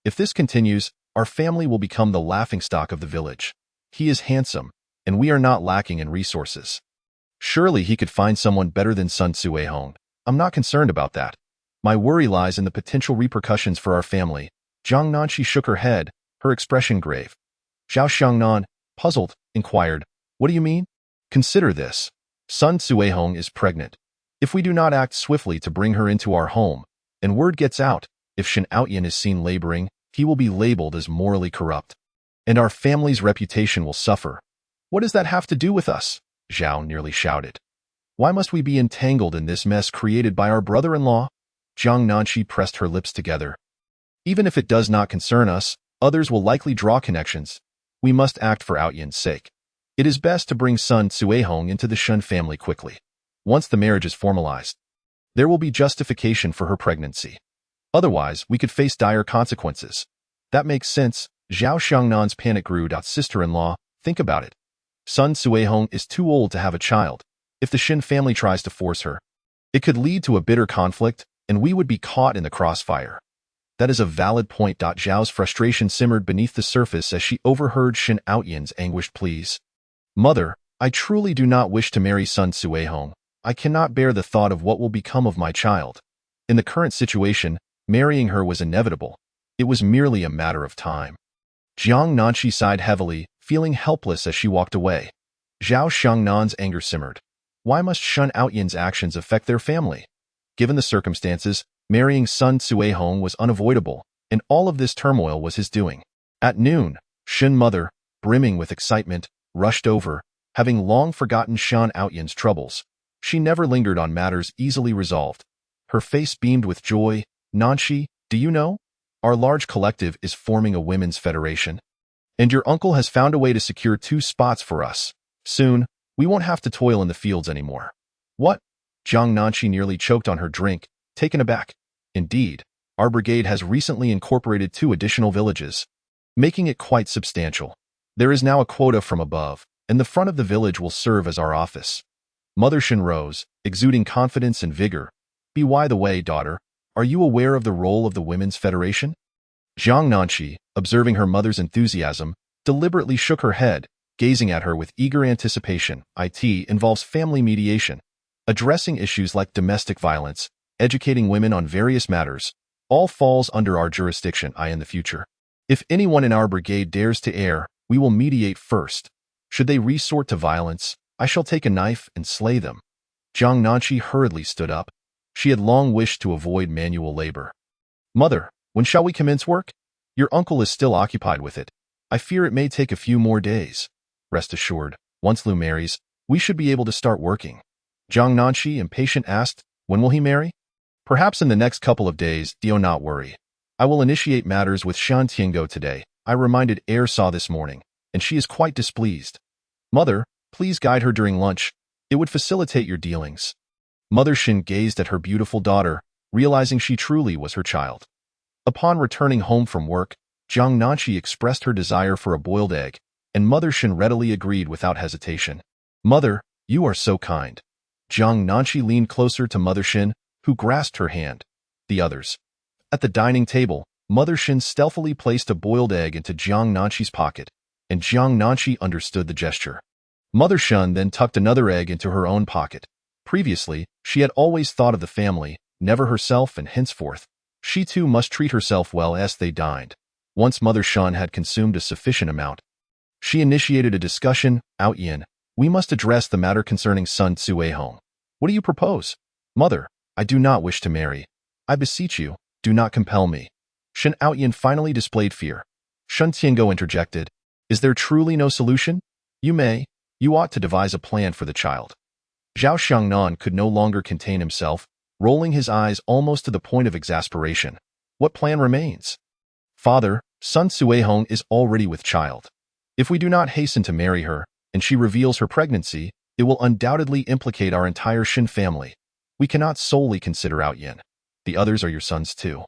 If this continues, our family will become the laughingstock of the village. He is handsome, and we are not lacking in resources. Surely he could find someone better than Sun Suehong. I'm not concerned about that. My worry lies in the potential repercussions for our family. Jiang Nanshi shook her head, her expression grave. Zhao Xiangnan, puzzled, inquired, what do you mean? Consider this. Sun Suehong is pregnant. If we do not act swiftly to bring her into our home, and word gets out, if Shen Outyin is seen laboring, he will be labeled as morally corrupt. And our family's reputation will suffer. What does that have to do with us? Zhao nearly shouted. Why must we be entangled in this mess created by our brother-in-law? Jiang Nanshi pressed her lips together. Even if it does not concern us, others will likely draw connections. We must act for Outyin's sake. It is best to bring Sun Suehong into the Shen family quickly. Once the marriage is formalized, there will be justification for her pregnancy. Otherwise, we could face dire consequences. That makes sense. Zhao Xiangnan's panic grew. Sister-in-law, think about it. Sun Suehong is too old to have a child. If the Shen family tries to force her, it could lead to a bitter conflict, and we would be caught in the crossfire. That is a valid point. Zhao's frustration simmered beneath the surface as she overheard Shen Outyin's anguished pleas. Mother, I truly do not wish to marry Sun Suehong. I cannot bear the thought of what will become of my child. In the current situation, marrying her was inevitable. It was merely a matter of time. Jiang Nanshi sighed heavily, feeling helpless as she walked away. Zhao Xiangnan's anger simmered. Why must Shen Outyin's actions affect their family? Given the circumstances, marrying Sun Suehong was unavoidable, and all of this turmoil was his doing. At noon, Shen mother, brimming with excitement, rushed over, having long forgotten Shen Outyin's troubles. She never lingered on matters easily resolved. Her face beamed with joy. Nanshi, do you know? Our large collective is forming a women's federation. And your uncle has found a way to secure 2 spots for us. Soon, we won't have to toil in the fields anymore. What? Jiang Nanshi nearly choked on her drink, taken aback. Indeed, our brigade has recently incorporated 2 additional villages, making it quite substantial. There is now a quota from above, and the front of the village will serve as our office. Mother Shen rose, exuding confidence and vigor. By the way, daughter, are you aware of the role of the Women's Federation? Jiang Nanshi, observing her mother's enthusiasm, deliberately shook her head, gazing at her with eager anticipation. IT involves family mediation, addressing issues like domestic violence, educating women on various matters, all falls under our jurisdiction. In the future, if anyone in our brigade dares to err, we will mediate first. Should they resort to violence, I shall take a knife and slay them. Jiang Nanshi hurriedly stood up. She had long wished to avoid manual labor. Mother, when shall we commence work? Your uncle is still occupied with it. I fear it may take a few more days. Rest assured, once Lu marries, we should be able to start working. Jiang Nanshi, impatient, asked, when will he marry? Perhaps in the next couple of days. Do not worry. I will initiate matters with Shan Tiango today. I reminded Air Saw this morning, and she is quite displeased. Mother, please guide her during lunch. It would facilitate your dealings. Mother Shen gazed at her beautiful daughter, realizing she truly was her child. Upon returning home from work, Jiang Nanshi expressed her desire for a boiled egg, and Mother Shen readily agreed without hesitation. Mother, you are so kind. Jiang Nanshi leaned closer to Mother Shen, who grasped her hand. The others. At the dining table, Mother Shin stealthily placed a boiled egg into Jiang Nanqi's pocket, and Jiang Nanqi understood the gesture. Mother Shun then tucked another egg into her own pocket. Previously, she had always thought of the family, never herself, and henceforth, she too must treat herself well as they dined. Once Mother Shun had consumed a sufficient amount, she initiated a discussion. Out Yin, we must address the matter concerning Sun Tzuehong. What do you propose? Mother, I do not wish to marry. I beseech you, do not compel me. Shen Outyin finally displayed fear. Shun Tiango interjected, is there truly no solution? You ought to devise a plan for the child. Zhao Xiangnan could no longer contain himself, rolling his eyes almost to the point of exasperation. What plan remains? Father, Sun Tzuehong is already with child. If we do not hasten to marry her, and she reveals her pregnancy, it will undoubtedly implicate our entire Shin family. We cannot solely consider Outyin. The others are your sons too.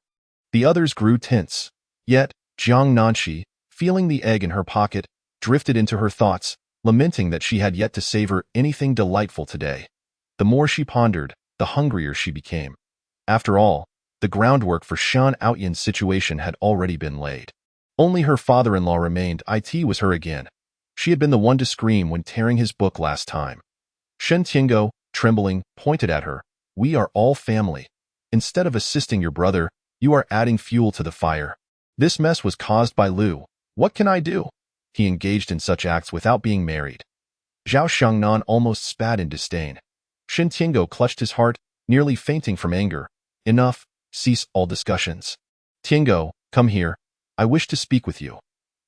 The others grew tense. Yet, Jiang Nanqi, feeling the egg in her pocket, drifted into her thoughts, lamenting that she had yet to savor anything delightful today. The more she pondered, the hungrier she became. After all, the groundwork for Shan Outyin's situation had already been laid. Only her father-in-law remained. It was her again. She had been the one to scream when tearing his book last time. Shen Tiango, trembling, pointed at her. We are all family. Instead of assisting your brother, you are adding fuel to the fire. This mess was caused by Lu. What can I do? He engaged in such acts without being married. Zhao Xiangnan almost spat in disdain. Shen Tiango clutched his heart, nearly fainting from anger. Enough, cease all discussions. Tiango, come here. I wish to speak with you.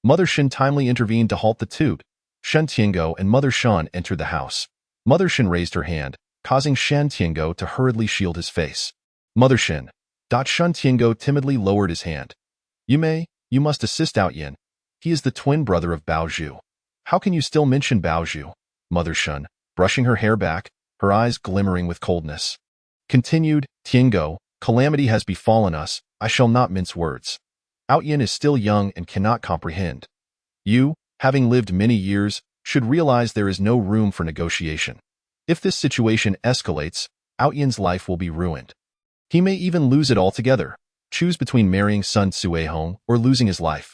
Mother Shen timely intervened to halt the two. Shen Tiango and Mother Shan entered the house. Mother Shen raised her hand, causing Shen Tiango to hurriedly shield his face. Mother Shen. Shen Tiango timidly lowered his hand. You must assist Outyin. He is the twin brother of Bao Zhu. How can you still mention Bao Zhu? Mother Shen, brushing her hair back, her eyes glimmering with coldness. Continued, Tiango, calamity has befallen us, I shall not mince words. Outyin is still young and cannot comprehend. You, having lived many years, should realize there is no room for negotiation. If this situation escalates, Outyin's life will be ruined. He may even lose it altogether. Choose between marrying Sun Tzuehong or losing his life.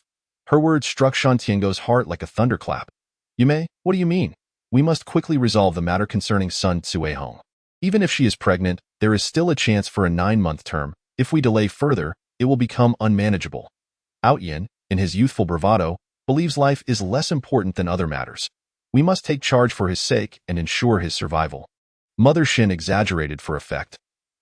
Her words struck Shan Tiango's heart like a thunderclap. What do you mean? We must quickly resolve the matter concerning Sun Tzuehong. Even if she is pregnant, there is still a chance for a 9-month term. If we delay further, it will become unmanageable. Outyin, in his youthful bravado, believes life is less important than other matters. We must take charge for his sake and ensure his survival. Mother Shin exaggerated for effect.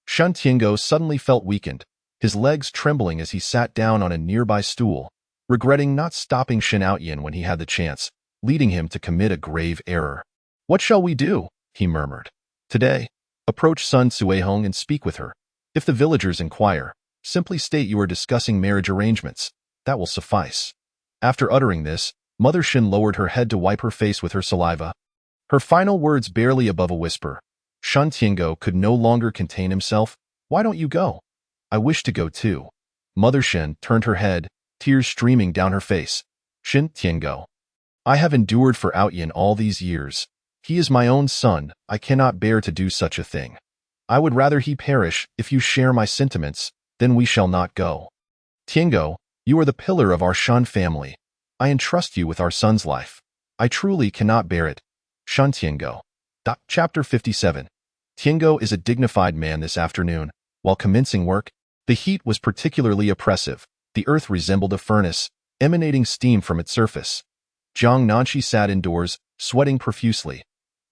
Shan Tiango suddenly felt weakened, his legs trembling as he sat down on a nearby stool, regretting not stopping Shin Outyin when he had the chance, leading him to commit a grave error. What shall we do? He murmured. Today, approach Sun Tzuehong and speak with her. If the villagers inquire, simply state you are discussing marriage arrangements. That will suffice. After uttering this, Mother Shin lowered her head to wipe her face with her saliva. Her final words barely above a whisper. Shan Tiango could no longer contain himself. Why don't you go? I wish to go too. Mother Shin turned her head, tears streaming down her face. Shin Tiango. I have endured for Outyin all these years. He is my own son. I cannot bear to do such a thing. I would rather he perish. If you share my sentiments, then we shall not go. Tiango, you are the pillar of our Shan family. I entrust you with our son's life. I truly cannot bear it. Shan Tiango. Chapter 57. Tiango is a dignified man this afternoon. While commencing work, the heat was particularly oppressive. The earth resembled a furnace, emanating steam from its surface. Jiang Nanqi sat indoors, sweating profusely.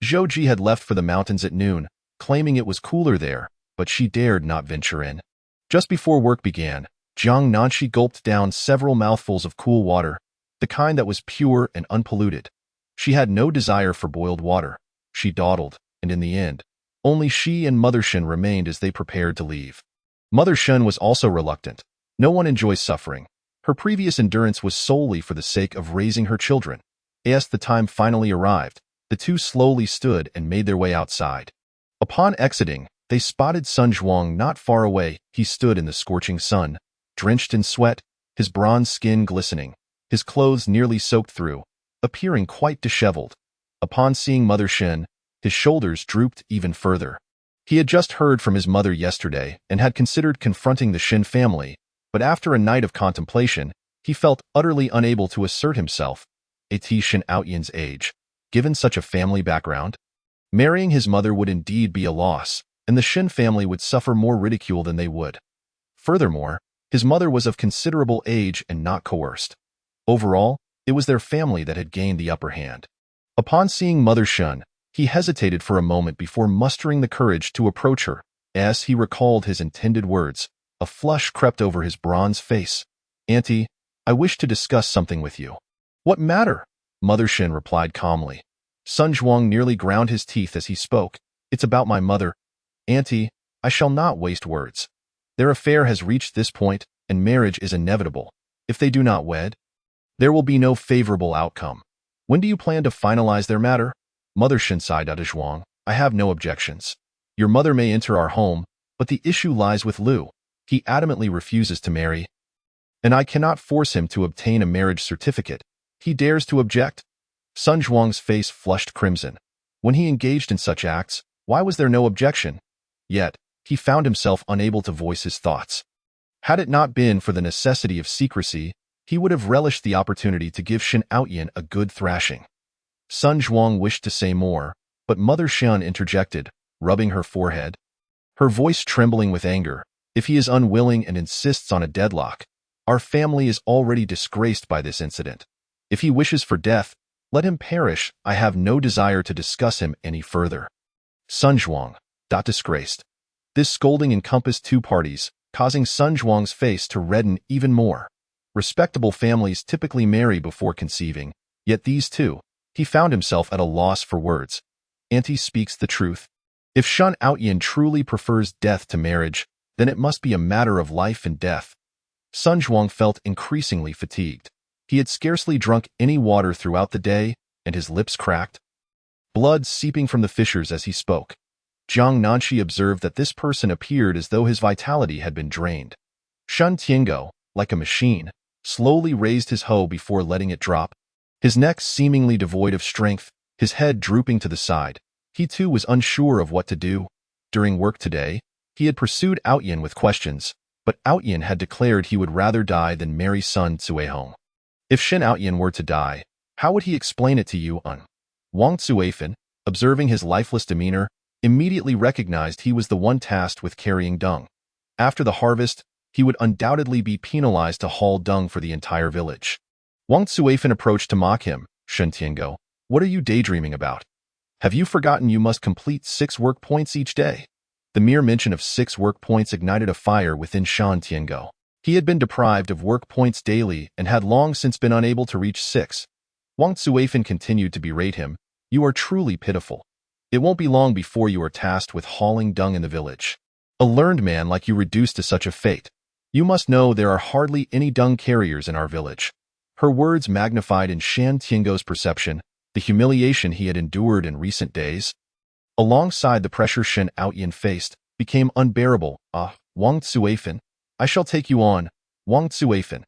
Zhou Ji had left for the mountains at noon, claiming it was cooler there, but she dared not venture in. Just before work began, Jiang Nanqi gulped down several mouthfuls of cool water, the kind that was pure and unpolluted. She had no desire for boiled water. She dawdled, and in the end, only she and Mother Shen remained as they prepared to leave. Mother Shen was also reluctant. No one enjoys suffering. Her previous endurance was solely for the sake of raising her children. As the time finally arrived, the two slowly stood and made their way outside. Upon exiting, they spotted Sun Zhuang not far away. He stood in the scorching sun, drenched in sweat, his bronze skin glistening, his clothes nearly soaked through, appearing quite disheveled. Upon seeing Mother Shen, his shoulders drooped even further. He had just heard from his mother yesterday and had considered confronting the Shen family, But after a night of contemplation, he felt utterly unable to assert himself at Shen Outyan's age. Given such a family background, marrying his mother would indeed be a loss, and the Shen family would suffer more ridicule than they would. Furthermore, his mother was of considerable age and not coerced. Overall, it was their family that had gained the upper hand. Upon seeing Mother Shen, he hesitated for a moment before mustering the courage to approach her. As he recalled his intended words, a flush crept over his bronze face. "Auntie, I wish to discuss something with you." "What matter?" Mother Shen replied calmly. Sun Zhuang nearly ground his teeth as he spoke. "It's about my mother. Auntie, I shall not waste words. Their affair has reached this point, and marriage is inevitable. If they do not wed, there will be no favorable outcome. When do you plan to finalize their matter?" Mother Shen sighed. "Zhuang, I have no objections. Your mother may enter our home, but the issue lies with Lu. He adamantly refuses to marry, and I cannot force him to obtain a marriage certificate. He dares to object." Sun Zhuang's face flushed crimson. When he engaged in such acts, why was there no objection? Yet, he found himself unable to voice his thoughts. Had it not been for the necessity of secrecy, he would have relished the opportunity to give Shen Outyan a good thrashing. Sun Zhuang wished to say more, but Mother Shen interjected, rubbing her forehead, her voice trembling with anger. "If he is unwilling and insists on a deadlock, our family is already disgraced by this incident. If he wishes for death, let him perish. I have no desire to discuss him any further." Sun Zhuang, disgraced. This scolding encompassed two parties, causing Sun Zhuang's face to redden even more. Respectable families typically marry before conceiving, yet these two, he found himself at a loss for words. Auntie speaks the truth. If Shen Outyan truly prefers death to marriage, then it must be a matter of life and death. Sun Zhuang felt increasingly fatigued. He had scarcely drunk any water throughout the day, and his lips cracked, blood seeping from the fissures as he spoke. Jiang Nanshi observed that this person appeared as though his vitality had been drained. Shen Tiango, like a machine, slowly raised his hoe before letting it drop, his neck seemingly devoid of strength, his head drooping to the side. He too was unsure of what to do. During work today, he had pursued Outyan with questions, but Outyan had declared he would rather die than marry Sun Cuihong. If Shen Outyan were to die, how would he explain it to Yuan? Wang Cuifan, observing his lifeless demeanor, immediately recognized he was the one tasked with carrying dung. After the harvest, he would undoubtedly be penalized to haul dung for the entire village. Wang Cuifan approached to mock him. "Shen Tiango, what are you daydreaming about? Have you forgotten you must complete 6 work points each day?" The mere mention of 6 work points ignited a fire within Shen Tiango. He had been deprived of work points daily and had long since been unable to reach 6. Wang Cuifan continued to berate him. "You are truly pitiful. It won't be long before you are tasked with hauling dung in the village. A learned man like you reduced to such a fate. You must know there are hardly any dung carriers in our village." Her words magnified in Shen Tiango's perception the humiliation he had endured in recent days. Alongside the pressure Shen Outyan faced, became unbearable. Wang Cuifan, I shall take you on, Wang Cuifan."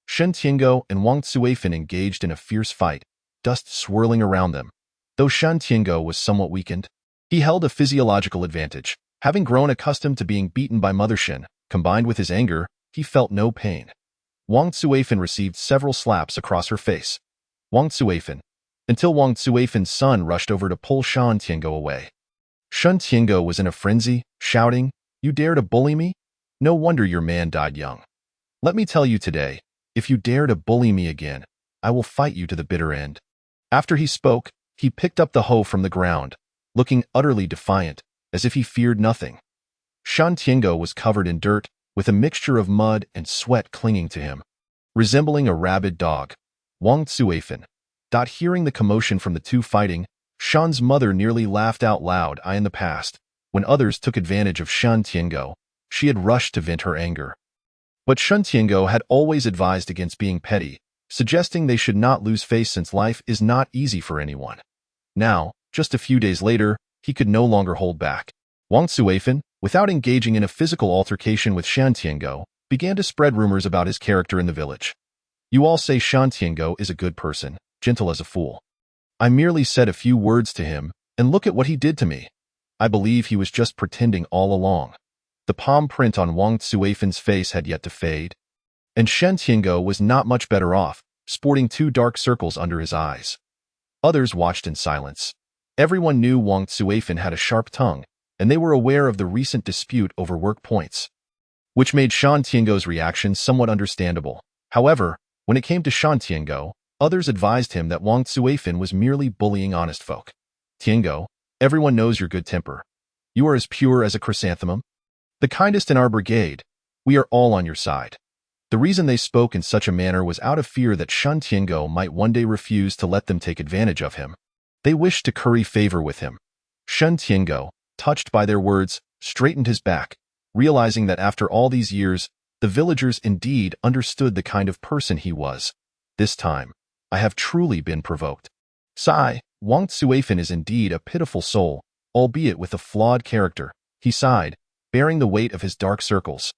Shen Tiango and Wang Cuifan engaged in a fierce fight, dust swirling around them. Though Shen Tiango was somewhat weakened, he held a physiological advantage. Having grown accustomed to being beaten by Mother Shen, combined with his anger, he felt no pain. Wang Cuifan received several slaps across her face. Wang Cuifan, until Wang Cuifan's son rushed over to pull Shen Tiango away. Shen Tiango was in a frenzy, shouting, "You dare to bully me? No wonder your man died young. Let me tell you today, if you dare to bully me again, I will fight you to the bitter end." After he spoke, he picked up the hoe from the ground, looking utterly defiant, as if he feared nothing. Shen Tiango was covered in dirt, with a mixture of mud and sweat clinging to him. Resembling a rabid dog, Wang Cuifan. Hearing the commotion from the two fighting, Shen's mother nearly laughed out loud. In the past, when others took advantage of Shen Tiango, she had rushed to vent her anger. But Shen Tiango had always advised against being petty, suggesting they should not lose face since life is not easy for anyone. Now, just a few days later, he could no longer hold back. Wang Cuifan, without engaging in a physical altercation with Shen Tiango, began to spread rumors about his character in the village. "You all say Shen Tiango is a good person, gentle as a fool. I merely said a few words to him, and look at what he did to me. I believe he was just pretending all along." The palm print on Wang Cuifan's face had yet to fade. And Shen Tiango was not much better off, sporting 2 dark circles under his eyes. Others watched in silence. Everyone knew Wang Tsuifan had a sharp tongue, and they were aware of the recent dispute over work points, which made Shan Tiango's reaction somewhat understandable. However, when it came to Shan Tiango, others advised him that Wang Tsuifan was merely bullying honest folk. Tiango, everyone knows your good temper. You are as pure as a chrysanthemum, the kindest in our brigade. We are all on your side. The reason they spoke in such a manner was out of fear that Shan Tiango might one day refuse to let them take advantage of him. They wished to curry favor with him. Shen Tiango, touched by their words, straightened his back, realizing that after all these years, the villagers indeed understood the kind of person he was. This time, I have truly been provoked. Sigh, Wang Tsuifan is indeed a pitiful soul, albeit with a flawed character, he sighed, bearing the weight of his dark circles.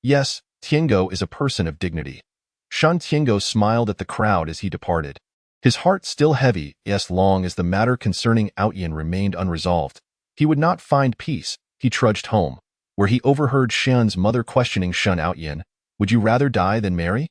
Yes, Tiango is a person of dignity. Shan Tiango smiled at the crowd as he departed. His heart still heavy, as long as the matter concerning Outyin remained unresolved. He would not find peace. He trudged home, where he overheard Shen's mother questioning Shen Outyin, "Would you rather die than marry?"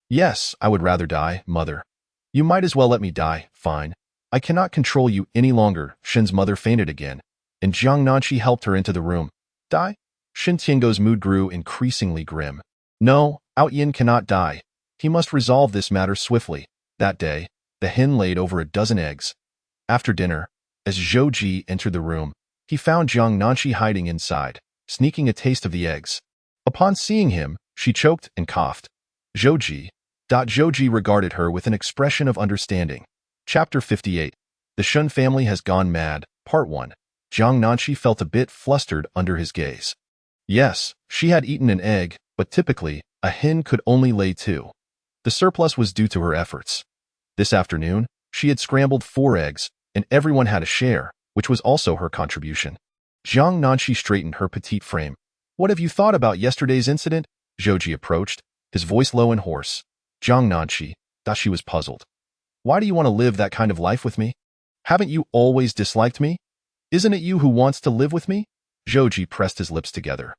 "Yes, I would rather die, mother." "You might as well let me die, fine. I cannot control you any longer." Shen's mother fainted again, and Jiang Nanqi helped her into the room. "Die?" Shen Tiango's mood grew increasingly grim. "No, Outyin cannot die. He must resolve this matter swiftly." That day, the hen laid over a dozen eggs. After dinner, as Zhou Ji entered the room, he found Jiang Nanqi hiding inside, sneaking a taste of the eggs. Upon seeing him, she choked and coughed. Zhou Ji regarded her with an expression of understanding. Chapter 58. The Shen family has gone mad, Part 1. Jiang Nanqi felt a bit flustered under his gaze. Yes, she had eaten an egg, but typically, a hen could only lay 2. The surplus was due to her efforts. This afternoon, she had scrambled 4 eggs, and everyone had a share, which was also her contribution. Jiang Nanqi straightened her petite frame. "What have you thought about yesterday's incident?" Zhou Ji approached, his voice low and hoarse. Jiang Nanqi thought she was puzzled. "Why do you want to live that kind of life with me? Haven't you always disliked me? Isn't it you who wants to live with me?" Zhou Ji pressed his lips together.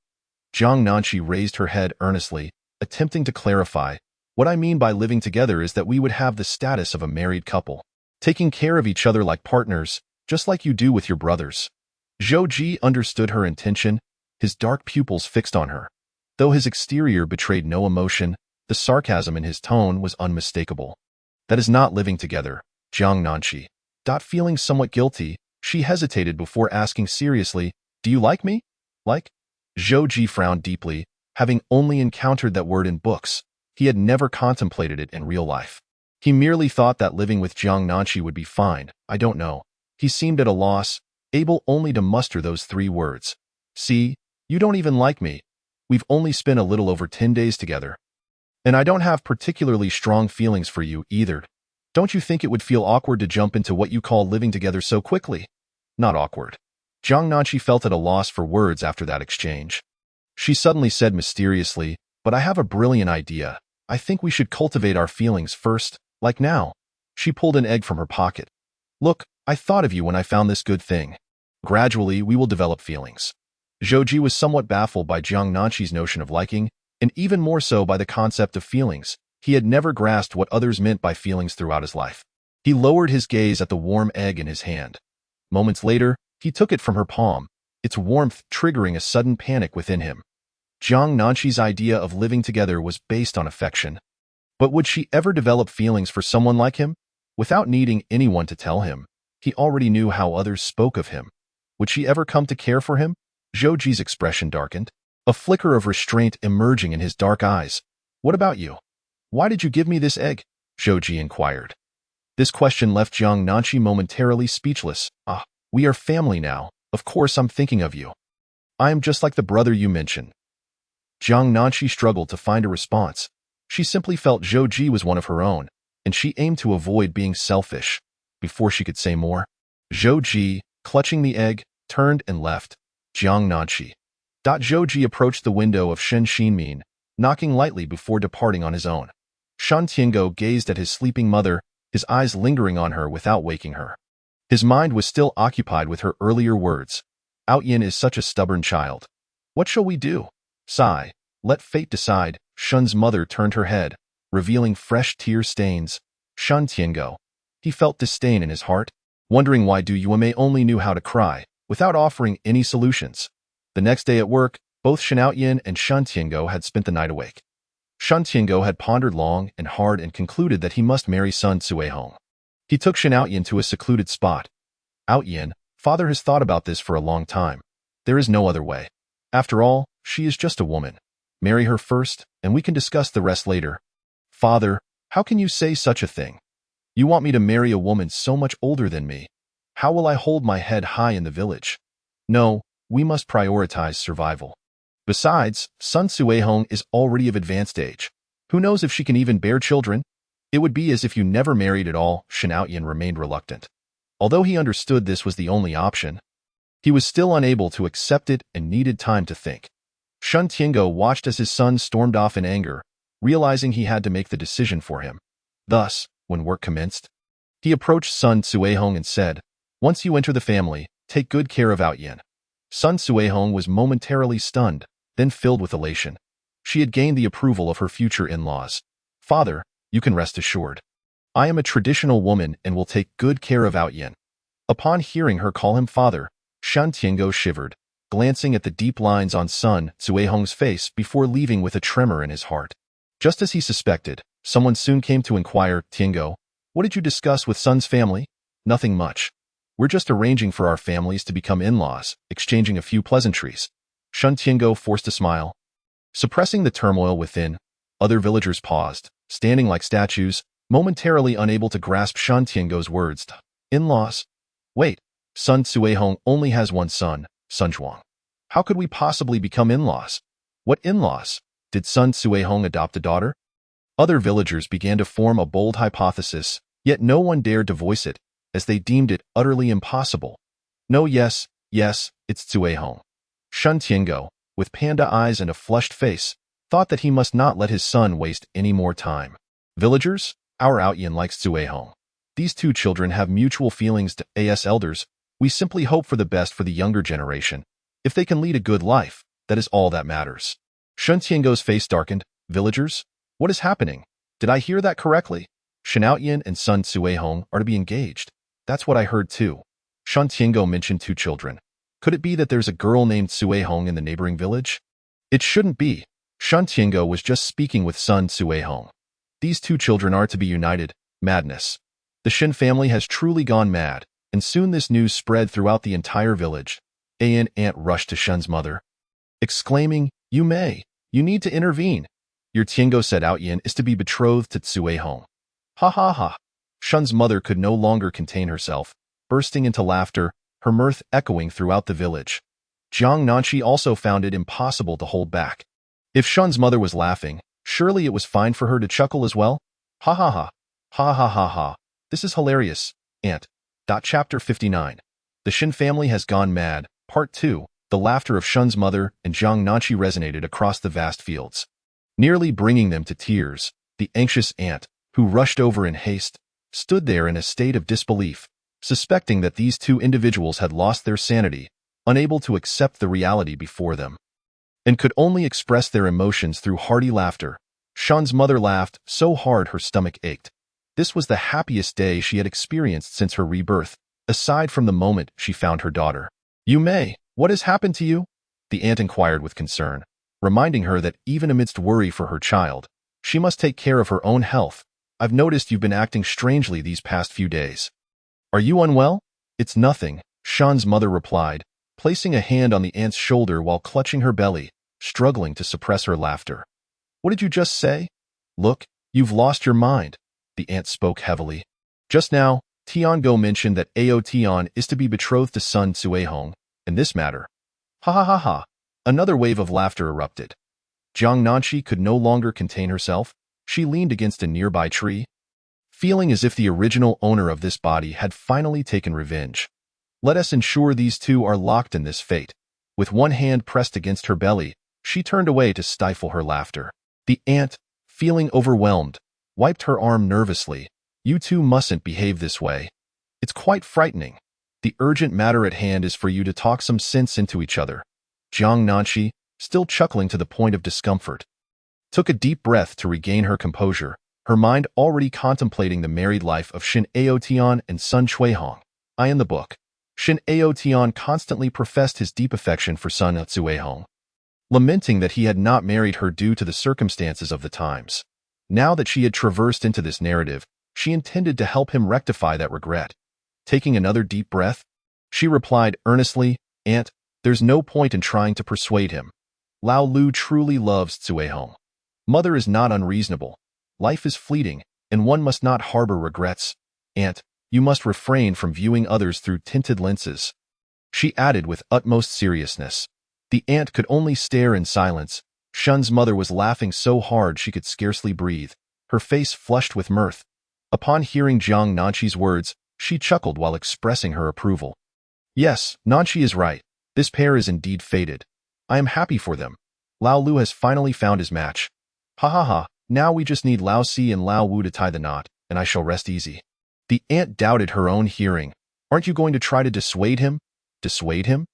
Jiang Nanqi raised her head earnestly, attempting to clarify. "What I mean by living together is that we would have the status of a married couple, taking care of each other like partners, just like you do with your brothers." Zhou Ji understood her intention, his dark pupils fixed on her. Though his exterior betrayed no emotion, the sarcasm in his tone was unmistakable. "That is not living together, Jiang Nanqi." Feeling somewhat guilty, she hesitated before asking seriously, "Do you like me?" "Like?" Zhou Ji frowned deeply, having only encountered that word in books. He had never contemplated it in real life. He merely thought that living with Jiang Nanqi would be fine. "I don't know." He seemed at a loss, able only to muster those 3 words. "See, you don't even like me. We've only spent a little over 10 days together. And I don't have particularly strong feelings for you either. Don't you think it would feel awkward to jump into what you call living together so quickly?" "Not awkward." Jiang Nanqi felt at a loss for words after that exchange. She suddenly said mysteriously, "But I have a brilliant idea. I think we should cultivate our feelings first, like now." She pulled an egg from her pocket. "Look, I thought of you when I found this good thing. Gradually, we will develop feelings." Zhou Ji was somewhat baffled by Jiang Nanqi's notion of liking, and even more so by the concept of feelings. He had never grasped what others meant by feelings throughout his life. He lowered his gaze at the warm egg in his hand. Moments later, he took it from her palm, its warmth triggering a sudden panic within him. Jiang Nanqi's idea of living together was based on affection. But would she ever develop feelings for someone like him? Without needing anyone to tell him, he already knew how others spoke of him. Would she ever come to care for him? Zhou Ji's expression darkened, a flicker of restraint emerging in his dark eyes. "What about you? Why did you give me this egg?" Zhou Ji inquired. This question left Jiang Nanqi momentarily speechless. "Ah, we are family now. Of course I'm thinking of you. I am just like the brother you mentioned." Jiang Nanqi struggled to find a response. She simply felt Zhou Ji was one of her own, and she aimed to avoid being selfish. Before she could say more, Zhou Ji, clutching the egg, turned and left. Jiang Nanqi. Zhou Ji approached the window of Shen Xinmin, knocking lightly before departing on his own. Shan Tiango gazed at his sleeping mother, his eyes lingering on her without waking her. His mind was still occupied with her earlier words. "Outyin is such a stubborn child. What shall we do?" Sigh. Let fate decide. Shun's mother turned her head, revealing fresh tear stains. Shun Tiango. He felt disdain in his heart, wondering why Du Yuemei only knew how to cry, without offering any solutions. The next day at work, both Shen Outyin and Shun Tiango had spent the night awake. Shun Tiango had pondered long and hard and concluded that he must marry Sun Cuihong. He took Shen Outyin to a secluded spot. Outyin, father has thought about this for a long time. There is no other way. After all, she is just a woman. Marry her first, and we can discuss the rest later. Father, how can you say such a thing? You want me to marry a woman so much older than me? How will I hold my head high in the village? No, we must prioritize survival. Besides, Sun Cuihong is already of advanced age. Who knows if she can even bear children? It would be as if you never married at all. Shen Outyin remained reluctant. Although he understood this was the only option, he was still unable to accept it and needed time to think. Shun Tiango watched as his son stormed off in anger, realizing he had to make the decision for him. Thus, when work commenced, he approached Sun Cuihong and said, "Once you enter the family, take good care of Outyin." Sun Cuihong was momentarily stunned, then filled with elation. She had gained the approval of her future in-laws. "Father, you can rest assured. I am a traditional woman and will take good care of Outyin." Upon hearing her call him father, Shun Tiango shivered, glancing at the deep lines on Sun Cuihong's face before leaving with a tremor in his heart. Just as he suspected, someone soon came to inquire, "Tiango, what did you discuss with Sun's family?" "Nothing much. We're just arranging for our families to become in-laws, exchanging a few pleasantries." Shun Tiango forced a smile. Suppressing the turmoil within, other villagers paused, standing like statues, momentarily unable to grasp Shun Tiango's words. "In-laws? Wait, Sun Cuihong only has one son, Sun Zhuang. How could we possibly become in-laws? What in-laws? Did Sun Cuihong adopt a daughter?" Other villagers began to form a bold hypothesis, yet no one dared to voice it, as they deemed it utterly impossible. "No, yes, it's Cuihong." Shun Tiango, with panda eyes and a flushed face, thought that he must not let his son waste any more time. "Villagers, our Outyin likes Cuihong. These two children have mutual feelings to as elders. We simply hope for the best for the younger generation. If they can lead a good life, that is all that matters." Shun Tiango's face darkened. "Villagers? What is happening? Did I hear that correctly? Shen Outyin and Sun Cuihong are to be engaged. That's what I heard too." Shun Tiango mentioned two children. Could it be that there's a girl named Cuihong in the neighboring village? It shouldn't be. Shun Tiango was just speaking with Sun Cuihong. These two children are to be united. Madness. The Shen family has truly gone mad, and soon this news spread throughout the entire village. An aunt rushed to Shun's mother, exclaiming, "You need to intervene. Your Tiango said Outyin is to be betrothed to Cuihong." "Ha ha ha." Shun's mother could no longer contain herself, bursting into laughter, her mirth echoing throughout the village. Jiang Nanshi also found it impossible to hold back. If Shun's mother was laughing, surely it was fine for her to chuckle as well. "Ha ha ha. Ha ha ha ha. This is hilarious, aunt." Chapter 59. The Shen family has gone mad. Part 2. The laughter of Shun's mother and Jiang Nanshi resonated across the vast fields, nearly bringing them to tears. The anxious aunt, who rushed over in haste, stood there in a state of disbelief, suspecting that these two individuals had lost their sanity, unable to accept the reality before them, and could only express their emotions through hearty laughter. Shun's mother laughed so hard her stomach ached. This was the happiest day she had experienced since her rebirth, aside from the moment she found her daughter. "Yume, what has happened to you?" the aunt inquired with concern, reminding her that even amidst worry for her child, she must take care of her own health. "I've noticed you've been acting strangely these past few days." "Are you unwell?" "It's nothing," Shun's mother replied, placing a hand on the aunt's shoulder while clutching her belly, struggling to suppress her laughter. "What did you just say?" "Look, you've lost your mind." The aunt spoke heavily. "Just now, Tiango mentioned that Ao Tian is to be betrothed to Sun Cuihong, in this matter." "Ha ha ha ha." Another wave of laughter erupted. Jiang Nanshi could no longer contain herself. She leaned against a nearby tree, feeling as if the original owner of this body had finally taken revenge. "Let us ensure these two are locked in this fate." With one hand pressed against her belly, she turned away to stifle her laughter. The aunt, feeling overwhelmed, wiped her arm nervously. "You two mustn't behave this way. It's quite frightening. The urgent matter at hand is for you to talk some sense into each other." Jiang Nanshi, still chuckling to the point of discomfort. Took a deep breath to regain her composure, her mind already contemplating the married life of Shin Aotian and son Chuehong. In the book, Shin Aotian constantly professed his deep affection for son Tsuehong, lamenting that he had not married her due to the circumstances of the times. Now that she had traversed into this narrative, she intended to help him rectify that regret. Taking another deep breath, she replied earnestly, "Aunt, there's no point in trying to persuade him. Lao Lu truly loves Tsuehong. Mother is not unreasonable. Life is fleeting, and one must not harbor regrets. Aunt, you must refrain from viewing others through tinted lenses," she added with utmost seriousness. The aunt could only stare in silence. Shun's mother was laughing so hard she could scarcely breathe, her face flushed with mirth. Upon hearing Jiang Nanqi's words, she chuckled while expressing her approval. "Yes, Nanqi is right. This pair is indeed fated. I am happy for them. Lao Lu has finally found his match. Ha ha ha, now we just need Lao Si and Lao Wu to tie the knot, and I shall rest easy." The aunt doubted her own hearing. "Aren't you going to try to dissuade him?" "Dissuade him?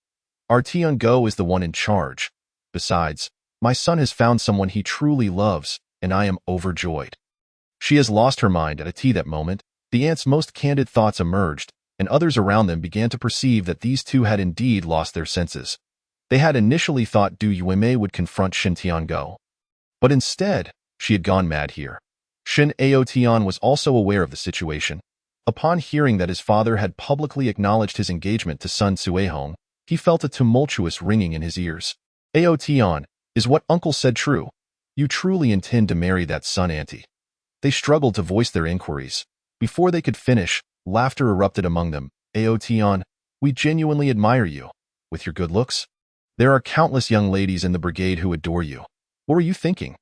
Our Tian Go is the one in charge. Besides, my son has found someone he truly loves, and I am overjoyed." She has lost her mind at a tea that moment. The aunt's most candid thoughts emerged, and others around them began to perceive that these two had indeed lost their senses. They had initially thought Du Yuemei would confront Shin Tiango, but instead, she had gone mad here. Shin Aotian was also aware of the situation. Upon hearing that his father had publicly acknowledged his engagement to son Tsuehong, he felt a tumultuous ringing in his ears. "Aotian, is what uncle said true? You truly intend to marry that son, auntie?" They struggled to voice their inquiries. Before they could finish, laughter erupted among them. "Aotian, we genuinely admire you. With your good looks, there are countless young ladies in the brigade who adore you. What were you thinking?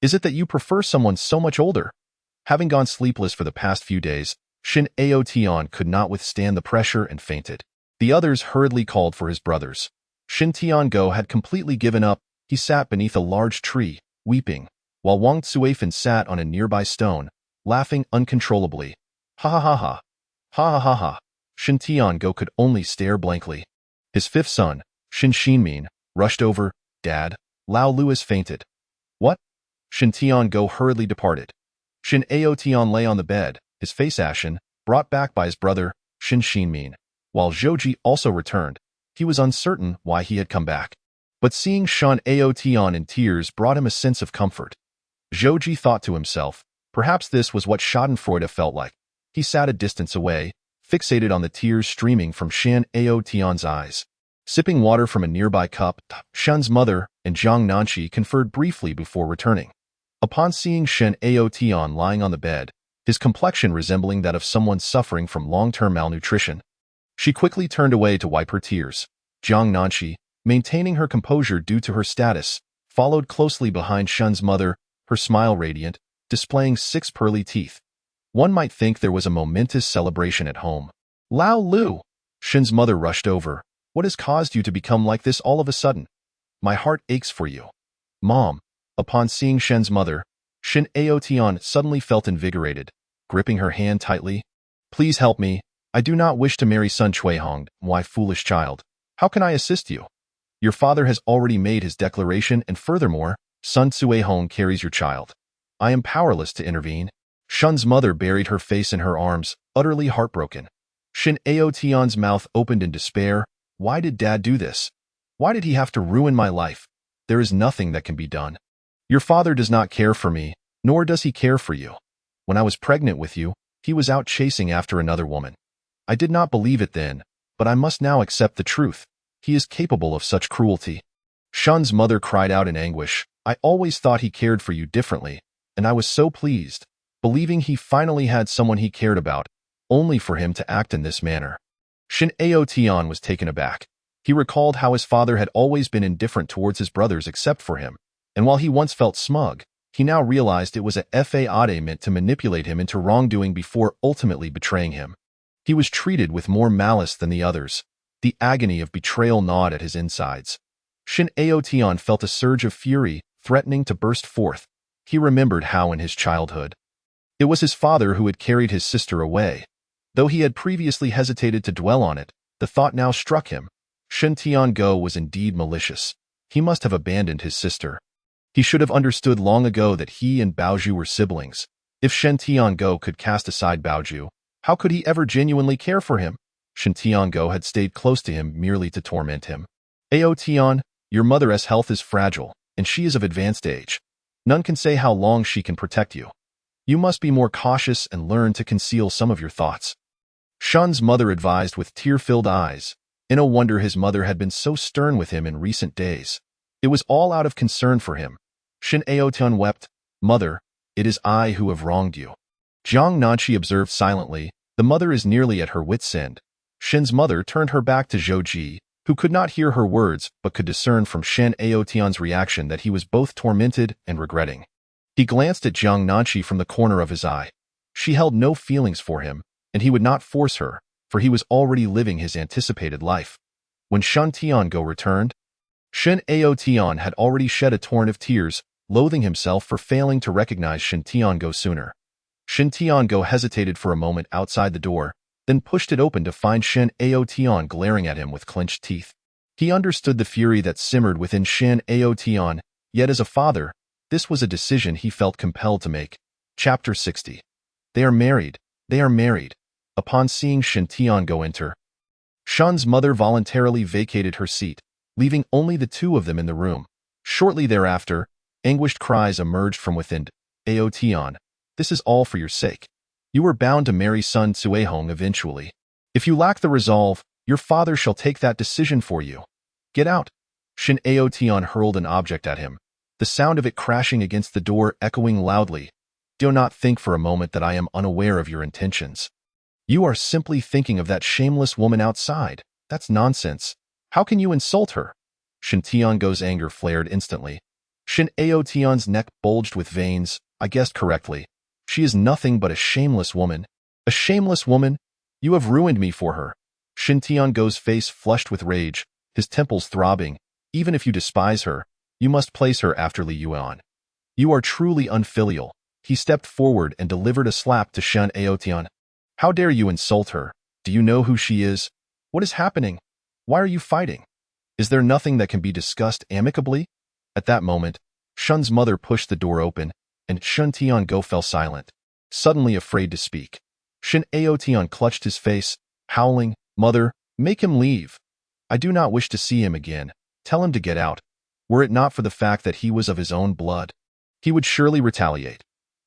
Is it that you prefer someone so much older?" Having gone sleepless for the past few days, Shin Aotian could not withstand the pressure and fainted. The others hurriedly called for his brothers. Shin Tiango had completely given up. He sat beneath a large tree, weeping, while Wang Tsuefan sat on a nearby stone, laughing uncontrollably. Ha ha ha ha. Ha ha ha ha. Shin Tiango could only stare blankly. His fifth son, Shin Xinmin, rushed over. "Dad, Lao Lu has fainted." "What?" Shin Tiango hurriedly departed. Shin Aotian lay on the bed, his face ashen, brought back by his brother, Shin Xinmin. While Zhouji also returned, he was uncertain why he had come back. But seeing Shin Aotian in tears brought him a sense of comfort. Zhouji thought to himself, perhaps this was what Schadenfreude felt like. He sat a distance away, fixated on the tears streaming from Shin Aotian's eyes. Sipping water from a nearby cup, Shun's mother and Jiang Nanqi conferred briefly before returning. Upon seeing Shin Aotian lying on the bed, his complexion resembling that of someone suffering from long-term malnutrition, she quickly turned away to wipe her tears. Jiang Nanqi, maintaining her composure due to her status, followed closely behind Shun's mother, her smile radiant, displaying 6 pearly teeth. One might think there was a momentous celebration at home. "Lao Lu!" Shin's mother rushed over. "What has caused you to become like this all of a sudden? My heart aches for you." "Mom." Upon seeing Shin's mother, Shin Aotian suddenly felt invigorated, gripping her hand tightly. "Please help me. I do not wish to marry son Chuehong, my foolish child. How can I assist you? Your father has already made his declaration, and furthermore, son Tsuehong carries your child. I am powerless to intervene." Shun's mother buried her face in her arms, utterly heartbroken. Shin Aotian's mouth opened in despair. "Why did Dad do this? Why did he have to ruin my life? There is nothing that can be done. Your father does not care for me, nor does he care for you. When I was pregnant with you, he was out chasing after another woman. I did not believe it then, but I must now accept the truth. He is capable of such cruelty." Shun's mother cried out in anguish. "I always thought he cared for you differently, and I was so pleased, believing he finally had someone he cared about, only for him to act in this manner." Shin Aotian was taken aback. He recalled how his father had always been indifferent towards his brothers except for him, and while he once felt smug, he now realized it was a fade meant to manipulate him into wrongdoing before ultimately betraying him. He was treated with more malice than the others. The agony of betrayal gnawed at his insides. Shin Aotian felt a surge of fury, threatening to burst forth. He remembered how in his childhood, it was his father who had carried his sister away. Though he had previously hesitated to dwell on it, the thought now struck him. Shin Tiango was indeed malicious. He must have abandoned his sister. He should have understood long ago that he and Baoju were siblings. If Shen Tiango could cast aside Baoju, how could he ever genuinely care for him? Shen Tiango had stayed close to him merely to torment him. Ao Tian, your mother's health is fragile, and she is of advanced age. None can say how long she can protect you. You must be more cautious and learn to conceal some of your thoughts. Shen's mother advised with tear-filled eyes. No wonder his mother had been so stern with him in recent days. It was all out of concern for him. Shen Aotian wept, "Mother, it is I who have wronged you." Jiang Nanqi observed silently. The mother is nearly at her wit's end. Shen's mother turned her back to Zhou Ji, who could not hear her words but could discern from Shen Aotian's reaction that he was both tormented and regretting. He glanced at Jiang Nanqi from the corner of his eye. She held no feelings for him, and he would not force her, for he was already living his anticipated life. When Shen Tiango returned, Shen Aotian had already shed a torrent of tears, loathing himself for failing to recognize Shen Tiango sooner. Shen Tiango hesitated for a moment outside the door, then pushed it open to find Shen Aotian glaring at him with clenched teeth. He understood the fury that simmered within Shen Aotian, yet as a father, this was a decision he felt compelled to make. Chapter 60. They are married. They are married. Upon seeing Shen Tiango enter, Shen's mother voluntarily vacated her seat, leaving only the two of them in the room. Shortly thereafter, anguished cries emerged from within. Aotian, this is all for your sake. You are bound to marry Sun Cuehong eventually. If you lack the resolve, your father shall take that decision for you. Get out. Shen Aotian hurled an object at him, the sound of it crashing against the door echoing loudly. Do not think for a moment that I am unaware of your intentions. You are simply thinking of that shameless woman outside. That's nonsense. How can you insult her? Shen Tiango's anger flared instantly. Shen Aotian's neck bulged with veins. I guessed correctly. She is nothing but a shameless woman. A shameless woman? You have ruined me for her. Shen Tiango's face flushed with rage, his temples throbbing. Even if you despise her, you must place her after Li Yuan. You are truly unfilial. He stepped forward and delivered a slap to Shen Aotian. How dare you insult her? Do you know who she is? What is happening? Why are you fighting? Is there nothing that can be discussed amicably? At that moment, Shen's mother pushed the door open, and Shen Tiango fell silent, suddenly afraid to speak. Shen Aotian clutched his face, howling, "Mother, make him leave. I do not wish to see him again. Tell him to get out. Were it not for the fact that he was of his own blood, he would surely retaliate."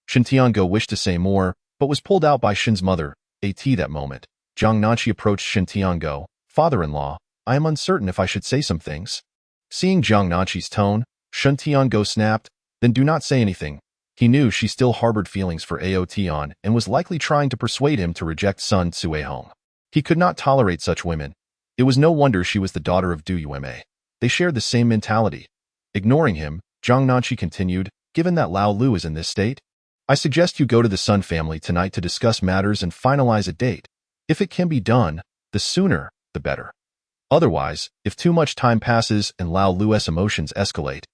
Shen Tiango wished to say more, but was pulled out by Shen's mother. At that moment, Jiang Nanqi approached Shen Tiango. "Father-in-law, I am uncertain if I should say some things." Seeing Jiang Nanqi's tone, Shen Tiango snapped, "Then do not say anything." He knew she still harbored feelings for Aotian and was likely trying to persuade him to reject Sun Cuehong. He could not tolerate such women. It was no wonder she was the daughter of Du Yueme. They shared the same mentality. Ignoring him, Jiang Nanqi continued, "Given that Lao Lu is in this state, I suggest you go to the Sun family tonight to discuss matters and finalize a date. If it can be done, the sooner, the better. Otherwise, if too much time passes and Lao Lu's emotions escalate,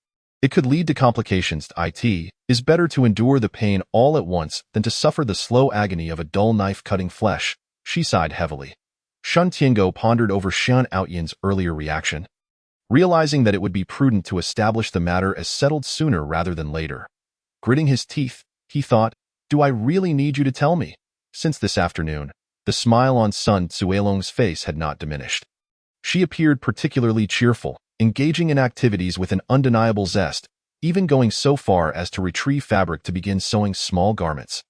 it could lead to complications. It is better to endure the pain all at once than to suffer the slow agony of a dull knife cutting flesh." She sighed heavily. Shen Tiango pondered over Shen Aotian's earlier reaction, realizing that it would be prudent to establish the matter as settled sooner rather than later. Gritting his teeth, he thought, "Do I really need you to tell me?" Since this afternoon, the smile on Sun Cuehong's face had not diminished. She appeared particularly cheerful, engaging in activities with an undeniable zest, even going so far as to retrieve fabric to begin sewing small garments.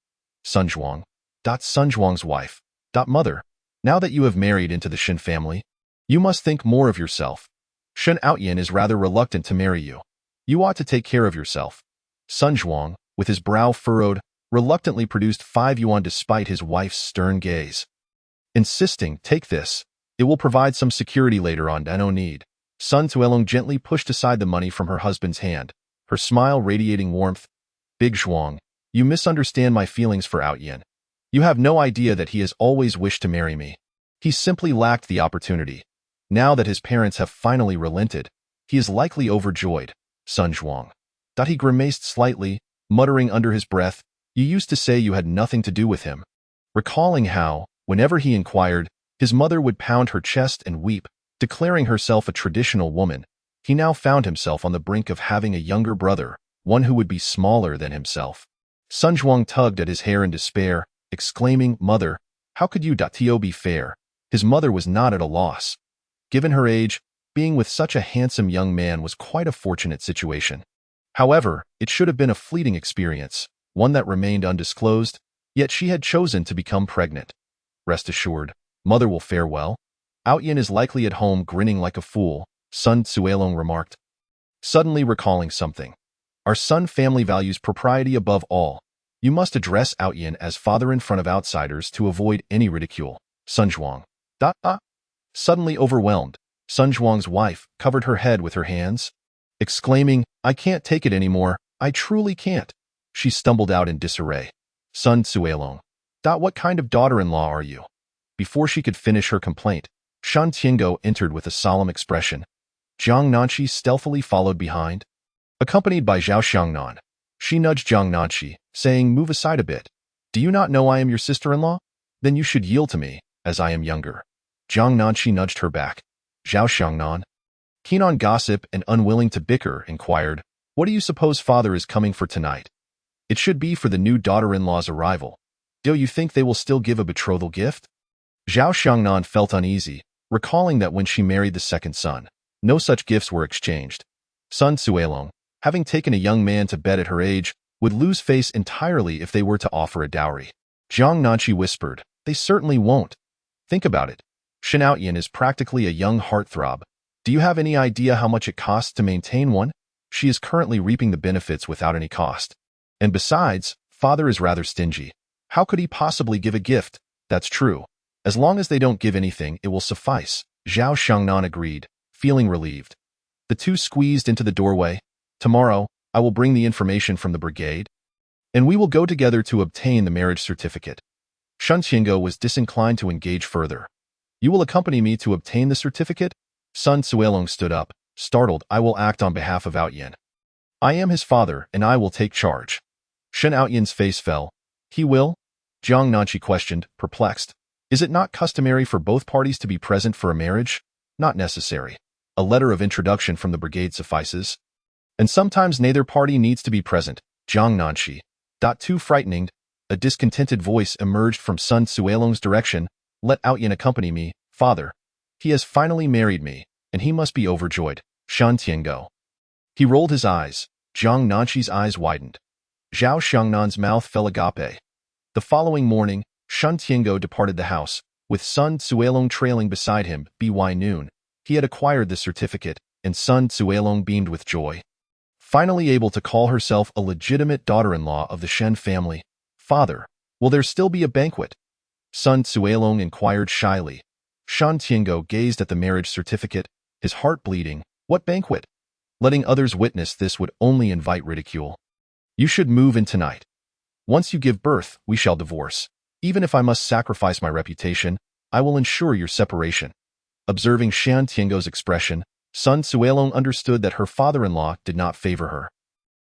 Sun Zhuang's wife. Mother, now that you have married into the Shen family, you must think more of yourself. Shen Aotian is rather reluctant to marry you. You ought to take care of yourself. Sun Zhuang, with his brow furrowed, reluctantly produced 5 yuan despite his wife's stern gaze. Insisting, "Take this. It will provide some security later on. No need." Sun Cuehong gently pushed aside the money from her husband's hand, her smile radiating warmth. "Big Zhuang, you misunderstand my feelings for Aotian. You have no idea that he has always wished to marry me. He simply lacked the opportunity. Now that his parents have finally relented, he is likely overjoyed." Sun Zhuang. He grimaced slightly, muttering under his breath, "You used to say you had nothing to do with him." Recalling how, whenever he inquired, his mother would pound her chest and weep, declaring herself a traditional woman, He now found himself on the brink of having a younger brother, one who would be smaller than himself. Sun Zhuang tugged at his hair in despair, exclaiming, "Mother, how could you be fair?" His mother was not at a loss. Given her age, being with such a handsome young man was quite a fortunate situation. However, it should have been a fleeting experience, one that remained undisclosed, yet she had chosen to become pregnant. Rest assured, mother will fare well. Outyin is likely at home grinning like a fool, Sun Tzuelong remarked. Suddenly recalling something. Our Sun family values propriety above all. You must address Outyin as father in front of outsiders to avoid any ridicule. Sun Zhuang. Suddenly overwhelmed, Sun Zhuang's wife covered her head with her hands, exclaiming, "I can't take it anymore, I truly can't." She stumbled out in disarray. Sun Tzuelong. What kind of daughter-in-law are you? Before she could finish her complaint, Shan Tiango entered with a solemn expression. Jiang Nanqi stealthily followed behind. Accompanied by Zhao Xiangnan, she nudged Jiang Nanqi, saying, "Move aside a bit. Do you not know I am your sister-in-law? Then you should yield to me, as I am younger." Jiang Nanqi nudged her back. Zhao Xiangnan, keen on gossip and unwilling to bicker, inquired, "What do you suppose father is coming for tonight?" "It should be for the new daughter-in-law's arrival. Do you think they will still give a betrothal gift?" Zhao Xiangnan felt uneasy, recalling that when she married the second son, no such gifts were exchanged. Sun Tzuelong, having taken a young man to bed at her age, would lose face entirely if they were to offer a dowry. Jiang Nanqi whispered, "They certainly won't. Think about it. Shen Outyin is practically a young heartthrob. Do you have any idea how much it costs to maintain one? She is currently reaping the benefits without any cost. And besides, father is rather stingy. How could he possibly give a gift? That's true. As long as they don't give anything, it will suffice." Zhao Xiangnan agreed, feeling relieved. The two squeezed into the doorway. "Tomorrow, I will bring the information from the brigade, and we will go together to obtain the marriage certificate." Shan Tiango was disinclined to engage further. "You will accompany me to obtain the certificate?" Sun Tzuelong stood up, startled. "I will act on behalf of Outyin. I am his father, and I will take charge." Shen Outyin's face fell. "He will?" Jiang Nanqi questioned, perplexed. "Is it not customary for both parties to be present for a marriage?" "Not necessary. A letter of introduction from the brigade suffices. And sometimes neither party needs to be present." Jiang Nanqi. Too frightening. A discontented voice emerged from Sun Tzuelong's direction. "Let Outyin accompany me, father. He has finally married me, and he must be overjoyed." Shan Tiango. He rolled his eyes. Jiang Nanqi's eyes widened. Zhao Xiangnan's mouth fell agape. The following morning, Shan Tiango departed the house, with Sun Tzuelong trailing beside him. By noon, he had acquired the certificate, and Sun Tzuelong beamed with joy. Finally able to call herself a legitimate daughter-in-law of the Shen family. "Father, will there still be a banquet?" Sun Tzuelong inquired shyly. Shan Tiango gazed at the marriage certificate, his heart bleeding. What banquet? Letting others witness this would only invite ridicule. "You should move in tonight. Once you give birth, we shall divorce. Even if I must sacrifice my reputation, I will ensure your separation." Observing Shan Tiango's expression, Sun Tzuelong understood that her father-in-law did not favor her.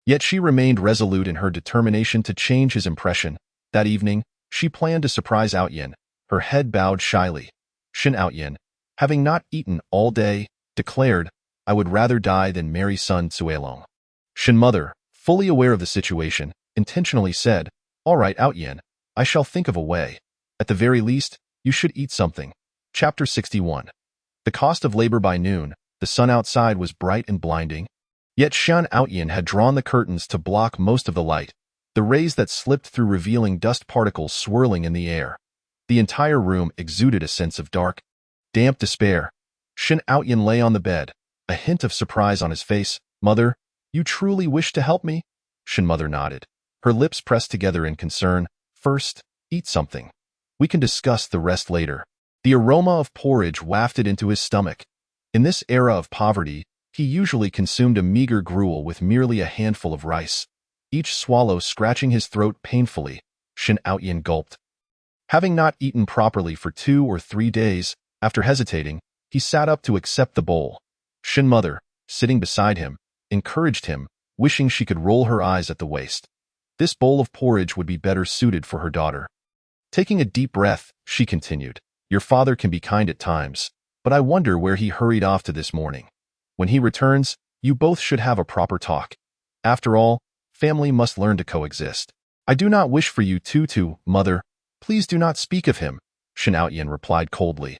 Yet she remained resolute in her determination to change his impression. That evening, she planned to surprise Outyin, her head bowed shyly. Shen Outyin, having not eaten all day, declared, "I would rather die than marry Sun Tzuelong." Shen mother, fully aware of the situation, intentionally said, "All right, Outyin, I shall think of a way. At the very least, you should eat something." Chapter 61. The cost of labor. By noon, the sun outside was bright and blinding. Yet Shan Outyin had drawn the curtains to block most of the light, the rays that slipped through revealing dust particles swirling in the air. The entire room exuded a sense of dark, damp despair. Shan Outyin lay on the bed, a hint of surprise on his face. "Mother, you truly wish to help me?" Shan mother nodded, her lips pressed together in concern. "First, eat something. We can discuss the rest later." The aroma of porridge wafted into his stomach. In this era of poverty, he usually consumed a meager gruel with merely a handful of rice, each swallow scratching his throat painfully. Shan Outyin gulped. Having not eaten properly for 2 or 3 days, after hesitating, he sat up to accept the bowl. Shan mother, sitting beside him, encouraged him, wishing she could roll her eyes at the waste. This bowl of porridge would be better suited for her daughter. Taking a deep breath, she continued, "Your father can be kind at times, but I wonder where he hurried off to this morning." When he returns, you both should have a proper talk. After all, family must learn to coexist. I do not wish for you to, mother. Please do not speak of him, Shen Outyin replied coldly.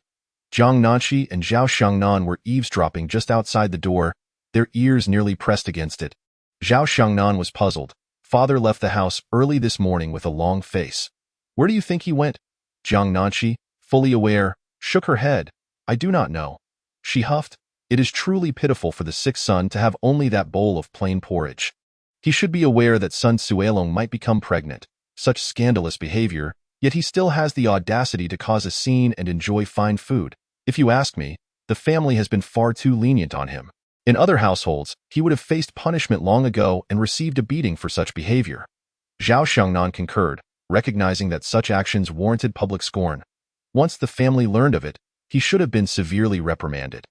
Jiang Nanshi and Zhao Xiangnan were eavesdropping just outside the door, their ears nearly pressed against it. Zhao Xiangnan was puzzled. Father left the house early this morning with a long face. Where do you think he went? Jiang Nanshi, fully aware, shook her head. I do not know. She huffed. It is truly pitiful for the sixth son to have only that bowl of plain porridge. He should be aware that son Suelong might become pregnant. Such scandalous behavior, yet he still has the audacity to cause a scene and enjoy fine food. If you ask me, the family has been far too lenient on him. In other households, he would have faced punishment long ago and received a beating for such behavior. Zhao Xiangnan concurred, recognizing that such actions warranted public scorn. Once the family learned of it, he should have been severely reprimanded.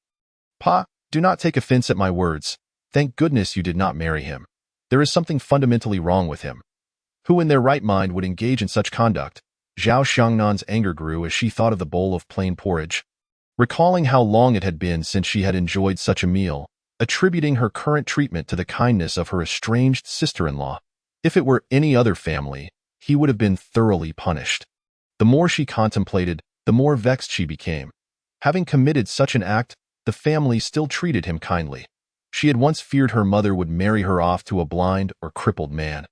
Pa, do not take offense at my words. Thank goodness you did not marry him. There is something fundamentally wrong with him. Who in their right mind would engage in such conduct? Zhao Xiangnan's anger grew as she thought of the bowl of plain porridge. Recalling how long it had been since she had enjoyed such a meal, attributing her current treatment to the kindness of her estranged sister-in-law. If it were any other family, he would have been thoroughly punished. The more she contemplated, the more vexed she became. Having committed such an act, the family still treated him kindly. She had once feared her mother would marry her off to a blind or crippled man.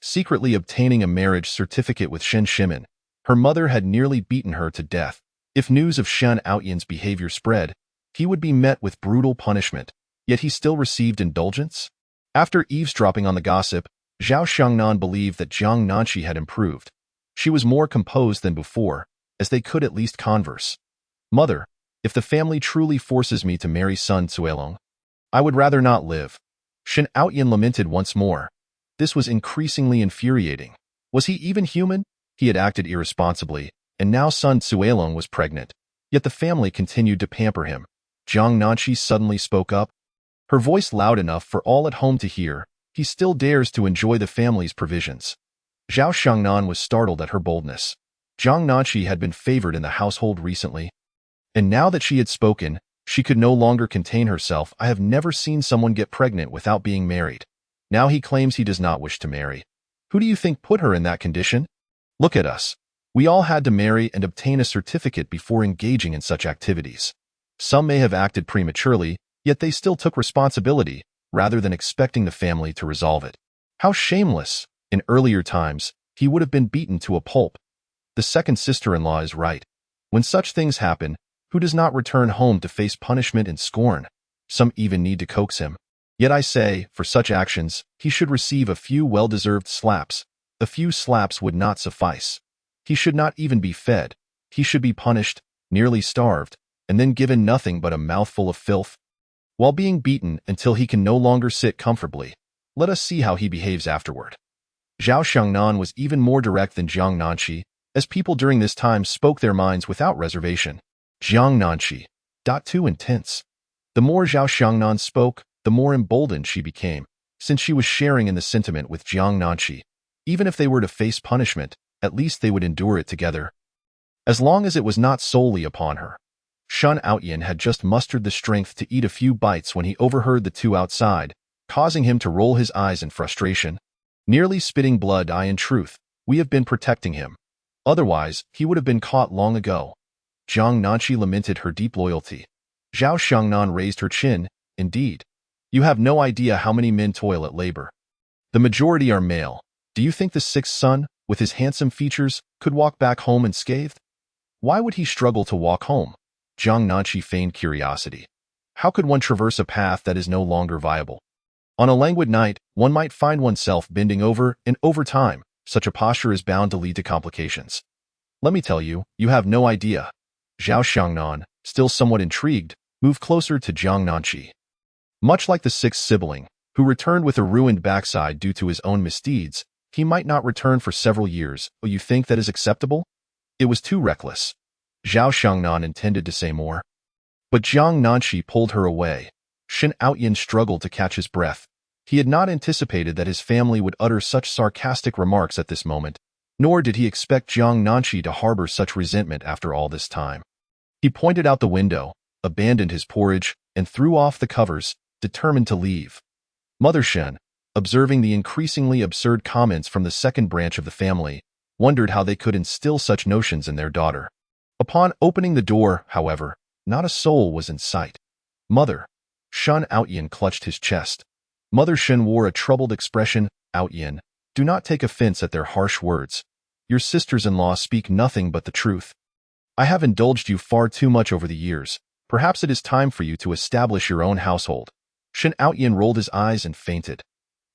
Secretly obtaining a marriage certificate with Shen Shimin, her mother had nearly beaten her to death. If news of Shen Outyin's behavior spread, he would be met with brutal punishment, yet he still received indulgence? After eavesdropping on the gossip, Zhao Xiangnan believed that Jiang Nanshi had improved. She was more composed than before, as they could at least converse. Mother, if the family truly forces me to marry son Suelong, I would rather not live. Shen Outyin lamented once more. This was increasingly infuriating. Was he even human? He had acted irresponsibly, and now son Suelong was pregnant. Yet the family continued to pamper him. Jiang Nanshi suddenly spoke up. Her voice loud enough for all at home to hear. He still dares to enjoy the family's provisions. Zhao Xiangnan was startled at her boldness. Jiang Nanshi had been favored in the household recently. And now that she had spoken, she could no longer contain herself. I have never seen someone get pregnant without being married. Now he claims he does not wish to marry. Who do you think put her in that condition? Look at us. We all had to marry and obtain a certificate before engaging in such activities. Some may have acted prematurely, yet they still took responsibility, rather than expecting the family to resolve it. How shameless! In earlier times, he would have been beaten to a pulp. The second sister-in-law is right. When such things happen, who does not return home to face punishment and scorn? Some even need to coax him. Yet I say, for such actions, he should receive a few well-deserved slaps. A few slaps would not suffice. He should not even be fed. He should be punished, nearly starved, and then given nothing but a mouthful of filth. While being beaten until he can no longer sit comfortably, let us see how he behaves afterward. Zhao Xiangnan was even more direct than Jiang Nanshi, as people during this time spoke their minds without reservation. Jiang Nanshi. Too intense. The more Zhao Xiangnan spoke, the more emboldened she became, since she was sharing in the sentiment with Jiang Nanshi. Even if they were to face punishment, at least they would endure it together. As long as it was not solely upon her. Shen Outyin had just mustered the strength to eat a few bites when he overheard the two outside, causing him to roll his eyes in frustration. Nearly spitting blood, in truth, we have been protecting him. Otherwise, he would have been caught long ago. Jiang Nanshi lamented her deep loyalty. Zhao Xiangnan raised her chin. Indeed. You have no idea how many men toil at labor. The majority are male. Do you think the sixth son, with his handsome features, could walk back home unscathed? Why would he struggle to walk home? Jiang Nanshi feigned curiosity. How could one traverse a path that is no longer viable? On a languid night, one might find oneself bending over, and over time, such a posture is bound to lead to complications. Let me tell you, you have no idea. Zhao Xiangnan, still somewhat intrigued, moved closer to Jiang Nanshi. Much like the sixth sibling, who returned with a ruined backside due to his own misdeeds, he might not return for several years. Oh, you think that is acceptable? It was too reckless. Zhao Xiangnan intended to say more. But Jiang Nanshi pulled her away. Shen Outyin struggled to catch his breath. He had not anticipated that his family would utter such sarcastic remarks at this moment, nor did he expect Jiang Nanshi to harbor such resentment after all this time. He pointed out the window, abandoned his porridge, and threw off the covers, determined to leave. Mother Shen, observing the increasingly absurd comments from the second branch of the family, wondered how they could instill such notions in their daughter. Upon opening the door, however, not a soul was in sight. Mother Shun Outyin clutched his chest. Mother Shen wore a troubled expression. Outyin, do not take offense at their harsh words. Your sisters-in-law speak nothing but the truth. I have indulged you far too much over the years. Perhaps it is time for you to establish your own household. Shen Outyin rolled his eyes and fainted.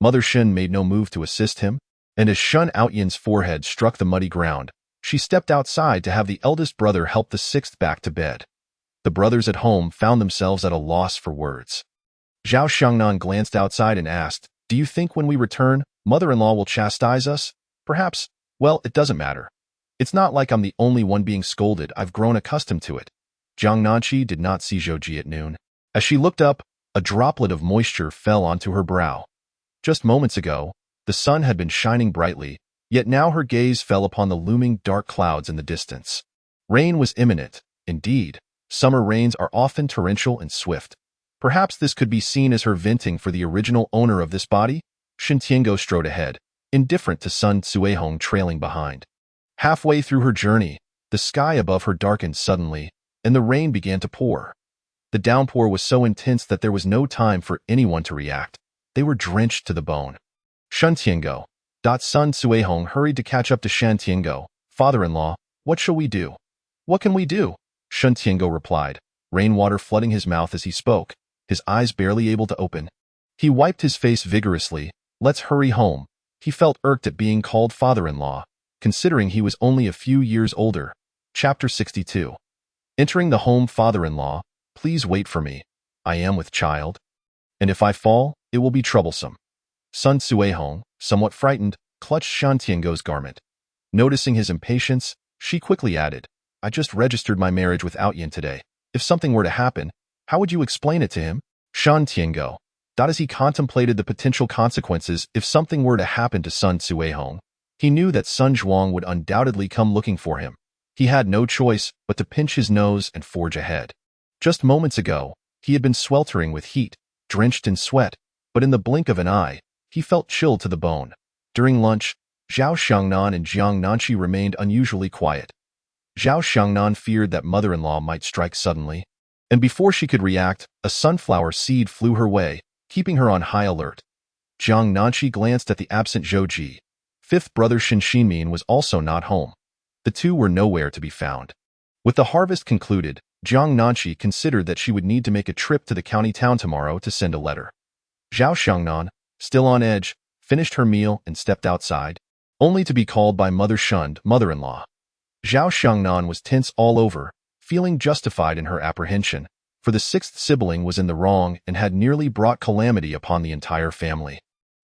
Mother Shen made no move to assist him, and as Shun Outyin's forehead struck the muddy ground, she stepped outside to have the eldest brother help the sixth back to bed. The brothers at home found themselves at a loss for words. Zhao Xiangnan glanced outside and asked, "Do you think when we return, mother-in-law will chastise us? Perhaps. Well, it doesn't matter. It's not like I'm the only one being scolded. I've grown accustomed to it." Jiang Nanqi did not see Zhou Ji at noon. As she looked up, a droplet of moisture fell onto her brow. Just moments ago, the sun had been shining brightly, yet now her gaze fell upon the looming dark clouds in the distance. Rain was imminent. Indeed, summer rains are often torrential and swift. Perhaps this could be seen as her venting for the original owner of this body? Shen Tiango strode ahead, indifferent to Sun Cuihong trailing behind. Halfway through her journey, the sky above her darkened suddenly, and the rain began to pour. The downpour was so intense that there was no time for anyone to react. They were drenched to the bone. Shen Tiango. Sun Cuihong hurried to catch up to Shen Tiango. "Father-in-law, what shall we do?" "What can we do?" Shen Tiango replied, rainwater flooding his mouth as he spoke, his eyes barely able to open. He wiped his face vigorously. "Let's hurry home." He felt irked at being called father-in-law, considering he was only a few years older. Chapter 62. Entering the home. "Father-in-law, please wait for me. I am with child. And if I fall, it will be troublesome." Sun Cuihong, somewhat frightened, clutched Shen Tiango's garment. Noticing his impatience, she quickly added, "I just registered my marriage with Outyin today. If something were to happen, how would you explain it to him?" Shen Tiango. As he contemplated the potential consequences if something were to happen to Sun Cuihong, he knew that Sun Zhuang would undoubtedly come looking for him. He had no choice but to pinch his nose and forge ahead. Just moments ago, he had been sweltering with heat, drenched in sweat, but in the blink of an eye, he felt chilled to the bone. During lunch, Zhao Xiangnan and Jiang Nanqi remained unusually quiet. Zhao Xiangnan feared that mother-in-law might strike suddenly, and before she could react, a sunflower seed flew her way, keeping her on high alert. Jiang Nanqi glanced at the absent Zhou Ji. Fifth brother Shen Xinmin was also not home. The two were nowhere to be found. With the harvest concluded, Jiang Nanqi considered that she would need to make a trip to the county town tomorrow to send a letter. Zhao Xiangnan, still on edge, finished her meal and stepped outside, only to be called by Mother Shunned mother-in-law. Zhao Xiangnan was tense all over, feeling justified in her apprehension, for the sixth sibling was in the wrong and had nearly brought calamity upon the entire family.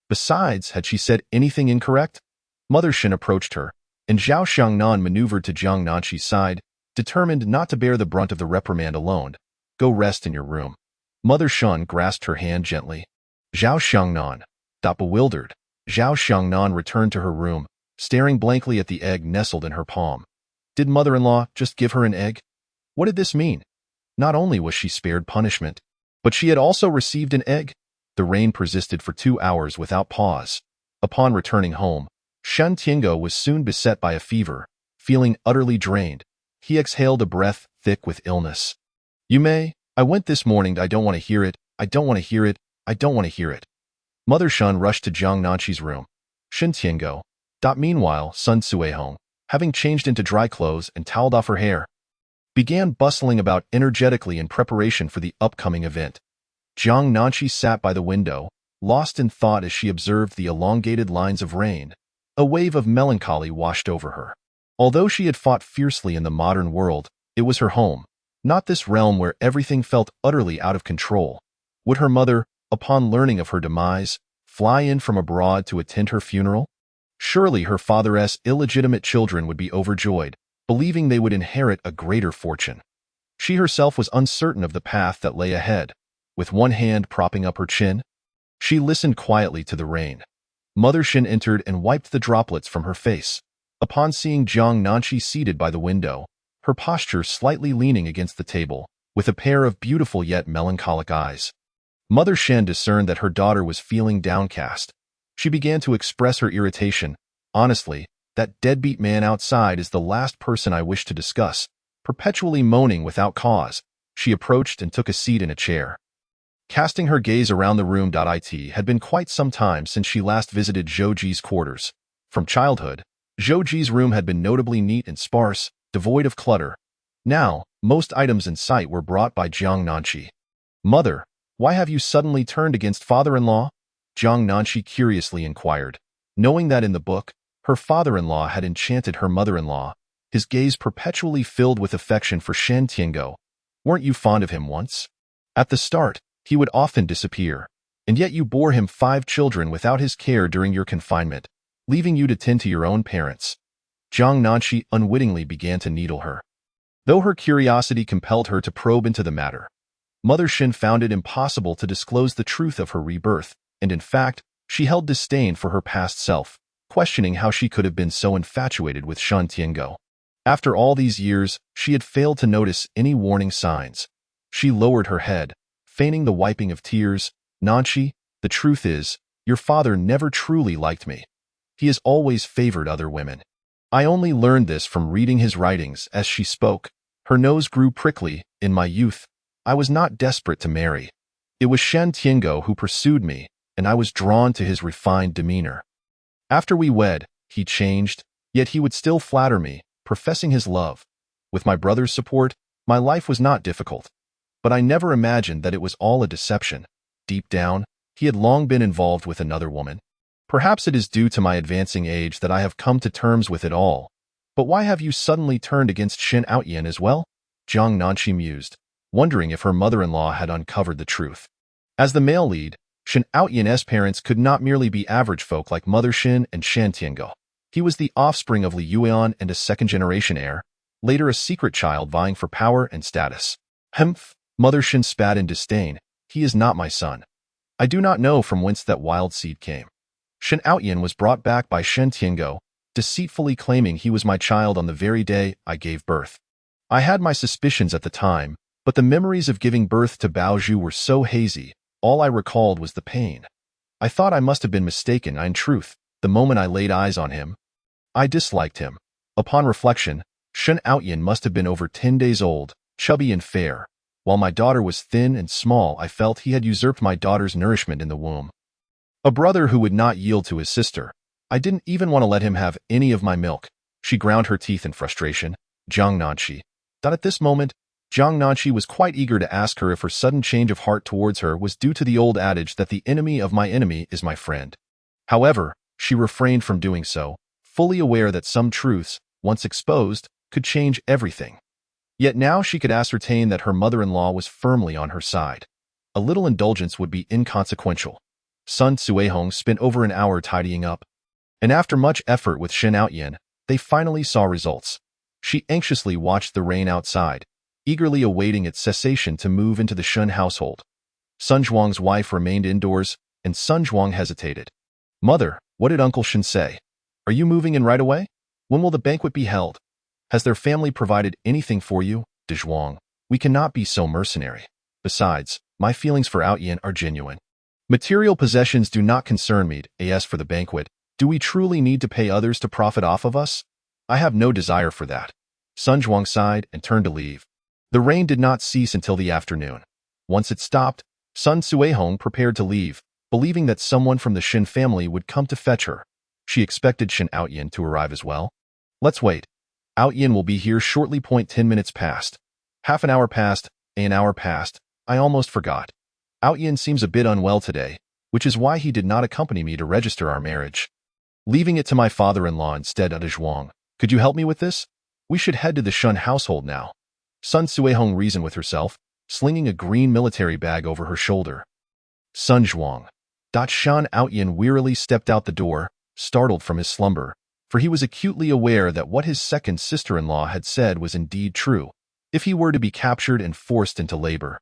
Besides, had she said anything incorrect? Mother Shen approached her, and Zhao Xiangnan maneuvered to Jiang Nanqi's side, determined not to bear the brunt of the reprimand alone. "Go rest in your room." Mother Shen grasped her hand gently. Zhao Xiangnan. Bewildered, Zhao Xiangnan returned to her room, staring blankly at the egg nestled in her palm. Did mother-in-law just give her an egg? What did this mean? Not only was she spared punishment, but she had also received an egg. The rain persisted for 2 hours without pause. Upon returning home, Shen Tiango was soon beset by a fever. Feeling utterly drained, he exhaled a breath thick with illness. "You may, I went this morning. I don't want to hear it. I don't want to hear it. I don't want to hear it." Mother Shen rushed to Jiang Nanqi's room. Shen Tiango. Meanwhile, Sun Cuihong, having changed into dry clothes and toweled off her hair, began bustling about energetically in preparation for the upcoming event. Jiang Nanqi sat by the window, lost in thought as she observed the elongated lines of rain. A wave of melancholy washed over her. Although she had fought fiercely in the modern world, it was her home, not this realm where everything felt utterly out of control. Would her mother, upon learning of her demise, fly in from abroad to attend her funeral? Surely her father's illegitimate children would be overjoyed, believing they would inherit a greater fortune. She herself was uncertain of the path that lay ahead. With one hand propping up her chin, she listened quietly to the rain. Mother Shen entered and wiped the droplets from her face. Upon seeing Jiang Nanqi seated by the window, her posture slightly leaning against the table, with a pair of beautiful yet melancholic eyes. Mother Shen discerned that her daughter was feeling downcast. She began to express her irritation. Honestly, that deadbeat man outside is the last person I wish to discuss. Perpetually moaning without cause, she approached and took a seat in a chair. Casting her gaze around the room, it had been quite some time since she last visited Zhou Ji's quarters. From childhood, Zhou Ji's room had been notably neat and sparse, devoid of clutter. Now, most items in sight were brought by Jiang Nanqi. "Mother, why have you suddenly turned against father-in-law?" Jiang Nanqi curiously inquired. Knowing that in the book, her father-in-law had enchanted her mother-in-law, his gaze perpetually filled with affection for Shen Tiango. "Weren't you fond of him once? At the start, he would often disappear, and yet you bore him 5 children without his care during your confinement, leaving you to tend to your own parents." Jiang Nanqi unwittingly began to needle her. Though her curiosity compelled her to probe into the matter, Mother Shen found it impossible to disclose the truth of her rebirth, and in fact, she held disdain for her past self, questioning how she could have been so infatuated with Shen Tiango. After all these years, she had failed to notice any warning signs. She lowered her head, feigning the wiping of tears. "Nanqi, the truth is, your father never truly liked me. He has always favored other women. I only learned this from reading his writings." As she spoke, her nose grew prickly. "In my youth, I was not desperate to marry. It was Shen Tiango who pursued me, and I was drawn to his refined demeanor. After we wed, he changed, yet he would still flatter me, professing his love. With my brother's support, my life was not difficult. But I never imagined that it was all a deception. Deep down, he had long been involved with another woman. Perhaps it is due to my advancing age that I have come to terms with it all. But why have you suddenly turned against Shen Outyan as well?" Jiang Nanqi mused, wondering if her mother-in-law had uncovered the truth. As the male lead, Shen Outyan's parents could not merely be average folk like Mother Shen and Shen Tiango. He was the offspring of Li Yuan and a second-generation heir, later a secret child vying for power and status. "Humph," Mother Shen spat in disdain. "He is not my son. I do not know from whence that wild seed came. Shen Outyan was brought back by Shen Tiango, deceitfully claiming he was my child on the very day I gave birth. I had my suspicions at the time, but the memories of giving birth to Bao Zhu were so hazy, all I recalled was the pain. I thought I must have been mistaken. In truth, the moment I laid eyes on him, I disliked him. Upon reflection, Shen Outyan must have been over 10 days old, chubby and fair. While my daughter was thin and small, I felt he had usurped my daughter's nourishment in the womb. A brother who would not yield to his sister. I didn't even want to let him have any of my milk." She ground her teeth in frustration. Jiang Nanqi. At this moment, Jiang Nanqi was quite eager to ask her if her sudden change of heart towards her was due to the old adage that the enemy of my enemy is my friend. However, she refrained from doing so, fully aware that some truths, once exposed, could change everything. Yet now she could ascertain that her mother-in-law was firmly on her side. A little indulgence would be inconsequential. Sun Suihong spent over an hour tidying up, and after much effort with Shen Outyan, they finally saw results. She anxiously watched the rain outside, eagerly awaiting its cessation to move into the Shen household. Sun Zhuang's wife remained indoors, and Sun Zhuang hesitated. "Mother, what did Uncle Shen say? Are you moving in right away? When will the banquet be held? Has their family provided anything for you?" "De Zhuang, we cannot be so mercenary. Besides, my feelings for Outyan are genuine. Material possessions do not concern me. As for the banquet, do we truly need to pay others to profit off of us? I have no desire for that." Sun Zhuang sighed and turned to leave. The rain did not cease until the afternoon. Once it stopped, Sun Suihong prepared to leave, believing that someone from the Shen family would come to fetch her. She expected Shen Outyan to arrive as well. "Let's wait. Outyan will be here shortly. 10 minutes passed. Half an hour passed, an hour passed. I almost forgot. Outyan seems a bit unwell today, which is why he did not accompany me to register our marriage. Leaving it to my father-in-law instead." "De Zhuang, could you help me with this? We should head to the Shen household now." Sun Suihong reasoned with herself, slinging a green military bag over her shoulder. Sun Zhuang. Shen Outyan wearily stepped out the door, startled from his slumber, for he was acutely aware that what his second sister-in-law had said was indeed true. If he were to be captured and forced into labor,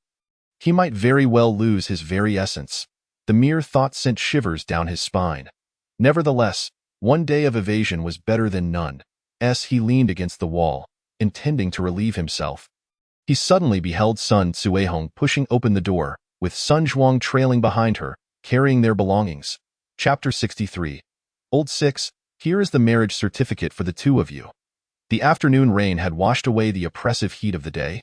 he might very well lose his very essence. The mere thought sent shivers down his spine. Nevertheless, one day of evasion was better than none. He leaned against the wall, intending to relieve himself. He suddenly beheld Sun Cuehong pushing open the door, with Sun Zhuang trailing behind her, carrying their belongings. Chapter 63. Old Six, here is the marriage certificate for the two of you. The afternoon rain had washed away the oppressive heat of the day,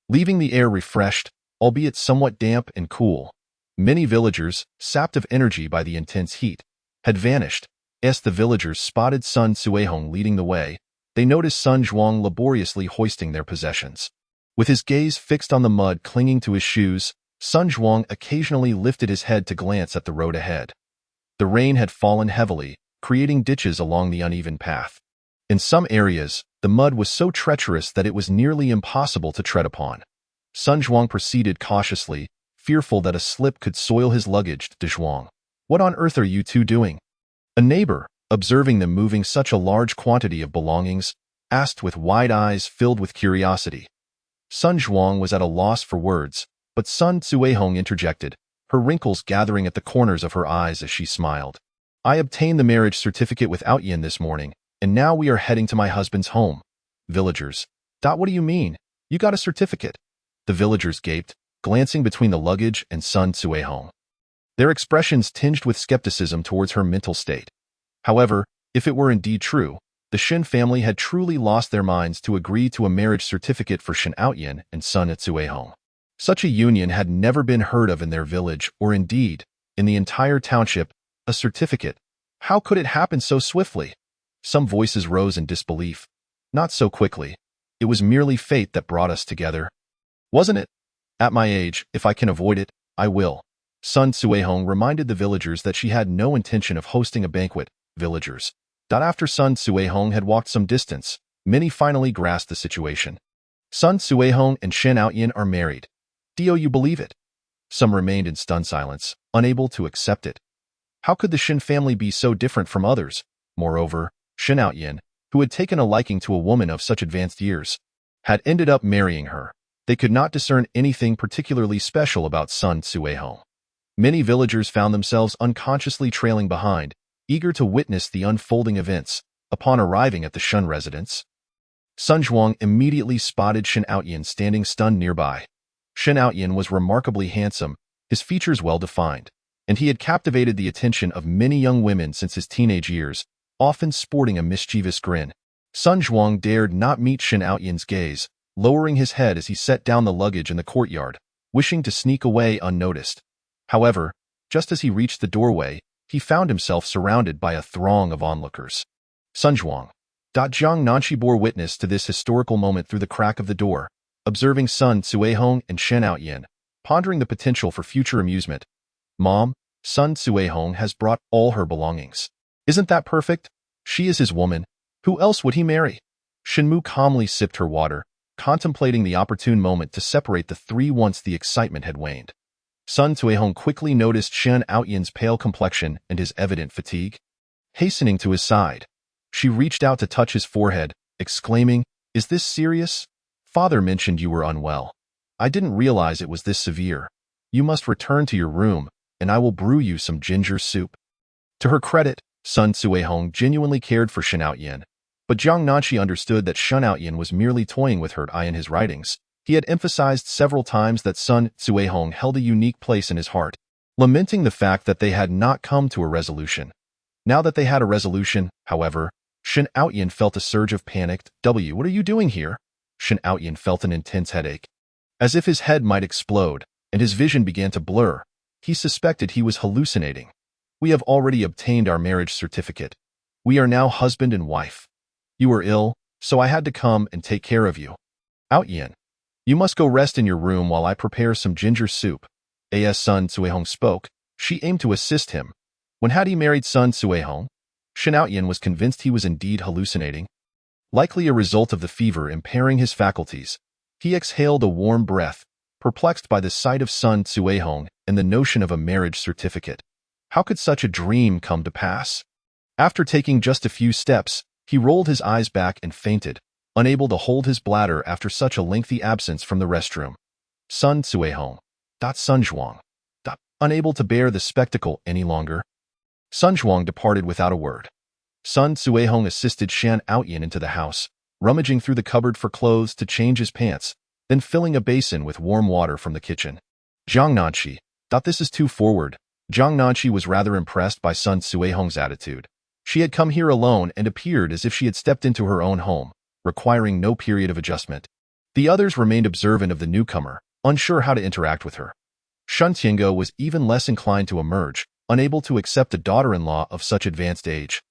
leaving the air refreshed, albeit somewhat damp and cool. Many villagers, sapped of energy by the intense heat, had vanished. As the villagers spotted Sun Cuehong leading the way, they noticed Sun Zhuang laboriously hoisting their possessions. With his gaze fixed on the mud clinging to his shoes, Sun Zhuang occasionally lifted his head to glance at the road ahead. The rain had fallen heavily, creating ditches along the uneven path. In some areas, the mud was so treacherous that it was nearly impossible to tread upon. Sun Zhuang proceeded cautiously, fearful that a slip could soil his luggage. Zhuang, what on earth are you two doing? A neighbor, observing them moving such a large quantity of belongings, asked with wide eyes filled with curiosity. Sun Zhuang was at a loss for words, but Sun Cuehong interjected, her wrinkles gathering at the corners of her eyes as she smiled. I obtained the marriage certificate with Outyin this morning, and now we are heading to my husband's home. Villagers. What do you mean? You got a certificate? The villagers gaped, glancing between the luggage and Sun Cuehong. Their expressions tinged with skepticism towards her mental state. However, if it were indeed true, the Shen family had truly lost their minds to agree to a marriage certificate for Shen Outyin and Sun Cuehong. Such a union had never been heard of in their village, or indeed, in the entire township. A certificate. How could it happen so swiftly? Some voices rose in disbelief. Not so quickly. It was merely fate that brought us together. Wasn't it? At my age, if I can avoid it, I will. Sun Cuehong reminded the villagers that she had no intention of hosting a banquet. Villagers. After Sun Cuehong had walked some distance, many finally grasped the situation. Sun Cuehong and Shen Outyin are married. Do you believe it? Some remained in stunned silence, unable to accept it. How could the Shen family be so different from others? Moreover, Shen Outyin, who had taken a liking to a woman of such advanced years, had ended up marrying her. They could not discern anything particularly special about Sun Cuehong. Many villagers found themselves unconsciously trailing behind, eager to witness the unfolding events. Upon arriving at the Shen residence, Sun Zhuang immediately spotted Shen Outyin standing stunned nearby. Shen Outyin was remarkably handsome, his features well-defined, and he had captivated the attention of many young women since his teenage years, often sporting a mischievous grin. Sun Zhuang dared not meet Shen Outyin's gaze, lowering his head as he set down the luggage in the courtyard, wishing to sneak away unnoticed. However, just as he reached the doorway, he found himself surrounded by a throng of onlookers. Sun Zhuang. Zhang Nanshi bore witness to this historical moment through the crack of the door, observing Sun Cuehong and Shen Outyin, pondering the potential for future amusement. Mom, Sun Cuehong has brought all her belongings. Isn't that perfect? She is his woman. Who else would he marry? Shenmu calmly sipped her water, contemplating the opportune moment to separate the three once the excitement had waned. Sun Cuehong quickly noticed Shen Outyin's pale complexion and his evident fatigue. Hastening to his side, she reached out to touch his forehead, exclaiming, "Is this serious? Father mentioned you were unwell. I didn't realize it was this severe. You must return to your room, and I will brew you some ginger soup." To her credit, Sun Cuehong genuinely cared for Shen Outyin, but Zhang Nanshi understood that Shen Outyin was merely toying with her in his writings. He had emphasized several times that Sun Cuehong held a unique place in his heart, lamenting the fact that they had not come to a resolution. Now that they had a resolution, however, Shen Outyin felt a surge of panic. What are you doing here? Shen Outyin felt an intense headache. As if his head might explode, and his vision began to blur, he suspected he was hallucinating. We have already obtained our marriage certificate. We are now husband and wife. You were ill, so I had to come and take care of you. Outyin, you must go rest in your room while I prepare some ginger soup. As Sun Cuehong spoke, she aimed to assist him. When had he married Sun Cuehong? Shen Outyin was convinced he was indeed hallucinating. Likely a result of the fever impairing his faculties, he exhaled a warm breath, perplexed by the sight of Sun Cuehong and the notion of a marriage certificate. How could such a dream come to pass? After taking just a few steps, he rolled his eyes back and fainted, unable to hold his bladder after such a lengthy absence from the restroom. Sun Cuehong. Sun Zhuang. Unable to bear the spectacle any longer, Sun Zhuang departed without a word. Sun Cuehong assisted Shen Outyin into the house, rummaging through the cupboard for clothes to change his pants, then filling a basin with warm water from the kitchen. Jiang Nanqi thought this is too forward. Jiang Nanqi was rather impressed by Sun Suihong's attitude. She had come here alone and appeared as if she had stepped into her own home, requiring no period of adjustment. The others remained observant of the newcomer, unsure how to interact with her. Shen Tiango was even less inclined to emerge, unable to accept a daughter-in-law of such advanced age.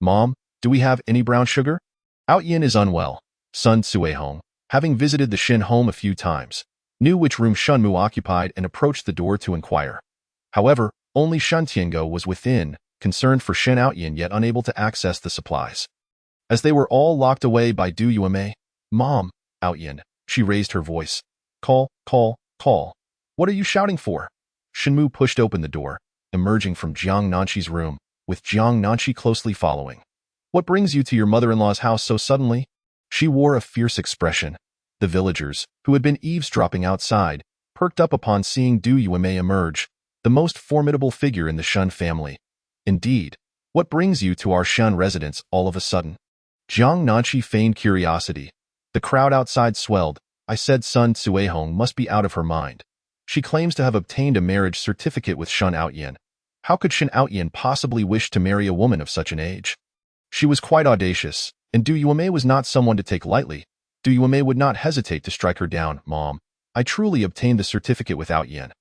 Mom, do we have any brown sugar? Out Yin is unwell. Sun Suihong, having visited the Shen home a few times, knew which room Shen Mu occupied and approached the door to inquire. However, only Shen Tiango was within, concerned for Shen Outyin yet unable to access the supplies. As they were all locked away by Du Yuemei, Mom, Outyin, she raised her voice. Call. What are you shouting for? Shenmu pushed open the door, emerging from Jiang Nanqi's room, with Jiang Nanqi closely following. What brings you to your mother-in-law's house so suddenly? She wore a fierce expression. The villagers, who had been eavesdropping outside, perked up upon seeing Du Yuemei emerge, the most formidable figure in the Shen family. Indeed, what brings you to our Shen residence all of a sudden? Jiang Nanqi feigned curiosity. The crowd outside swelled. I said Sun Suihong must be out of her mind. She claims to have obtained a marriage certificate with Shen Outyin. How could Shen Outyin possibly wish to marry a woman of such an age? She was quite audacious, and Du Yuemei was not someone to take lightly. Du Yuemei would not hesitate to strike her down. Mom, I truly obtained the certificate with Outyin.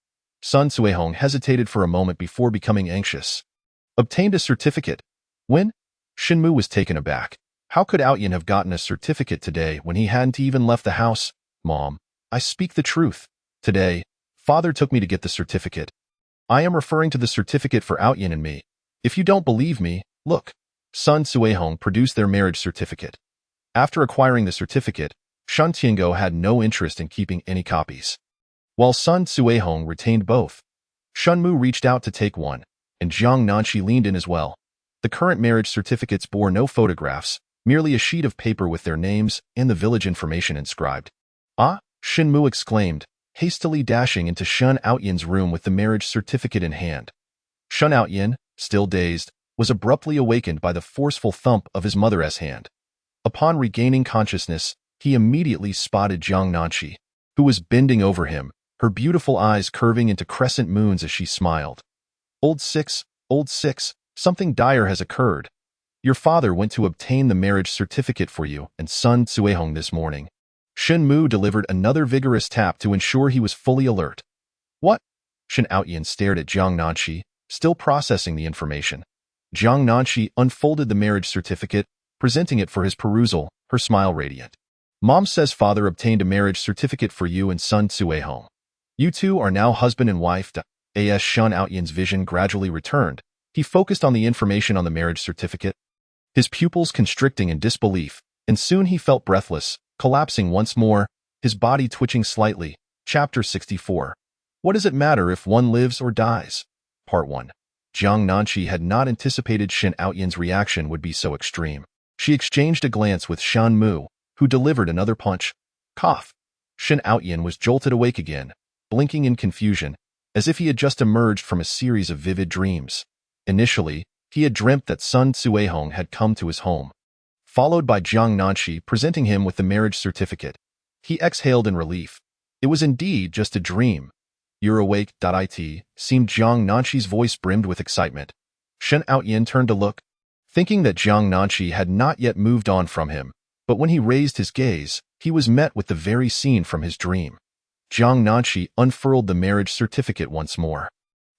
Sun Suihong hesitated for a moment before becoming anxious. Obtained a certificate? When? Shenmu was taken aback. How could Outyin have gotten a certificate today when he hadn't even left the house? Mom, I speak the truth. Today, Father took me to get the certificate. I am referring to the certificate for Outyin and me. If you don't believe me, look. Sun Suihong produced their marriage certificate. After acquiring the certificate, Shen Tiango had no interest in keeping any copies. While Sun Suihong retained both, Shen Mu reached out to take one, and Jiang Nanqi leaned in as well. The current marriage certificates bore no photographs, merely a sheet of paper with their names and the village information inscribed. Ah, Shen Mu exclaimed, hastily dashing into Shen Outyin's room with the marriage certificate in hand. Shen Outyin, still dazed, was abruptly awakened by the forceful thump of his mother's hand. Upon regaining consciousness, he immediately spotted Jiang Nanqi, who was bending over him, her beautiful eyes curving into crescent moons as she smiled. Old Six, something dire has occurred. Your father went to obtain the marriage certificate for you and Sun Suihong this morning. Shen Mu delivered another vigorous tap to ensure he was fully alert. What? Shen Outyin stared at Jiang Nanqi, still processing the information. Jiang Nanqi unfolded the marriage certificate, presenting it for his perusal, her smile radiant. Mom says father obtained a marriage certificate for you and Sun Suihong. You two are now husband and wife. As Shen Outyin's vision gradually returned, he focused on the information on the marriage certificate, his pupils constricting in disbelief, and soon he felt breathless, collapsing once more, his body twitching slightly. Chapter 64. What does it matter if one lives or dies? Part 1. Jiang Nanqi had not anticipated Shen Outyin's reaction would be so extreme. She exchanged a glance with Shen Mu, who delivered another punch. Cough. Shen Outyin was jolted awake again, blinking in confusion, as if he had just emerged from a series of vivid dreams. Initially, he had dreamt that Sun Suihong had come to his home, followed by Jiang Nanqi presenting him with the marriage certificate. He exhaled in relief. It was indeed just a dream. You're awake. It seemed Jiang Nanqi's voice brimmed with excitement. Shen Outyin turned to look, thinking that Jiang Nanqi had not yet moved on from him, but when he raised his gaze, he was met with the very scene from his dream. Jiang Nanqi unfurled the marriage certificate once more.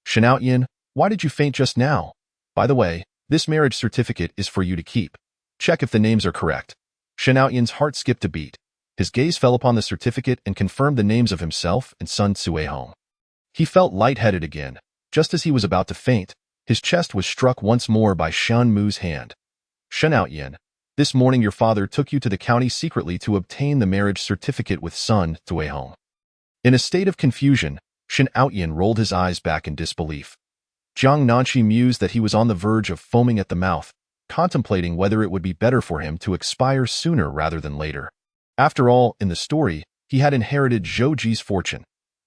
Shen Outyin, why did you faint just now? By the way, this marriage certificate is for you to keep. Check if the names are correct. Shen Outyin's heart skipped a beat. His gaze fell upon the certificate and confirmed the names of himself and Sun Suihong. He felt lightheaded again. Just as he was about to faint, his chest was struck once more by Shen Mu's hand. Shen Outyin, this morning your father took you to the county secretly to obtain the marriage certificate with Sun Suihong. In a state of confusion, Shen Outyin rolled his eyes back in disbelief. Jiang Nanqi mused that he was on the verge of foaming at the mouth, contemplating whether it would be better for him to expire sooner rather than later. After all, in the story, he had inherited Zhou Ji's fortune.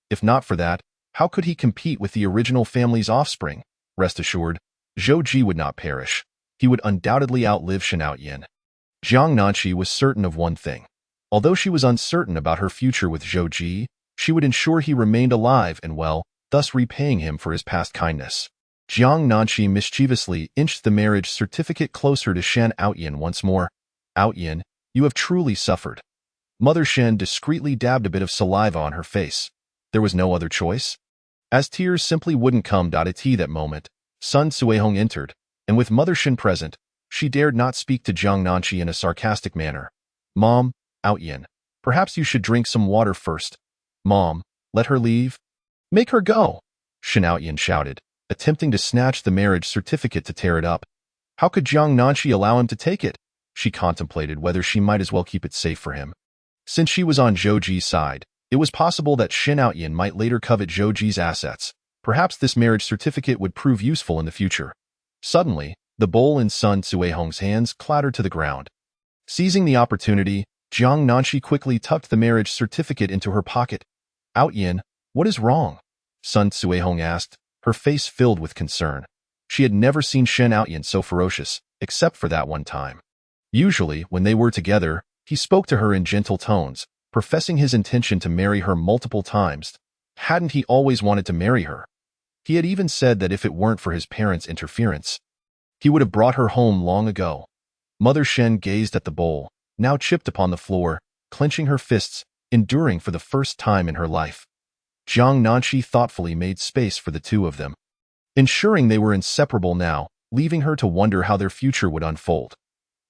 If not for that, how could he compete with the original family's offspring? Rest assured, Zhou Ji would not perish. He would undoubtedly outlive Shen Outyin. Jiang Nanqi was certain of one thing. Although she was uncertain about her future with Zhou Ji, she would ensure he remained alive and well, thus repaying him for his past kindness. Jiang Nanqi mischievously inched the marriage certificate closer to Shen Outyin once more. Outyin, you have truly suffered. Mother Shen discreetly dabbed a bit of saliva on her face. There was no other choice. As tears simply wouldn't come. At that moment, Sun Suihong entered, and with Mother Shen present, she dared not speak to Jiang Nanqi in a sarcastic manner. Mom, Outyin, perhaps you should drink some water first. Mom, let her leave. Make her go, Shen Outyin shouted, attempting to snatch the marriage certificate to tear it up. How could Jiang Nanqi allow him to take it? She contemplated whether she might as well keep it safe for him. Since she was on Zhou Ji's side, it was possible that Shen Outyin might later covet Zhou Ji's assets. Perhaps this marriage certificate would prove useful in the future. Suddenly, the bowl in Sun Suihong's hands clattered to the ground. Seizing the opportunity, Jiang Nanqi quickly tucked the marriage certificate into her pocket. Outyin, what is wrong? Sun Suihong asked, her face filled with concern. She had never seen Shen Outyin so ferocious, except for that one time. Usually, when they were together, he spoke to her in gentle tones, professing his intention to marry her multiple times. Hadn't he always wanted to marry her? He had even said that if it weren't for his parents' interference, he would have brought her home long ago. Mother Shen gazed at the bowl, now chipped upon the floor, clenching her fists, enduring for the first time in her life. Jiang Nanqi thoughtfully made space for the two of them, ensuring they were inseparable now, leaving her to wonder how their future would unfold.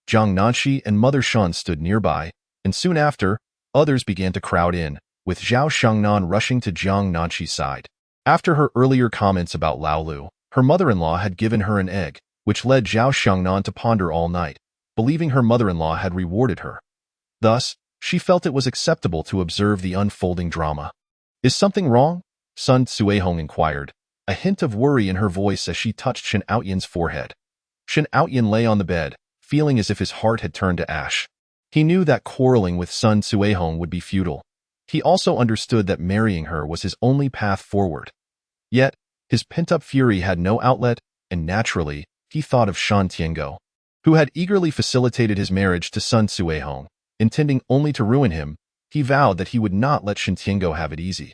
Jiang Nanqi and Mother Shen stood nearby, and soon after, others began to crowd in, with Zhao Shangnan rushing to Jiang Nanqi's side. After her earlier comments about Lao Lu, her mother-in-law had given her an egg, which led Zhao Shangnan to ponder all night, believing her mother-in-law had rewarded her. Thus, she felt it was acceptable to observe the unfolding drama. Is something wrong? Sun Suihong inquired, a hint of worry in her voice as she touched Shen Outyin's forehead. Shen Outyin lay on the bed, feeling as if his heart had turned to ash. He knew that quarreling with Sun Suihong would be futile. He also understood that marrying her was his only path forward. Yet, his pent-up fury had no outlet, and naturally, he thought of Shan Tiango, who had eagerly facilitated his marriage to Sun Suihong, intending only to ruin him. He vowed that he would not let Shan Tiango have it easy.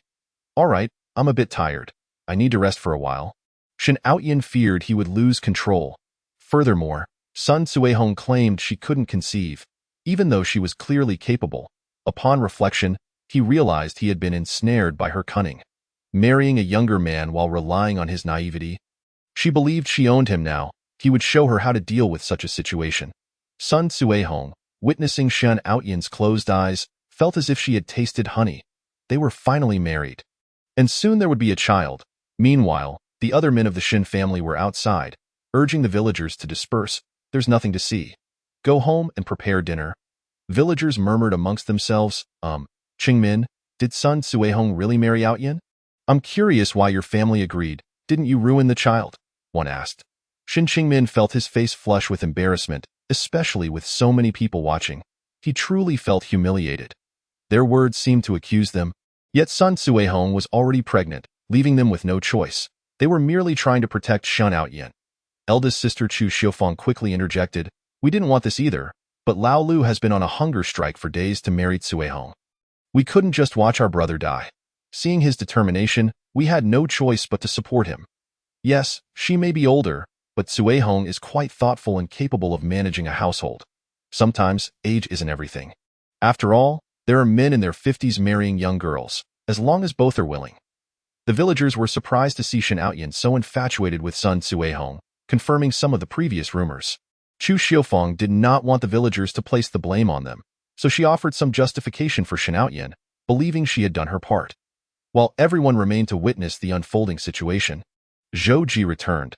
All right, I'm a bit tired. I need to rest for a while. Shen Outyin feared he would lose control. Furthermore, Sun Suihong claimed she couldn't conceive, even though she was clearly capable. Upon reflection, he realized he had been ensnared by her cunning. Marrying a younger man while relying on his naivety. She believed she owned him now. He would show her how to deal with such a situation. Sun Suihong, witnessing Shen Outyin's closed eyes, felt as if she had tasted honey. They were finally married. And soon there would be a child. Meanwhile, the other men of the Shen family were outside, urging the villagers to disperse. There's nothing to see. Go home and prepare dinner. Villagers murmured amongst themselves, Qingmin, did Sun Suihong really marry Outyin? I'm curious why your family agreed. Didn't you ruin the child? One asked. Shen Qingmin felt his face flush with embarrassment, especially with so many people watching. He truly felt humiliated. Their words seemed to accuse them. Yet Sun Suihong was already pregnant, leaving them with no choice. They were merely trying to protect Shen Outyin. Eldest sister Chu Xiufang quickly interjected, we didn't want this either, but Lao Lu has been on a hunger strike for days to marry Suihong. We couldn't just watch our brother die. Seeing his determination, we had no choice but to support him. Yes, she may be older, but Suihong is quite thoughtful and capable of managing a household. Sometimes, age isn't everything. After all, there are men in their 50s marrying young girls, as long as both are willing. The villagers were surprised to see Shen Outyin so infatuated with Sun Suihong, confirming some of the previous rumors. Chu Xiufang did not want the villagers to place the blame on them, so she offered some justification for Shen Outyin, believing she had done her part. While everyone remained to witness the unfolding situation, Zhou Ji returned.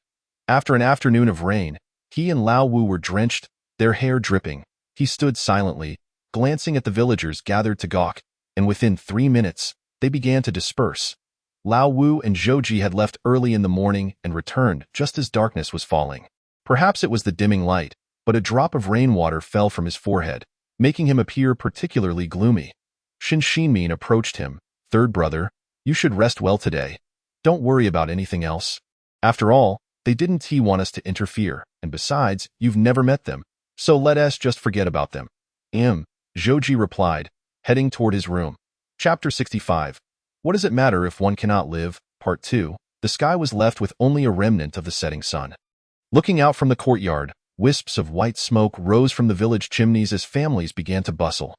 After an afternoon of rain, he and Lao Wu were drenched, their hair dripping. He stood silently, glancing at the villagers gathered to gawk, and within 3 minutes, they began to disperse. Lao Wu and Zhou Ji had left early in the morning and returned just as darkness was falling. Perhaps it was the dimming light, but a drop of rainwater fell from his forehead, making him appear particularly gloomy. Shen Xinmin approached him. Third brother, you should rest well today. Don't worry about anything else. After all, they didn't want us to interfere, and besides, you've never met them, so let us just forget about them. Zhou Ji replied, heading toward his room. Chapter 65. What does it matter if one cannot live? Part 2. The sky was left with only a remnant of the setting sun. Looking out from the courtyard, wisps of white smoke rose from the village chimneys as families began to bustle.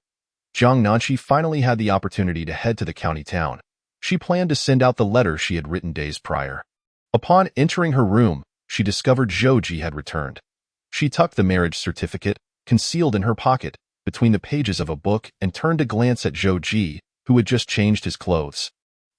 Jiang Nanqi finally had the opportunity to head to the county town. She planned to send out the letter she had written days prior. Upon entering her room, she discovered Zhou Ji had returned. She tucked the marriage certificate, concealed in her pocket, between the pages of a book and turned to glance at Zhou Ji, who had just changed his clothes.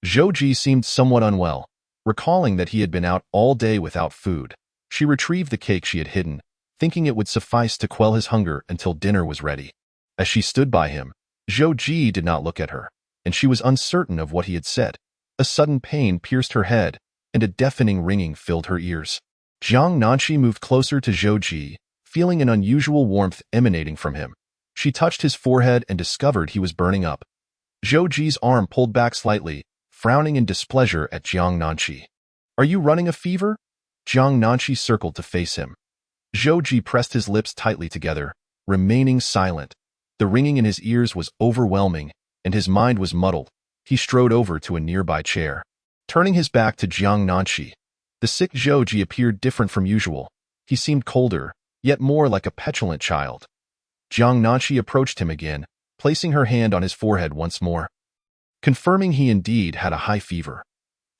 Zhou Ji seemed somewhat unwell, recalling that he had been out all day without food. She retrieved the cake she had hidden, thinking it would suffice to quell his hunger until dinner was ready. As she stood by him, Zhou Ji did not look at her, and she was uncertain of what he had said. A sudden pain pierced her head, and a deafening ringing filled her ears. Jiang Nanqi moved closer to Zhou Ji, feeling an unusual warmth emanating from him. She touched his forehead and discovered he was burning up. Zhou Ji's arm pulled back slightly, frowning in displeasure at Jiang Nanqi. "Are you running a fever?" Jiang Nanqi circled to face him. Zhou Ji pressed his lips tightly together, remaining silent. The ringing in his ears was overwhelming, and his mind was muddled. He strode over to a nearby chair. Turning his back to Jiang Nanqi, the sick Zhou Ji appeared different from usual. He seemed colder, yet more like a petulant child. Jiang Nanqi approached him again, placing her hand on his forehead once more, confirming he indeed had a high fever.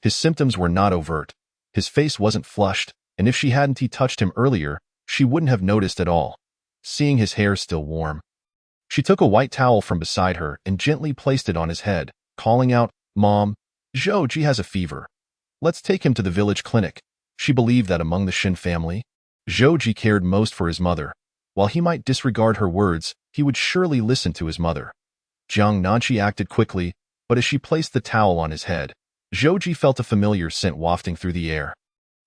His symptoms were not overt. His face wasn't flushed, and if she hadn't touched him earlier, she wouldn't have noticed at all, seeing his hair still warm. She took a white towel from beside her and gently placed it on his head, calling out, "Mom, Zhou Ji has a fever. Let's take him to the village clinic." She believed that among the Shin family, Zhou Ji cared most for his mother. While he might disregard her words, he would surely listen to his mother. Jiang Nanqi acted quickly, but as she placed the towel on his head, Zhou Ji felt a familiar scent wafting through the air.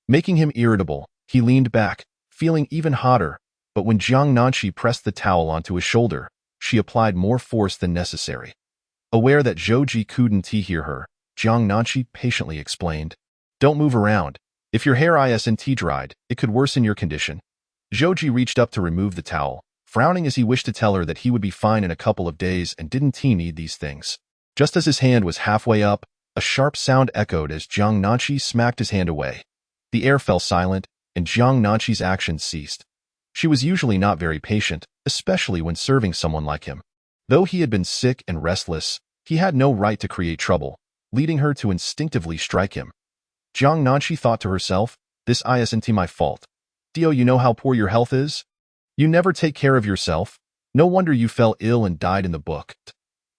Making him irritable, he leaned back, feeling even hotter, but when Jiang Nanqi pressed the towel onto his shoulder, she applied more force than necessary. Aware that Zhou Ji couldn't hear her, Jiang Nanqi patiently explained, "Don't move around. If your hair isn't dried, it could worsen your condition." Zhou Ji reached up to remove the towel, frowning as he wished to tell her that he would be fine in a couple of days and didn't need these things. Just as his hand was halfway up, a sharp sound echoed as Jiang Nanqi smacked his hand away. The air fell silent, and Jiang Nanqi's actions ceased. She was usually not very patient, especially when serving someone like him. Though he had been sick and restless, he had no right to create trouble, leading her to instinctively strike him. Jiang Nanqi thought to herself, "This isn't my fault. Dio, you know how poor your health is? You never take care of yourself. No wonder you fell ill and died in the book.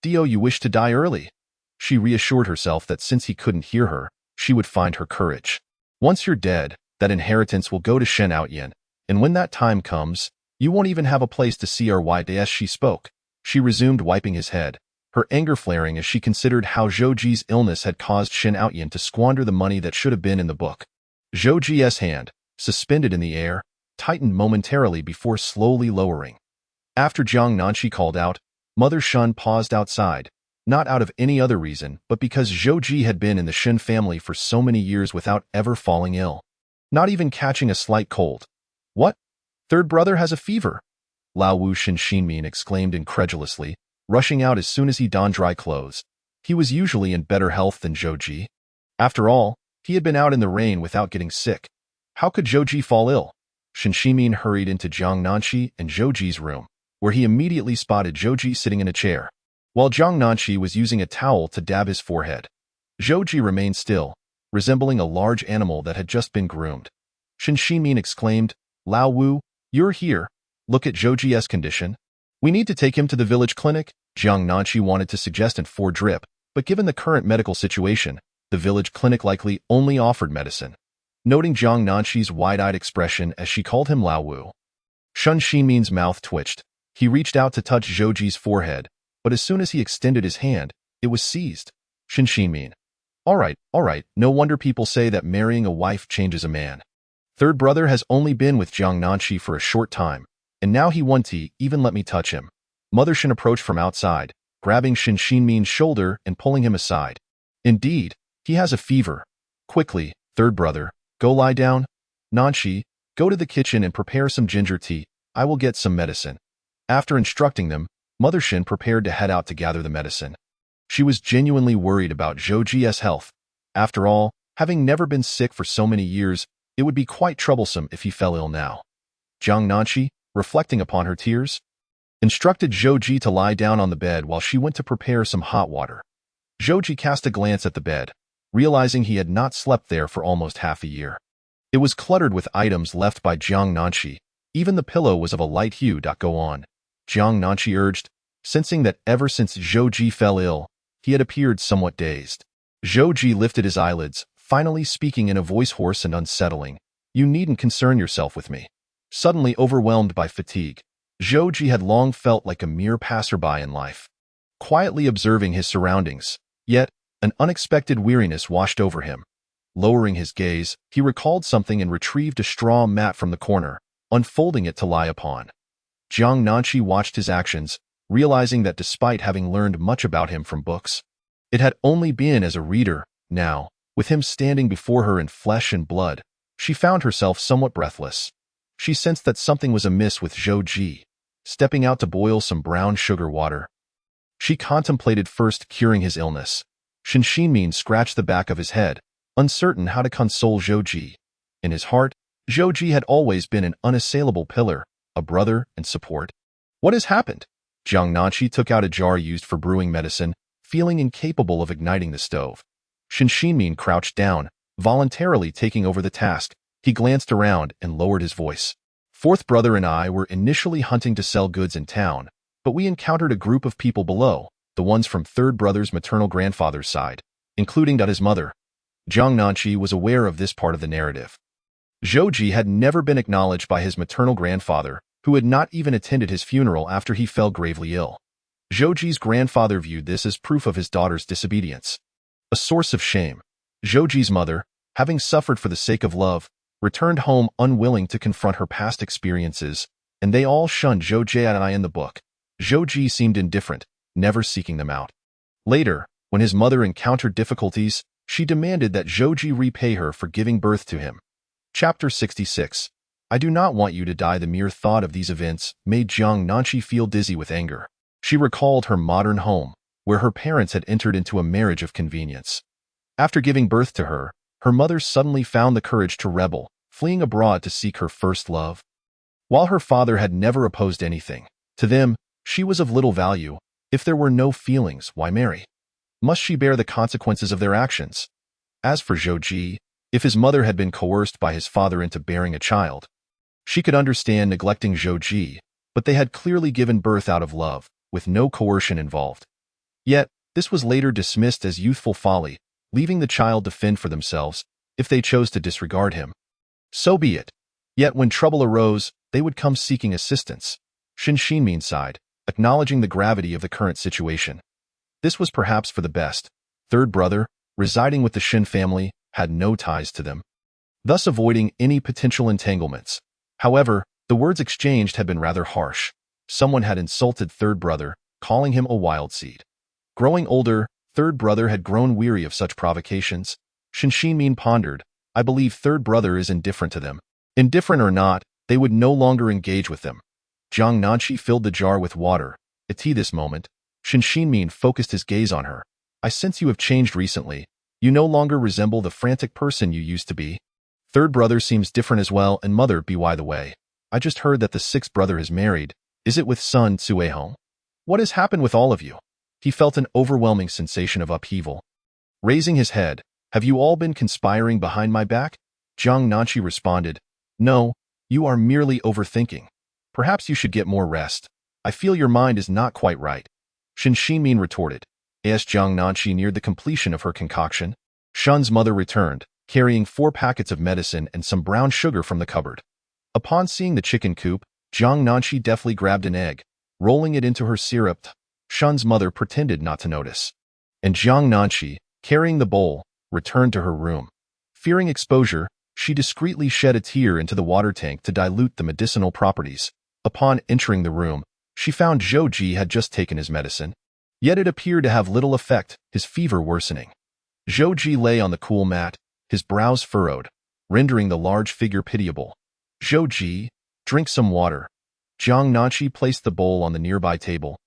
Dio, you wish to die early." She reassured herself that since he couldn't hear her, she would find her courage. "Once you're dead, that inheritance will go to Shen Outyan, and when that time comes, you won't even have a place to see our wife." As she spoke, she resumed wiping his head, her anger flaring as she considered how Zhou Ji's illness had caused Shen Outyan to squander the money that should have been in the book. Zhou Ji's hand, suspended in the air, tightened momentarily before slowly lowering. After Jiang Nanqi called out, Mother Shun paused outside, not out of any other reason, but because Zhou Ji had been in the Shen family for so many years without ever falling ill. Not even catching a slight cold. "What? Third brother has a fever?" Lao Wu Shinmin exclaimed incredulously, rushing out as soon as he donned dry clothes. He was usually in better health than Zhou Ji. After all, he had been out in the rain without getting sick. How could Zhou Ji fall ill? Shinmin hurried into Jiang Nanqi and Zhou Ji's room, where he immediately spotted Zhou Ji sitting in a chair, while Jiang Nanqi was using a towel to dab his forehead. Zhou Ji remained still, resembling a large animal that had just been groomed. Shinmin exclaimed, "Lao Wu, you're here. Look at Zhou Ji's condition. We need to take him to the village clinic." Jiang Nanqi wanted to suggest an for drip, but given the current medical situation, the village clinic likely only offered medicine. Noting Jiang Nanqi's wide-eyed expression as she called him Lao Wu, Shun Xinmin's mouth twitched. He reached out to touch Zhou Ji's forehead, but as soon as he extended his hand, it was seized. Shin Xinmin. All right, no wonder people say that marrying a wife changes a man. Third brother has only been with Jiang Nanqi for a short time, and now he won't even let me touch him." Mother Shin approached from outside, grabbing Shin Xinmin's shoulder and pulling him aside. "Indeed, he has a fever. Quickly, third brother, go lie down. Nanqi, go to the kitchen and prepare some ginger tea. I will get some medicine." After instructing them, Mother Shin prepared to head out to gather the medicine. She was genuinely worried about Zhou Ji's health. After all, having never been sick for so many years, it would be quite troublesome if he fell ill now. Jiang Nanqi, reflecting upon her tears, instructed Zhou Ji to lie down on the bed while she went to prepare some hot water. Zhou Ji cast a glance at the bed, realizing he had not slept there for almost half a year. It was cluttered with items left by Jiang Nanqi. Even the pillow was of a light hue. Go on, Jiang Nanqi urged, sensing that ever since Zhou Ji fell ill, he had appeared somewhat dazed. Zhou Ji lifted his eyelids, finally speaking in a voice hoarse and unsettling. You needn't concern yourself with me. Suddenly overwhelmed by fatigue, Zhou Ji had long felt like a mere passerby in life, quietly observing his surroundings. Yet, an unexpected weariness washed over him. Lowering his gaze, he recalled something and retrieved a straw mat from the corner, unfolding it to lie upon. Jiang Nanqi watched his actions, realizing that despite having learned much about him from books, it had only been as a reader. Now, with him standing before her in flesh and blood, she found herself somewhat breathless. She sensed that something was amiss with Zhou Ji. Stepping out to boil some brown sugar water, she contemplated first curing his illness. Shen Xinmin scratched the back of his head, uncertain how to console Zhou Ji. In his heart, Zhou Ji had always been an unassailable pillar, a brother and support. What has happened? Jiang Nanqi took out a jar used for brewing medicine, feeling incapable of igniting the stove. Shen Xinmin crouched down, voluntarily taking over the task. He glanced around and lowered his voice. Fourth brother and I were initially hunting to sell goods in town, but we encountered a group of people below, the ones from third brother's maternal grandfather's side, including his mother. Jiang Nanqi was aware of this part of the narrative. Zhou Ji had never been acknowledged by his maternal grandfather, who had not even attended his funeral after he fell gravely ill. Zhou Ji's grandfather viewed this as proof of his daughter's disobedience, a source of shame. Zhou Ji's mother, having suffered for the sake of love, returned home unwilling to confront her past experiences, and they all shunned Zhou Ji and I in the book. Zhou Ji seemed indifferent, never seeking them out. Later, when his mother encountered difficulties, she demanded that Zhou Ji repay her for giving birth to him. Chapter 66. I do not want you to die. The mere thought of these events made Jiang Nanqi feel dizzy with anger. She recalled her modern home, where her parents had entered into a marriage of convenience. After giving birth to her, her mother suddenly found the courage to rebel, fleeing abroad to seek her first love. While her father had never opposed anything, to them, she was of little value. If there were no feelings, why marry? Must she bear the consequences of their actions? As for Zhou Ji, if his mother had been coerced by his father into bearing a child, she could understand neglecting Zhou Ji, but they had clearly given birth out of love, with no coercion involved. Yet, this was later dismissed as youthful folly, leaving the child to fend for themselves if they chose to disregard him. So be it. Yet when trouble arose, they would come seeking assistance. Shen Xinmin sighed, acknowledging the gravity of the current situation. This was perhaps for the best. Third brother, residing with the Shen family, had no ties to them, thus avoiding any potential entanglements. However, the words exchanged had been rather harsh. Someone had insulted third brother, calling him a wild seed. Growing older, third brother had grown weary of such provocations. Shen Xinmin pondered, I believe third brother is indifferent to them. Indifferent or not, they would no longer engage with them. Jiang Nanqi filled the jar with water. At this moment, Shen Xinmin focused his gaze on her. I sense you have changed recently. You no longer resemble the frantic person you used to be. Third brother seems different as well, and mother, by the way. I just heard that the sixth brother is married. Is it with son Cuehong? What has happened with all of you? He felt an overwhelming sensation of upheaval. Raising his head, have you all been conspiring behind my back? Jiang Nanqi responded, No, you are merely overthinking. Perhaps you should get more rest. I feel your mind is not quite right. Shen Xinmin retorted. As Jiang Nanqi neared the completion of her concoction, Shen's mother returned, carrying 4 packets of medicine and some brown sugar from the cupboard. Upon seeing the chicken coop, Jiang Nanqi deftly grabbed an egg, rolling it into her syrup. Shen's mother pretended not to notice, and Jiang Nanqi, carrying the bowl, returned to her room. Fearing exposure, she discreetly shed a tear into the water tank to dilute the medicinal properties. Upon entering the room, she found Zhou Ji had just taken his medicine. Yet it appeared to have little effect, his fever worsening. Zhou Ji lay on the cool mat, his brows furrowed, rendering the large figure pitiable. Zhou Ji, drink some water. Jiang Nanqi placed the bowl on the nearby table.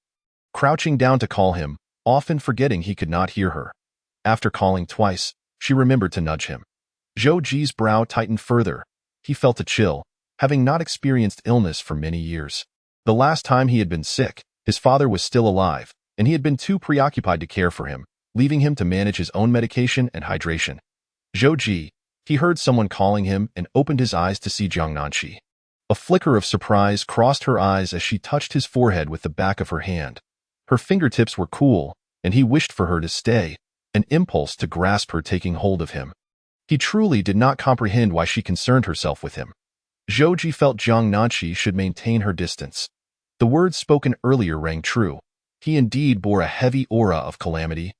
crouching down to call him, often forgetting he could not hear her. After calling twice, she remembered to nudge him. Zhou Ji's brow tightened further. He felt a chill, having not experienced illness for many years. The last time he had been sick, his father was still alive, and he had been too preoccupied to care for him, leaving him to manage his own medication and hydration. Zhou Ji, he heard someone calling him and opened his eyes to see Jiang Nanqi. A flicker of surprise crossed her eyes as she touched his forehead with the back of her hand. Her fingertips were cool, and he wished for her to stay, an impulse to grasp her taking hold of him. He truly did not comprehend why she concerned herself with him. Zhou Ji felt Jiang Nanqi should maintain her distance. The words spoken earlier rang true. He indeed bore a heavy aura of calamity.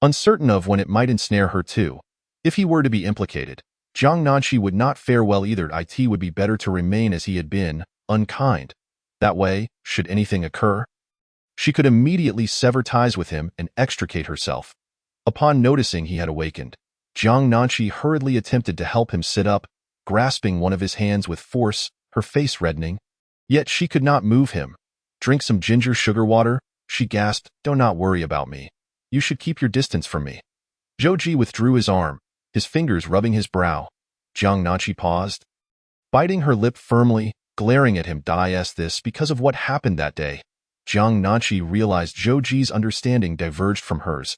Uncertain of when it might ensnare her too. If he were to be implicated, Jiang Nanqi would not fare well either. It would be better to remain as he had been, unkind. That way, should anything occur, she could immediately sever ties with him and extricate herself. Upon noticing he had awakened, Jiang Nanqi hurriedly attempted to help him sit up, grasping one of his hands with force, her face reddening. Yet she could not move him. Drink some ginger sugar water, she gasped. Do not worry about me. You should keep your distance from me. Zhou Ji withdrew his arm, his fingers rubbing his brow. Jiang Nanqi paused, biting her lip firmly, glaring at him. Is this because of what happened that day? Jiang Nanqi realized Zhou Ji's understanding diverged from hers.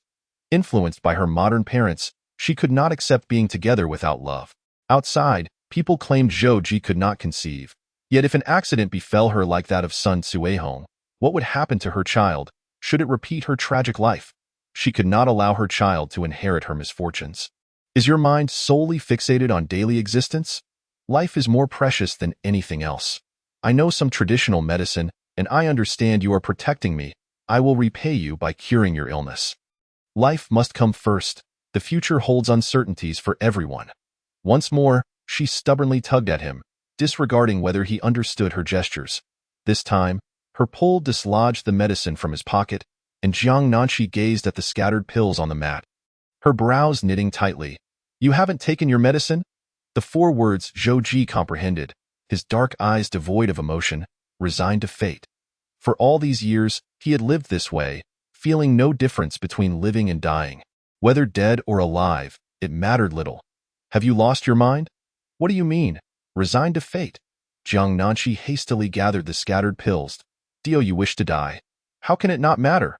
Influenced by her modern parents, she could not accept being together without love. Outside, people claimed Zhou Ji could not conceive. Yet if an accident befell her like that of Sun Cuihong, what would happen to her child, should it repeat her tragic life? She could not allow her child to inherit her misfortunes. Is your mind solely fixated on daily existence? Life is more precious than anything else. I know some traditional medicine, and I understand you are protecting me. I will repay you by curing your illness. Life must come first. The future holds uncertainties for everyone. Once more, she stubbornly tugged at him, disregarding whether he understood her gestures. This time, her pull dislodged the medicine from his pocket, and Jiang Nanqi gazed at the scattered pills on the mat, her brows knitting tightly. You haven't taken your medicine? The 4 words Zhou Ji comprehended, his dark eyes devoid of emotion, resigned to fate. For all these years, he had lived this way, feeling no difference between living and dying. Whether dead or alive, it mattered little. Have you lost your mind? What do you mean? Resigned to fate? Jiang Nanqi hastily gathered the scattered pills. Do you wish to die? How can it not matter?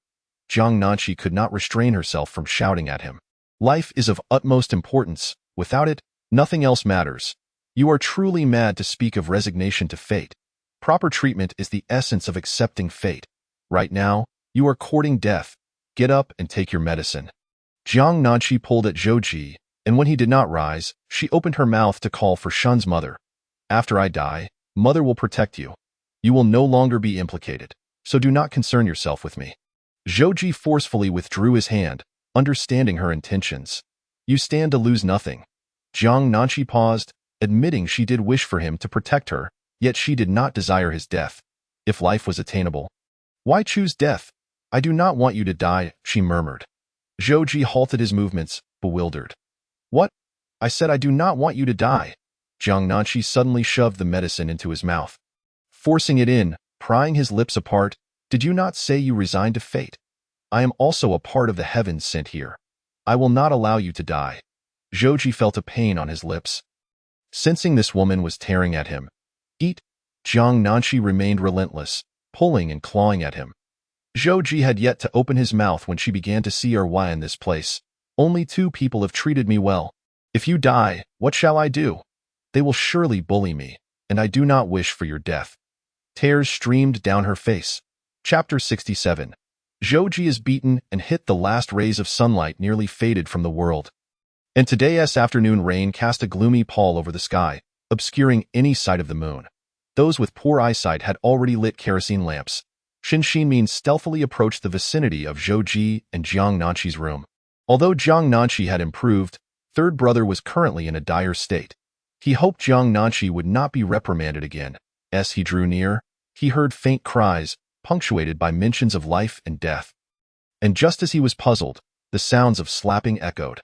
Jiang Nanqi could not restrain herself from shouting at him. Life is of utmost importance. Without it, nothing else matters. You are truly mad to speak of resignation to fate. Proper treatment is the essence of accepting fate. Right now, you are courting death. Get up and take your medicine. Jiang Nanqi pulled at Zhou Ji, and when he did not rise, she opened her mouth to call for Shun's mother. After I die, Mother will protect you. You will no longer be implicated, so do not concern yourself with me. Zhou Ji forcefully withdrew his hand, understanding her intentions. You stand to lose nothing. Jiang Nanqi paused, admitting she did wish for him to protect her, yet she did not desire his death. If life was attainable, why choose death? I do not want you to die, she murmured. Zhou Ji halted his movements, bewildered. What? I said I do not want you to die. Jiang Nanqi suddenly shoved the medicine into his mouth, forcing it in, prying his lips apart. Did you not say you resigned to fate? I am also a part of the heavens sent here. I will not allow you to die. Zhou Ji felt a pain on his lips, sensing this woman was tearing at him. Eat. Jiang Nanqi remained relentless, pulling and clawing at him. Zhou Ji had yet to open his mouth when she began to see why in this place. Only 2 people have treated me well. If you die, what shall I do? They will surely bully me, and I do not wish for your death. Tears streamed down her face. Chapter 67. Zhou Ji is beaten and hit. The last rays of sunlight nearly faded from the world. And today's afternoon rain cast a gloomy pall over the sky, obscuring any sight of the moon. Those with poor eyesight had already lit kerosene lamps. Shin Xinmin stealthily approached the vicinity of Zhou Ji and Jiang Nanqi's room. Although Jiang Nanqi had improved, third brother was currently in a dire state. He hoped Jiang Nanqi would not be reprimanded again. As he drew near, he heard faint cries, punctuated by mentions of life and death. And just as he was puzzled, the sounds of slapping echoed.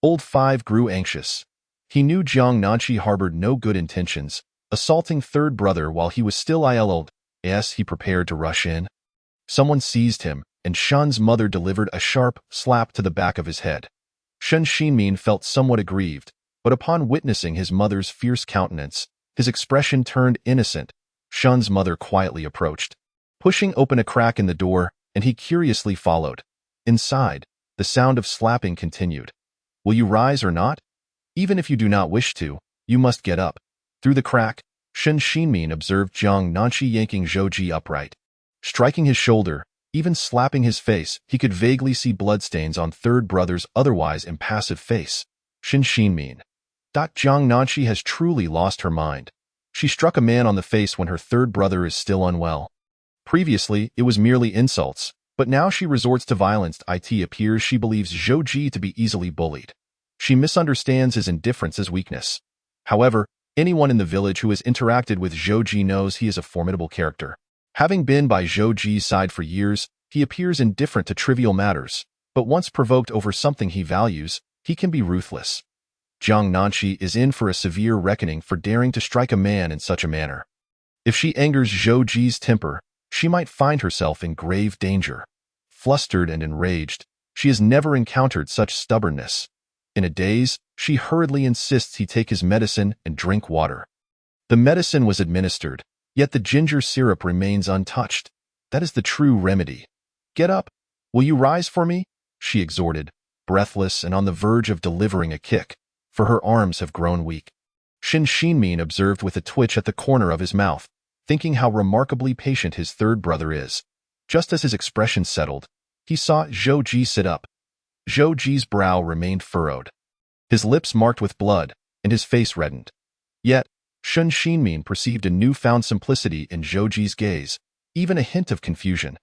Old Five grew anxious. He knew Jiang Nanqi harbored no good intentions, assaulting third brother while he was still ill. As he prepared to rush in, Someone seized him, and Shen's mother delivered a sharp slap to the back of his head. Shen Xinmin felt somewhat aggrieved, but upon witnessing his mother's fierce countenance, his expression turned innocent. Shen's mother quietly approached, pushing open a crack in the door, and he curiously followed. Inside, the sound of slapping continued. Will you rise or not? Even if you do not wish to, you must get up. Through the crack, Shen Xinmin observed Jiang Nanqi yanking Zhou Ji upright. Striking his shoulder, even slapping his face, he could vaguely see bloodstains on third brother's otherwise impassive face. Shen Xinmin. Jiang Nanqi has truly lost her mind. She struck a man on the face when her third brother is still unwell. Previously, it was merely insults, but now she resorts to violence. It appears she believes Zhou Ji to be easily bullied. She misunderstands his indifference as weakness. However, anyone in the village who has interacted with Zhou Ji knows he is a formidable character. Having been by Zhou Ji's side for years, he appears indifferent to trivial matters, but once provoked over something he values, he can be ruthless. Jiang Nanqi is in for a severe reckoning for daring to strike a man in such a manner. If she angers Zhou Ji's temper, she might find herself in grave danger. Flustered and enraged, she has never encountered such stubbornness. In a daze, she hurriedly insists he take his medicine and drink water. The medicine was administered, yet the ginger syrup remains untouched. That is the true remedy. Get up. Will you rise for me? She exhorted, breathless and on the verge of delivering a kick, for her arms have grown weak. Shen Xinmin observed with a twitch at the corner of his mouth, thinking how remarkably patient his third brother is. Just as his expression settled, he saw Zhou Ji sit up. Zhou Ji's brow remained furrowed, his lips marked with blood, and his face reddened. Yet, Shen Xinmin perceived a newfound simplicity in Zhou Ji's gaze, even a hint of confusion.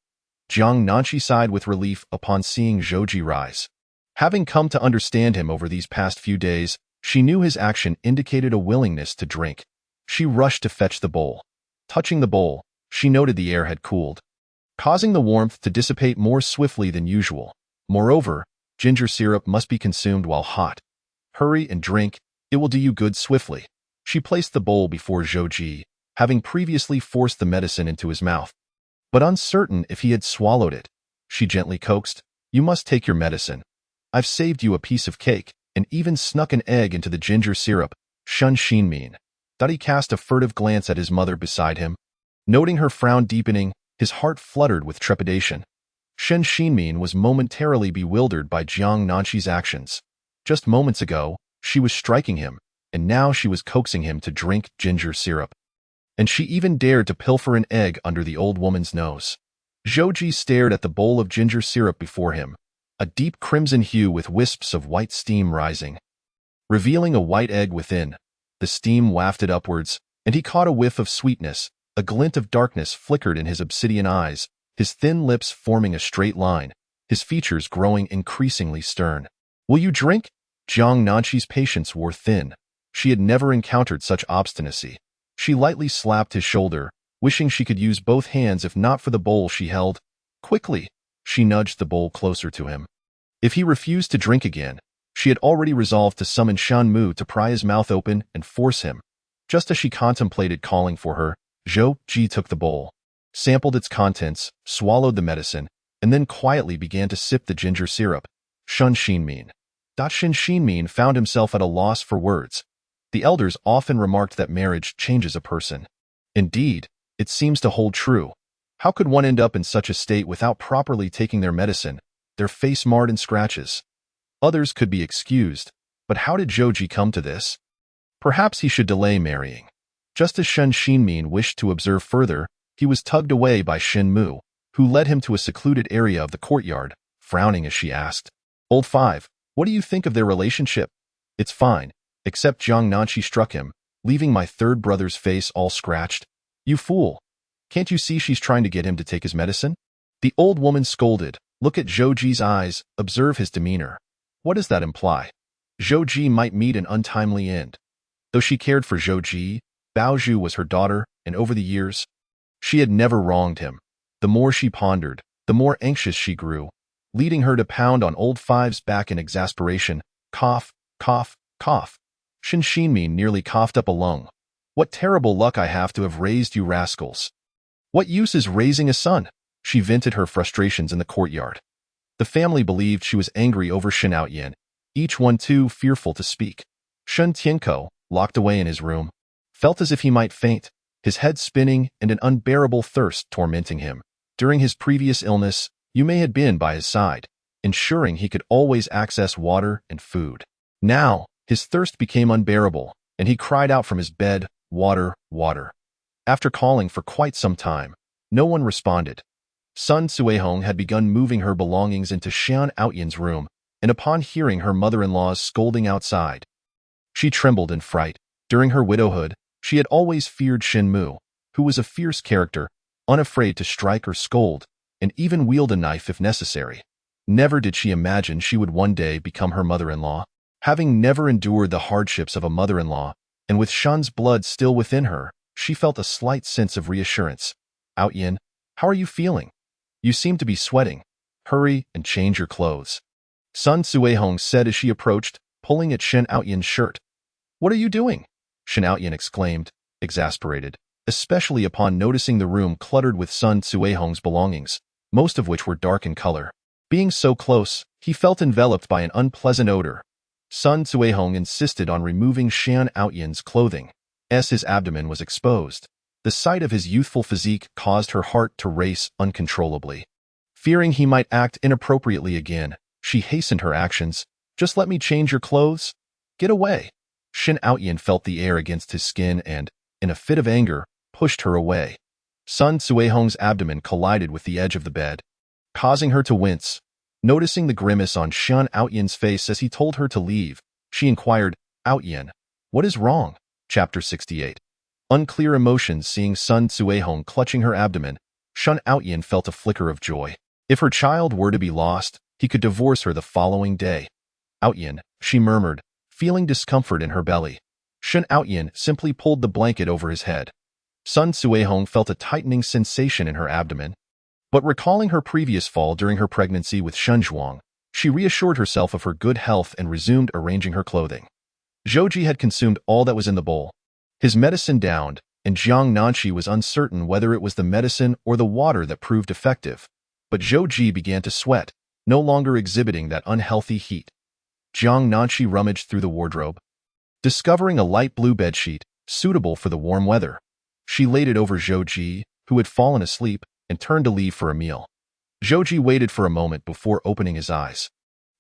Jiang Nanqi sighed with relief upon seeing Zhou Ji rise. Having come to understand him over these past few days, she knew his action indicated a willingness to drink. She rushed to fetch the bowl. Touching the bowl, she noted the air had cooled, causing the warmth to dissipate more swiftly than usual. Moreover, ginger syrup must be consumed while hot. Hurry and drink, it will do you good swiftly. She placed the bowl before Zhou Ji, having previously forced the medicine into his mouth. But uncertain if he had swallowed it, she gently coaxed, "You must take your medicine. I've saved you a piece of cake, and even snuck an egg into the ginger syrup." Shen Xinmin. He cast a furtive glance at his mother beside him. Noting her frown deepening, his heart fluttered with trepidation. Shen Xinmin was momentarily bewildered by Jiang Nanqi's actions. Just moments ago, she was striking him, and now she was coaxing him to drink ginger syrup. And she even dared to pilfer an egg under the old woman's nose. Zhou Ji stared at the bowl of ginger syrup before him, a deep crimson hue with wisps of white steam rising, revealing a white egg within. The steam wafted upwards, and he caught a whiff of sweetness. A glint of darkness flickered in his obsidian eyes, his thin lips forming a straight line, his features growing increasingly stern. "Will you drink?" Jiang Nanqi's patience wore thin. She had never encountered such obstinacy. She lightly slapped his shoulder, wishing she could use both hands if not for the bowl she held. Quickly, she nudged the bowl closer to him. If he refused to drink again, she had already resolved to summon Shan Mu to pry his mouth open and force him. Just as she contemplated calling for her, Zhou Ji took the bowl, sampled its contents, swallowed the medicine, and then quietly began to sip the ginger syrup. Shen Xinmin. Shen Xinmin found himself at a loss for words. The elders often remarked that marriage changes a person. Indeed, it seems to hold true. How could one end up in such a state without properly taking their medicine, their face marred in scratches? Others could be excused, but how did Zhou Ji come to this? Perhaps he should delay marrying. Just as Shen Xinmin wished to observe further, he was tugged away by Shen Mu, who led him to a secluded area of the courtyard, frowning as she asked, "Old Five, what do you think of their relationship?" "It's fine, except Jiang Nanqi struck him, leaving my third brother's face all scratched." "You fool! Can't you see she's trying to get him to take his medicine?" The old woman scolded. "Look at Zhou Ji's eyes, observe his demeanor. What does that imply? Zhou Ji might meet an untimely end." Though she cared for Zhou Ji, Bao Zhu was her daughter, and over the years, she had never wronged him. The more she pondered, the more anxious she grew, leading her to pound on old Five's back in exasperation. Cough, cough, cough. Shen Xinmin nearly coughed up a lung. "What terrible luck I have to have raised you rascals. What use is raising a son? She vented her frustrations in the courtyard. The family believed she was angry over Shen Outyin, each one too fearful to speak. Shen Tianko, locked away in his room, felt as if he might faint, his head spinning and an unbearable thirst tormenting him. During his previous illness, Yu Mei had been by his side, ensuring he could always access water and food. Now, his thirst became unbearable, and he cried out from his bed, "Water, water." After calling for quite some time, no one responded. Sun Suihong had begun moving her belongings into Shen Outyin's room, and upon hearing her mother-in-law's scolding outside, she trembled in fright. During her widowhood, she had always feared Shen Mu, who was a fierce character, unafraid to strike or scold, and even wield a knife if necessary. Never did she imagine she would one day become her mother-in-law. Having never endured the hardships of a mother-in-law, and with Shen's blood still within her, she felt a slight sense of reassurance. "Outyin, how are you feeling? You seem to be sweating. Hurry and change your clothes," Sun Suihong said as she approached, pulling at Shen Outyin's shirt. "What are you doing?" Shen Outyin exclaimed, exasperated, especially upon noticing the room cluttered with Sun Suihong's belongings, most of which were dark in color. Being so close, he felt enveloped by an unpleasant odor. Sun Suihong insisted on removing Shen Outyin's clothing, as his abdomen was exposed. The sight of his youthful physique caused her heart to race uncontrollably. Fearing he might act inappropriately again, she hastened her actions. "Just let me change your clothes. Get away." Shen Outyin felt the air against his skin and, in a fit of anger, pushed her away. Sun Suihong's abdomen collided with the edge of the bed, causing her to wince. Noticing the grimace on Shen Outyin's face as he told her to leave, she inquired, "Outyin, what is wrong?" Chapter 68. Unclear emotions. Seeing Sun Suihong clutching her abdomen, Shen Outyin felt a flicker of joy. If her child were to be lost, he could divorce her the following day. "Outyin," she murmured, feeling discomfort in her belly. Shen Outyin simply pulled the blanket over his head. Sun Suihong felt a tightening sensation in her abdomen. But recalling her previous fall during her pregnancy with Shen Zhuang, she reassured herself of her good health and resumed arranging her clothing. Zhouji had consumed all that was in the bowl. His medicine downed, and Jiang Nanshi was uncertain whether it was the medicine or the water that proved effective. But Zhouji began to sweat, no longer exhibiting that unhealthy heat. Jiang Nanshi rummaged through the wardrobe, discovering a light blue bedsheet, suitable for the warm weather. She laid it over Zhouji, who had fallen asleep, and turned to leave for a meal. Zhouji waited for a moment before opening his eyes.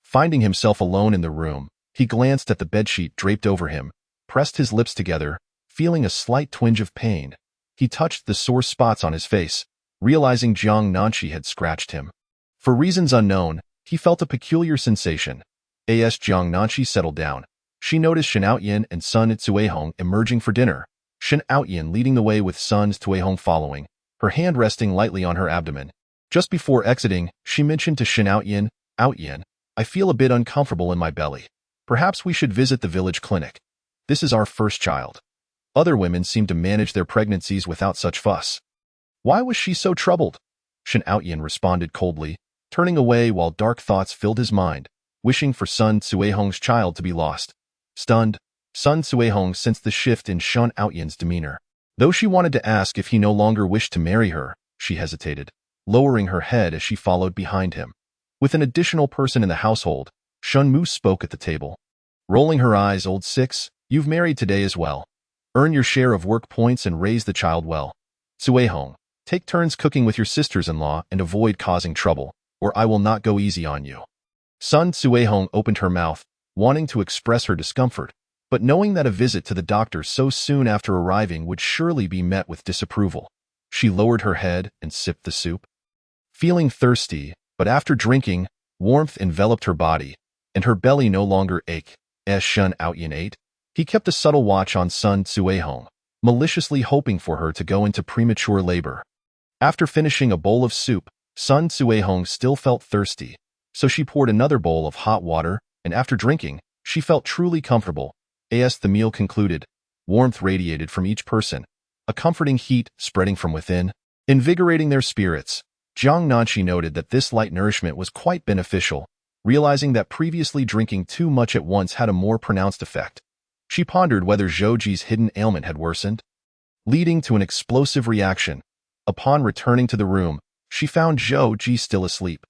Finding himself alone in the room, he glanced at the bedsheet draped over him, pressed his lips together, feeling a slight twinge of pain. He touched the sore spots on his face, realizing Jiang Nanshi had scratched him. For reasons unknown, he felt a peculiar sensation. As Jiang Nanshi settled down, she noticed Shen Outyin and Sun Suihong emerging for dinner, Shen Outyin leading the way with Sun Suihong following, her hand resting lightly on her abdomen. Just before exiting, she mentioned to Shen Outyin, "Outyin, I feel a bit uncomfortable in my belly. Perhaps we should visit the village clinic. This is our first child." Other women seemed to manage their pregnancies without such fuss. Why was she so troubled? Shen Outyin responded coldly, turning away while dark thoughts filled his mind, wishing for Sun Suihong's child to be lost. Stunned, Sun Suihong sensed the shift in Shen Outyin's demeanor. Though she wanted to ask if he no longer wished to marry her, she hesitated, lowering her head as she followed behind him. With an additional person in the household, Shen Mu spoke at the table. Rolling her eyes, "Old Six, you've married today as well. Earn your share of work points and raise the child well. Suihong, take turns cooking with your sisters-in-law and avoid causing trouble, or I will not go easy on you." Sun Suihong opened her mouth, wanting to express her discomfort, but knowing that a visit to the doctor so soon after arriving would surely be met with disapproval. She lowered her head and sipped the soup. Feeling thirsty, but after drinking, warmth enveloped her body, and her belly no longer ached. As Shen Outyin ate, he kept a subtle watch on Sun Suihong, maliciously hoping for her to go into premature labor. After finishing a bowl of soup, Sun Suihong still felt thirsty, so she poured another bowl of hot water, and after drinking, she felt truly comfortable. As the meal concluded, warmth radiated from each person, a comforting heat spreading from within, invigorating their spirits. Jiang Nanshi noted that this light nourishment was quite beneficial, realizing that previously drinking too much at once had a more pronounced effect. She pondered whether Zhouji's hidden ailment had worsened, leading to an explosive reaction. Upon returning to the room, She found Zhou Ji still asleep.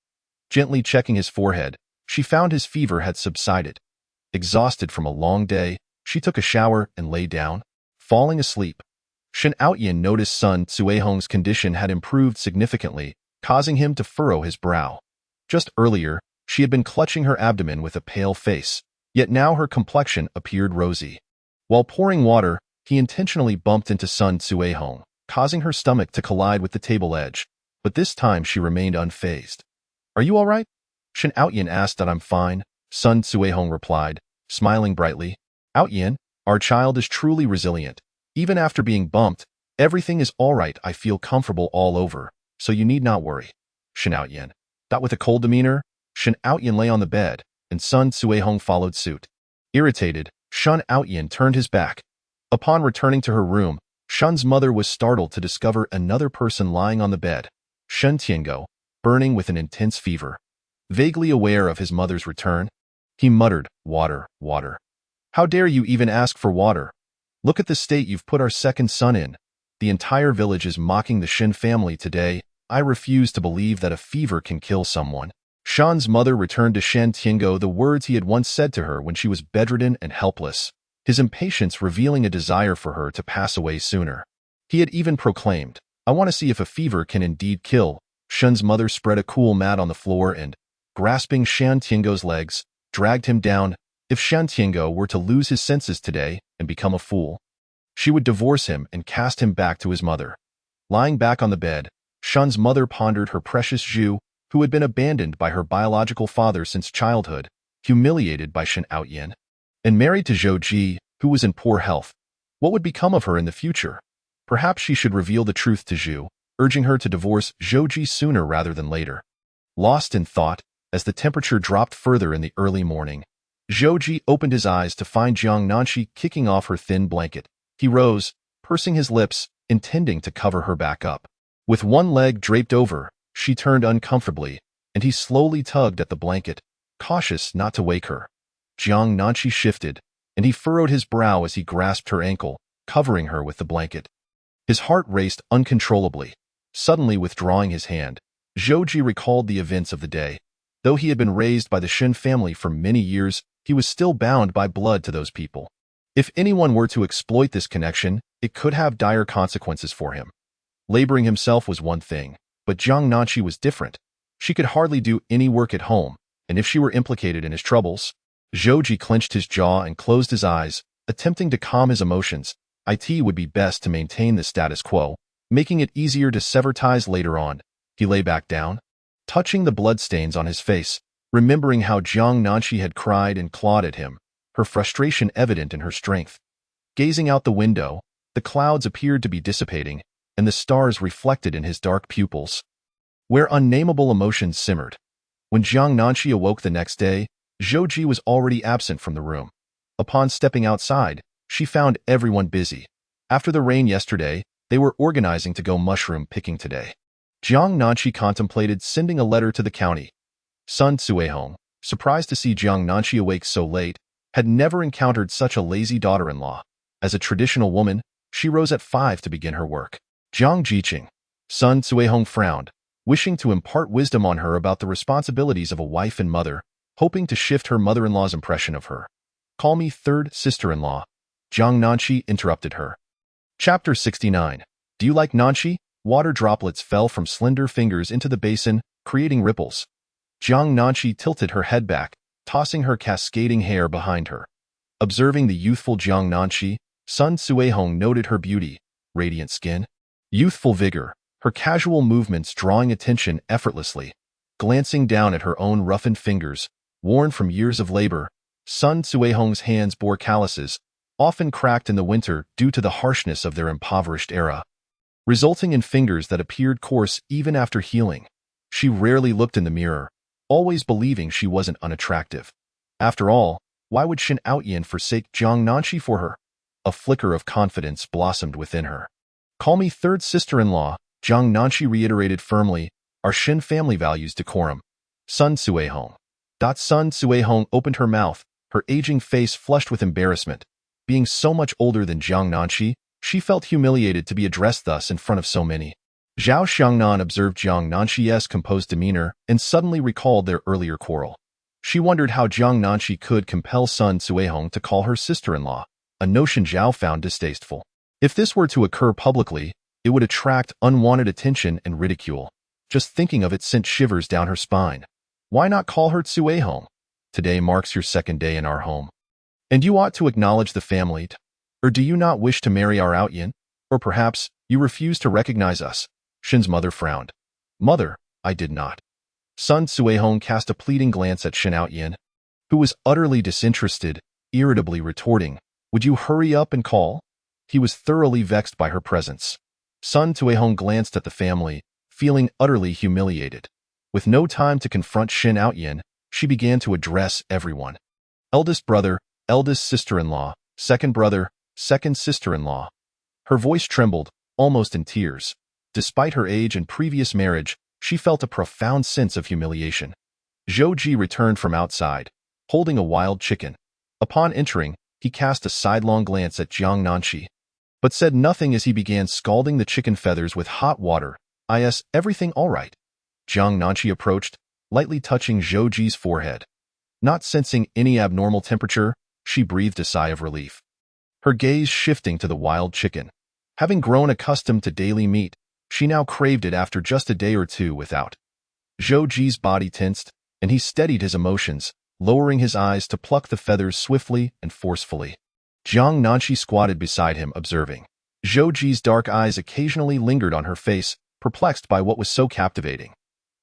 Gently checking his forehead, she found his fever had subsided. Exhausted from a long day, she took a shower and lay down, falling asleep. Shen Outyin noticed Sun Cuehong's condition had improved significantly, causing him to furrow his brow. Just earlier, she had been clutching her abdomen with a pale face, yet now her complexion appeared rosy. While pouring water, he intentionally bumped into Sun Cuehong, causing her stomach to collide with the table edge, but this time she remained unfazed. "Are you all right?" Shen Outyin asked. "That I'm fine," Sun Cuehong replied, smiling brightly. "Outyin, our child is truly resilient. Even after being bumped, everything is all right. I feel comfortable all over, so you need not worry." Shen Outyin. That with a cold demeanor, Shen Outyin lay on the bed, and Sun Cuehong followed suit. Irritated, Shen Outyin turned his back. Upon returning to her room, Shen's mother was startled to discover another person lying on the bed, Shen Tiango, burning with an intense fever. Vaguely aware of his mother's return, he muttered, "Water, water. How dare you even ask for water? Look at the state you've put our second son in. The entire village is mocking the Shen family today. I refuse to believe that a fever can kill someone." Shen's mother returned to Shen Tiango the words he had once said to her when she was bedridden and helpless, his impatience revealing a desire for her to pass away sooner. He had even proclaimed, "I want to see if a fever can indeed kill." Shen's mother spread a cool mat on the floor and, grasping Shen Tiango's legs, dragged him down. If Shen Tiango were to lose his senses today and become a fool, she would divorce him and cast him back to his mother. Lying back on the bed, Shen's mother pondered her precious Zhu, who had been abandoned by her biological father since childhood, humiliated by Shen Outyin, and married to Zhou Ji, who was in poor health. What would become of her in the future? Perhaps she should reveal the truth to Zhu, urging her to divorce Zhou Ji sooner rather than later. Lost in thought, as the temperature dropped further in the early morning, Zhou Ji opened his eyes to find Jiang Nanshi kicking off her thin blanket. He rose, pursing his lips, intending to cover her back up. With one leg draped over, she turned uncomfortably, and he slowly tugged at the blanket, cautious not to wake her. Jiang Nanshi shifted, and he furrowed his brow as he grasped her ankle, covering her with the blanket. His heart raced uncontrollably. Suddenly withdrawing his hand, Zhou Ji recalled the events of the day. Though he had been raised by the Shen family for many years, he was still bound by blood to those people. If anyone were to exploit this connection, it could have dire consequences for him. Laboring himself was one thing, but Jiang Nanshi was different. She could hardly do any work at home, and if she were implicated in his troubles, Zhou Ji clenched his jaw and closed his eyes, attempting to calm his emotions. It would be best to maintain the status quo, making it easier to sever ties later on. He lay back down, touching the bloodstains on his face, remembering how Jiang Nanshi had cried and clawed at him, her frustration evident in her strength. Gazing out the window, the clouds appeared to be dissipating, and the stars reflected in his dark pupils, where unnameable emotions simmered. When Jiang Nanshi awoke the next day, Zhou Ji was already absent from the room. Upon stepping outside, she found everyone busy. After the rain yesterday, they were organizing to go mushroom picking today. Jiang Nanshi contemplated sending a letter to the county. Sun Cuehong, surprised to see Jiang Nanshi awake so late, had never encountered such a lazy daughter-in-law. As a traditional woman, she rose at 5 to begin her work. Jiang Jiqing. Sun Cuehong frowned, wishing to impart wisdom on her about the responsibilities of a wife and mother, hoping to shift her mother-in-law's impression of her. "Call me third sister-in-law," Jiang Nanshi interrupted her. Chapter 69. Do you like Nanshi? Water droplets fell from slender fingers into the basin, creating ripples. Jiang Nanshi tilted her head back, tossing her cascading hair behind her. Observing the youthful Jiang Nanshi, Sun Cuehong noted her beauty, radiant skin, youthful vigor, her casual movements drawing attention effortlessly. Glancing down at her own roughened fingers, worn from years of labor, Sun Cuehong's hands bore calluses, often cracked in the winter due to the harshness of their impoverished era, resulting in fingers that appeared coarse even after healing. She rarely looked in the mirror, always believing she wasn't unattractive. After all, why would Shen Outyin forsake Jiang Nanshi for her? A flicker of confidence blossomed within her. "Call me third sister-in-law," Jiang Nanshi reiterated firmly. "Our Shen family values decorum." Sun Cuehong. Sun Cuehong opened her mouth, her aging face flushed with embarrassment. Being so much older than Jiang Nanshi, she felt humiliated to be addressed thus in front of so many. Zhao Xiangnan observed Jiang Nanxi's composed demeanor and suddenly recalled their earlier quarrel. She wondered how Jiang Nanxi could compel Sun Cuihong to call her sister-in-law, a notion Zhao found distasteful. If this were to occur publicly, it would attract unwanted attention and ridicule. Just thinking of it sent shivers down her spine. Why not call her Cuihong? Today marks your second day in our home. And you ought to acknowledge the family. Or do you not wish to marry our Outyin? Or perhaps you refuse to recognize us? Shin's mother frowned. Mother, I did not. Sun Cuihong cast a pleading glance at Shin Outyin, who was utterly disinterested, irritably retorting, Would you hurry up and call? He was thoroughly vexed by her presence. Sun Cuihong glanced at the family, feeling utterly humiliated. With no time to confront Shin Outyin, she began to address everyone. Eldest brother, eldest sister-in-law, second brother, second sister-in-law. Her voice trembled, almost in tears. Despite her age and previous marriage, she felt a profound sense of humiliation. Zhou Ji returned from outside, holding a wild chicken. Upon entering, he cast a sidelong glance at Jiang Nanxi, but said nothing as he began scalding the chicken feathers with hot water. Is everything all right? Jiang Nanxi approached, lightly touching Zhou Ji's forehead. Not sensing any abnormal temperature, she breathed a sigh of relief. Her gaze shifting to the wild chicken. Having grown accustomed to daily meat, she now craved it after just a day or two without. Zhou Ji's body tensed, and he steadied his emotions, lowering his eyes to pluck the feathers swiftly and forcefully. Jiang Nanxi squatted beside him, observing. Zhou Ji's dark eyes occasionally lingered on her face, perplexed by what was so captivating.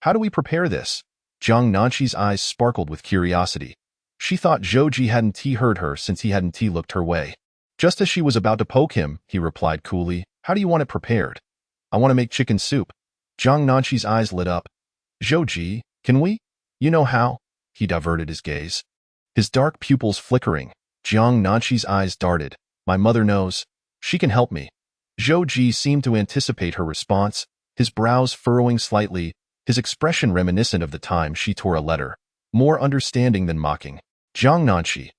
How do we prepare this? Jiang Nanxi's eyes sparkled with curiosity. She thought Zhou Ji hadn't heard her since he hadn't looked her way. Just as she was about to poke him, he replied coolly, How do you want it prepared? I want to make chicken soup. Jiang Nanxi's eyes lit up. Zhou Ji, can we? You know how? He diverted his gaze. His dark pupils flickering, Jiang Nanxi's eyes darted. My mother knows. She can help me. Zhou Ji seemed to anticipate her response, his brows furrowing slightly, his expression reminiscent of the time she tore a letter, more understanding than mocking. Jiang Nanxi.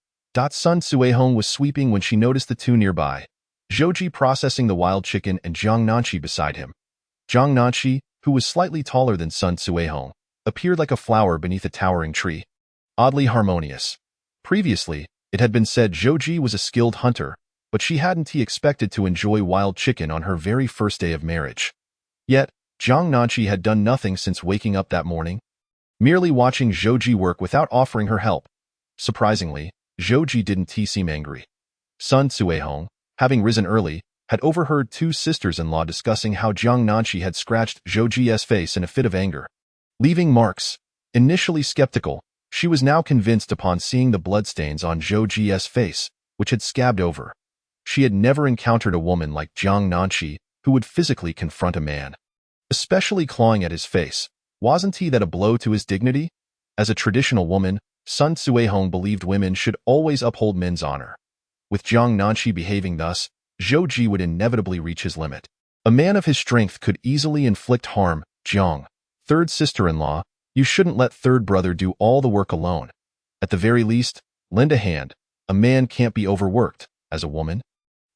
Sun Cuihong was sweeping when she noticed the two nearby, Zhou Ji processing the wild chicken and Jiang Nanxi beside him. Jiang Nanxi, who was slightly taller than Sun Cuihong, appeared like a flower beneath a towering tree. Oddly harmonious. Previously, it had been said Zhou Ji was a skilled hunter, but she hadn't expected to enjoy wild chicken on her very first day of marriage. Yet, Jiang Nanxi had done nothing since waking up that morning, merely watching Zhou Ji work without offering her help. Surprisingly, Zhou Ji didn't seem angry. Sun Cuihong, having risen early, had overheard two sisters-in-law discussing how Jiang Nanxi had scratched Zhou Ji's face in a fit of anger, leaving marks. Initially skeptical, she was now convinced upon seeing the bloodstains on Zhou Ji's face, which had scabbed over. She had never encountered a woman like Jiang Nanxi who would physically confront a man, especially clawing at his face. Wasn't that a blow to his dignity? As a traditional woman, Sun Cuihong believed women should always uphold men's honor. With Jiang Nanxi behaving thus, Zhou Ji would inevitably reach his limit. A man of his strength could easily inflict harm. Jiang, third sister-in-law, you shouldn't let third brother do all the work alone. At the very least, lend a hand. A man can't be overworked. As a woman,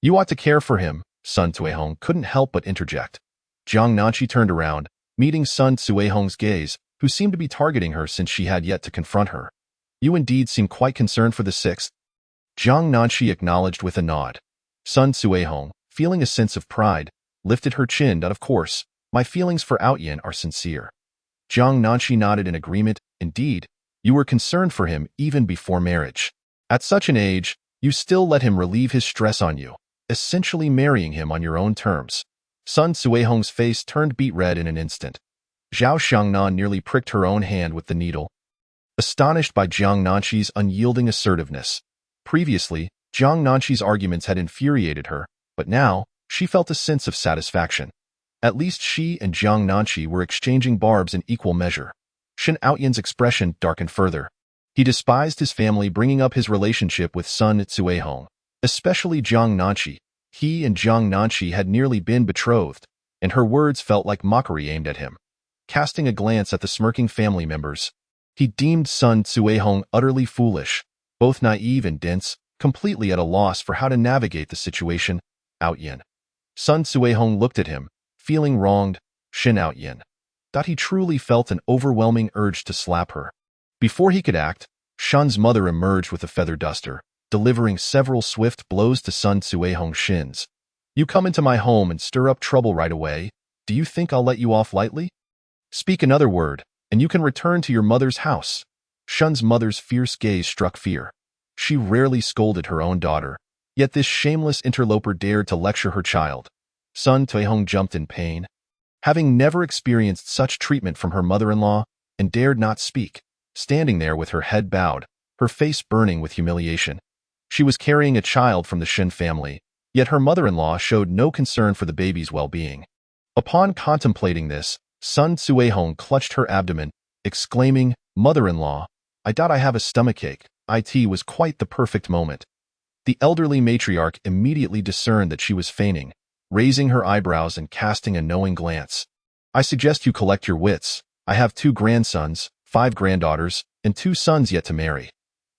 you ought to care for him. Sun Cuihong couldn't help but interject. Jiang Nanxi turned around, meeting Sun Cuihong's gaze, who seemed to be targeting her since she had yet to confront her. You indeed seem quite concerned for the sixth. Jiang Nanxi acknowledged with a nod. Sun Cuihong, feeling a sense of pride, lifted her chin. Of course, my feelings for Outyin are sincere. Jiang Nanxi nodded in agreement. Indeed, you were concerned for him even before marriage. At such an age, you still let him relieve his stress on you, essentially marrying him on your own terms. Sun Cuihong's face turned beet red in an instant. Zhao Xiangnan nearly pricked her own hand with the needle, astonished by Jiang Nanxi's unyielding assertiveness. Previously, Jiang Nanxi's arguments had infuriated her, but now, she felt a sense of satisfaction. At least she and Jiang Nanxi were exchanging barbs in equal measure. Shin Outyin's expression darkened further. He despised his family bringing up his relationship with Sun Cuihong, especially Jiang Nanxi. He and Jiang Nanxi had nearly been betrothed, and her words felt like mockery aimed at him. Casting a glance at the smirking family members, he deemed Sun Cuihong utterly foolish, both naive and dense, completely at a loss for how to navigate the situation. Outyin. Sun Cuihong looked at him, feeling wronged. Shin Outyin. He truly felt an overwhelming urge to slap her. Before he could act, Shun's mother emerged with a feather duster, delivering several swift blows to Sun Tsuehong's shins. You come into my home and stir up trouble right away. Do you think I'll let you off lightly? Speak another word, and you can return to your mother's house. Shun's mother's fierce gaze struck fear. She rarely scolded her own daughter, yet this shameless interloper dared to lecture her child. Sun Tsuehong jumped in pain. Having never experienced such treatment from her mother-in-law, and dared not speak, standing there with her head bowed, her face burning with humiliation. She was carrying a child from the Shin family, yet her mother-in-law showed no concern for the baby's well-being. Upon contemplating this, Sun Tsuehong clutched her abdomen, exclaiming, "Mother-in-law, I doubt I have a stomachache." It was quite the perfect moment. The elderly matriarch immediately discerned that she was feigning, raising her eyebrows and casting a knowing glance. I suggest you collect your wits. I have 2 grandsons, 5 granddaughters, and 2 sons yet to marry.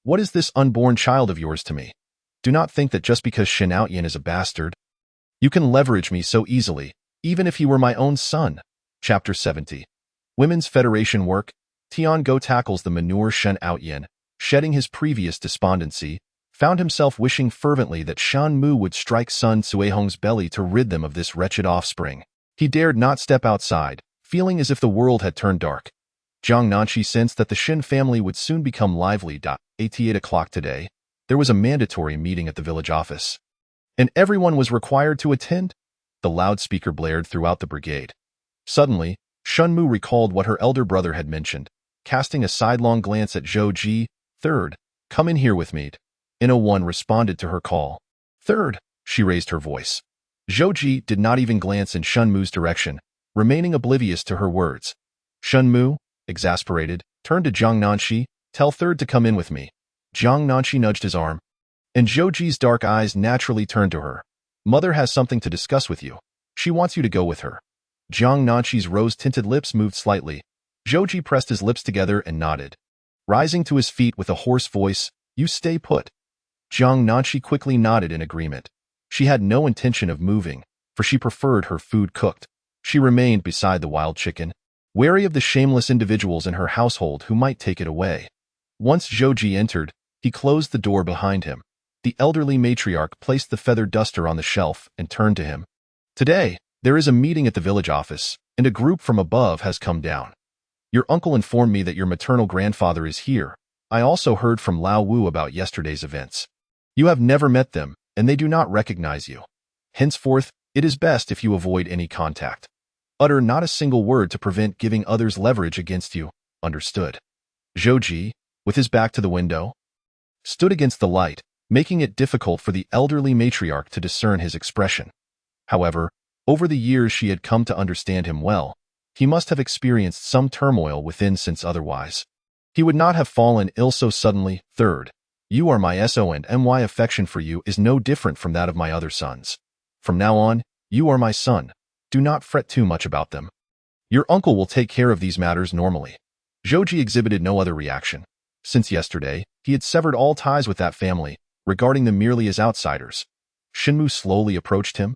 What is this unborn child of yours to me? Do not think that just because Shin Outyin is a bastard, you can leverage me so easily, even if he were my own son. Chapter 70. Women's Federation Work. Tian-go tackles the manure Shin Outyin, shedding his previous despondency, found himself wishing fervently that Shan Mu would strike Sun Tsuehong's belly to rid them of this wretched offspring. He dared not step outside, feeling as if the world had turned dark. Jiang Nanshi sensed that the Shin family would soon become lively. At 8 o'clock today, there was a mandatory meeting at the village office. And everyone was required to attend? The loudspeaker blared throughout the brigade. Suddenly, Shun Mu recalled what her elder brother had mentioned, casting a sidelong glance at Zhou Ji. "Third, come in here with me." Ino-1 responded to her call. "Third," she raised her voice. Zhou Ji did not even glance in Shun Mu's direction, remaining oblivious to her words. Shun Mu, exasperated, turned to Jiang Nanshi. "Tell Third to come in with me." Jiang Nanshi nudged his arm, and Zhou Ji's dark eyes naturally turned to her. "Mother has something to discuss with you. She wants you to go with her." Jiang Nanshi's rose-tinted lips moved slightly. Zhou Ji pressed his lips together and nodded. Rising to his feet with a hoarse voice, "You stay put." Jiang Nanshi quickly nodded in agreement. She had no intention of moving, for she preferred her food cooked. She remained beside the wild chicken, wary of the shameless individuals in her household who might take it away. Once Zhou Ji entered, he closed the door behind him. The elderly matriarch placed the feather duster on the shelf and turned to him. "Today, there is a meeting at the village office, and a group from above has come down. Your uncle informed me that your maternal grandfather is here. I also heard from Lao Wu about yesterday's events. You have never met them, and they do not recognize you. Henceforth, it is best if you avoid any contact. Utter not a single word to prevent giving others leverage against you. Understood?" Zhou Ji, with his back to the window, stood against the light, making it difficult for the elderly matriarch to discern his expression. However, over the years she had come to understand him well. He must have experienced some turmoil within since otherwise he would not have fallen ill so suddenly. "Third, you are my son and my affection for you is no different from that of my other sons. From now on, you are my son. Do not fret too much about them. Your uncle will take care of these matters normally." Zhou Ji exhibited no other reaction. Since yesterday, he had severed all ties with that family, regarding them merely as outsiders. Shinmu slowly approached him.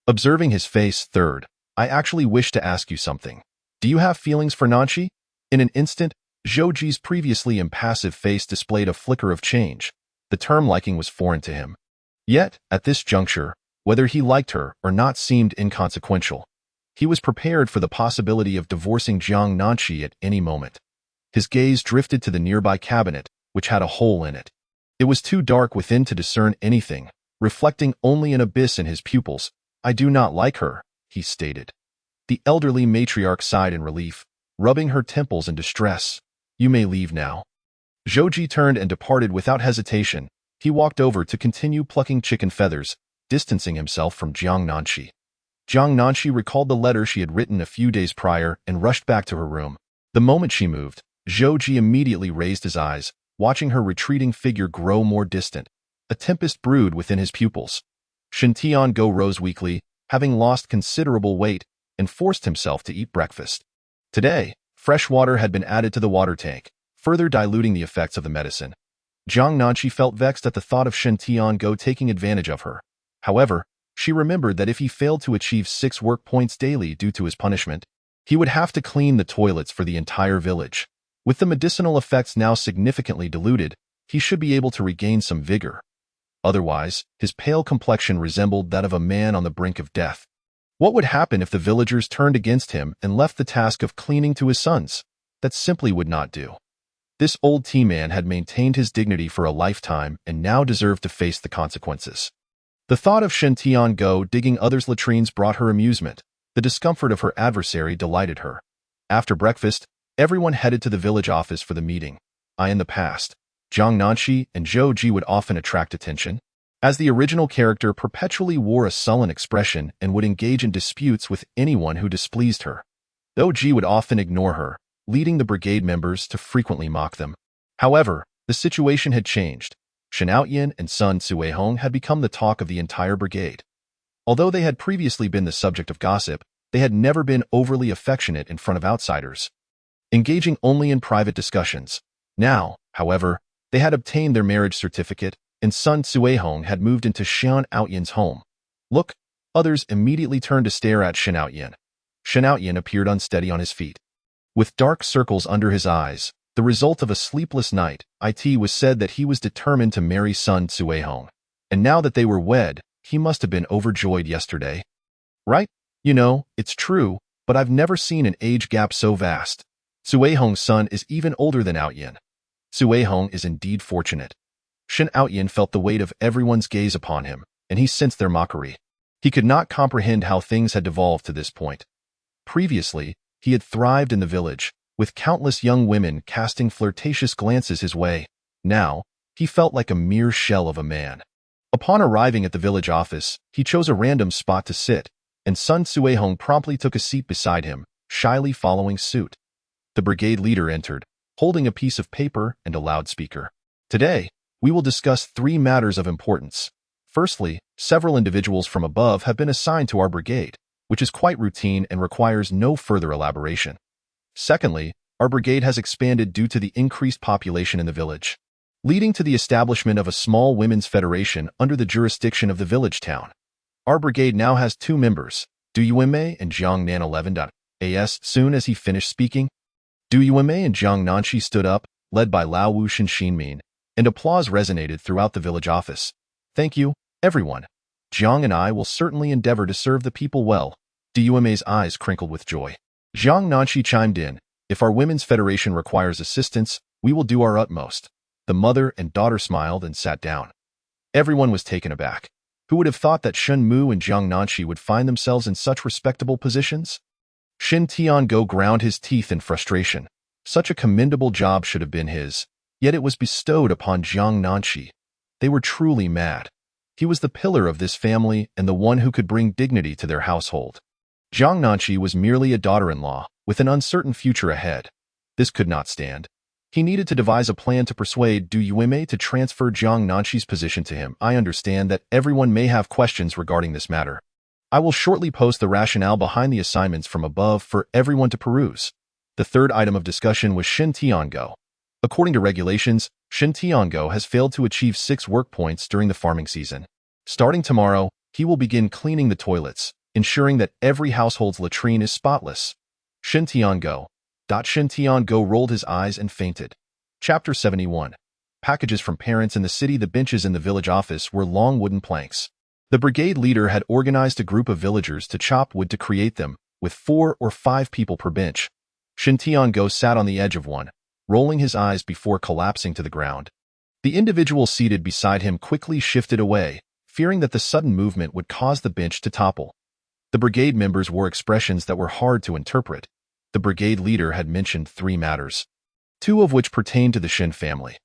Observing his face, "Third, I actually wish to ask you something. Do you have feelings for Nanshi?" In an instant, Zhou Ji's previously impassive face displayed a flicker of change. The term liking was foreign to him. Yet, at this juncture, whether he liked her or not seemed inconsequential. He was prepared for the possibility of divorcing Jiang Nanshi at any moment. His gaze drifted to the nearby cabinet, which had a hole in it. It was too dark within to discern anything, reflecting only an abyss in his pupils. "I do not like her," he stated. The elderly matriarch sighed in relief, rubbing her temples in distress. "You may leave now." Zhou Ji turned and departed without hesitation. He walked over to continue plucking chicken feathers, distancing himself from Jiang Nanshi. Jiang Nanshi recalled the letter she had written a few days prior and rushed back to her room. The moment she moved, Zhou Ji immediately raised his eyes, watching her retreating figure grow more distant. A tempest brewed within his pupils. Shin Tian-go rose weakly, having lost considerable weight, and forced himself to eat breakfast. Today, fresh water had been added to the water tank, further diluting the effects of the medicine. Jiang Nanshi felt vexed at the thought of Shin Tian-go taking advantage of her. However, she remembered that if he failed to achieve 6 work points daily due to his punishment, He would have to clean the toilets for the entire village. With the medicinal effects now significantly diluted, he should be able to regain some vigor. Otherwise, his pale complexion resembled that of a man on the brink of death. What would happen if the villagers turned against him and left the task of cleaning to his sons? That simply would not do. This old tea-man had maintained his dignity for a lifetime and now deserved to face the consequences. The thought of Shen Tian-go digging others' latrines brought her amusement. The discomfort of her adversary delighted her. After breakfast, everyone headed to the village office for the meeting. In the past, Jiang Nanshi and Zhou Ji would often attract attention, as the original character perpetually wore a sullen expression and would engage in disputes with anyone who displeased her. Though Ji would often ignore her, leading the brigade members to frequently mock them. However, the situation had changed. Shen Outyin and Sun Cuihong had become the talk of the entire brigade. Although they had previously been the subject of gossip, they had never been overly affectionate in front of outsiders, engaging only in private discussions. Now, however, they had obtained their marriage certificate, and Sun Cuihong had moved into Shen Outyin's home. Look, others immediately turned to stare at Shen Outyin. Shen Outyin appeared unsteady on his feet, with dark circles under his eyes, the result of a sleepless night. It was said that he was determined to marry Sun Cuihong, and now that they were wed, he must have been overjoyed yesterday. Right? You know, it's true, but I've never seen an age gap so vast. Cuihong's son is even older than Outyin. Cuihong is indeed fortunate. Shen Outyin felt the weight of everyone's gaze upon him, and he sensed their mockery. He could not comprehend how things had devolved to this point. Previously, he had thrived in the village, with countless young women casting flirtatious glances his way. Now, he felt like a mere shell of a man. Upon arriving at the village office, he chose a random spot to sit, and Sun Cuihong promptly took a seat beside him, shyly following suit. The brigade leader entered, holding a piece of paper and a loudspeaker. Today, we will discuss 3 matters of importance. Firstly, several individuals from above have been assigned to our brigade, which is quite routine and requires no further elaboration. Secondly, our brigade has expanded due to the increased population in the village, leading to the establishment of a small women's federation under the jurisdiction of the village town. Our brigade now has 2 members, Du Yuanmei and Jiang Nan 11.as. Soon as he finished speaking, Du Yuanmei and Jiang Nanshi stood up, led by Lao Wush and Xinmin, and applause resonated throughout the village office. Thank you, everyone. Jiang and I will certainly endeavor to serve the people well. Du Yuanmei's eyes crinkled with joy. Jiang Nanshi chimed in, if our women's federation requires assistance, we will do our utmost. The mother and daughter smiled and sat down. Everyone was taken aback. Who would have thought that Shen Mu and Jiang Nanshi would find themselves in such respectable positions? Shen Tian-go ground his teeth in frustration. Such a commendable job should have been his, yet it was bestowed upon Jiang Nanshi. They were truly mad. He was the pillar of this family and the one who could bring dignity to their household. Jiang Nanshi was merely a daughter-in-law, with an uncertain future ahead. This could not stand. He needed to devise a plan to persuade Du Yuanmei to transfer Jiang Nanshi's position to him. I understand that everyone may have questions regarding this matter. I will shortly post the rationale behind the assignments from above for everyone to peruse. The third item of discussion was Shen Tian-go. According to regulations, Shen Tian-go has failed to achieve 6 work points during the farming season. Starting tomorrow, he will begin cleaning the toilets, ensuring that every household's latrine is spotless. Shen Tian-go. Shen Tian-go rolled his eyes and fainted. Chapter 71. Packages from parents in the city. The benches in the village office were long wooden planks. The brigade leader had organized a group of villagers to chop wood to create them, with 4 or 5 people per bench. Shen Tian-go sat on the edge of one, rolling his eyes before collapsing to the ground. The individual seated beside him quickly shifted away, fearing that the sudden movement would cause the bench to topple. The brigade members wore expressions that were hard to interpret. The brigade leader had mentioned 3 matters, 2 of which pertained to the Shen family.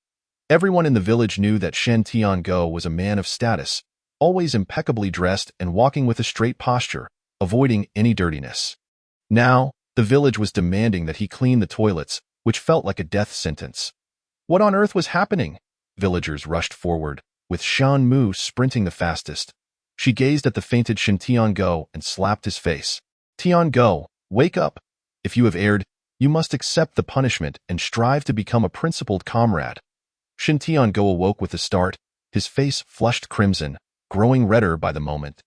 Everyone in the village knew that Shen Tian-go was a man of status, always impeccably dressed and walking with a straight posture, avoiding any dirtiness. Now, the village was demanding that he clean the toilets, which felt like a death sentence. What on earth was happening? Villagers rushed forward, with Shan Mu sprinting the fastest. She gazed at the fainted Shen Tian-go and slapped his face. Tian-go, wake up. If you have erred, you must accept the punishment and strive to become a principled comrade. Shen Tian-go awoke with a start, his face flushed crimson, growing redder by the moment.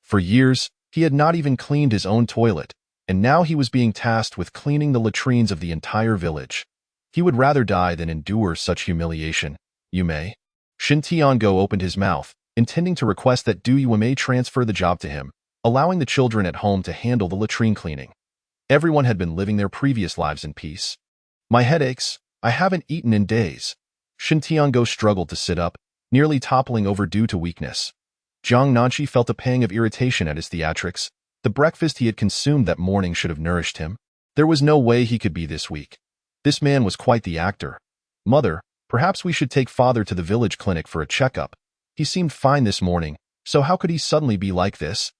For years, he had not even cleaned his own toilet, and now he was being tasked with cleaning the latrines of the entire village. He would rather die than endure such humiliation. Yume. Shin Tiango opened his mouth, intending to request that Du Yume transfer the job to him, allowing the children at home to handle the latrine cleaning. Everyone had been living their previous lives in peace. My head aches. I haven't eaten in days. Shin Tiango struggled to sit up, nearly toppling over due to weakness. Jiang Nanchi felt a pang of irritation at his theatrics. The breakfast he had consumed that morning should have nourished him. There was no way he could be this weak. This man was quite the actor. Mother, perhaps we should take father to the village clinic for a checkup. He seemed fine this morning, so how could he suddenly be like this?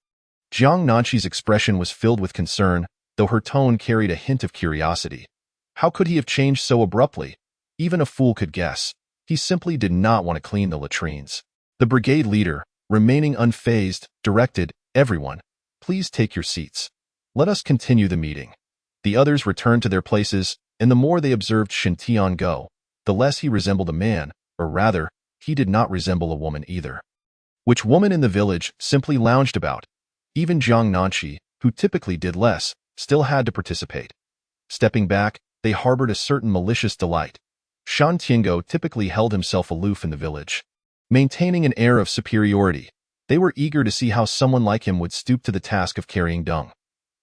Jiang Nanchi's expression was filled with concern, though her tone carried a hint of curiosity. How could he have changed so abruptly? Even a fool could guess. He simply did not want to clean the latrines. The brigade leader, remaining unfazed, directed, "Everyone, please take your seats. Let us continue the meeting." The others returned to their places, and the more they observed Shin Tiango, the less he resembled a man, or rather, he did not resemble a woman either. Which woman in the village simply lounged about. Even Jiang Nanchi, who typically did less, still had to participate. Stepping back, they harbored a certain malicious delight. Shan Tiango typically held himself aloof in the village, maintaining an air of superiority. They were eager to see how someone like him would stoop to the task of carrying dung.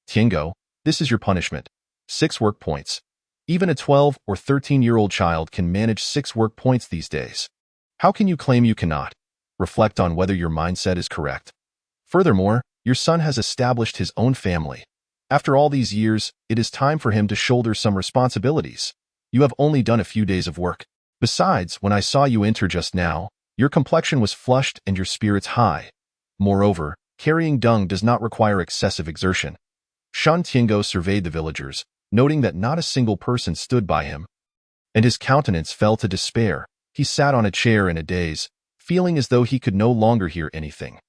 Tiango, this is your punishment. 6 work points. Even a 12 or 13-year-old child can manage 6 work points these days. How can you claim you cannot? Reflect on whether your mindset is correct. Furthermore, your son has established his own family. After all these years, it is time for him to shoulder some responsibilities. You have only done a few days of work. Besides, when I saw you enter just now, your complexion was flushed and your spirits high. Moreover, carrying dung does not require excessive exertion. Shan Tiango surveyed the villagers, noting that not a single person stood by him. And his countenance fell to despair. He sat on a chair in a daze, feeling as though he could no longer hear anything.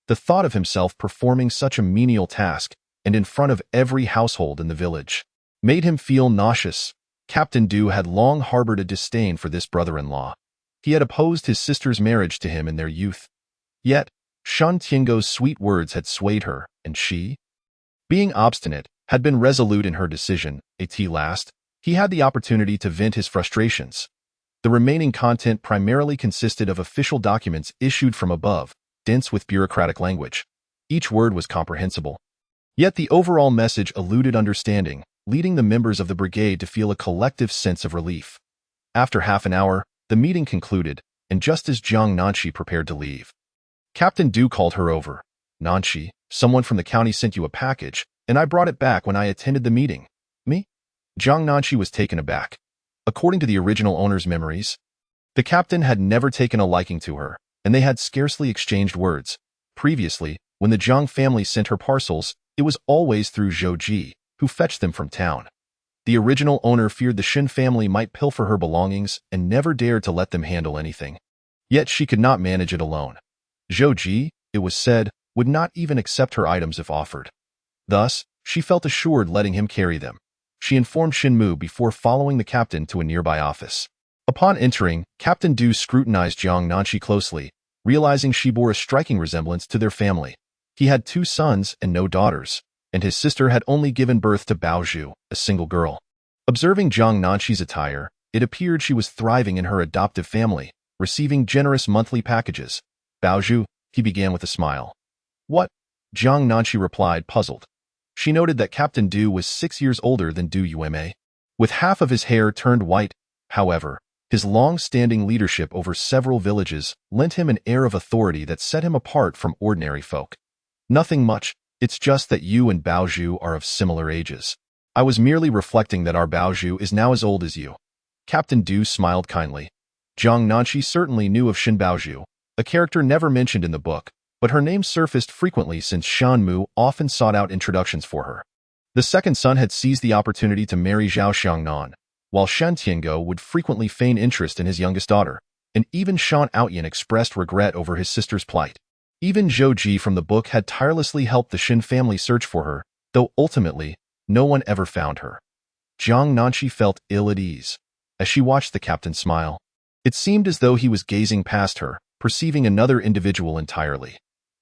The thought of himself performing such a menial task, and in front of every household in the village, made him feel nauseous. Captain Du had long harbored a disdain for this brother-in-law. He had opposed his sister's marriage to him in their youth. Yet, Shan Tiango's sweet words had swayed her, and she, being obstinate, had been resolute in her decision. At last, he had the opportunity to vent his frustrations. The remaining content primarily consisted of official documents issued from above, dense with bureaucratic language. Each word was comprehensible. Yet the overall message eluded understanding, leading the members of the brigade to feel a collective sense of relief. After half an hour, the meeting concluded, and just as Jiang Nanchi prepared to leave, Captain Du called her over. "Nanchi, someone from the county sent you a package, and I brought it back when I attended the meeting." "Me?" Jiang Nanchi was taken aback. According to the original owner's memories, the captain had never taken a liking to her, and they had scarcely exchanged words. Previously, when the Jiang family sent her parcels, it was always through Zhou Ji, who fetched them from town. The original owner feared the Shin family might pilfer her belongings and never dared to let them handle anything. Yet she could not manage it alone. Zhou Ji, it was said, would not even accept her items if offered. Thus, she felt assured letting him carry them. She informed Shin Mu before following the captain to a nearby office. Upon entering, Captain Du scrutinized Jiang Nanchi closely, realizing she bore a striking resemblance to their family. He had 2 sons and no daughters, and his sister had only given birth to Baozhu, a single girl. Observing Jiang Nanchi's attire, it appeared she was thriving in her adoptive family, receiving generous monthly packages. "Baozhu," he began with a smile. "What?" Jiang Nanchi replied, puzzled. She noted that Captain Du was 6 years older than Du Yume. With half of his hair turned white, however, his long-standing leadership over several villages lent him an air of authority that set him apart from ordinary folk. "Nothing much. It's just that you and Baozhu are of similar ages. I was merely reflecting that our Baozhu is now as old as you." Captain Du smiled kindly. Jiang Nanchi certainly knew of Shin Baozhu, a character never mentioned in the book, but her name surfaced frequently since Shan Mu often sought out introductions for her. The second son had seized the opportunity to marry Zhao Xiangnan, while Shan Tiango would frequently feign interest in his youngest daughter, and even Shan Outyan expressed regret over his sister's plight. Even Zhou Ji from the book had tirelessly helped the Shin family search for her, though ultimately, no one ever found her. Jiang Nanchi felt ill at ease as she watched the captain smile. It seemed as though he was gazing past her, perceiving another individual entirely.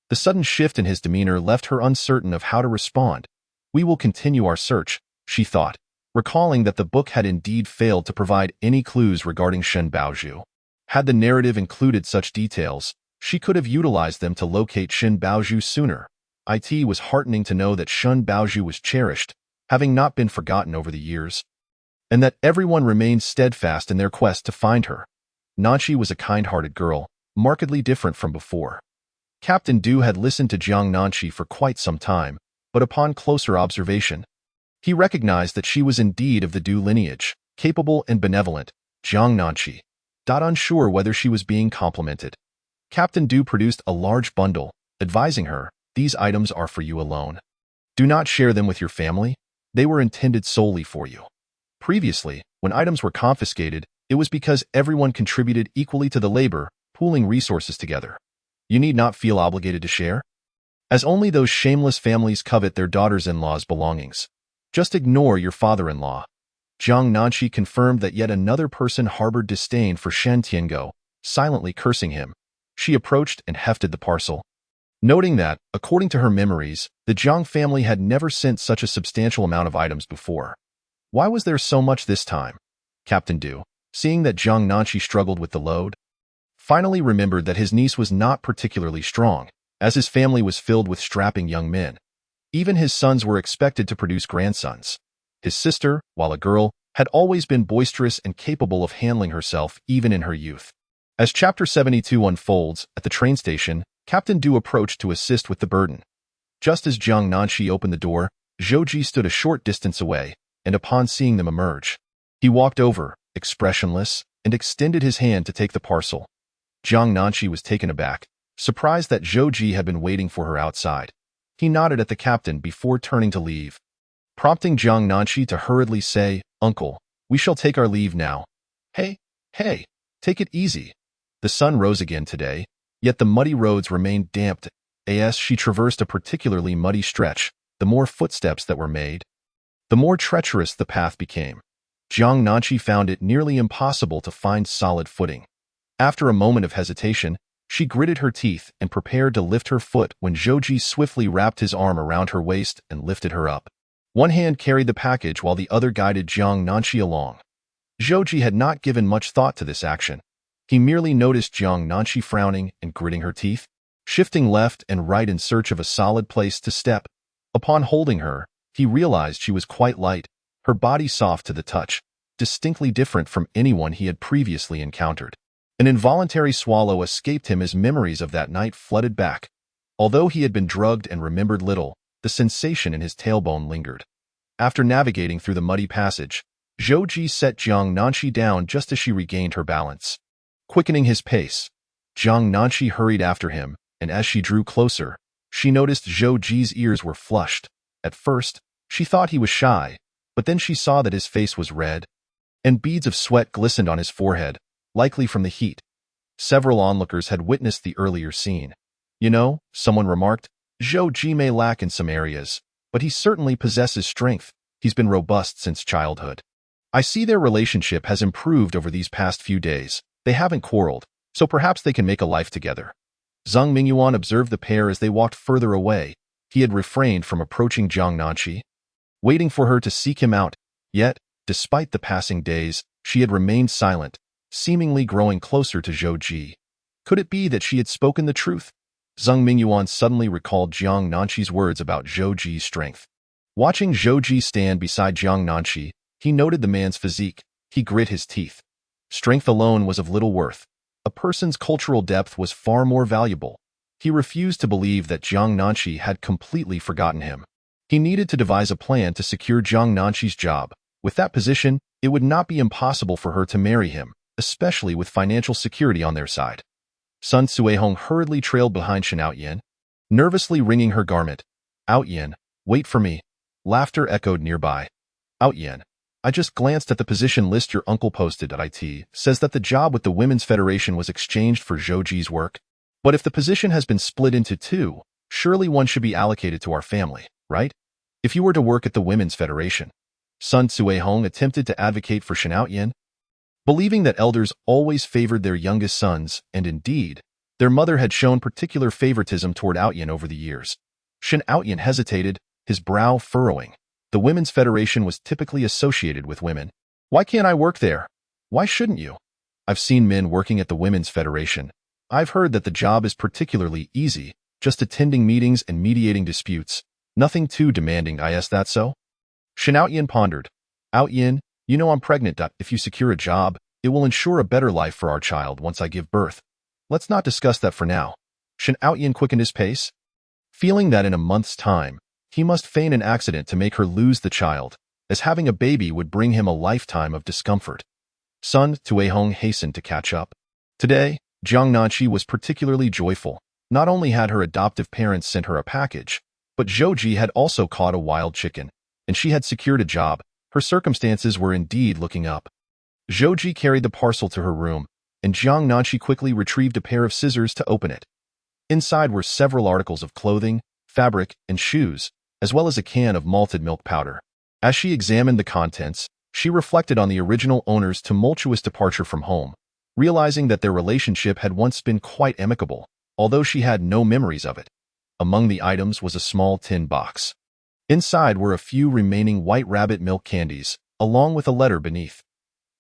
The sudden shift in his demeanor left her uncertain of how to respond. We will continue our search, she thought, recalling that the book had indeed failed to provide any clues regarding Shen Baozhu. Had the narrative included such details, she could have utilized them to locate Shen Baozhu sooner. It was heartening to know that Shen Baozhu was cherished, having not been forgotten over the years, and that everyone remained steadfast in their quest to find her. Nanchi was a kind-hearted girl, markedly different from before. Captain Du had listened to Jiang Nanchi for quite some time, but upon closer observation, he recognized that she was indeed of the Du lineage, capable and benevolent. Jiang Nanchi, unsure whether she was being complimented. Captain Du produced a large bundle, advising her, "These items are for you alone. Do not share them with your family. They were intended solely for you." Previously, when items were confiscated, it was because everyone contributed equally to the labor, pooling resources together. You need not feel obligated to share, as only those shameless families covet their daughters-in-law's belongings. Just ignore your father-in-law. Jiang Nanchi confirmed that yet another person harbored disdain for Shen Tiango, silently cursing him. She approached and hefted the parcel, noting that, according to her memories, the Jiang family had never sent such a substantial amount of items before. Why was there so much this time? Captain Du, seeing that Jiang Nanchi struggled with the load, finally remembered that his niece was not particularly strong, as his family was filled with strapping young men. Even his sons were expected to produce grandsons. His sister, while a girl, had always been boisterous and capable of handling herself even in her youth. As Chapter 72 unfolds, at the train station, Captain Du approached to assist with the burden. Just as Jiang Nanchi opened the door, Zhou Ji stood a short distance away, and upon seeing them emerge, he walked over, expressionless, and extended his hand to take the parcel. Jiang Nanchi was taken aback, surprised that Zhou Ji had been waiting for her outside. He nodded at the captain before turning to leave, prompting Jiang Nanchi to hurriedly say, "Uncle, we shall take our leave now." Hey, take it easy. The sun rose again today, yet the muddy roads remained damp. As she traversed a particularly muddy stretch, the more footsteps that were made, the more treacherous the path became. Jiang Nanchi found it nearly impossible to find solid footing. After a moment of hesitation, she gritted her teeth and prepared to lift her foot when Zhou Ji swiftly wrapped his arm around her waist and lifted her up. One hand carried the package while the other guided Jiang Nanchi along. Zhou Ji had not given much thought to this action. He merely noticed Jiang Nanchi frowning and gritting her teeth, shifting left and right in search of a solid place to step. Upon holding her, he realized she was quite light, her body soft to the touch, distinctly different from anyone he had previously encountered. An involuntary swallow escaped him as memories of that night flooded back. Although he had been drugged and remembered little, the sensation in his tailbone lingered. After navigating through the muddy passage, Zhou Ji set Jiang Nanchi down just as she regained her balance. Quickening his pace, Jiang Nanchi hurried after him, and as she drew closer, she noticed Zhou Ji's ears were flushed. At first, she thought he was shy, but then she saw that his face was red, and beads of sweat glistened on his forehead, likely from the heat. Several onlookers had witnessed the earlier scene. "You know," someone remarked, "Zhou Ji may lack in some areas, but he certainly possesses strength. He's been robust since childhood." I see their relationship has improved over these past few days. They haven't quarreled, so perhaps they can make a life together. Zhang Mingyuan observed the pair as they walked further away. He had refrained from approaching Jiang Nanchi, waiting for her to seek him out. Yet, despite the passing days, she had remained silent, seemingly growing closer to Zhou Ji. Could it be that she had spoken the truth? Zhang Mingyuan suddenly recalled Jiang Nanchi's words about Zhou Ji's strength. Watching Zhou Ji stand beside Jiang Nanchi, he noted the man's physique. He grit his teeth. Strength alone was of little worth. A person's cultural depth was far more valuable. He refused to believe that Jiang Nanchi had completely forgotten him. He needed to devise a plan to secure Jiang Nanchi's job. With that position, it would not be impossible for her to marry him, especially with financial security on their side. Sun Suihong hurriedly trailed behind Shen Outyan, nervously wringing her garment. "Outyan, wait for me." Laughter echoed nearby. "Outyan, I just glanced at the position list your uncle posted at IT. Says that the job with the Women's Federation was exchanged for Zhou Ji's work. But if the position has been split into two, surely one should be allocated to our family, right? If you were to work at the Women's Federation." Sun Suihong attempted to advocate for Shen Outyan, believing that elders always favored their youngest sons, and indeed, their mother had shown particular favoritism toward Outyan over the years. Shen Outyan hesitated, his brow furrowing. The Women's Federation was typically associated with women. Why can't I work there? Why shouldn't you? I've seen men working at the Women's Federation. I've heard that the job is particularly easy, just attending meetings and mediating disputes. Nothing too demanding, is that so? Shen Outyin pondered. Outyin, you know I'm pregnant. If you secure a job, it will ensure a better life for our child once I give birth. Let's not discuss that for now. Shen Outyin quickened his pace, feeling that in a month's time, he must feign an accident to make her lose the child, as having a baby would bring him a lifetime of discomfort. Sun Tuehong hastened to catch up. Today, Jiang Nanqi was particularly joyful. Not only had her adoptive parents sent her a package, but Zhou Ji had also caught a wild chicken, and she had secured a job. Her circumstances were indeed looking up. Zhou Ji carried the parcel to her room, and Jiang Nanqi quickly retrieved a pair of scissors to open it. Inside were several articles of clothing, fabric, and shoes, as well as a can of malted milk powder. As she examined the contents, she reflected on the original owner's tumultuous departure from home, realizing that their relationship had once been quite amicable, although she had no memories of it. Among the items was a small tin box. Inside were a few remaining white rabbit milk candies, along with a letter beneath.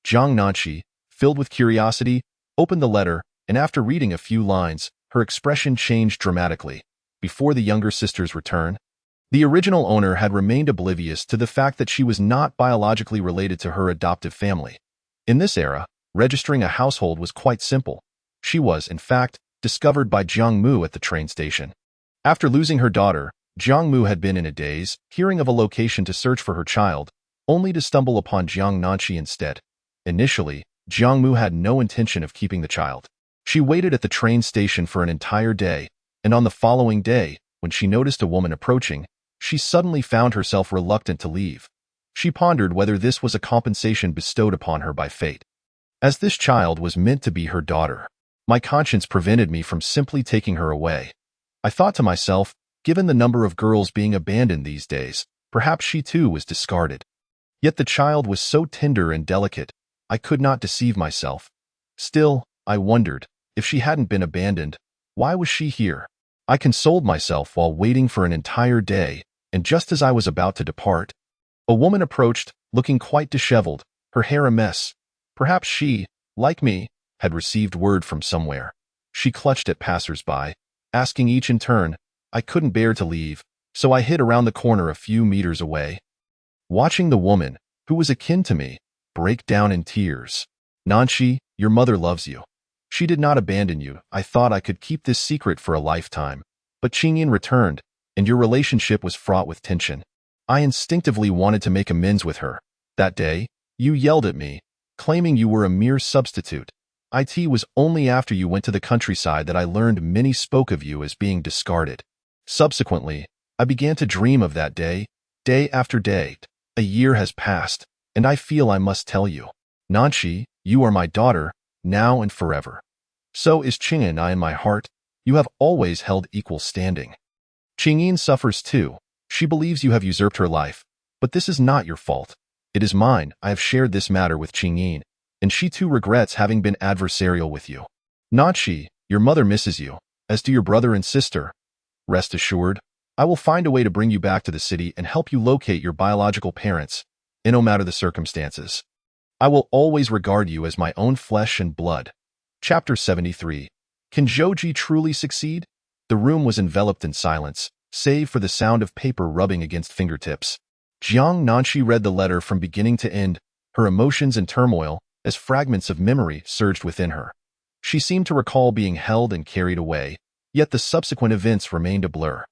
Jiang Nanqi, filled with curiosity, opened the letter, and after reading a few lines, her expression changed dramatically. Before the younger sister's return, the original owner had remained oblivious to the fact that she was not biologically related to her adoptive family. In this era, registering a household was quite simple. She was, in fact, discovered by Jiang Mu at the train station. After losing her daughter, Jiang Mu had been in a daze, hearing of a location to search for her child, only to stumble upon Jiang Nanqi instead. Initially, Jiang Mu had no intention of keeping the child. She waited at the train station for an entire day, and on the following day, when she noticed a woman approaching, she suddenly found herself reluctant to leave. She pondered whether this was a compensation bestowed upon her by fate. As this child was meant to be her daughter, my conscience prevented me from simply taking her away. I thought to myself, given the number of girls being abandoned these days, perhaps she too was discarded. Yet the child was so tender and delicate, I could not deceive myself. Still, I wondered, if she hadn't been abandoned, why was she here? I consoled myself while waiting for an entire day, and just as I was about to depart, a woman approached, looking quite disheveled, her hair a mess. Perhaps she, like me, had received word from somewhere. She clutched at passers-by, asking each in turn. I couldn't bear to leave, so I hid around the corner a few meters away. Watching the woman, who was akin to me, break down in tears. Nanqi, your mother loves you. She did not abandon you. I thought I could keep this secret for a lifetime. But Qingyin returned, and your relationship was fraught with tension. I instinctively wanted to make amends with her. That day, you yelled at me, claiming you were a mere substitute. It was only after you went to the countryside that I learned many spoke of you as being discarded. Subsequently, I began to dream of that day, day after day. A year has passed, and I feel I must tell you. Nanqi, you are my daughter, now and forever. So is Qingyin in my heart. You have always held equal standing. Qingyin suffers too. She believes you have usurped her life, but this is not your fault. It is mine. I have shared this matter with Qingyin, and she too regrets having been adversarial with you. Nanqi, your mother misses you, as do your brother and sister. Rest assured, I will find a way to bring you back to the city and help you locate your biological parents, no matter the circumstances. I will always regard you as my own flesh and blood. Chapter 73. Can Zhou Ji truly succeed? The room was enveloped in silence, save for the sound of paper rubbing against fingertips. Jiang Nanqi read the letter from beginning to end, her emotions in turmoil, as fragments of memory surged within her. She seemed to recall being held and carried away, yet the subsequent events remained a blur.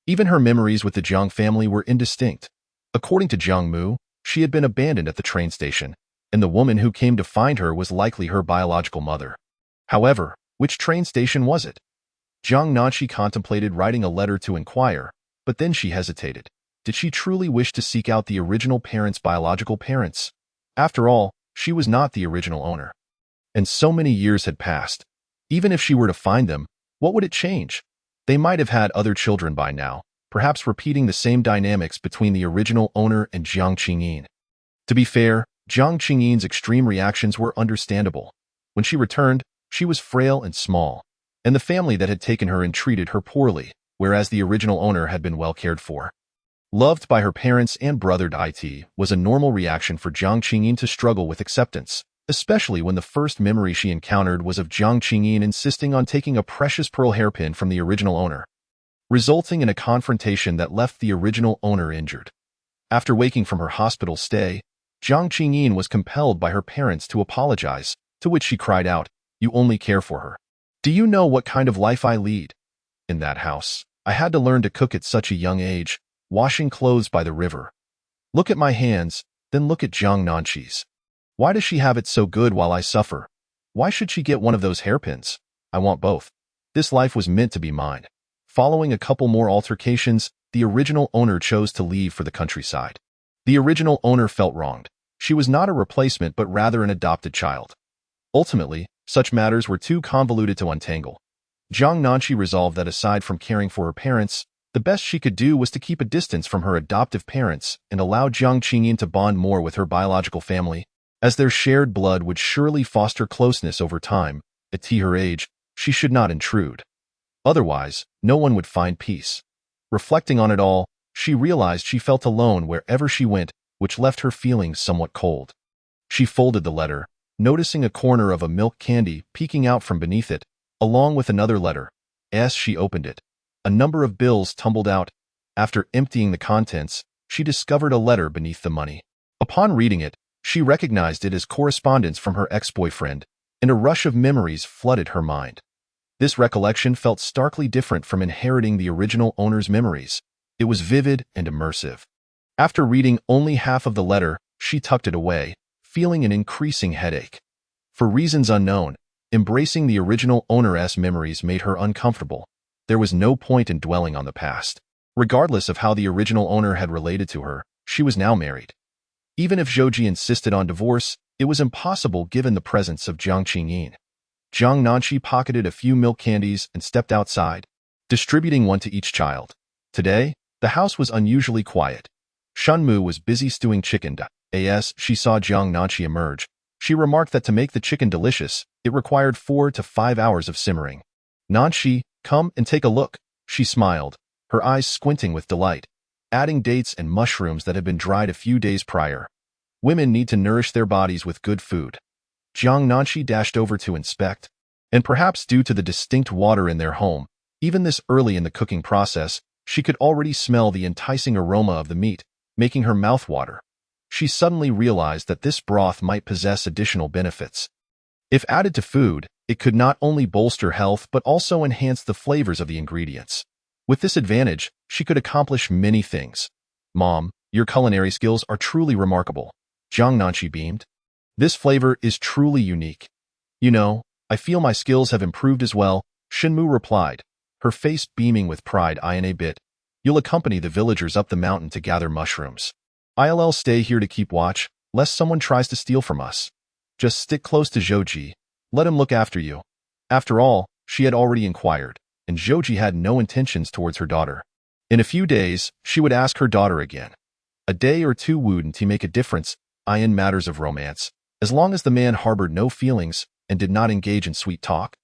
Even her memories with the Jiang family were indistinct. According to Jiang Mu, she had been abandoned at the train station, and the woman who came to find her was likely her biological mother. However, which train station was it? Jiang Nanqi contemplated writing a letter to inquire, but then she hesitated. Did she truly wish to seek out the original parents' biological parents? After all, she was not the original owner. And so many years had passed. Even if she were to find them, what would it change? They might have had other children by now, perhaps repeating the same dynamics between the original owner and Jiang Qingyin. To be fair, Jiang Qingyin's extreme reactions were understandable. When she returned, she was frail and small, and the family that had taken her and treated her poorly, whereas the original owner had been well cared for. Loved by her parents and brother, it was a normal reaction for Jiang Qingyin to struggle with acceptance, especially when the first memory she encountered was of Jiang Qingyin insisting on taking a precious pearl hairpin from the original owner, resulting in a confrontation that left the original owner injured. After waking from her hospital stay, Jiang Qingyin was compelled by her parents to apologize, to which she cried out, "You only care for her. Do you know what kind of life I lead? In that house, I had to learn to cook at such a young age, washing clothes by the river. Look at my hands, then look at Jiang Nanqi's. Why does she have it so good while I suffer? Why should she get one of those hairpins? I want both. This life was meant to be mine." Following a couple more altercations, the original owner chose to leave for the countryside. The original owner felt wronged. She was not a replacement but rather an adopted child. Ultimately, such matters were too convoluted to untangle. Jiang Nanqi resolved that aside from caring for her parents, the best she could do was to keep a distance from her adoptive parents and allow Jiang Qingyin to bond more with her biological family, as their shared blood would surely foster closeness over time. At her age, she should not intrude. Otherwise, no one would find peace. Reflecting on it all, she realized she felt alone wherever she went, which left her feeling somewhat cold. She folded the letter, noticing a corner of a milk candy peeking out from beneath it, along with another letter. As she opened it, a number of bills tumbled out. After emptying the contents, she discovered a letter beneath the money. Upon reading it, she recognized it as correspondence from her ex-boyfriend, and a rush of memories flooded her mind. This recollection felt starkly different from inheriting the original owner's memories. It was vivid and immersive. After reading only half of the letter, she tucked it away, feeling an increasing headache. For reasons unknown, embracing the original owner's memories made her uncomfortable. There was no point in dwelling on the past. Regardless of how the original owner had related to her, she was now married. Even if Zhouji insisted on divorce, it was impossible given the presence of Jiang Qingyin. Jiang Nanqi pocketed a few milk candies and stepped outside, distributing one to each child. Today, the house was unusually quiet. Shunmu was busy stewing chicken. As she saw Jiang Nanqi emerge, she remarked that to make the chicken delicious, it required 4 to 5 hours of simmering. "Nanqi, come and take a look," she smiled, her eyes squinting with delight, adding dates and mushrooms that had been dried a few days prior. Women need to nourish their bodies with good food. Jiang Nanqi dashed over to inspect, and perhaps due to the distinct water in their home, even this early in the cooking process, she could already smell the enticing aroma of the meat, making her mouth water. She suddenly realized that this broth might possess additional benefits. If added to food, it could not only bolster health but also enhance the flavors of the ingredients. With this advantage, she could accomplish many things. "Mom, your culinary skills are truly remarkable," Jiang Nanqi beamed. "This flavor is truly unique." "You know, I feel my skills have improved as well," Shunmu replied, her face beaming with pride. "In a bit, you'll accompany the villagers up the mountain to gather mushrooms. I'll stay here to keep watch, lest someone tries to steal from us. Just stick close to Zhouji. Let him look after you." After all, she had already inquired, and Zhouji had no intentions towards her daughter. In a few days, she would ask her daughter again. A day or two wouldn't make a difference in matters of romance, as long as the man harbored no feelings and did not engage in sweet talk.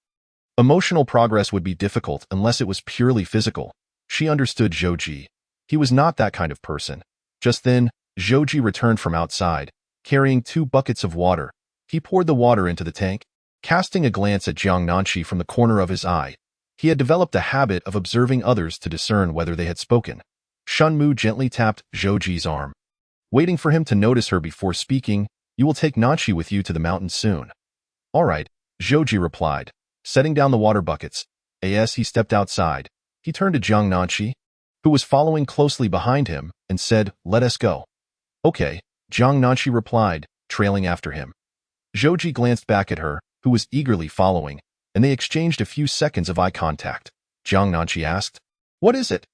Emotional progress would be difficult unless it was purely physical. She understood Zhouji. He was not that kind of person. Just then, Zhouji returned from outside, carrying 2 buckets of water. He poured the water into the tank, casting a glance at Jiang Nanqi from the corner of his eye. He had developed a habit of observing others to discern whether they had spoken. Shunmu gently tapped Zhouji's arm. Waiting for him to notice her before speaking, "You will take Nanqi with you to the mountains soon." "All right," Zhouji replied, setting down the water buckets. As he stepped outside, he turned to Jiang Nanqi, who was following closely behind him, and said, "Let us go." "Okay," Jiang Nanqi replied, trailing after him. Zhouji glanced back at her, who was eagerly following, and they exchanged a few seconds of eye contact. Jiang Nanqi asked, "What is it?"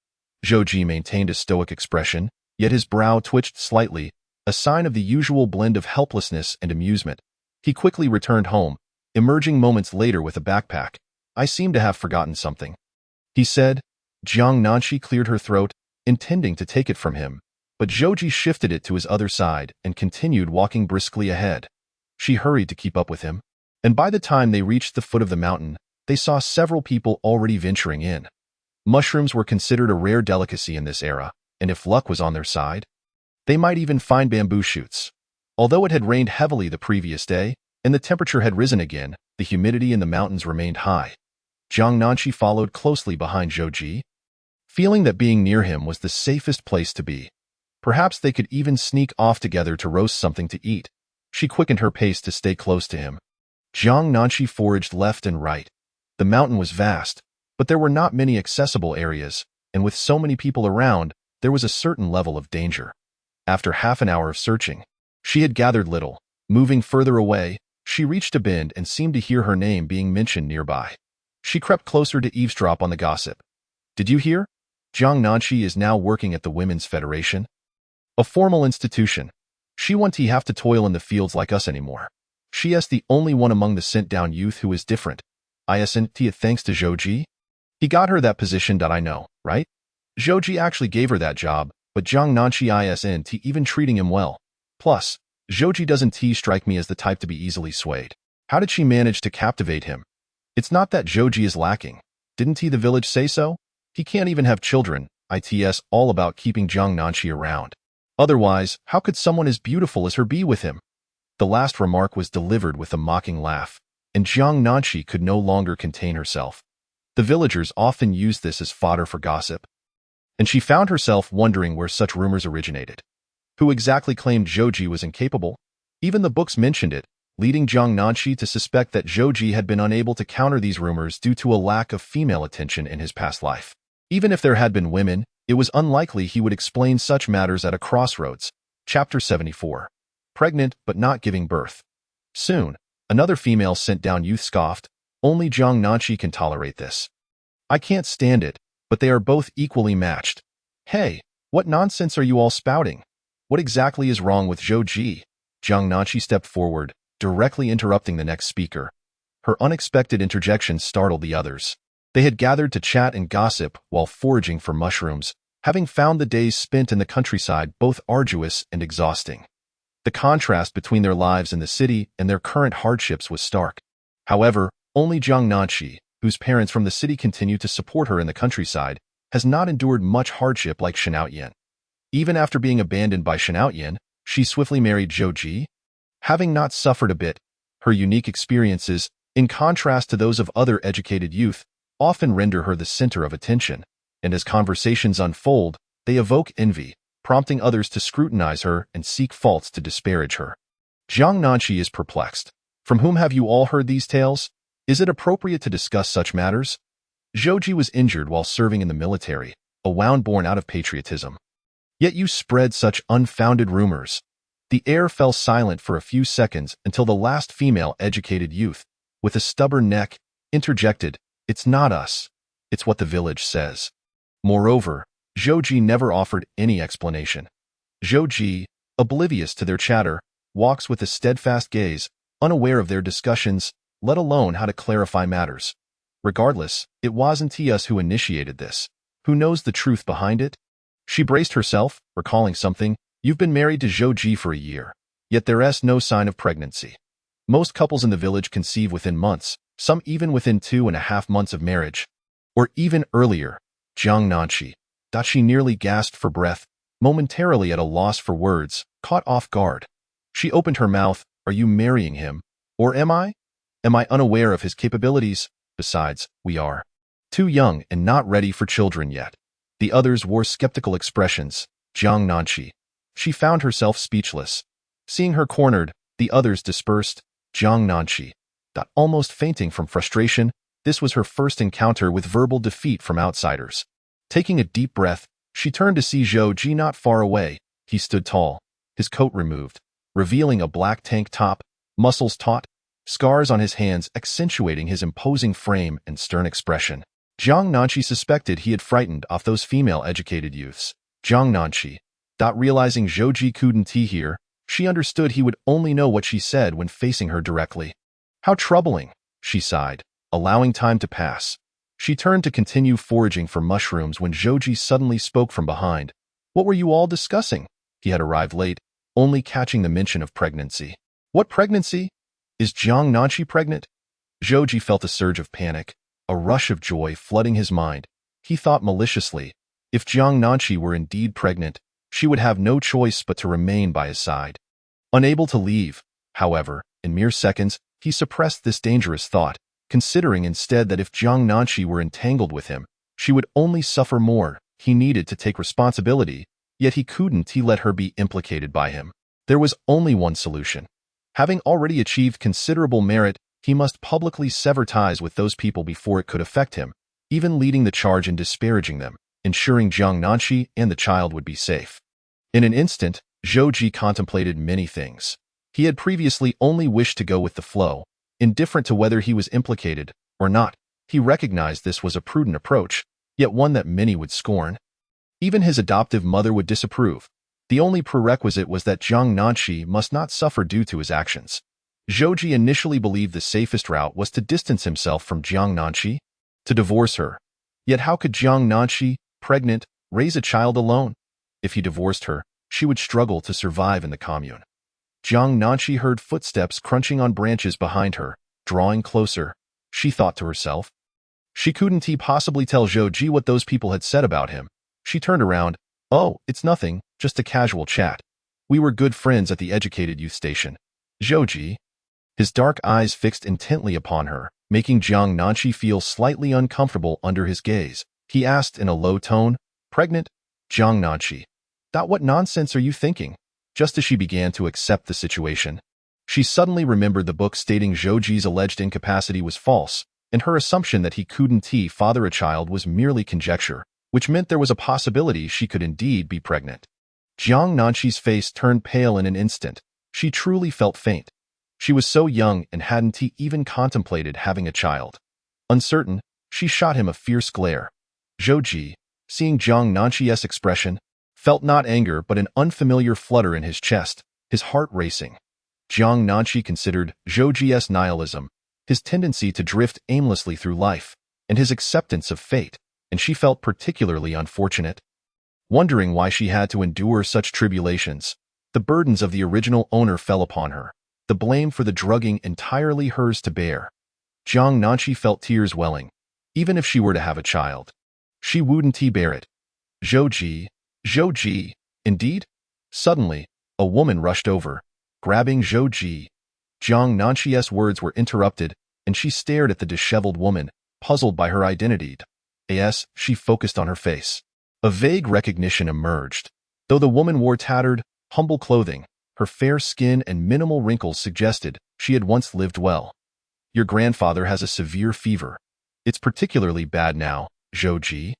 Zhouji maintained a stoic expression, yet his brow twitched slightly, a sign of the usual blend of helplessness and amusement. He quickly returned home, emerging moments later with a backpack. "I seem to have forgotten something," he said. Jiang Nanqi cleared her throat, intending to take it from him, but Zhouji shifted it to his other side and continued walking briskly ahead. She hurried to keep up with him, and by the time they reached the foot of the mountain, they saw several people already venturing in. Mushrooms were considered a rare delicacy in this era, and if luck was on their side, they might even find bamboo shoots. Although it had rained heavily the previous day, and the temperature had risen again, the humidity in the mountains remained high. Jiang Nanqi followed closely behind Zhou Ji, feeling that being near him was the safest place to be. Perhaps they could even sneak off together to roast something to eat. She quickened her pace to stay close to him. Jiang Nanqi foraged left and right. The mountain was vast, but there were not many accessible areas, and with so many people around, there was a certain level of danger. After half an hour of searching, she had gathered little. Moving further away, she reached a bend and seemed to hear her name being mentioned nearby. She crept closer to eavesdrop on the gossip. Did you hear? Jiang Nanqi is now working at the Women's Federation, a formal institution. She won't have to toil in the fields like us anymore. She is the only one among the sent-down youth who is different. Isn't it thanks to Zhou Ji? He got her that position that I know, right? Zhou Ji actually gave her that job, but Jiang Nanqi isn't even treating him well. Plus, Zhou Ji doesn't strike me as the type to be easily swayed. How did she manage to captivate him? It's not that Zhou Ji is lacking. Didn't the village say so? He can't even have children. It's all about keeping Jiang Nanqi around. Otherwise, how could someone as beautiful as her be with him? The last remark was delivered with a mocking laugh, and Jiang Nanqi could no longer contain herself. The villagers often used this as fodder for gossip, and she found herself wondering where such rumors originated. Who exactly claimed Zhou Ji was incapable? Even the books mentioned it, leading Jiang Nanqi to suspect that Zhou Ji had been unable to counter these rumors due to a lack of female attention in his past life. Even if there had been women, it was unlikely he would explain such matters at a crossroads. Chapter 74. Pregnant but not giving birth. Soon, another female sent-down youth scoffed, only Jiang Nanqi can tolerate this. I can't stand it, but they are both equally matched. Hey, what nonsense are you all spouting? What exactly is wrong with Zhou Ji? Jiang Nanqi stepped forward, directly interrupting the next speaker. Her unexpected interjection startled the others. They had gathered to chat and gossip while foraging for mushrooms, having found the days spent in the countryside both arduous and exhausting. The contrast between their lives in the city and their current hardships was stark. However, only Jiang Nanqi, whose parents from the city continue to support her in the countryside, has not endured much hardship like Xiaoyan. Even after being abandoned by Xiaoyan, she swiftly married Zhou Ji. Having not suffered a bit, her unique experiences, in contrast to those of other educated youth, often render her the center of attention, and as conversations unfold, they evoke envy, prompting others to scrutinize her and seek faults to disparage her. Jiang Nanqi is perplexed. From whom have you all heard these tales? Is it appropriate to discuss such matters? Zhou Ji was injured while serving in the military, a wound born out of patriotism. Yet you spread such unfounded rumors. The air fell silent for a few seconds until the last female educated youth, with a stubborn neck, interjected, "It's not us. It's what the village says." Moreover, Zhou Ji never offered any explanation. Zhou Ji, oblivious to their chatter, walks with a steadfast gaze, unaware of their discussions, let alone how to clarify matters. Regardless, it wasn't us who initiated this. Who knows the truth behind it? She braced herself, recalling something. You've been married to Zhou Ji for a year, yet there is no sign of pregnancy. Most couples in the village conceive within months, some even within 2.5 months of marriage. Or even earlier. Jiang Nanqi. She nearly gasped for breath, momentarily at a loss for words, caught off guard. She opened her mouth. Are you marrying him? Or am I? Am I unaware of his capabilities? Besides, we are too young and not ready for children yet. The others wore skeptical expressions. Jiang Nanqi. She found herself speechless. Seeing her cornered, the others dispersed. Jiang Nanqi. Almost fainting from frustration, this was her first encounter with verbal defeat from outsiders. Taking a deep breath, she turned to see Zhou Ji not far away. He stood tall, his coat removed, revealing a black tank top, muscles taut, scars on his hands accentuating his imposing frame and stern expression. Jiang Nanqi suspected he had frightened off those female educated youths. Jiang Nanqi. Realizing Zhou Ji couldn't hear, she understood he would only know what she said when facing her directly. How troubling, she sighed, allowing time to pass. She turned to continue foraging for mushrooms when Zhou Ji suddenly spoke from behind. What were you all discussing? He had arrived late, only catching the mention of pregnancy. What pregnancy? Is Jiang Nanqi pregnant? Zhou Ji felt a surge of panic, a rush of joy flooding his mind. He thought maliciously, If Jiang Nanqi were indeed pregnant, she would have no choice but to remain by his side. Unable to leave, however, in mere seconds, he suppressed this dangerous thought, considering instead that if Jiang Nanqi were entangled with him, she would only suffer more. He needed to take responsibility, yet he couldn't let her be implicated by him. There was only one solution. Having already achieved considerable merit, he must publicly sever ties with those people before it could affect him, even leading the charge in disparaging them, ensuring Jiang Nanqi and the child would be safe. In an instant, Zhou Ji contemplated many things. He had previously only wished to go with the flow, indifferent to whether he was implicated or not. He recognized this was a prudent approach, yet one that many would scorn. Even his adoptive mother would disapprove. The only prerequisite was that Jiang Nanqi must not suffer due to his actions. Zhou Ji initially believed the safest route was to distance himself from Jiang Nanqi, to divorce her. Yet how could Jiang Nanqi, pregnant, raise a child alone? If he divorced her, she would struggle to survive in the commune. Jiang Nanqi heard footsteps crunching on branches behind her, drawing closer. She thought to herself. She couldn't possibly tell Zhou Ji what those people had said about him. She turned around. Oh, it's nothing, just a casual chat. We were good friends at the educated youth station. Zhou Ji. His dark eyes fixed intently upon her, making Jiang Nanqi feel slightly uncomfortable under his gaze. He asked in a low tone, pregnant? Jiang Nanqi. What nonsense are you thinking? Just as she began to accept the situation, she suddenly remembered the book stating Zhou Ji's alleged incapacity was false, and her assumption that he couldn't father a child was merely conjecture, which meant there was a possibility she could indeed be pregnant. Jiang Nanqi's face turned pale in an instant. She truly felt faint. She was so young and hadn't even contemplated having a child. Uncertain, she shot him a fierce glare. Zhou Ji, seeing Jiang Nanqi's expression, felt not anger but an unfamiliar flutter in his chest, his heart racing. Jiang Nanqi considered Zhou Ji's nihilism, his tendency to drift aimlessly through life, and his acceptance of fate, and she felt particularly unfortunate. Wondering why she had to endure such tribulations, the burdens of the original owner fell upon her, the blame for the drugging entirely hers to bear. Jiang Nanqi felt tears welling. Even if she were to have a child, she wouldn't bear it. Zhou Ji, indeed? Suddenly, a woman rushed over, grabbing Zhou Ji. Jiang Nanqi's words were interrupted, and she stared at the disheveled woman, puzzled by her identity. As she focused on her face, a vague recognition emerged. Though the woman wore tattered, humble clothing, her fair skin and minimal wrinkles suggested she had once lived well. Your grandfather has a severe fever. It's particularly bad now, Zhou Ji.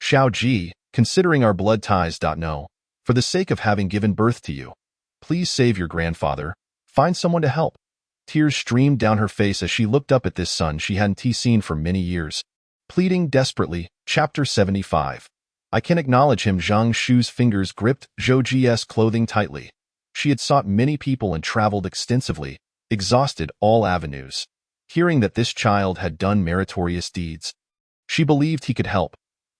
Xiao Ji, considering our blood ties. No, for the sake of having given birth to you, please save your grandfather. Find someone to help. Tears streamed down her face as she looked up at this son she hadn't seen for many years. Pleading desperately, Chapter 75. I can acknowledge him. Zhang Shu's fingers gripped Zhou Ji's clothing tightly. She had sought many people and traveled extensively, exhausted all avenues. Hearing that this child had done meritorious deeds, she believed he could help.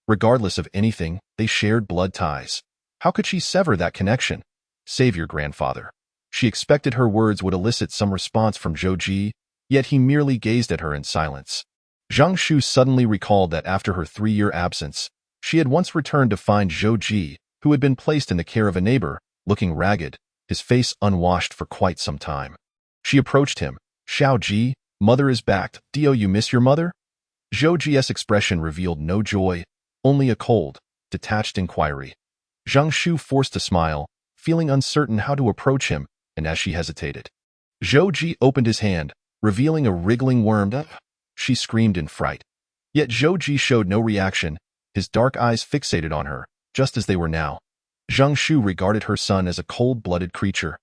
Regardless of anything, they shared blood ties. How could she sever that connection? Save your grandfather. She expected her words would elicit some response from Zhou Ji, yet he merely gazed at her in silence. Zhang Shu suddenly recalled that after her 3-year absence, she had once returned to find Zhou Ji, who had been placed in the care of a neighbor, looking ragged, his face unwashed for quite some time. She approached him. Xiao Ji, mother is back. Do you miss your mother? Zhou Ji's expression revealed no joy, only a cold, detached inquiry. Zhang Shu forced a smile, feeling uncertain how to approach him, and as she hesitated, Zhou Ji opened his hand, revealing a wriggling worm. She screamed in fright. Yet Zhou Ji showed no reaction, his dark eyes fixated on her, just as they were now. Zhang Shu regarded her son as a cold-blooded creature,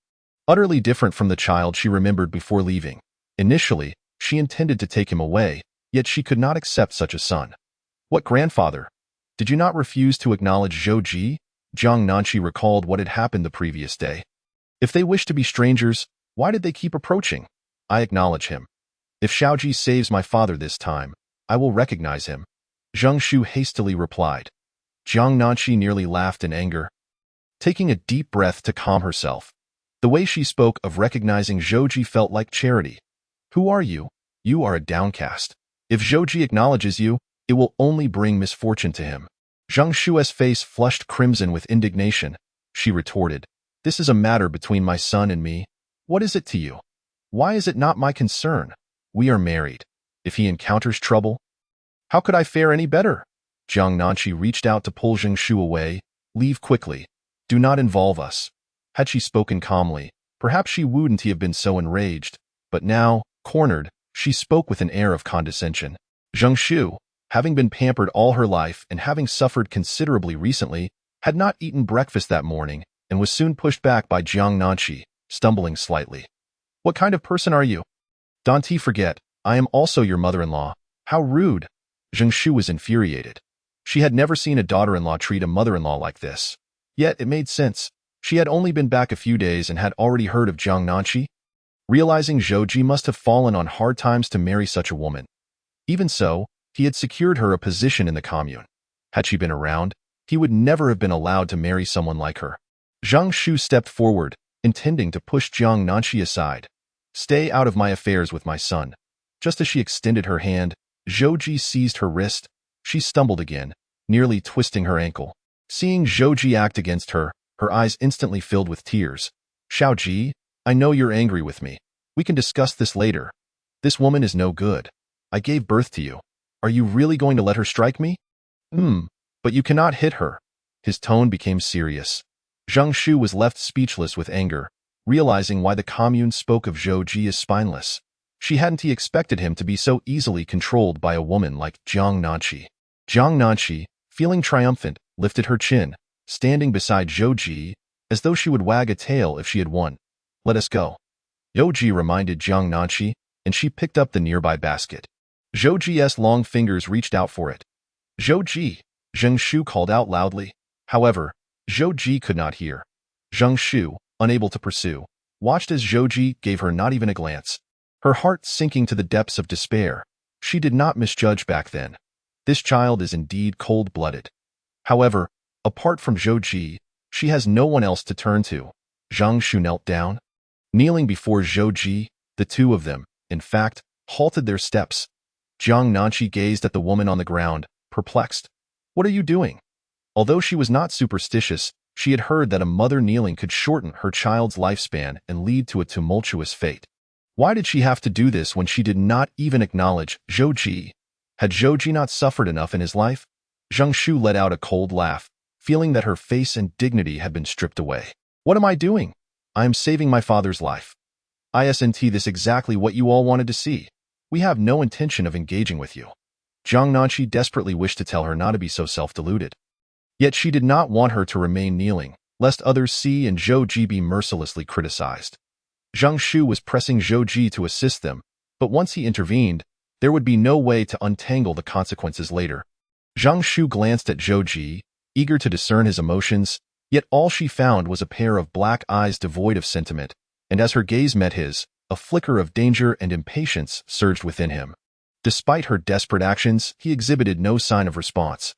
utterly different from the child she remembered before leaving. Initially, she intended to take him away, yet she could not accept such a son. What grandfather? Did you not refuse to acknowledge Zhou Ji? Jiang Nanqi recalled what had happened the previous day. If they wish to be strangers, why did they keep approaching? I acknowledge him. If Xiao Ji saves my father this time, I will recognize him. Zhang Shu hastily replied. Jiang Nanqi nearly laughed in anger, taking a deep breath to calm herself. The way she spoke of recognizing Zhou Ji felt like charity. Who are you? You are a downcast. If Zhou Ji acknowledges you, it will only bring misfortune to him. Zhang Shue's face flushed crimson with indignation. She retorted, "This is a matter between my son and me. What is it to you? Why is it not my concern? We are married. If he encounters trouble, how could I fare any better?" Jiang Nanqi reached out to pull Zhang Shu away. "Leave quickly. Do not involve us." Had she spoken calmly, perhaps she wouldn't have been so enraged, but now, cornered, she spoke with an air of condescension. Zhang Shu, having been pampered all her life and having suffered considerably recently, had not eaten breakfast that morning and was soon pushed back by Jiang Nanqi, stumbling slightly. "What kind of person are you? Don't forget, I am also your mother-in-law. How rude!" Zhang Shu was infuriated. She had never seen a daughter-in-law treat a mother-in-law like this. Yet it made sense. She had only been back a few days and had already heard of Jiang Nanqi. Realizing Zhou Ji must have fallen on hard times to marry such a woman. Even so, he had secured her a position in the commune. Had she been around, he would never have been allowed to marry someone like her. Zhang Shu stepped forward, intending to push Jiang Nanqi aside. "Stay out of my affairs with my son." Just as she extended her hand, Zhou Ji seized her wrist. She stumbled again, nearly twisting her ankle. Seeing Zhou Ji act against her, her eyes instantly filled with tears. "Xiao Ji, I know you're angry with me. We can discuss this later. This woman is no good. I gave birth to you. Are you really going to let her strike me?" But you cannot hit her." His tone became serious. Zhang Shu was left speechless with anger, realizing why the commune spoke of Zhou Ji as spineless. She hadn't expected him to be so easily controlled by a woman like Jiang Nanqi. Jiang Nanqi, feeling triumphant, lifted her chin, standing beside Zhou Ji, as though she would wag a tail if she had won. "Let us go." Zhou Ji reminded Jiang Nanqi, and she picked up the nearby basket. Zhou Ji's long fingers reached out for it. "Zhou Ji," Zhang Shu called out loudly. However, Zhou Ji could not hear. Zhang Shu, unable to pursue, watched as Zhou Ji gave her not even a glance. Her heart sinking to the depths of despair. She did not misjudge back then. This child is indeed cold-blooded. However, apart from Zhou Ji, she has no one else to turn to. Zhang Shu knelt down. Kneeling before Zhou Ji, the two of them, in fact, halted their steps. Jiang Nanqi gazed at the woman on the ground, perplexed. "What are you doing?" Although she was not superstitious, she had heard that a mother kneeling could shorten her child's lifespan and lead to a tumultuous fate. Why did she have to do this when she did not even acknowledge Zhou Ji? Had Zhou Ji not suffered enough in his life? Zhang Shu let out a cold laugh, feeling that her face and dignity had been stripped away. "What am I doing? I am saving my father's life. Isn't this exactly what you all wanted to see? We have no intention of engaging with you." Jiang Nanqi desperately wished to tell her not to be so self-deluded. Yet she did not want her to remain kneeling, lest others see and Zhou Ji be mercilessly criticized. Zhang Shu was pressing Zhou Ji to assist them, but once he intervened, there would be no way to untangle the consequences later. Zhang Shu glanced at Zhou Ji, eager to discern his emotions, yet all she found was a pair of black eyes devoid of sentiment, and as her gaze met his, a flicker of danger and impatience surged within him. Despite her desperate actions, he exhibited no sign of response.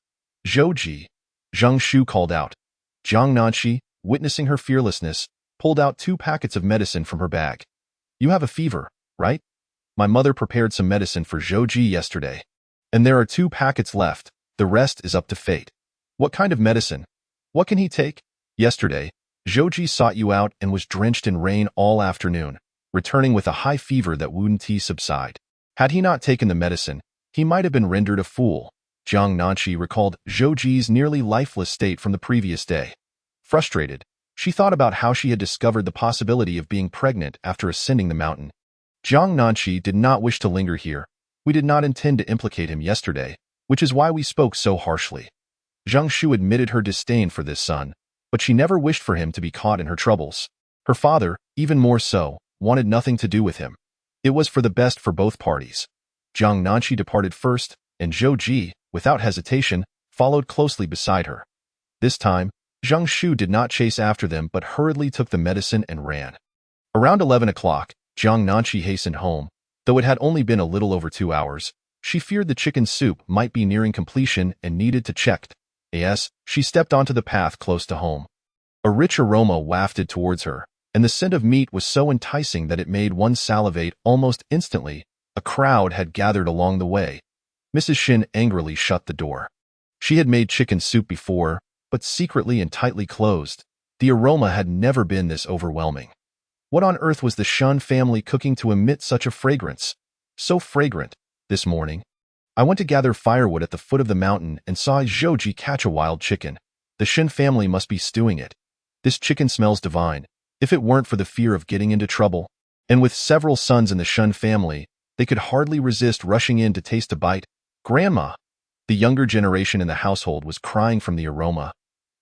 "Zhou Ji," Zhang Shu called out. Jiang Nanqi, witnessing her fearlessness, pulled out 2 packets of medicine from her bag. "You have a fever, right? My mother prepared some medicine for Zhou Ji yesterday, and there are 2 packets left. The rest is up to fate." "What kind of medicine? What can he take?" "Yesterday, Zhou Ji sought you out and was drenched in rain all afternoon, returning with a high fever that wouldn't subside. Had he not taken the medicine, he might have been rendered a fool." Jiang Nanqi recalled Zhou Ji's nearly lifeless state from the previous day. Frustrated, she thought about how she had discovered the possibility of being pregnant after ascending the mountain. Jiang Nanqi did not wish to linger here. "We did not intend to implicate him yesterday, which is why we spoke so harshly." Zhang Shu admitted her disdain for this son, but she never wished for him to be caught in her troubles. Her father, even more so, wanted nothing to do with him. It was for the best for both parties. Jiang Nanqi departed first, and Zhou Ji, without hesitation, followed closely beside her. This time, Zhang Shu did not chase after them but hurriedly took the medicine and ran. Around 11 o'clock, Jiang Nanqi hastened home. Though it had only been a little over 2 hours, she feared the chicken soup might be nearing completion and needed to check. As she stepped onto the path close to home. A rich aroma wafted towards her, and the scent of meat was so enticing that it made one salivate almost instantly. A crowd had gathered along the way. Mrs. Shin angrily shut the door. She had made chicken soup before, but secretly and tightly closed. The aroma had never been this overwhelming. What on earth was the Shun family cooking to emit such a fragrance? So fragrant. This morning, I went to gather firewood at the foot of the mountain and saw Zhouji catch a wild chicken. The Shin family must be stewing it. This chicken smells divine, if it weren't for the fear of getting into trouble. And with several sons in the Shun family, they could hardly resist rushing in to taste a bite. Grandma! The younger generation in the household was crying from the aroma.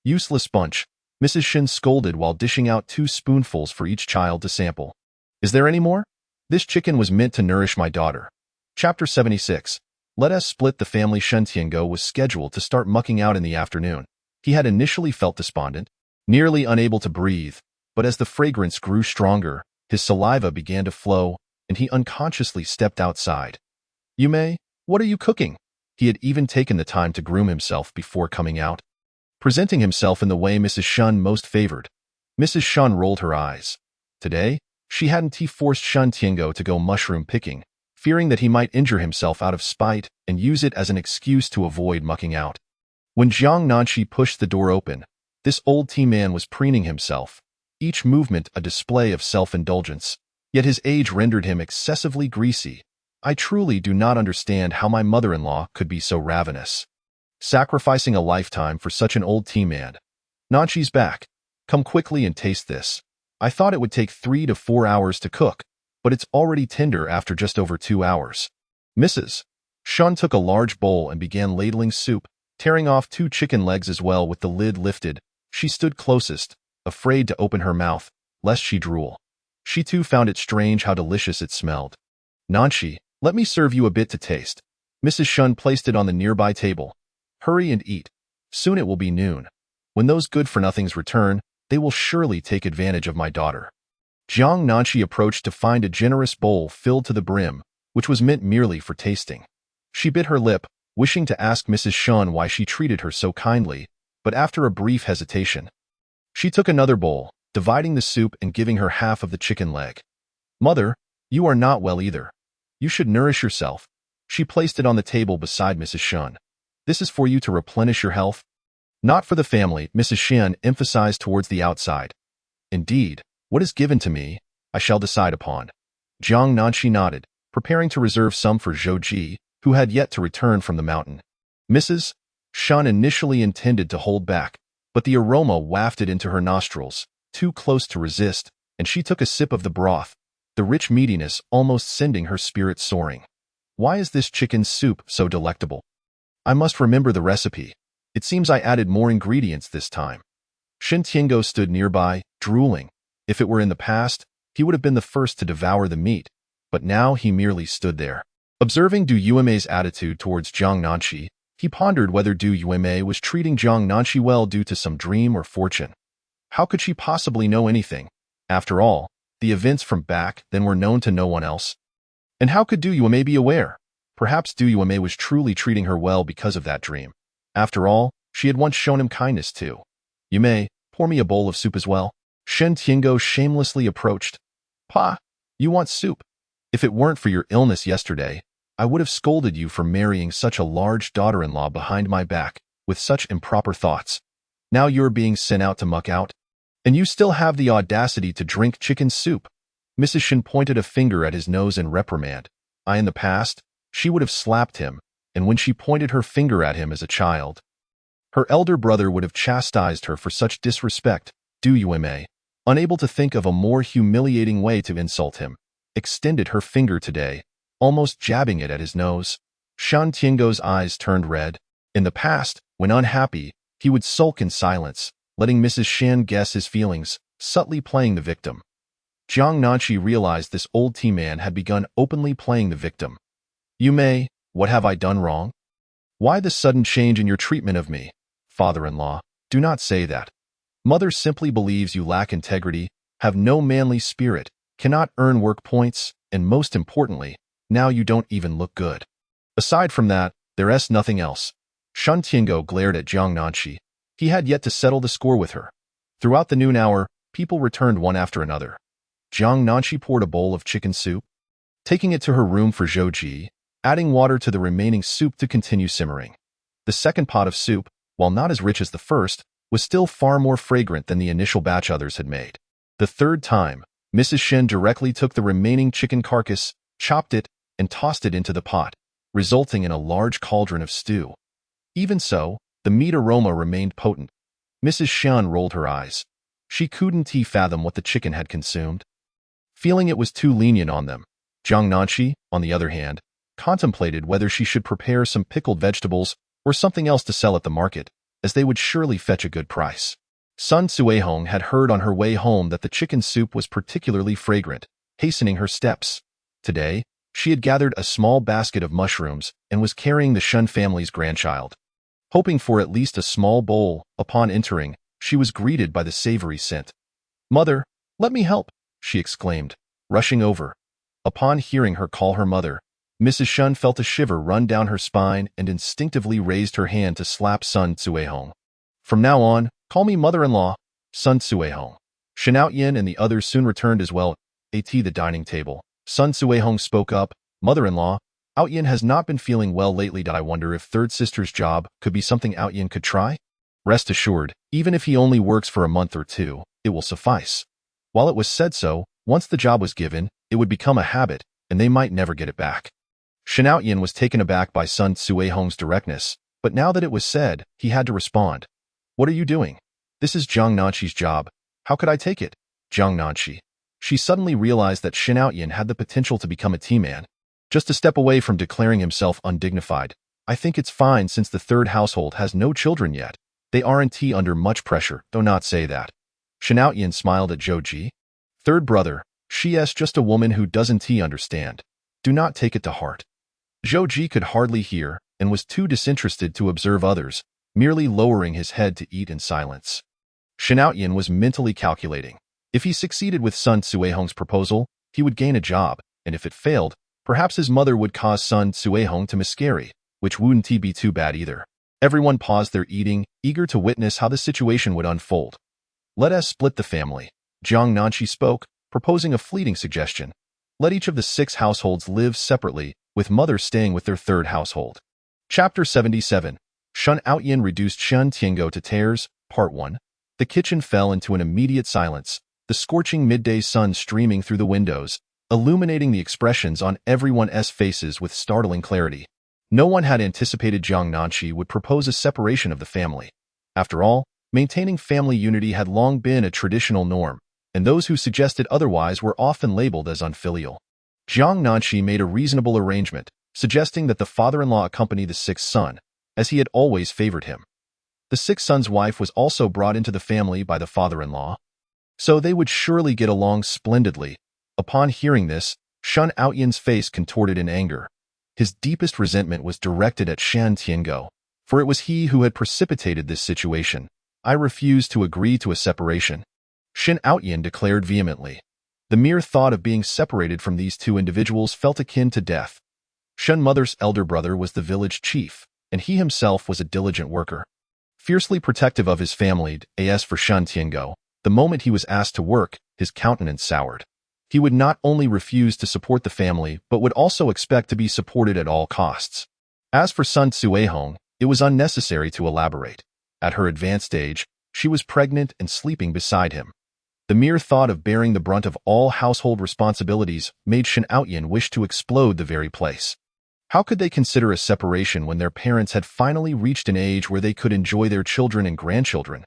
Useless bunch, Mrs. Shin scolded while dishing out 2 spoonfuls for each child to sample. Is there any more? This chicken was meant to nourish my daughter. Chapter 76. Let us split the family. Shen Tiango was scheduled to start mucking out in the afternoon. He had initially felt despondent, nearly unable to breathe, but as the fragrance grew stronger, his saliva began to flow, and he unconsciously stepped outside. Yume, what are you cooking? He had even taken the time to groom himself before coming out, presenting himself in the way Mrs. Shun most favored. Mrs. Shun rolled her eyes. Today, she hadn't forced Shen Tiango to go mushroom picking, fearing that he might injure himself out of spite and use it as an excuse to avoid mucking out. When Jiang Nanshi pushed the door open, this old tea man was preening himself, each movement a display of self-indulgence, yet his age rendered him excessively greasy. I truly do not understand how my mother-in-law could be so ravenous, sacrificing a lifetime for such an old tea man. Nanshi's back. Come quickly and taste this. I thought it would take 3 to 4 hours to cook, but it's already tender after just over 2 hours. Mrs. Shun took a large bowl and began ladling soup, tearing off 2 chicken legs as well with the lid lifted. She stood closest, afraid to open her mouth, lest she drool. She too found it strange how delicious it smelled. Nanshi, let me serve you a bit to taste. Mrs. Shun placed it on the nearby table. Hurry and eat. Soon it will be noon. When those good-for-nothings return, they will surely take advantage of my daughter. Jiang Nanshi approached to find a generous bowl filled to the brim, which was meant merely for tasting. She bit her lip, wishing to ask Mrs. Shun why she treated her so kindly, but after a brief hesitation, she took another bowl, dividing the soup and giving her half of the chicken leg. Mother, you are not well either. You should nourish yourself. She placed it on the table beside Mrs. Shun. This is for you to replenish your health. Not for the family, Mrs. Shin emphasized towards the outside. Indeed, what is given to me, I shall decide upon. Jiang Nanshi nodded, preparing to reserve some for Zhouji, who had yet to return from the mountain. Mrs. Shun initially intended to hold back, but the aroma wafted into her nostrils, too close to resist, and she took a sip of the broth, the rich meatiness almost sending her spirit soaring. Why is this chicken soup so delectable? I must remember the recipe. It seems I added more ingredients this time. Shen Tiango stood nearby, drooling. If it were in the past, he would have been the first to devour the meat, but now he merely stood there. Observing Du Yuemei's attitude towards Jiang Nanshi, he pondered whether Du Yuemei was treating Jiang Nanshi well due to some dream or fortune. How could she possibly know anything? After all, the events from back then were known to no one else. And how could Du Yuemei be aware? Perhaps Du Yuemei was truly treating her well because of that dream. After all, she had once shown him kindness too. Yuemei, pour me a bowl of soup as well. Shen Tiango shamelessly approached. Pa, you want soup? If it weren't for your illness yesterday, I would have scolded you for marrying such a large daughter-in-law behind my back, with such improper thoughts. Now you're being sent out to muck out, and you still have the audacity to drink chicken soup. Mrs. Shin pointed a finger at his nose in reprimand. In the past, she would have slapped him, and when she pointed her finger at him as a child, her elder brother would have chastised her for such disrespect. Du Yuemei, unable to think of a more humiliating way to insult him, extended her finger today, almost jabbing it at his nose. Shan Tiango's eyes turned red. In the past, when unhappy, he would sulk in silence, letting Mrs. Shan guess his feelings, subtly playing the victim. Jiang Nanshi realized this old tea man had begun openly playing the victim. Yuemei, what have I done wrong? Why the sudden change in your treatment of me? Father-in-law, do not say that. Mother simply believes you lack integrity, have no manly spirit, cannot earn work points, and most importantly, now you don't even look good. Aside from that, there's nothing else. Shen Tiango glared at Jiang Nanshi. He had yet to settle the score with her. Throughout the noon hour, people returned one after another. Jiang Nanshi poured a bowl of chicken soup, taking it to her room for Zhouji, adding water to the remaining soup to continue simmering. The second pot of soup, while not as rich as the first, was still far more fragrant than the initial batch others had made. The third time, Mrs. Shen directly took the remaining chicken carcass, chopped it, and tossed it into the pot, resulting in a large cauldron of stew. Even so, the meat aroma remained potent. Mrs. Shen rolled her eyes. She couldn't fathom what the chicken had consumed. Feeling it was too lenient on them, Jiang Nanshi, on the other hand, contemplated whether she should prepare some pickled vegetables or something else to sell at the market, as they would surely fetch a good price. Sun Suihong had heard on her way home that the chicken soup was particularly fragrant, hastening her steps. Today, she had gathered a small basket of mushrooms and was carrying the Shun family's grandchild. Hoping for at least a small bowl, upon entering, she was greeted by the savory scent. "Mother, let me help," she exclaimed, rushing over. Upon hearing her call her mother, Mrs. Shun felt a shiver run down her spine and instinctively raised her hand to slap Sun Suihong. "From now on, call me mother-in-law, Sun Suihong." Shen Outyin and the others soon returned as well. At the dining table, Sun Suihong spoke up, "Mother-in-law, Outyin has not been feeling well lately. I wonder if third sister's job could be something Outyin could try? Rest assured, even if he only works for a month or two, it will suffice." While it was said so, once the job was given, it would become a habit, and they might never get it back. Shen Outyin was taken aback by Sun Suihong's directness, but now that it was said, he had to respond. "What are you doing? This is Jiang Nanshi's job. How could I take it?" Jiang Nanshi. She suddenly realized that Shen Outyin had the potential to become a tea man. Just a step away from declaring himself undignified. "I think it's fine since the third household has no children yet. They aren't under much pressure, do not say that." Shen Outyin smiled at Zhou Ji. "Third brother, she's just a woman who doesn't understand. Do not take it to heart." Zhou Ji could hardly hear and was too disinterested to observe others, merely lowering his head to eat in silence. Shen Outyin was mentally calculating. If he succeeded with Sun Suihong's proposal, he would gain a job, and if it failed, perhaps his mother would cause Sun Suihong to miscarry, which wouldn't be too bad either. Everyone paused their eating, eager to witness how the situation would unfold. "Let us split the family," Jiang Nanshi spoke, proposing a fleeting suggestion. "Let each of the 6 households live separately, with mother staying with their third household." Chapter 77. Shen Outyin reduced Shen Tiango to tears, Part 1. The kitchen fell into an immediate silence, the scorching midday sun streaming through the windows, illuminating the expressions on everyone's faces with startling clarity. No one had anticipated Jiang Nanshi would propose a separation of the family. After all, maintaining family unity had long been a traditional norm, and those who suggested otherwise were often labeled as unfilial. Jiang Nanshi made a reasonable arrangement, suggesting that the father-in-law accompany the 6th son, as he had always favored him. The 6th son's wife was also brought into the family by the father-in-law, so they would surely get along splendidly. Upon hearing this, Shen Outyin's face contorted in anger. His deepest resentment was directed at Shen Tiango, for it was he who had precipitated this situation. "I refuse to agree to a separation," Shen Outyin declared vehemently. The mere thought of being separated from these two individuals felt akin to death. Shen Mother's elder brother was the village chief, and he himself was a diligent worker. Fiercely protective of his family, as for Shen Tiango, the moment he was asked to work, his countenance soured. He would not only refuse to support the family, but would also expect to be supported at all costs. As for Sun Suihong, it was unnecessary to elaborate. At her advanced age, she was pregnant and sleeping beside him. The mere thought of bearing the brunt of all household responsibilities made Shen Outyin wish to explode the very place. How could they consider a separation when their parents had finally reached an age where they could enjoy their children and grandchildren?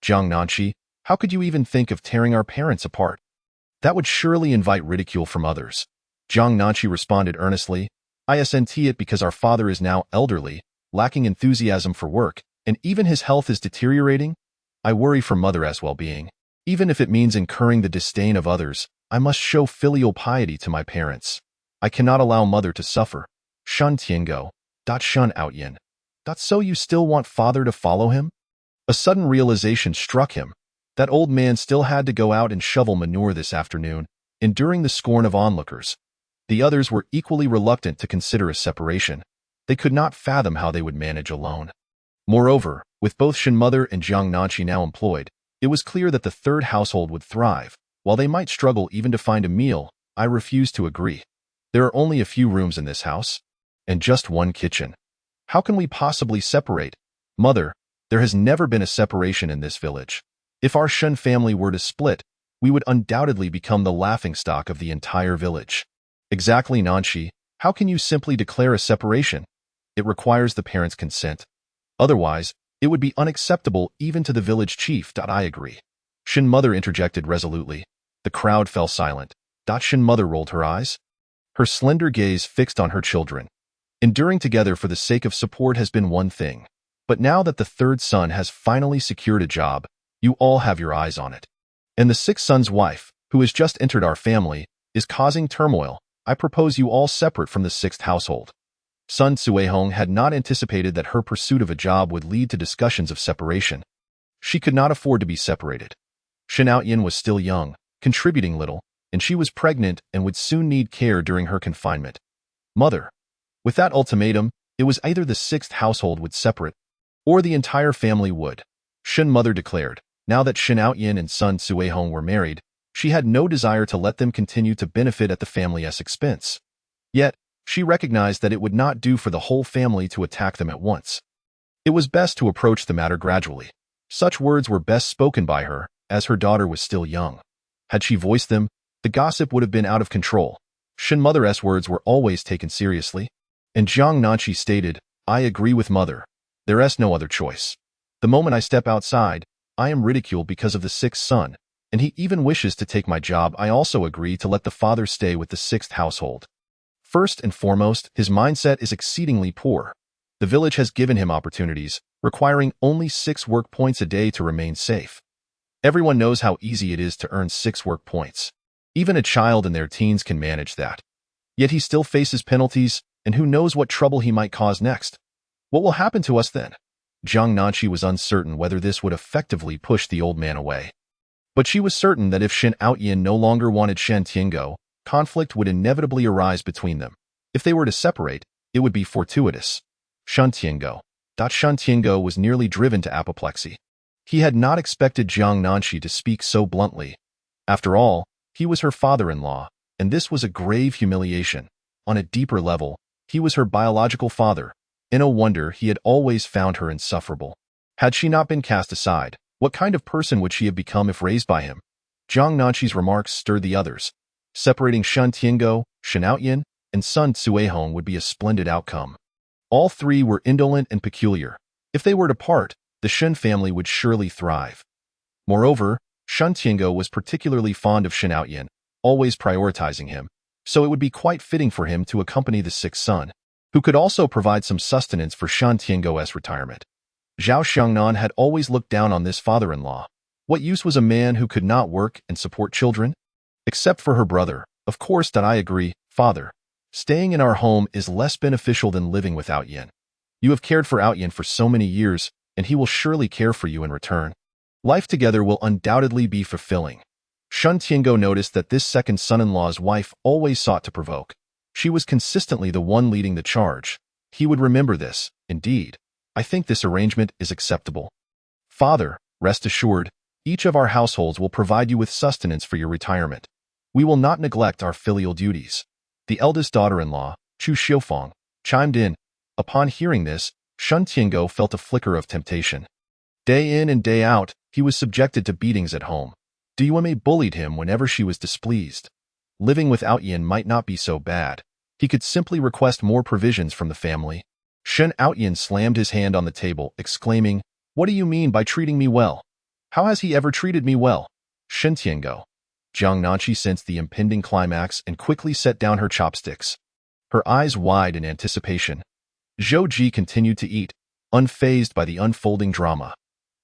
"Jiang Nanshi, how could you even think of tearing our parents apart? That would surely invite ridicule from others." Jiang Nanshi responded earnestly. "I isn't it because our father is now elderly, lacking enthusiasm for work, and even his health is deteriorating. I worry for mother's well-being. Even if it means incurring the disdain of others, I must show filial piety to my parents. I cannot allow mother to suffer." Shen Tiango. Shen Outyin. So you still want father to follow him? A sudden realization struck him. That old man still had to go out and shovel manure this afternoon, enduring the scorn of onlookers. The others were equally reluctant to consider a separation. They could not fathom how they would manage alone. Moreover, with both Shen Mother and Jiang Nanshi now employed, it was clear that the third household would thrive. While they might struggle even to find a meal, I refuse to agree. There are only a few rooms in this house, and just one kitchen. How can we possibly separate? Mother, there has never been a separation in this village. If our Shen family were to split, we would undoubtedly become the laughingstock of the entire village. Exactly, Nanshi. How can you simply declare a separation? It requires the parents' consent. Otherwise, it would be unacceptable even to the village chief. I agree. Shen Mother interjected resolutely. The crowd fell silent. Shen Mother rolled her eyes, her slender gaze fixed on her children. Enduring together for the sake of support has been one thing. But now that the third son has finally secured a job, you all have your eyes on it. And the sixth son's wife, who has just entered our family, is causing turmoil. I propose you all separate from the sixth household. Sun Suehong had not anticipated that her pursuit of a job would lead to discussions of separation. She could not afford to be separated. Shen Outyin was still young, contributing little, and she was pregnant and would soon need care during her confinement. Mother. With that ultimatum, it was either the sixth household would separate, or the entire family would. Shen Mother declared, now that Shen Outyin and Sun Suehong were married, she had no desire to let them continue to benefit at the family's expense. Yet, she recognized that it would not do for the whole family to attack them at once. It was best to approach the matter gradually. Such words were best spoken by her, as her daughter was still young. Had she voiced them, the gossip would have been out of control. Shen Mother's words were always taken seriously. And Jiang Nanshi stated, I agree with Mother. There is no other choice. The moment I step outside, I am ridiculed because of the sixth son, and he even wishes to take my job. I also agree to let the father stay with the sixth household. First and foremost, his mindset is exceedingly poor. The village has given him opportunities, requiring only 6 work points a day to remain safe. Everyone knows how easy it is to earn 6 work points. Even a child in their teens can manage that. Yet he still faces penalties, and who knows what trouble he might cause next. What will happen to us then? Jiang Nanshi was uncertain whether this would effectively push the old man away. But she was certain that if Shen Outyin no longer wanted Shen Tiango, conflict would inevitably arise between them. If they were to separate, it would be fortuitous. Shen Tiango. Shen Tiango was nearly driven to apoplexy. He had not expected Jiang Nanshi to speak so bluntly. After all, he was her father-in-law, and this was a grave humiliation. On a deeper level, he was her biological father. And no wonder he had always found her insufferable. Had she not been cast aside, what kind of person would she have become if raised by him? Jiang Nanshi's remarks stirred the others. Separating Shen Tiango, Shen Outyin, and Sun Suehong would be a splendid outcome. All three were indolent and peculiar. If they were to part, the Shen family would surely thrive. Moreover, Shen Tiango was particularly fond of Shen Outyin, always prioritizing him, so it would be quite fitting for him to accompany the sixth son, who could also provide some sustenance for Shen Tiango's retirement. Zhao Xiangnan had always looked down on this father-in-law. What use was a man who could not work and support children? Except for her brother. Of course that I agree, father. Staying in our home is less beneficial than living with Outyin. You have cared for Outyin for so many years, and he will surely care for you in return. Life together will undoubtedly be fulfilling. Shen Tiango noticed that this second son-in-law's wife always sought to provoke. She was consistently the one leading the charge. He would remember this. Indeed, I think this arrangement is acceptable. Father, rest assured, each of our households will provide you with sustenance for your retirement. We will not neglect our filial duties. The eldest daughter-in-law, Chu Xiufeng, chimed in. Upon hearing this, Shen Tiango felt a flicker of temptation. Day in and day out, he was subjected to beatings at home. Duame bullied him whenever she was displeased. Living with Outyin might not be so bad. He could simply request more provisions from the family. Shen Outyin slammed his hand on the table, exclaiming, What do you mean by treating me well? How has he ever treated me well? Shen Tiango. Jiang Nanshi sensed the impending climax and quickly set down her chopsticks, her eyes wide in anticipation. Zhou Ji continued to eat, unfazed by the unfolding drama.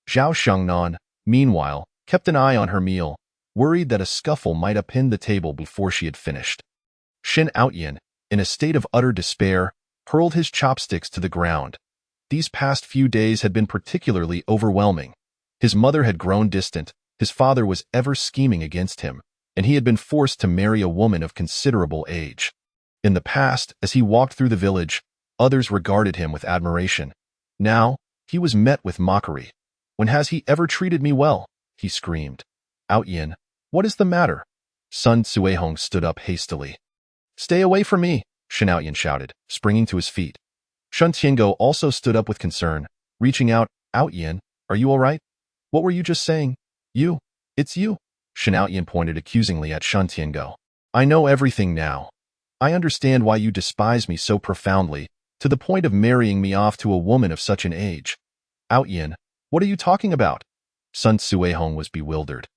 Zhao Xiangnan, meanwhile, kept an eye on her meal, worried that a scuffle might upend the table before she had finished. Shen Outyin, in a state of utter despair, hurled his chopsticks to the ground. These past few days had been particularly overwhelming. His mother had grown distant, his father was ever scheming against him, and he had been forced to marry a woman of considerable age. In the past, as he walked through the village, others regarded him with admiration. Now, he was met with mockery. When has he ever treated me well? He screamed. Outyin, what is the matter? Sun Suehong stood up hastily. Stay away from me, Shen Outyin shouted, springing to his feet. Shen Tiango also stood up with concern, reaching out. Outyin, are you all right? What were you just saying? You. It's you. Shen Outyin pointed accusingly at Shen Tiango. I know everything now. I understand why you despise me so profoundly, to the point of marrying me off to a woman of such an age. Outyin, what are you talking about? Sun Suihong was bewildered.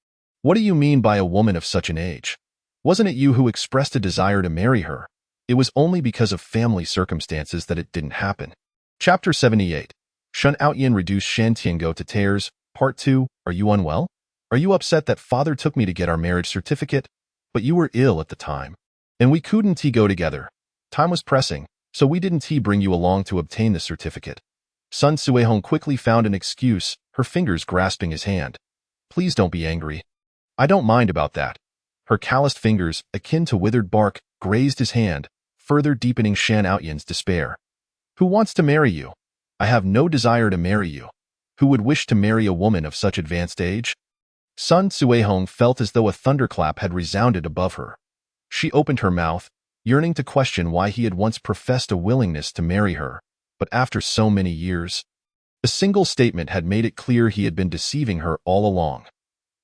What do you mean by a woman of such an age? Wasn't it you who expressed a desire to marry her? It was only because of family circumstances that it didn't happen. Chapter 78. Shen Outyin reduced Shen Tiango to tears. Part 2. Are you unwell? Are you upset that father took me to get our marriage certificate? But you were ill at the time. And we couldn't go together. Time was pressing, so we didn't bring you along to obtain the certificate. Sun Suihong quickly found an excuse, her fingers grasping his hand. Please don't be angry. I don't mind about that. Her calloused fingers, akin to withered bark, grazed his hand, further deepening Shen Outyin's despair. Who wants to marry you? I have no desire to marry you. Who would wish to marry a woman of such advanced age? Sun Suihong felt as though a thunderclap had resounded above her. She opened her mouth, yearning to question why he had once professed a willingness to marry her, but after so many years, a single statement had made it clear he had been deceiving her all along.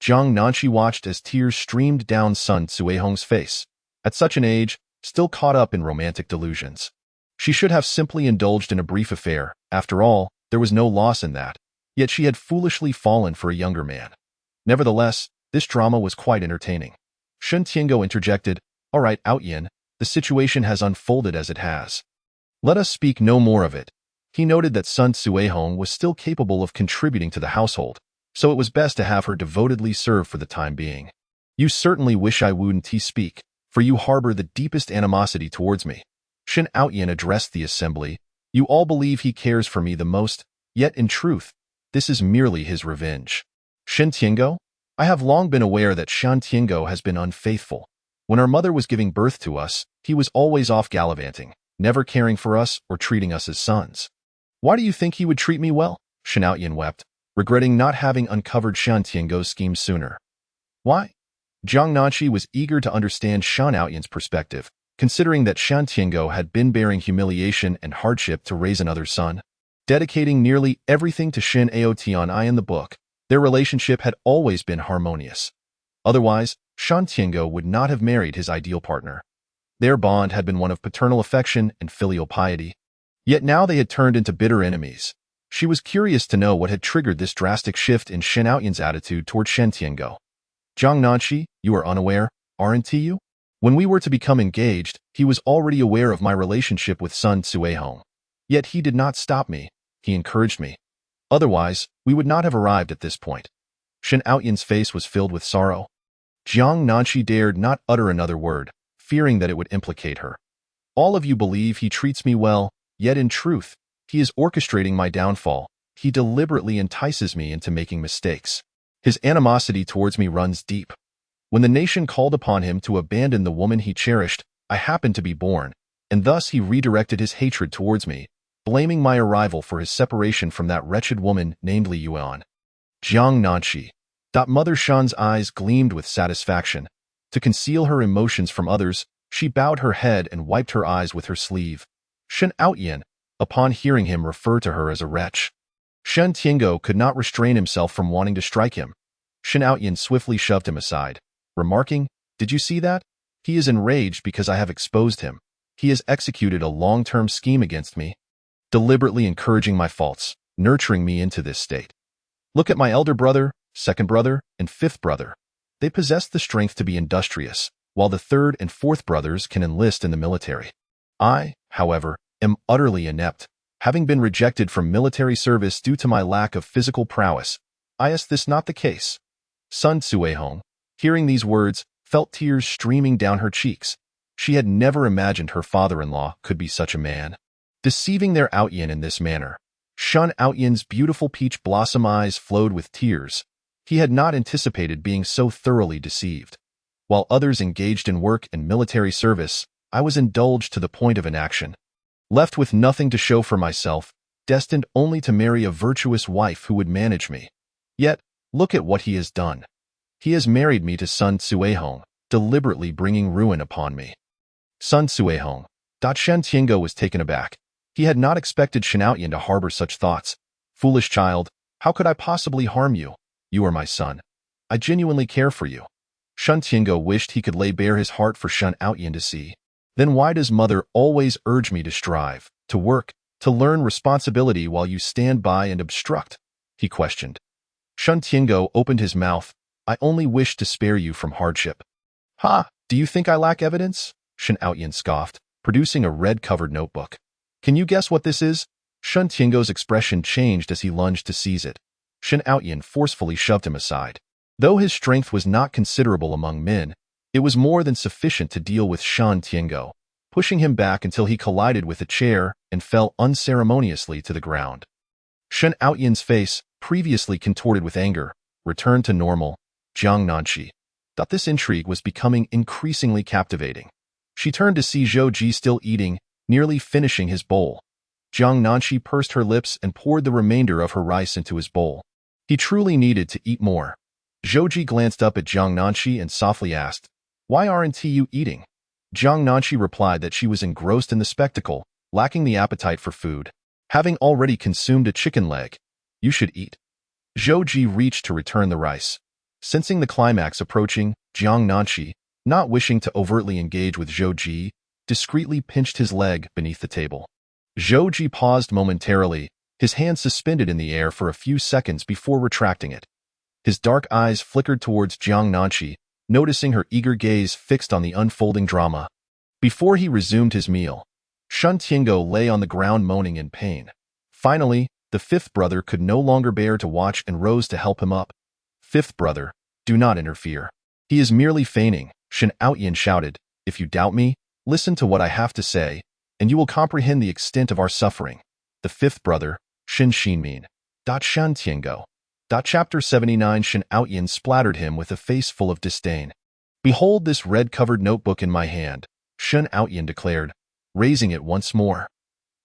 Jiang Nanshi watched as tears streamed down Sun Suihong's face. At such an age, still caught up in romantic delusions. She should have simply indulged in a brief affair. After all, there was no loss in that. Yet she had foolishly fallen for a younger man. Nevertheless, this drama was quite entertaining. Shen Tiango interjected, All right, Outyin, the situation has unfolded as it has. Let us speak no more of it. He noted that Sun Suihong was still capable of contributing to the household, so it was best to have her devotedly serve for the time being. You certainly wish I wouldn't speak, for you harbor the deepest animosity towards me. Shen Outyin addressed the assembly. You all believe he cares for me the most, yet in truth, this is merely his revenge. Shen Tiango? I have long been aware that Shen Tiango has been unfaithful. When our mother was giving birth to us, he was always off gallivanting, never caring for us or treating us as sons. Why do you think he would treat me well? Shen Outyin wept, regretting not having uncovered Shen Tiango's scheme sooner. Why? Jiang Nanshi was eager to understand Shen Outyin's perspective, considering that Shen Tiango had been bearing humiliation and hardship to raise another son. Dedicating nearly everything to Shen Aotian in the book, their relationship had always been harmonious. Otherwise, Shen Tiango would not have married his ideal partner. Their bond had been one of paternal affection and filial piety. Yet now they had turned into bitter enemies. She was curious to know what had triggered this drastic shift in Shen Outyin's attitude toward Shen Tiango. Jiang Nanshi, you are unaware, aren't you? When we were to become engaged, he was already aware of my relationship with Sun Suihong. Yet he did not stop me. He encouraged me. Otherwise, we would not have arrived at this point. Shen Outyin's face was filled with sorrow. Jiang Nanshi dared not utter another word, fearing that it would implicate her. All of you believe he treats me well, yet in truth, he is orchestrating my downfall. He deliberately entices me into making mistakes. His animosity towards me runs deep. When the nation called upon him to abandon the woman he cherished, I happened to be born, and thus he redirected his hatred towards me, blaming my arrival for his separation from that wretched woman named Li Yuan. Jiang Nanshi. Mother Shen's eyes gleamed with satisfaction. To conceal her emotions from others, she bowed her head and wiped her eyes with her sleeve. Shen Outyin, upon hearing him refer to her as a wretch. Shen Tiango could not restrain himself from wanting to strike him. Shen Outyin swiftly shoved him aside, remarking, Did you see that? He is enraged because I have exposed him. He has executed a long-term scheme against me, deliberately encouraging my faults, nurturing me into this state. Look at my elder brother, second brother, and fifth brother. They possess the strength to be industrious, while the third and fourth brothers can enlist in the military. I, however, am utterly inept, having been rejected from military service due to my lack of physical prowess. Is this not the case? Sun Suihong, hearing these words, felt tears streaming down her cheeks. She had never imagined her father-in-law could be such a man. Deceiving their Outyin in this manner. Shen Outyin's beautiful peach blossom eyes flowed with tears. He had not anticipated being so thoroughly deceived. While others engaged in work and military service, I was indulged to the point of inaction. Left with nothing to show for myself, destined only to marry a virtuous wife who would manage me. Yet, look at what he has done. He has married me to Sun Suihong, deliberately bringing ruin upon me. Sun Suihong. Shen Tiango was taken aback. He had not expected Shen Outyin to harbor such thoughts. Foolish child, how could I possibly harm you? You are my son. I genuinely care for you. Shen Tiango wished he could lay bare his heart for Shen Outyin to see. Then why does mother always urge me to strive, to work, to learn responsibility while you stand by and obstruct? He questioned. Shen Tiango opened his mouth. I only wish to spare you from hardship. Ha! Do you think I lack evidence? Shen Outyin scoffed, producing a red-covered notebook. Can you guess what this is? Shen Tiango's expression changed as he lunged to seize it. Shen Outyin forcefully shoved him aside. Though his strength was not considerable among men, it was more than sufficient to deal with Shen Tiango, pushing him back until he collided with a chair and fell unceremoniously to the ground. Shen Outyin's face, previously contorted with anger, returned to normal. Jiang Nanqi thought this intrigue was becoming increasingly captivating. She turned to see Zhou Ji still eating, nearly finishing his bowl. Jiang Nanqi pursed her lips and poured the remainder of her rice into his bowl. He truly needed to eat more. Zhou Ji glanced up at Jiang Nanqi and softly asked, "Why aren't you eating?" Jiang Nanqi replied that she was engrossed in the spectacle, lacking the appetite for food. Having already consumed a chicken leg, you should eat. Zhou Ji reached to return the rice. Sensing the climax approaching, Jiang Nanqi, not wishing to overtly engage with Zhou Ji, discreetly pinched his leg beneath the table. Zhou Ji paused momentarily, his hand suspended in the air for a few seconds before retracting it. His dark eyes flickered towards Jiang Nanqi, noticing her eager gaze fixed on the unfolding drama. Before he resumed his meal, Shen Tiango lay on the ground moaning in pain. Finally, the fifth brother could no longer bear to watch and rose to help him up. "Fifth brother, do not interfere. He is merely feigning," Shen Outyin shouted. "If you doubt me, listen to what I have to say, and you will comprehend the extent of our suffering." The fifth brother, Shen Xinmin. Shen Tiango. Chapter 79. Shen Outyin splattered him with a face full of disdain. "Behold this red-covered notebook in my hand," Shen Outyin declared, raising it once more.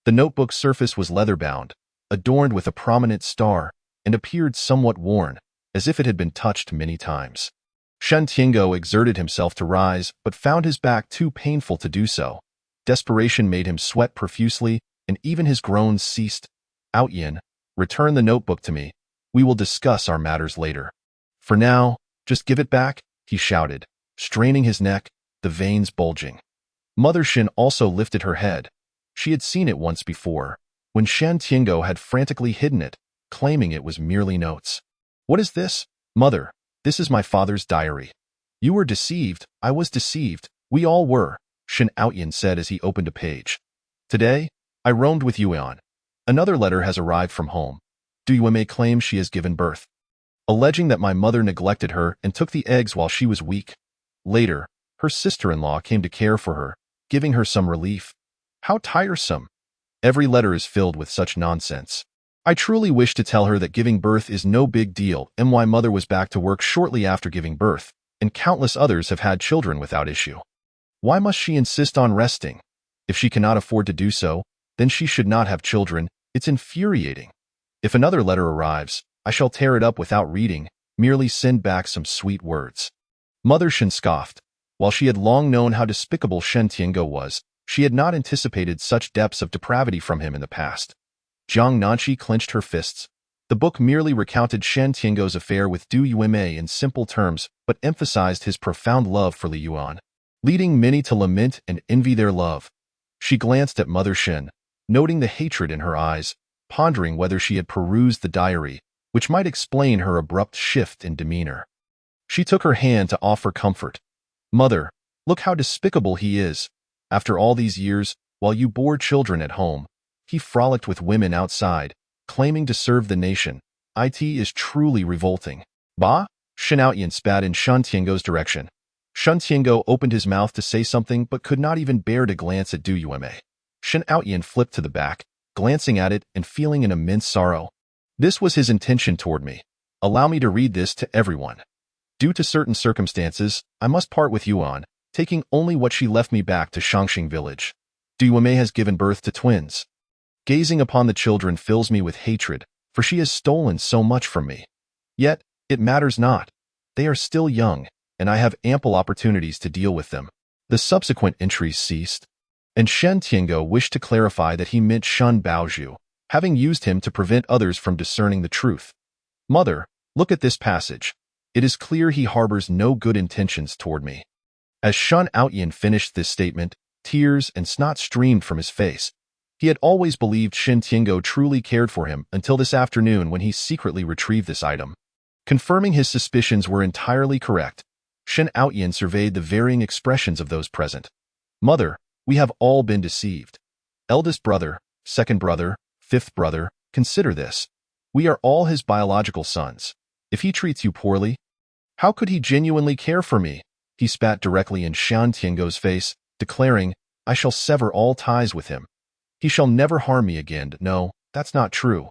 The notebook's surface was leather-bound, adorned with a prominent star, and appeared somewhat worn, as if it had been touched many times. Shen Tiango exerted himself to rise, but found his back too painful to do so. Desperation made him sweat profusely, and even his groans ceased. "Outyin, return the notebook to me. We will discuss our matters later. For now, just give it back," he shouted, straining his neck, the veins bulging. Mother Shen also lifted her head. She had seen it once before, when Shen Tiango had frantically hidden it, claiming it was merely notes. "What is this? Mother, this is my father's diary." "You were deceived, I was deceived, we all were," Shen Outyin said as he opened a page. "Today, I roamed with Yuan. Another letter has arrived from home. Du Yuemei claims she has given birth, alleging that my mother neglected her and took the eggs while she was weak. Later, her sister-in-law came to care for her, giving her some relief. How tiresome! Every letter is filled with such nonsense. I truly wish to tell her that giving birth is no big deal, and my mother was back to work shortly after giving birth, and countless others have had children without issue. Why must she insist on resting? If she cannot afford to do so, then she should not have children. It's infuriating. If another letter arrives, I shall tear it up without reading, merely send back some sweet words." Mother Shen scoffed. While she had long known how despicable Shen Tiango was, she had not anticipated such depths of depravity from him in the past. Jiang Nanqi clenched her fists. The book merely recounted Shen Tiango's affair with Du Yuemei in simple terms, but emphasized his profound love for Li Yuan, leading many to lament and envy their love. She glanced at Mother Shen, noting the hatred in her eyes, pondering whether she had perused the diary, which might explain her abrupt shift in demeanor. She took her hand to offer comfort. "Mother, look how despicable he is. After all these years, while you bore children at home, he frolicked with women outside, claiming to serve the nation. It is truly revolting." "Bah!" Shen Outyin spat in Shen Tiango's direction. Shen Tiango opened his mouth to say something but could not even bear to glance at Du Yuemei. Shen Outyin flipped to the back, glancing at it and feeling an immense sorrow. "This was his intention toward me. Allow me to read this to everyone. Due to certain circumstances, I must part with Yuan, taking only what she left me back to Shangxing village. Du Yuemei has given birth to twins. Gazing upon the children fills me with hatred, for she has stolen so much from me. Yet, it matters not. They are still young, and I have ample opportunities to deal with them." The subsequent entries ceased. and Shen Tiango wished to clarify that he meant Shun Baozhu, having used him to prevent others from discerning the truth. Mother, look at this passage. It is clear he harbors no good intentions toward me. As Shun Outyin finished this statement, tears and snot streamed from his face. He had always believed Shen Tiango truly cared for him until this afternoon when he secretly retrieved this item. Confirming his suspicions were entirely correct, Shen Outyin surveyed the varying expressions of those present. Mother, we have all been deceived. Eldest brother, second brother, fifth brother, consider this. We are all his biological sons. If he treats you poorly, how could he genuinely care for me? He spat directly in Shan Tiango's face, declaring, I shall sever all ties with him. He shall never harm me again. No, that's not true.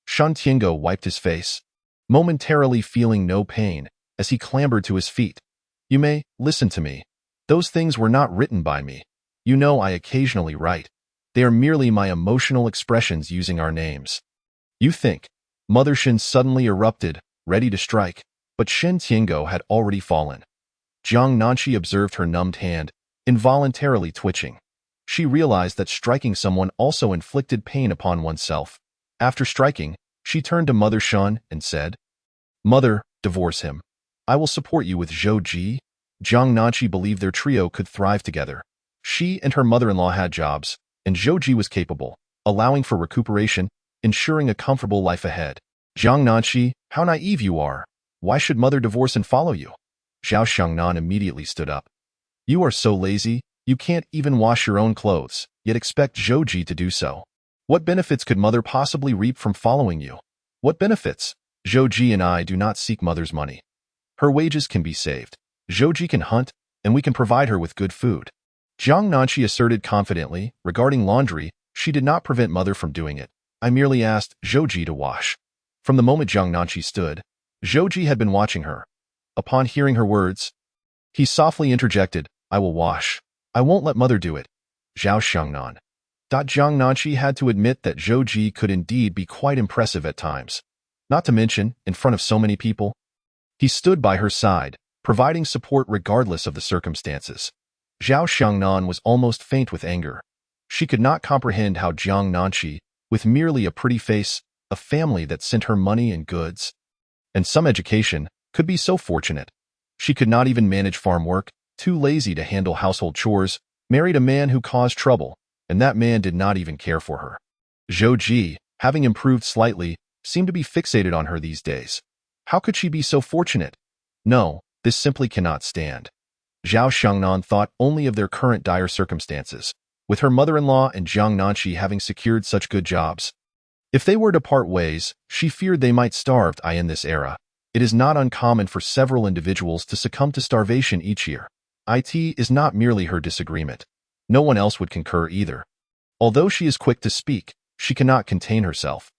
Shan Tiango wiped his face, momentarily feeling no pain, as he clambered to his feet. You may listen to me. Those things were not written by me. You know I occasionally write. They are merely my emotional expressions using our names. You think. Mother Shen suddenly erupted, ready to strike, but Shen Tiango had already fallen. Jiang Nanqi observed her numbed hand, involuntarily twitching. She realized that striking someone also inflicted pain upon oneself. After striking, she turned to Mother Shen and said, Mother, divorce him. I will support you with Zhou Ji. Jiang Nanqi believed their trio could thrive together. She and her mother-in-law had jobs, and Zhou Ji was capable, allowing for recuperation, ensuring a comfortable life ahead. Jiang Nanqi, how naive you are. Why should mother divorce and follow you? Zhao Xiangnan immediately stood up. You are so lazy, you can't even wash your own clothes, yet expect Zhou Ji to do so. What benefits could mother possibly reap from following you? What benefits? Zhou Ji and I do not seek mother's money. Her wages can be saved. Zhou Ji can hunt, and we can provide her with good food. Jiang Nanqi asserted confidently, regarding laundry, she did not prevent mother from doing it. I merely asked Zhou Ji to wash. From the moment Jiang Nanqi stood, Zhou Ji had been watching her. Upon hearing her words, he softly interjected, I will wash. I won't let mother do it. Zhao Xiangnan. Jiang Nanqi had to admit that Zhou Ji could indeed be quite impressive at times. Not to mention, in front of so many people, he stood by her side, providing support regardless of the circumstances. Zhao Xiangnan was almost faint with anger. She could not comprehend how Jiang Nanqi, with merely a pretty face, a family that sent her money and goods, and some education, could be so fortunate. She could not even manage farm work, too lazy to handle household chores, married a man who caused trouble, and that man did not even care for her. Zhou Ji, having improved slightly, seemed to be fixated on her these days. How could she be so fortunate? No, this simply cannot stand. Zhao Xiangnan thought only of their current dire circumstances, with her mother-in-law and Jiang Nanqi having secured such good jobs. If they were to part ways, she feared they might starve. In this era, it is not uncommon for several individuals to succumb to starvation each year. It is not merely her disagreement. No one else would concur either. Although she is quick to speak, she cannot contain herself.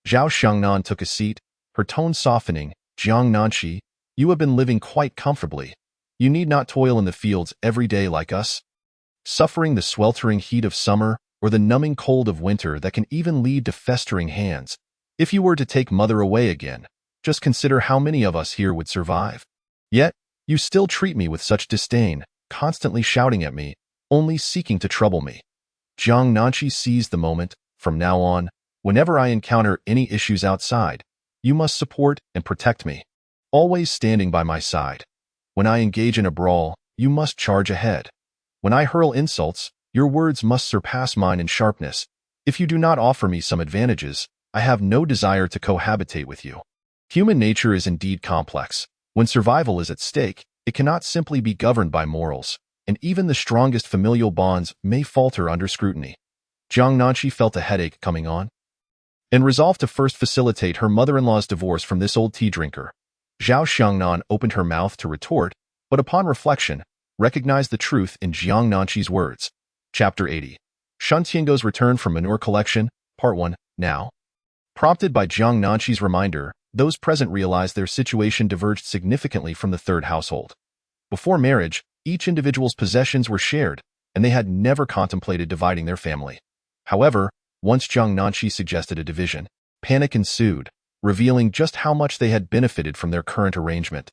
Zhao Xiangnan took a seat, her tone softening. Jiang Nanqi, you have been living quite comfortably. You need not toil in the fields every day like us, suffering the sweltering heat of summer or the numbing cold of winter that can even lead to festering hands. If you were to take mother away again, just consider how many of us here would survive. Yet, you still treat me with such disdain, constantly shouting at me, only seeking to trouble me. Jiang Nanqi seized the moment. From now on, whenever I encounter any issues outside, you must support and protect me, always standing by my side. When I engage in a brawl, you must charge ahead. When I hurl insults, your words must surpass mine in sharpness. If you do not offer me some advantages, I have no desire to cohabitate with you. Human nature is indeed complex. When survival is at stake, it cannot simply be governed by morals, and even the strongest familial bonds may falter under scrutiny. Jiang Nanqi felt a headache coming on, and resolved to first facilitate her mother-in-law's divorce from this old tea drinker. Zhao Xiangnan opened her mouth to retort, but upon reflection, recognized the truth in Jiang Nanqi's words. Chapter 80. Shen Tiango's Return from Manure Collection, Part 1, Now. Prompted by Jiang Nanqi's reminder, those present realized their situation diverged significantly from the third household. Before marriage, each individual's possessions were shared, and they had never contemplated dividing their family. However, once Jiang Nanqi suggested a division, panic ensued, revealing just how much they had benefited from their current arrangement.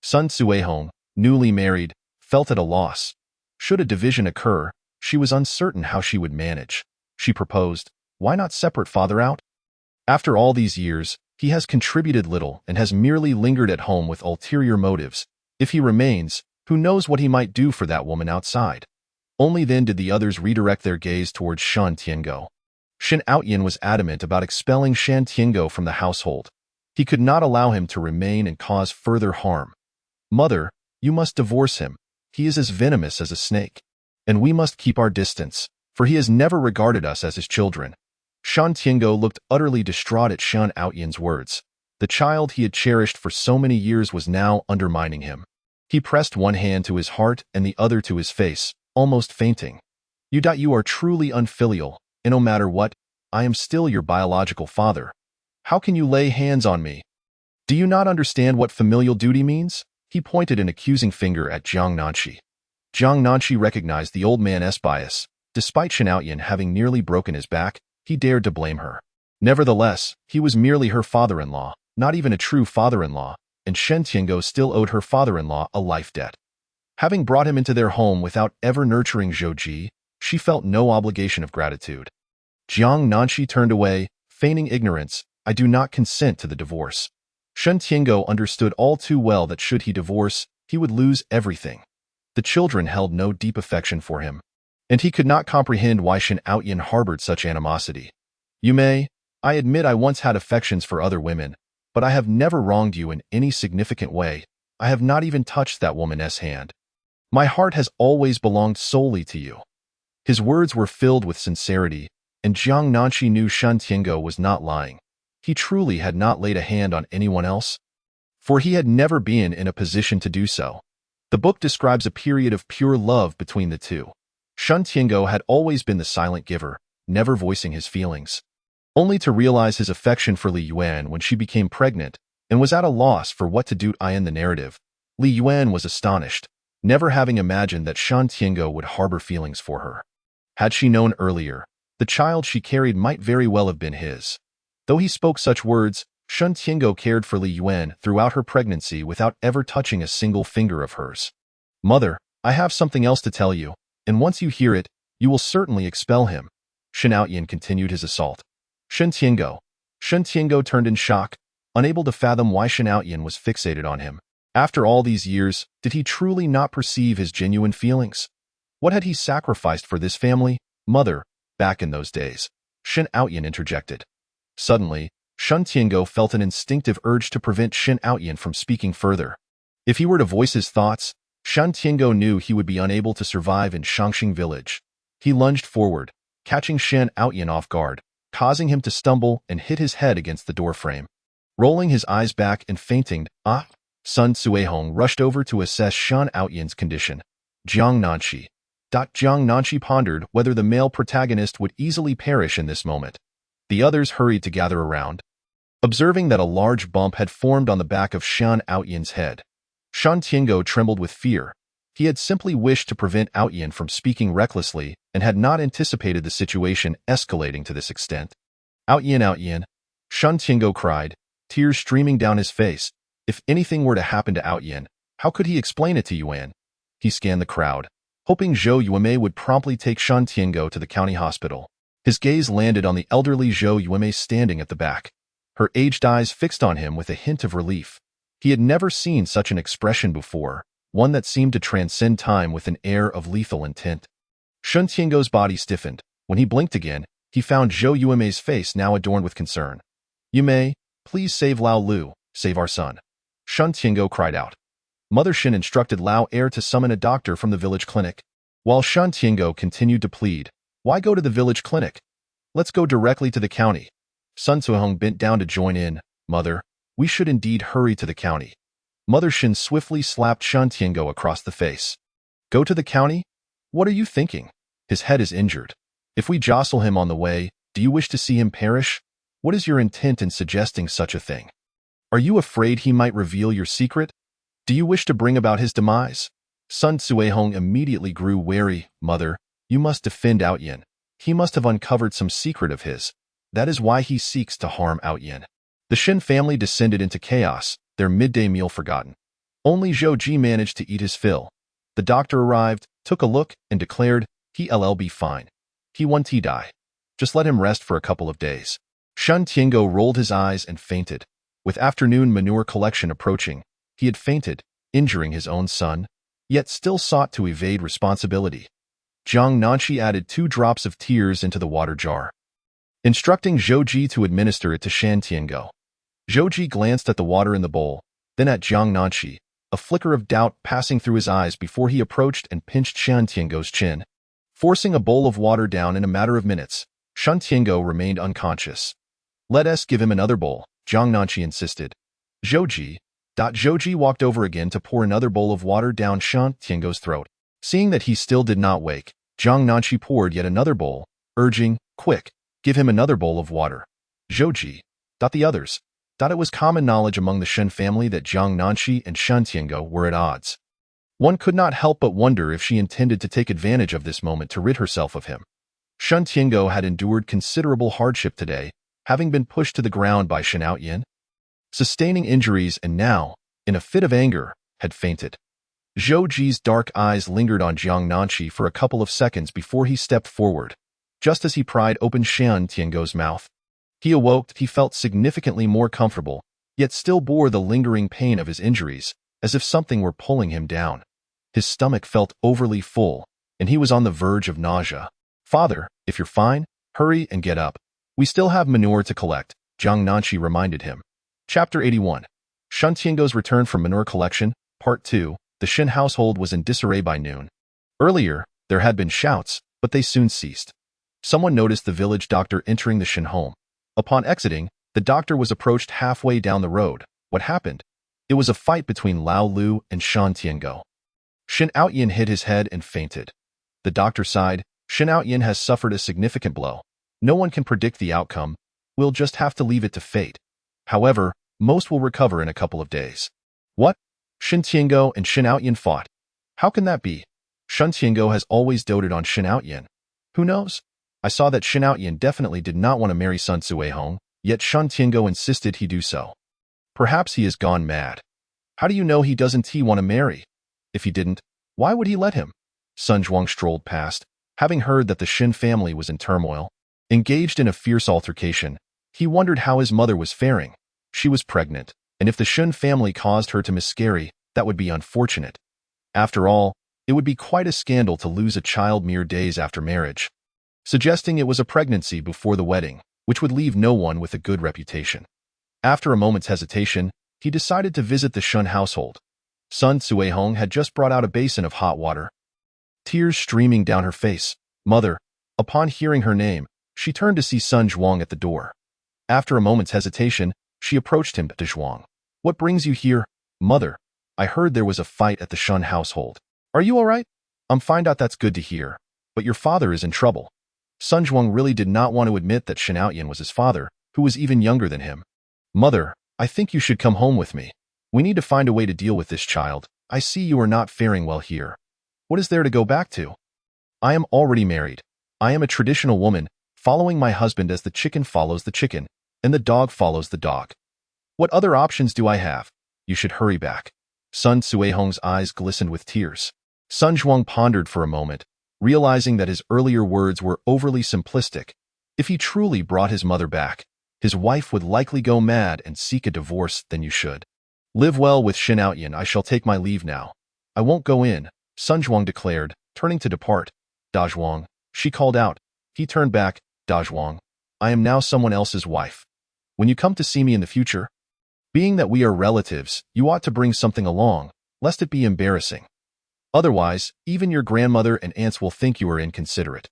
Sun Suihong, newly married, felt at a loss. Should a division occur, She was uncertain how she would manage. She proposed, "Why not separate father out? After all these years, he has contributed little and has merely lingered at home with ulterior motives. If he remains, who knows what he might do for that woman outside?" Only then did the others redirect their gaze towards Shan Tiango. Shen Outyin was adamant about expelling Shan Tiango from the household. He could not allow him to remain and cause further harm. "Mother, you must divorce him. He is as venomous as a snake. And we must keep our distance, for he has never regarded us as his children." Shan Tiango looked utterly distraught at Shen Outyin's words. The child he had cherished for so many years was now undermining him. He pressed one hand to his heart and the other to his face, almost fainting. You are truly unfilial, and no matter what, I am still your biological father. How can you lay hands on me? Do you not understand what familial duty means?" He pointed an accusing finger at Jiang Nanshi. Jiang Nanshi recognized the old man's bias. Despite Shen Outyin having nearly broken his back, he dared to blame her. Nevertheless, he was merely her father-in-law, not even a true father-in-law, and Shen Tiango still owed her father-in-law a life debt. Having brought him into their home without ever nurturing Zhou Ji, she felt no obligation of gratitude. Jiang Nanshi turned away, feigning ignorance. "I do not consent to the divorce." Shen Tiango understood all too well that should he divorce, he would lose everything. The children held no deep affection for him, and he could not comprehend why Shen Outyin harbored such animosity. "You may, I admit I once had affections for other women, but I have never wronged you in any significant way. I have not even touched that woman's hand. My heart has always belonged solely to you." His words were filled with sincerity, and Jiang Nanshi knew Shen Tiango was not lying. He truly had not laid a hand on anyone else, for he had never been in a position to do so. The book describes a period of pure love between the two. Shen Tiango had always been the silent giver, never voicing his feelings, only to realize his affection for Li Yuan when she became pregnant and was at a loss for what to do in the narrative. Li Yuan was astonished, never having imagined that Shen Tiango would harbor feelings for her. Had she known earlier, the child she carried might very well have been his. Though he spoke such words, Shen Tiango cared for Li Yuan throughout her pregnancy without ever touching a single finger of hers. "Mother, I have something else to tell you, and once you hear it, you will certainly expel him." Shen Outyin continued his assault. Shen Tiango turned in shock, unable to fathom why Shen Outyin was fixated on him. After all these years, did he truly not perceive his genuine feelings? What had he sacrificed for this family? "Mother, back in those days," Shen Outyin interjected. Suddenly, Shen Tiango felt an instinctive urge to prevent Shen Outyin from speaking further. If he were to voice his thoughts, Shen Tiango knew he would be unable to survive in Shangxing village. He lunged forward, catching Shen Outyin off guard, causing him to stumble and hit his head against the doorframe. Rolling his eyes back and fainting, Sun Cuihong rushed over to assess Shen Outyin's condition. Jiang Nanshi pondered whether the male protagonist would easily perish in this moment. The others hurried to gather around, observing that a large bump had formed on the back of Shen Outyin's head. Shen Tiango trembled with fear. He had simply wished to prevent Outyin from speaking recklessly and had not anticipated the situation escalating to this extent. Outyin, Shen Tiango cried, tears streaming down his face. If anything were to happen to Outyin, how could he explain it to Yuan? He scanned the crowd, hoping Zhou Yuanmei would promptly take Shen Tiango to the county hospital. His gaze landed on the elderly Zhou Yuanmei standing at the back, her aged eyes fixed on him with a hint of relief. He had never seen such an expression before, one that seemed to transcend time with an air of lethal intent. Shen Tiango's body stiffened. When he blinked again, he found Zhou Yuanmei's face now adorned with concern. "Yuanmei, please save Lao Lu, save our son," Shen Tiango cried out. Mother Shen instructed Lao Er to summon a doctor from the village clinic, while Shen Tiango continued to plead. "Why go to the village clinic? Let's go directly to the county." Sun Cuihong bent down to join in. "Mother, we should indeed hurry to the county." Mother Shen swiftly slapped Shen Tiango across the face. "Go to the county? What are you thinking? His head is injured. If we jostle him on the way, do you wish to see him perish? What is your intent in suggesting such a thing? Are you afraid he might reveal your secret? Do you wish to bring about his demise?" Sun Cuihong immediately grew wary. "Mother, you must defend Outyin. He must have uncovered some secret of his. That is why he seeks to harm Outyin." The Shen family descended into chaos, their midday meal forgotten. Only Zhou Ji managed to eat his fill. The doctor arrived, took a look, and declared, He'll be fine. He won't die. Just let him rest for a couple of days. Shen Tiango rolled his eyes and fainted. With afternoon manure collection approaching, he had fainted, injuring his own son, yet still sought to evade responsibility. Jiang Nanshi added 2 drops of tears into the water jar, instructing Zhou Ji to administer it to Shan Tiango. Zhou Ji glanced at the water in the bowl, then at Jiang Nanshi, a flicker of doubt passing through his eyes before he approached and pinched Shan Tiango's chin. Forcing a bowl of water down in a matter of minutes, Shan Tiango remained unconscious. Let us give him another bowl, Jiang Nanshi insisted. Zhou Ji walked over again to pour another bowl of water down Shan Tiango's throat. Seeing that he still did not wake, Jiang Nanshi poured yet another bowl, urging, quick, give him another bowl of water. Zhou Ji, the others, it was common knowledge among the Shen family that Jiang Nanshi and Shan Tiango were at odds. One could not help but wonder if she intended to take advantage of this moment to rid herself of him. Shan Tiango had endured considerable hardship today, having been pushed to the ground by Shen Outyin, sustaining injuries, and now, in a fit of anger, had fainted. Zhou Ji's dark eyes lingered on Jiang Nanshi for a couple of seconds before he stepped forward. Just as he pried open Shan Tiango's mouth, he awoke. He felt significantly more comfortable, yet still bore the lingering pain of his injuries, as if something were pulling him down. His stomach felt overly full, and he was on the verge of nausea. Father, if you're fine, hurry and get up. We still have manure to collect, Jiang Nanshi reminded him. Chapter 81. Shan Tiango's return from manure collection, Part 2. The Shen household was in disarray by noon. Earlier, there had been shouts, but they soon ceased. Someone noticed the village doctor entering the Shen home. Upon exiting, the doctor was approached halfway down the road. What happened? It was a fight between Lao Lu and Shan Tiango. Shen Outyin hit his head and fainted. The doctor sighed. Shen Outyin has suffered a significant blow. No one can predict the outcome. We'll just have to leave it to fate. However, most will recover in a couple of days. What? Shen Tiango and Shen Outyin fought. How can that be? Shen Tiango has always doted on Shen Outyin. Who knows? I saw that Shen Outyin definitely did not want to marry Sun Suihong, yet Shen Tiango insisted he do so. Perhaps he has gone mad. How do you know he doesn't want to marry? If he didn't, why would he let him? Sun Zhuang strolled past, having heard that the Shen family was in turmoil. Engaged in a fierce altercation, he wondered how his mother was faring. She was pregnant, and if the Shen family caused her to miscarry, that would be unfortunate. After all, it would be quite a scandal to lose a child mere days after marriage, suggesting it was a pregnancy before the wedding, which would leave no one with a good reputation. After a moment's hesitation, he decided to visit the Shen household. Sun Suihong had just brought out a basin of hot water, tears streaming down her face. Mother. Upon hearing her name, she turned to see Sun Zhuang at the door. After a moment's hesitation, she approached him. Zhuang, what brings you here? Mother, I heard there was a fight at the Shen household. Are you all right? I'm fine. That's good to hear. But your father is in trouble. Sun Zhuang really did not want to admit that Shen Outyin was his father, who was even younger than him. Mother, I think you should come home with me. We need to find a way to deal with this child. I see you are not faring well here. What is there to go back to? I am already married. I am a traditional woman, following my husband as the chicken follows the chicken, and the dog follows the dog. What other options do I have? You should hurry back. Sun Suihong's eyes glistened with tears. Sun Zhuang pondered for a moment, realizing that his earlier words were overly simplistic. If he truly brought his mother back, his wife would likely go mad and seek a divorce. Then you should live well with Shen Outyin. I shall take my leave now. I won't go in, Sun Zhuang declared, turning to depart. Da Zhuang, she called out. He turned back. Da Zhuang, I am now someone else's wife. When you come to see me in the future, being that we are relatives, you ought to bring something along, lest it be embarrassing. Otherwise, even your grandmother and aunts will think you are inconsiderate.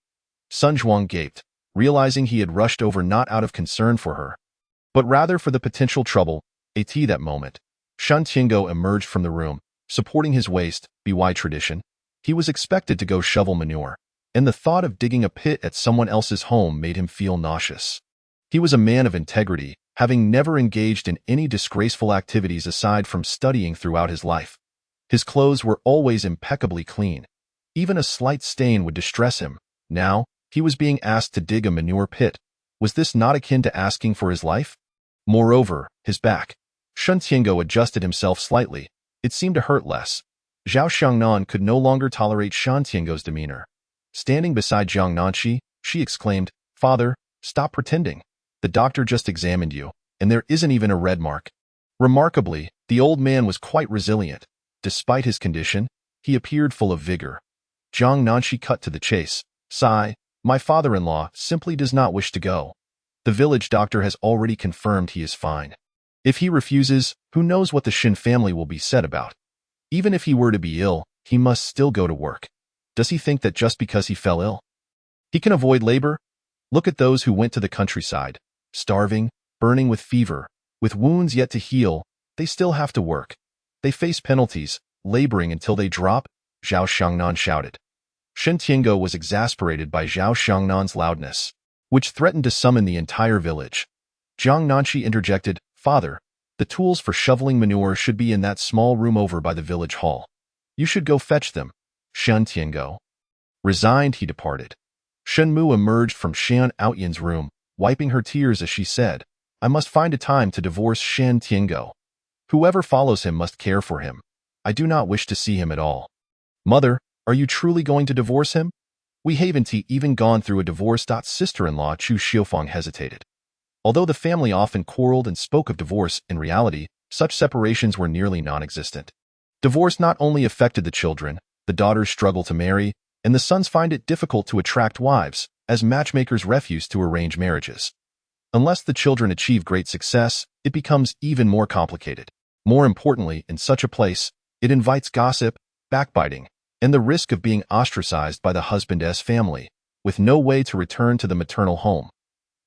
Sun Zhuang gaped, realizing he had rushed over not out of concern for her, but rather for the potential trouble. At that moment, Shan Tiango emerged from the room, supporting his waist. By tradition, he was expected to go shovel manure, and the thought of digging a pit at someone else's home made him feel nauseous. He was a man of integrity, having never engaged in any disgraceful activities aside from studying throughout his life. His clothes were always impeccably clean. Even a slight stain would distress him. Now, he was being asked to dig a manure pit. Was this not akin to asking for his life? Moreover, his back. Shen Tiango adjusted himself slightly. It seemed to hurt less. Zhao Xiangnan could no longer tolerate Shan Tiango's demeanor. Standing beside Jiang Nanshi, she exclaimed, "Father, stop pretending. The doctor just examined you, and there isn't even a red mark." Remarkably, the old man was quite resilient. Despite his condition, he appeared full of vigor. Jiang Nanshi cut to the chase. "Sigh, my father-in-law simply does not wish to go. The village doctor has already confirmed he is fine. If he refuses, who knows what the Shin family will be said about. Even if he were to be ill, he must still go to work. Does he think that just because he fell ill, he can avoid labor? Look at those who went to the countryside, starving, burning with fever, with wounds yet to heal. They still have to work. They face penalties, laboring until they drop," Zhao Xiangnan shouted. Shen Tiango was exasperated by Zhao Xiangnan's loudness, which threatened to summon the entire village. Jiang Nanshi interjected, "Father, the tools for shoveling manure should be in that small room over by the village hall. You should go fetch them." Shen Tiango. Resigned, he departed. Shen Mu emerged from Shan Outyan's room, wiping her tears as she said, "I must find a time to divorce Shen Tiango. Whoever follows him must care for him. I do not wish to see him at all." "Mother, are you truly going to divorce him? We haven't even gone through a divorce." Sister-in-law Chu Xiufang hesitated. Although the family often quarreled and spoke of divorce, in reality, such separations were nearly non-existent. Divorce not only affected the children, the daughters struggle to marry, and the sons find it difficult to attract wives, as matchmakers refuse to arrange marriages. Unless the children achieve great success, it becomes even more complicated. More importantly, in such a place, it invites gossip, backbiting, and the risk of being ostracized by the husband's family, with no way to return to the maternal home.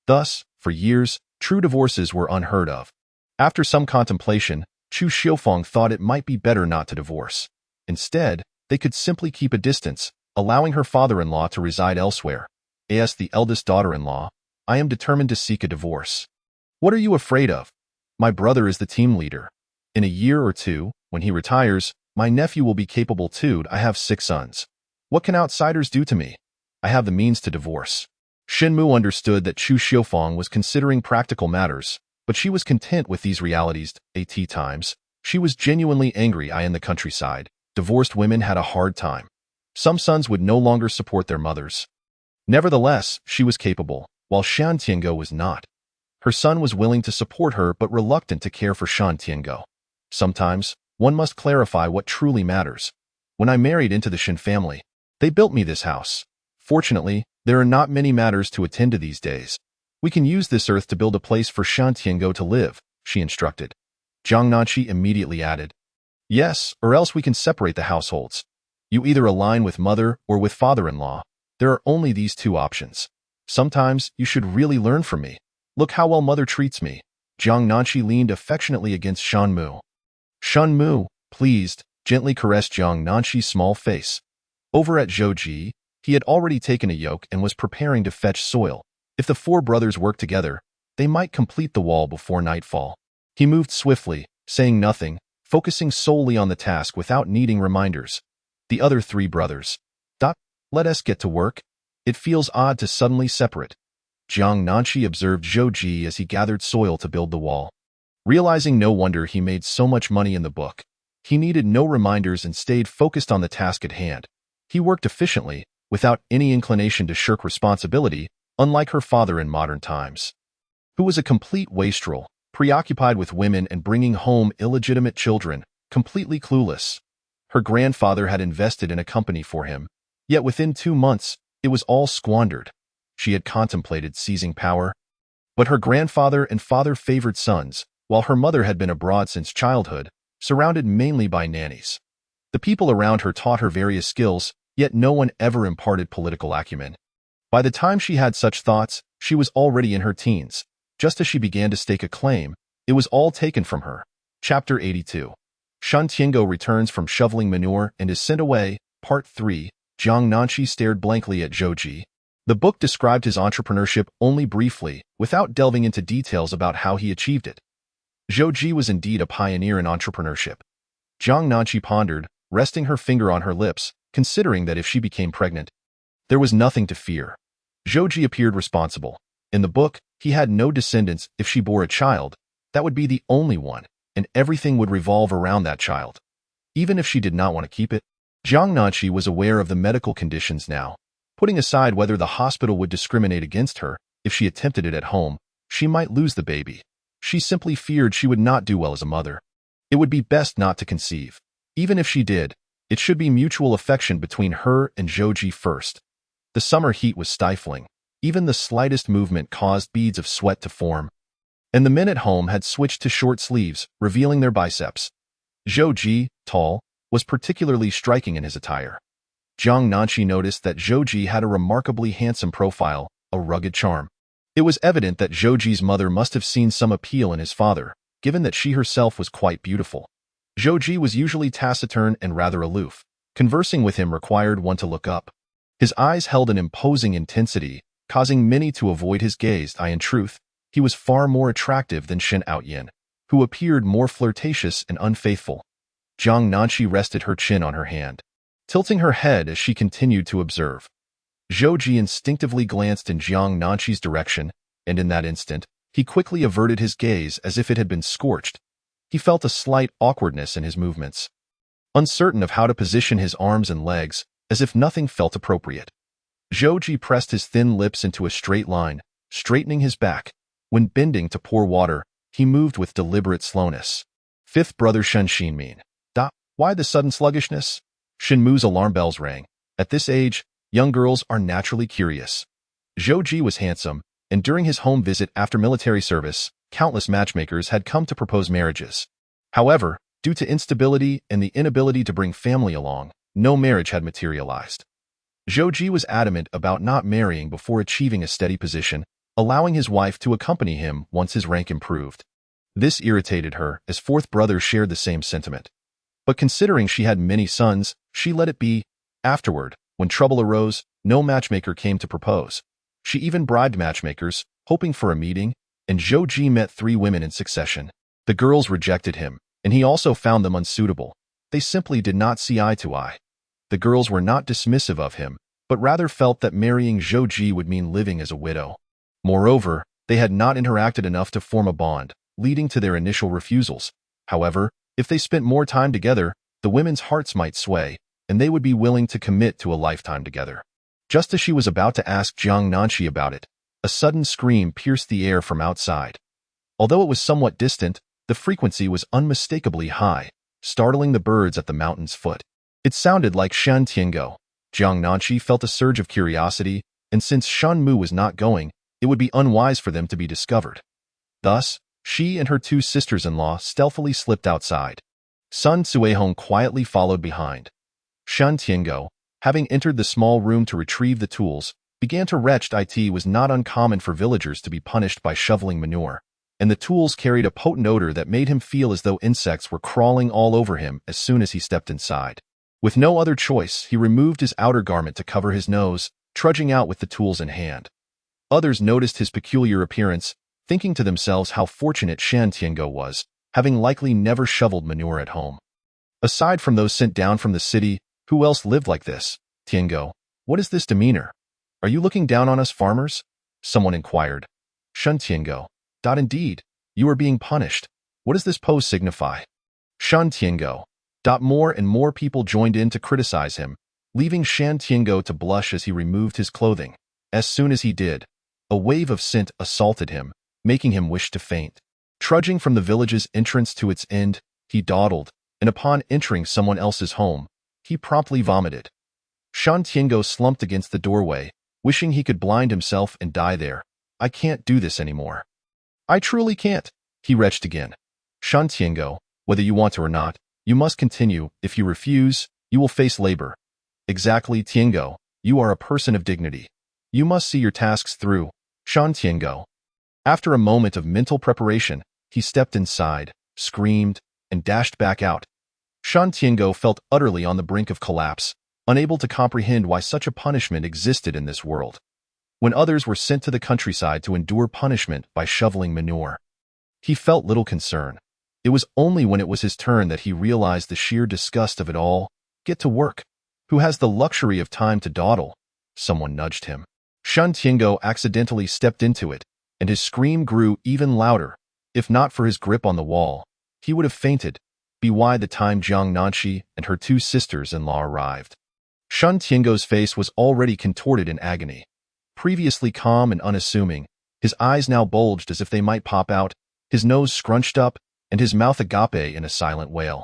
Thus, for years, true divorces were unheard of. After some contemplation, Chu Xiufang thought it might be better not to divorce. Instead, they could simply keep a distance, allowing her father-in-law to reside elsewhere. As the eldest daughter-in-law, I am determined to seek a divorce. What are you afraid of? My brother is the team leader. In a year or two, when he retires, my nephew will be capable too. I have 6 sons. What can outsiders do to me? I have the means to divorce." Shen Mu understood that Chu Xiufang was considering practical matters, but she was content with these realities. At times, she was genuinely angry. In the countryside, divorced women had a hard time. Some sons would no longer support their mothers. Nevertheless, she was capable, while Shan Tiango was not. Her son was willing to support her but reluctant to care for Shan Tiango. Sometimes, one must clarify what truly matters. When I married into the Shin family, they built me this house. Fortunately, there are not many matters to attend to these days. We can use this earth to build a place for Shan Tiango to live, she instructed. Jiang Nanshi immediately added, "Yes, or else we can separate the households. You either align with mother or with father-in-law. There are only these 2 options. Sometimes you should really learn from me. Look how well mother treats me." Jiang Nanshi leaned affectionately against Shen Mu. Shen Mu, pleased, gently caressed Jiang Nanshi's small face. Over at Zhouji, he had already taken a yoke and was preparing to fetch soil. If the 4 brothers worked together, they might complete the wall before nightfall. He moved swiftly, saying nothing, focusing solely on the task without needing reminders. The other 3 brothers. Let us get to work. It feels odd to suddenly separate. Jiang Nanshi observed Zhouji as he gathered soil to build the wall. Realizing no wonder he made so much money in the book, he needed no reminders and stayed focused on the task at hand. He worked efficiently, without any inclination to shirk responsibility, unlike her father in modern times, who was a complete wastrel, preoccupied with women and bringing home illegitimate children, completely clueless. Her grandfather had invested in a company for him, yet within 2 months, it was all squandered. She had contemplated seizing power, but her grandfather and father favored sons, while her mother had been abroad since childhood, surrounded mainly by nannies. The people around her taught her various skills, yet no one ever imparted political acumen. By the time she had such thoughts, she was already in her teens. Just as she began to stake a claim, it was all taken from her. Chapter 82. Shan Tiango returns from shoveling manure and is sent away. Part 3. Jiang Nanshi stared blankly at Zhouji. The book described his entrepreneurship only briefly, without delving into details about how he achieved it. Zhouji was indeed a pioneer in entrepreneurship. Jiang Nanshi pondered, resting her finger on her lips, considering that if she became pregnant, there was nothing to fear. Zhouji appeared responsible. In the book, he had no descendants. If she bore a child, that would be the only one, and everything would revolve around that child. Even if she did not want to keep it, Jiang Nanshi was aware of the medical conditions now. Putting aside whether the hospital would discriminate against her if she attempted it at home, she might lose the baby. She simply feared she would not do well as a mother. It would be best not to conceive. Even if she did, it should be mutual affection between her and Zhou first. The summer heat was stifling. Even the slightest movement caused beads of sweat to form. And the men at home had switched to short sleeves, revealing their biceps. Zhou, tall, was particularly striking in his attire. Jiang Nanqi noticed that Zhou had a remarkably handsome profile, a rugged charm. It was evident that Zhou's mother must have seen some appeal in his father, given that she herself was quite beautiful. Zhou was usually taciturn and rather aloof. Conversing with him required one to look up. His eyes held an imposing intensity, causing many to avoid his gaze. In truth, he was far more attractive than Shen Outyin, who appeared more flirtatious and unfaithful. Jiang Nanqi rested her chin on her hand, tilting her head as she continued to observe. Zhou instinctively glanced in Jiang Nanqi's direction, and in that instant, he quickly averted his gaze as if it had been scorched. He felt a slight awkwardness in his movements, uncertain of how to position his arms and legs, as if nothing felt appropriate. Zhou pressed his thin lips into a straight line, straightening his back. When bending to pour water, he moved with deliberate slowness. Fifth brother Shen Xinmin. Why the sudden sluggishness? Shenmu's alarm bells rang. At this age, young girls are naturally curious. Zhou was handsome, and during his home visit after military service, countless matchmakers had come to propose marriages. However, due to instability and the inability to bring family along, no marriage had materialized. Zhou was adamant about not marrying before achieving a steady position, allowing his wife to accompany him once his rank improved. This irritated her, as fourth brother shared the same sentiment. But considering she had many sons, she let it be. Afterward, when trouble arose, no matchmaker came to propose. She even bribed matchmakers, hoping for a meeting, and Zhou met 3 women in succession. The girls rejected him, and he also found them unsuitable. They simply did not see eye to eye. The girls were not dismissive of him, but rather felt that marrying Zhou would mean living as a widow. Moreover, they had not interacted enough to form a bond, leading to their initial refusals. However, if they spent more time together, the women's hearts might sway, and they would be willing to commit to a lifetime together. Just as she was about to ask Jiang Nanqi about it, a sudden scream pierced the air from outside. Although it was somewhat distant, the frequency was unmistakably high, startling the birds at the mountain's foot. It sounded like Shan Tiango. Jiang Nanqi felt a surge of curiosity, and since Shan Mu was not going, it would be unwise for them to be discovered. Thus, she and her 2 sisters-in-law stealthily slipped outside. Sun Cuihong quietly followed behind. Shan Tiango, having entered the small room to retrieve the tools, began to retch. It was not uncommon for villagers to be punished by shoveling manure, and the tools carried a potent odor that made him feel as though insects were crawling all over him as soon as he stepped inside. With no other choice, he removed his outer garment to cover his nose, trudging out with the tools in hand. Others noticed his peculiar appearance, thinking to themselves how fortunate Shan Tiango was, having likely never shoveled manure at home. Aside from those sent down from the city, who else lived like this? Tiango, what is this demeanor? Are you looking down on us farmers? Someone inquired. Shan Tiango. Indeed, you are being punished. What does this pose signify? Shan Tiango. More and more people joined in to criticize him, leaving Shan Tiango to blush as he removed his clothing. As soon as he did, a wave of scent assaulted him, making him wish to faint. Trudging from the village's entrance to its end, he dawdled, and upon entering someone else's home, he promptly vomited. Shan Tiango slumped against the doorway, wishing he could blind himself and die there. I can't do this anymore. I truly can't, he retched again. Shan Tiango, whether you want to or not, you must continue. If you refuse, you will face labor. Exactly, Tiango, you are a person of dignity. You must see your tasks through. Shan Tiango. After a moment of mental preparation, he stepped inside, screamed, and dashed back out. Shan Tiango felt utterly on the brink of collapse, unable to comprehend why such a punishment existed in this world. When others were sent to the countryside to endure punishment by shoveling manure, he felt little concern. It was only when it was his turn that he realized the sheer disgust of it all. Get to work. Who has the luxury of time to dawdle? Someone nudged him. Shan Tiango accidentally stepped into it, and his scream grew even louder. If not for his grip on the wall, he would have fainted. By the time Jiang Nanqi and her 2 sisters-in-law arrived, Shun Tiango's face was already contorted in agony. Previously calm and unassuming, his eyes now bulged as if they might pop out, his nose scrunched up, and his mouth agape in a silent wail.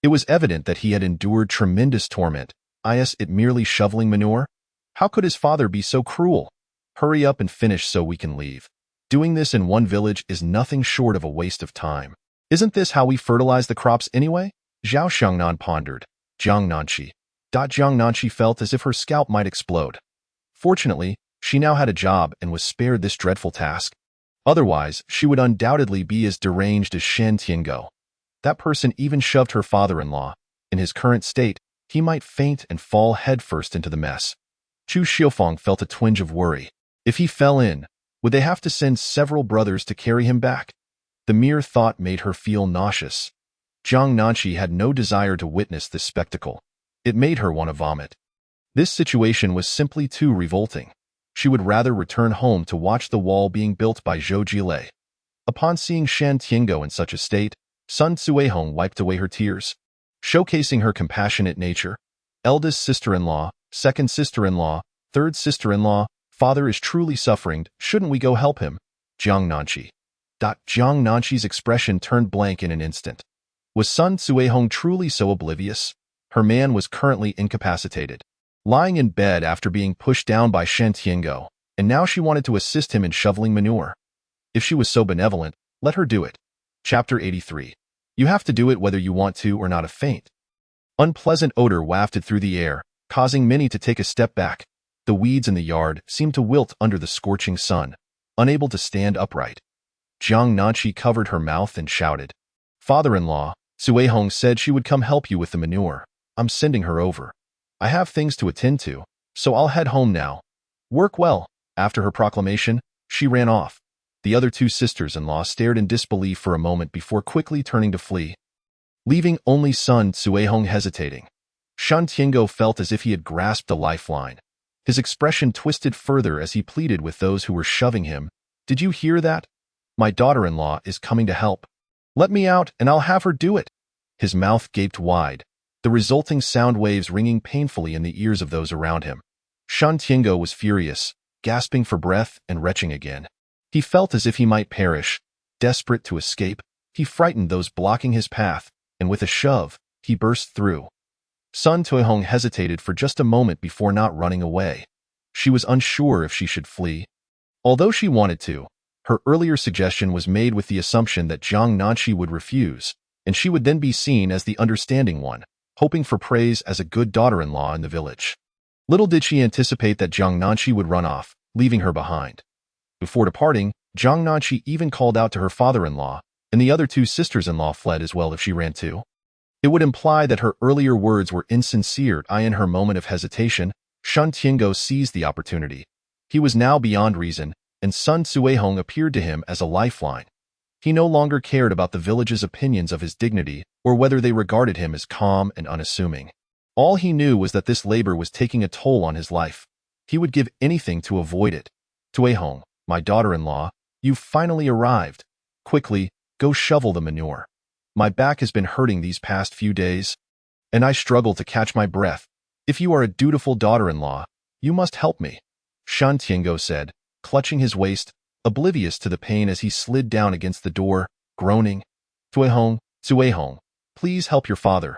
It was evident that he had endured tremendous torment. Is it merely shoveling manure? How could his father be so cruel? Hurry up and finish so we can leave. Doing this in one village is nothing short of a waste of time. Isn't this how we fertilize the crops anyway? Zhao Xiangnan pondered. Jiang Nanqi. Jiang Nanqi felt as if her scalp might explode. Fortunately, she now had a job and was spared this dreadful task. Otherwise, she would undoubtedly be as deranged as Shen Tiango. That person even shoved her father-in-law. In his current state, he might faint and fall headfirst into the mess. Chu Xiufeng felt a twinge of worry. If he fell in, would they have to send several brothers to carry him back? The mere thought made her feel nauseous. Jiang Nanqi had no desire to witness this spectacle. It made her want to vomit. This situation was simply too revolting. She would rather return home to watch the wall being built by Zhou Jilei. Upon seeing Shen Tiango in such a state, Sun Cuihong wiped away her tears. Showcasing her compassionate nature, eldest sister-in-law, second sister-in-law, third sister-in-law, father is truly suffering, shouldn't we go help him? Jiang Nanqi. Jiang Nanqi's expression turned blank in an instant. Was Sun Cuihong truly so oblivious? Her man was currently incapacitated, lying in bed after being pushed down by Shen Tiango, and now she wanted to assist him in shoveling manure. If she was so benevolent, let her do it. Chapter 83. You have to do it whether you want to or not. A faint, unpleasant odor wafted through the air, causing many to take a step back. The weeds in the yard seemed to wilt under the scorching sun, unable to stand upright. Jiang Nanqi covered her mouth and shouted. Father-in-law, Cuihong said she would come help you with the manure. I'm sending her over. I have things to attend to, so I'll head home now. Work well. After her proclamation, she ran off. The other two sisters-in-law stared in disbelief for a moment before quickly turning to flee, leaving only Sun Cuihong hesitating. Shen Tiango felt as if he had grasped a lifeline. His expression twisted further as he pleaded with those who were shoving him. Did you hear that? My daughter-in-law is coming to help. Let me out and I'll have her do it. His mouth gaped wide, the resulting sound waves ringing painfully in the ears of those around him. Shen Tiango was furious, gasping for breath and retching again. He felt as if he might perish. Desperate to escape, he frightened those blocking his path, and with a shove, he burst through. Sun Cuihong hesitated for just a moment before not running away. She was unsure if she should flee. Although she wanted to, her earlier suggestion was made with the assumption that Jiang Nanqi would refuse, and she would then be seen as the understanding one, hoping for praise as a good daughter-in-law in the village. Little did she anticipate that Jiang Nanqi would run off, leaving her behind. Before departing, Jiang Nanqi even called out to her father-in-law, and the other two sisters-in-law fled as well if she ran too. It would imply that her earlier words were insincere. In her moment of hesitation, Shen Tiango seized the opportunity. He was now beyond reason, and Sun Cuihong appeared to him as a lifeline. He no longer cared about the village's opinions of his dignity or whether they regarded him as calm and unassuming. All he knew was that this labor was taking a toll on his life. He would give anything to avoid it. Cuihong, my daughter-in-law, you've finally arrived. Quickly, go shovel the manure. My back has been hurting these past few days, and I struggle to catch my breath. If you are a dutiful daughter-in-law, you must help me, Shen Tiango said, clutching his waist, oblivious to the pain as he slid down against the door, groaning. Cuihong, please help your father.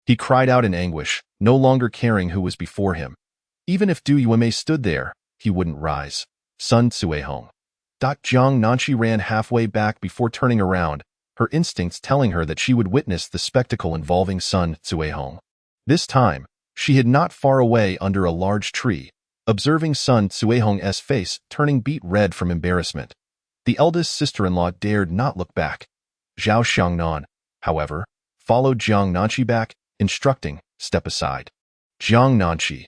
He cried out in anguish, no longer caring who was before him. Even if Du Yuemei stood there, he wouldn't rise. Sun Cuihong. Jiang Nanqi ran halfway back before turning around, her instincts telling her that she would witness the spectacle involving Sun Cuihong. This time, she hid not far away under a large tree, observing Sun Cuihong's face turning beet red from embarrassment. The eldest sister-in-law dared not look back. Zhao Xiangnan, however, followed Jiang Nanqi back, instructing, step aside. Jiang Nanqi.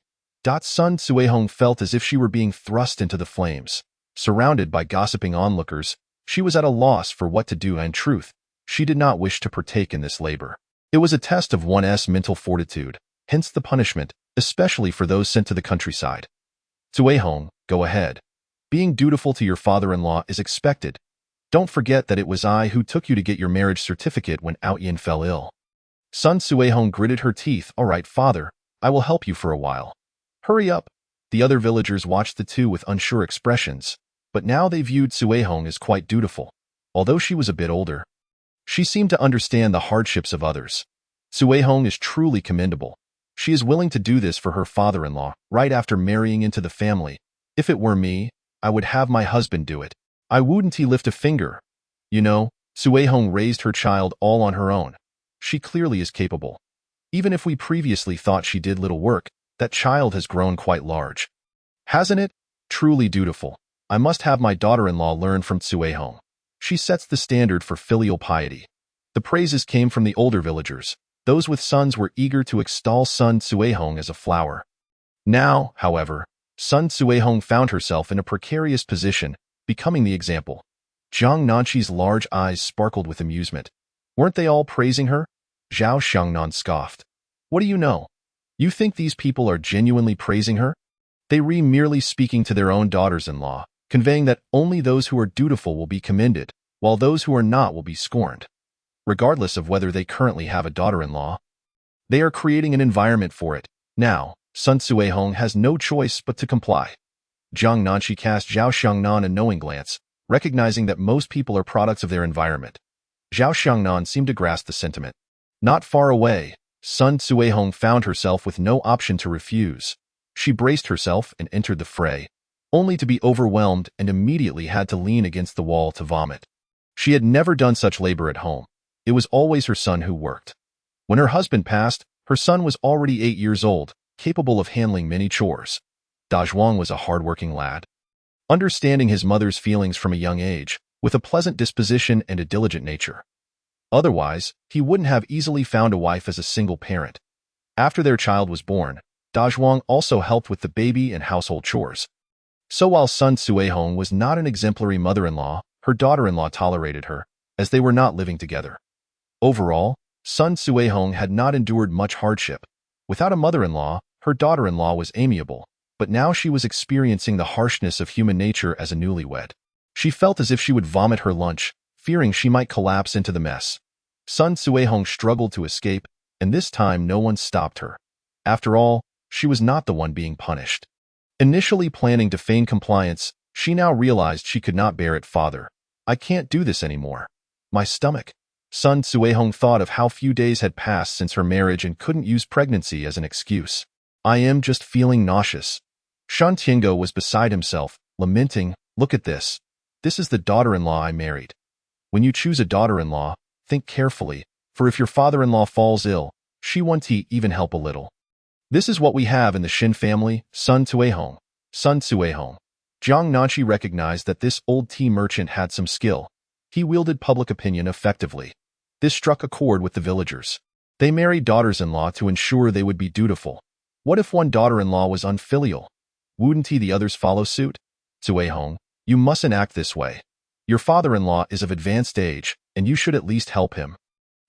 Sun Cuihong felt as if she were being thrust into the flames. Surrounded by gossiping onlookers, she was at a loss for what to do. In truth, she did not wish to partake in this labor. It was a test of one's mental fortitude, hence the punishment, especially for those sent to the countryside. Cuihong, go ahead. Being dutiful to your father-in-law is expected. Don't forget that it was I who took you to get your marriage certificate when Outyin fell ill. Sun Cuihong gritted her teeth. All right, father, I will help you for a while. Hurry up. The other villagers watched the two with unsure expressions, but now they viewed Suehong as quite dutiful. Although she was a bit older, she seemed to understand the hardships of others. Suehong is truly commendable. She is willing to do this for her father-in-law right after marrying into the family. If it were me, I would have my husband do it. I wouldn't lift a finger. You know, Suehong raised her child all on her own. She clearly is capable. Even if we previously thought she did little work, that child has grown quite large. Hasn't it? Truly dutiful. I must have my daughter-in-law learn from Suehong. She sets the standard for filial piety. The praises came from the older villagers. Those with sons were eager to extol Sun Suehong as a flower. Now, however, Sun Suehong found herself in a precarious position, becoming the example. Jiang Nanqi's large eyes sparkled with amusement. Weren't they all praising her? Zhao Xiangnan scoffed. What do you know? You think these people are genuinely praising her? They were merely speaking to their own daughters-in-law, conveying that only those who are dutiful will be commended, while those who are not will be scorned. Regardless of whether they currently have a daughter-in-law, they are creating an environment for it. Now, Sun Suehong has no choice but to comply. Jiang Nanqi cast Zhao Xiangnan a knowing glance, recognizing that most people are products of their environment. Zhao Xiangnan seemed to grasp the sentiment. Not far away, Sun Suehong found herself with no option to refuse. She braced herself and entered the fray, only to be overwhelmed and immediately had to lean against the wall to vomit. She had never done such labor at home. It was always her son who worked. When her husband passed, her son was already 8 years old, capable of handling many chores. Da Zhuang was a hard-working lad, understanding his mother's feelings from a young age, with a pleasant disposition and a diligent nature. Otherwise, he wouldn't have easily found a wife as a single parent. After their child was born, Da Zhuang also helped with the baby and household chores. So while Sun Suehong was not an exemplary mother-in-law, her daughter-in-law tolerated her, as they were not living together. Overall, Sun Suehong had not endured much hardship. Without a mother-in-law, her daughter-in-law was amiable, but now she was experiencing the harshness of human nature as a newlywed. She felt as if she would vomit her lunch, fearing she might collapse into the mess. Sun Suehong struggled to escape, and this time no one stopped her. After all, she was not the one being punished. Initially planning to feign compliance, she now realized she could not bear it. Father, I can't do this anymore. My stomach. Sun Suehong thought of how few days had passed since her marriage and couldn't use pregnancy as an excuse. I am just feeling nauseous. Shan Tiango was beside himself, lamenting, look at this. This is the daughter-in-law I married. When you choose a daughter-in-law, think carefully, for if your father-in-law falls ill, she won't even help a little. This is what we have in the Shin family, Sun Suehong. Sun Suehong. Jiang Nanqi recognized that this old tea merchant had some skill. He wielded public opinion effectively. This struck a chord with the villagers. They married daughters-in-law to ensure they would be dutiful. What if one daughter-in-law was unfilial? Wouldn't the others follow suit? Suehong, you mustn't act this way. Your father-in-law is of advanced age, and you should at least help him.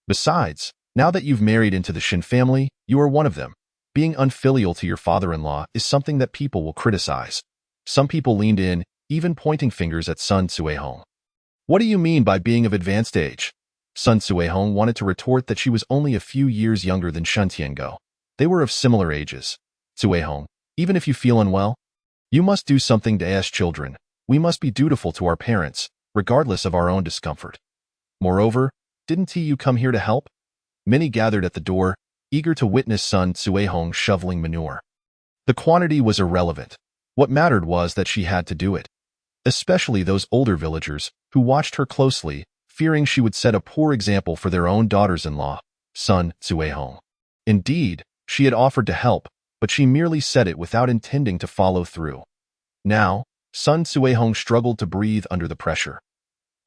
Besides, now that you've married into the Shin family, you are one of them. Being unfilial to your father-in-law is something that people will criticize. Some people leaned in, even pointing fingers at Sun Suehong. What do you mean by being of advanced age? Sun Suehong wanted to retort that she was only a few years younger than Shan Tiango. They were of similar ages. Suehong, even if you feel unwell, you must do something to us children. We must be dutiful to our parents, regardless of our own discomfort. Moreover, didn't you come here to help? Many gathered at the door, eager to witness Sun Suehong shoveling manure. The quantity was irrelevant. What mattered was that she had to do it. Especially those older villagers, who watched her closely, fearing she would set a poor example for their own daughters-in-law, Sun Suehong. Indeed, she had offered to help, but she merely said it without intending to follow through. Now, Sun Suehong struggled to breathe under the pressure.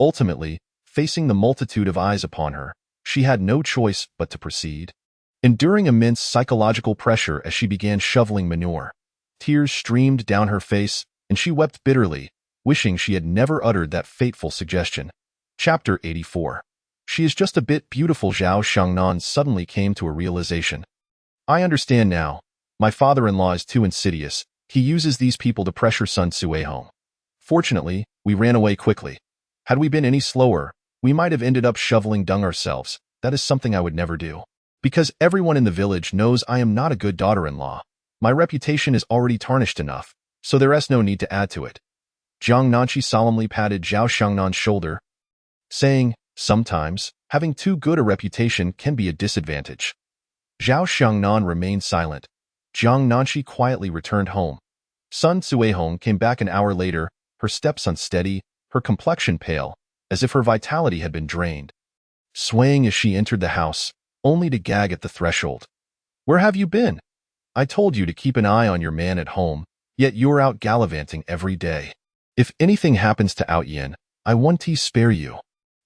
Ultimately, facing the multitude of eyes upon her, she had no choice but to proceed. Enduring immense psychological pressure as she began shoveling manure, tears streamed down her face, and she wept bitterly, wishing she had never uttered that fateful suggestion. Chapter 84. She is just a bit beautiful. Zhao Xiangnan suddenly came to a realization. I understand now. My father-in-law is too insidious. He uses these people to pressure Sun Suehong. Fortunately, we ran away quickly. Had we been any slower, we might have ended up shoveling dung ourselves. That is something I would never do. Because everyone in the village knows I am not a good daughter-in-law. My reputation is already tarnished enough, so there is no need to add to it. Jiang Nanqi solemnly patted Zhao Xiangnan's shoulder, saying, sometimes, having too good a reputation can be a disadvantage. Zhao Xiangnan remained silent. Jiang Nanqi quietly returned home. Sun Cuihong came back an hour later, her steps unsteady, her complexion pale, as if her vitality had been drained. Swaying as she entered the house, only to gag at the threshold. Where have you been? I told you to keep an eye on your man at home, yet you're out gallivanting every day. If anything happens to Outyin, I won't spare you.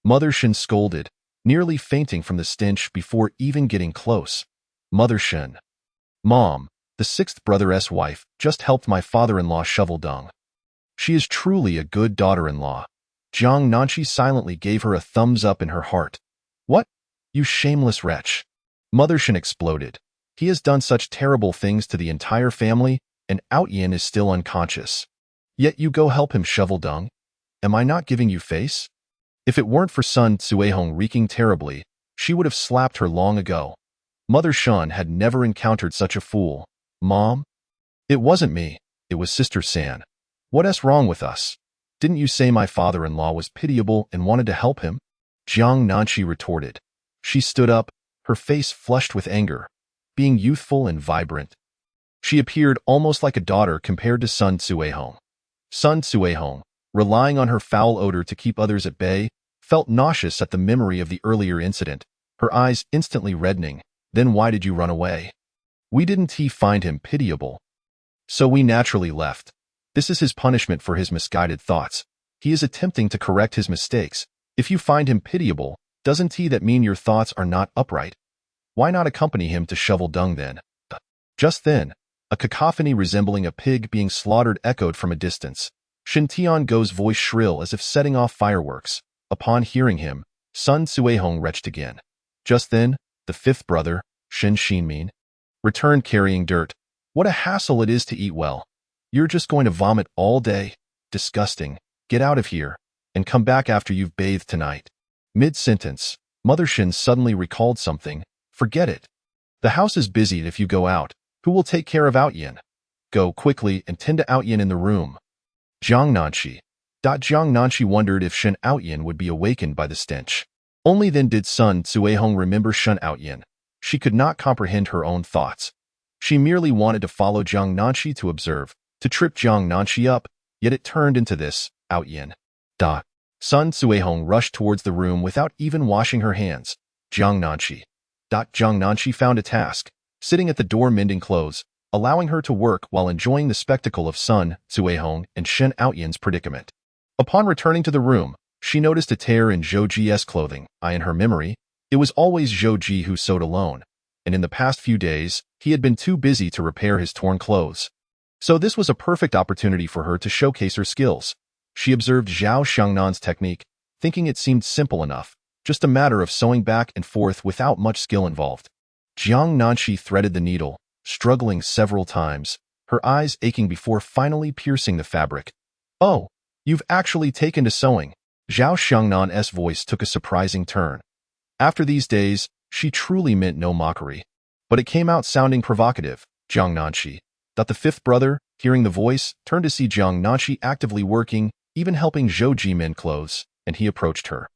Mother Shen scolded, nearly fainting from the stench before even getting close. Mother Shen. Mom, the sixth brother's wife, just helped my father-in-law shovel dung. She is truly a good daughter-in-law. Jiang Nanqi silently gave her a thumbs up in her heart. What? You shameless wretch. Mother Shen exploded. He has done such terrible things to the entire family, and Outyin is still unconscious. Yet you go help him shovel dung? Am I not giving you face? If it weren't for Sun Cuihong reeking terribly, she would have slapped her long ago. Mother Shen had never encountered such a fool. Mom? It wasn't me, it was Sister San. What's wrong with us? Didn't you say my father-in-law was pitiable and wanted to help him? Jiang Nanqi retorted. She stood up, her face flushed with anger, being youthful and vibrant. She appeared almost like a daughter compared to Sun Cuihong. Sun Cuihong, relying on her foul odor to keep others at bay, felt nauseous at the memory of the earlier incident, her eyes instantly reddening. Then why did you run away? We didn't find him pitiable. So we naturally left. This is his punishment for his misguided thoughts. He is attempting to correct his mistakes. If you find him pitiable, doesn't that mean your thoughts are not upright? Why not accompany him to shovel dung then? Just then, a cacophony resembling a pig being slaughtered echoed from a distance. Shen Tiango's voice shrill as if setting off fireworks. Upon hearing him, Sun Cuihong retched again. Just then, the fifth brother, Shen Xinmin, returned carrying dirt. What a hassle it is to eat well. You're just going to vomit all day. Disgusting. Get out of here, and come back after you've bathed tonight. Mid-sentence, Mother Shen suddenly recalled something. Forget it. The house is busy if you go out. Who will take care of Outyin? Go quickly and tend to Outyin in the room. Jiang Nanqi. Jiang Nanqi wondered if Shen Outyin would be awakened by the stench. Only then did Sun Cuihong remember Shen Outyin. She could not comprehend her own thoughts. She merely wanted to follow Jiang Nanqi to observe, to trip Jiang Nanqi up, yet it turned into this, Outyin. Sun Cuihong rushed towards the room without even washing her hands. Jiang Nanqi. Jiang Nanqi found a task, sitting at the door mending clothes, allowing her to work while enjoying the spectacle of Sun Cuihong and Shen Outyin's predicament. Upon returning to the room, she noticed a tear in Zhou Ji's clothing. In her memory, it was always Zhou Ji who sewed alone, and in the past few days, he had been too busy to repair his torn clothes. So this was a perfect opportunity for her to showcase her skills. She observed Zhao Xiangnan's technique, thinking it seemed simple enough, just a matter of sewing back and forth without much skill involved. Jiang Nanqi threaded the needle, struggling several times, her eyes aching before finally piercing the fabric. Oh, you've actually taken to sewing. Zhao Xiangnan's voice took a surprising turn. After these days, she truly meant no mockery. But it came out sounding provocative. Jiang Nanqi. The fifth brother, hearing the voice, turned to see Jiang Nanqi actively working, even helping Zhou Ji mend clothes, and he approached her.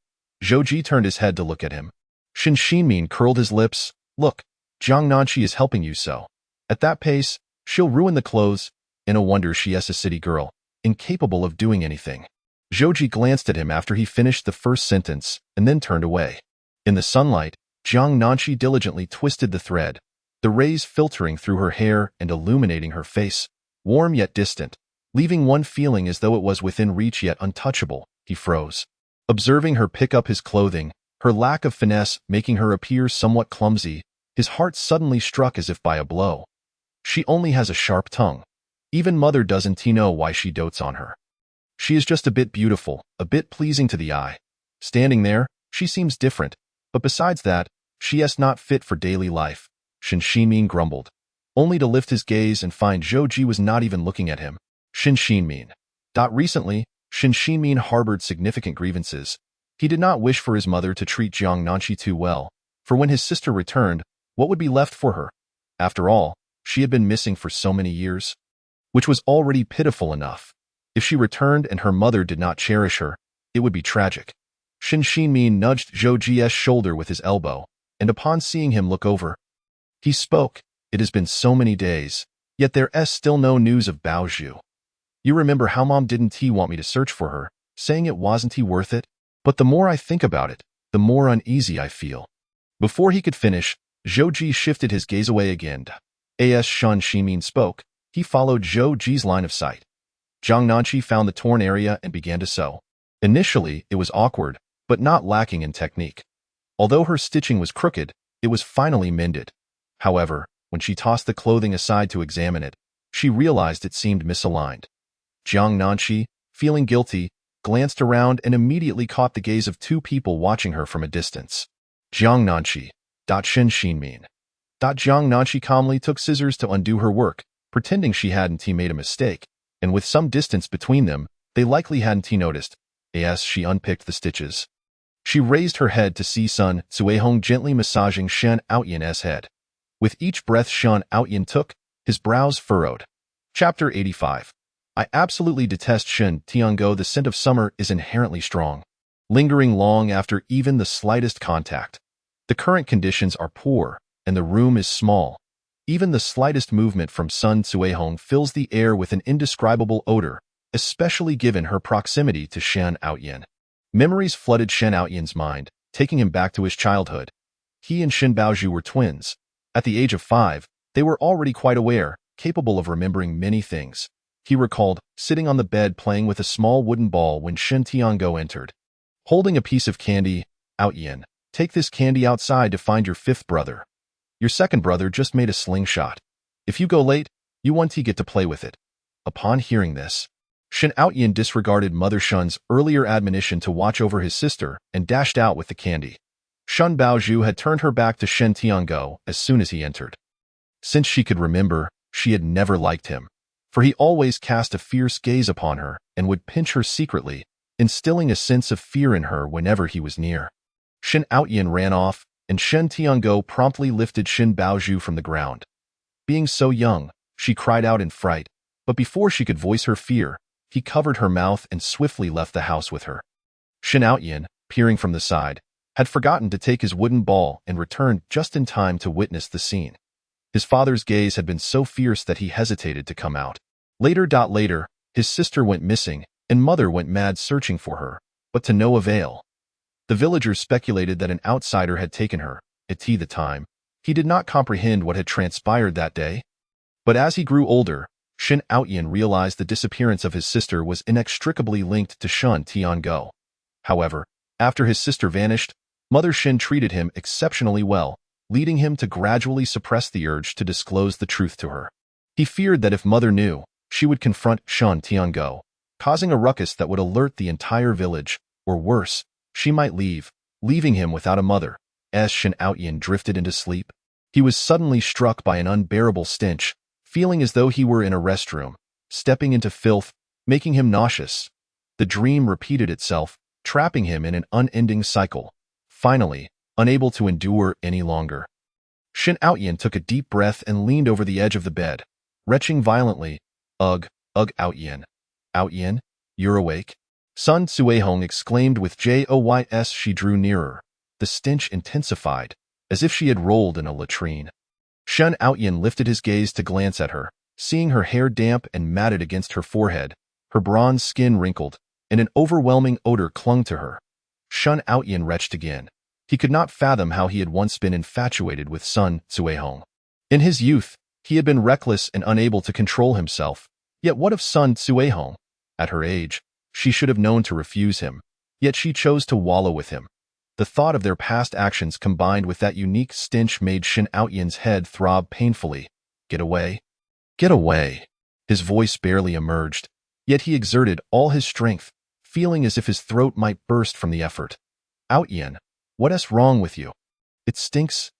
Zhou Ji turned his head to look at him. Shen Xinmin curled his lips. Look, Jiang Nanqi is helping you sew. At that pace, she'll ruin the clothes. No wonder she is a city girl, incapable of doing anything. Zhou Ji glanced at him after he finished the first sentence, and then turned away. In the sunlight, Jiang Nanqi diligently twisted the thread, the rays filtering through her hair and illuminating her face, warm yet distant, leaving one feeling as though it was within reach yet untouchable. He froze. Observing her pick up his clothing, her lack of finesse making her appear somewhat clumsy, his heart suddenly struck as if by a blow. She only has a sharp tongue. Even mother doesn't know why she dotes on her. She is just a bit beautiful, a bit pleasing to the eye. Standing there, she seems different, but besides that, she is not fit for daily life. Shen Xinmin grumbled, only to lift his gaze and find Zhou Ji was not even looking at him. Shen Xinmin. Recently, Shen Xinmin harbored significant grievances. He did not wish for his mother to treat Jiang Nanqi too well, for when his sister returned, What would be left for her? After all, she had been missing for so many years, which was already pitiful enough. If she returned and her mother did not cherish her, it would be tragic. Shin Xinmin nudged Zhou Ji's shoulder with his elbow, and upon seeing him look over, he spoke. It has been so many days, yet there's still no news of Bao Zhu. You remember how Mom didn't he want me to search for her, saying it wasn't he worth it? But the more I think about it, the more uneasy I feel. Before he could finish, Zhou Ji shifted his gaze away again. As Shin Xinmin spoke, he followed Zhou Ji's line of sight. Jiang Nanqi found the torn area and began to sew. Initially, it was awkward, but not lacking in technique. Although her stitching was crooked, it was finally mended. However, when she tossed the clothing aside to examine it, she realized it seemed misaligned. Jiang Nanqi, feeling guilty, glanced around and immediately caught the gaze of two people watching her from a distance. Jiang Nanqi. Shin Xinmin. Jiang Nanqi calmly took scissors to undo her work, pretending she hadn't made a mistake, and with some distance between them, they likely hadn't noticed. As she unpicked the stitches, she raised her head to see Sun Cuihong gently massaging Shen Outyan's head. With each breath Shen Outyan took, his brows furrowed. Chapter 85. I absolutely detest Shen Tiango. The scent of summer is inherently strong, lingering long after even the slightest contact. The current conditions are poor, and the room is small. Even the slightest movement from Sun Cuihong fills the air with an indescribable odor, especially given her proximity to Shen Outyan. Memories flooded Shen Outyan's mind, taking him back to his childhood. He and Shin Baozhu were twins. At the age of 5, they were already quite aware, capable of remembering many things. He recalled sitting on the bed playing with a small wooden ball when Shen Tiango entered. Holding a piece of candy, Outyan, take this candy outside to find your 5th brother. Your 2nd brother just made a slingshot. If you go late, you won't get to play with it. Upon hearing this, Shen Outyan disregarded Mother Shun's earlier admonition to watch over his sister and dashed out with the candy. Shen Baozhu had turned her back to Shen Tiango as soon as he entered. Since she could remember, she had never liked him, for he always cast a fierce gaze upon her and would pinch her secretly, instilling a sense of fear in her whenever he was near. Shen Outyan ran off, and Shen Tiango promptly lifted Shen Baozhu from the ground. Being so young, she cried out in fright, but before she could voice her fear, he covered her mouth and swiftly left the house with her. Shen Outyan, peering from the side, had forgotten to take his wooden ball and returned just in time to witness the scene. His father's gaze had been so fierce that he hesitated to come out. Later, his sister went missing, and Mother went mad searching for her, but to no avail. The villagers speculated that an outsider had taken her. At the time, he did not comprehend what had transpired that day. But as he grew older, Shen Outyan realized the disappearance of his sister was inextricably linked to Shen Tiango. However, after his sister vanished, Mother Shen treated him exceptionally well, leading him to gradually suppress the urge to disclose the truth to her. He feared that if Mother knew, she would confront Shen Tiango, causing a ruckus that would alert the entire village, or worse, she might leaving him without a mother. As Shen Outyan drifted into sleep, he was suddenly struck by an unbearable stench, feeling as though he were in a restroom, stepping into filth, making him nauseous. The dream repeated itself, trapping him in an unending cycle. Finally, unable to endure any longer, Shen Outyan took a deep breath and leaned over the edge of the bed, retching violently. Ugh, Outyan. Outyan, you're awake? Sun Cuihong exclaimed with joys. She drew nearer. The stench intensified, as if she had rolled in a latrine. Shen Outyan lifted his gaze to glance at her, seeing her hair damp and matted against her forehead, her bronze skin wrinkled, and an overwhelming odor clung to her. Shen Outyan retched again. He could not fathom how he had once been infatuated with Sun Cuihong. In his youth, he had been reckless and unable to control himself. Yet what of Sun Cuihong? At her age, she should have known to refuse him, yet she chose to wallow with him. The thought of their past actions combined with that unique stench made Shen Outyan's head throb painfully. Get away. Get away. His voice barely emerged, yet he exerted all his strength, feeling as if his throat might burst from the effort. Outyan, what's wrong with you? It stinks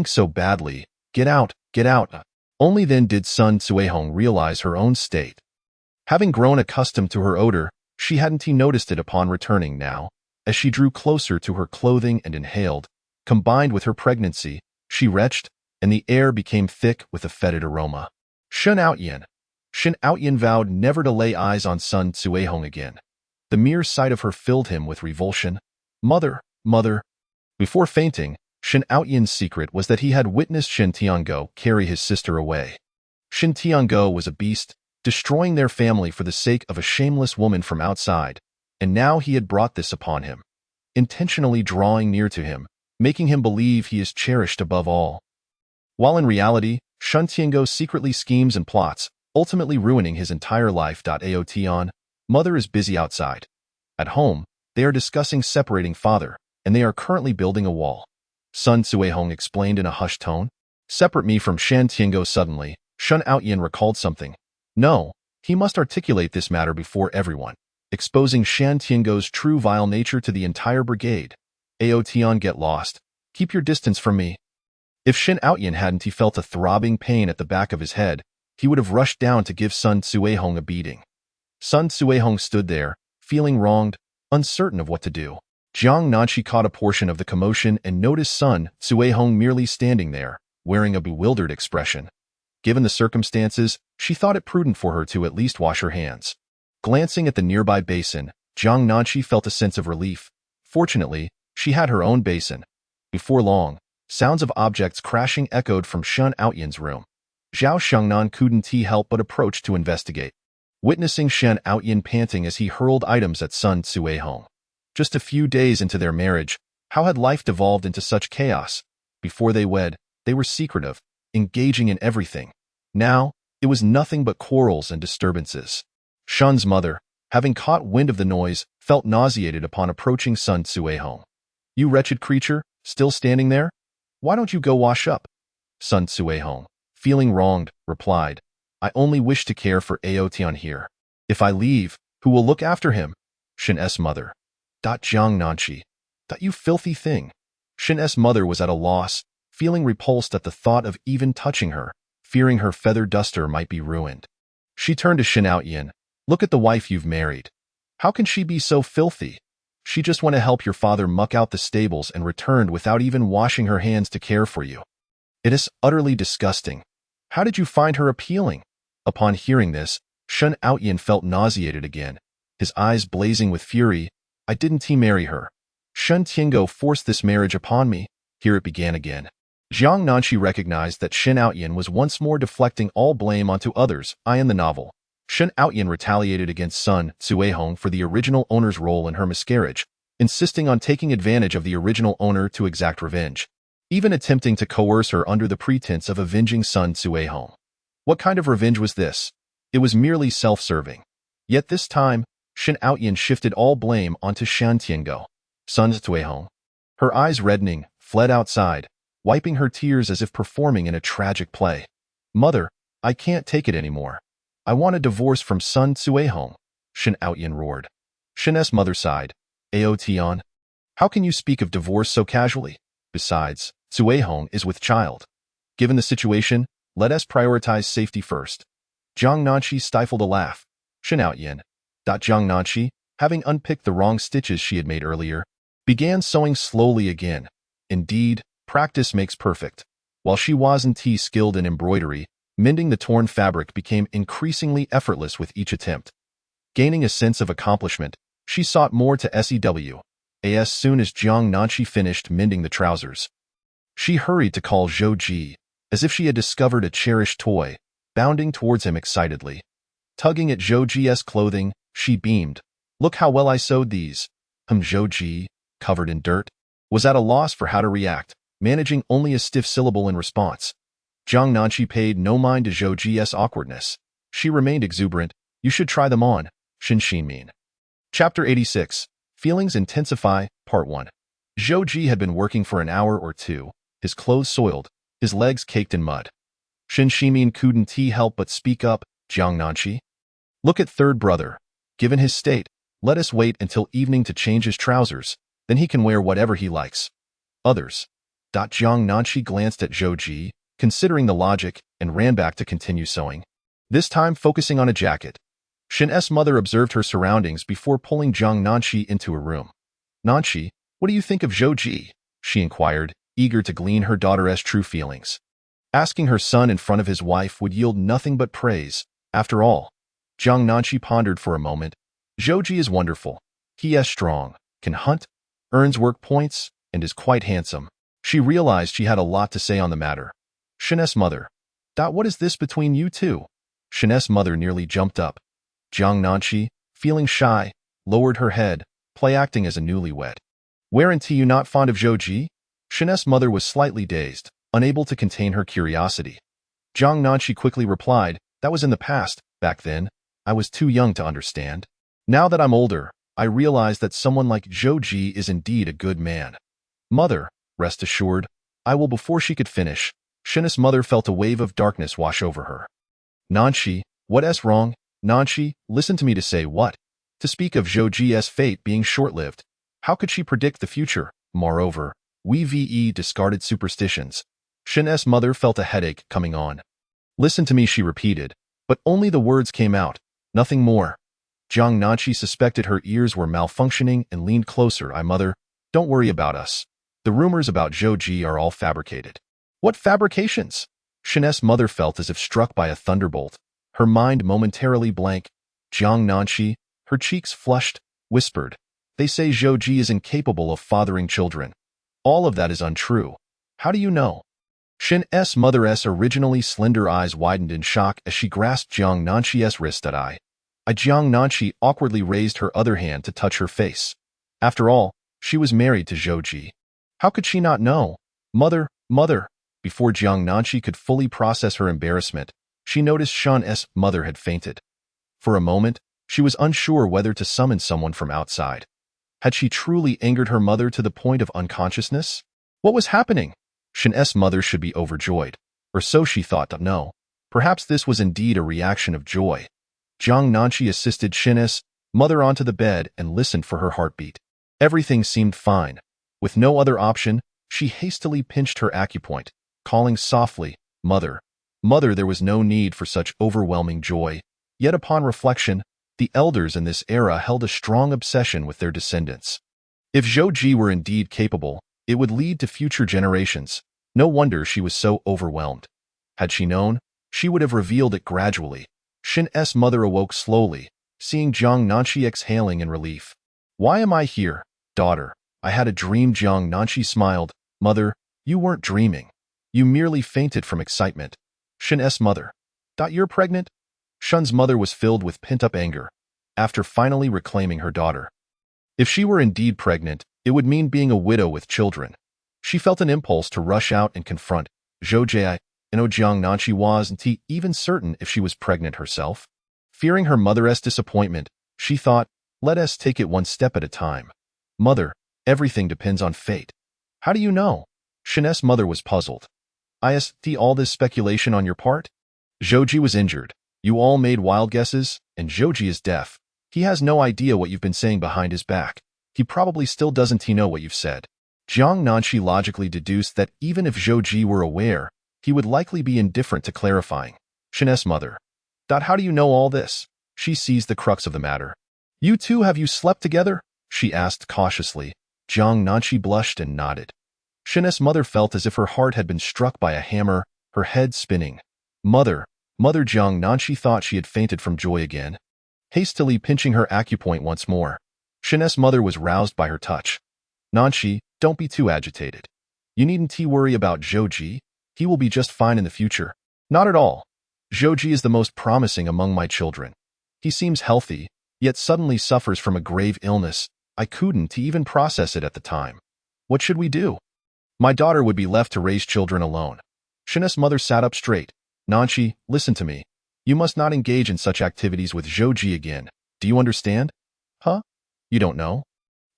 so badly. Get out, get out. Only then did Sun Cuihong realize her own state. Having grown accustomed to her odor, she hadn't noticed it upon returning now. As she drew closer to her clothing and inhaled, combined with her pregnancy, she retched, and the air became thick with a fetid aroma. Shen Outyin. Shen Outyin vowed never to lay eyes on Sun Cuehong again. The mere sight of her filled him with revulsion. Mother, mother. Before fainting, Shen Outyin's secret was that he had witnessed Shen Tiango carry his sister away. Shen Tiango was a beast, destroying their family for the sake of a shameless woman from outside, and now he had brought this upon him, intentionally drawing near to him, making him believe he is cherished above all. While in reality, Shen Tiango secretly schemes and plots, ultimately ruining his entire life. Aotion, mother is busy outside. At home, they are discussing separating father, and they are currently building a wall. Sun Cuehong explained in a hushed tone. Separate me from Shen Tiango. Suddenly, Shen Outyin recalled something. No, he must articulate this matter before everyone, exposing Shen Tiango's true vile nature to the entire brigade. Aotion, get lost. Keep your distance from me. If Shen Outyin hadn't he felt a throbbing pain at the back of his head, he would have rushed down to give Sun Cuehong a beating. Sun Cuehong stood there, feeling wronged, uncertain of what to do. Jiang Nanshi caught a portion of the commotion and noticed Sun Cuehong merely standing there, wearing a bewildered expression. Given the circumstances, she thought it prudent for her to at least wash her hands. Glancing at the nearby basin, Jiang Nanshi felt a sense of relief. Fortunately, she had her own basin. Before long, sounds of objects crashing echoed from Shen Outyin's room. Zhao Shengnan couldn't help but approach to investigate, witnessing Shen Outyin panting as he hurled items at Sun Cuehong. Just a few days into their marriage, how had life devolved into such chaos? Before they wed, they were secretive, engaging in everything. Now, it was nothing but quarrels and disturbances. Shen's mother, having caught wind of the noise, felt nauseated upon approaching Sun Cuehong. You wretched creature, still standing there? Why don't you go wash up? Sun Cuehong, feeling wronged, replied, I only wish to care for Aotion here. If I leave, who will look after him? Shen's mother. Jiang Nanshi. You filthy thing. Shen's mother was at a loss, feeling repulsed at the thought of even touching her, fearing her feather duster might be ruined. She turned to Shen Outyin. Look at the wife you've married. How can she be so filthy? She just went to help your father muck out the stables and returned without even washing her hands to care for you. It is utterly disgusting. How did you find her appealing? Upon hearing this, Shen Outyin felt nauseated again, his eyes blazing with fury. I didn't marry her. Shen Tiango forced this marriage upon me. Here it began again. Jiang Nanshi recognized that Shen Outyin was once more deflecting all blame onto others. In the novel, Shen Outyin retaliated against Sun Cuehong for the original owner's role in her miscarriage, insisting on taking advantage of the original owner to exact revenge, even attempting to coerce her under the pretense of avenging Sun Cuehong. What kind of revenge was this? It was merely self-serving. Yet this time, Shen Outyin shifted all blame onto Shen Tiango. Sun Cuehong, her eyes reddening, fled outside, wiping her tears as if performing in a tragic play. Mother, I can't take it anymore. I want a divorce from Sun Cuehong, Shen Outyin roared. Shen's mother sighed. Aotion, how can you speak of divorce so casually? Besides, Cuehong is with child. Given the situation, let us prioritize safety first. Jiang Nanshi stifled a laugh. Shen Outyin. Jiang Nanshi, having unpicked the wrong stitches she had made earlier, began sewing slowly again. Indeed, practice makes perfect. While she wasn't skilled in embroidery, mending the torn fabric became increasingly effortless with each attempt. Gaining a sense of accomplishment, she sought more to sew. As soon as Jiang Nanshi finished mending the trousers, she hurried to call Zhou Ji, as if she had discovered a cherished toy, bounding towards him excitedly. Tugging at Zhou Ji's clothing, she beamed. Look how well I sewed these. Zhou Ji, covered in dirt, was at a loss for how to react, managing only a stiff syllable in response. Jiang Nanshi paid no mind to Zhou Ji's awkwardness. She remained exuberant. You should try them on, Shen Ximin. Chapter 86. Feelings Intensify, Part 1. Zhou Ji had been working for an hour or two, his clothes soiled, his legs caked in mud. Shen Ximin couldn't help but speak up. Jiang Nanshi. Look at third brother. Given his state, let us wait until evening to change his trousers, then he can wear whatever he likes. Others. Jiang Nanshi glanced at Zhou Ji, considering the logic, and ran back to continue sewing, this time focusing on a jacket. Shen's mother observed her surroundings before pulling Jiang Nanshi into her room. Nanshi, what do you think of Zhou Ji? She inquired, eager to glean her daughter's true feelings. Asking her son in front of his wife would yield nothing but praise. After all, Jiang Nanqi pondered for a moment. Zhou is wonderful. He is strong, can hunt, earns work points, and is quite handsome. She realized she had a lot to say on the matter. Shen's mother. What is this between you two? Shen's mother nearly jumped up. Jiang Nanqi, feeling shy, lowered her head, play-acting as a newlywed. Weren't you not fond of Zhou? Shen's mother was slightly dazed, unable to contain her curiosity. Jiang Nanqi quickly replied, that was in the past. Back then, I was too young to understand. Now that I'm older, I realize that someone like Zhou is indeed a good man. Mother, rest assured, I will. Before she could finish, Shen's mother felt a wave of darkness wash over her. Nanqi, what's wrong? Nanqi, listen to me. To say what? To speak of Zhou's fate being short-lived. How could she predict the future? Moreover, we discarded superstitions. Shen's mother felt a headache coming on. Listen to me, she repeated, but only the words came out, nothing more. Jiang Nanqi suspected her ears were malfunctioning and leaned closer. Mother, don't worry about us. The rumors about Zhou are all fabricated. What fabrications? Shen's mother felt as if struck by a thunderbolt, her mind momentarily blank. Jiang Nanqi, her cheeks flushed, whispered, they say Zhou is incapable of fathering children. All of that is untrue. How do you know? Shen's mother's originally slender eyes widened in shock as she grasped Jiang Nanqi's wrist. Jiang Nanqi awkwardly raised her other hand to touch her face. After all, she was married to Zhou. How could she not know? Mother. Before Jiang Nanqi could fully process her embarrassment, she noticed Shen's mother had fainted. For a moment, she was unsure whether to summon someone from outside. Had she truly angered her mother to the point of unconsciousness? What was happening? Shen's mother should be overjoyed, or so she thought. No, perhaps this was indeed a reaction of joy. Jiang Nanqi assisted Shen's mother onto the bed and listened for her heartbeat. Everything seemed fine. With no other option, she hastily pinched her acupoint, calling softly, Mother. There was no need for such overwhelming joy. Yet upon reflection, the elders in this era held a strong obsession with their descendants. If Zhou were indeed capable, it would lead to future generations. No wonder she was so overwhelmed. Had she known, she would have revealed it gradually. Shen's mother awoke slowly, seeing Jiang Nanqi exhaling in relief. Why am I here, daughter? I had a dream. Jiang Nanqi smiled. Mother, you weren't dreaming. You merely fainted from excitement. Shen's mother. You're pregnant? Shen's mother was filled with pent-up anger, after finally reclaiming her daughter. If she were indeed pregnant, it would mean being a widow with children. She felt an impulse to rush out and confront Zhou. Jiang Nanqi wasn't even certain if she was pregnant herself. Fearing her mother's disappointment, she thought, let us take it one step at a time. Mother, everything depends on fate. How do you know? Shen's mother was puzzled. All this speculation on your part? Zhou was injured. You all made wild guesses, and Zhou is deaf. He has no idea what you've been saying behind his back. He probably still doesn't know what you've said. Jiang Nanqi logically deduced that even if Zhou were aware, he would likely be indifferent to clarifying. Shen's mother. How do you know all this? She seized the crux of the matter. You two, have you slept together? She asked cautiously. Jiang Nanqi blushed and nodded. Shen's mother felt as if her heart had been struck by a hammer, her head spinning. Mother, Jiang Nanqi thought she had fainted from joy again. Hastily pinching her acupoint once more, Shen's mother was roused by her touch. Nanqi, don't be too agitated. You needn't worry about Zhou. He will be just fine in the future. Not at all. Zhou is the most promising among my children. He seems healthy, yet suddenly suffers from a grave illness. I couldn't even process it at the time. What should we do? My daughter would be left to raise children alone. Shen's mother sat up straight. Nanqi, listen to me. You must not engage in such activities with Zhou again. Do you understand? Huh? You don't know?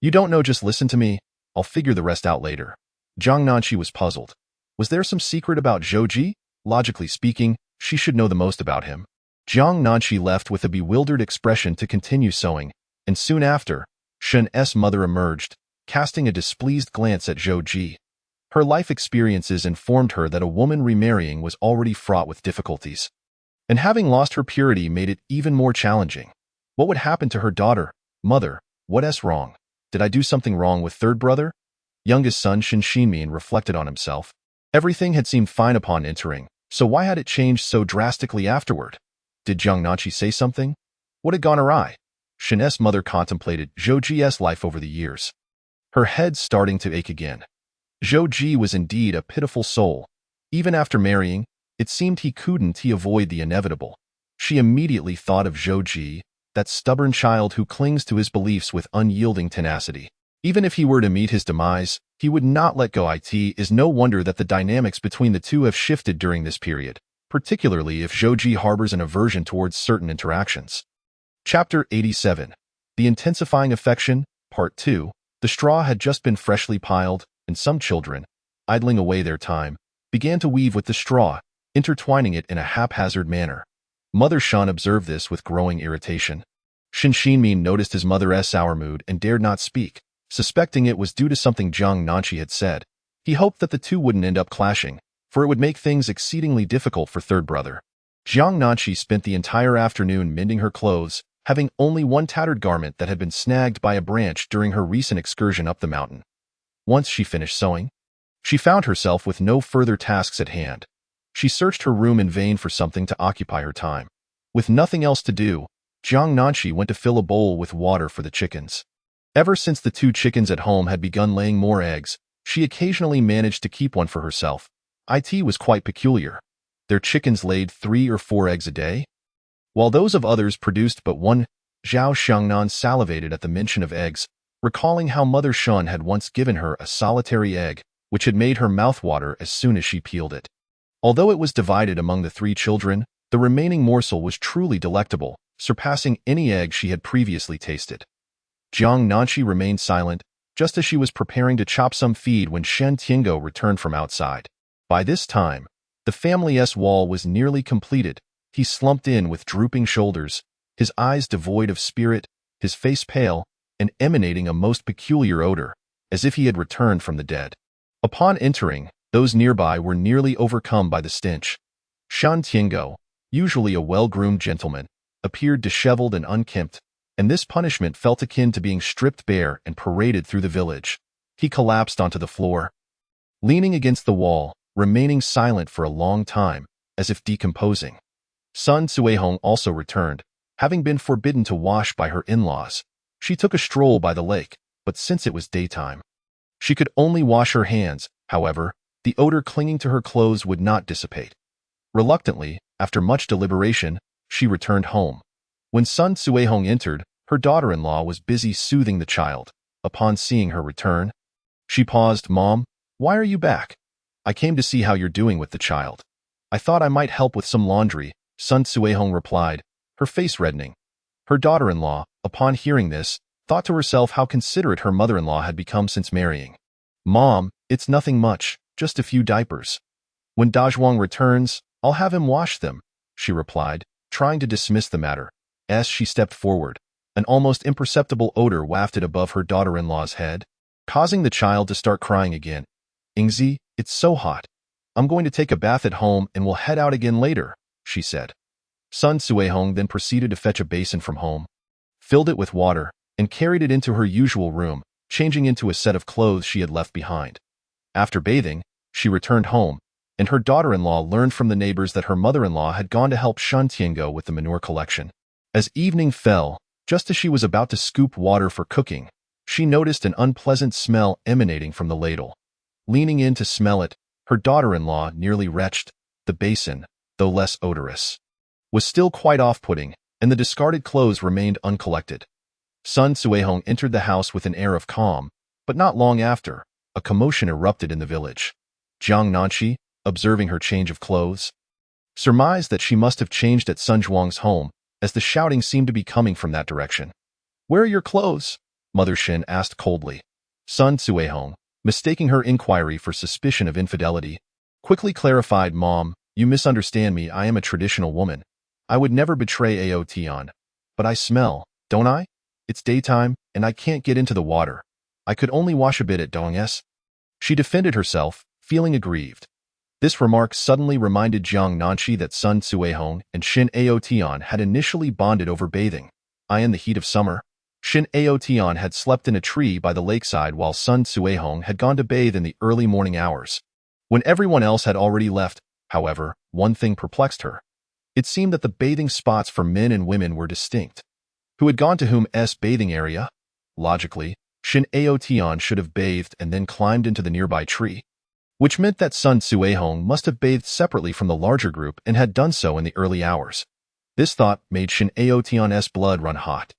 You don't know, just listen to me. I'll figure the rest out later. Jiang Nanqi was puzzled. Was there some secret about Zhou? Logically speaking, she should know the most about him. Jiang Nanqi left with a bewildered expression to continue sewing, and soon after, Shen's mother emerged, casting a displeased glance at Zhou. Her life experiences informed her that a woman remarrying was already fraught with difficulties. And having lost her purity made it even more challenging. What would happen to her daughter? Mother, what's wrong? Did I do something wrong with third brother? Youngest son Shen Xinmin reflected on himself. Everything had seemed fine upon entering, so why had it changed so drastically afterward? Did Jiang Nanqi say something? What had gone awry? Shen's mother contemplated Zhou Ji's life over the years, her head starting to ache again. Zhou Ji was indeed a pitiful soul. Even after marrying, it seemed he couldn't avoid the inevitable. She immediately thought of Zhou Ji, that stubborn child who clings to his beliefs with unyielding tenacity. Even if he were to meet his demise, he would not let go. It is no wonder that the dynamics between the two have shifted during this period, particularly if Zhou Ji harbors an aversion towards certain interactions. Chapter 87. The Intensifying Affection, Part 2. The straw had just been freshly piled, and some children, idling away their time, began to weave with the straw, intertwining it in a haphazard manner. Mother Shen observed this with growing irritation. Shen Xinmin noticed his mother's sour mood and dared not speak, suspecting it was due to something Jiang Nanqi had said. He hoped that the two wouldn't end up clashing, for it would make things exceedingly difficult for third brother. Jiang Nanqi spent the entire afternoon mending her clothes, having only one tattered garment that had been snagged by a branch during her recent excursion up the mountain. Once she finished sewing, she found herself with no further tasks at hand. She searched her room in vain for something to occupy her time. With nothing else to do, Jiang Nanqi went to fill a bowl with water for the chickens. Ever since the two chickens at home had begun laying more eggs, she occasionally managed to keep one for herself. It was quite peculiar. Their chickens laid 3 or 4 eggs a day, while those of others produced but one. Zhao Xiangnan salivated at the mention of eggs, recalling how Mother Shen had once given her a solitary egg, which had made her mouth water as soon as she peeled it. Although it was divided among the 3 children, the remaining morsel was truly delectable, surpassing any egg she had previously tasted. Jiang Nanqi remained silent, just as she was preparing to chop some feed when Shen Tiango returned from outside. By this time, the family's wall was nearly completed. He slumped in with drooping shoulders, his eyes devoid of spirit, his face pale, and emanating a most peculiar odor, as if he had returned from the dead. Upon entering, those nearby were nearly overcome by the stench. Shen Tiango, usually a well-groomed gentleman, appeared disheveled and unkempt, and this punishment felt akin to being stripped bare and paraded through the village. He collapsed onto the floor, leaning against the wall, remaining silent for a long time, as if decomposing. Sun Cuihong also returned, having been forbidden to wash by her in-laws. She took a stroll by the lake, but since it was daytime, she could only wash her hands. However, the odor clinging to her clothes would not dissipate. Reluctantly, after much deliberation, she returned home. When Sun Cuihong entered, her daughter-in-law was busy soothing the child. Upon seeing her return, she paused. "Mom, why are you back?" "I came to see how you're doing with the child. I thought I might help with some laundry," Sun Cuihong replied, her face reddening. Her daughter-in-law, upon hearing this, thought to herself how considerate her mother-in-law had become since marrying. "Mom, it's nothing much, just a few diapers. When Dazhuang returns, I'll have him wash them," she replied, trying to dismiss the matter. As she stepped forward, an almost imperceptible odor wafted above her daughter-in-law's head, causing the child to start crying again. "Ingzi, it's so hot. I'm going to take a bath at home and we'll head out again later," she said. Sun Cuihong then proceeded to fetch a basin from home, filled it with water, and carried it into her usual room, changing into a set of clothes she had left behind. After bathing, she returned home, and her daughter-in-law learned from the neighbors that her mother-in-law had gone to help Shen Tiango with the manure collection. As evening fell, just as she was about to scoop water for cooking, she noticed an unpleasant smell emanating from the ladle. Leaning in to smell it, her daughter-in-law nearly retched. The basin, though less odorous, was still quite off-putting, and the discarded clothes remained uncollected. Sun Cuihong entered the house with an air of calm, but not long after, a commotion erupted in the village. Jiang Nanqi, observing her change of clothes, surmised that she must have changed at Sun Zhuang's home, as the shouting seemed to be coming from that direction. "Where are your clothes?" Mother Shen asked coldly. Sun Cuihong, mistaking her inquiry for suspicion of infidelity, quickly clarified, "Mom, you misunderstand me. I am a traditional woman. I would never betray Aotian. But I smell, don't I? It's daytime, and I can't get into the water. I could only wash a bit at Dong's." She defended herself, feeling aggrieved. This remark suddenly reminded Jiang Nanqi that Sun Cuihong and Shin Aotian had initially bonded over bathing. In the heat of summer, Shin Aotian had slept in a tree by the lakeside while Sun Cuihong had gone to bathe in the early morning hours. When everyone else had already left, however, one thing perplexed her. It seemed that the bathing spots for men and women were distinct. Who had gone to whom's bathing area? Logically, Shin Aotian should have bathed and then climbed into the nearby tree, which meant that Sun Tzuehong must have bathed separately from the larger group and had done so in the early hours. This thought made Shin Aotian's blood run hot.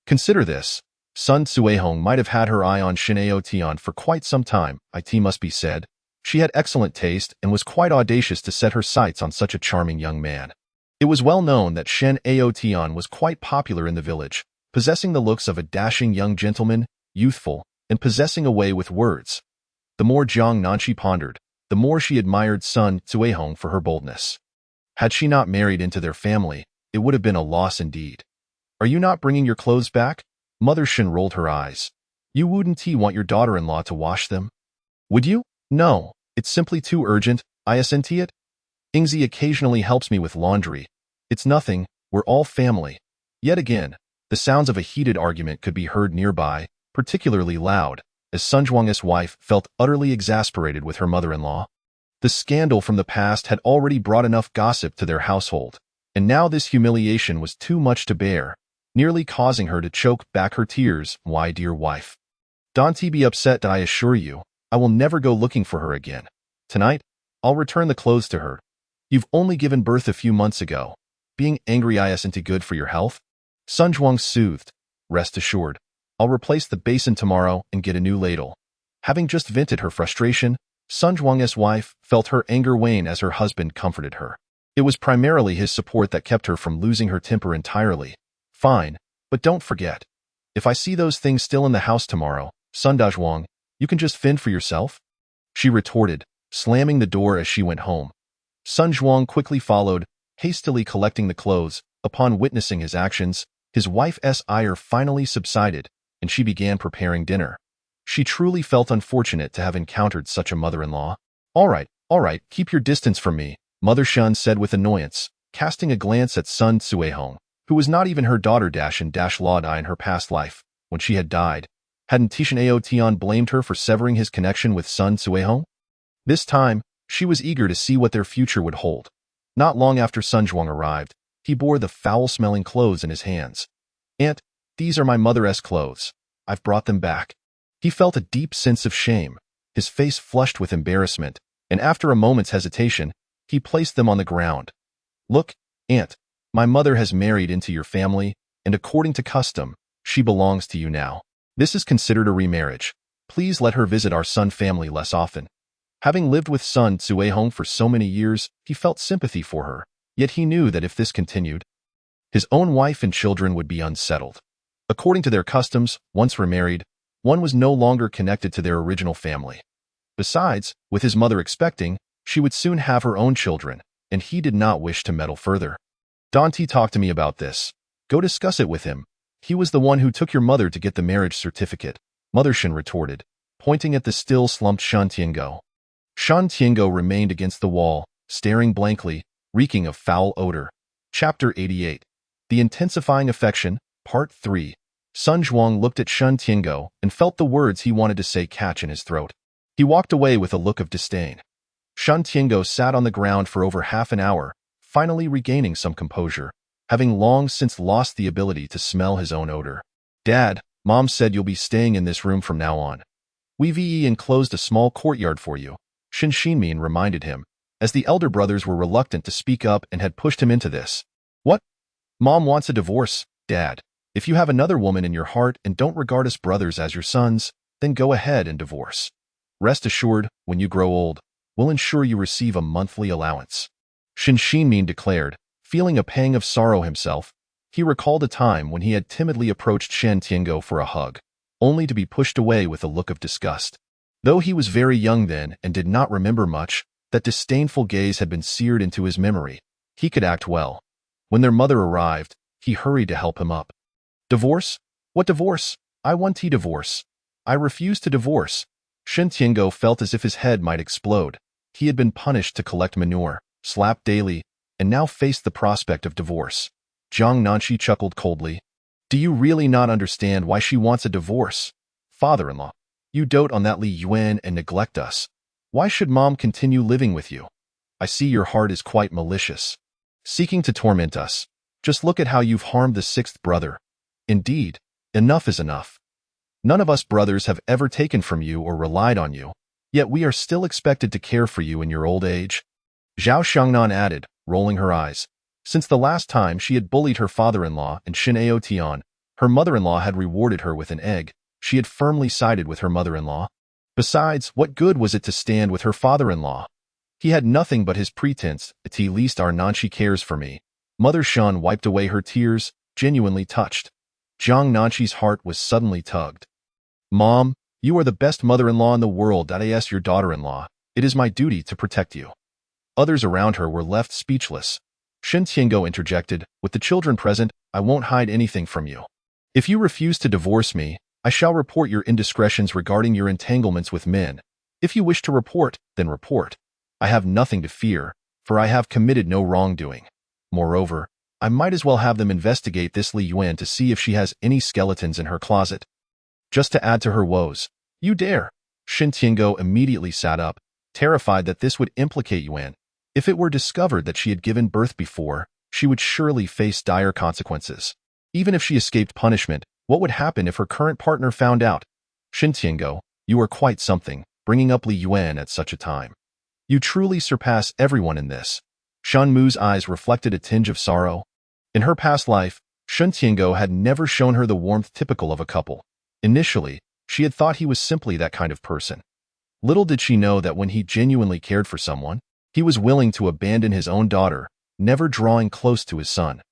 Consider this. Sun Tzuehong might have had her eye on Shin Aotian for quite some time, it must be said. She had excellent taste and was quite audacious to set her sights on such a charming young man. It was well known that Shin Aotian was quite popular in the village, possessing the looks of a dashing young gentleman, youthful, and possessing a way with words. The more Jiang Nanshi pondered, the more she admired Sun Tzuehong for her boldness. Had she not married into their family, it would have been a loss indeed. Are you not bringing your clothes back? Mother Shin rolled her eyes. You wouldn't want your daughter-in-law to wash them? Would you? No, it's simply too urgent, isn't it? Ingzi occasionally helps me with laundry. It's nothing, we're all family. Yet again, the sounds of a heated argument could be heard nearby, particularly loud, as Sun Zhuang's wife felt utterly exasperated with her mother-in-law. The scandal from the past had already brought enough gossip to their household, and now this humiliation was too much to bear, nearly causing her to choke back her tears. Why, dear wife? Don't be upset, I assure you. I will never go looking for her again. Tonight, I'll return the clothes to her. You've only given birth a few months ago. Being angry isn't good for your health. Sun Zhuang soothed. Rest assured, I'll replace the basin tomorrow and get a new ladle. Having just vented her frustration, Sun Zhuang's wife felt her anger wane as her husband comforted her. It was primarily his support that kept her from losing her temper entirely. Fine, but don't forget. If I see those things still in the house tomorrow, Sun Dazhuang, you can just fend for yourself? She retorted, slamming the door as she went home. Sun Zhuang quickly followed, hastily collecting the clothes. Upon witnessing his actions, his wife's ire finally subsided, and she began preparing dinner. She truly felt unfortunate to have encountered such a mother-in-law. All right, keep your distance from me, Mother Shun said with annoyance, casting a glance at Sun Tzuehong, who was not even her daughter Lodi in her past life. When she had died, hadn't Tishan Aotian blamed her for severing his connection with Sun Tzuehong? This time, she was eager to see what their future would hold. Not long after Sun Zhuang arrived, he bore the foul-smelling clothes in his hands. Aunt, these are my mother's clothes. I've brought them back. He felt a deep sense of shame, his face flushed with embarrassment, and after a moment's hesitation, he placed them on the ground. Look, Aunt, my mother has married into your family, and according to custom, she belongs to you now. This is considered a remarriage. Please let her visit our Sun family less often. Having lived with Sun Tzuehong for so many years, he felt sympathy for her, yet he knew that if this continued, his own wife and children would be unsettled. According to their customs, once remarried, one was no longer connected to their original family. Besides, with his mother expecting, she would soon have her own children, and he did not wish to meddle further. Dante talked to me about this. Go discuss it with him. He was the one who took your mother to get the marriage certificate, Mother Shin retorted, pointing at the still slumped Shan Tiango. Shan Tiango remained against the wall, staring blankly, reeking of foul odor. Chapter 88. The Intensifying Affection, Part 3. Sun Zhuang looked at Shan Tiango and felt the words he wanted to say catch in his throat. He walked away with a look of disdain. Shan Tiango sat on the ground for over half an hour, finally regaining some composure, having long since lost the ability to smell his own odor. Dad, Mom said you'll be staying in this room from now on. We've enclosed a small courtyard for you, Shin Xinmin reminded him, as the elder brothers were reluctant to speak up and had pushed him into this. What? Mom wants a divorce, Dad. If you have another woman in your heart and don't regard us brothers as your sons, then go ahead and divorce. Rest assured, when you grow old, we'll ensure you receive a monthly allowance. Shin Xinmin declared, feeling a pang of sorrow himself. He recalled a time when he had timidly approached Shan Tiango for a hug, only to be pushed away with a look of disgust. Though he was very young then and did not remember much, that disdainful gaze had been seared into his memory. He could act well. When their mother arrived, he hurried to help him up. Divorce? What divorce? I want divorce. I refuse to divorce. Shin Tiango felt as if his head might explode. He had been punished to collect manure, slapped daily, and now faced the prospect of divorce. Jiang Nanshi chuckled coldly. Do you really not understand why she wants a divorce? Father-in-law, you dote on that Li Yuan and neglect us. Why should Mom continue living with you? I see your heart is quite malicious, seeking to torment us. Just look at how you've harmed the sixth brother. Indeed, enough is enough. None of us brothers have ever taken from you or relied on you, yet we are still expected to care for you in your old age. Zhao Xiangnan added, rolling her eyes. Since the last time she had bullied her father-in-law and Shin Aotian, her mother-in-law had rewarded her with an egg. She had firmly sided with her mother-in-law. Besides, what good was it to stand with her father-in-law? He had nothing but his pretense. At least our Nanshi cares for me. Mother Shun wiped away her tears, genuinely touched. Jiang Nanshi's heart was suddenly tugged. Mom, you are the best mother-in-law in the world. As your daughter-in-law, it is my duty to protect you. Others around her were left speechless. Shen Tiango interjected, with the children present, I won't hide anything from you. If you refuse to divorce me, I shall report your indiscretions regarding your entanglements with men. If you wish to report, then report. I have nothing to fear, for I have committed no wrongdoing. Moreover, I might as well have them investigate this Li Yuan to see if she has any skeletons in her closet. Just to add to her woes. You dare! Shen Tiango immediately sat up, terrified that this would implicate Yuan. If it were discovered that she had given birth before, she would surely face dire consequences. Even if she escaped punishment, what would happen if her current partner found out? Shen Tiango, you are quite something, bringing up Li Yuan at such a time. You truly surpass everyone in this. Shan Mu's eyes reflected a tinge of sorrow. In her past life, Shen Tiango had never shown her the warmth typical of a couple. Initially, she had thought he was simply that kind of person. Little did she know that when he genuinely cared for someone, he was willing to abandon his own daughter, never drawing close to his son.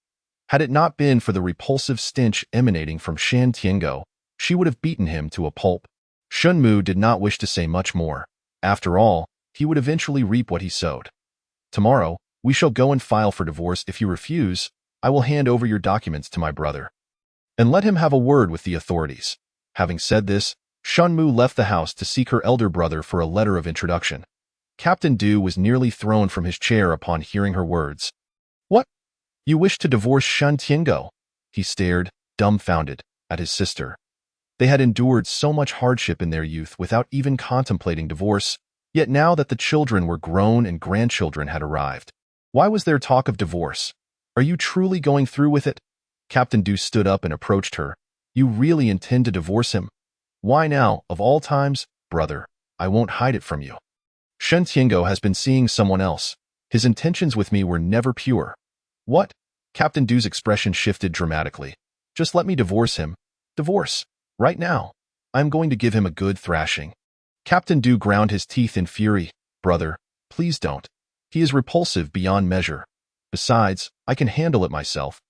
Had it not been for the repulsive stench emanating from Shan Tiango, she would have beaten him to a pulp. Shen Mu did not wish to say much more. After all, he would eventually reap what he sowed. Tomorrow, we shall go and file for divorce. If you refuse, I will hand over your documents to my brother. And let him have a word with the authorities. Having said this, Shen Mu left the house to seek her elder brother for a letter of introduction. Captain Du was nearly thrown from his chair upon hearing her words. What? You wish to divorce Shen Tiango? He stared, dumbfounded, at his sister. They had endured so much hardship in their youth without even contemplating divorce, yet now that the children were grown and grandchildren had arrived. Why was there talk of divorce? Are you truly going through with it? Captain Du stood up and approached her. You really intend to divorce him? Why now, of all times? Brother, I won't hide it from you. Shen Tiango has been seeing someone else. His intentions with me were never pure. What? Captain Du's expression shifted dramatically. Just let me divorce him. Divorce. Right now. I'm going to give him a good thrashing. Captain Du ground his teeth in fury. Brother, please don't. He is repulsive beyond measure. Besides, I can handle it myself.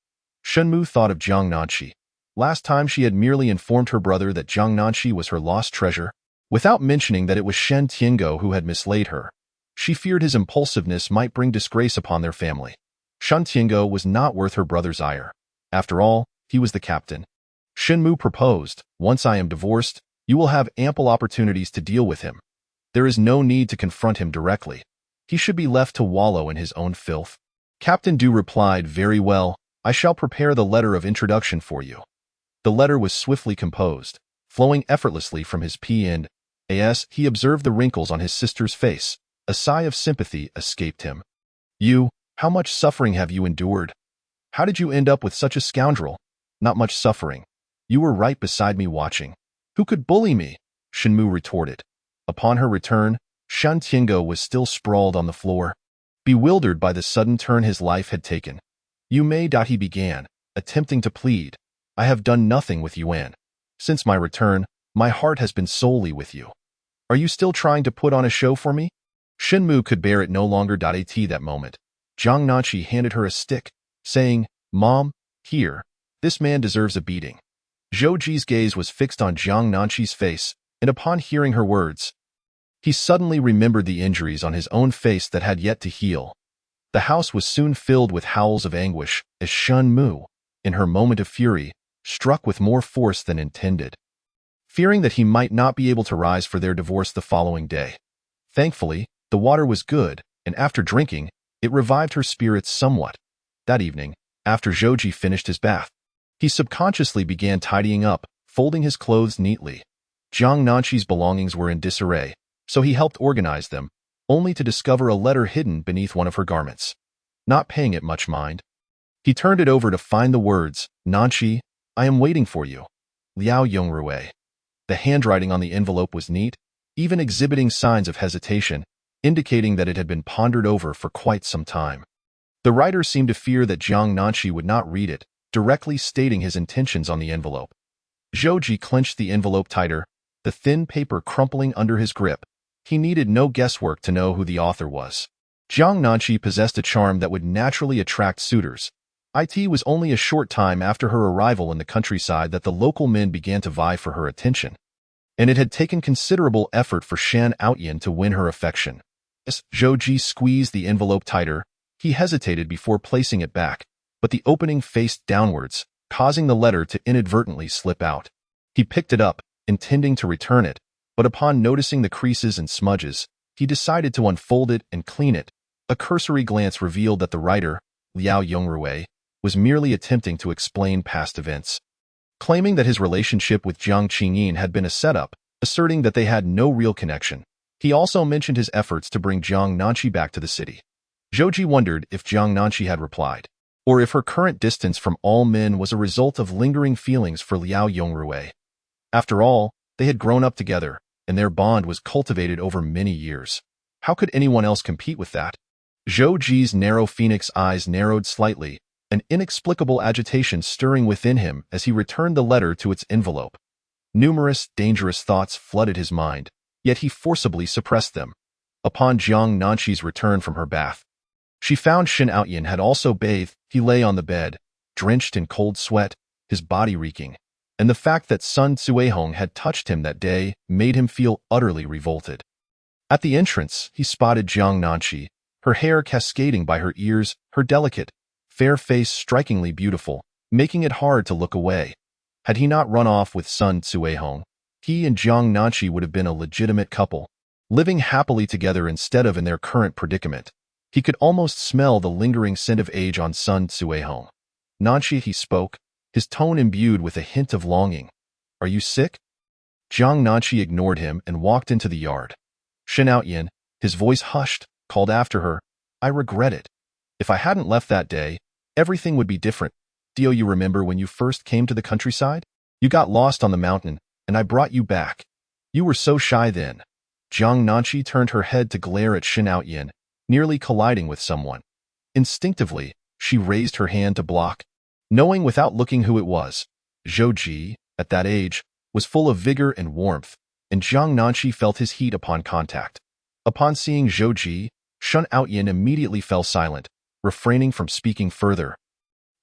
Shen Mu thought of Jiang Nanshi. Last time she had merely informed her brother that Jiang Nanshi was her lost treasure, without mentioning that it was Shen Tiango who had mislaid her. She feared his impulsiveness might bring disgrace upon their family. Shen Tiango was not worth her brother's ire. After all, he was the captain. Shen Mu proposed, once I am divorced, you will have ample opportunities to deal with him. There is no need to confront him directly. He should be left to wallow in his own filth. Captain Du replied, very well, I shall prepare the letter of introduction for you. The letter was swiftly composed, flowing effortlessly from his pen. As he observed the wrinkles on his sister's face, a sigh of sympathy escaped him. You, how much suffering have you endured? How did you end up with such a scoundrel? Not much suffering. You were right beside me watching. Who could bully me? Shen Mu retorted. Upon her return, Shen Tiango was still sprawled on the floor, bewildered by the sudden turn his life had taken. You may doubt he began, attempting to plead. I have done nothing with Yuan. Since my return, my heart has been solely with you. Are you still trying to put on a show for me? Shen Mu could bear it no longer. At that moment, Jiang Nanshi handed her a stick, saying, Mom, here, this man deserves a beating. Zhou Ji's gaze was fixed on Jiang Nanshi's face, and upon hearing her words, he suddenly remembered the injuries on his own face that had yet to heal. The house was soon filled with howls of anguish as Shen Mu, in her moment of fury, struck with more force than intended, fearing that he might not be able to rise for their divorce the following day. Thankfully, the water was good, and after drinking, it revived her spirits somewhat. That evening, after Zhou Ji finished his bath, he subconsciously began tidying up, folding his clothes neatly. Jiang Nanshi's belongings were in disarray. so he helped organize them, only to discover a letter hidden beneath one of her garments. Not paying it much mind, he turned it over to find the words, "Nanchi, I am waiting for you. Liao Yongrui." The handwriting on the envelope was neat, even exhibiting signs of hesitation, indicating that it had been pondered over for quite some time. The writer seemed to fear that Jiang Nanchi would not read it, directly stating his intentions on the envelope. Zhou clenched the envelope tighter, the thin paper crumpling under his grip. He needed no guesswork to know who the author was. Jiang Nanchi possessed a charm that would naturally attract suitors. It was only a short time after her arrival in the countryside that the local men began to vie for her attention, and it had taken considerable effort for Shen Outyin to win her affection. As Zhou squeezed the envelope tighter, he hesitated before placing it back, but the opening faced downwards, causing the letter to inadvertently slip out. He picked it up, intending to return it, but upon noticing the creases and smudges, he decided to unfold it and clean it. A cursory glance revealed that the writer, Liao Yongrui, was merely attempting to explain past events. Claiming that his relationship with Jiang Qingyin had been a setup, asserting that they had no real connection. He also mentioned his efforts to bring Jiang Nanchi back to the city. Zhou wondered if Jiang Nanchi had replied, or if her current distance from all men was a result of lingering feelings for Liao Yongrui. After all, they had grown up together, and their bond was cultivated over many years. How could anyone else compete with that? Zhou narrow phoenix eyes narrowed slightly, an inexplicable agitation stirring within him as he returned the letter to its envelope. Numerous, dangerous thoughts flooded his mind, yet he forcibly suppressed them. Upon Jiang Nanchi's return from her bath, she found Shen Outyin had also bathed. He lay on the bed, drenched in cold sweat, his body reeking, and the fact that Sun Cuihong had touched him that day made him feel utterly revolted. At the entrance, he spotted Jiang Nanchi, her hair cascading by her ears, her delicate, fair face strikingly beautiful, making it hard to look away. Had he not run off with Sun Cuihong, he and Jiang Nanchi would have been a legitimate couple, living happily together instead of in their current predicament. He could almost smell the lingering scent of age on Sun Cuihong. "Nanchi," he spoke, his tone imbued with a hint of longing. "Are you sick?" Jiang Nanchi ignored him and walked into the yard. Shen Outyin, his voice hushed, called after her, "I regret it. If I hadn't left that day, everything would be different. Do you remember when you first came to the countryside? You got lost on the mountain, and I brought you back. You were so shy then." Jiang Nanchi turned her head to glare at Shen Outyin, nearly colliding with someone. Instinctively, she raised her hand to block, knowing without looking who it was. Zhou, at that age, was full of vigor and warmth, and Jiang Nanchi felt his heat upon contact. Upon seeing Zhou, Shen Outyin immediately fell silent, refraining from speaking further.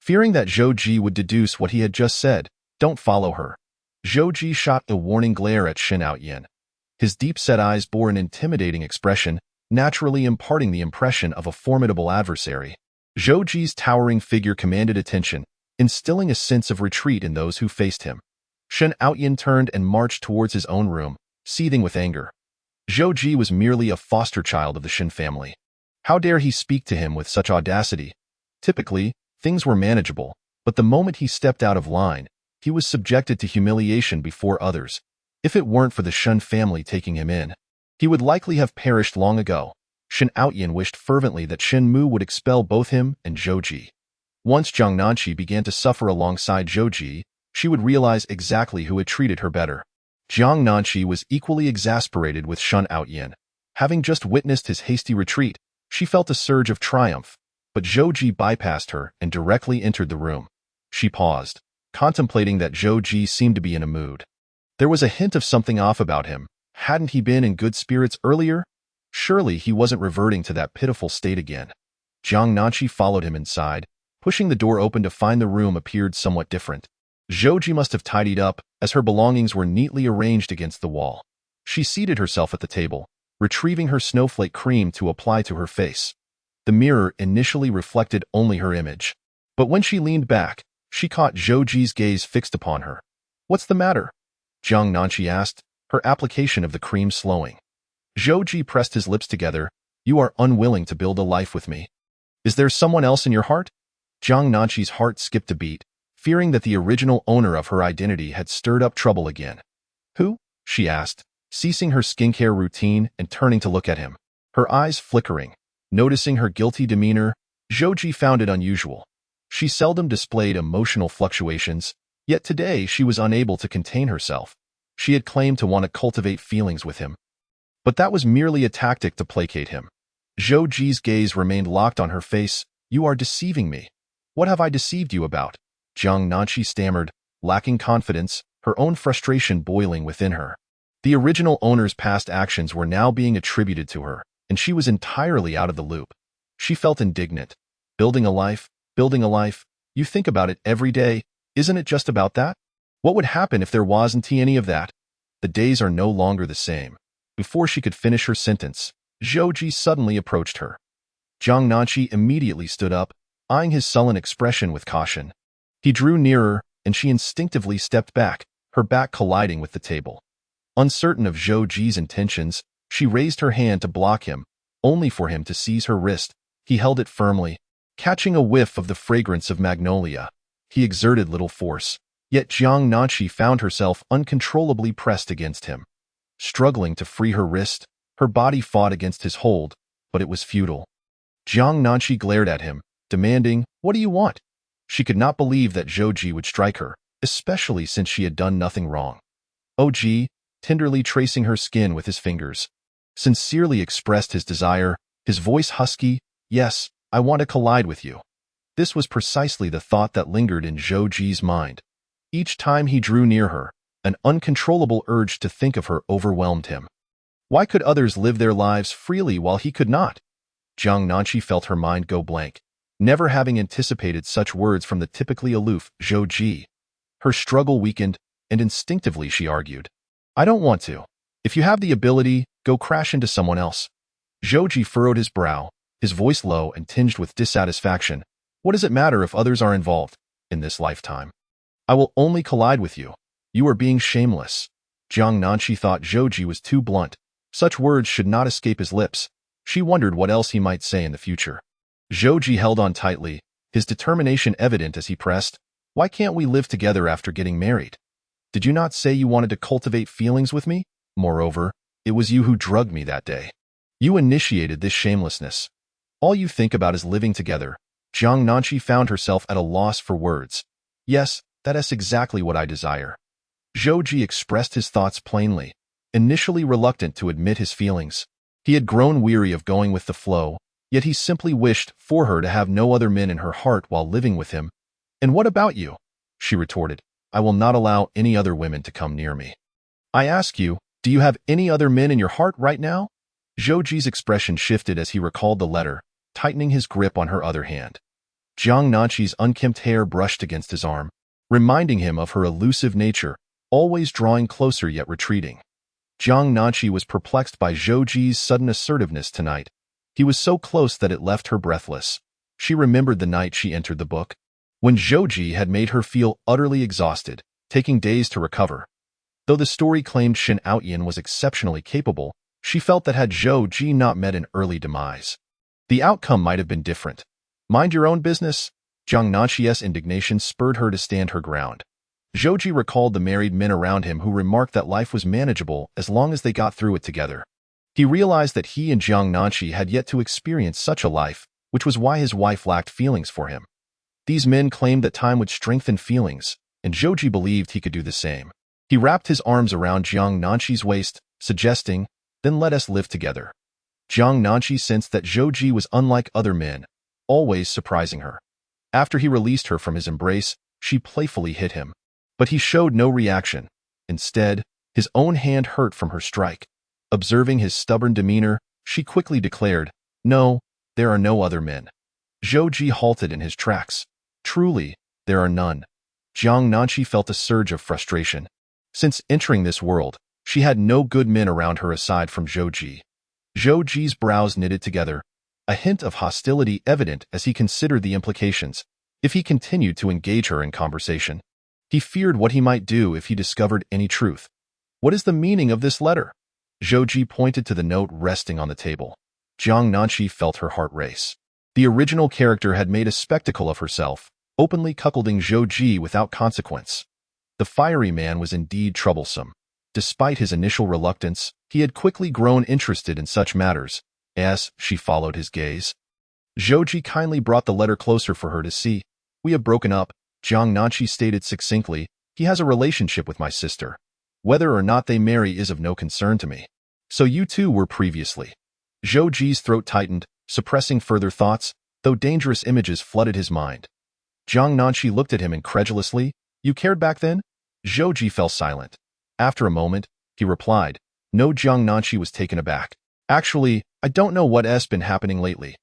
Fearing that Zhou would deduce what he had just said, "Don't follow her." Zhou shot a warning glare at Shen Outyin. His deep-set eyes bore an intimidating expression, naturally imparting the impression of a formidable adversary. Zhou's towering figure commanded attention, instilling a sense of retreat in those who faced him. Shen Outyin turned and marched towards his own room, seething with anger. Zhou was merely a foster child of the Shen family. How dare he speak to him with such audacity? Typically, things were manageable, but the moment he stepped out of line, he was subjected to humiliation before others. If it weren't for the Shen family taking him in, he would likely have perished long ago. Shen Outyin wished fervently that Shen Mu would expel both him and Zhou. Once Jiang Nanchi began to suffer alongside Zhou, she would realize exactly who had treated her better. Jiang Nanchi was equally exasperated with Shen Outyin. Having just witnessed his hasty retreat, she felt a surge of triumph, but Zhou bypassed her and directly entered the room. She paused, contemplating that Zhou seemed to be in a mood. There was a hint of something off about him. Hadn't he been in good spirits earlier? Surely he wasn't reverting to that pitiful state again. Jiang Nanchi followed him inside, pushing the door open to find the room appeared somewhat different. Zhou must have tidied up, as her belongings were neatly arranged against the wall. She seated herself at the table, retrieving her snowflake cream to apply to her face. The mirror initially reflected only her image, but when she leaned back, she caught Zhou's gaze fixed upon her. "What's the matter?" Jiang Nanchi asked, her application of the cream slowing. Zhou pressed his lips together. "You are unwilling to build a life with me. Is there someone else in your heart?" Jiang Nanchi's heart skipped a beat, fearing that the original owner of her identity had stirred up trouble again. "Who?" she asked, ceasing her skincare routine and turning to look at him, her eyes flickering. Noticing her guilty demeanor, Zhou found it unusual. She seldom displayed emotional fluctuations, yet today she was unable to contain herself. She had claimed to want to cultivate feelings with him, but that was merely a tactic to placate him. Zhou gaze remained locked on her face. "You are deceiving me. What have I deceived you about?" Jiang Nanqi stammered, lacking confidence, her own frustration boiling within her. The original owner's past actions were now being attributed to her, and she was entirely out of the loop. She felt indignant. Building a life, you think about it every day, isn't it just about that? What would happen if there wasn't any of that? The days are no longer the same. Before she could finish her sentence, Zhou suddenly approached her. Jiang Nanqi immediately stood up, eyeing his sullen expression with caution. He drew nearer, and she instinctively stepped back, her back colliding with the table. Uncertain of Zhou's intentions, she raised her hand to block him, only for him to seize her wrist. He held it firmly, catching a whiff of the fragrance of magnolia. He exerted little force, yet Jiang Nanqi found herself uncontrollably pressed against him. Struggling to free her wrist, her body fought against his hold, but it was futile. Jiang Nanqi glared at him, demanding, "What do you want?" She could not believe that Zhou would strike her, especially since she had done nothing wrong. Ji, tenderly tracing her skin with his fingers, sincerely expressed his desire, his voice husky, "Yes, I want to collide with you." This was precisely the thought that lingered in Zhou's mind. Each time he drew near her, an uncontrollable urge to think of her overwhelmed him. Why could others live their lives freely while he could not? Jiang Nanqi felt her mind go blank, never having anticipated such words from the typically aloof Zhou. Her struggle weakened, and instinctively she argued, "I don't want to. If you have the ability, go crash into someone else." Zhou furrowed his brow, his voice low and tinged with dissatisfaction. "What does it matter if others are involved in this lifetime? I will only collide with you. You are being shameless." Jiang Nanqi thought Zhou was too blunt. Such words should not escape his lips. She wondered what else he might say in the future. Zhou held on tightly, his determination evident as he pressed, "Why can't we live together after getting married? Did you not say you wanted to cultivate feelings with me? Moreover, it was you who drugged me that day. You initiated this shamelessness. All you think about is living together." Jiang Nanqi found herself at a loss for words. "Yes, that is exactly what I desire." Zhou expressed his thoughts plainly, initially reluctant to admit his feelings. He had grown weary of going with the flow, yet he simply wished for her to have no other men in her heart while living with him. "And what about you?" she retorted. "I will not allow any other women to come near me." "I ask you, do you have any other men in your heart right now?" Zhou's expression shifted as he recalled the letter, tightening his grip on her other hand. Jiang Nanqi's unkempt hair brushed against his arm, reminding him of her elusive nature, always drawing closer yet retreating. Jiang Nanqi was perplexed by Zhou's sudden assertiveness tonight. He was so close that it left her breathless. She remembered the night she entered the book, when Zhou had made her feel utterly exhausted, taking days to recover. Though the story claimed Shen Outyan was exceptionally capable, she felt that had Zhou not met an early demise, the outcome might have been different. "Mind your own business." Jiang Nanqi's indignation spurred her to stand her ground. Zhou recalled the married men around him who remarked that life was manageable as long as they got through it together. He realized that he and Jiang Nanqi had yet to experience such a life, which was why his wife lacked feelings for him. These men claimed that time would strengthen feelings, and Zhou believed he could do the same. He wrapped his arms around Jiang Nanqi's waist, suggesting, "Then let us live together." Jiang Nanqi sensed that Zhou was unlike other men, always surprising her. After he released her from his embrace, she playfully hit him. But he showed no reaction. Instead, his own hand hurt from her strike. Observing his stubborn demeanor, she quickly declared, "No, there are no other men." Zhou halted in his tracks. "Truly, there are none." Jiang Nanqi felt a surge of frustration. Since entering this world, she had no good men around her aside from Zhou. Zhou's brows knitted together, a hint of hostility evident as he considered the implications if he continued to engage her in conversation. He feared what he might do if he discovered any truth. "What is the meaning of this letter?" Zhou pointed to the note resting on the table. Jiang Nanqi felt her heart race. The original character had made a spectacle of herself, openly cuckolding Zhou without consequence. The fiery man was indeed troublesome. Despite his initial reluctance, he had quickly grown interested in such matters. As she followed his gaze, Zhouji kindly brought the letter closer for her to see. We have broken up, Jiang Nanqi stated succinctly. He has a relationship with my sister. Whether or not they marry is of no concern to me. So you two were previously. Zhouji's throat tightened, suppressing further thoughts, though dangerous images flooded his mind. Jiang Nanqi looked at him incredulously. You cared back then? Zhouji fell silent. After a moment, he replied. No. Jiang Nanqi was taken aback. Actually, I don't know what's been happening lately.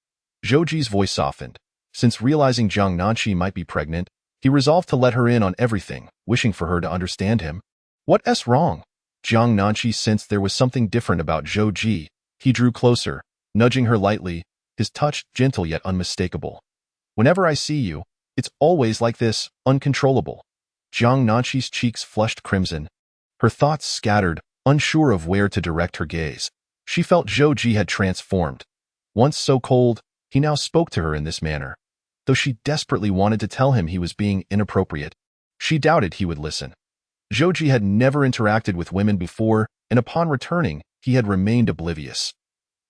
Zhouji's voice softened. Since realizing Jiang Nanqi might be pregnant, he resolved to let her in on everything, wishing for her to understand him. What's wrong? Jiang Nanqi sensed there was something different about Zhouji. He drew closer, nudging her lightly, his touch gentle yet unmistakable. Whenever I see you, it's always like this, uncontrollable. Jiang Nanqi's cheeks flushed crimson. Her thoughts scattered, unsure of where to direct her gaze. She felt Zhouji had transformed. Once so cold, he now spoke to her in this manner. Though she desperately wanted to tell him he was being inappropriate, she doubted he would listen. Zhouji had never interacted with women before, and upon returning, he had remained oblivious.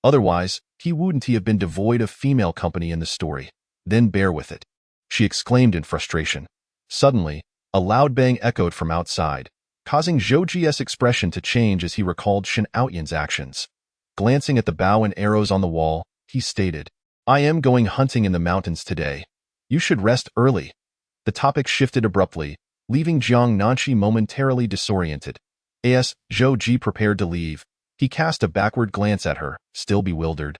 Otherwise, he wouldn't have been devoid of female company in the story. Then bear with it, she exclaimed in frustration. Suddenly, a loud bang echoed from outside, causing Zhouji's expression to change as he recalled Shen Outyan's actions. Glancing at the bow and arrows on the wall, he stated, I am going hunting in the mountains today. You should rest early. The topic shifted abruptly, leaving Jiang Nanqi momentarily disoriented. As Zhouji prepared to leave, he cast a backward glance at her, still bewildered.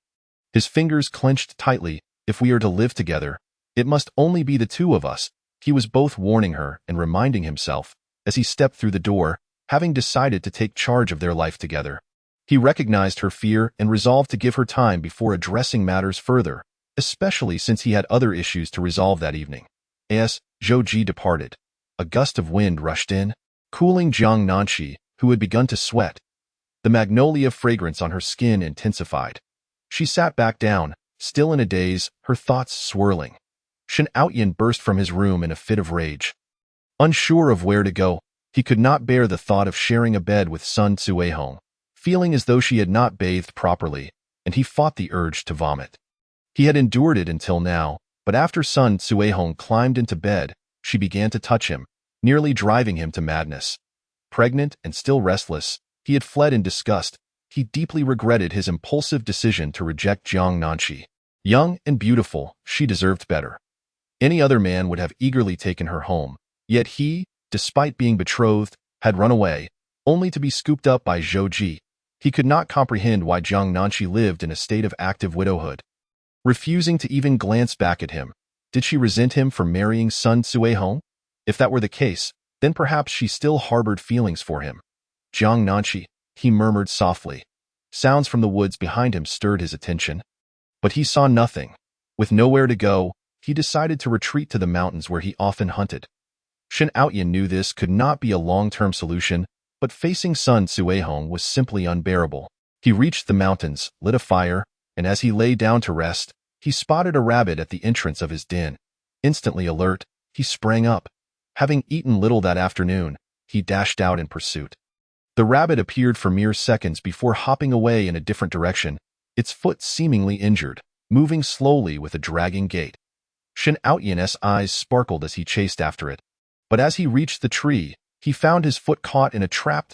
His fingers clenched tightly. If we are to live together, it must only be the two of us. He was both warning her and reminding himself, as he stepped through the door, having decided to take charge of their life together. He recognized her fear and resolved to give her time before addressing matters further, especially since he had other issues to resolve that evening. As Zhouji departed, a gust of wind rushed in, cooling Jiang Nanqi, who had begun to sweat. The magnolia fragrance on her skin intensified. She sat back down, still in a daze, her thoughts swirling. Shen Outyan burst from his room in a fit of rage. Unsure of where to go, he could not bear the thought of sharing a bed with Sun Cuehong, feeling as though she had not bathed properly, and he fought the urge to vomit. He had endured it until now, but after Sun Cuehong climbed into bed, she began to touch him, nearly driving him to madness. Pregnant and still restless, he had fled in disgust. He deeply regretted his impulsive decision to reject Jiang Nanqi. Young and beautiful, she deserved better. Any other man would have eagerly taken her home, yet he, despite being betrothed, had run away, only to be scooped up by Zhouji. He could not comprehend why Jiang Nanqi lived in a state of active widowhood. Refusing to even glance back at him, did she resent him for marrying Sun Cuehong? If that were the case, then perhaps she still harbored feelings for him. Jiang Nanqi, he murmured softly. Sounds from the woods behind him stirred his attention. But he saw nothing. With nowhere to go, he decided to retreat to the mountains where he often hunted. Shen Outyan knew this could not be a long-term solution, but facing Sun Cuehong was simply unbearable. He reached the mountains, lit a fire, and as he lay down to rest, he spotted a rabbit at the entrance of his den. Instantly alert, he sprang up. Having eaten little that afternoon, he dashed out in pursuit. The rabbit appeared for mere seconds before hopping away in a different direction, its foot seemingly injured, moving slowly with a dragging gait. Shen Outyan's eyes sparkled as he chased after it. But as he reached the tree, he found his foot caught in a trap.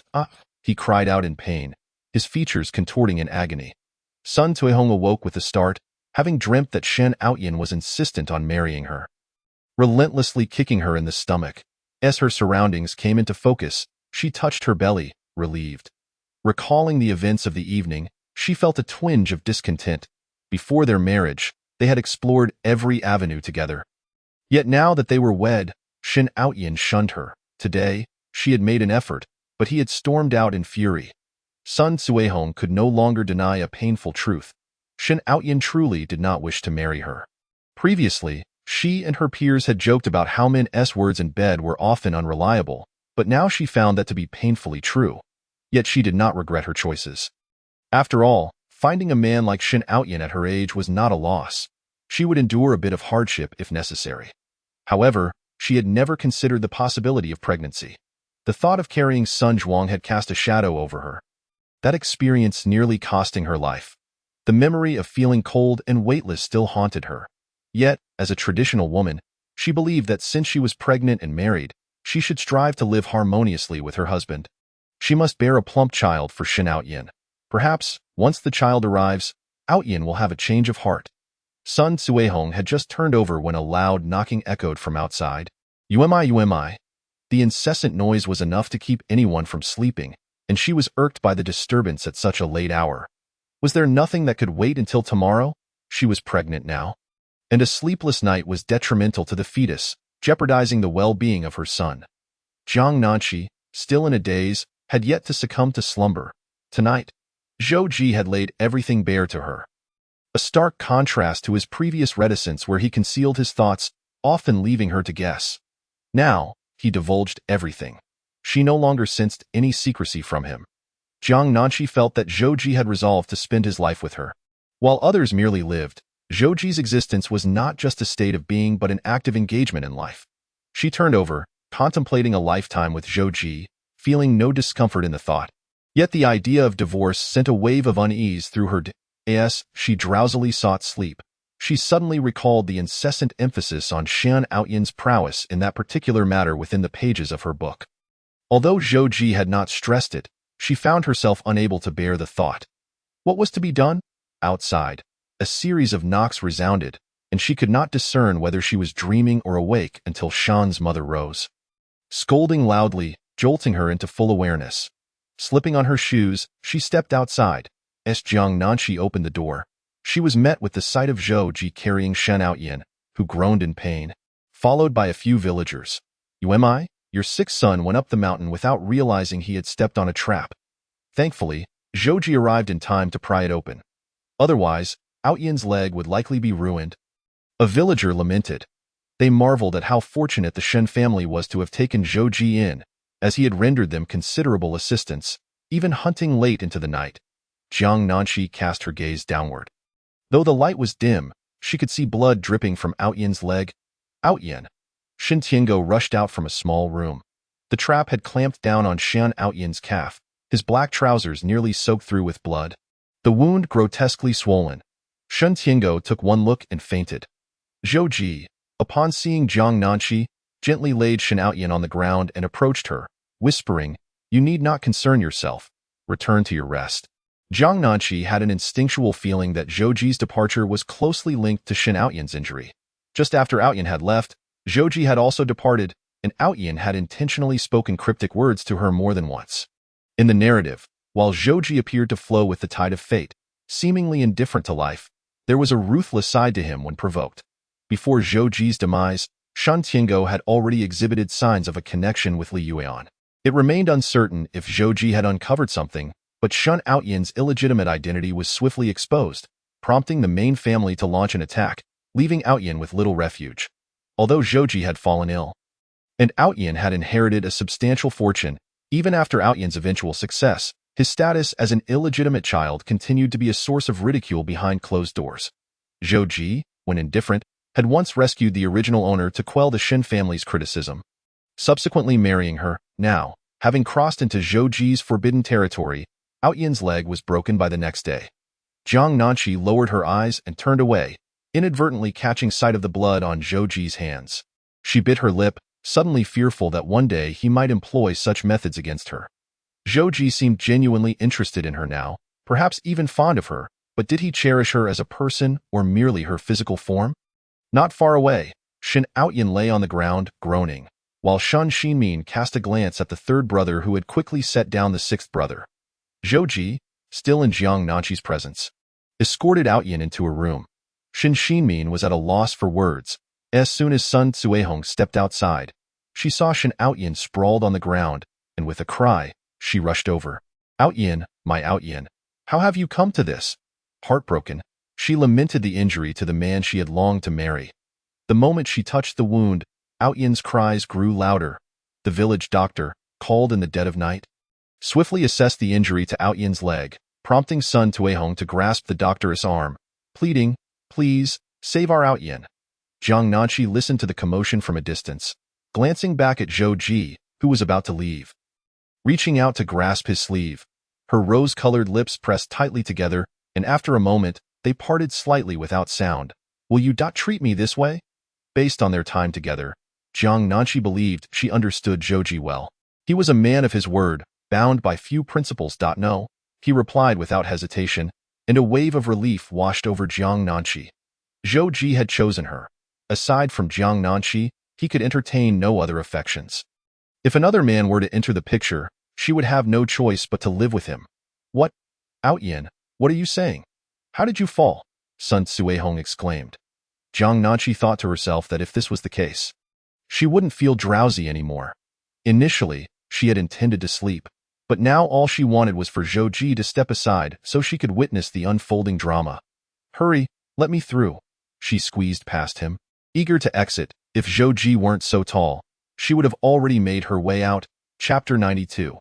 He cried out in pain, his features contorting in agony. Sun Cuehong awoke with a start, having dreamt that Shen Outyan was insistent on marrying her, relentlessly kicking her in the stomach. As her surroundings came into focus, she touched her belly, relieved. Recalling the events of the evening, she felt a twinge of discontent. Before their marriage, they had explored every avenue together. Yet now that they were wed, Shen Outyan shunned her. Today, she had made an effort, but he had stormed out in fury. Sun Cuehong could no longer deny a painful truth. Shen Outyan truly did not wish to marry her. Previously, she and her peers had joked about how men's words in bed were often unreliable, but now she found that to be painfully true. Yet she did not regret her choices. After all, finding a man like Shen Outyan at her age was not a loss. She would endure a bit of hardship if necessary. However, she had never considered the possibility of pregnancy. The thought of carrying Sun Zhuang had cast a shadow over her, that experience nearly costing her life. The memory of feeling cold and weightless still haunted her. Yet, as a traditional woman, she believed that since she was pregnant and married, she should strive to live harmoniously with her husband. She must bear a plump child for Shen Outyin. Perhaps, once the child arrives, Outyin will have a change of heart. Sun Cuehong had just turned over when a loud knocking echoed from outside. UMI UMI. The incessant noise was enough to keep anyone from sleeping, and she was irked by the disturbance at such a late hour. Was there nothing that could wait until tomorrow? She was pregnant now. And a sleepless night was detrimental to the fetus, jeopardizing the well-being of her son. Jiang Nanqi, still in a daze, had yet to succumb to slumber. Tonight, Zhou Ji had laid everything bare to her. A stark contrast to his previous reticence where he concealed his thoughts, often leaving her to guess. Now, he divulged everything. She no longer sensed any secrecy from him. Jiang Nanqi felt that Zhou Ji had resolved to spend his life with her. While others merely lived, Zhou Ji's existence was not just a state of being but an active engagement in life. She turned over, contemplating a lifetime with Zhou Ji, feeling no discomfort in the thought. Yet the idea of divorce sent a wave of unease through her. As she drowsily sought sleep, she suddenly recalled the incessant emphasis on Shen Outyin's prowess in that particular matter within the pages of her book. Although Zhou Ji had not stressed it, she found herself unable to bear the thought. What was to be done? Outside, a series of knocks resounded, and she could not discern whether she was dreaming or awake until Shan's mother rose. Scolding loudly, jolting her into full awareness. Slipping on her shoes, she stepped outside. As Jiang Nanqi opened the door, she was met with the sight of Zhou Ji carrying Shen Outyin, who groaned in pain, followed by a few villagers. UMI, your sick son went up the mountain without realizing he had stepped on a trap. Thankfully, Zhou Ji arrived in time to pry it open. Otherwise, Outyin's leg would likely be ruined. A villager lamented. They marveled at how fortunate the Shen family was to have taken Zhou Ji in, as he had rendered them considerable assistance, even hunting late into the night. Jiang Nanqi cast her gaze downward. Though the light was dim, she could see blood dripping from Outyin's leg. Outyin. Shen Tiango rushed out from a small room. The trap had clamped down on Shen Outyin's calf, his black trousers nearly soaked through with blood. The wound grotesquely swollen. Shen Tiango took one look and fainted. Zhou Ji, upon seeing Jiang Nanqi, gently laid Shen Outyin on the ground and approached her, whispering, "You need not concern yourself. Return to your rest." Jiang Nanqi had an instinctual feeling that Zhou Ji's departure was closely linked to Shen Outyin's injury. Just after Outyin had left, Zhou Ji had also departed, and Outyin had intentionally spoken cryptic words to her more than once. In the narrative, while Zhou Ji appeared to flow with the tide of fate, seemingly indifferent to life, there was a ruthless side to him when provoked. Before Zhou Ji's demise, Shen Tiango had already exhibited signs of a connection with Li Yuan. It remained uncertain if Zhou Ji had uncovered something, but Shen Outyin's illegitimate identity was swiftly exposed, prompting the main family to launch an attack, leaving Outyin with little refuge. Although Zhou Ji had fallen ill, and Outyin had inherited a substantial fortune, even after Outyin's eventual success, his status as an illegitimate child continued to be a source of ridicule behind closed doors. Zhou Ji, when indifferent, had once rescued the original owner to quell the Shen family's criticism. Subsequently marrying her, now, having crossed into Zhou Ji's forbidden territory, Outyin's leg was broken by the next day. Jiang Nanqi lowered her eyes and turned away, inadvertently catching sight of the blood on Zhou Ji's hands. She bit her lip, suddenly fearful that one day he might employ such methods against her. Zhou Ji seemed genuinely interested in her now, perhaps even fond of her, but did he cherish her as a person or merely her physical form? Not far away, Shen Outyin lay on the ground, groaning, while Shen Xinmin cast a glance at the third brother who had quickly set down the sixth brother. Zhou Ji, still in Jiang Nanqi's presence, escorted Outyin into a room. Shen Xinmin was at a loss for words. As soon as Sun Cuehong stepped outside, she saw Shen Outyin sprawled on the ground, and with a cry, she rushed over. "Outyin, my Outyin, how have you come to this?" Heartbroken, she lamented the injury to the man she had longed to marry. The moment she touched the wound, Outyin's cries grew louder. The village doctor, called in the dead of night, swiftly assessed the injury to Outyin's leg, prompting Sun Cuehong to grasp the doctor's arm, pleading, "Please, save our Outyin." Jiang Nanqi listened to the commotion from a distance, glancing back at Zhou Ji, who was about to leave. reaching out to grasp his sleeve. Her rose-colored lips pressed tightly together, and after a moment, they parted slightly without sound. Will you not treat me this way? Based on their time together, Jiang Nanqi believed she understood Zhou well. He was a man of his word, bound by few principles. No, he replied without hesitation, and a wave of relief washed over Jiang Nanqi. Zhou had chosen her. Aside from Jiang Nanqi, he could entertain no other affections. If another man were to enter the picture, she would have no choice but to live with him. What? Outyin, what are you saying? How did you fall? Sun Suihong exclaimed. Jiang Nanqi thought to herself that if this was the case, she wouldn't feel drowsy anymore. Initially, she had intended to sleep, but now all she wanted was for Zhou to step aside so she could witness the unfolding drama. Hurry, let me through. She squeezed past him, eager to exit. If Zhou weren't so tall, she would have already made her way out. Chapter 92.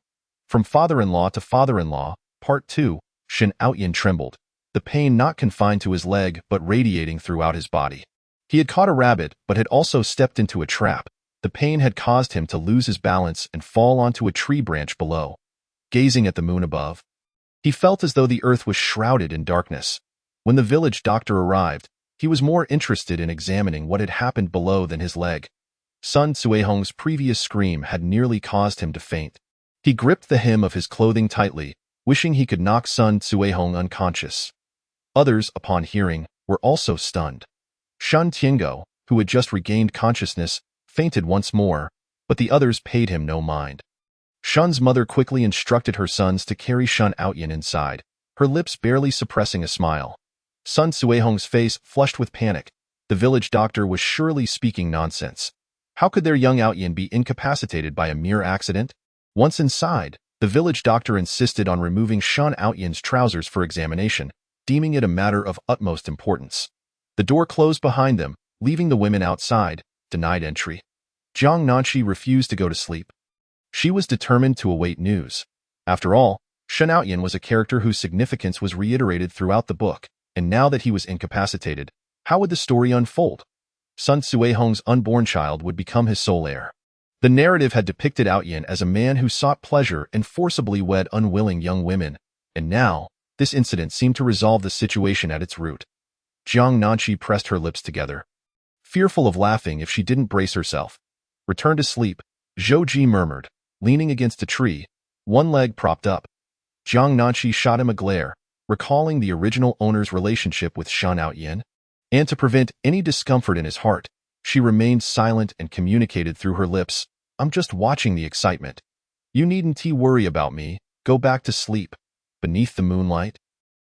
From Father-in-Law to Father-in-Law, Part 2, Shen Outyin trembled, the pain not confined to his leg but radiating throughout his body. He had caught a rabbit but had also stepped into a trap. The pain had caused him to lose his balance and fall onto a tree branch below. Gazing at the moon above, he felt as though the earth was shrouded in darkness. When the village doctor arrived, he was more interested in examining what had happened below than his leg. Sun Suihong's previous scream had nearly caused him to faint. He gripped the hem of his clothing tightly, wishing he could knock Sun Suihong unconscious. Others, upon hearing, were also stunned. Shan Tiango, who had just regained consciousness, fainted once more, but the others paid him no mind. Shun's mother quickly instructed her sons to carry Shen Outyin inside, her lips barely suppressing a smile. Sun Suihong's face flushed with panic. The village doctor was surely speaking nonsense. How could their young Outyin be incapacitated by a mere accident? Once inside, the village doctor insisted on removing Shen Outyin's trousers for examination, deeming it a matter of utmost importance. The door closed behind them, leaving the women outside, denied entry. Jiang Nanqi refused to go to sleep. She was determined to await news. After all, Shen Outyin was a character whose significance was reiterated throughout the book, and now that he was incapacitated, how would the story unfold? Sun Suihong's unborn child would become his sole heir. The narrative had depicted Outyin as a man who sought pleasure and forcibly wed unwilling young women, and now, this incident seemed to resolve the situation at its root. Jiang Nanqi pressed her lips together, fearful of laughing if she didn't brace herself. Return to sleep, Zhou murmured, leaning against a tree, one leg propped up. Jiang Nanqi shot him a glare, recalling the original owner's relationship with Shen Outyin, and to prevent any discomfort in his heart, she remained silent and communicated through her lips, I'm just watching the excitement. You needn't worry about me, go back to sleep. Beneath the moonlight,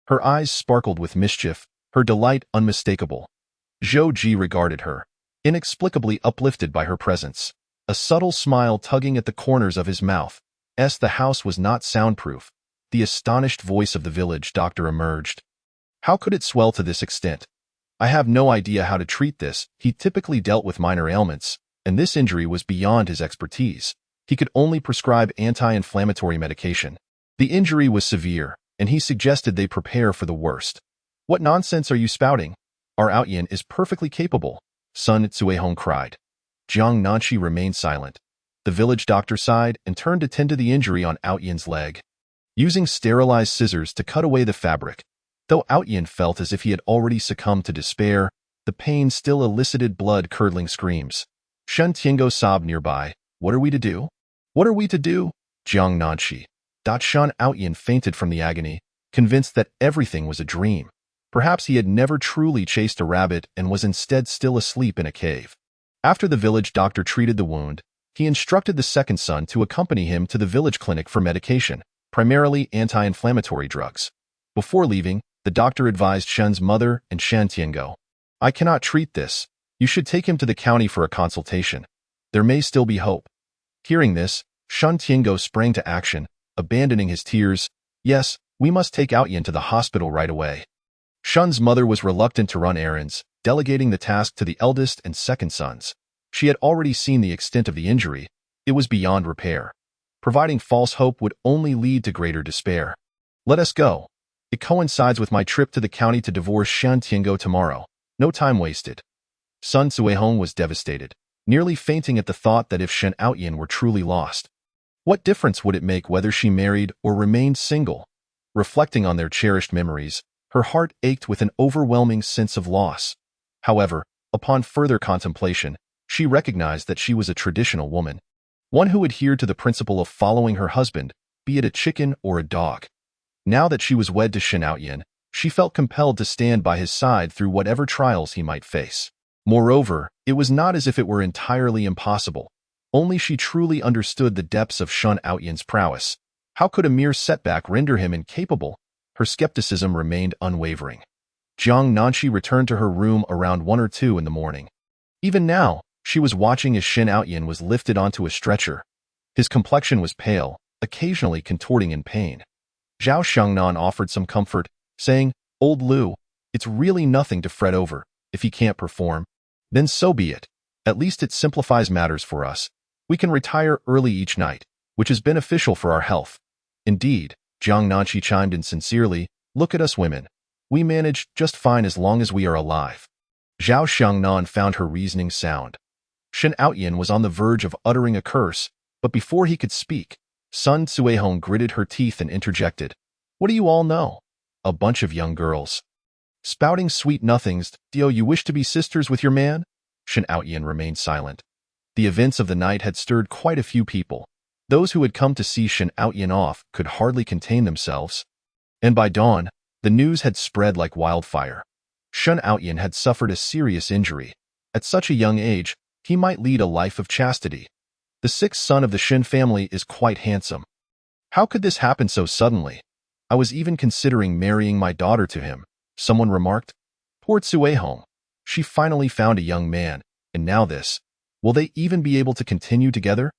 her eyes sparkled with mischief, her delight unmistakable. Zhou regarded her, inexplicably uplifted by her presence, a subtle smile tugging at the corners of his mouth. The house was not soundproof. The astonished voice of the village doctor emerged. How could it swell to this extent? I have no idea how to treat this. He typically dealt with minor ailments, and this injury was beyond his expertise. He could only prescribe anti-inflammatory medication. The injury was severe, and he suggested they prepare for the worst. What nonsense are you spouting? Our Outyin is perfectly capable, Sun Suihong cried. Jiang Nanqi remained silent. The village doctor sighed and turned to tend to the injury on Outyin's leg, using sterilized scissors to cut away the fabric. Though Outyin felt as if he had already succumbed to despair, the pain still elicited blood-curdling screams. Shen Tiango sobbed nearby. What are we to do? What are we to do? Jiang Nanqi. Shen Outyin fainted from the agony, convinced that everything was a dream. Perhaps he had never truly chased a rabbit and was instead still asleep in a cave. After the village doctor treated the wound, he instructed the second son to accompany him to the village clinic for medication, primarily anti-inflammatory drugs. Before leaving, the doctor advised Shen's mother and Shan Tiango. I cannot treat this. You should take him to the county for a consultation. There may still be hope. Hearing this, Shan Tiango sprang to action, abandoning his tears. Yes, we must take Outyin to the hospital right away. Shen's mother was reluctant to run errands, delegating the task to the eldest and second sons. She had already seen the extent of the injury. It was beyond repair. Providing false hope would only lead to greater despair. Let us go. It coincides with my trip to the county to divorce Shan Tiango tomorrow. No time wasted. Sun Suihong was devastated, nearly fainting at the thought that if Shen Outyin were truly lost, What difference would it make whether she married or remained single? Reflecting on their cherished memories, her heart ached with an overwhelming sense of loss. However, upon further contemplation, she recognized that she was a traditional woman, one who adhered to the principle of following her husband, be it a chicken or a dog. Now that she was wed to Shin Outyin, she felt compelled to stand by his side through whatever trials he might face. Moreover, it was not as if it were entirely impossible. Only she truly understood the depths of Shin Outyin's prowess. How could a mere setback render him incapable? Her skepticism remained unwavering. Jiang Nanshi returned to her room around 1 or 2 in the morning. Even now, she was watching as Shin Outyin was lifted onto a stretcher. His complexion was pale, occasionally contorting in pain. Zhao Xiangnan offered some comfort, saying, "Old Lu, it's really nothing to fret over. If he can't perform, then so be it. At least it simplifies matters for us. We can retire early each night, which is beneficial for our health." Indeed, Jiang Nanshi chimed in sincerely, "Look at us women. We manage just fine as long as we are alive." Zhao Xiangnan found her reasoning sound. Shin Outyin was on the verge of uttering a curse, but before he could speak, Sun Cuihong gritted her teeth and interjected, "What do you all know? A bunch of young girls spouting sweet nothings. Do you wish to be sisters with your man?" Shin Outyin remained silent. The events of the night had stirred quite a few people. Those who had come to see Shin Outyin off could hardly contain themselves. And by dawn, the news had spread like wildfire. Shin Outyin had suffered a serious injury. At such a young age, he might lead a life of chastity. The sixth son of the Shin family is quite handsome. How could this happen so suddenly? I was even considering marrying my daughter to him, someone remarked. Poor Cuihong. She finally found a young man, and now this. Will they even be able to continue together?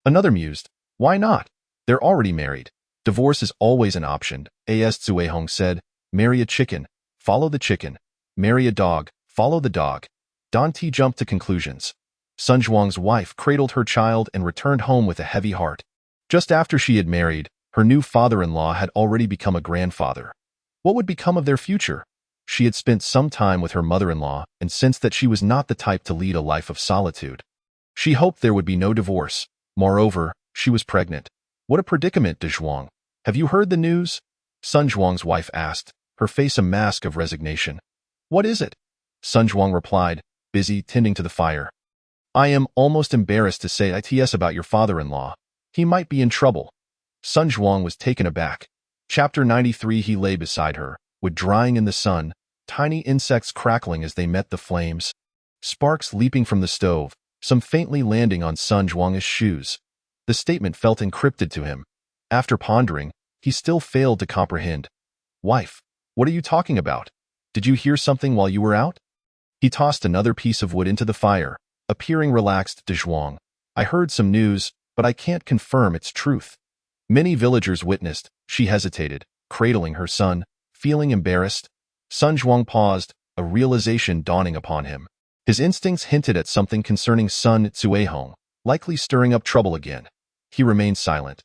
Another mused, why not? They're already married. Divorce is always an option, as Cuihong said. Marry a chicken, follow the chicken. Marry a dog, follow the dog. Dan Ti jumped to conclusions. Sun Zhuang's wife cradled her child and returned home with a heavy heart. Just after she had married, her new father-in-law had already become a grandfather. What would become of their future? She had spent some time with her mother-in-law and sensed that she was not the type to lead a life of solitude. She hoped there would be no divorce. Moreover, she was pregnant. What a predicament, De Zhuang. Have you heard the news? Sun Zhuang's wife asked, her face a mask of resignation. What is it? Sun Zhuang replied, busy tending to the fire. I am almost embarrassed to say its about your father-in-law. He might be in trouble. Sun Zhuang was taken aback. Chapter 93. He lay beside her, wood drying in the sun, tiny insects crackling as they met the flames, sparks leaping from the stove, some faintly landing on Sun Zhuang's shoes. The statement felt encrypted to him. After pondering, he still failed to comprehend. Wife, what are you talking about? Did you hear something while you were out? He tossed another piece of wood into the fire, appearing relaxed. De Zhuang, I heard some news, but I can't confirm its truth. Many villagers witnessed. She hesitated, cradling her son, feeling embarrassed. Sun Zhuang paused, a realization dawning upon him. His instincts hinted at something concerning Sun Cuihong, likely stirring up trouble again. He remained silent.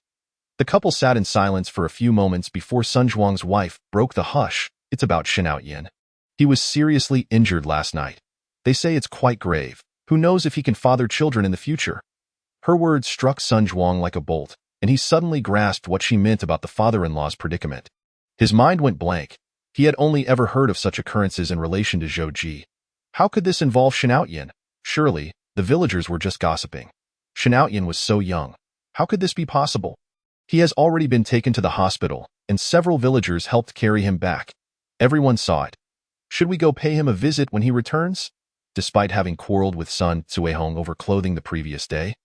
The couple sat in silence for a few moments before Sun Zhuang's wife broke the hush. It's about Shin Outyin. He was seriously injured last night. They say it's quite grave. Who knows if he can father children in the future? Her words struck Sun Zhuang like a bolt, and he suddenly grasped what she meant about the father-in-law's predicament. His mind went blank. He had only ever heard of such occurrences in relation to Zhou Ji. How could this involve Shin Outyin? Surely, the villagers were just gossiping. Shin Outyin was so young. How could this be possible? He has already been taken to the hospital, and several villagers helped carry him back. Everyone saw it. Should we go pay him a visit when he returns? Despite having quarreled with Sun Cuihong over clothing the previous day,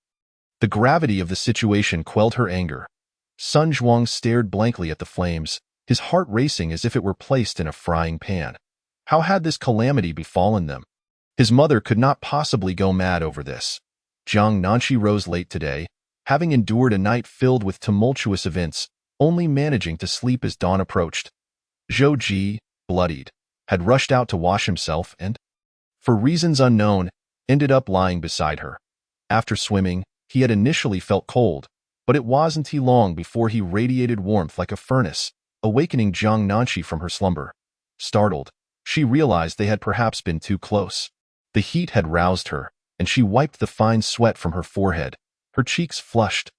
the gravity of the situation quelled her anger. Sun Zhuang stared blankly at the flames, his heart racing as if it were placed in a frying pan. How had this calamity befallen them? His mother could not possibly go mad over this. Jiang Nanshi rose late today, having endured a night filled with tumultuous events, only managing to sleep as dawn approached. Zhou Ji, bloodied, had rushed out to wash himself and, for reasons unknown, ended up lying beside her. After swimming, he had initially felt cold, but it wasn't long before he radiated warmth like a furnace, awakening Jiang Nanshi from her slumber. Startled, she realized they had perhaps been too close. The heat had roused her, and she wiped the fine sweat from her forehead. Her cheeks flushed.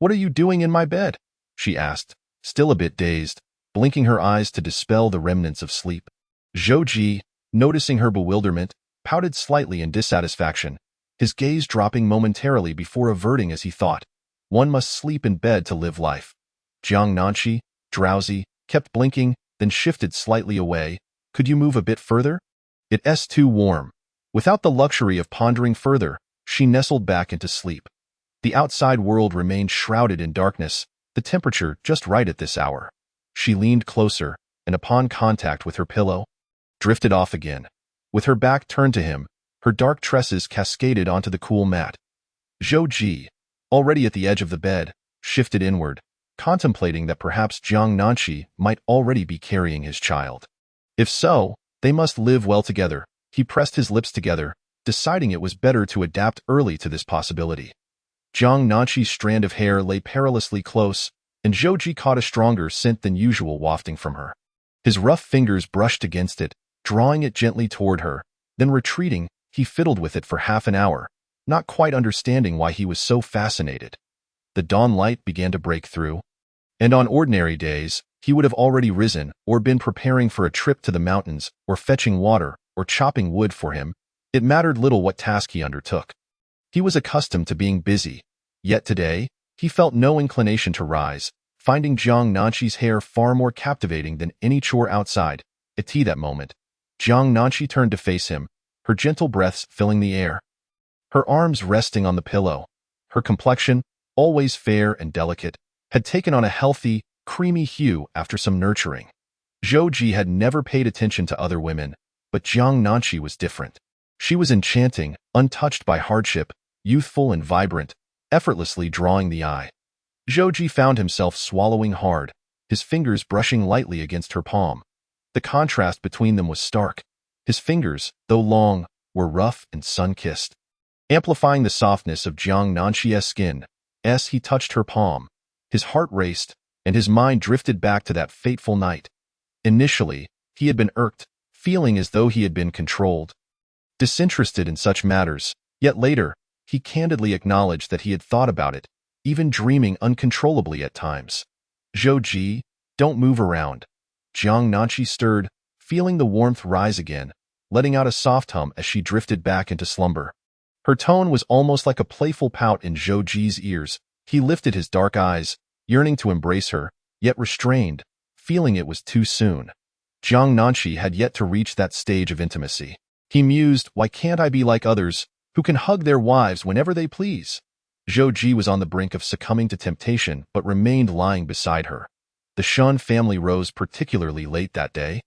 "What are you doing in my bed?" she asked, still a bit dazed, blinking her eyes to dispel the remnants of sleep. Zhou Ji, noticing her bewilderment, pouted slightly in dissatisfaction, his gaze dropping momentarily before averting as he thought, one must sleep in bed to live life. Jiang Nanshi, drowsy, kept blinking, then shifted slightly away. "Could you move a bit further?" "It's too warm." Without the luxury of pondering further, she nestled back into sleep. The outside world remained shrouded in darkness, the temperature just right at this hour. She leaned closer, and upon contact with her pillow, drifted off again. With her back turned to him, her dark tresses cascaded onto the cool mat. Zhou Ji, already at the edge of the bed, shifted inward, contemplating that perhaps Jiang Nanshi might already be carrying his child. If so, they must live well together. He pressed his lips together, deciding it was better to adapt early to this possibility. Jiang Nanshi's strand of hair lay perilously close, and Zhou Ji caught a stronger scent than usual wafting from her. His rough fingers brushed against it, drawing it gently toward her. Then retreating, he fiddled with it for half an hour, not quite understanding why he was so fascinated. The dawn light began to break through, and on ordinary days, he would have already risen or been preparing for a trip to the mountains or fetching water or chopping wood for him. It mattered little what task he undertook. He was accustomed to being busy, yet today, he felt no inclination to rise, finding Jiang Nanshi's hair far more captivating than any chore outside. At that moment, Jiang Nanshi turned to face him, her gentle breaths filling the air. Her arms resting on the pillow. Her complexion, always fair and delicate, had taken on a healthy, creamy hue after some nurturing. Zhou Ji had never paid attention to other women, but Jiang Nanshi was different. She was enchanting, untouched by hardship, youthful and vibrant, effortlessly drawing the eye. Zhou Ji found himself swallowing hard, his fingers brushing lightly against her palm. The contrast between them was stark. His fingers, though long, were rough and sun-kissed, amplifying the softness of Jiang Nanshi's skin. As he touched her palm, his heart raced, and his mind drifted back to that fateful night. Initially, he had been irked, feeling as though he had been controlled, disinterested in such matters, yet later, he candidly acknowledged that he had thought about it, even dreaming uncontrollably at times. "Zhou Ji, don't move around." Jiang Nanshi stirred, feeling the warmth rise again, letting out a soft hum as she drifted back into slumber. Her tone was almost like a playful pout in Zhou Ji's ears. He lifted his dark eyes, yearning to embrace her, yet restrained, feeling it was too soon. Jiang Nanshi had yet to reach that stage of intimacy. He mused, "Why can't I be like others, who can hug their wives whenever they please?" Zhou Ji was on the brink of succumbing to temptation but remained lying beside her. The Shun family rose particularly late that day,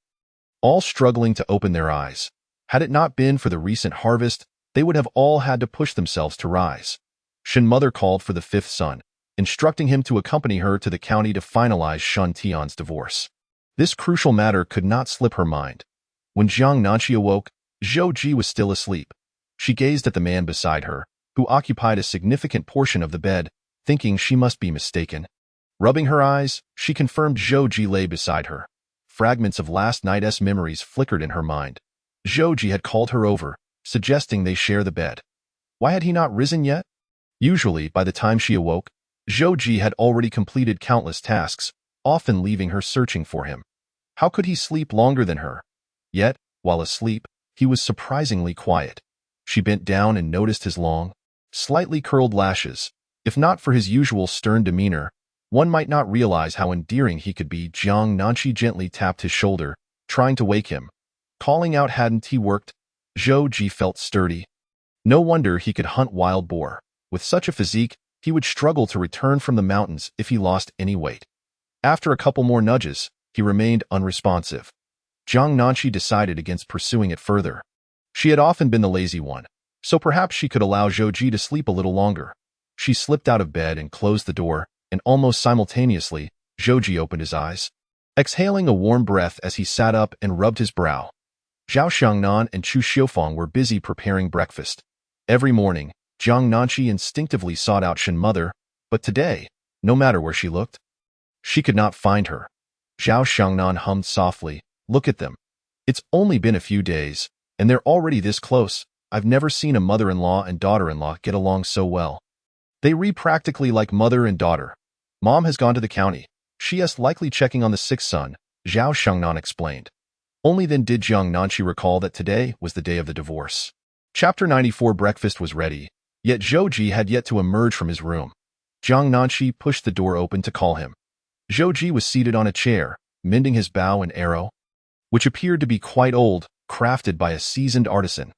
all struggling to open their eyes. Had it not been for the recent harvest, they would have all had to push themselves to rise. Shen mother called for the fifth son, instructing him to accompany her to the county to finalize Shun Tian's divorce. This crucial matter could not slip her mind. When Jiang Nanshi awoke, Zhou Ji was still asleep. She gazed at the man beside her, who occupied a significant portion of the bed, thinking she must be mistaken. Rubbing her eyes, she confirmed Zhou Ji lay beside her. Fragments of last night's memories flickered in her mind. Zhou Ji had called her over, suggesting they share the bed. Why had he not risen yet? Usually, by the time she awoke, Zhou Ji had already completed countless tasks, often leaving her searching for him. How could he sleep longer than her? Yet, while asleep, he was surprisingly quiet. She bent down and noticed his long, slightly curled lashes. If not for his usual stern demeanor, one might not realize how endearing he could be. Jiang Nanshi gently tapped his shoulder, trying to wake him. Calling out hadn't he worked? Zhou Ji felt sturdy. No wonder he could hunt wild boar. With such a physique, he would struggle to return from the mountains if he lost any weight. After a couple more nudges, he remained unresponsive. Jiang Nanshi decided against pursuing it further. She had often been the lazy one, so perhaps she could allow Zhou Ji to sleep a little longer. She slipped out of bed and closed the door, and almost simultaneously, Zhou Ji opened his eyes, exhaling a warm breath as he sat up and rubbed his brow. Zhao Xiangnan and Chu Xiufang were busy preparing breakfast. Every morning, Jiang Nanshi instinctively sought out Shen mother, but today, no matter where she looked, she could not find her. Zhao Xiangnan hummed softly, "Look at them. It's only been a few days, and they're already this close. I've never seen a mother-in-law and daughter-in-law get along so well." They read practically like mother and daughter. Mom has gone to the county. She is likely checking on the sick son, Zhao Shengnan explained. Only then did Jiang Nanqi recall that today was the day of the divorce. Chapter 94. Breakfast was ready, yet Zhou Ji had yet to emerge from his room. Jiang Nanqi pushed the door open to call him. Zhou Ji was seated on a chair, mending his bow and arrow, which appeared to be quite old, crafted by a seasoned artisan.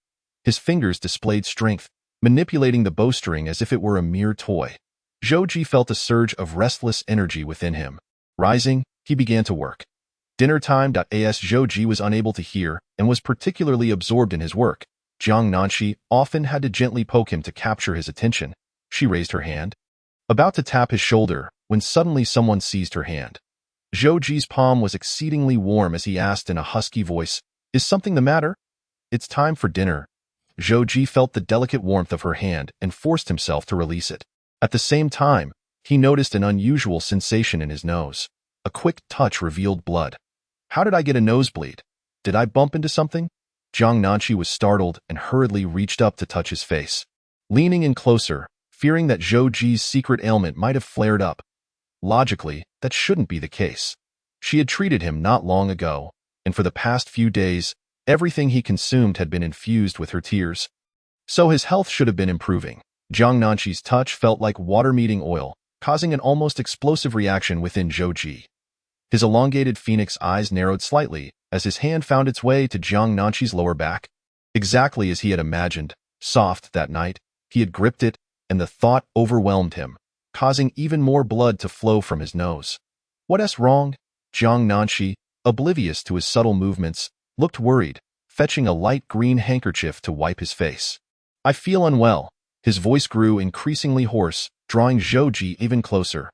His fingers displayed strength, manipulating the bowstring as if it were a mere toy. Zhou Ji felt a surge of restless energy within him. Rising, he began to work. Dinner time. As Zhou Ji was unable to hear and was particularly absorbed in his work, Jiang Nanqi often had to gently poke him to capture his attention. She raised her hand, about to tap his shoulder, when suddenly someone seized her hand. Zhou Ji's palm was exceedingly warm as he asked in a husky voice, "Is something the matter?" "It's time for dinner." Zhou Ji felt the delicate warmth of her hand and forced himself to release it. At the same time, he noticed an unusual sensation in his nose. A quick touch revealed blood. "How did I get a nosebleed? Did I bump into something?" Jiang Nanqi was startled and hurriedly reached up to touch his face. Leaning in closer, fearing that Zhou Ji's secret ailment might have flared up. Logically, that shouldn't be the case. She had treated him not long ago, and for the past few days, everything he consumed had been infused with her tears. So his health should have been improving. Jiang Nanqi's touch felt like water meeting oil, causing an almost explosive reaction within Zhou Ji. His elongated phoenix eyes narrowed slightly as his hand found its way to Jiang Nanqi's lower back. Exactly as he had imagined, soft that night, he had gripped it, and the thought overwhelmed him, causing even more blood to flow from his nose. "What's wrong?" Jiang Nanqi, oblivious to his subtle movements, looked worried, fetching a light green handkerchief to wipe his face. "I feel unwell." His voice grew increasingly hoarse, drawing Zhou Ji even closer.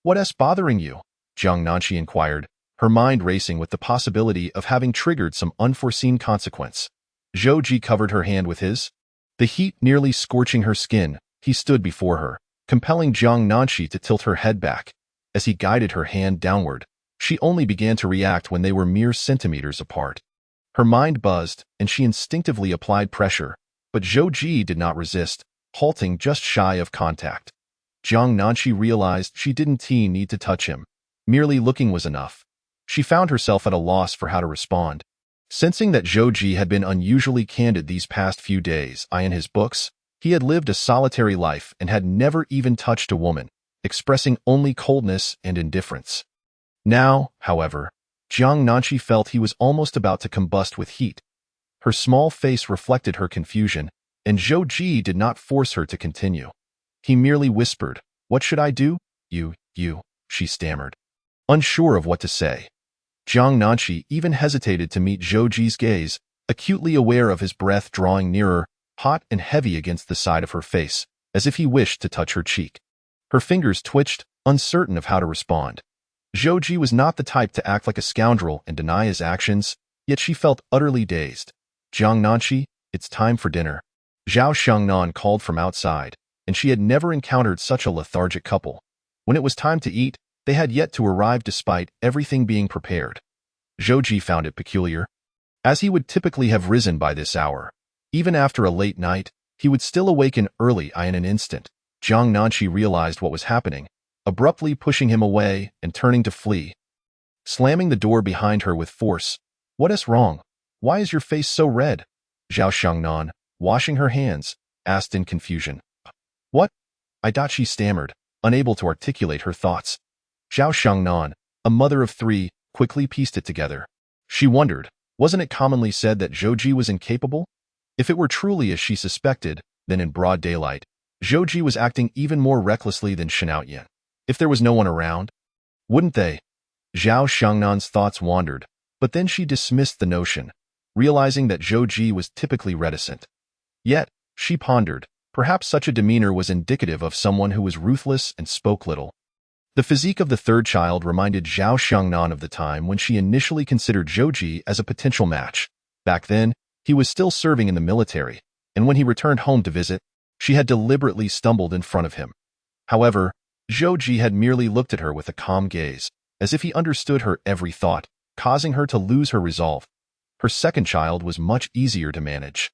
"What's bothering you?" Jiang Nanqi inquired, her mind racing with the possibility of having triggered some unforeseen consequence. Zhou Ji covered her hand with his. The heat nearly scorching her skin, he stood before her, compelling Jiang Nanqi to tilt her head back. As he guided her hand downward, she only began to react when they were mere centimeters apart. Her mind buzzed, and she instinctively applied pressure, but Zhou Ji did not resist, halting just shy of contact. Jiang Nanqi realized she didn't need to touch him. Merely looking was enough. She found herself at a loss for how to respond. Sensing that Zhou Ji had been unusually candid these past few days, in his books, he had lived a solitary life and had never even touched a woman, expressing only coldness and indifference. Now, however, Jiang Nanqi felt he was almost about to combust with heat. Her small face reflected her confusion, and Zhou Ji did not force her to continue. He merely whispered, "What should I do?" You, she stammered, unsure of what to say. Jiang Nanqi even hesitated to meet Zhou Ji's gaze, acutely aware of his breath drawing nearer, hot and heavy against the side of her face, as if he wished to touch her cheek. Her fingers twitched, uncertain of how to respond. Zhou Ji was not the type to act like a scoundrel and deny his actions, yet she felt utterly dazed. "Jiang Nanqi, it's time for dinner." Zhao Shengnan called from outside, and she had never encountered such a lethargic couple. When it was time to eat, they had yet to arrive despite everything being prepared. Zhou Ji found it peculiar. As he would typically have risen by this hour, even after a late night, he would still awaken early in an instant. Jiang Nanqi realized what was happening, abruptly pushing him away and turning to flee. Slamming the door behind her with force. "What's wrong? Why is your face so red?" Zhao Shengnan, washing her hands, asked in confusion. "What?" She stammered, unable to articulate her thoughts. Zhao Shengnan, a mother of three, quickly pieced it together. She wondered, wasn't it commonly said that Zhou Ji was incapable? If it were truly as she suspected, then in broad daylight, Zhou Ji was acting even more recklessly than Shen Outyan. If there was no one around, wouldn't they? Zhao Shengnan's thoughts wandered, but then she dismissed the notion, realizing that Zhou Ji was typically reticent. Yet, she pondered, perhaps such a demeanor was indicative of someone who was ruthless and spoke little. The physique of the third child reminded Zhao Shengnan of the time when she initially considered Zhou Ji as a potential match. Back then, he was still serving in the military, and when he returned home to visit, she had deliberately stumbled in front of him. However, Zhou Ji had merely looked at her with a calm gaze, as if he understood her every thought, causing her to lose her resolve. Her second child was much easier to manage.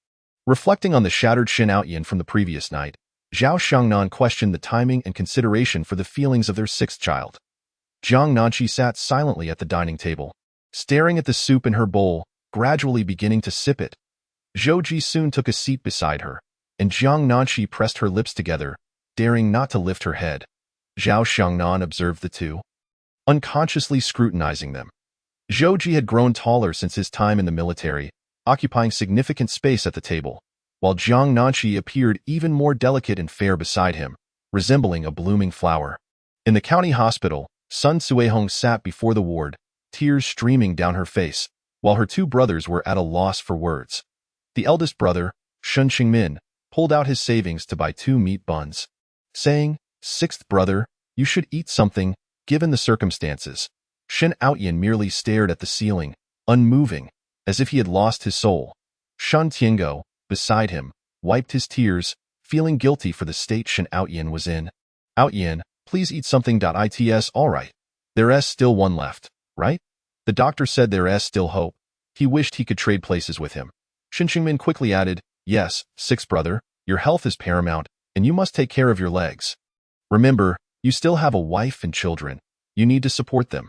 Reflecting on the shattered Shen Outyan from the previous night, Zhao Xiangnan questioned the timing and consideration for the feelings of their sixth child. Jiang Nanqi sat silently at the dining table, staring at the soup in her bowl, gradually beginning to sip it. Zhou Ji soon took a seat beside her, and Jiang Nanqi pressed her lips together, daring not to lift her head. Zhao Xiangnan observed the two, unconsciously scrutinizing them. Zhou Ji had grown taller since his time in the military, occupying significant space at the table, while Jiang Nanqi appeared even more delicate and fair beside him, resembling a blooming flower. In the county hospital, Sun Suihong sat before the ward, tears streaming down her face, while her two brothers were at a loss for words. The eldest brother, Shen Qingmin, pulled out his savings to buy 2 meat buns, saying, "Sixth brother, you should eat something, given the circumstances." Shen Outyin merely stared at the ceiling, unmoving, as if he had lost his soul. Shan Tiango, beside him, wiped his tears, feeling guilty for the state Shen Outyin was in. "Outyin, please eat something. It's all right. There's still one left, right?" The doctor said there's still hope. He wished he could trade places with him. Shen Qingmin quickly added, "Yes, sixth brother, your health is paramount, and you must take care of your legs. Remember, you still have a wife and children. You need to support them."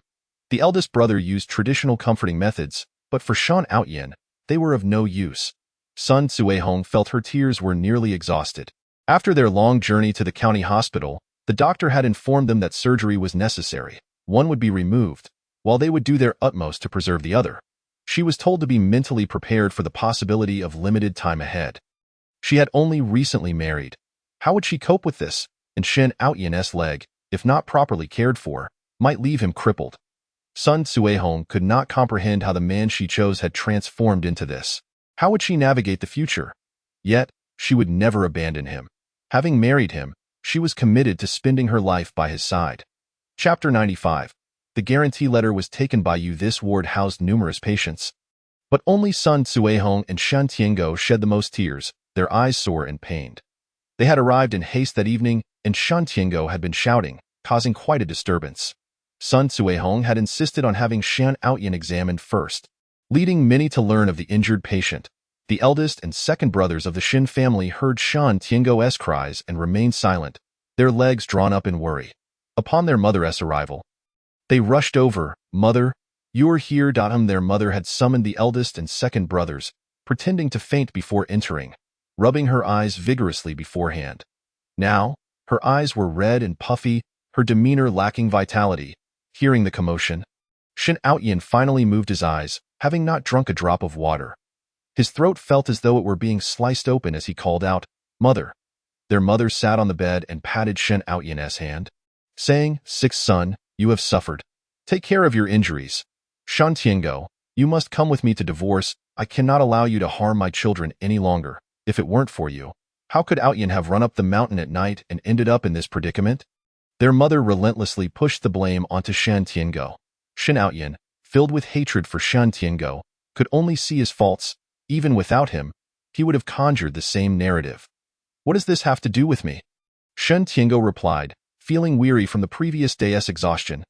The eldest brother used traditional comforting methods, but for Shan Outyin, they were of no use. Sun Suihong felt her tears were nearly exhausted. After their long journey to the county hospital, the doctor had informed them that surgery was necessary. One would be removed, while they would do their utmost to preserve the other. She was told to be mentally prepared for the possibility of limited time ahead. She had only recently married. How would she cope with this? And Shen Outyin's leg, if not properly cared for, might leave him crippled. Sun Suihong could not comprehend how the man she chose had transformed into this. How would she navigate the future? Yet, she would never abandon him. Having married him, she was committed to spending her life by his side. Chapter 95. The guarantee letter was taken by you. This ward housed numerous patients, but only Sun Suihong and Shan Tiango shed the most tears, their eyes sore and pained. They had arrived in haste that evening, and Shan Tiango had been shouting, causing quite a disturbance. Sun Suihong had insisted on having Shan Outyin examined first, leading many to learn of the injured patient. The eldest and second brothers of the Shin family heard Shan Tiango's cries and remained silent, their legs drawn up in worry. Upon their mother's arrival, they rushed over. "Mother, you are here." Their mother had summoned the eldest and second brothers, pretending to faint before entering, rubbing her eyes vigorously beforehand. Now, her eyes were red and puffy, her demeanor lacking vitality. Hearing the commotion, Shen Outyin finally moved his eyes, having not drunk a drop of water. His throat felt as though it were being sliced open as he called out, "Mother." Their mother sat on the bed and patted Shen Outyin's hand, saying, "Sixth son, you have suffered. Take care of your injuries. Shan Tiango, you must come with me to divorce. I cannot allow you to harm my children any longer. If it weren't for you, how could Outyin have run up the mountain at night and ended up in this predicament?" Their mother relentlessly pushed the blame onto Shan Tiango. Shen Outyin, filled with hatred for Shan Tiango, could only see his faults. Even without him, he would have conjured the same narrative. "What does this have to do with me?" Shen Tiango replied, feeling weary from the previous day's exhaustion.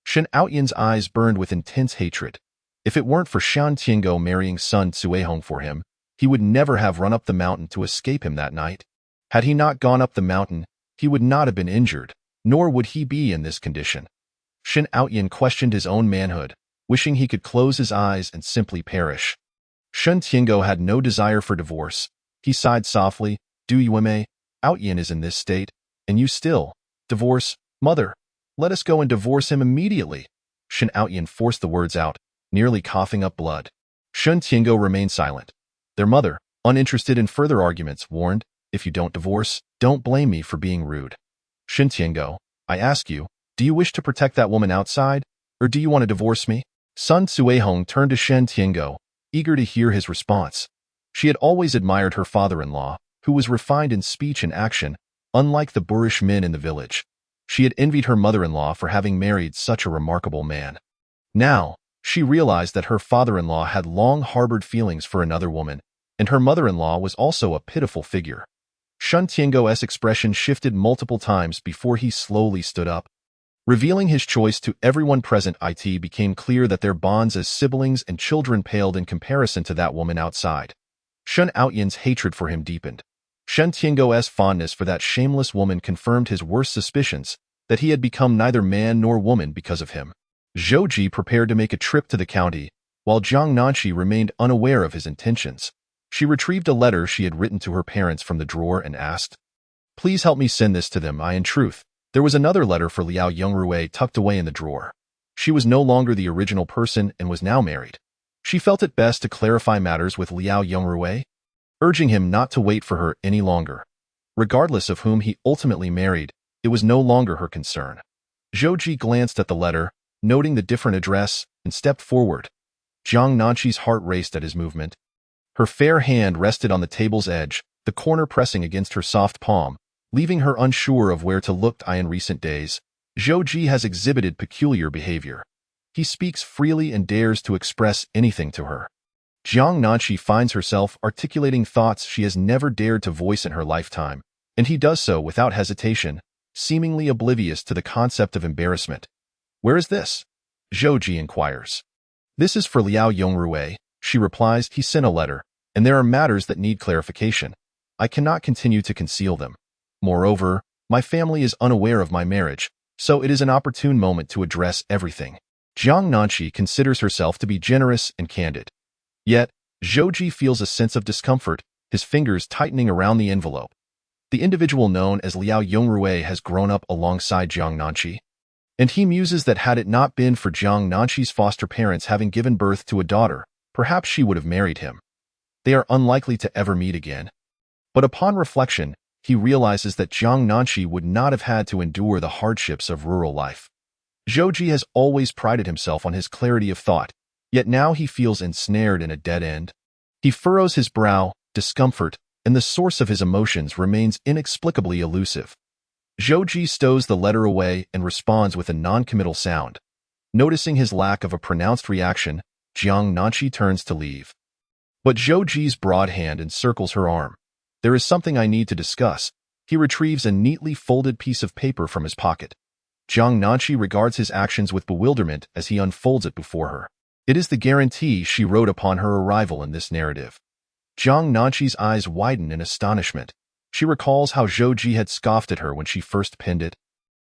Shen Outyin's eyes burned with intense hatred. If it weren't for Shan Tiango marrying Sun Suihong for him, he would never have run up the mountain to escape him that night. Had he not gone up the mountain, he would not have been injured, nor would he be in this condition. Shen Outyin questioned his own manhood, wishing he could close his eyes and simply perish. Shen Tiango had no desire for divorce. He sighed softly, "Do you, Outyin is in this state, and you still divorce? Mother, let us go and divorce him immediately." Shen Outyin forced the words out, nearly coughing up blood. Shen Tiango remained silent. Their mother, uninterested in further arguments, warned, "If you don't divorce, don't blame me for being rude." "Shen Tiango, I ask you, do you wish to protect that woman outside, or do you want to divorce me?" Sun Suihong turned to Shen Tiango, eager to hear his response. She had always admired her father-in-law, who was refined in speech and action, unlike the boorish men in the village. She had envied her mother-in-law for having married such a remarkable man. Now, she realized that her father-in-law had long harbored feelings for another woman, and her mother-in-law was also a pitiful figure. Shen Tiango's expression shifted multiple times before he slowly stood up. Revealing his choice to everyone present, it became clear that their bonds as siblings and children paled in comparison to that woman outside. Shen Outyin's hatred for him deepened. Shen Tiango's fondness for that shameless woman confirmed his worst suspicions that he had become neither man nor woman because of him. Zhou Ji prepared to make a trip to the county, while Jiang Nanqi remained unaware of his intentions. She retrieved a letter she had written to her parents from the drawer and asked, "Please help me send this to them." In truth, there was another letter for Liao Yongrui tucked away in the drawer. She was no longer the original person and was now married. She felt it best to clarify matters with Liao Yongrui, urging him not to wait for her any longer. Regardless of whom he ultimately married, it was no longer her concern. Zhou Ji glanced at the letter, noting the different address, and stepped forward. Jiang Nanqi's heart raced at his movement. Her fair hand rested on the table's edge, the corner pressing against her soft palm, leaving her unsure of where to look. In recent days, Zhou Ji has exhibited peculiar behavior. He speaks freely and dares to express anything to her. Jiang Nanqi finds herself articulating thoughts she has never dared to voice in her lifetime, and he does so without hesitation, seemingly oblivious to the concept of embarrassment. "Where is this?" Zhou Ji inquires. "This is for Liao Yongrui," she replies. "He sent a letter, and there are matters that need clarification. I cannot continue to conceal them. Moreover, my family is unaware of my marriage, so it is an opportune moment to address everything." Jiang Nanqi considers herself to be generous and candid. Yet, Zhou Ji feels a sense of discomfort, his fingers tightening around the envelope. The individual known as Liao Yongrui has grown up alongside Jiang Nanqi, and he muses that had it not been for Jiang Nanqi's foster parents having given birth to a daughter, perhaps she would have married him. They are unlikely to ever meet again. But upon reflection, he realizes that Jiang Nanqi would not have had to endure the hardships of rural life. Zhou Ji has always prided himself on his clarity of thought, yet now he feels ensnared in a dead end. He furrows his brow, discomfort, and the source of his emotions remains inexplicably elusive. Zhou Ji stows the letter away and responds with a non-committal sound. Noticing his lack of a pronounced reaction, Jiang Nanqi turns to leave. But Zhou Ji's broad hand encircles her arm. "There is something I need to discuss." He retrieves a neatly folded piece of paper from his pocket. Jiang Nanqi regards his actions with bewilderment as he unfolds it before her. It is the guarantee she wrote upon her arrival in this narrative. Jiang Nanqi's eyes widen in astonishment. She recalls how Zhou Ji had scoffed at her when she first penned it,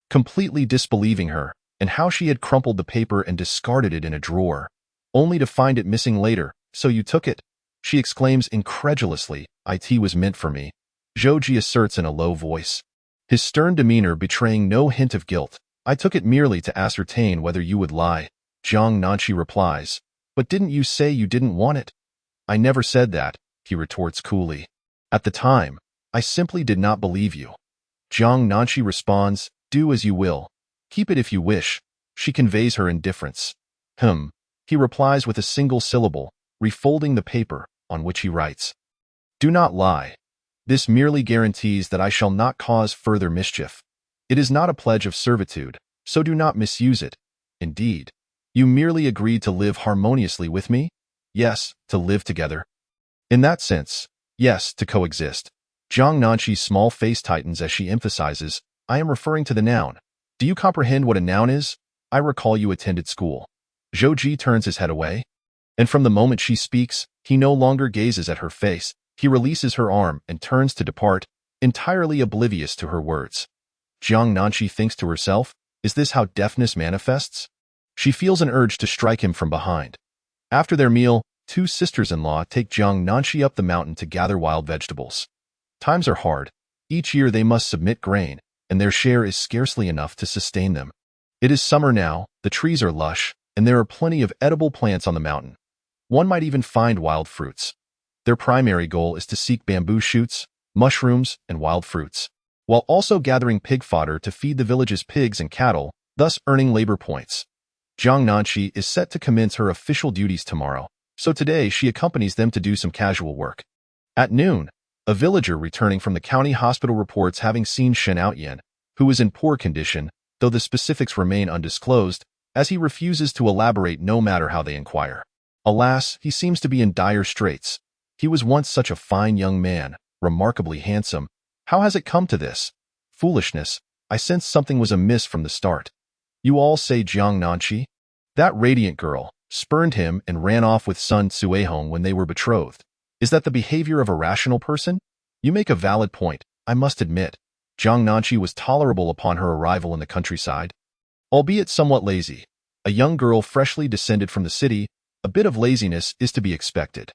completely disbelieving her, and how she had crumpled the paper and discarded it in a drawer, only to find it missing later. "So you took it?" she exclaims incredulously. "It was meant for me," Zhou Ji asserts in a low voice, his stern demeanor betraying no hint of guilt. "I took it merely to ascertain whether you would lie," Jiang Nanqi replies. "But didn't you say you didn't want it?" "I never said that," he retorts coolly. "At the time, I simply did not believe you." Jiang Nanqi responds, "Do as you will. Keep it if you wish." She conveys her indifference. He replies with a single syllable, refolding the paper, on which he writes, "Do not lie. This merely guarantees that I shall not cause further mischief. It is not a pledge of servitude, so do not misuse it. Indeed, you merely agreed to live harmoniously with me? Yes, to live together. In that sense, yes, to coexist." Jiang Nanqi's small face tightens as she emphasizes, "I am referring to the noun. Do you comprehend what a noun is? I recall you attended school." Zhou Ji turns his head away, and from the moment she speaks, he no longer gazes at her face. He releases her arm and turns to depart, entirely oblivious to her words. Jiang Nanqi thinks to herself, is this how deafness manifests? She feels an urge to strike him from behind. After their meal, two sisters-in-law take Jiang Nanqi up the mountain to gather wild vegetables. Times are hard. Each year they must submit grain, and their share is scarcely enough to sustain them. It is summer now, the trees are lush, and there are plenty of edible plants on the mountain. One might even find wild fruits. Their primary goal is to seek bamboo shoots, mushrooms, and wild fruits, while also gathering pig fodder to feed the village's pigs and cattle, thus earning labor points. Jiang Nanqi is set to commence her official duties tomorrow, so today she accompanies them to do some casual work. At noon, a villager returning from the county hospital reports having seen Shen Outyan, who is in poor condition, though the specifics remain undisclosed, as he refuses to elaborate no matter how they inquire. Alas, he seems to be in dire straits. He was once such a fine young man, remarkably handsome. How has it come to this? Foolishness. I sensed something was amiss from the start. You all say Jiang Nanqi? That radiant girl spurned him and ran off with Sun Cuehong when they were betrothed. Is that the behavior of a rational person? You make a valid point, I must admit. Jiang Nanqi was tolerable upon her arrival in the countryside, albeit somewhat lazy. A young girl freshly descended from the city, a bit of laziness is to be expected.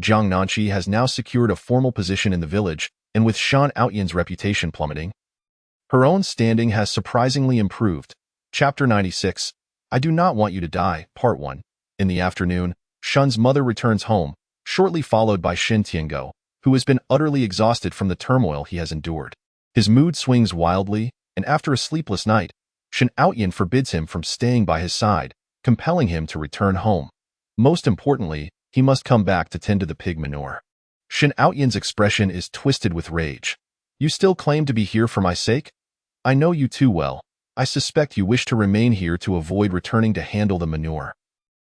Jiang Nanqi has now secured a formal position in the village, and with Shan Outyan's reputation plummeting, her own standing has surprisingly improved. Chapter 96. I Do Not Want You to Die, Part 1. In the afternoon, Shan's mother returns home, shortly followed by Shen Tiango, who has been utterly exhausted from the turmoil he has endured. His mood swings wildly, and after a sleepless night, Shan Outyan forbids him from staying by his side, compelling him to return home. Most importantly, he must come back to tend to the pig manure. Shan Outyan's expression is twisted with rage. You still claim to be here for my sake? I know you too well. I suspect you wish to remain here to avoid returning to handle the manure.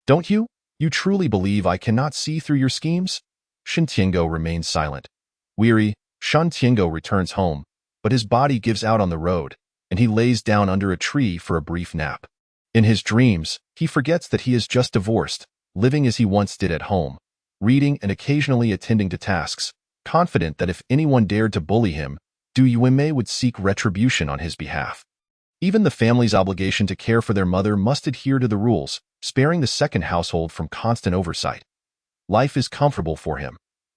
Don't you? You truly believe I cannot see through your schemes? Shan Tiango remains silent. Weary, Shan Tiango returns home, but his body gives out on the road, and he lays down under a tree for a brief nap. In his dreams, he forgets that he is just divorced, living as he once did at home, reading and occasionally attending to tasks, confident that if anyone dared to bully him, Du Yuanmei would seek retribution on his behalf. Even the family's obligation to care for their mother must adhere to the rules, sparing the second household from constant oversight. Life is comfortable for him.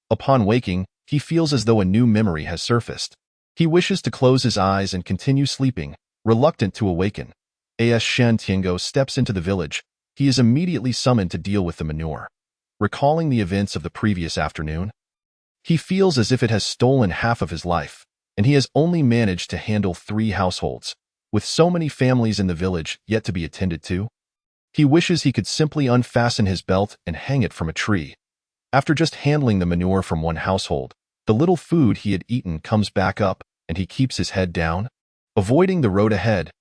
Upon waking, he feels as though a new memory has surfaced. He wishes to close his eyes and continue sleeping, reluctant to awaken. As Shan Tiango steps into the village, he is immediately summoned to deal with the manure. Recalling the events of the previous afternoon, he feels as if it has stolen half of his life, and he has only managed to handle 3 households, with so many families in the village yet to be attended to. He wishes he could simply unfasten his belt and hang it from a tree. After just handling the manure from one household, the little food he had eaten comes back up, and he keeps his head down, avoiding the road ahead.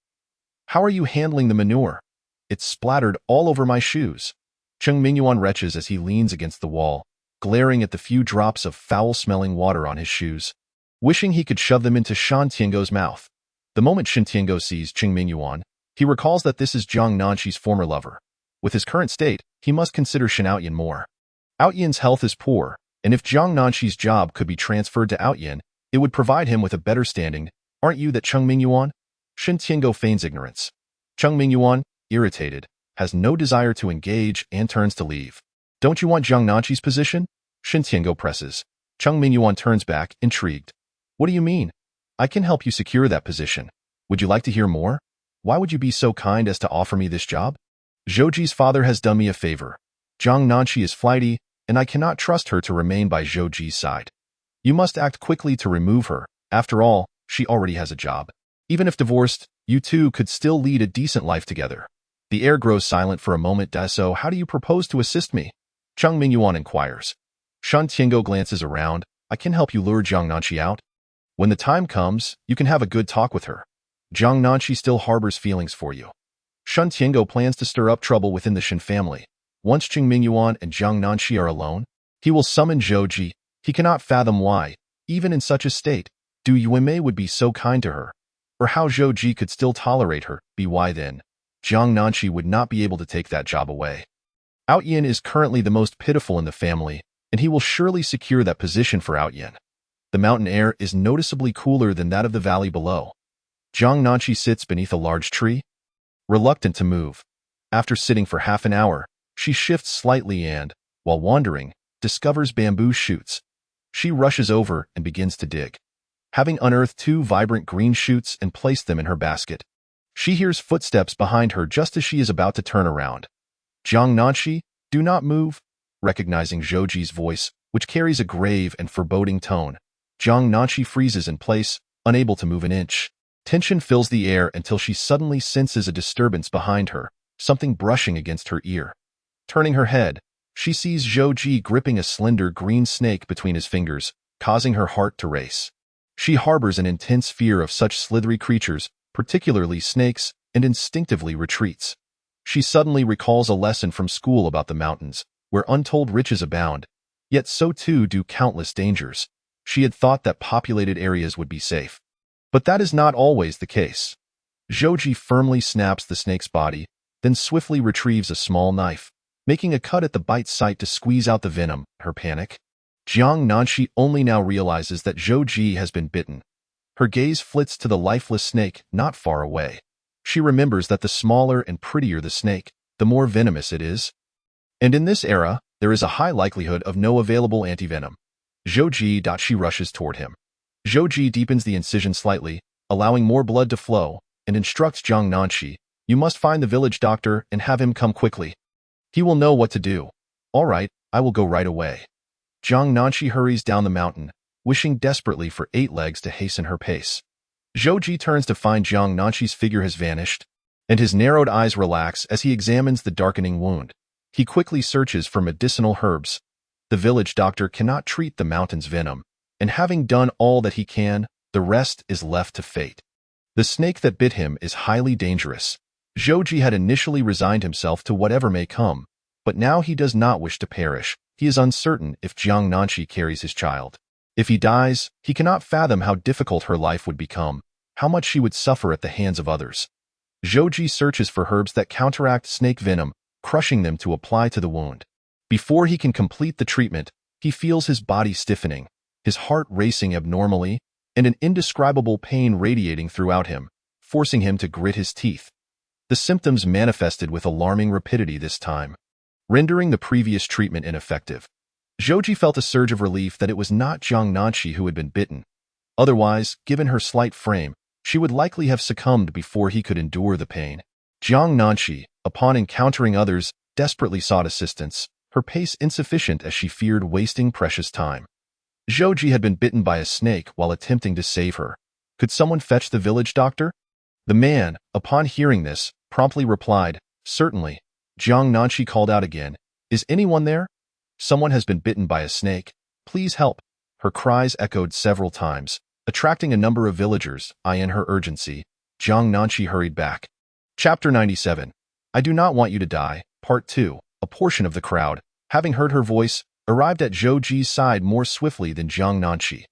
How are you handling the manure? It's splattered all over my shoes. Cheng Mingyuan retches as he leans against the wall, glaring at the few drops of foul-smelling water on his shoes, wishing he could shove them into Shan Tiango's mouth. The moment Shan Tiango sees Cheng Mingyuan, he recalls that this is Jiang Nanqi's former lover. With his current state, he must consider Shan Outyan more. Outyan's health is poor, and if Jiang Nanqi's job could be transferred to Outyan, it would provide him with a better standing. Aren't you that Cheng Mingyuan? Shan Tiango feigns ignorance. Cheng Mingyuan, irritated, has no desire to engage and turns to leave. Don't you want Jiang Nanqi's position? Shan Tiango presses. Cheng Mingyuan turns back, intrigued. What do you mean? I can help you secure that position. Would you like to hear more? Why would you be so kind as to offer me this job? Zhouji's father has done me a favor. Jiang Nanqi is flighty, and I cannot trust her to remain by Zhouji's side. You must act quickly to remove her. After all, she already has a job. Even if divorced, you two could still lead a decent life together. The air grows silent for a moment. So how do you propose to assist me? Cheng Mingyuan inquires. Shan Tiango glances around. I can help you lure Jiang Nanqi out. When the time comes, you can have a good talk with her. Jiang Nanqi still harbors feelings for you. Shan Tiango plans to stir up trouble within the Shan family. Once Cheng Mingyuan and Jiang Nanqi are alone, he will summon Zhouji. He cannot fathom why, even in such a state, Du Yuanmei would be so kind to her, or how Zhouji could still tolerate her. Why then, Jiang Nanqi would not be able to take that job away. Outyan is currently the most pitiful in the family, and he will surely secure that position for Outyan. The mountain air is noticeably cooler than that of the valley below. Jiang Nanqi sits beneath a large tree, reluctant to move. After sitting for half an hour, she shifts slightly and, while wandering, discovers bamboo shoots. She rushes over and begins to dig. Having unearthed 2 vibrant green shoots and placed them in her basket, she hears footsteps behind her just as she is about to turn around. Jiang Nanqi, do not move. Recognizing Zhouji's voice, which carries a grave and foreboding tone, Jiang Nanqi freezes in place, unable to move an inch. Tension fills the air until she suddenly senses a disturbance behind her, something brushing against her ear. Turning her head, she sees Zhouji gripping a slender green snake between his fingers, causing her heart to race. She harbors an intense fear of such slithery creatures, particularly snakes, and instinctively retreats. She suddenly recalls a lesson from school about the mountains, where untold riches abound, yet so too do countless dangers. She had thought that populated areas would be safe. But that is not always the case. Zhouji firmly snaps the snake's body, then swiftly retrieves a small knife, making a cut at the bite site to squeeze out the venom. Her panic Jiang Nanshi only now realizes that Zhou Ji has been bitten. Her gaze flits to the lifeless snake not far away. She remembers that the smaller and prettier the snake, the more venomous it is. And in this era, there is a high likelihood of no available antivenom. Zhou Ji. She rushes toward him. Zhou Ji deepens the incision slightly, allowing more blood to flow, and instructs Jiang Nanshi, "You must find the village doctor and have him come quickly. He will know what to do." "All right, I will go right away." Jiang Nanshi hurries down the mountain, wishing desperately for 8 legs to hasten her pace. Zhou Ji turns to find Jiang Nanshi's figure has vanished, and his narrowed eyes relax as he examines the darkening wound. He quickly searches for medicinal herbs. The village doctor cannot treat the mountain's venom, and having done all that he can, the rest is left to fate. The snake that bit him is highly dangerous. Zhou Ji had initially resigned himself to whatever may come, but now he does not wish to perish. He is uncertain if Jiang Nanshi carries his child. If he dies, he cannot fathom how difficult her life would become, how much she would suffer at the hands of others. Zhou Ji searches for herbs that counteract snake venom, crushing them to apply to the wound. Before he can complete the treatment, he feels his body stiffening, his heart racing abnormally, and an indescribable pain radiating throughout him, forcing him to grit his teeth. The symptoms manifested with alarming rapidity this time, rendering the previous treatment ineffective. Zhou Ji felt a surge of relief that it was not Jiang Nanshi who had been bitten. Otherwise, given her slight frame, she would likely have succumbed before he could endure the pain. Jiang Nanshi, upon encountering others, desperately sought assistance, her pace insufficient as she feared wasting precious time. Zhou Ji had been bitten by a snake while attempting to save her. Could someone fetch the village doctor? The man, upon hearing this, promptly replied, "Certainly." Jiang Nanshi called out again, "Is anyone there? Someone has been bitten by a snake. Please help." Her cries echoed several times, attracting a number of villagers. In her urgency, Jiang Nanshi hurried back. Chapter 97. I Do Not Want You to Die, Part 2. A portion of the crowd, having heard her voice, arrived at Zhou Ji's side more swiftly than Jiang Nanshi.